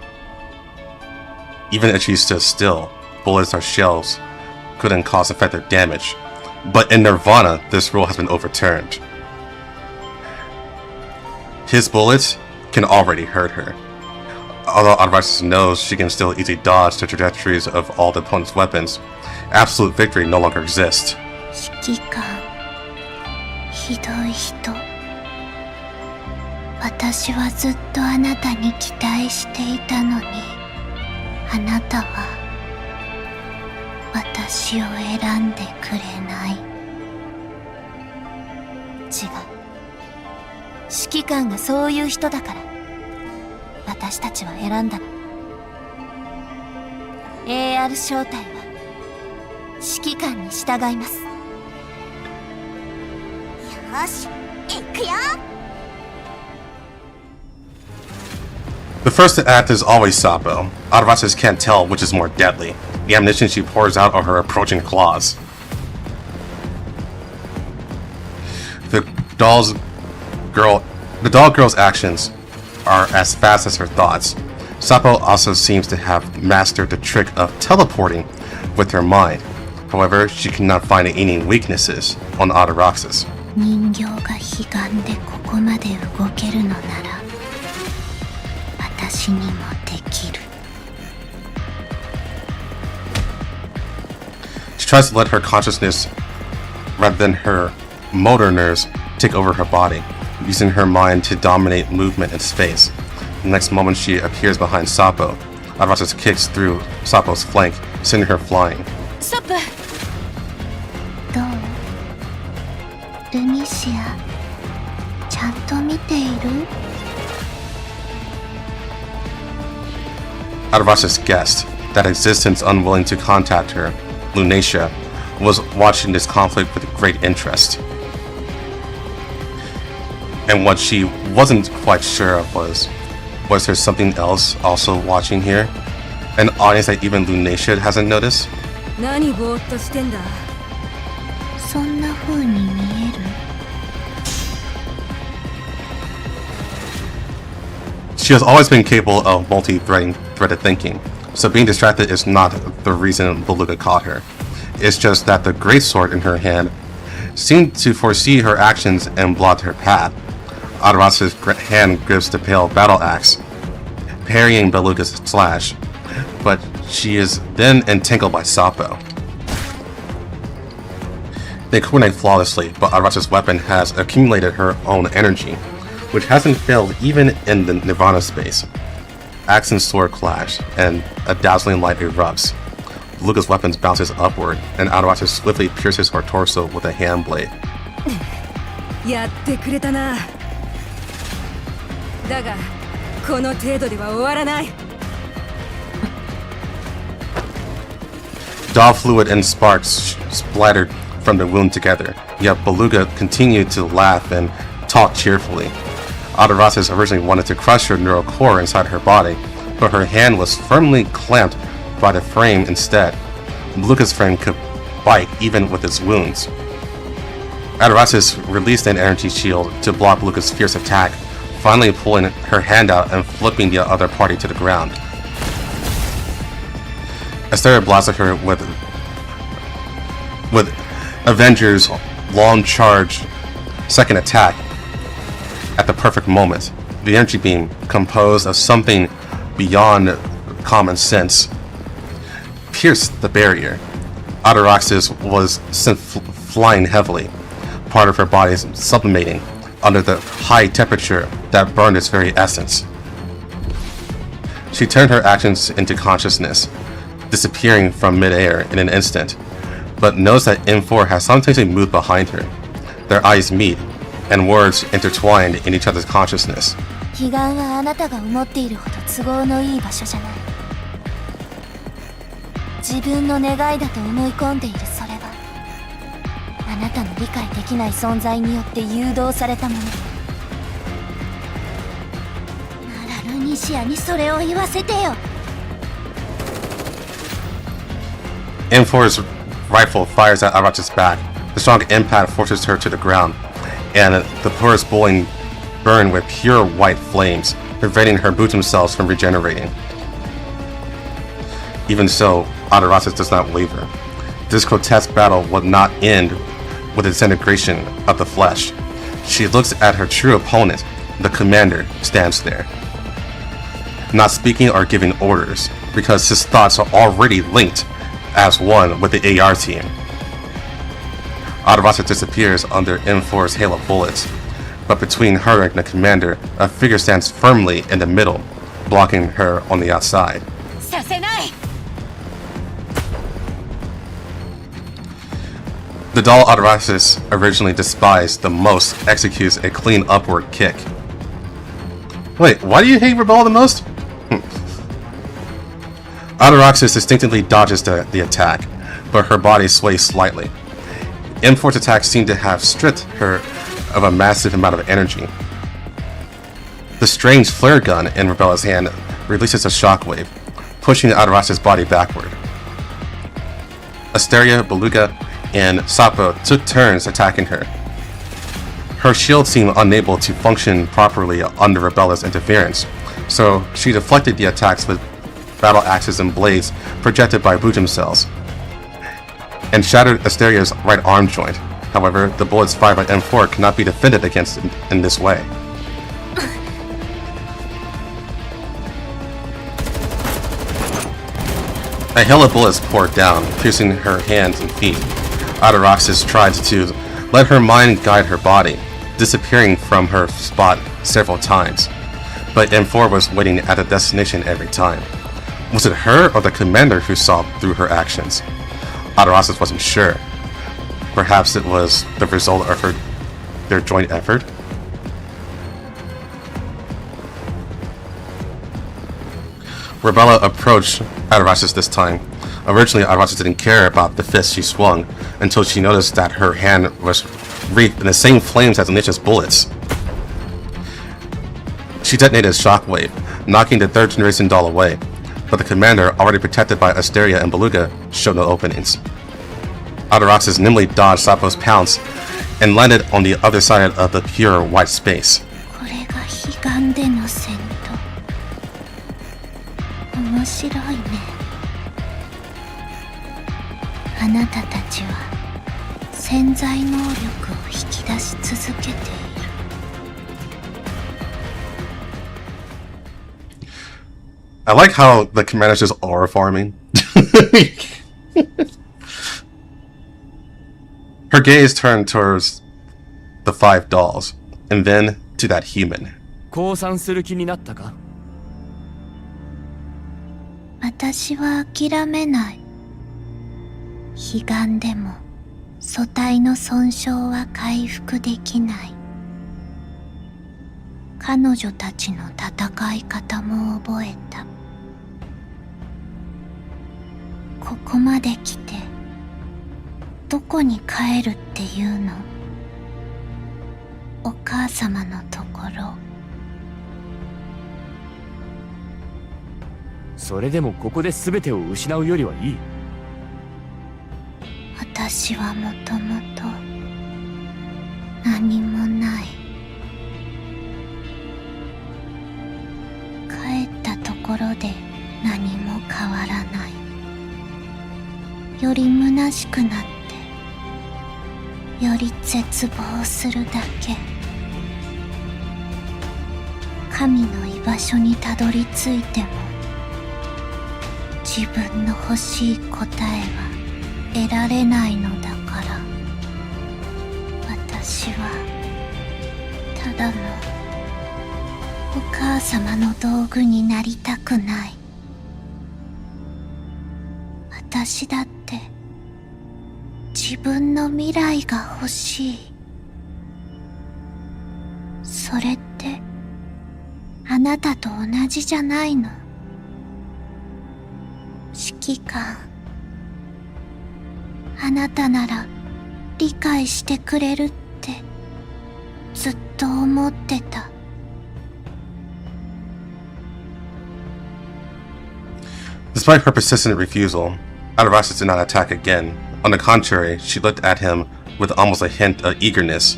Even if she stood still, bullets or shells couldn't cause effective damage. But in Nirvana, this rule has been overturned. His bullets can already hurt her. Although Adarasa knows she can still easily dodge the trajectories of all the opponent's weapons, absolute victory no longer exists. 指揮官、ひどい人。私はずっとあなたに期待していたのに、あなたは私を選んでくれない。違う。指揮官がそういう人だから私たちは選んだの。 AR 正体は指揮官に従います。よし、行くよ。The first to act is always Sapo. Adarasa can't tell which is more deadly, the ammunition she pours out or her approaching claws. The doll girl's actions are as fast as her thoughts. Sapo also seems to have mastered the trick of teleporting with her mind. However, she cannot find any weaknesses on Adarasa's. 人形が悲願でここまで動けるのなら私にもできる。 She tries to let her consciousness rather than her motor nerves take over her body, using her mind to dominate movement and space. The next moment she appears behind Sapo. Adarasa kicks through Sapo's flank, sending her flying. ストップ。どう？ルニシア、ちゃんと見ている？ Adarasa's guessed that existence unwilling to contact her, Lunacia, was watching this conflict with great interest. And what she wasn't quite sure of was there something else also watching here? An audience that even Lunacia hasn't noticed? 何ぼーっとしてんだ。そんな風に見える？ She has always been capable of multi-threaded thinking, so being distracted is not the reason Beluga caught her. It's just that the greatsword in her hand seemed to foresee her actions and blocked her path. Adarasa's hand grips the pale battle axe, parrying Beluga's slash, but she is then entangled by Sapo. They coordinate flawlessly, but Adarasa's weapon has accumulated her own energy, which hasn't failed even in the Nirvana space. Axe and sword clash, and a dazzling light erupts. Beluga's weapon bounces upward, and Adarasa swiftly pierces her torso with a hand blade. やってくれたな。だがこの程度では終わらない。 Doll fluid and sparks splattered from the wound together, yet Beluga continued to laugh and talk cheerfully. Adorasis originally wanted to crush her neural core inside her body, but her hand was firmly clamped by the frame instead. Beluga's frame could bite even with its wounds. Adorasis released an energy shield to block Beluga's fierce attack, finally pulling her hand out and flipping the other party to the ground. Asteria blasted her with Avenger's long charge second attack at the perfect moment. The energy beam, composed of something beyond common sense, pierced the barrier. Adorasis was sent flying heavily, part of her body sublimating under the high temperature that burned its very essence. She turned her actions into consciousness, disappearing from midair in an instant, but noticed that M4 has simultaneously moved behind her. Their eyes meet, and words intertwined in each other's consciousness. 彼岸はあなたが思っているほど都合のいい場所じゃない。自分の願いだと思い込んでいるそれは、あなたの理解できない存在によって誘導されたもの。ならルニシアにそれを言わせてよ。M4's rifle fires at Arachi's back. The strong impact forces her to the ground, and the pores boiling burn with pure white flames, preventing her Butum cells from regenerating. Even so, Adorasis does not waver. This grotesque battle will not end with the disintegration of the flesh. She looks at her true opponent. The commander stands there, not speaking or giving orders, because his thoughts are already linked as one with the AR team. Adorasis disappears under M4's hail of bullets, but between her and the commander, a figure stands firmly in the middle, blocking her on the outside. させない。 The doll Adorasis originally despised the most executes a clean upward kick. Wait, why do you hate Rebel the most? Adorasis instinctively dodges the attack, but her body sways slightly. M4's attack seemed to have stripped her of a massive amount of energy. The strange flare gun in Rebella's hand releases a shockwave, pushing Adorasis' body backward. Asteria, Beluga, and Sapo took turns attacking her. Her shield seemed unable to function properly under Rebella's interference, so she deflected the attacks with battle axes and blades projected by Butum cells, and shattered Asteria's right arm joint. However, the bullets fired by M4 cannot be defended against in this way. A hail of bullets poured down, piercing her hands and feet. Adorasis tried to let her mind guide her body, disappearing from her spot several times, but M4 was waiting at the destination every time. Was it her or the commander who saw through her actions? Adorasis wasn't sure. Perhaps it was the result of their joint effort? Rebella approached Adorasis this time. Originally, Adorasis didn't care about the fist she swung until she noticed that her hand was wreathed in the same flames as Anisha's bullets. She detonated a shockwave, knocking the third generation doll away, but the commander, already protected by Asteria and Beluga, showed no openings. Adorasis nimbly dodged Sapo's pounce and landed on the other side of the pure white space. これが彼岸での戦闘。面白いね。あなたたちは潜在能力を引き出し続けている。I like how the commander's just aura farming. Her gaze turned towards the 5 dolls, and then to that human. 降参する気になったか？私は諦めない。彼岸でも素体の損傷は回復できない。彼女たちの戦い方も覚えた。ここまで来てどこに帰るっていうの？お母様のところ。それでもここで全てを失うよりはいい。私はもともと何もない。帰ったところで何も変わらない。より虚しくなってより絶望するだけ。神の居場所にたどり着いても自分の欲しい答えは得られないのだから、私はただのお母様の道具になりたくない。私だって自分の未来が欲しい。それってあなたと同じじゃないの？指揮官、あなたなら理解してくれるってずっと思ってた。Despite her persistent refusal, Atarastus did not attack again. On the contrary, she looked at him with almost a hint of eagerness,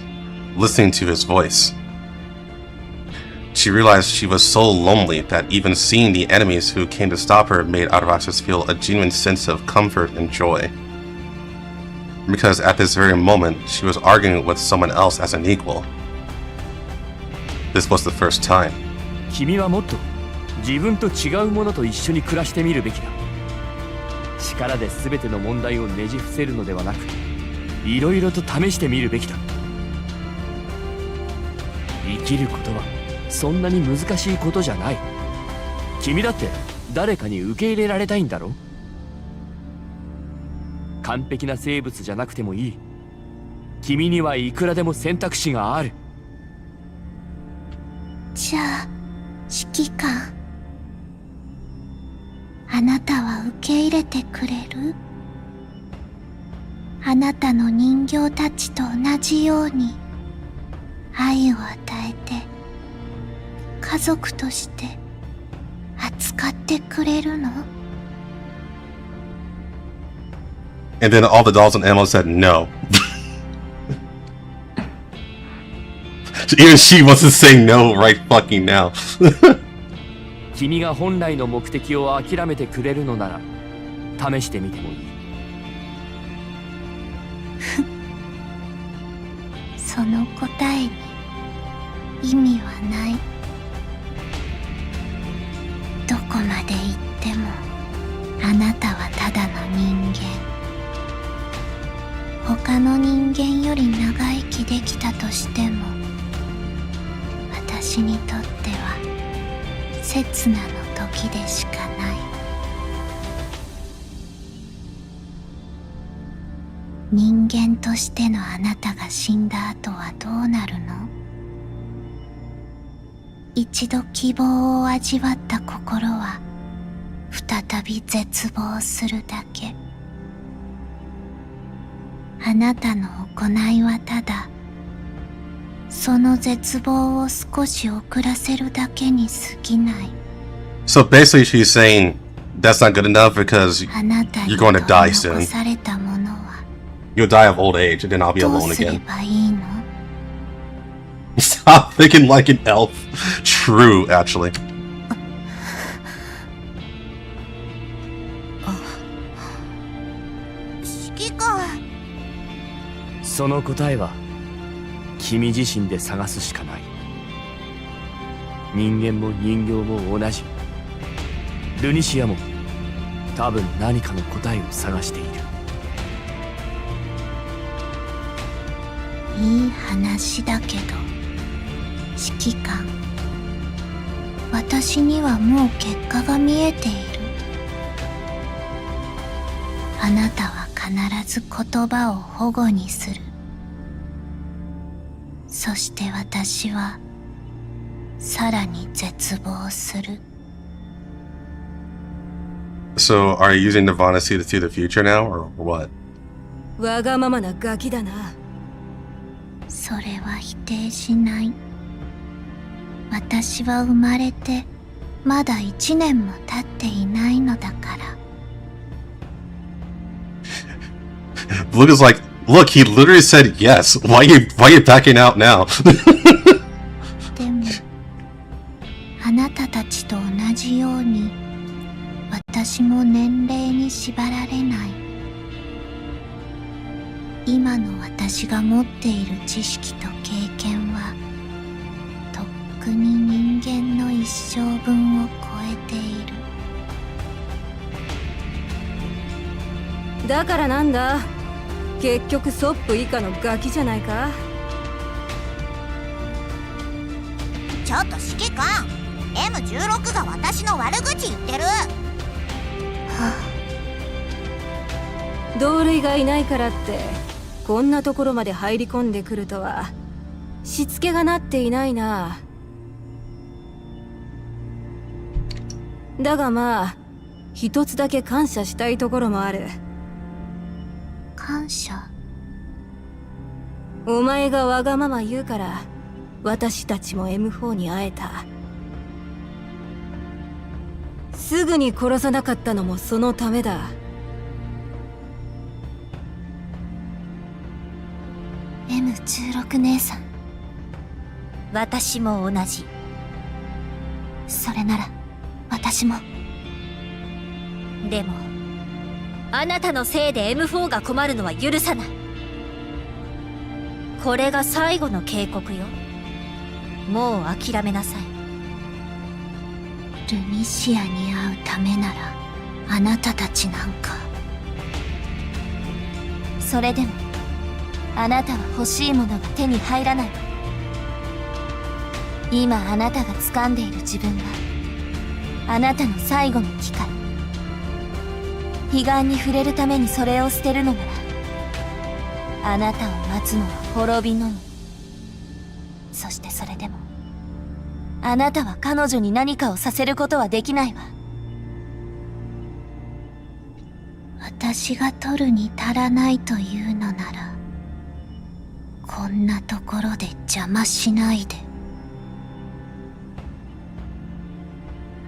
listening to his voice. She realized she was so lonely that even seeing the enemies who came to stop her made Atarastus feel a genuine sense of comfort and joy. Because at this very moment, she was arguing with someone else as an equal. This was the first time. 君はもっと自分と違うものと一緒に暮らしてみるべきだ。力で全ての問題をねじ伏せるのではなく、いろいろと試してみるべきだ。生きることはそんなに難しいことじゃない。君だって誰かに受け入れられたいんだろ？完璧な生物じゃなくてもいい。君にはいくらでも選択肢がある。じゃあ、指揮官、あなたは受け入れてくれる？あなたの人形たちと同じように愛を与えて家族として扱ってくれるの？ And then all the dolls and animals said no. Even she wants to say no right fucking now. 君が本来の目的を諦めてくれるのなら試してみてもいい。その答えに意味はない。どこまで行ってもあなたはただの人間。他の人間より長生きできたとしても私にとっては刹那の時でしかない。人間としてのあなたが死んだ後はどうなるの？一度希望を味わった心は再び絶望するだけ。あなたの行いはただその絶望を少し遅らせるだけに過ぎない。 So basically she's saying that's not good enough because あなたに you're going to die soon. 残されたものは You'll die of old age and then I'll be どう alone すれ again. ばいいの？ Stop thinking like an elf. True, actually. 指揮官、その答えは君自身で探すしかない。人間も人形も同じ。ルニシアも多分何かの答えを探している。いい話だけど指揮官、私にはもう結果が見えている。あなたは必ず言葉を保護にする。そして私はさらに絶望する。 So, are you using Nirvana to see the future now, or what? わがままなガキだな。それは否定しない。私は生まれてまだ1年も経っていないのだから。Luke is like, look, he literally said yes. Why are you backing out now? でも、あなたたちと同じように、私も年齢に縛られない。今の私が持っている知識と経験は、とっくに人間の一生分を超えている。だからなんだ、結局ソップ以下のガキじゃないか。ちょっと指揮官、 M16 が私の悪口言ってる。同類がいないからってこんなところまで入り込んでくるとはしつけがなっていないな。だがまあ一つだけ感謝したいところもある。感謝？お前がわがまま言うから私たちも M4 に会えた。すぐに殺さなかったのもそのためだ。M16 姉さん、私も同じ。それなら私も。でもあなたのせいで M4 が困るのは許さない。これが最後の警告よ。もう諦めなさい。ルニシアに会うためならあなたたちなんか。それでもあなたは欲しいものが手に入らない。今あなたが掴んでいる自分があなたの最後の機会。彼岸に触れるためにそれを捨てるのなら、あなたを待つのは滅びのみ。そしてそれでもあなたは彼女に何かをさせることはできないわ。私が取るに足らないというのなら、こんなところで邪魔しないで。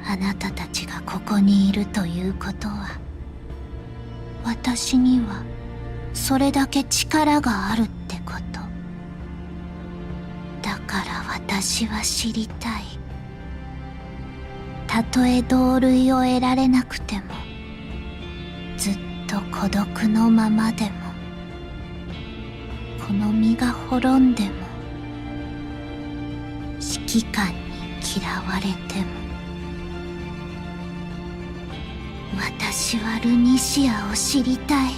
あなたたちがここにいるということは、私にはそれだけ力があるってこと。だから私は知りたい。たとえ同類を得られなくても、ずっと孤独のままでも、この身が滅んでも、指揮官に嫌われても、私はルニシアを知りたい。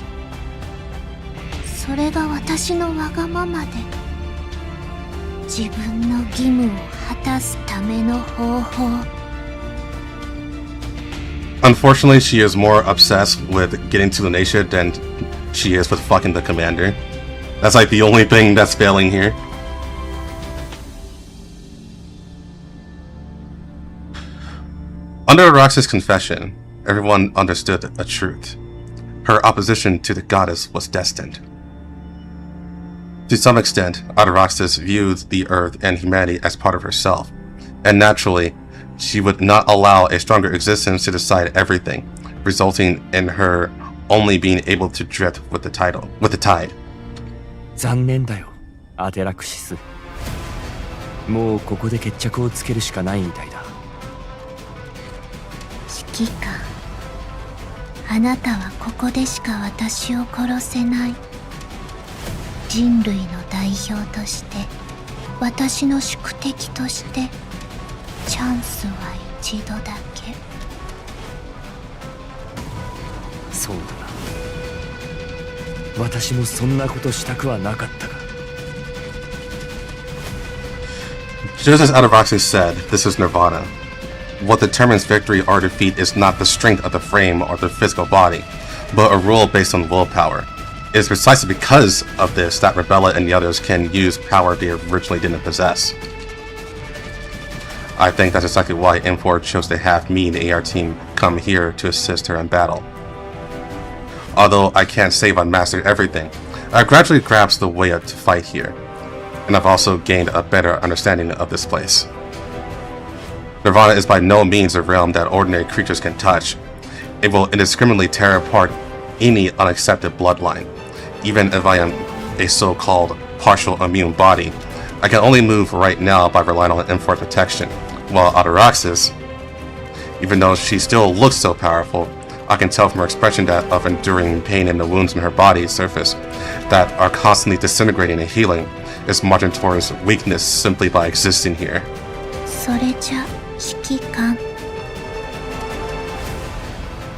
それが私のわがままで、自分の義務を果たすための方法。Unfortunately, she is more obsessed with getting to Lunacia than she is with fucking the commander. That's like the only thing that's failing here. Under Arax's confession, everyone understood a truth. Her opposition to the goddess was destined. To some extent, Araxis viewed the Earth and humanity as part of herself, and naturally, she would not allow a stronger existence to decide everything, resulting in her only being able to drift with the tide. 残念だよ、アテラクシス。もうここで決着をつけるしかないみたいだ。指揮官、あなたはここでしか私を殺せない。人類の代表として、私の宿敵として、チャンスは一度だけ。そうだな。私もそんなことしたくはなかったが。Just as Ataraxis said, this is Nirvana. What determines victory or defeat is not the strength of the frame or the physical body, but a rule based on willpower. It is precisely because of this that Rebella and the others can use power they originally didn't possess. I think that's exactly why M4 chose to have me and the AR team come here to assist her in battle. Although I can't say I've mastered everything, I've gradually grasped the way up to fight here, and I've also gained a better understanding of this place. Nirvana is by no means a realm that ordinary creatures can touch. It will indiscriminately tear apart any unaccepted bloodline. Even if I am a so-called partial immune body, I can only move right now by relying on M4 protection, while Ataraxis, even though she still looks so powerful, I can tell from her expression that of enduring pain in the wounds on her body's surface that are constantly disintegrating and healing is marching towards weakness simply by existing here. それじゃ指揮官、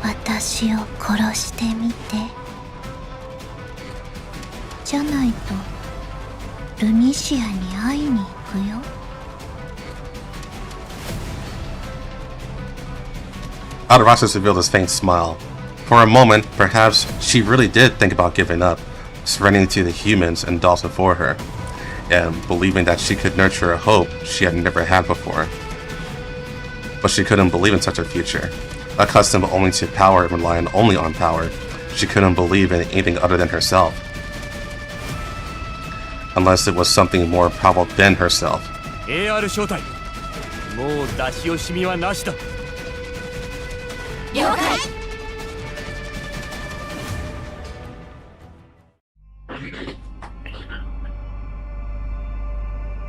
私を殺してみて。じゃないとルニシアに会いに行くよ。Ataraxis revealed his faint smile. For a moment, perhaps she really did think about giving up, surrendering to the humans and dolls before her, and believing that she could nurture a hope she had never had before. But she couldn't believe in such a future. Accustomed only to power and relying only on power, she couldn't believe in anything other than herself. Unless it was something more powerful than herself. AR 招待。もう出し惜しみはなしだ。了解。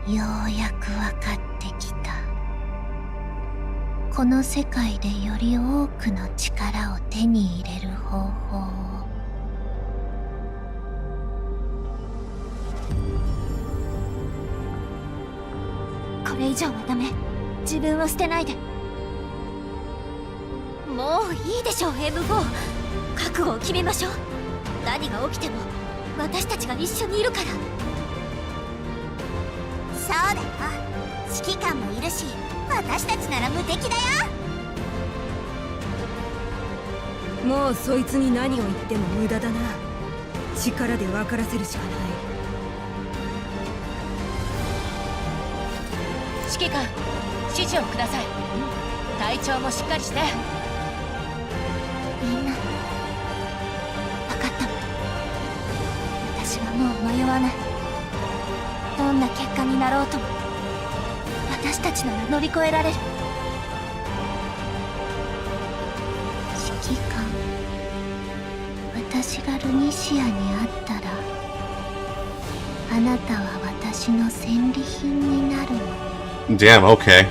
ようやく分かってきた。この世界でより多くの力を手に入れる方法を。これ以上はダメ。自分を捨てないで。もういいでしょう M4。 覚悟を決めましょう。何が起きても私たちが一緒にいるから。そうだよ、指揮官もいるし、私たちなら無敵だよ。もうそいつに何を言っても無駄だな。力で分からせるしかない。指揮官、指示をください。体調もしっかりして。みんな分かったわ。私はもう迷わない。どんな結果になろうとも私たちなら乗り越えられる。指揮官、私がルニシアに会ったらあなたは私の戦利品になるの。Damn, okay.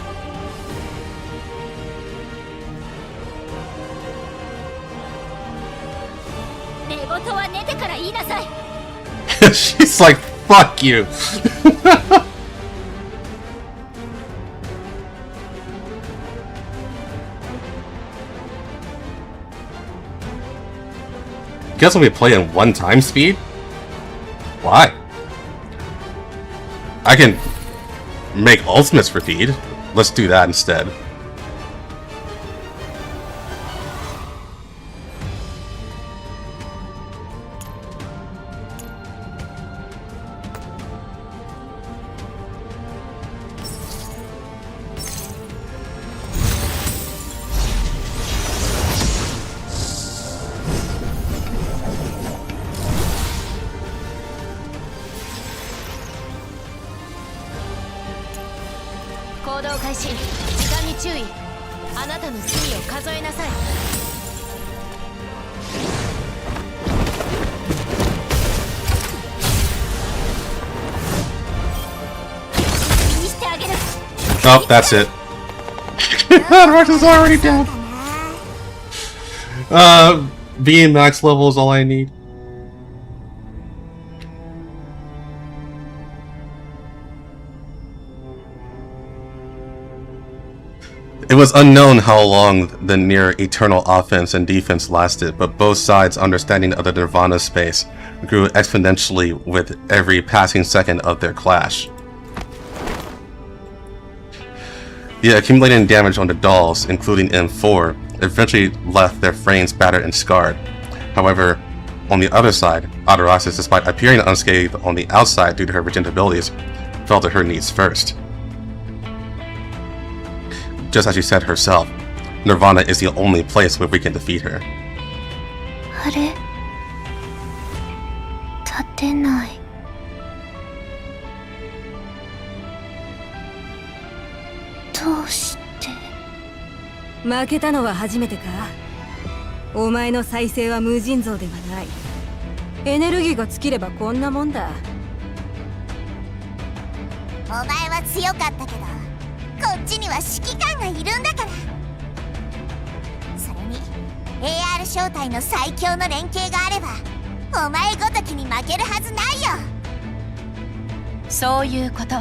She's like, fuck you. Guess when we play in 1x speed? Why? I can make ultimates for speed. Let's do that instead. Oh, that's it. Rush is already dead. Being max level is all I need. It was unknown how long the near eternal offense and defense lasted, but both sides' understanding of the Nirvana space grew exponentially with every passing second of their clash. The accumulating damage on the dolls, including M4, eventually left their frames battered and scarred. However, on the other side, Ataraxis, despite appearing unscathed on the outside due to her regen abilities, fell to her needs first. just as she said herself, Nirvana is the only place where we can defeat her. あれ、立てない。どうして？負けたのは初めてか。お前の再生は無尽蔵ではない。エネルギーが尽きればこんなもんだ。お前は強かったけど、こっちには指揮官がいるんだから。それに AR 正体の最強の連携があればお前ごときに負けるはずないよ。そういうこと。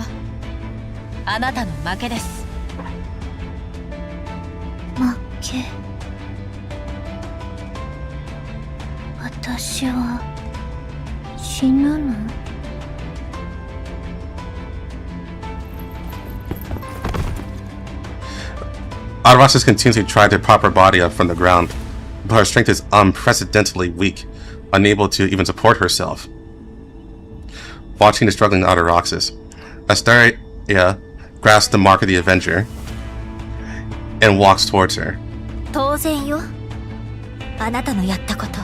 あなたの負けです。負け。私は死ぬのAraxis continues to try to prop her body up from the ground, but her strength is unprecedentedly weak, unable to even support herself. Watching the struggling Araxis, Asteria grasps the mark of the Avenger and walks towards her. 当然よ。あなたのやったこと、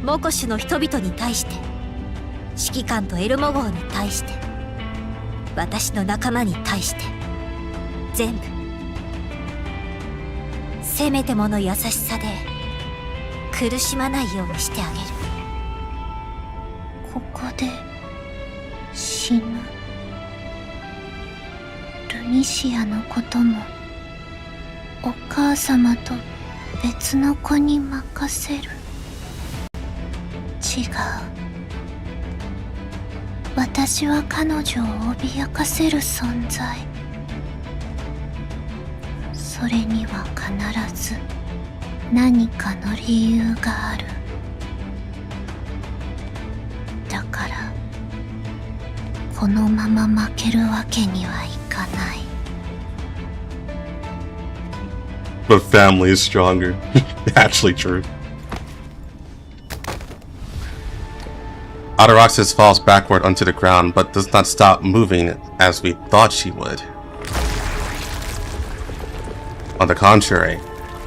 モコシュの人々に対して、指揮官とエルモ号に対して、私の仲間に対して、全部。せめてもの優しさで苦しまないようにしてあげる。ここで死ぬ。ルニシアのこともお母様と別の子に任せる。違う。私は彼女を脅かせる存在。それには必ず何かの理由がある。だからこのまま負けるわけにはいかない。But family is stronger. Actually true. Araxis falls backward onto the ground, but does not stop moving as we thought she would. On the contrary,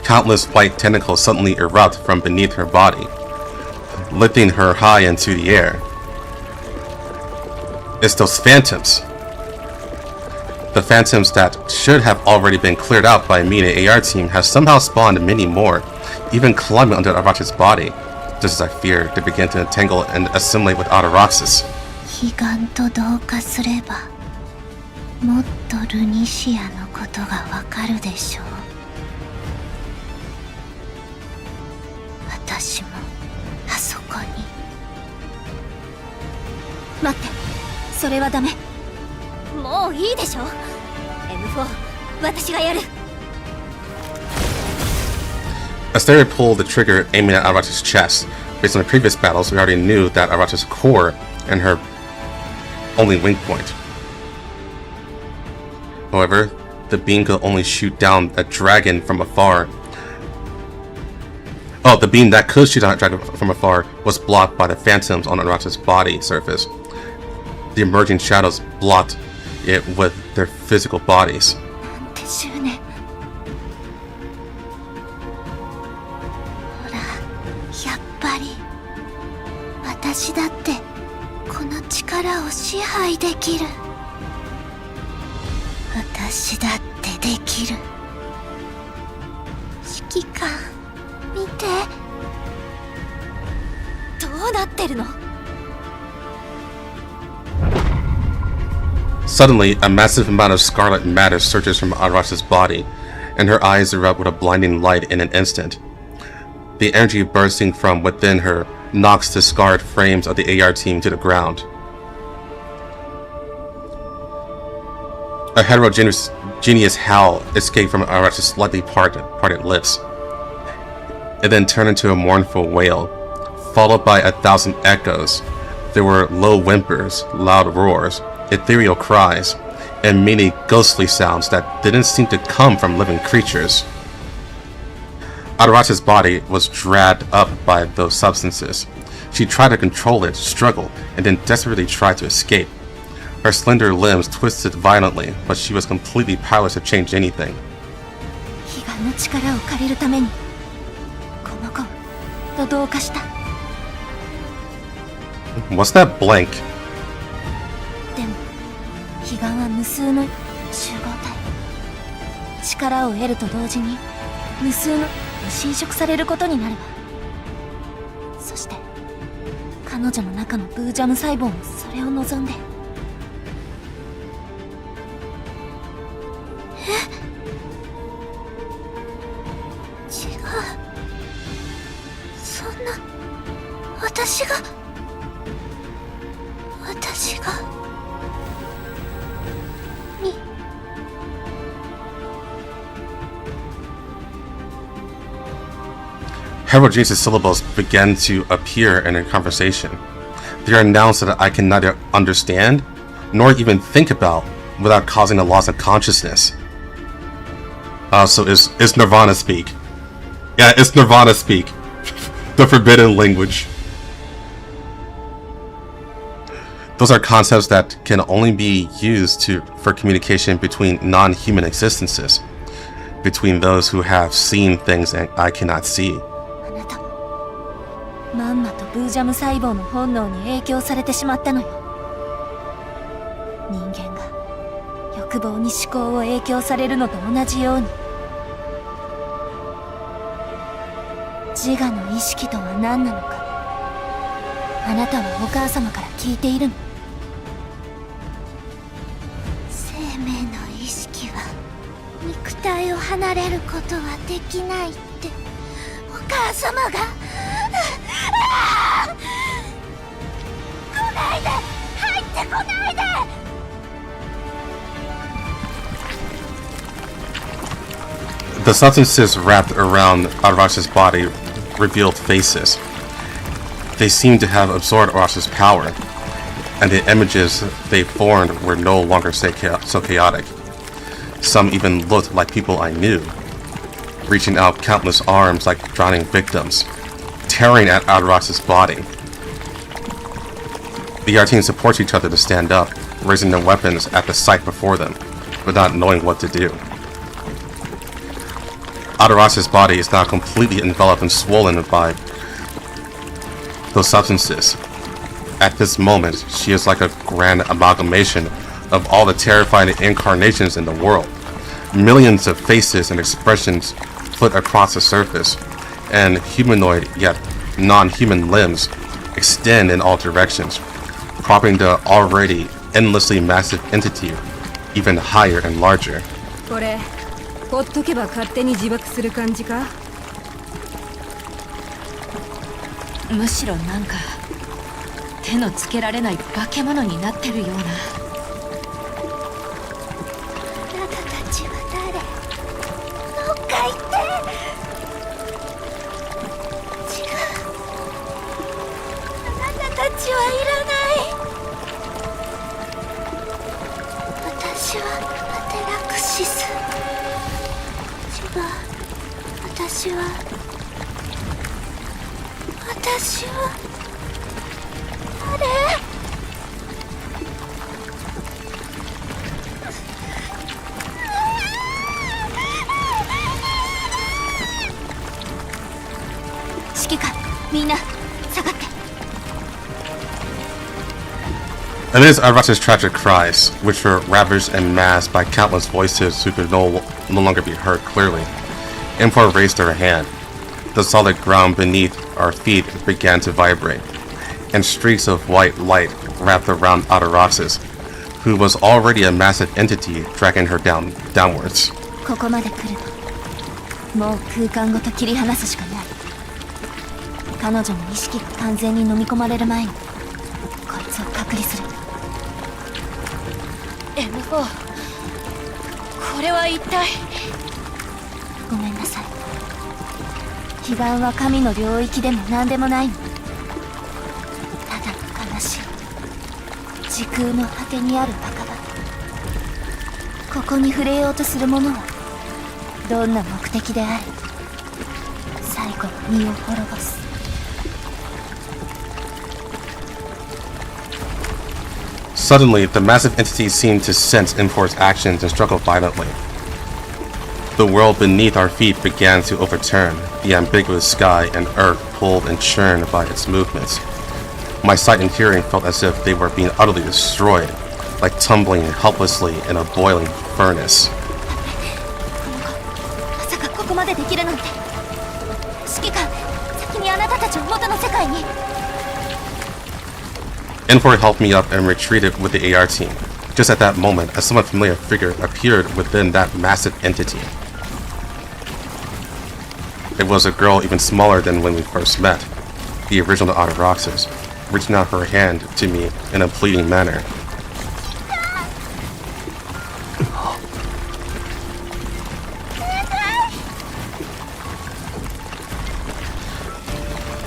countless white tentacles suddenly erupt from beneath her body, lifting her high into the air. It's those phantoms. The phantoms that should have already been cleared out by me and the AR team have somehow spawned many more, even climbing under Araxis' body, just as I feared to begin to entangle and assimilate with Araxis. 悲願と同化すれば、もっとルニシアのことがわかるでしょう。私もあそこに。待って、それはダメ。もういいでしょ。 M4、私がやる。Asteria pulled the trigger, aiming at Araxis' chest. Based on the previous battles, we already knew that Araxis' core and her only weak point. However, the beam could only shoot down a dragon from afar. Oh, the beam that could shoot down a dragon from afar was blocked by the phantoms on Araxis' body surface. The emerging shadows blocked it with their physical bodies. ほら、やっぱり私だってこの力を支配できる。私だってできる。指揮官、見て。どうなってるの？ Suddenly, a massive amount of scarlet matter surges from Araxis' body, and her eyes erupt with a blinding light in an instant. The energy bursting from within her knocks the scarred frames of the AR team to the ground. A heterogeneous howl escaped from Araxis' slightly parted lips. It then turned into a mournful wail, followed by 1,000 echoes. There were low whimpers, loud roars, ethereal cries, and many ghostly sounds that didn't seem to come from living creatures. Araxis' body was dragged up by those substances. She tried to control it, struggled, and then desperately tried to escape. Her slender limbs twisted violently, but she was completely powerless to change anything. の力を借りるためにこの子と同化した。 What's that blank? でも彼岸は無数の集合体、力を得ると同時に無数の侵食されることになるわ。そして彼女の中のブージャム細胞もそれを望んで。違う、そんな、私が Heterogeneous syllables begin to appear in a conversation. They are nouns that I can neither understand nor even think about without causing a loss of consciousness. So it's Nirvana speak. Yeah, it's Nirvana speak. The forbidden language. Those are concepts that can only be used for communication between non-human existences, between those who have seen things that I cannot see. まんまとブージャム細胞の本能に影響されてしまったのよ。人間が欲望に思考を影響されるのと同じように、自我の意識とは何なのか、あなたはお母様から聞いているの。生命の意識は肉体を離れることはできないってお母様が。来ないで、入ってこないで。The substances wrapped around Arax's body revealed faces. They seemed to have absorbed Arax's power, and the images they formed were no longer so chaotic. Some even looked like people I knew, reaching out countless arms like drowning victims, tearing at Arax's body. The ER team supports each other to stand up, raising their weapons at the sight before them, but not knowing what to do. Arax's body is now completely enveloped and swollen by those substances. At this moment, she is like a grand amalgamation of all the terrifying incarnations in the world. Millions of faces and expressions flit across the surface, and humanoid yet non-human limbs extend in all directions, propping the already endlessly massive entity even higher and larger. これほっとけば勝手に自爆する感じか？むしろなんか手のつけられない化け物になってるような。あなたたちは誰？どっか行って。違う、あなたたちはいらない。私はアテラクシス。違う、私は誰？指揮官、みんな下がって。 Amidst Arax's tragic cries, which were ravaged and masked by countless voices who could no longer be heard clearly, Impor raised her hand. The solid ground beneath our feet began to vibrate, and streaks of white light wrapped around Arax's, who was already a massive entity dragging her downwards. ここまで来ると、もう空間ごと切り離すしかない。彼女の意識が完全に飲み込まれる前に、こいつを隔離する。M4、これは一体。ごめんなさい。彼岸は神の領域でも何でもないの。ただの悲しい時空の果てにある墓場。ここに触れようとする者はどんな目的であれ最後は身を滅ぼす。 Suddenly, the massive entity seemed to sense Impor's actions and struggled violently. The world beneath our feet began to overturn, the ambiguous sky and earth pulled and churned by its movements. My sight and hearing felt as if they were being utterly destroyed, like tumbling helplessly in a boiling furnace. まさかここまでできるなんて。指揮官、先にあなたたちを元の世界に。Enfor helped me up and retreated with the AR team. Just at that moment, a somewhat familiar figure appeared within that massive entity. It was a girl even smaller than when we first met, the original Ataraxis, reaching out her hand to me in a pleading manner.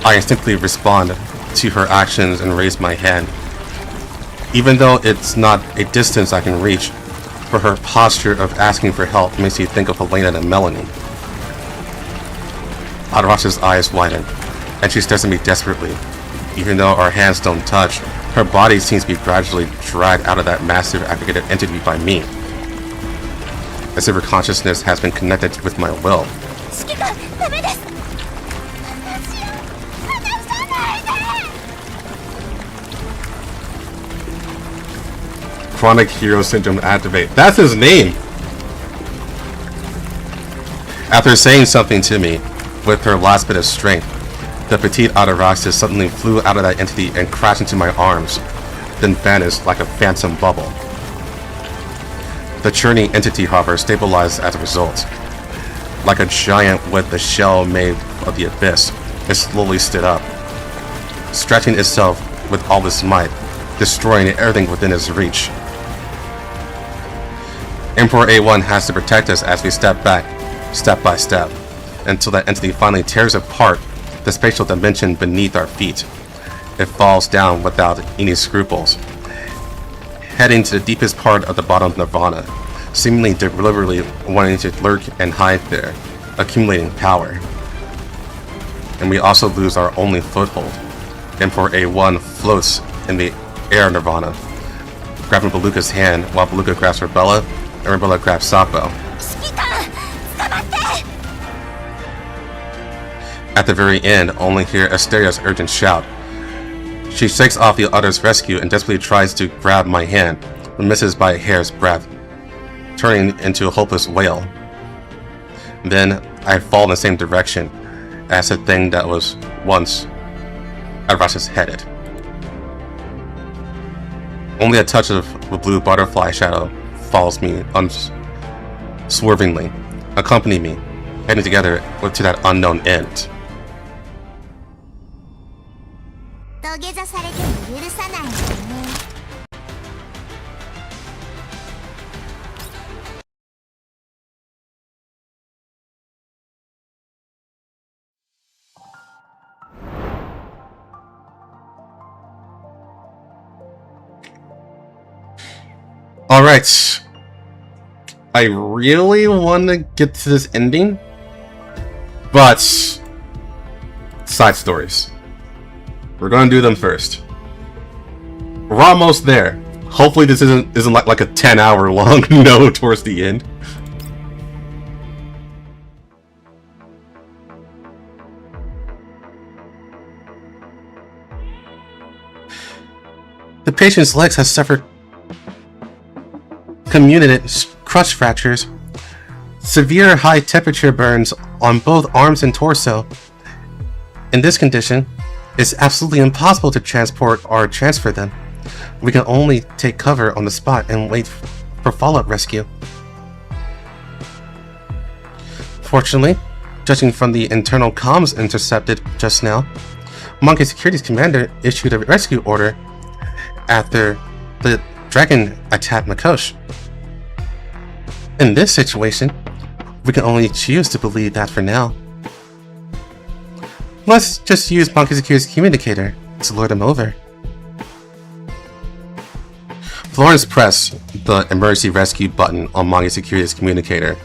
I instinctively respond to her actions and raise my hand. Even though it's not a distance I can reach, for her posture of asking for help makes me think of Helena and Melanie. Ataraxis' eyes widen, and she stares at me desperately. Even though our hands don't touch, her body seems to be gradually dragged out of that massive aggregated entity by me, as if her consciousness has been connected with my will. 指揮官、ダメです。 Chronic Hero Syndrome activate. That's his name! After saying something to me, with her last bit of strength, the petite Ataraxis suddenly flew out of that entity and crashed into my arms, then vanished like a phantom bubble. The churning entity, however, stabilized as a result. Like a giant with the shell made of the abyss, it slowly stood up, stretching itself with all its might, destroying everything within its reach. Emperor A1 has to protect us as we step back, step by step, until that entity finally tears apart the spatial dimension beneath our feet. It falls down without any scruples, heading to the deepest part of the bottom of Nirvana, seemingly deliberately wanting to lurk and hide there, accumulating power. And we also lose our only foothold. Emperor A1 floats in the air Nirvana, grabbing Beluga's hand while Beluga grabs Rebella and Rebella grabs Sapo. At the very end, only hear Asteria's urgent shout. She shakes off the other's rescue and desperately tries to grab my hand, but misses by a hair's breadth, turning into a hopeless wail. Then I fall in the same direction as the thing that was once Ataraxis headed. Only a touch of the blue butterfly shadow follows me unswervingly, accompanying me, heading together to that unknown end. 土下座されても許さないんだね。 Alright. I really want to get to this ending, but side stories. We're gonna do them first. We're almost there. Hopefully this isn't like a 10-hour long no towards the end. The patient's legs have suffered comminuted crushed fractures, severe high temperature burns on both arms and torso. In this condition, it's absolutely impossible to transport or transfer them. We can only take cover on the spot and wait for follow-up rescue. Fortunately, judging from the internal comms intercepted just now, Monkey Security's commander issued a rescue order after the dragon attacked Makosh. In this situation, we can only choose to believe that for now. Let's just use Monkey Security's communicator to lure them over. Florence pressed the emergency rescue button on Monkey Security's communicator,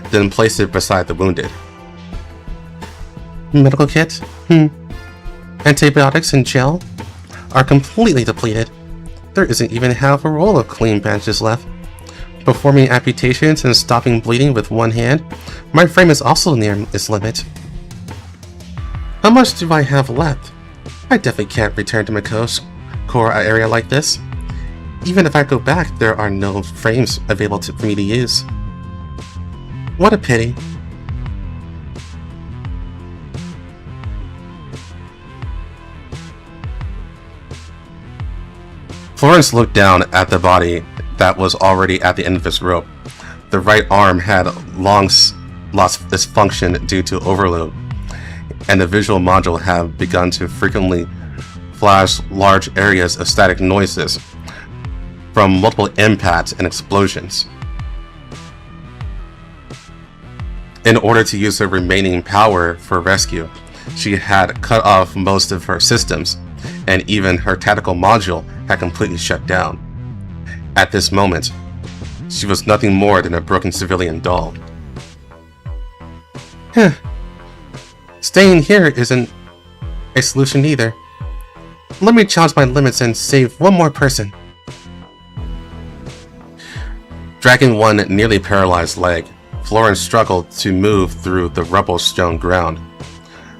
then placed it beside the wounded. Medical kit? Antibiotics and gel are completely depleted. There isn't even half a roll of clean bandages left. performing amputations and stopping bleeding with one hand, my frame is also near its limit. How much do I have left? I definitely can't return to my core area like this. Even if I go back, there are no frames available for me to use. What a pity. Florence looked down at the body that was already at the end of its rope. The right arm had long lost its function due to overload, and the visual module had begun to frequently flash large areas of static noises from multiple impacts and explosions. In order to use her remaining power for rescue, she had cut off most of her systems, and even her tactical module had completely shut down. At this moment, she was nothing more than a broken civilian doll. Staying here isn't a solution either. Let me challenge my limits and save one more person. Dragging one nearly paralyzed leg, Florence struggled to move through the rubble-strewn ground.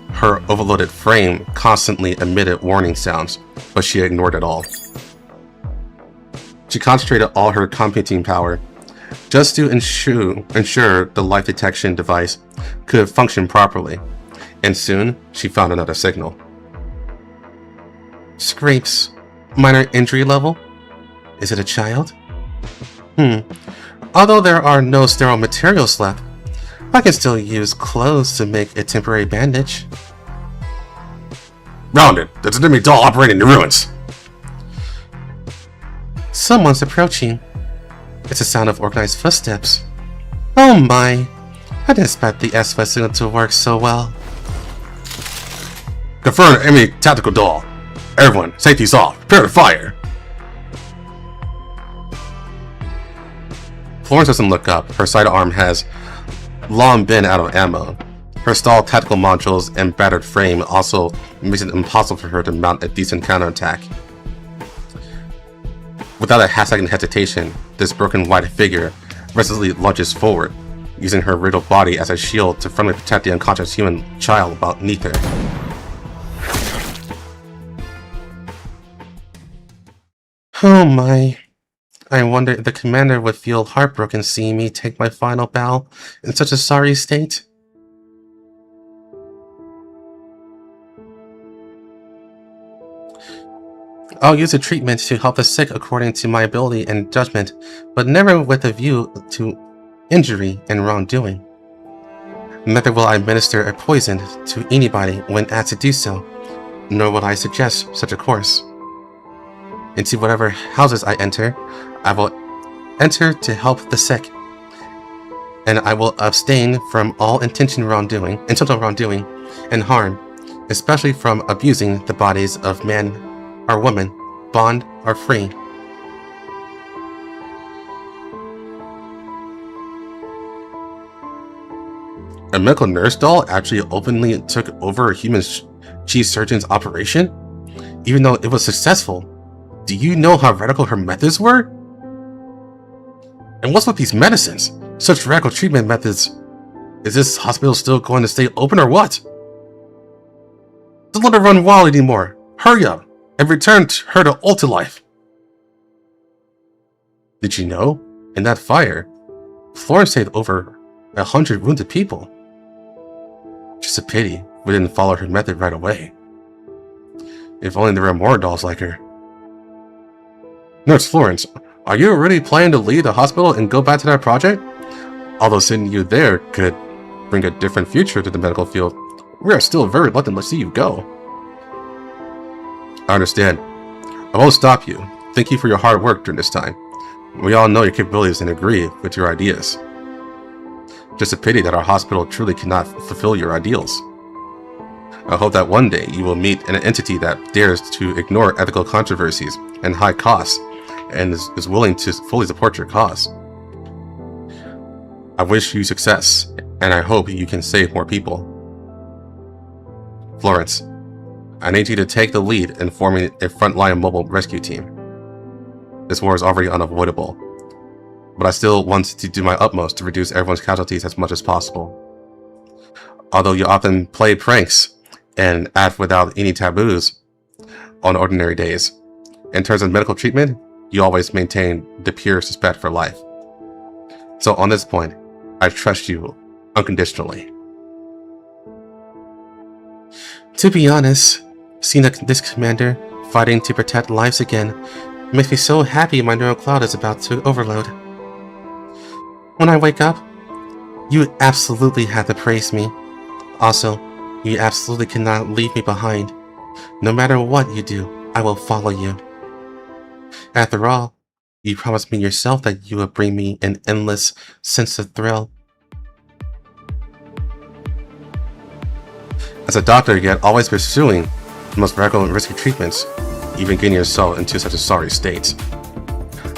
Her overloaded frame constantly emitted warning sounds, but she ignored it all. She concentrated all her computing power just to ensure the life detection device could function properly, and soon she found another signal. Scrapes. Minor injury level? Is it a child? Although there are no sterile materials left, I can still use clothes to make a temporary bandage. Rounded! There's an enemy doll operating in the ruins! Someone's approaching. It's a sound of organized footsteps. Oh my! I didn't expect the SOS signal to work so well. Confirm enemy tactical doll. Everyone, safety's off. Prepare to fire! Florence doesn't look up. Her sidearm has long been out of ammo. Her stalled tactical modules and battered frame also makes it impossible for her to mount a decent counterattack. Without a half-second hesitation, this broken white figure resolutely lunges forward, using her riddled body as a shield to firmly protect the unconscious human child beneath her. Oh my. I wonder if the commander would feel heartbroken seeing me take my final bow in such a sorry state. I'll use a treatment to help the sick according to my ability and judgment, but never with a view to injury and wrongdoing. Neither will I administer a poison to anybody when asked to do so, nor will I suggest such a course. Into whatever houses I enter, I will enter to help the sick, and I will abstain from all intentional wrongdoing and harm, especially from abusing the bodies of man or woman, bond or free. A medical nurse doll actually openly took over a human chief surgeon's operation? Even though it was successful. Do you know how radical her methods were? And what's with these medicines? Such radical treatment methods. Is this hospital still going to stay open or what? Don't let her run wild anymore. Hurry up and return her to ultra life. Did you know? In that fire, Florence saved over 100 wounded people. Just a pity we didn't follow her method right away. If only there were more dolls like her. Nurse Florence, are you really planning to leave the hospital and go back to that project? Although sending you there could bring a different future to the medical field, we are still very reluctant to see you go. I understand. I won't stop you. Thank you for your hard work during this time. We all know your capabilities and agree with your ideas. Just a pity that our hospital truly cannot fulfill your ideals. I hope that one day you will meet an entity that dares to ignore ethical controversies and high costs and is willing to fully support your cause. I wish you success, and I hope you can save more people. Florence, I need you to take the lead in forming a Frontline mobile rescue team. This war is already unavoidable, but I still wanted to do my utmost to reduce everyone's casualties as much as possible. Although you often play pranks and act without any taboos on ordinary days, in terms of medical treatment, you always maintain the purest respect for life. So on this point, I trust you unconditionally. To be honest, seeing this commander fighting to protect lives again makes me so happy my neural cloud is about to overload. When I wake up, you absolutely have to praise me. Also, you absolutely cannot leave me behind. No matter what you do, I will follow you. After all, you promised me yourself that you would bring me an endless sense of thrill. As a doctor, yet always pursuing the most radical and risky treatments, even getting yourself into such a sorry state.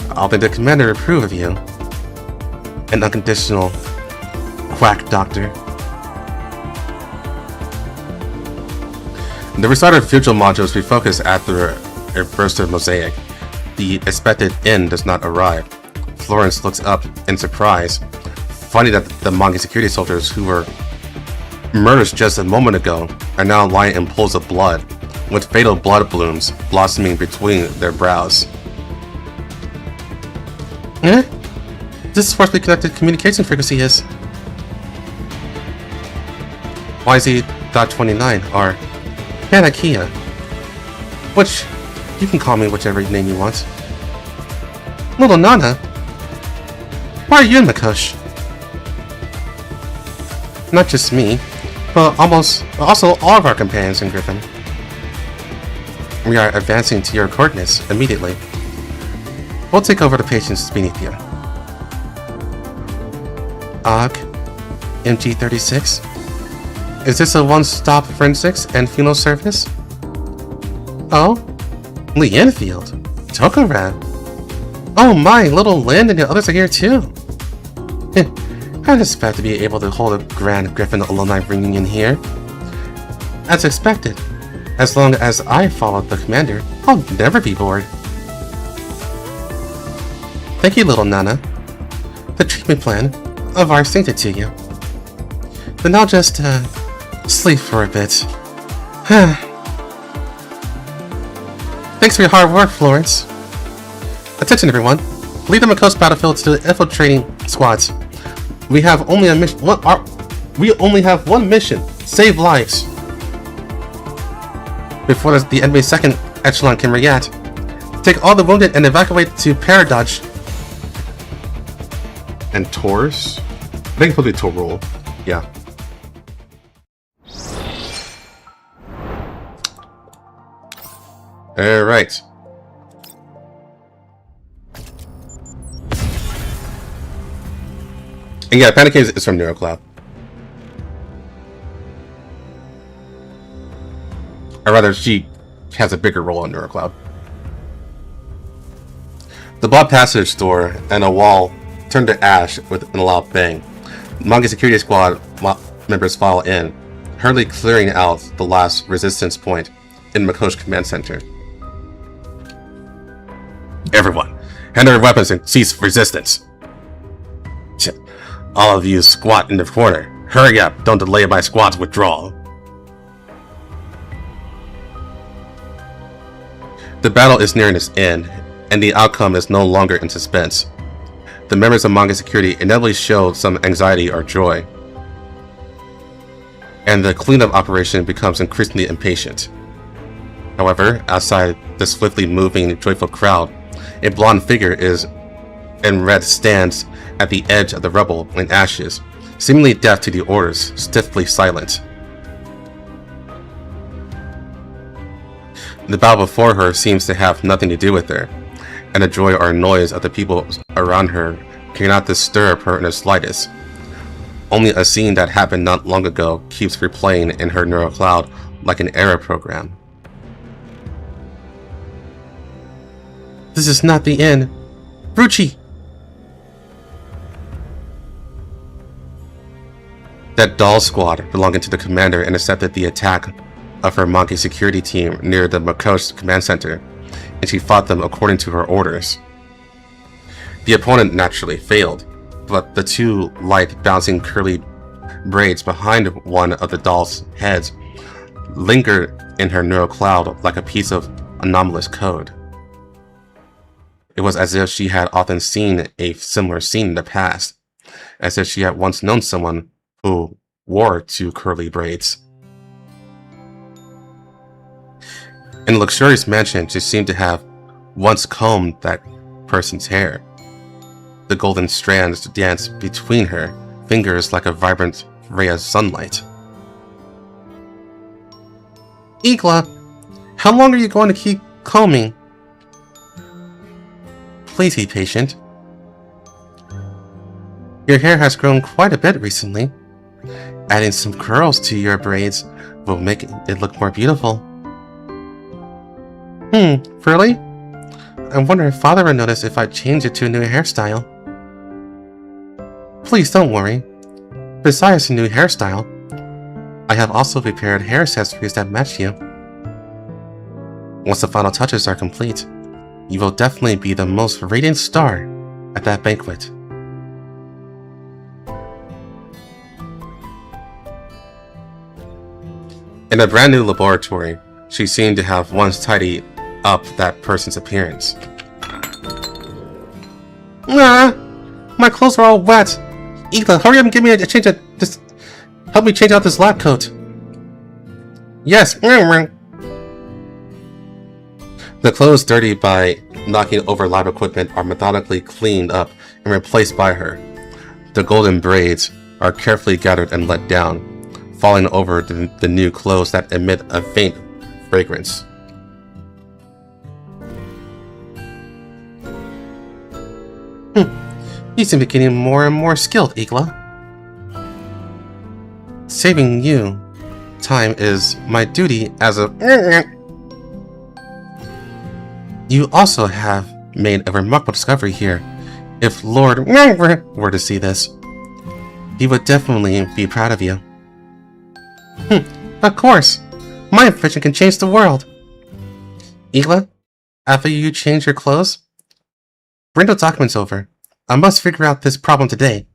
I'll think the commander approve of you. An unconditional quack doctor. The restarted virtual modules refocus after a burst of mosaic. The expected end does not arrive. Florence looks up in surprise, finding that the Mongi security soldiers who were murdered just a moment ago are now lying in pools of blood, with fatal blood blooms blossoming between their brows. Eh? This is forcibly connected communication frequency is YZ.29 or Panakia, which you can call me whichever name you want. Little Nana, why are you in Makush? Not just me, but also all of our companions in Griffin. We are advancing to your coordinates immediately. We'll take over the patients beneath you. Og, MG36. Is this a one-stop forensics and funeral service? Oh, Lee Enfield, Tokaran. Oh my, little Lynn and the others are here too. I'd expect to be able to hold a grand Griffin alumni reunion here. As expected, as long as I follow the commander, I'll never be bored. Thank you, little Nana. The treatment plan of ours synced it to you. Then I'll just, sleep for a bit. Thanks for your hard work, Florence. Attention, everyone. Lead the Mako's battlefield to the infiltrating squads. We have only a mission. We only have one mission: save lives. Before the enemy's second echelon can react, take all the wounded and evacuate to Paradodge. And Taurus? I think it's supposed to be Torul. Yeah. Alright. And yeah, Panic is from NeuroCloud. Or rather, she has a bigger role in NeuroCloud. The blood passage door and a wall turned to ash with an loud bang. Mongi Security Squad members file in, hurriedly clearing out the last resistance point in Makosh Command Center. Everyone, hand over weapons and cease resistance. All of you squat in the corner. Hurry up, don't delay my squad's withdrawal. The battle is nearing its end, and the outcome is no longer in suspense. The members of Mongi Security inevitably showed some anxiety or joy, and the cleanup operation becomes increasingly impatient. However, outside the swiftly moving, joyful crowd, a blonde figure in red stands at the edge of the rubble and ashes, seemingly deaf to the orders, stiffly silent. The battle before her seems to have nothing to do with her, and the joy or noise of the people around her cannot disturb her in the slightest. Only a scene that happened not long ago keeps replaying in her neural cloud like an error program. This is not the end. Ruchi! That doll squad belonging to the commander intercepted the attack of her Mongi security team near the Makosh command center, and she fought them according to her orders. The opponent naturally failed, but the two light bouncing curly braids behind one of the doll's heads lingered in her neural cloud like a piece of anomalous code. It was as if she had often seen a similar scene in the past, as if she had once known someone who wore two curly braids. In a luxurious mansion, she seemed to have once combed that person's hair. The golden strands danced between her fingers like a vibrant ray of sunlight. Igla, how long are you going to keep combing? Please be patient. Your hair has grown quite a bit recently. Adding some curls to your braids will make it look more beautiful. Really? I wonder if Father would notice if I change it to a new hairstyle. Please don't worry. Besides the new hairstyle, I have also prepared hair accessories that match you. Once the final touches are complete, you will definitely be the most radiant star at that banquet. In a brand new laboratory, she seemed to have once tidied up that person's appearance. My clothes are all wet. Igla, hurry up and give me a change of this. Help me change out this lab coat. Yes. The clothes dirtied by knocking over lab equipment are methodically cleaned up and replaced by her. The golden braids are carefully gathered and let down, falling over the new clothes that emit a faint fragrance. You seem to be getting more and more skilled, Igla. Saving you time is my duty as a... You also have made a remarkable discovery here. If Lord were to see this, he would definitely be proud of you. Of course! My invention can change the world! Igla, after you change your clothes, bring those documents over. I must figure out this problem today.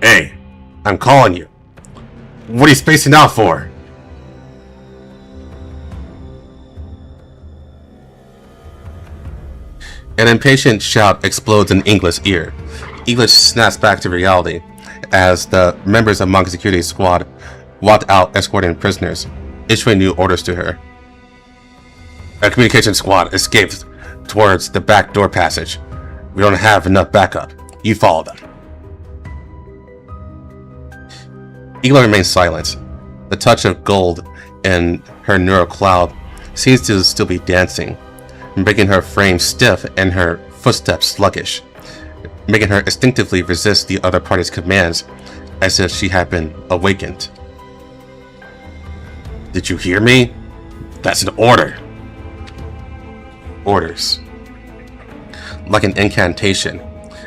Hey, I'm calling you. What are you spacing out for? An impatient shout explodes in Igla's ear. Igla snaps back to reality as the members of Monkey Security Squad walked out escorting prisoners, issuing new orders to her. A communication squad escaped towards the back door passage. We don't have enough backup. You follow them. Igla remains silent. The touch of gold in her neural cloud seems to still be dancing, making her frame stiff and her footsteps sluggish, making her instinctively resist the other party's commands as if she had been awakened. Did you hear me? That's an order. Orders. Like an incantation,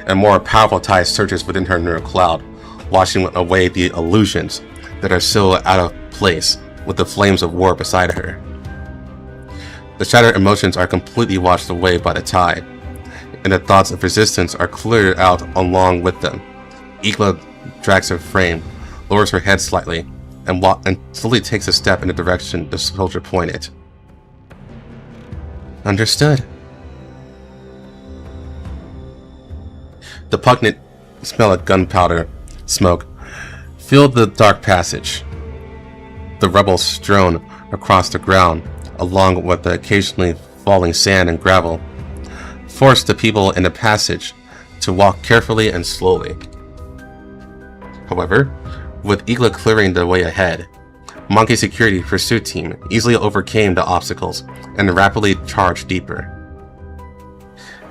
a more powerful tide surges within her neural cloud, washing away the illusions that are so out of place with the flames of war beside her. The shattered emotions are completely washed away by the tide, and the thoughts of resistance are cleared out along with them. Igla drags her frame, lowers her head slightly, and slowly takes a step in the direction the soldier pointed. Understood. The pungent smell of gunpowder smoke filled the dark passage. The rubble strewn across the ground, along with the occasionally falling sand and gravel, forced the people in the passage to walk carefully and slowly. However, with Igla clearing the way ahead, Monkey Security Pursuit Team easily overcame the obstacles and rapidly charged deeper.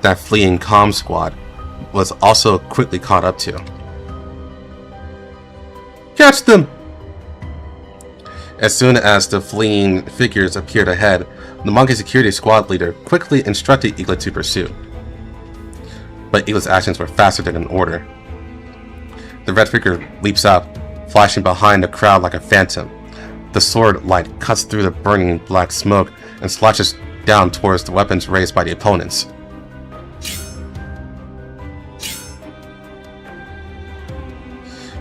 That fleeing comm squad was also quickly caught up to. Catch them! As soon as the fleeing figures appeared ahead, the Monkey Security Squad leader quickly instructed Igla to pursue. But Igla's actions were faster than an order. The red figure leaps up, flashing behind the crowd like a phantom. The sword light cuts through the burning black smoke and slashes down towards the weapons raised by the opponents.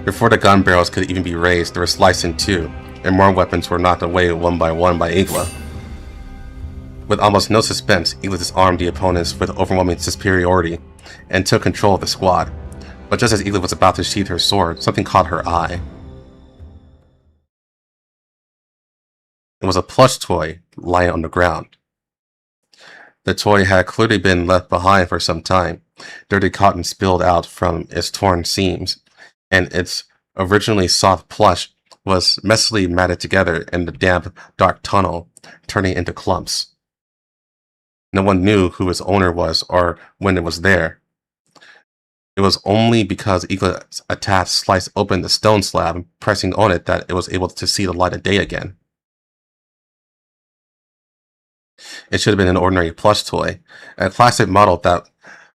Before the gun barrels could even be raised, they were sliced in two, and more weapons were knocked away one by Igla. With almost no suspense, Igla disarmed the opponents with overwhelming superiority and took control of the squad. But just as Igla was about to sheath her sword, something caught her eye. It was a plush toy lying on the ground. The toy had clearly been left behind for some time. Dirty cotton spilled out from its torn seams, and its originally soft plush was messily matted together in the damp, dark tunnel, turning into clumps. No one knew who its owner was or when it was there. It was only because Igla's attack sliced open the stone slab, pressing on it, that it was able to see the light of day again. It should have been an ordinary plush toy, a classic model that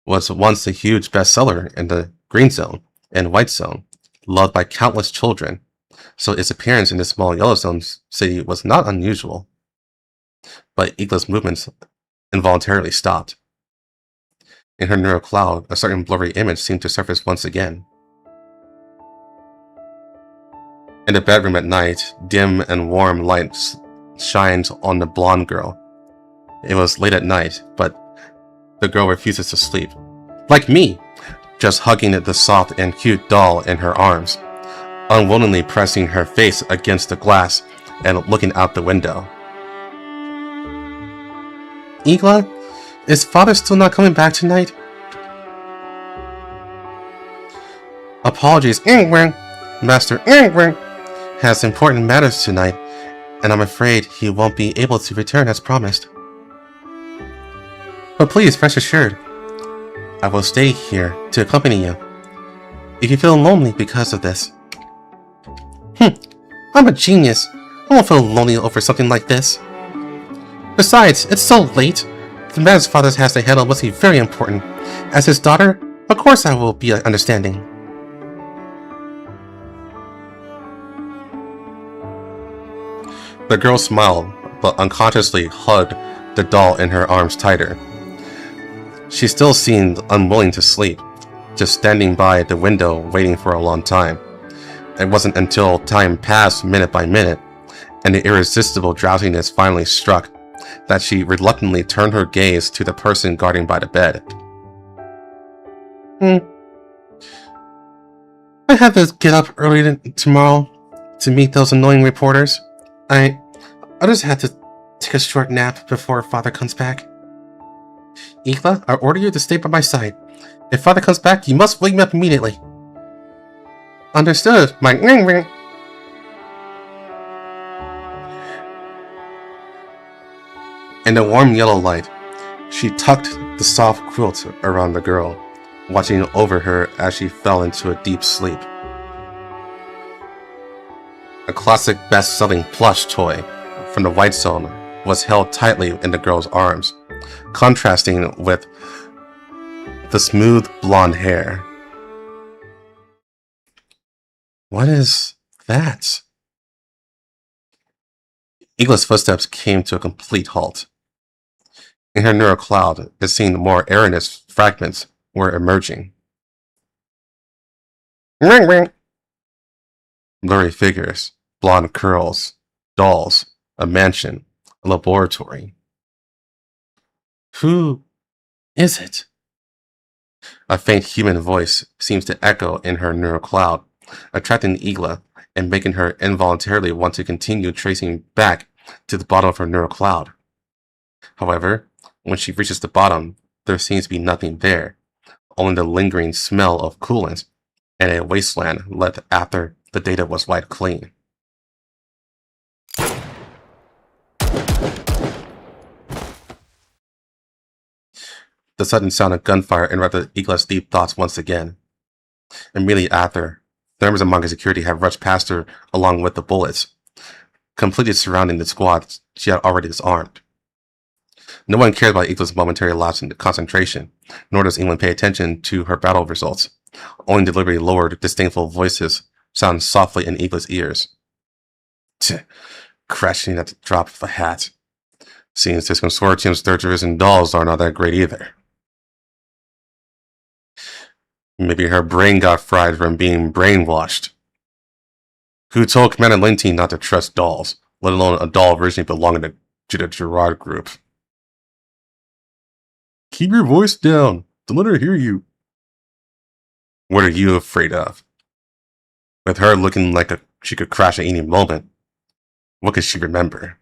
was once a huge bestseller in the Green Zone and White Zone, loved by countless children, so its appearance in this small Yellow Zone city was not unusual. But Igla's movements involuntarily stopped. In her neural cloud, a certain blurry image seemed to surface once again. In the bedroom at night, dim and warm light shines on the blonde girl. It was late at night, but the girl refuses to sleep. Like me, just hugging the soft and cute doll in her arms, unwillingly pressing her face against the glass and looking out the window. Igla, is father still not coming back tonight? Apologies, Master has important matters tonight, and I'm afraid he won't be able to return as promised. But please, rest assured, I will stay here to accompany you, if you feel lonely because of this. I'm a genius. I won't feel lonely over something like this. Besides, it's so late. The man's father has to handle must be very important. As his daughter, of course I will be understanding. The girl smiled, but unconsciously hugged the doll in her arms tighter. She still seemed unwilling to sleep, just standing by the window waiting for a long time. It wasn't until time passed minute by minute, and the irresistible drowsiness finally struck, that she reluctantly turned her gaze to the person guarding by the bed. I have to get up early tomorrow to meet those annoying reporters. I just had to take a short nap before father comes back. Igla, I order you to stay by my side. If father comes back, you must wake me up immediately. Understood, my ring. In the warm yellow light, she tucked the soft quilt around the girl, watching over her as she fell into a deep sleep. A classic best-selling plush toy from the White Zone was held tightly in the girl's arms, contrasting with the smooth blonde hair. What is that? Igla's footsteps came to a complete halt. In her neural cloud, it seemed more erroneous fragments were emerging. Blurry figures, blonde curls, dolls, a mansion, a laboratory. Who is it? A faint human voice seems to echo in her neural cloud, attracting Igla and making her involuntarily want to continue tracing back to the bottom of her neural cloud. However, when she reaches the bottom, there seems to be nothing there, only the lingering smell of coolant and a wasteland left after the data was wiped clean. The sudden sound of gunfire interrupted Igla's deep thoughts once again. Immediately after, the members of Manga Security had rushed past her along with the bullets, completely surrounding the squad she had already disarmed. No one cared about Igla's momentary lapse in concentration, nor does anyone pay attention to her battle results. Only deliberately lowered, disdainful voices sound softly in Igla's ears. Crashing at the drop of a hat. Seems this consortium's third-generation dolls are not that great either. Maybe her brain got fried from being brainwashed. Who told Commander Linty not to trust dolls, let alone a doll originally belonging to the Gerard group? Keep your voice down. Don't let her hear you. What are you afraid of? With her looking like she could crash at any moment, what could she remember?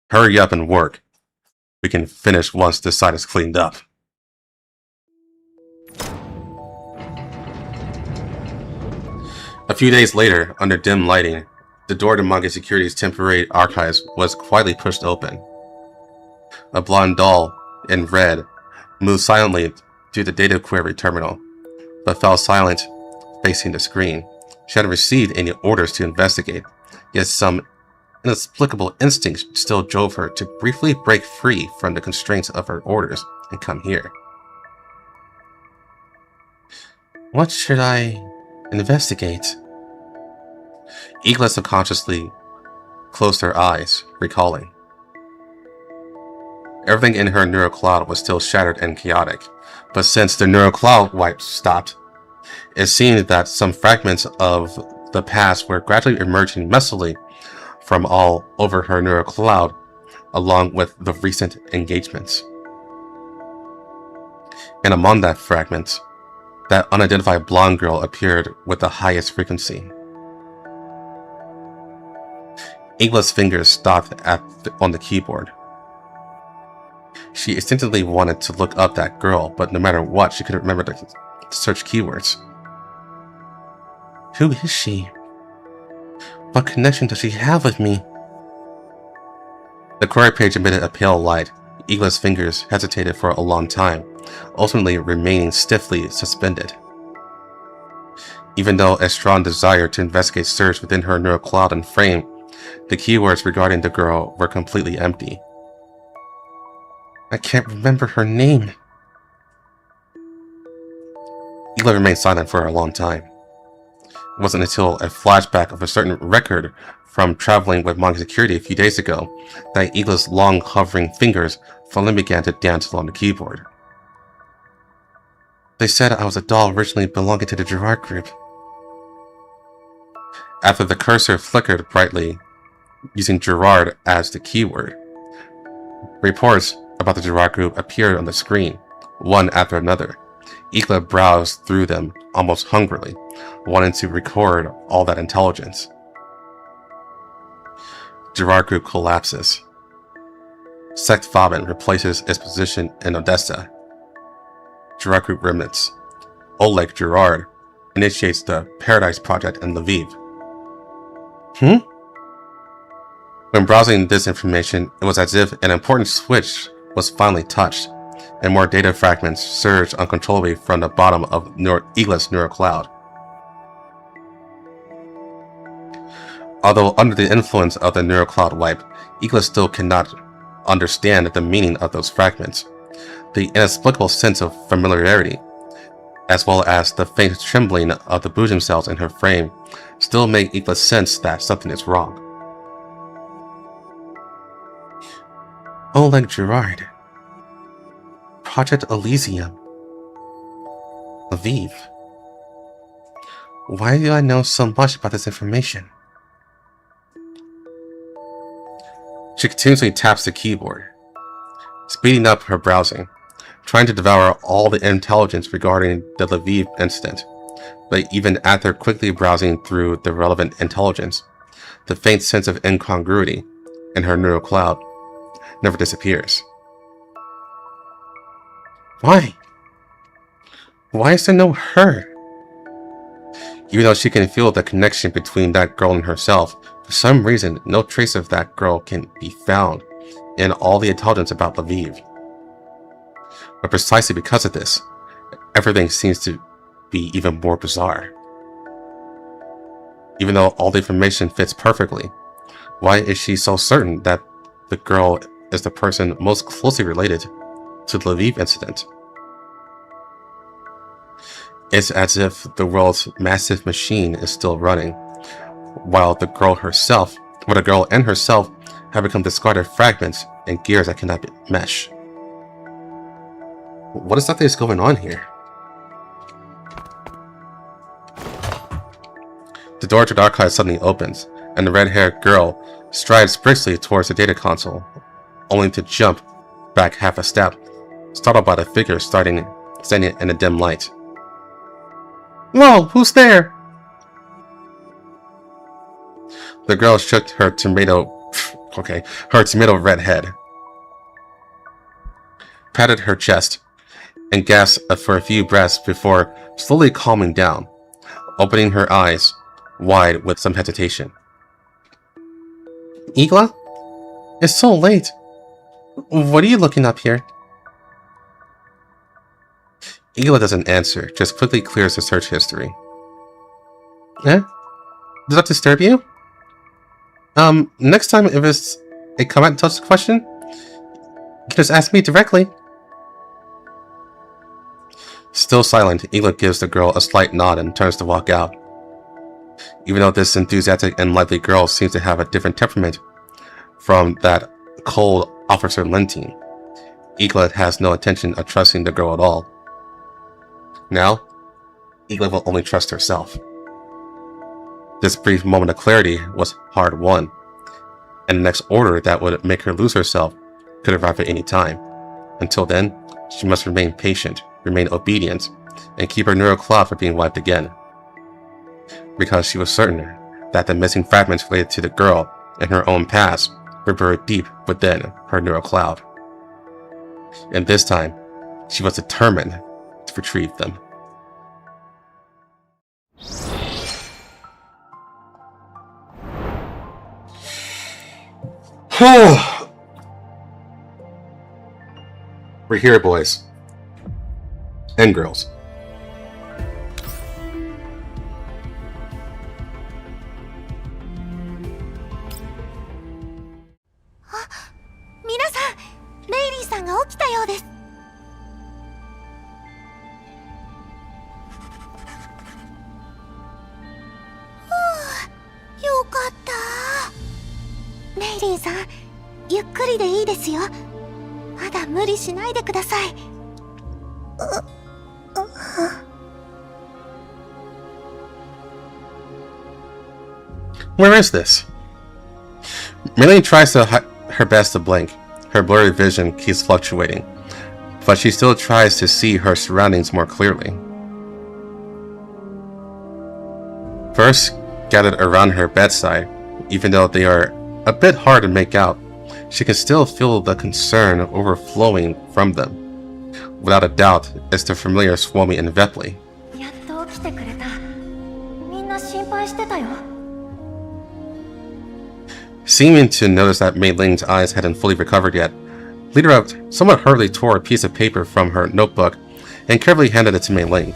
Hurry up and work. We can finish once this site is cleaned up. A few days later, under dim lighting, the door to Manga Security's temporary archives was quietly pushed open. A blonde doll, in red, moved silently to the data query terminal, but fell silent, facing the screen. She hadn't received any orders to investigate, yet some inexplicable instinct still drove her to briefly break free from the constraints of her orders and come here. What should I investigate? Igla subconsciously closed her eyes, recalling. Everything in her neural cloud was still shattered and chaotic, but since the neural cloud wipe stopped, it seemed that some fragments of the past were gradually emerging messily from all over her neural cloud, along with the recent engagements. And among that fragment, that unidentified blonde girl appeared with the highest frequency. Igla's fingers stopped on the keyboard. She instinctively wanted to look up that girl, but no matter what, she couldn't remember the search keywords. Who is she? What connection does she have with me? The query page emitted a pale light. Igla's fingers hesitated for a long time, ultimately remaining stiffly suspended. Even though a strong desire to investigate surged within her neural cloud and frame, the keywords regarding the girl were completely empty. I can't remember her name. Igla remained silent for a long time. It wasn't until a flashback of a certain record from traveling with Manga Security a few days ago that Igla's long hovering fingers finally began to dance along the keyboard. They said I was a doll originally belonging to the Gerard group. After the cursor flickered brightly, using Gerard as the keyword, reports about the Gerard group appeared on the screen, one after another. Igla browsed through them almost hungrily, wanting to record all that intelligence. Gerard group collapses. Sect Fabin replaces its position in Odessa. Gerard group remnants. Oleg Gerard initiates the Paradise Project in Lviv. When browsing this information, it was as if an important switch was finally touched, and more data fragments surged uncontrollably from the bottom of Igla's neural cloud. Although under the influence of the neural cloud wipe, Igla still cannot understand the meaning of those fragments. The inexplicable sense of familiarity, as well as the faint trembling of the bosom cells in her frame, still make Igla sense that something is wrong. Oleg Gerard. Project Elysium. Lviv. Why do I know so much about this information? She continuously taps the keyboard, speeding up her browsing, trying to devour all the intelligence regarding the Lviv incident. But even after quickly browsing through the relevant intelligence, the faint sense of incongruity in her neural cloud never disappears. Why? Why is there no her? Even though she can feel the connection between that girl and herself, for some reason, no trace of that girl can be found in all the intelligence about Lviv. But precisely because of this, everything seems to be even more bizarre. Even though all the information fits perfectly, why is she so certain that the girl is the person most closely related to the Lviv incident? It's as if the world's massive machine is still running, while the girl and herself have become discarded fragments and gears that cannot mesh. What exactly is going on here? The door to the archive suddenly opens, and the red-haired girl strides briskly towards the data console, only to jump back half a step, startled by the figure standing in a dim light. Whoa, who's there? The girl shook her tomato red head, patted her chest, and gasped for a few breaths before slowly calming down, opening her eyes wide with some hesitation. Igla? It's so late. What are you looking up here? Igla doesn't answer, just quickly clears the search history. Eh? Does that disturb you? Next time if it's a comment touch question, you can just ask me directly. Still silent, Igla gives the girl a slight nod and turns to walk out. Even though this enthusiastic and lively girl seems to have a different temperament from that cold Officer Lentine, Igla has no intention of trusting the girl at all. Now, Igla will only trust herself. This brief moment of clarity was hard won, and the next order that would make her lose herself could arrive at any time. Until then, she must remain patient, remain obedient, and keep her neural cloud from being wiped again. Because she was certain that the missing fragments related to the girl and her own past were buried deep within her neural cloud. And this time, she was determined to retrieve them. We're here, boys. And girls. Where is this? Millie tries her best to blink. Her blurry vision keeps fluctuating, but she still tries to see her surroundings more clearly. First, gathered around her bedside, even though they are a bit hard to make out, she can still feel the concern overflowing from them. Without a doubt, it's the familiar Suomi and Vepli. Seeming to notice that Mei Ling's eyes hadn't fully recovered yet, Leader somewhat hurriedly tore a piece of paper from her notebook and carefully handed it to Mei Ling.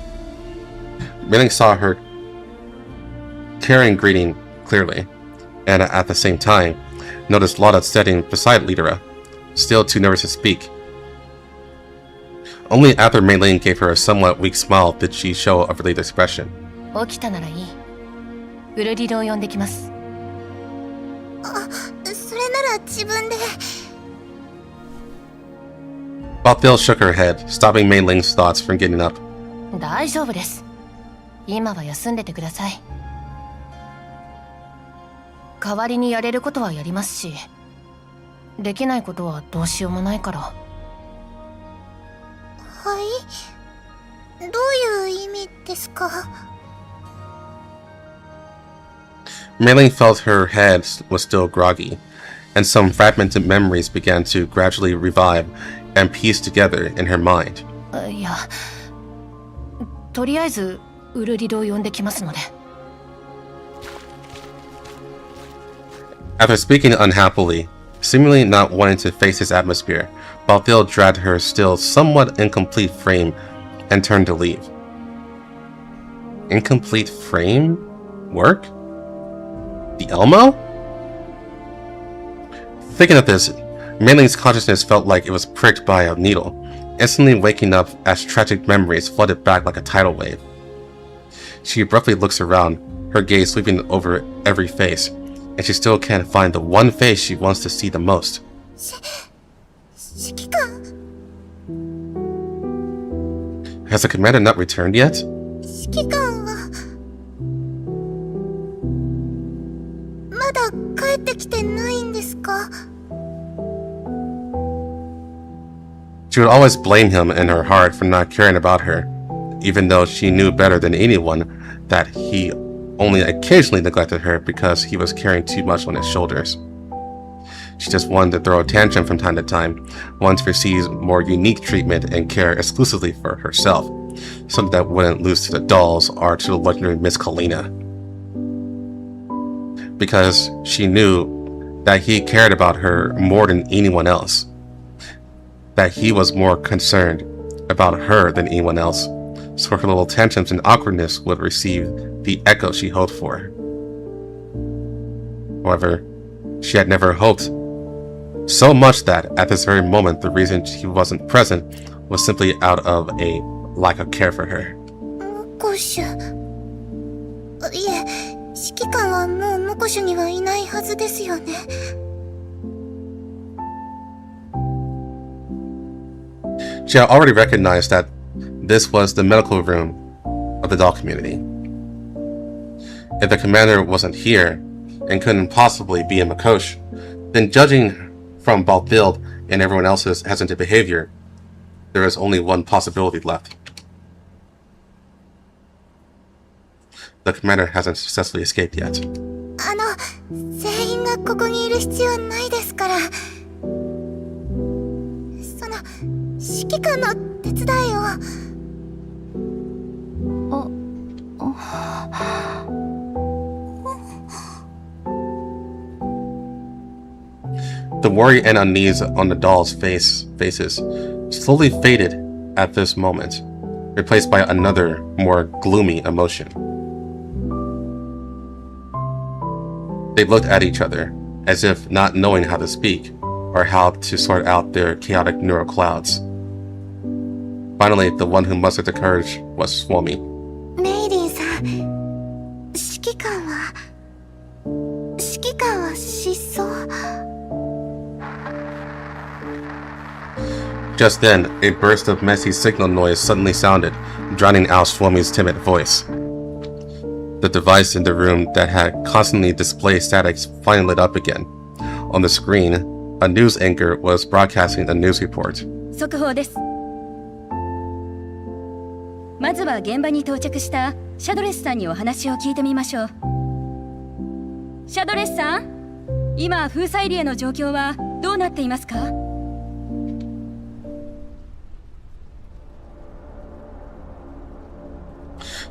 Mei Ling saw her caring greeting clearly, and at the same time, noticed Lotta sitting beside Lidera, still too nervous to speak. Only after Mei Ling gave her a somewhat weak smile did she show a relieved expression. Balthil shook her head, stopping Mei Ling's thoughts from getting up. 大丈夫です。今は休んでてください。代わりにやれることはやりますし、できないことはどうしようもないから。はい？どういう意味ですか？ Mei Ling felt her head was still groggy, and some fragmented memories began to gradually revive and piece together in her mind. いや、とりあえずウルリドを呼んできますので。 After speaking unhappily, seemingly not wanting to face his atmosphere, Balthil dragged her still somewhat incomplete frame and turned to leave. Incomplete frame? Work? The Elmo? Thinking of this, Mei Ling's consciousness felt like it was pricked by a needle, instantly waking up as tragic memories flooded back like a tidal wave. She abruptly looks around, her gaze sweeping over every face, and she still can't find the one face she wants to see the most. 指揮官 Has the commander not returned yet? 指揮官はまだ帰ってきてないんですか？ She would always blame him in her heart for not caring about her, even though she knew better than anyone that he only occasionally neglected her because he was carrying too much on his shoulders. She just wanted to throw a tantrum from time to time, wanted to receive more unique treatment and care exclusively for herself, something that wouldn't lose to the dolls or to the legendary Miss Kalina. Because she knew that he cared about her more than anyone else, that he was more concerned about her than anyone else, so her little tantrums and awkwardness would receive the echo she hoped for. However, she had never hoped so much that at this very moment the reason he wasn't present was simply out of a lack of care for her. モコシュいえ、指揮官はもうモコシュにはいないはずですよね。 She had already recognized that this was the medical room of the doll community. If the commander wasn't here and couldn't possibly be in Makosh, then judging from Balthild and everyone else's hesitant behavior, there is only one possibility left. The commander hasn't successfully escaped yet. 全員がここにいる必要ないですから。その指揮官の手伝いを。 The worry and unease on the dolls' faces slowly faded at this moment, replaced by another, more gloomy emotion. They looked at each other, as if not knowing how to speak, or how to sort out their chaotic neural clouds. Finally, the one who mustered the courage was Swami. メイリンさん、指揮官は失踪。 Just then, a burst of messy signal noise suddenly sounded, drowning out Swami's timid voice. The device in the room that had constantly displayed static finally lit up again. On the screen, a news anchor was broadcasting a news report. 速報です。まずは現場に到着したシャドレスさんにお話を聞いてみましょう。シャドレスさん、今封鎖エリアの状況はどうなっていますか？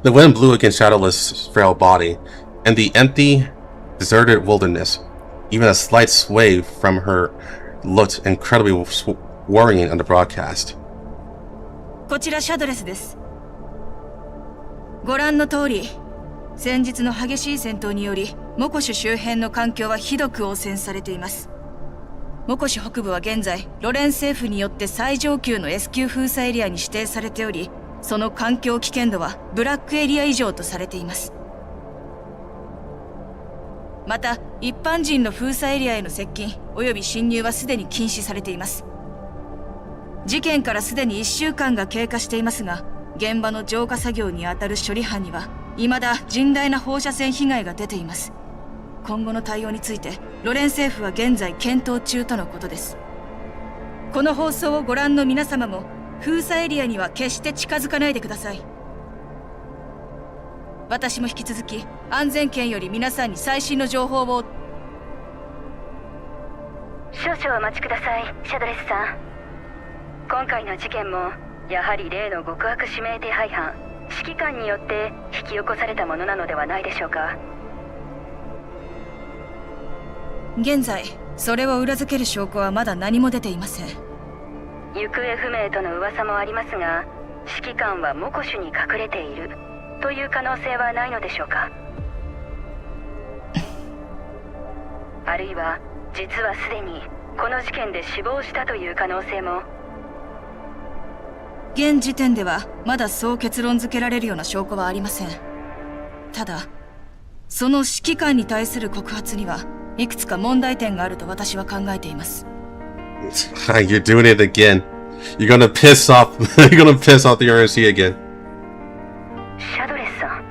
The wind blew against Shadowless' frail body, and the empty, deserted wilderness, even a slight sway from her, looked incredibly worrying on the broadcast. こちらシャドレスです。ご覧の通り、先日の激しい戦闘により、モコシュ周辺の環境はひどく汚染されています。モコシュ北部は現在、ロレン政府によって最上級の S 級封鎖エリアに指定されており、その環境危険度はブラックエリア以上とされています。また、一般人の封鎖エリアへの接近及び侵入はすでに禁止されています。事件からすでに1週間が経過していますが、現場の浄化作業にあたる処理班には未だ甚大な放射線被害が出ています。今後の対応についてロレン政府は現在検討中とのことです。この放送をご覧の皆様も封鎖エリアには決して近づかないでください。私も引き続き安全圏より皆さんに最新の情報を。少々お待ちください、シャドレスさん。今回の事件もやはり例の極悪指名手配犯指揮官によって引き起こされたものなのではないでしょうか。現在それを裏付ける証拠はまだ何も出ていません。行方不明との噂もありますが、指揮官はモコシュに隠れているという可能性はないのでしょうか。あるいは実はすでにこの事件で死亡したという可能性も。現時点ではまだそう結論付けられるような証拠はありません。ただその指揮官に対する告発にはいくつか問題点があると私は考えています。You're doing it again. You're gonna piss off the RNC again. シャドレスさん。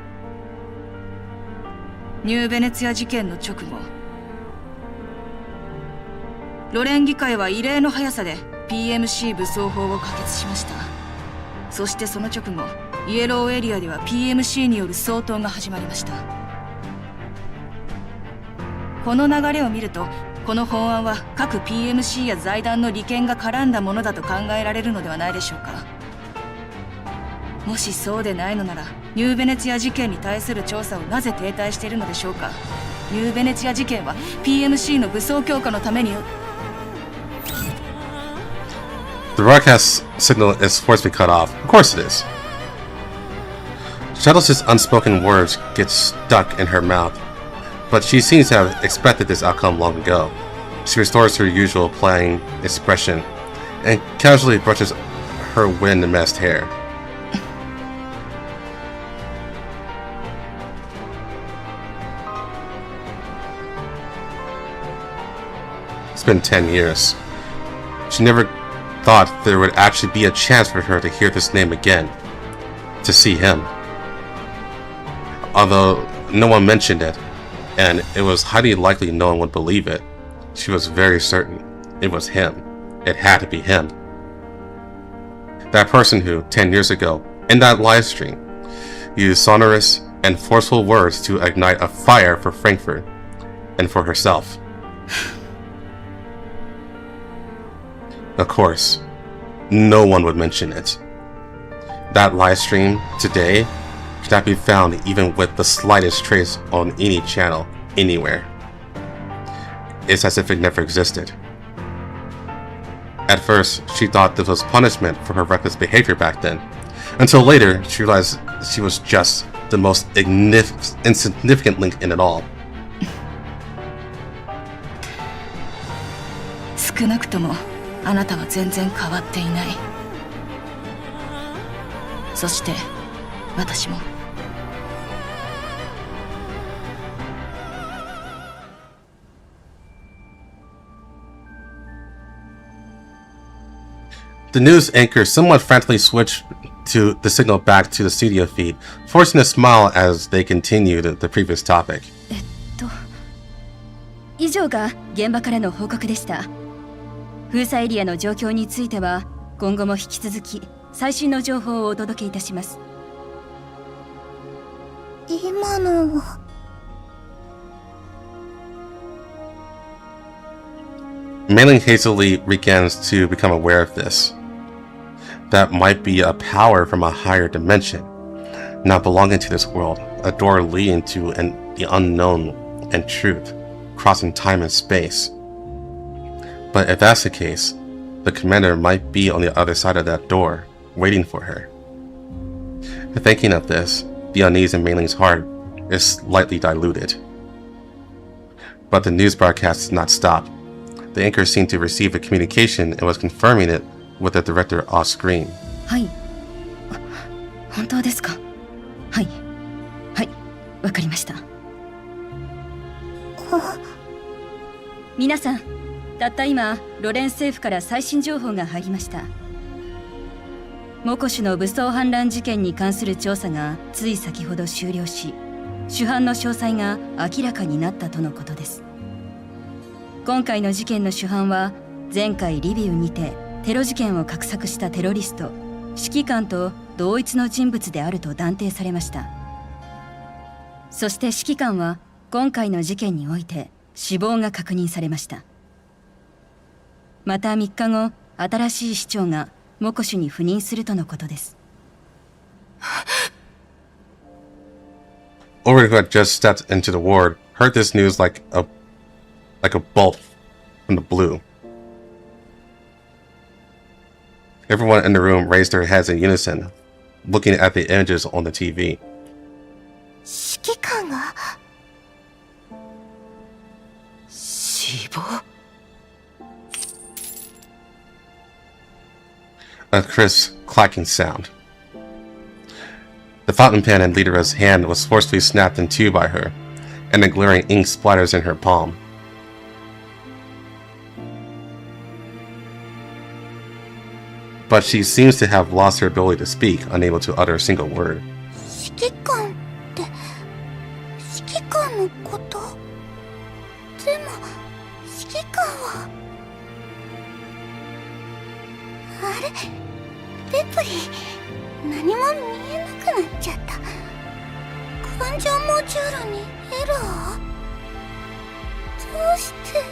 ニューベネツィア事件の直後、ロレン議会は異例の速さで PMC 武装法を可決しました。そしてその直後、イエローエリアでは PMC による掃討が始まりました。この流れを見ると、この法案は各 PMC や財団の利権が絡んだものだと考えられるのではないでしょうか。もしそうでないのなら、ニューベネツィア事件に対する調査をなぜ停滞しているのでしょうか。ニューベネツィア事件は PMC の武装強化のために。The broadcast signal is forced to be cut off. Of course it is. Shadow's unspoken words get stuck in her mouth, but she seems to have expected this outcome long ago. She restores her usual playing expression and casually brushes her wind-messed hair. It's been 10 years. She never thought there would actually be a chance for her to hear this name again, to see him. Although no one mentioned it, and it was highly likely no one would believe it, she was very certain it was him. It had to be him. That person who, 10 years ago, in that live stream, used sonorous and forceful words to ignite a fire for Frankfurt and for herself. Of course, no one would mention it. That live stream today could not be found even with the slightest trace on any channel, anywhere. It's as if it never existed. At first, she thought this was punishment for her reckless behavior back then, until later she realized she was just the most insignificant link in it all. 少なくともあなたは全然変わっていない。そして私も。The news anchor somewhat frantically switched to the signal back to the studio feed, forcing a smile as they continued the previous topic. 以上が現場からの報告でした。封鎖エリアの状況については今後も引き続き最新の情報をお届けいたします。今のは。Mailing hastily begins to become aware of this. That might be a power from a higher dimension, not belonging to this world, a door leading to the unknown and truth, crossing time and space. But if that's the case, the commander might be on the other side of that door, waiting for her. Thinking of this, the unease in Mailing's heart is slightly diluted. But the news broadcast does not stop. The anchor seemed to receive a communication and was confirming it with the director off screen. はい。本当ですか。はい。はい。わかりました。皆さん、たった今、ロレン政府から最新情報が入りました。モコシュの武装反乱事件に関する調査がつい先ほど終了し、主犯の詳細が明らかになったとのことです。今回の事件の主犯は、前回リビウにてテロ事件を画策したテロリスト、指揮官と同一の人物であると断定されました。そして指揮官は今回の事件において死亡が確認されました。また3日後、新しい市長がモコシュに赴任するとのことです。Ulrich, who had just stepped into the ward, heard this news like a bolt from the blue. Everyone in the room raised their heads in unison, looking at the images on the TV. 指揮官が死亡。A crisp, clacking sound. The fountain pen in Lidera's hand was forcefully snapped in two by her, and the glaring ink splatters in her palm. but she seems to have lost her ability to speak, unable to utter a single word. 指揮官って、指揮官のこと？でも、指揮官は…あれ？ペプリ、何も見えなくなっちゃった。感情モジュールにエラー？どうして？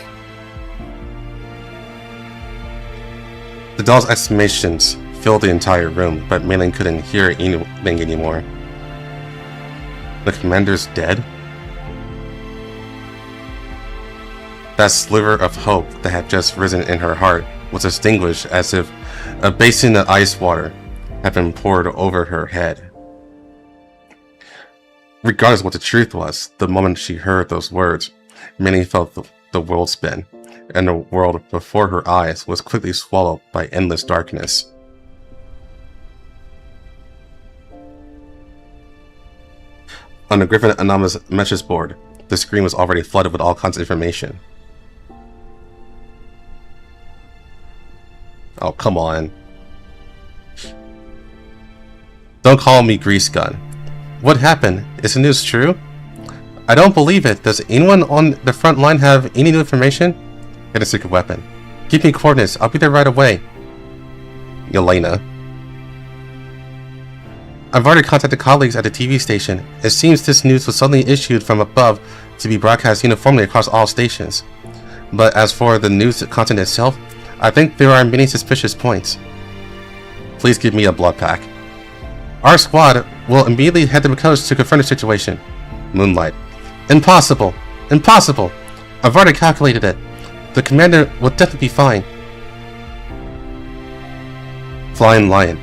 The doll's exclamations filled the entire room, but Mei Ling couldn't hear anything anymore. The commander's dead? That sliver of hope that had just risen in her heart was extinguished as if a basin of ice water had been poured over her head. Regardless of what the truth was, the moment she heard those words, Mei Ling felt the world spin, and the world before her eyes was quickly swallowed by endless darkness. On the Griffin Anonymous message board, the screen was already flooded with all kinds of information. Oh, come on. Don't call me Grease Gun. What happened? Is the news true? I don't believe it. Does anyone on the front line have any new information? Get a secret weapon. Keep me coordinates. I'll be there right away. Yelena. I've already contacted colleagues at the TV station. It seems this news was suddenly issued from above to be broadcast uniformly across all stations. But as for the news content itself, I think there are many suspicious points. Please give me a blood pack. Our squad will immediately head to McCulloch to confront the situation. Moonlight. Impossible! Impossible! I've already calculated it. The commander will definitely be fine. Flying Lion.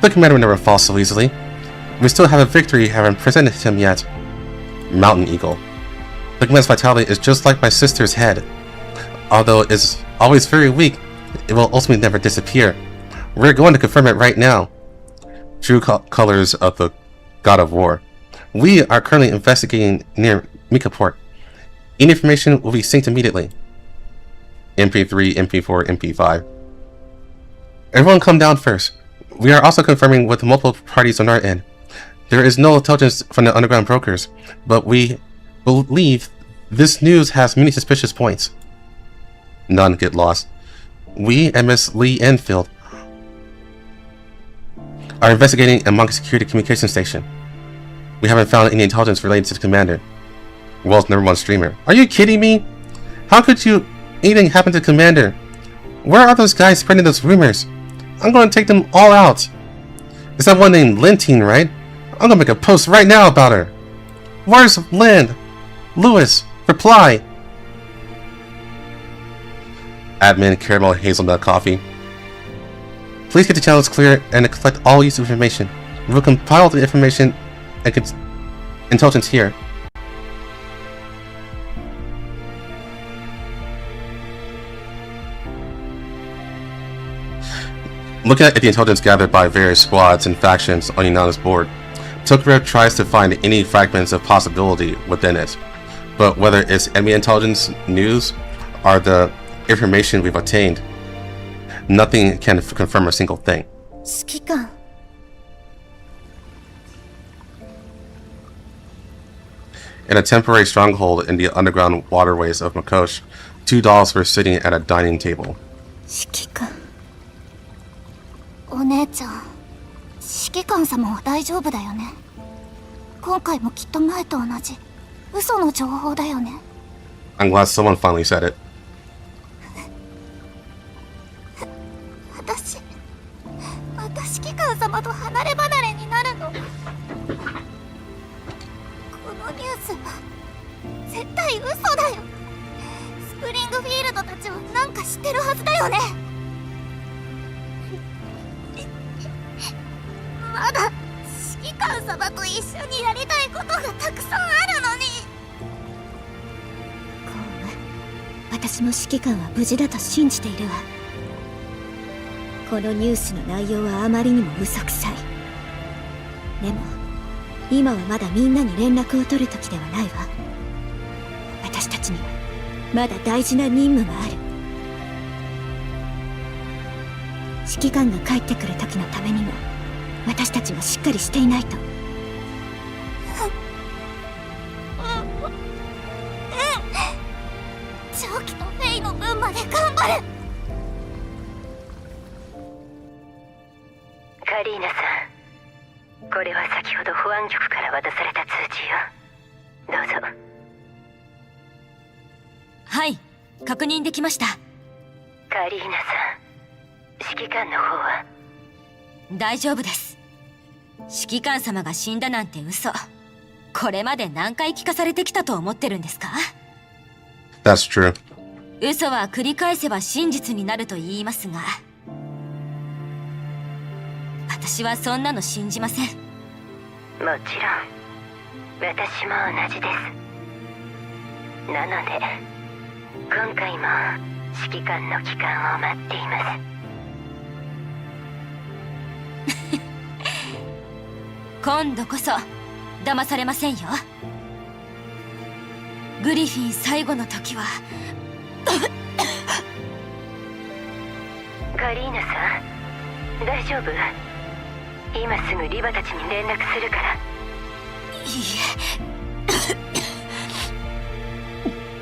The commander will never fall so easily. We still have a victory haven't presented him yet. Mountain Eagle. The commander's vitality is just like my sister's head. Although it is always very weak, it will ultimately never disappear. We're going to confirm it right now. True colors of the God of War. We are currently investigating near Mikaport. Any information will be synced immediately. MP3, MP4, MP5. Everyone come down first. We are also confirming with multiple parties on our end. There is no intelligence from the underground brokers, but we believe this news has many suspicious points. None get lost. We and Miss Lee Enfield are investigating a Monkey Security Communication Station. We haven't found any intelligence related to the commander. World's #1 streamer. Are you kidding me? How could anything happen to the commander? Where are those guys spreading those rumors? I'm going to take them all out. Is that one named Lentine, right? I'm going to make a post right now about her. Where's Lynn? Lewis, reply. Admin Caramel Hazelnut Coffee. Please get the channels clear and collect all useful information. We will compile the information and intelligence here. Looking at the intelligence gathered by various squads and factions on Inana's board, Tokyo tries to find any fragments of possibility within it. But whether it's enemy intelligence, news, or the information we've obtained, nothing can confirm a single thing. 指揮官。 In a temporary stronghold in the underground waterways of Makosh, two dolls were sitting at a dining table. 指揮官。お姉ちゃん、指揮官様は大丈夫だよね。今回もきっと前と同じ嘘の情報だよね。I'm glad someone finally said it. 私指揮官様と離れ離れになるの。このニュースは絶対嘘だよ。スプリングフィールドたちはなんか知ってるはずだよね。まだ指揮官様と一緒にやりたいことがたくさんあるのに。コウム、私も指揮官は無事だと信じているわ。このニュースの内容はあまりにも嘘くさい。でも今はまだみんなに連絡を取る時ではないわ。私たちにはまだ大事な任務がある。指揮官が帰ってくる時のためにも私たちはしっかりしていないと。長期とフェイの分まで頑張る。カリーナさん、これは先ほど保安局から渡された通知よ。どうぞ。はい、確認できました。カリーナさん、指揮官の方は？大丈夫です。指揮官様が死んだなんて嘘。これまで何回聞かされてきたと思ってるんですか？ That's true. 嘘は繰り返せば真実になると言いますが、私はそんなの信じません。もちろん私も同じです。なので今回も指揮官の帰還を待っています。今度こそ騙されませんよ。グリフィン最後の時はカリーナさん、大丈夫？今すぐリバたちに連絡するから。いいえ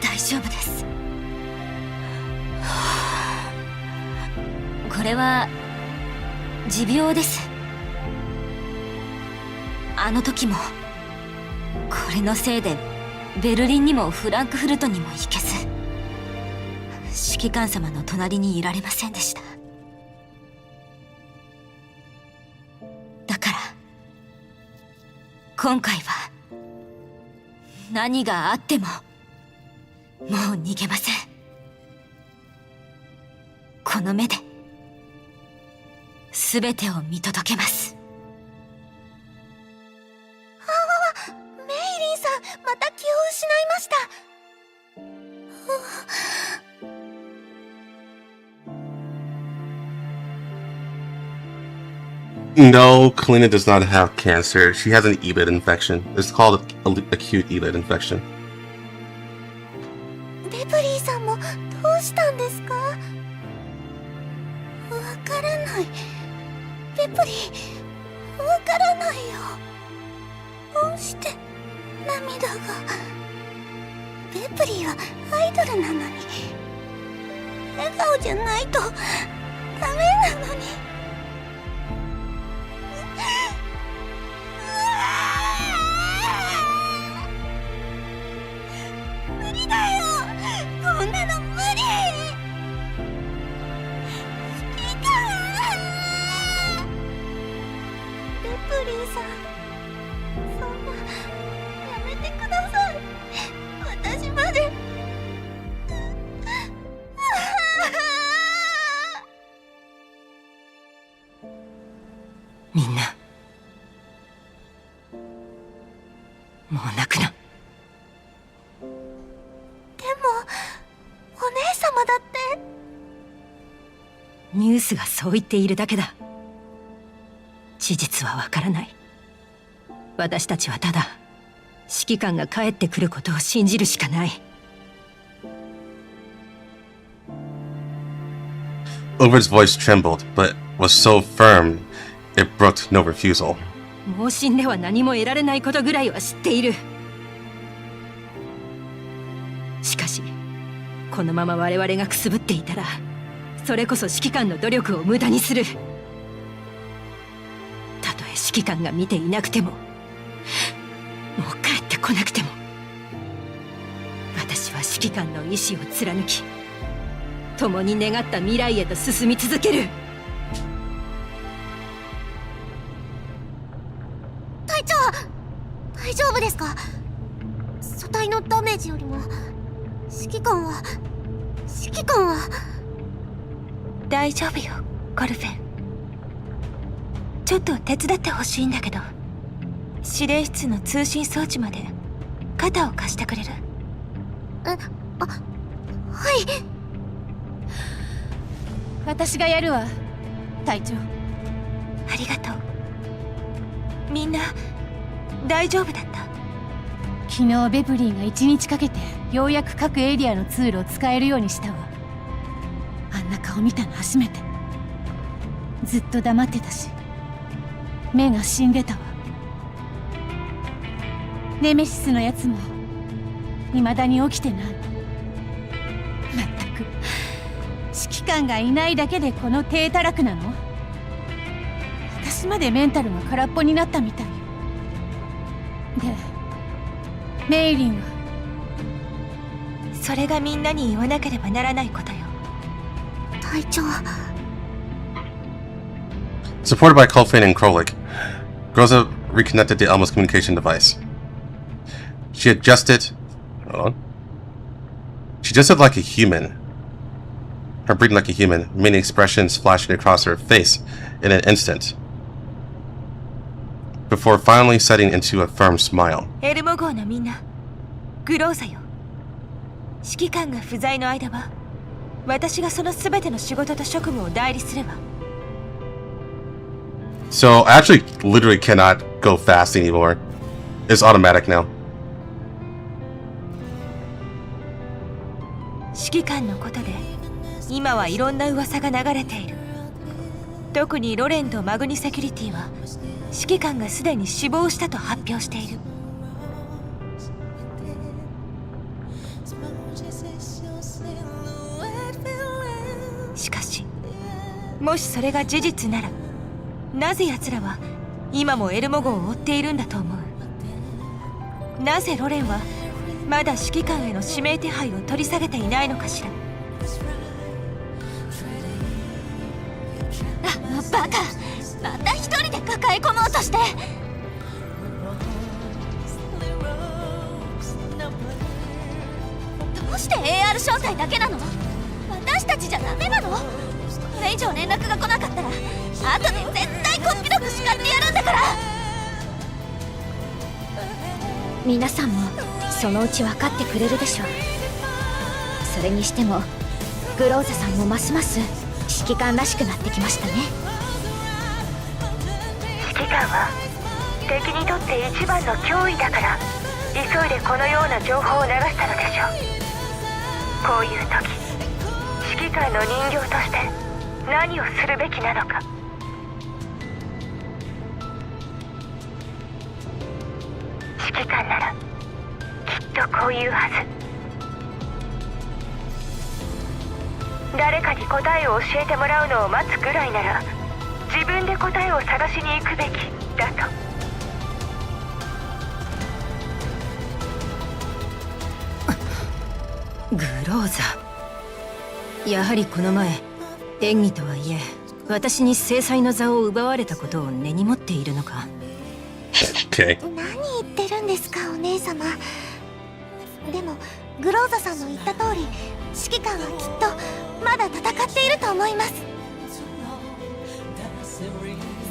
大丈夫です。これは持病です。あの時もこれのせいでベルリンにもフランクフルトにも行けず、指揮官様の隣にいられませんでした。だから今回は何があってももう逃げません。この目で全てを見届けます。メイリンさん、また気を失いました。No, Kalina does not have cancer. She has an Iliad infection. It's called acute Iliad infection. ベプリーさんもどうしたんですか？わからない。ベプリー、わからないよ。どうして涙が。ベプリーはアイドルなのに、笑顔じゃないとダメなのに。無理だよ、こんなの無理。指揮官、ベプリーさん、そんな、やめてください。私まで。みんなもう泣くな。でもお姉様だって。ニュースがそう言っているだけだ。事実はわからない。私たちはただ指揮官が帰ってくることを信じるしかない。Over's voice trembled, but was so firm it brooked no refusal. 盲信では何も得られないことぐらいは知っている。しかしこのまま我々がくすぶっていたら、それこそ指揮官の努力を無駄にする。たとえ指揮官が見ていなくても、もう帰ってこなくても、私は指揮官の意志を貫き、共に願った未来へと進み続ける。隊長、大丈夫ですか？素体のダメージよりも指揮官は大丈夫よ、ゴルフェン。ちょっと手伝ってほしいんだけど、指令室の通信装置まで肩を貸してくれる？はい。私がやるわ、隊長。ありがとう。みんな大丈夫だった？昨日ベプリーが1日かけてようやく各エリアの通路を使えるようにしたわ。あんな顔見たの初めて。ずっと黙ってたし、目が死んでたわ。ネメシスのやつも未だに起きてない。まったく指揮官がいないだけでこの低たらくなの？私までメンタルが空っぽになったみたいよ。でメイリンは？それがみんなに言わなければならないことよ。隊長。Supported by Colfin and Krolik, Groza reconnected the Elma's communication device. She adjusted... Hold on. She adjusted like a human. Her breathing like a human, many expressions flashing across her face in an instant, before finally setting into a firm smile. エルモ号のみんな、グローザよ。指揮官が不在の間は、私がそのすべての仕事と職務を代理するわ。So I actually literally cannot go fast anymore. It's automatic now. 指揮官のことで今はいろんな噂が流れている。特にロレンとマグニセキュリティは指揮官がすでに死亡したと発表している。しかしもしそれが事実なら、なぜ奴らは今もエルモ号を追っているんだと思う？なぜロレンはまだ指揮官への指名手配を取り下げていないのかしら。バカ、また一人で抱え込もうとして。どうして AR 招待だけなの？私たちじゃダメなの？これ以上連絡が来なかったら後で絶対こっぴどく叱ってやるんだから。皆さんもそのうち分かってくれるでしょう。それにしてもグローザさんもますます指揮官らしくなってきましたね。指揮官は敵にとって一番の脅威だから、急いでこのような情報を流したのでしょう。こういう時、指揮官の人形として何をするべきなのか。指揮官ならきっとこう言うはず。誰かに答えを教えてもらうのを待つくらいなら、自分で答えを探しに行くべきだと。グローザ、やはりこの前演技とはいえ私に制裁の座を奪われたことを根に持っているのか。Okay. 何言ってるんですか、お姉様。でもグローザさんの言った通り、指揮官はきっとまだ戦っていると思います。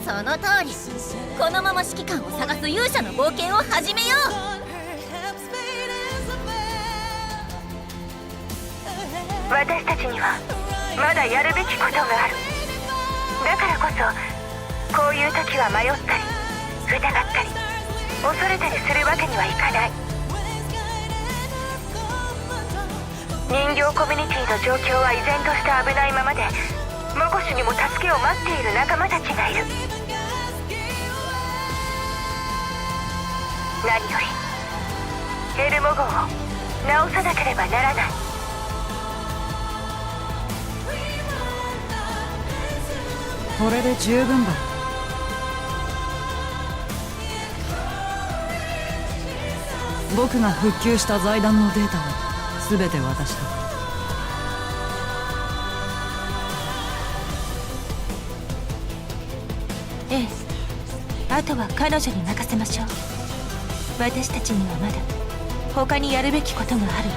その通り。このまま指揮官を探す勇者の冒険を始めよう。私たちにはまだやるべきことがある。だからこそこういう時は迷ったり疑ったり恐れたりするわけにはいかない。人形コミュニティの状況は依然として危ないままで、モゴシュにも助けを待っている仲間たちがいる。何よりエルモ号を直さなければならない。これで十分だ。僕が復旧した財団のデータを全て渡した。ええ、あとは彼女に任せましょう。私たちにはまだ他にやるべきことがあるわ。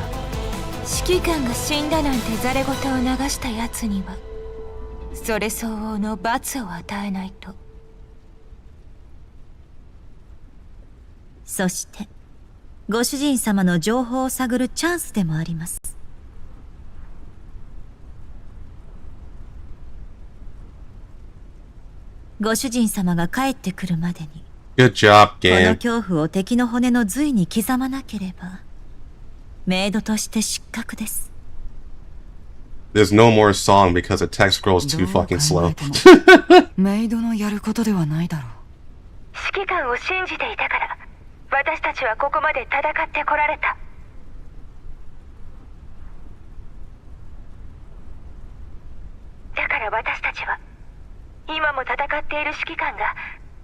指揮官が死んだなんてざれ言を流したやつにはそれ相応の罰を与えないと。そしてご主人様の情報を探るチャンスでもあります。ご主人様が帰ってくるまでに Good job, この game. 恐怖を敵の骨の髄に刻まなければメイドとして失格です。There's no more song because the text scroll is too fucking slow. メイドのやることではないだろう。指揮官を信じていたから私たちはここまで戦ってこられた。だから私たちは今も戦っている指揮官が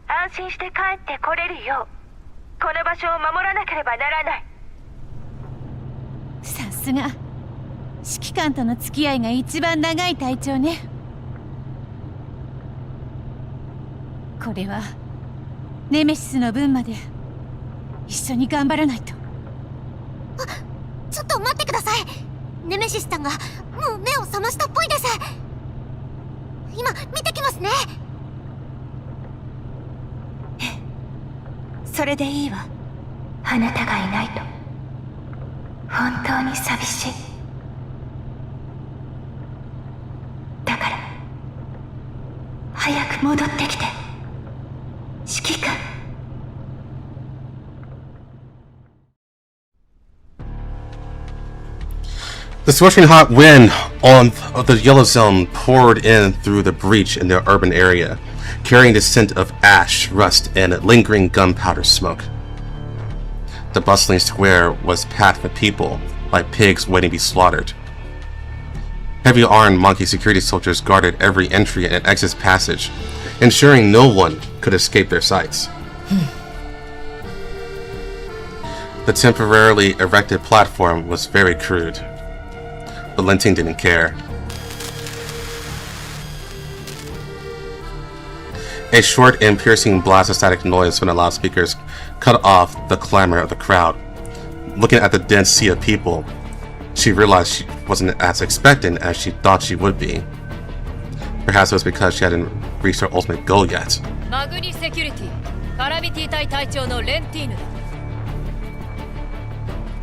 安心して帰ってこれるようこの場所を守らなければならない。さすが指揮官との付き合いが一番長い隊長ね。これはネメシスの分まで一緒に頑張らないと。ちょっと待ってください。ネメシスさんがもう目を覚ましたっぽいです。今見てきますね。それでいいわ。あなたがいないと本当に寂しい。だから早く戻ってきて指揮官。The scorching hot wind on the yellow zone poured in through the breach in the urban area, carrying the scent of ash, rust, and lingering gunpowder smoke. The bustling square was packed with people, like pigs waiting to be slaughtered. Heavy armed monkey security soldiers guarded every entry and exit passage, ensuring no one could escape their sights. The temporarily erected platform was very crude, but Lentine didn't care. A short and piercing blast of static noise from the loudspeakers cut off the clamor of the crowd. Looking at the dense sea of people, she realized she wasn't as expectant as she thought she would be. Perhaps it was because she hadn't reached her ultimate goal yet. マグニセキュリティカラビティ隊隊長のレンティーヌだ。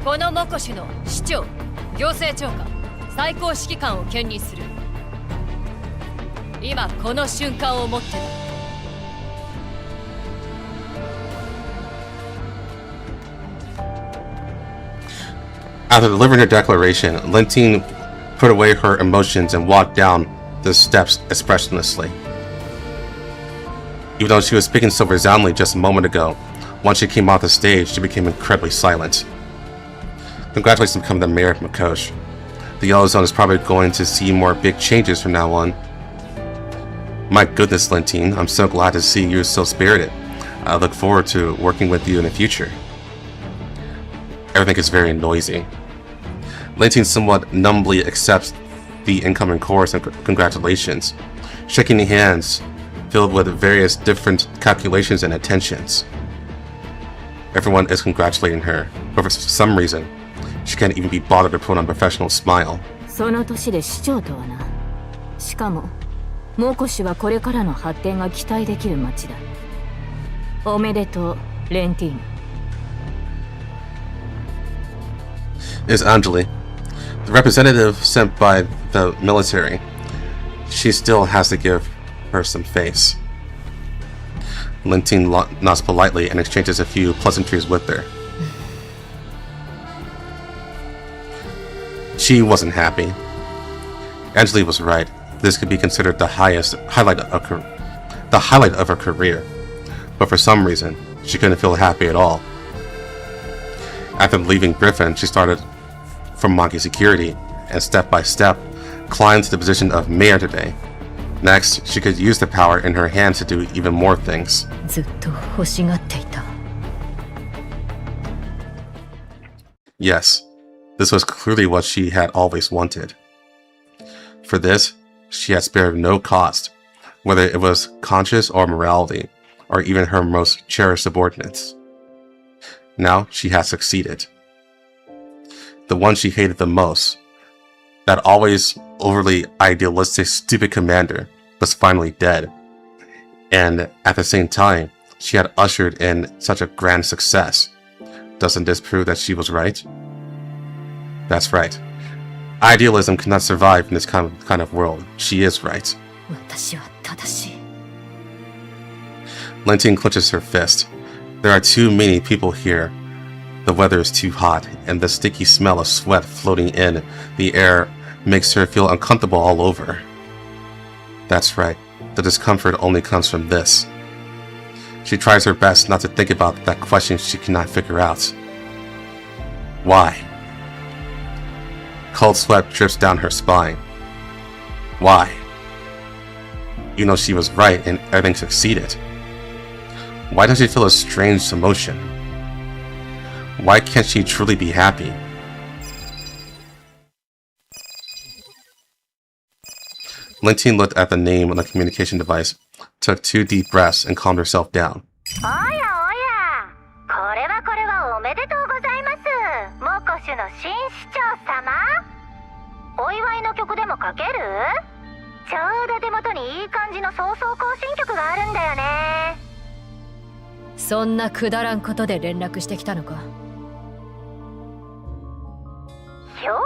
このモコシュの市長、行政長官、最高指揮官を兼任する。今この瞬間をもってだ。After delivering her declaration, Lentine put away her emotions and walked down the steps expressionlessly. Even though she was speaking so resoundingly just a moment ago, once she came off the stage, she became incredibly silent. Congratulations on becoming the mayor of Makosh. The Yellow Zone is probably going to see more big changes from now on. My goodness, Lentine, I'm so glad to see you so spirited. I look forward to working with you in the future. Everything is very noisy. Lentine somewhat numbly accepts the incoming chorus and congratulations, shaking hands filled with various different calculations and attentions. Everyone is congratulating her, but for some reason, she can't even be bothered to put on a professional smile. その年で市長とはな。しかもモコシはこれからの発展が期待できる町だ。おめでとう、レンティーヌ。Is Anjali, the representative sent by the military. She still has to give her some face. Lentine nods politely and exchanges a few pleasantries with her. She wasn't happy. Anjali was right. This could be considered the highlight of her career. But for some reason, she couldn't feel happy at all. After leaving Griffin, she started from Monkey Security and step by step climbed to the position of mayor today. Next, she could use the power in her hands to do even more things. ずっと欲しがっていた。Yes, this was clearly what she had always wanted. For this, she had spared no cost, whether it was conscience or morality, or even her most cherished subordinates. Now she had succeeded. The one she hated the most, that always overly idealistic, stupid commander, was finally dead. And at the same time, she had ushered in such a grand success. Doesn't this prove that she was right? That's right. Idealism cannot survive in this kind of world. She is right. 私は正しい。Lentine clenches her fist. There are too many people here. The weather is too hot, and the sticky smell of sweat floating in the air makes her feel uncomfortable all over. That's right, the discomfort only comes from this. She tries her best not to think about that question she cannot figure out. Why? Cold sweat drips down her spine. Why? You know she was right and everything succeeded. Why does she feel a strange emotion? Why can't she truly be happy? Linting looked at the name on the communication device, took 2 deep breaths, and calmed herself down. おやおや、これはおめでとうございます。モコシュの新市長様。お祝いの曲でもかける？ちょうど手元にいい感じの早々更新曲があるんだよね。そんなくだらんことで連絡してきたのか。ひょー、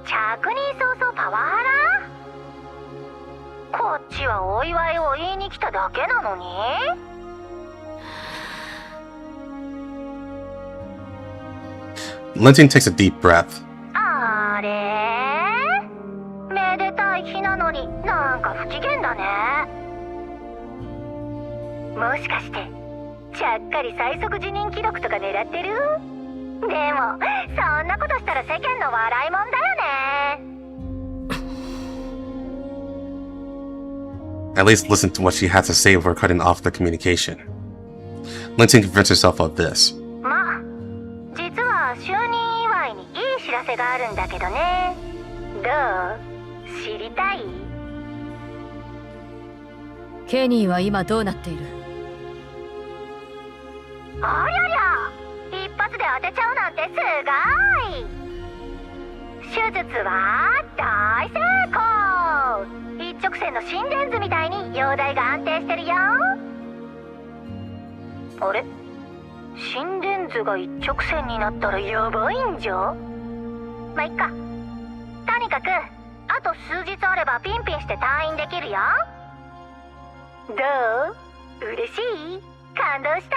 着任早々パワハラ？こっちはお祝いを言いに来ただけなのに。Linting takes a deep breath. あれ？めでたい日なのになんか不機嫌だね。もしかしてちゃっかり最速辞任記録とか狙ってる？でもそんなことしたら世間の笑いもんだよね。At least listen to what she had to say before cutting off the communication. Linting convinced herself of this. まあ、実は就任祝いにいい知らせがあるんだけどね。どう？知りたい？ケニーは今どうなっている？ありゃりゃ、一発で当てちゃうなんてすごい。手術は大成功。一直線の心電図みたいに容体が安定してるよ。あれ？心電図が一直線になったらやばいんじゃ？まあいっか。とにかくあと数日あればピンピンして退院できるよ。どう？嬉しい？感動した？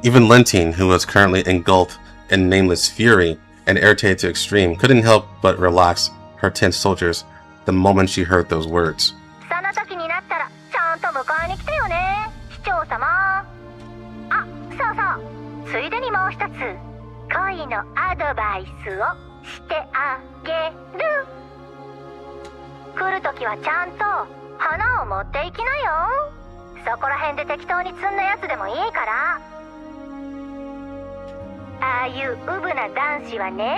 Even Linting, who was currently engulfed in nameless fury and irritated to extreme, couldn't help but relax her tense soldiers the moment she heard those words. その時になったらちゃんと迎えに来てよね、市長様。あ、そうそう、ついでにもう一つ恋のアドバイスをしてあげる。来る時はちゃんと花を持っていきなよ。そこら辺で適当に積んだやつでもいいから。ああいうウブな男子はね、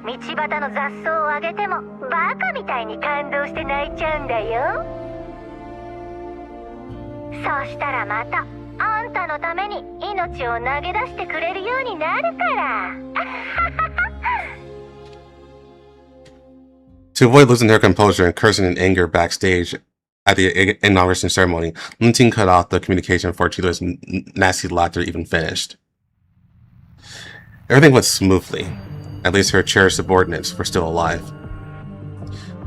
道端の雑草をあげてもバカみたいに感動して泣いちゃうんだよ。そしたらまたあんたのために命を投げ出してくれるようになるから。To avoid losing her composure and cursing in anger backstage at the inauguration ceremony, Linting cut off the communication before Chilo's nasty laughter even finished. Everything went smoothly. At least her cherished subordinates were still alive.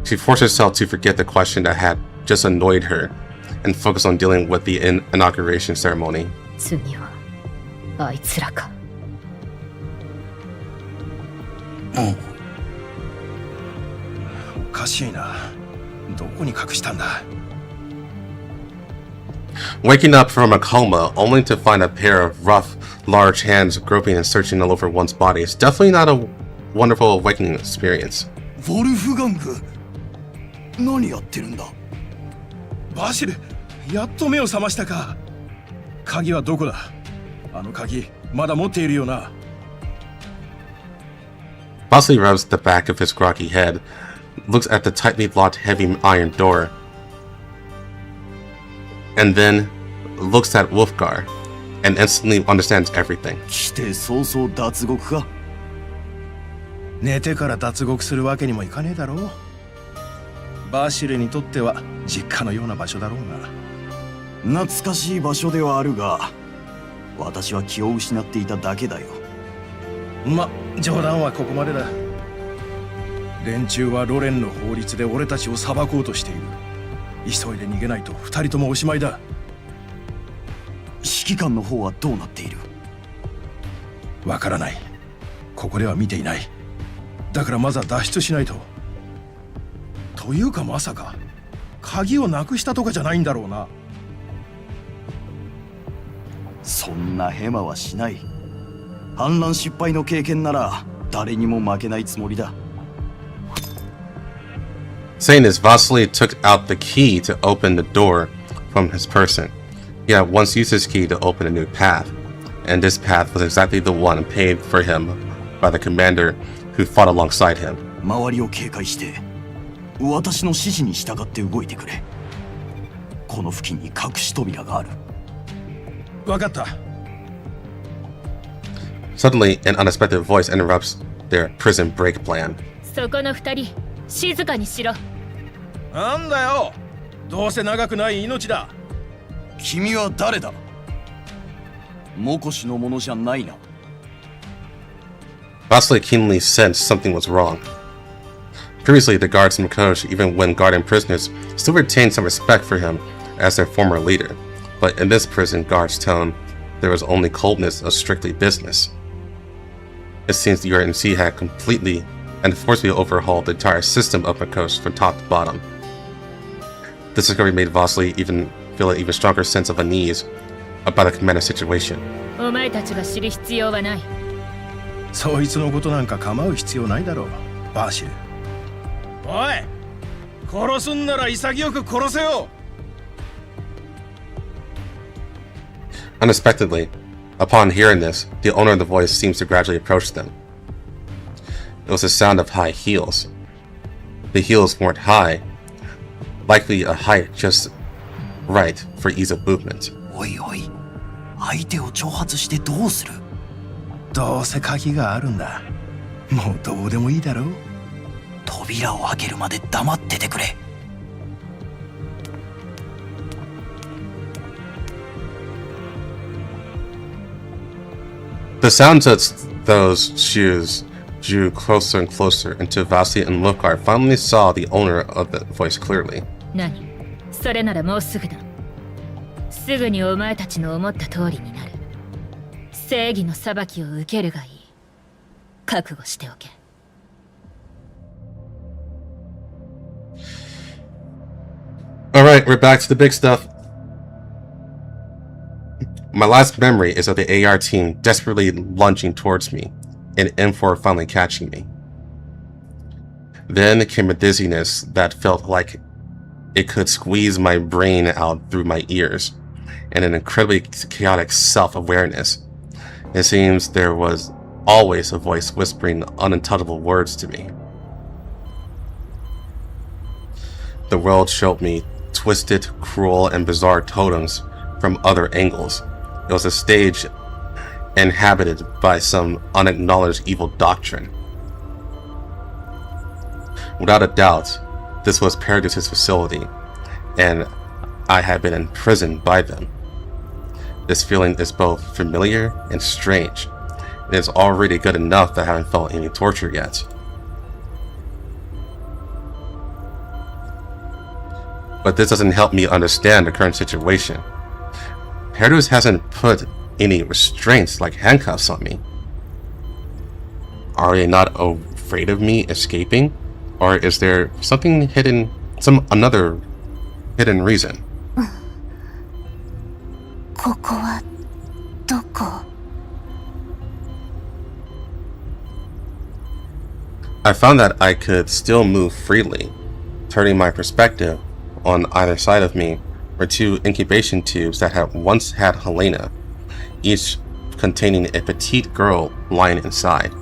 She forced herself to forget the question that had just annoyed her and focus on dealing with the inauguration ceremony. 次はあいつらか。おかしいな。どこに隠したんだ。 Waking up from a coma only to find a pair of rough, large hands groping and searching all over one's body is definitely not a wonderful awakening experience. ウォルフガング、何やってるんだ。バシル、やっと目を覚ましたか。鍵はどこだ。あの鍵まだ持っているよな。Bosley rubs the back of his groggy head, looks at the tightly locked heavy iron door, and then looks at Wolfgar and instantly understands everything. 来て早々脱獄か。寝てから脱獄するわけにもいかねえだろう。バシルにとっては実家のような場所だろうな。懐かしい場所ではあるが、私は気を失っていただけだよ。ま、冗談はここまでだ。連中はロレンの法律で俺たちを裁こうとしている。急いで逃げないと二人ともおしまいだ。指揮官の方はどうなっている？わからない。ここでは見ていない。だからまずは脱出しないと。というかまさか鍵をなくしたとかじゃないんだろうな。そんなヘマはしない。反乱失敗の経験なら誰にも負けないつもりだ。Saying this, Vasily took out the key to open the door from his person. He had once used his key to open a new path, and this path was exactly the one paid for him by the commander who fought alongside him. 周りを警戒して私の指示に従って動いてくれ。この付近に隠し扉がある。わかった。Suddenly, an unexpected voice interrupts their prison break plan. そこの二人、静かにしろ。なんだよ。どうせ長くない命だ。君は誰だ？モコシのものじゃないな。Vasily keenly sensed something was wrong. Previously, the guards from Kosh, even when guarding prisoners, still retained some respect for him as their former leader. But in this prison guard's tone, there was only coldness of strictly business. It seems the UNC had completely and forcibly overhauled the entire system of Makosh from top to bottom. This discovery made Vasily feel an even stronger sense of unease about the commander's situation. お前たちが知る必要はない。そいつのことなんか構う必要ないだろう、バーシル。おい、殺すんなら潔く殺せよ。Unexpectedly, upon hearing this, the owner of the voice seems to gradually approach them. It was the sound of high heels. The heels weren't high, likely a height just right for ease of movement. おいおい、相手を挑発してどうする？どうせ鍵があるんだ。もうどうでもいいだろう。扉を開けるまで黙っててくれ。The sounds of those shoes drew closer and closer until Vasily and Lokar finally saw the owner of the voice clearly. 何？それならもうすぐだ。すぐにお前たちの思った通りになる。正義の裁きを受けるがいい。覚悟しておけ。Alright, we're back to the big stuff. My last memory is of the AR team desperately lunging towards me, and M4 finally catching me. Then came a dizziness that felt like it could squeeze my brain out through my ears, and an incredibly chaotic self-awareness. It seems there was always a voice whispering unintelligible words to me. The world showed me twisted, cruel, and bizarre totems from other angles. It was a stage inhabited by some unacknowledged evil doctrine. Without a doubt, this was Paradis's facility, and I had been imprisoned by them. This feeling is both familiar and strange. It is already good enough that I haven't felt any torture yet. But this doesn't help me understand the current situation. Paradis hasn't put any restraints like handcuffs on me. Are they not afraid of me escaping? Or is there something hidden, another hidden reason? ここはどこ? I found that I could still move freely. Turning my perspective, on either side of me were two incubation tubes that had once had Helena, each containing a petite girl lying inside.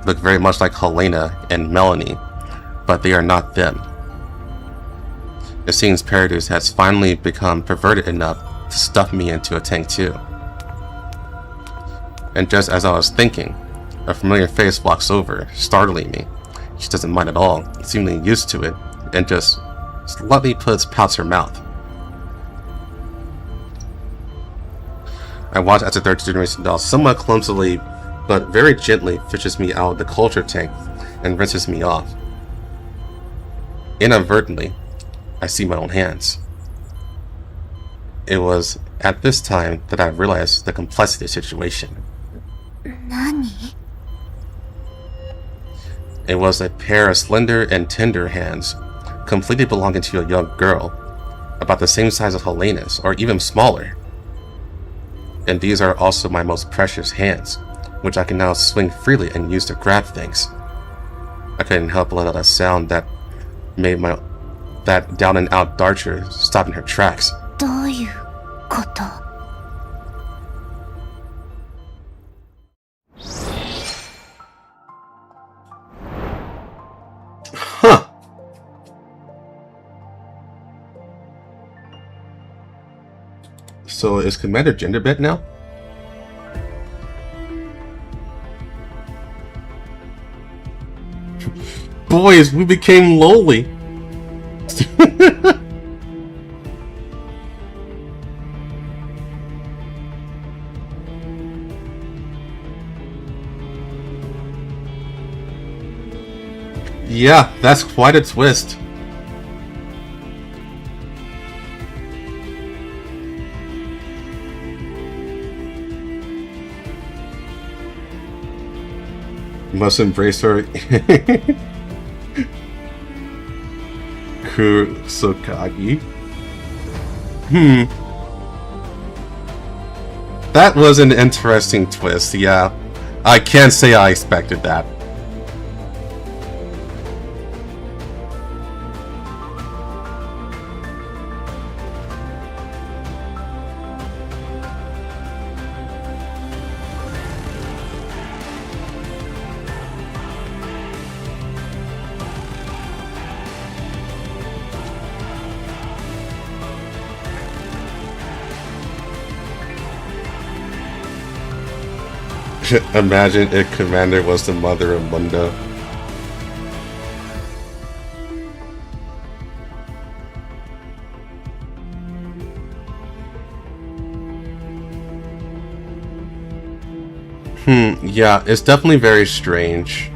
Look very much like Helena and Melanie, but they are not them. It seems Paradis has finally become perverted enough to stuff me into a tank too. And just as I was thinking, a familiar face walks over, startling me. She doesn't mind at all, seemingly used to it, and just slightly pouts her mouth. I watch as a third generation doll somewhat clumsily but very gently fishes me out of the culture tank and rinses me off. Inadvertently, I see my own hands. It was at this time that I realized the complexity of the situation. 何? It was a pair of slender and tender hands, completely belonging to a young girl, about the same size as Helena's, or even smaller. And these are also my most precious hands, which I can now swing freely and use to grab things. I couldn't help but let out a sound that made that down and out darcher stop in her tracks. どういうこと? Huh. So is Commander gender bent now? Boys, we became lowly. Yeah, that's quite a twist. Must embrace her. Kusokagi. That was an interesting twist, yeah. I can't say I expected that. Imagine if Commander was the mother of Mundo. Yeah, it's definitely very strange.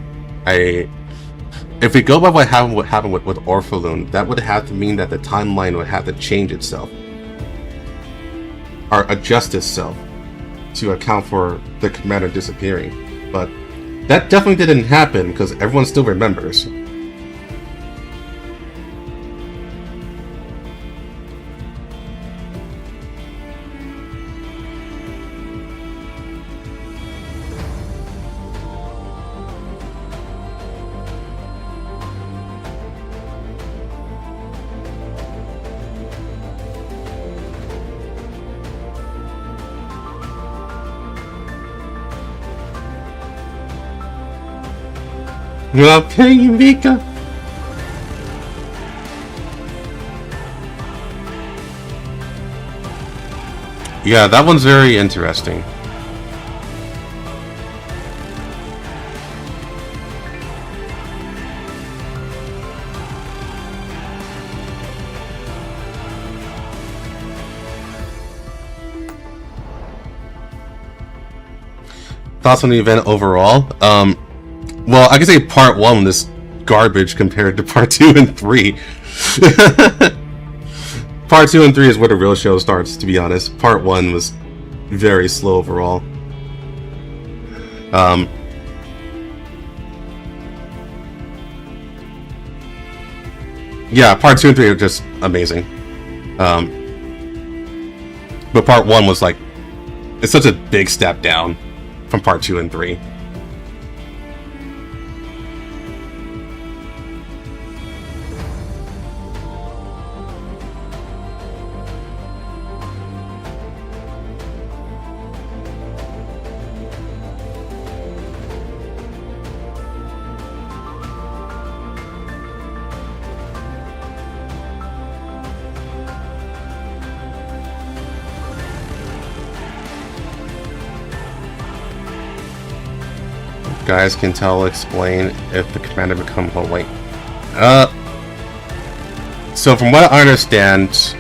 If we go by what happened with Orphalune, that would have to mean that the timeline would have to change itself. Or adjust itself to account for the Commander disappearing. But that definitely didn't happen because everyone still remembers. I'll pay you, Mika. Yeah, that one's very interesting. Thoughts on the event overall? Well, I can say part 1 was garbage compared to part 2 and 3. Part 2 and 3 is where the real show starts, to be honest. Part 1 was very slow overall. Yeah, part 2 and 3 are just amazing. But part 1 was like, it's such a big step down from part 2 and 3. Guys, can explain if the commander become whole white. So from what I understand,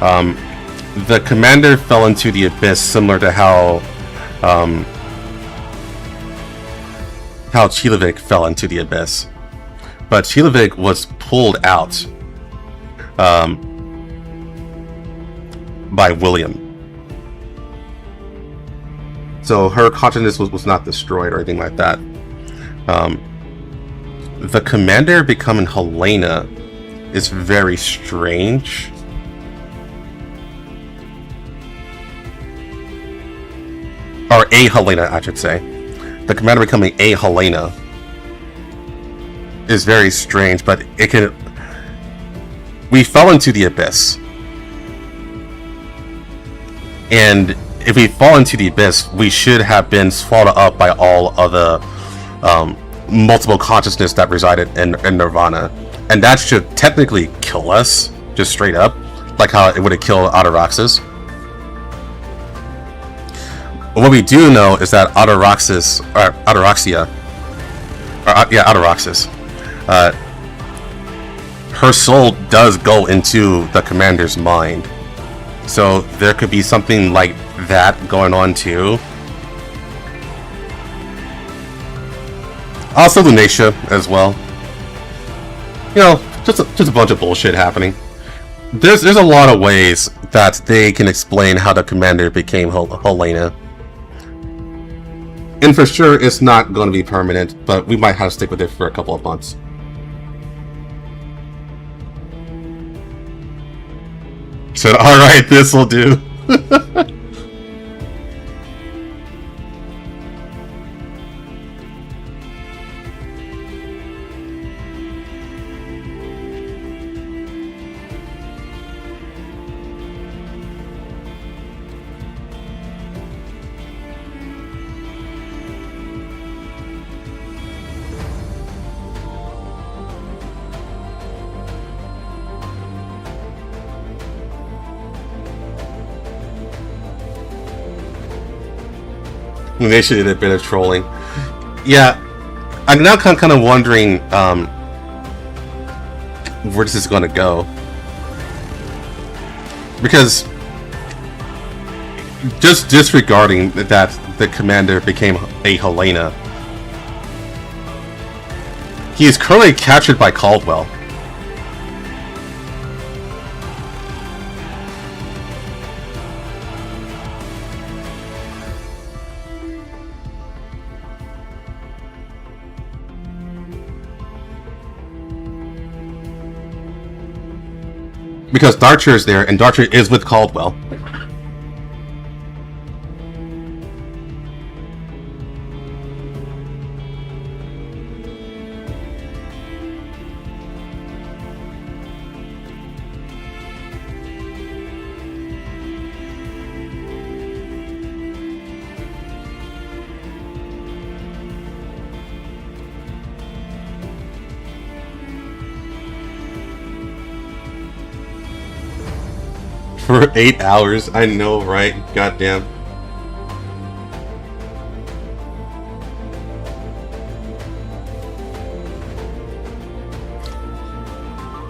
the commander fell into the abyss, similar to how Chilovic fell into the abyss. But Chilovic was pulled out by William. So her consciousness was not destroyed or anything like that. the commander becoming Helena is very strange. Or a Helena, I should say. The commander becoming a Helena is very strange, but it can... We fell into the abyss. And if we fall into the abyss, we should have been swallowed up by all of the multiple consciousness that resided in Nirvana. And that should technically kill us, just straight up, like how it would have killed Ataraxis. What we do know is that Ataraxis, her soul does go into the commander's mind. So there could be something like that going on too. Also Lunacia as well. You know, just a bunch of bullshit happening. There's a lot of ways that they can explain how the commander became Helena. And for sure, it's not going to be permanent, but we might have to stick with it for a couple of months. So, alright, this'll do. They should did a bit of trolling. Yeah, I'm now kind of wondering where this is going to go, because just disregarding that the commander became a Helena, he is currently captured by Caldwell. Because Darcher is there, and Darcher is with Caldwell. For 8 hours, I know, right? Goddamn.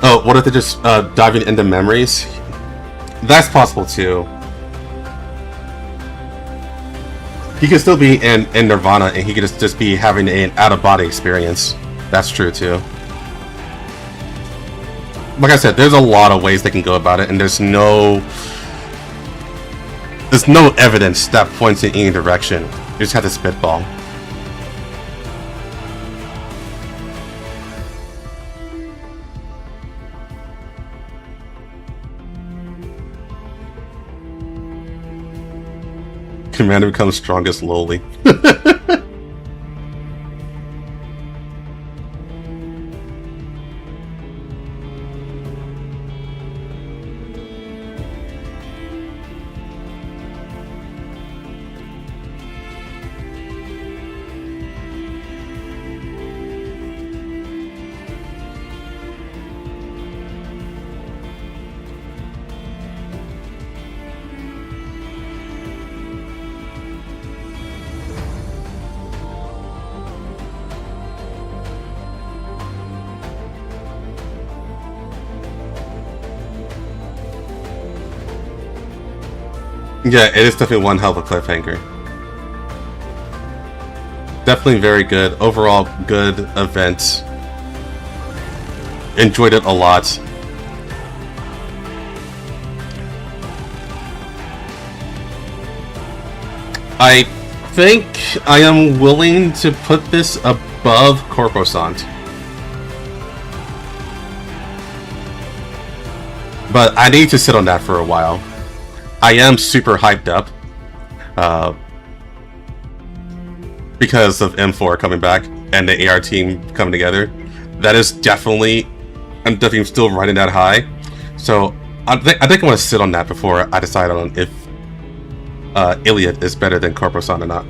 Oh, what if they're just diving into memories? That's possible too. He could still be in Nirvana, and he could just be having an out-of-body experience. That's true too. Like I said, there's a lot of ways they can go about it, and there's no evidence that points in any direction. You just have to spitball. Commander becomes strongest slowly. Yeah, it is definitely one hell of a cliffhanger. Definitely very good. Overall, good event. Enjoyed it a lot. I think I am willing to put this above Corposant. But I need to sit on that for a while. I am super hyped up. Because of M4 coming back and the AR team coming together. That is definitely... I'm definitely still riding that high. So I think I want to sit on that before I decide on if Iliad is better than Corporal-san or not.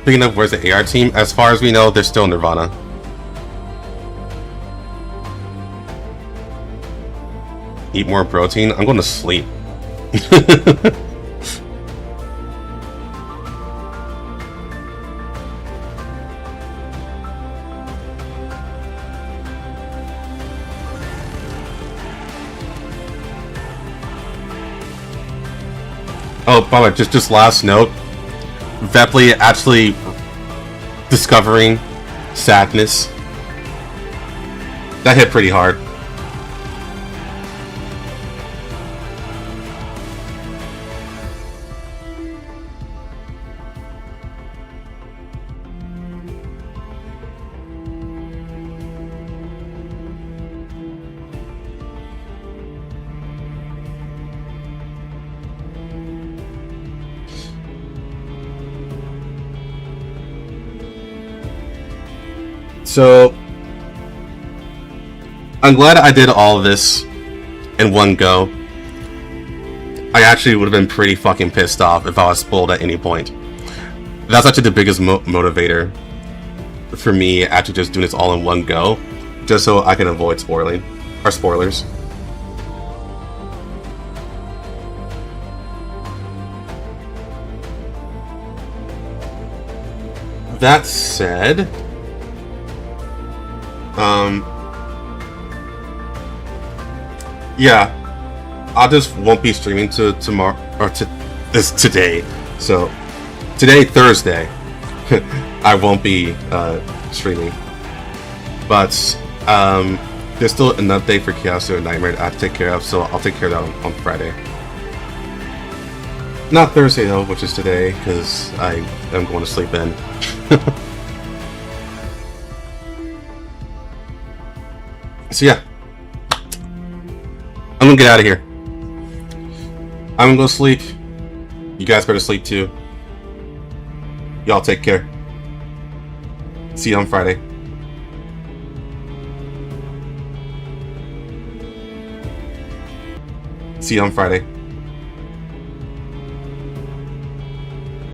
Speaking of, where's the AR team? As far as we know, they're still in Nirvana. Eat more protein? I'm going to sleep. Oh, by the way, just last note. Vepley actually discovering sadness. That hit pretty hard. So, I'm glad I did all of this in one go. I actually would have been pretty fucking pissed off if I was spoiled at any point. That's actually the biggest motivator for me actually just doing this all in one go, just so I can avoid spoilers. That said, yeah, I just won't be streaming to tomorrow or today. So today, Thursday, I won't be streaming. But there's still an update for Chaos or Nightmare I have to take care of, so I'll take care of that on Friday. Not Thursday though, which is today, because I am going to sleep in. So yeah, I'm gonna get out of here. I'm gonna go sleep. You guys better sleep too. Y'all take care. See you on Friday. See you on Friday.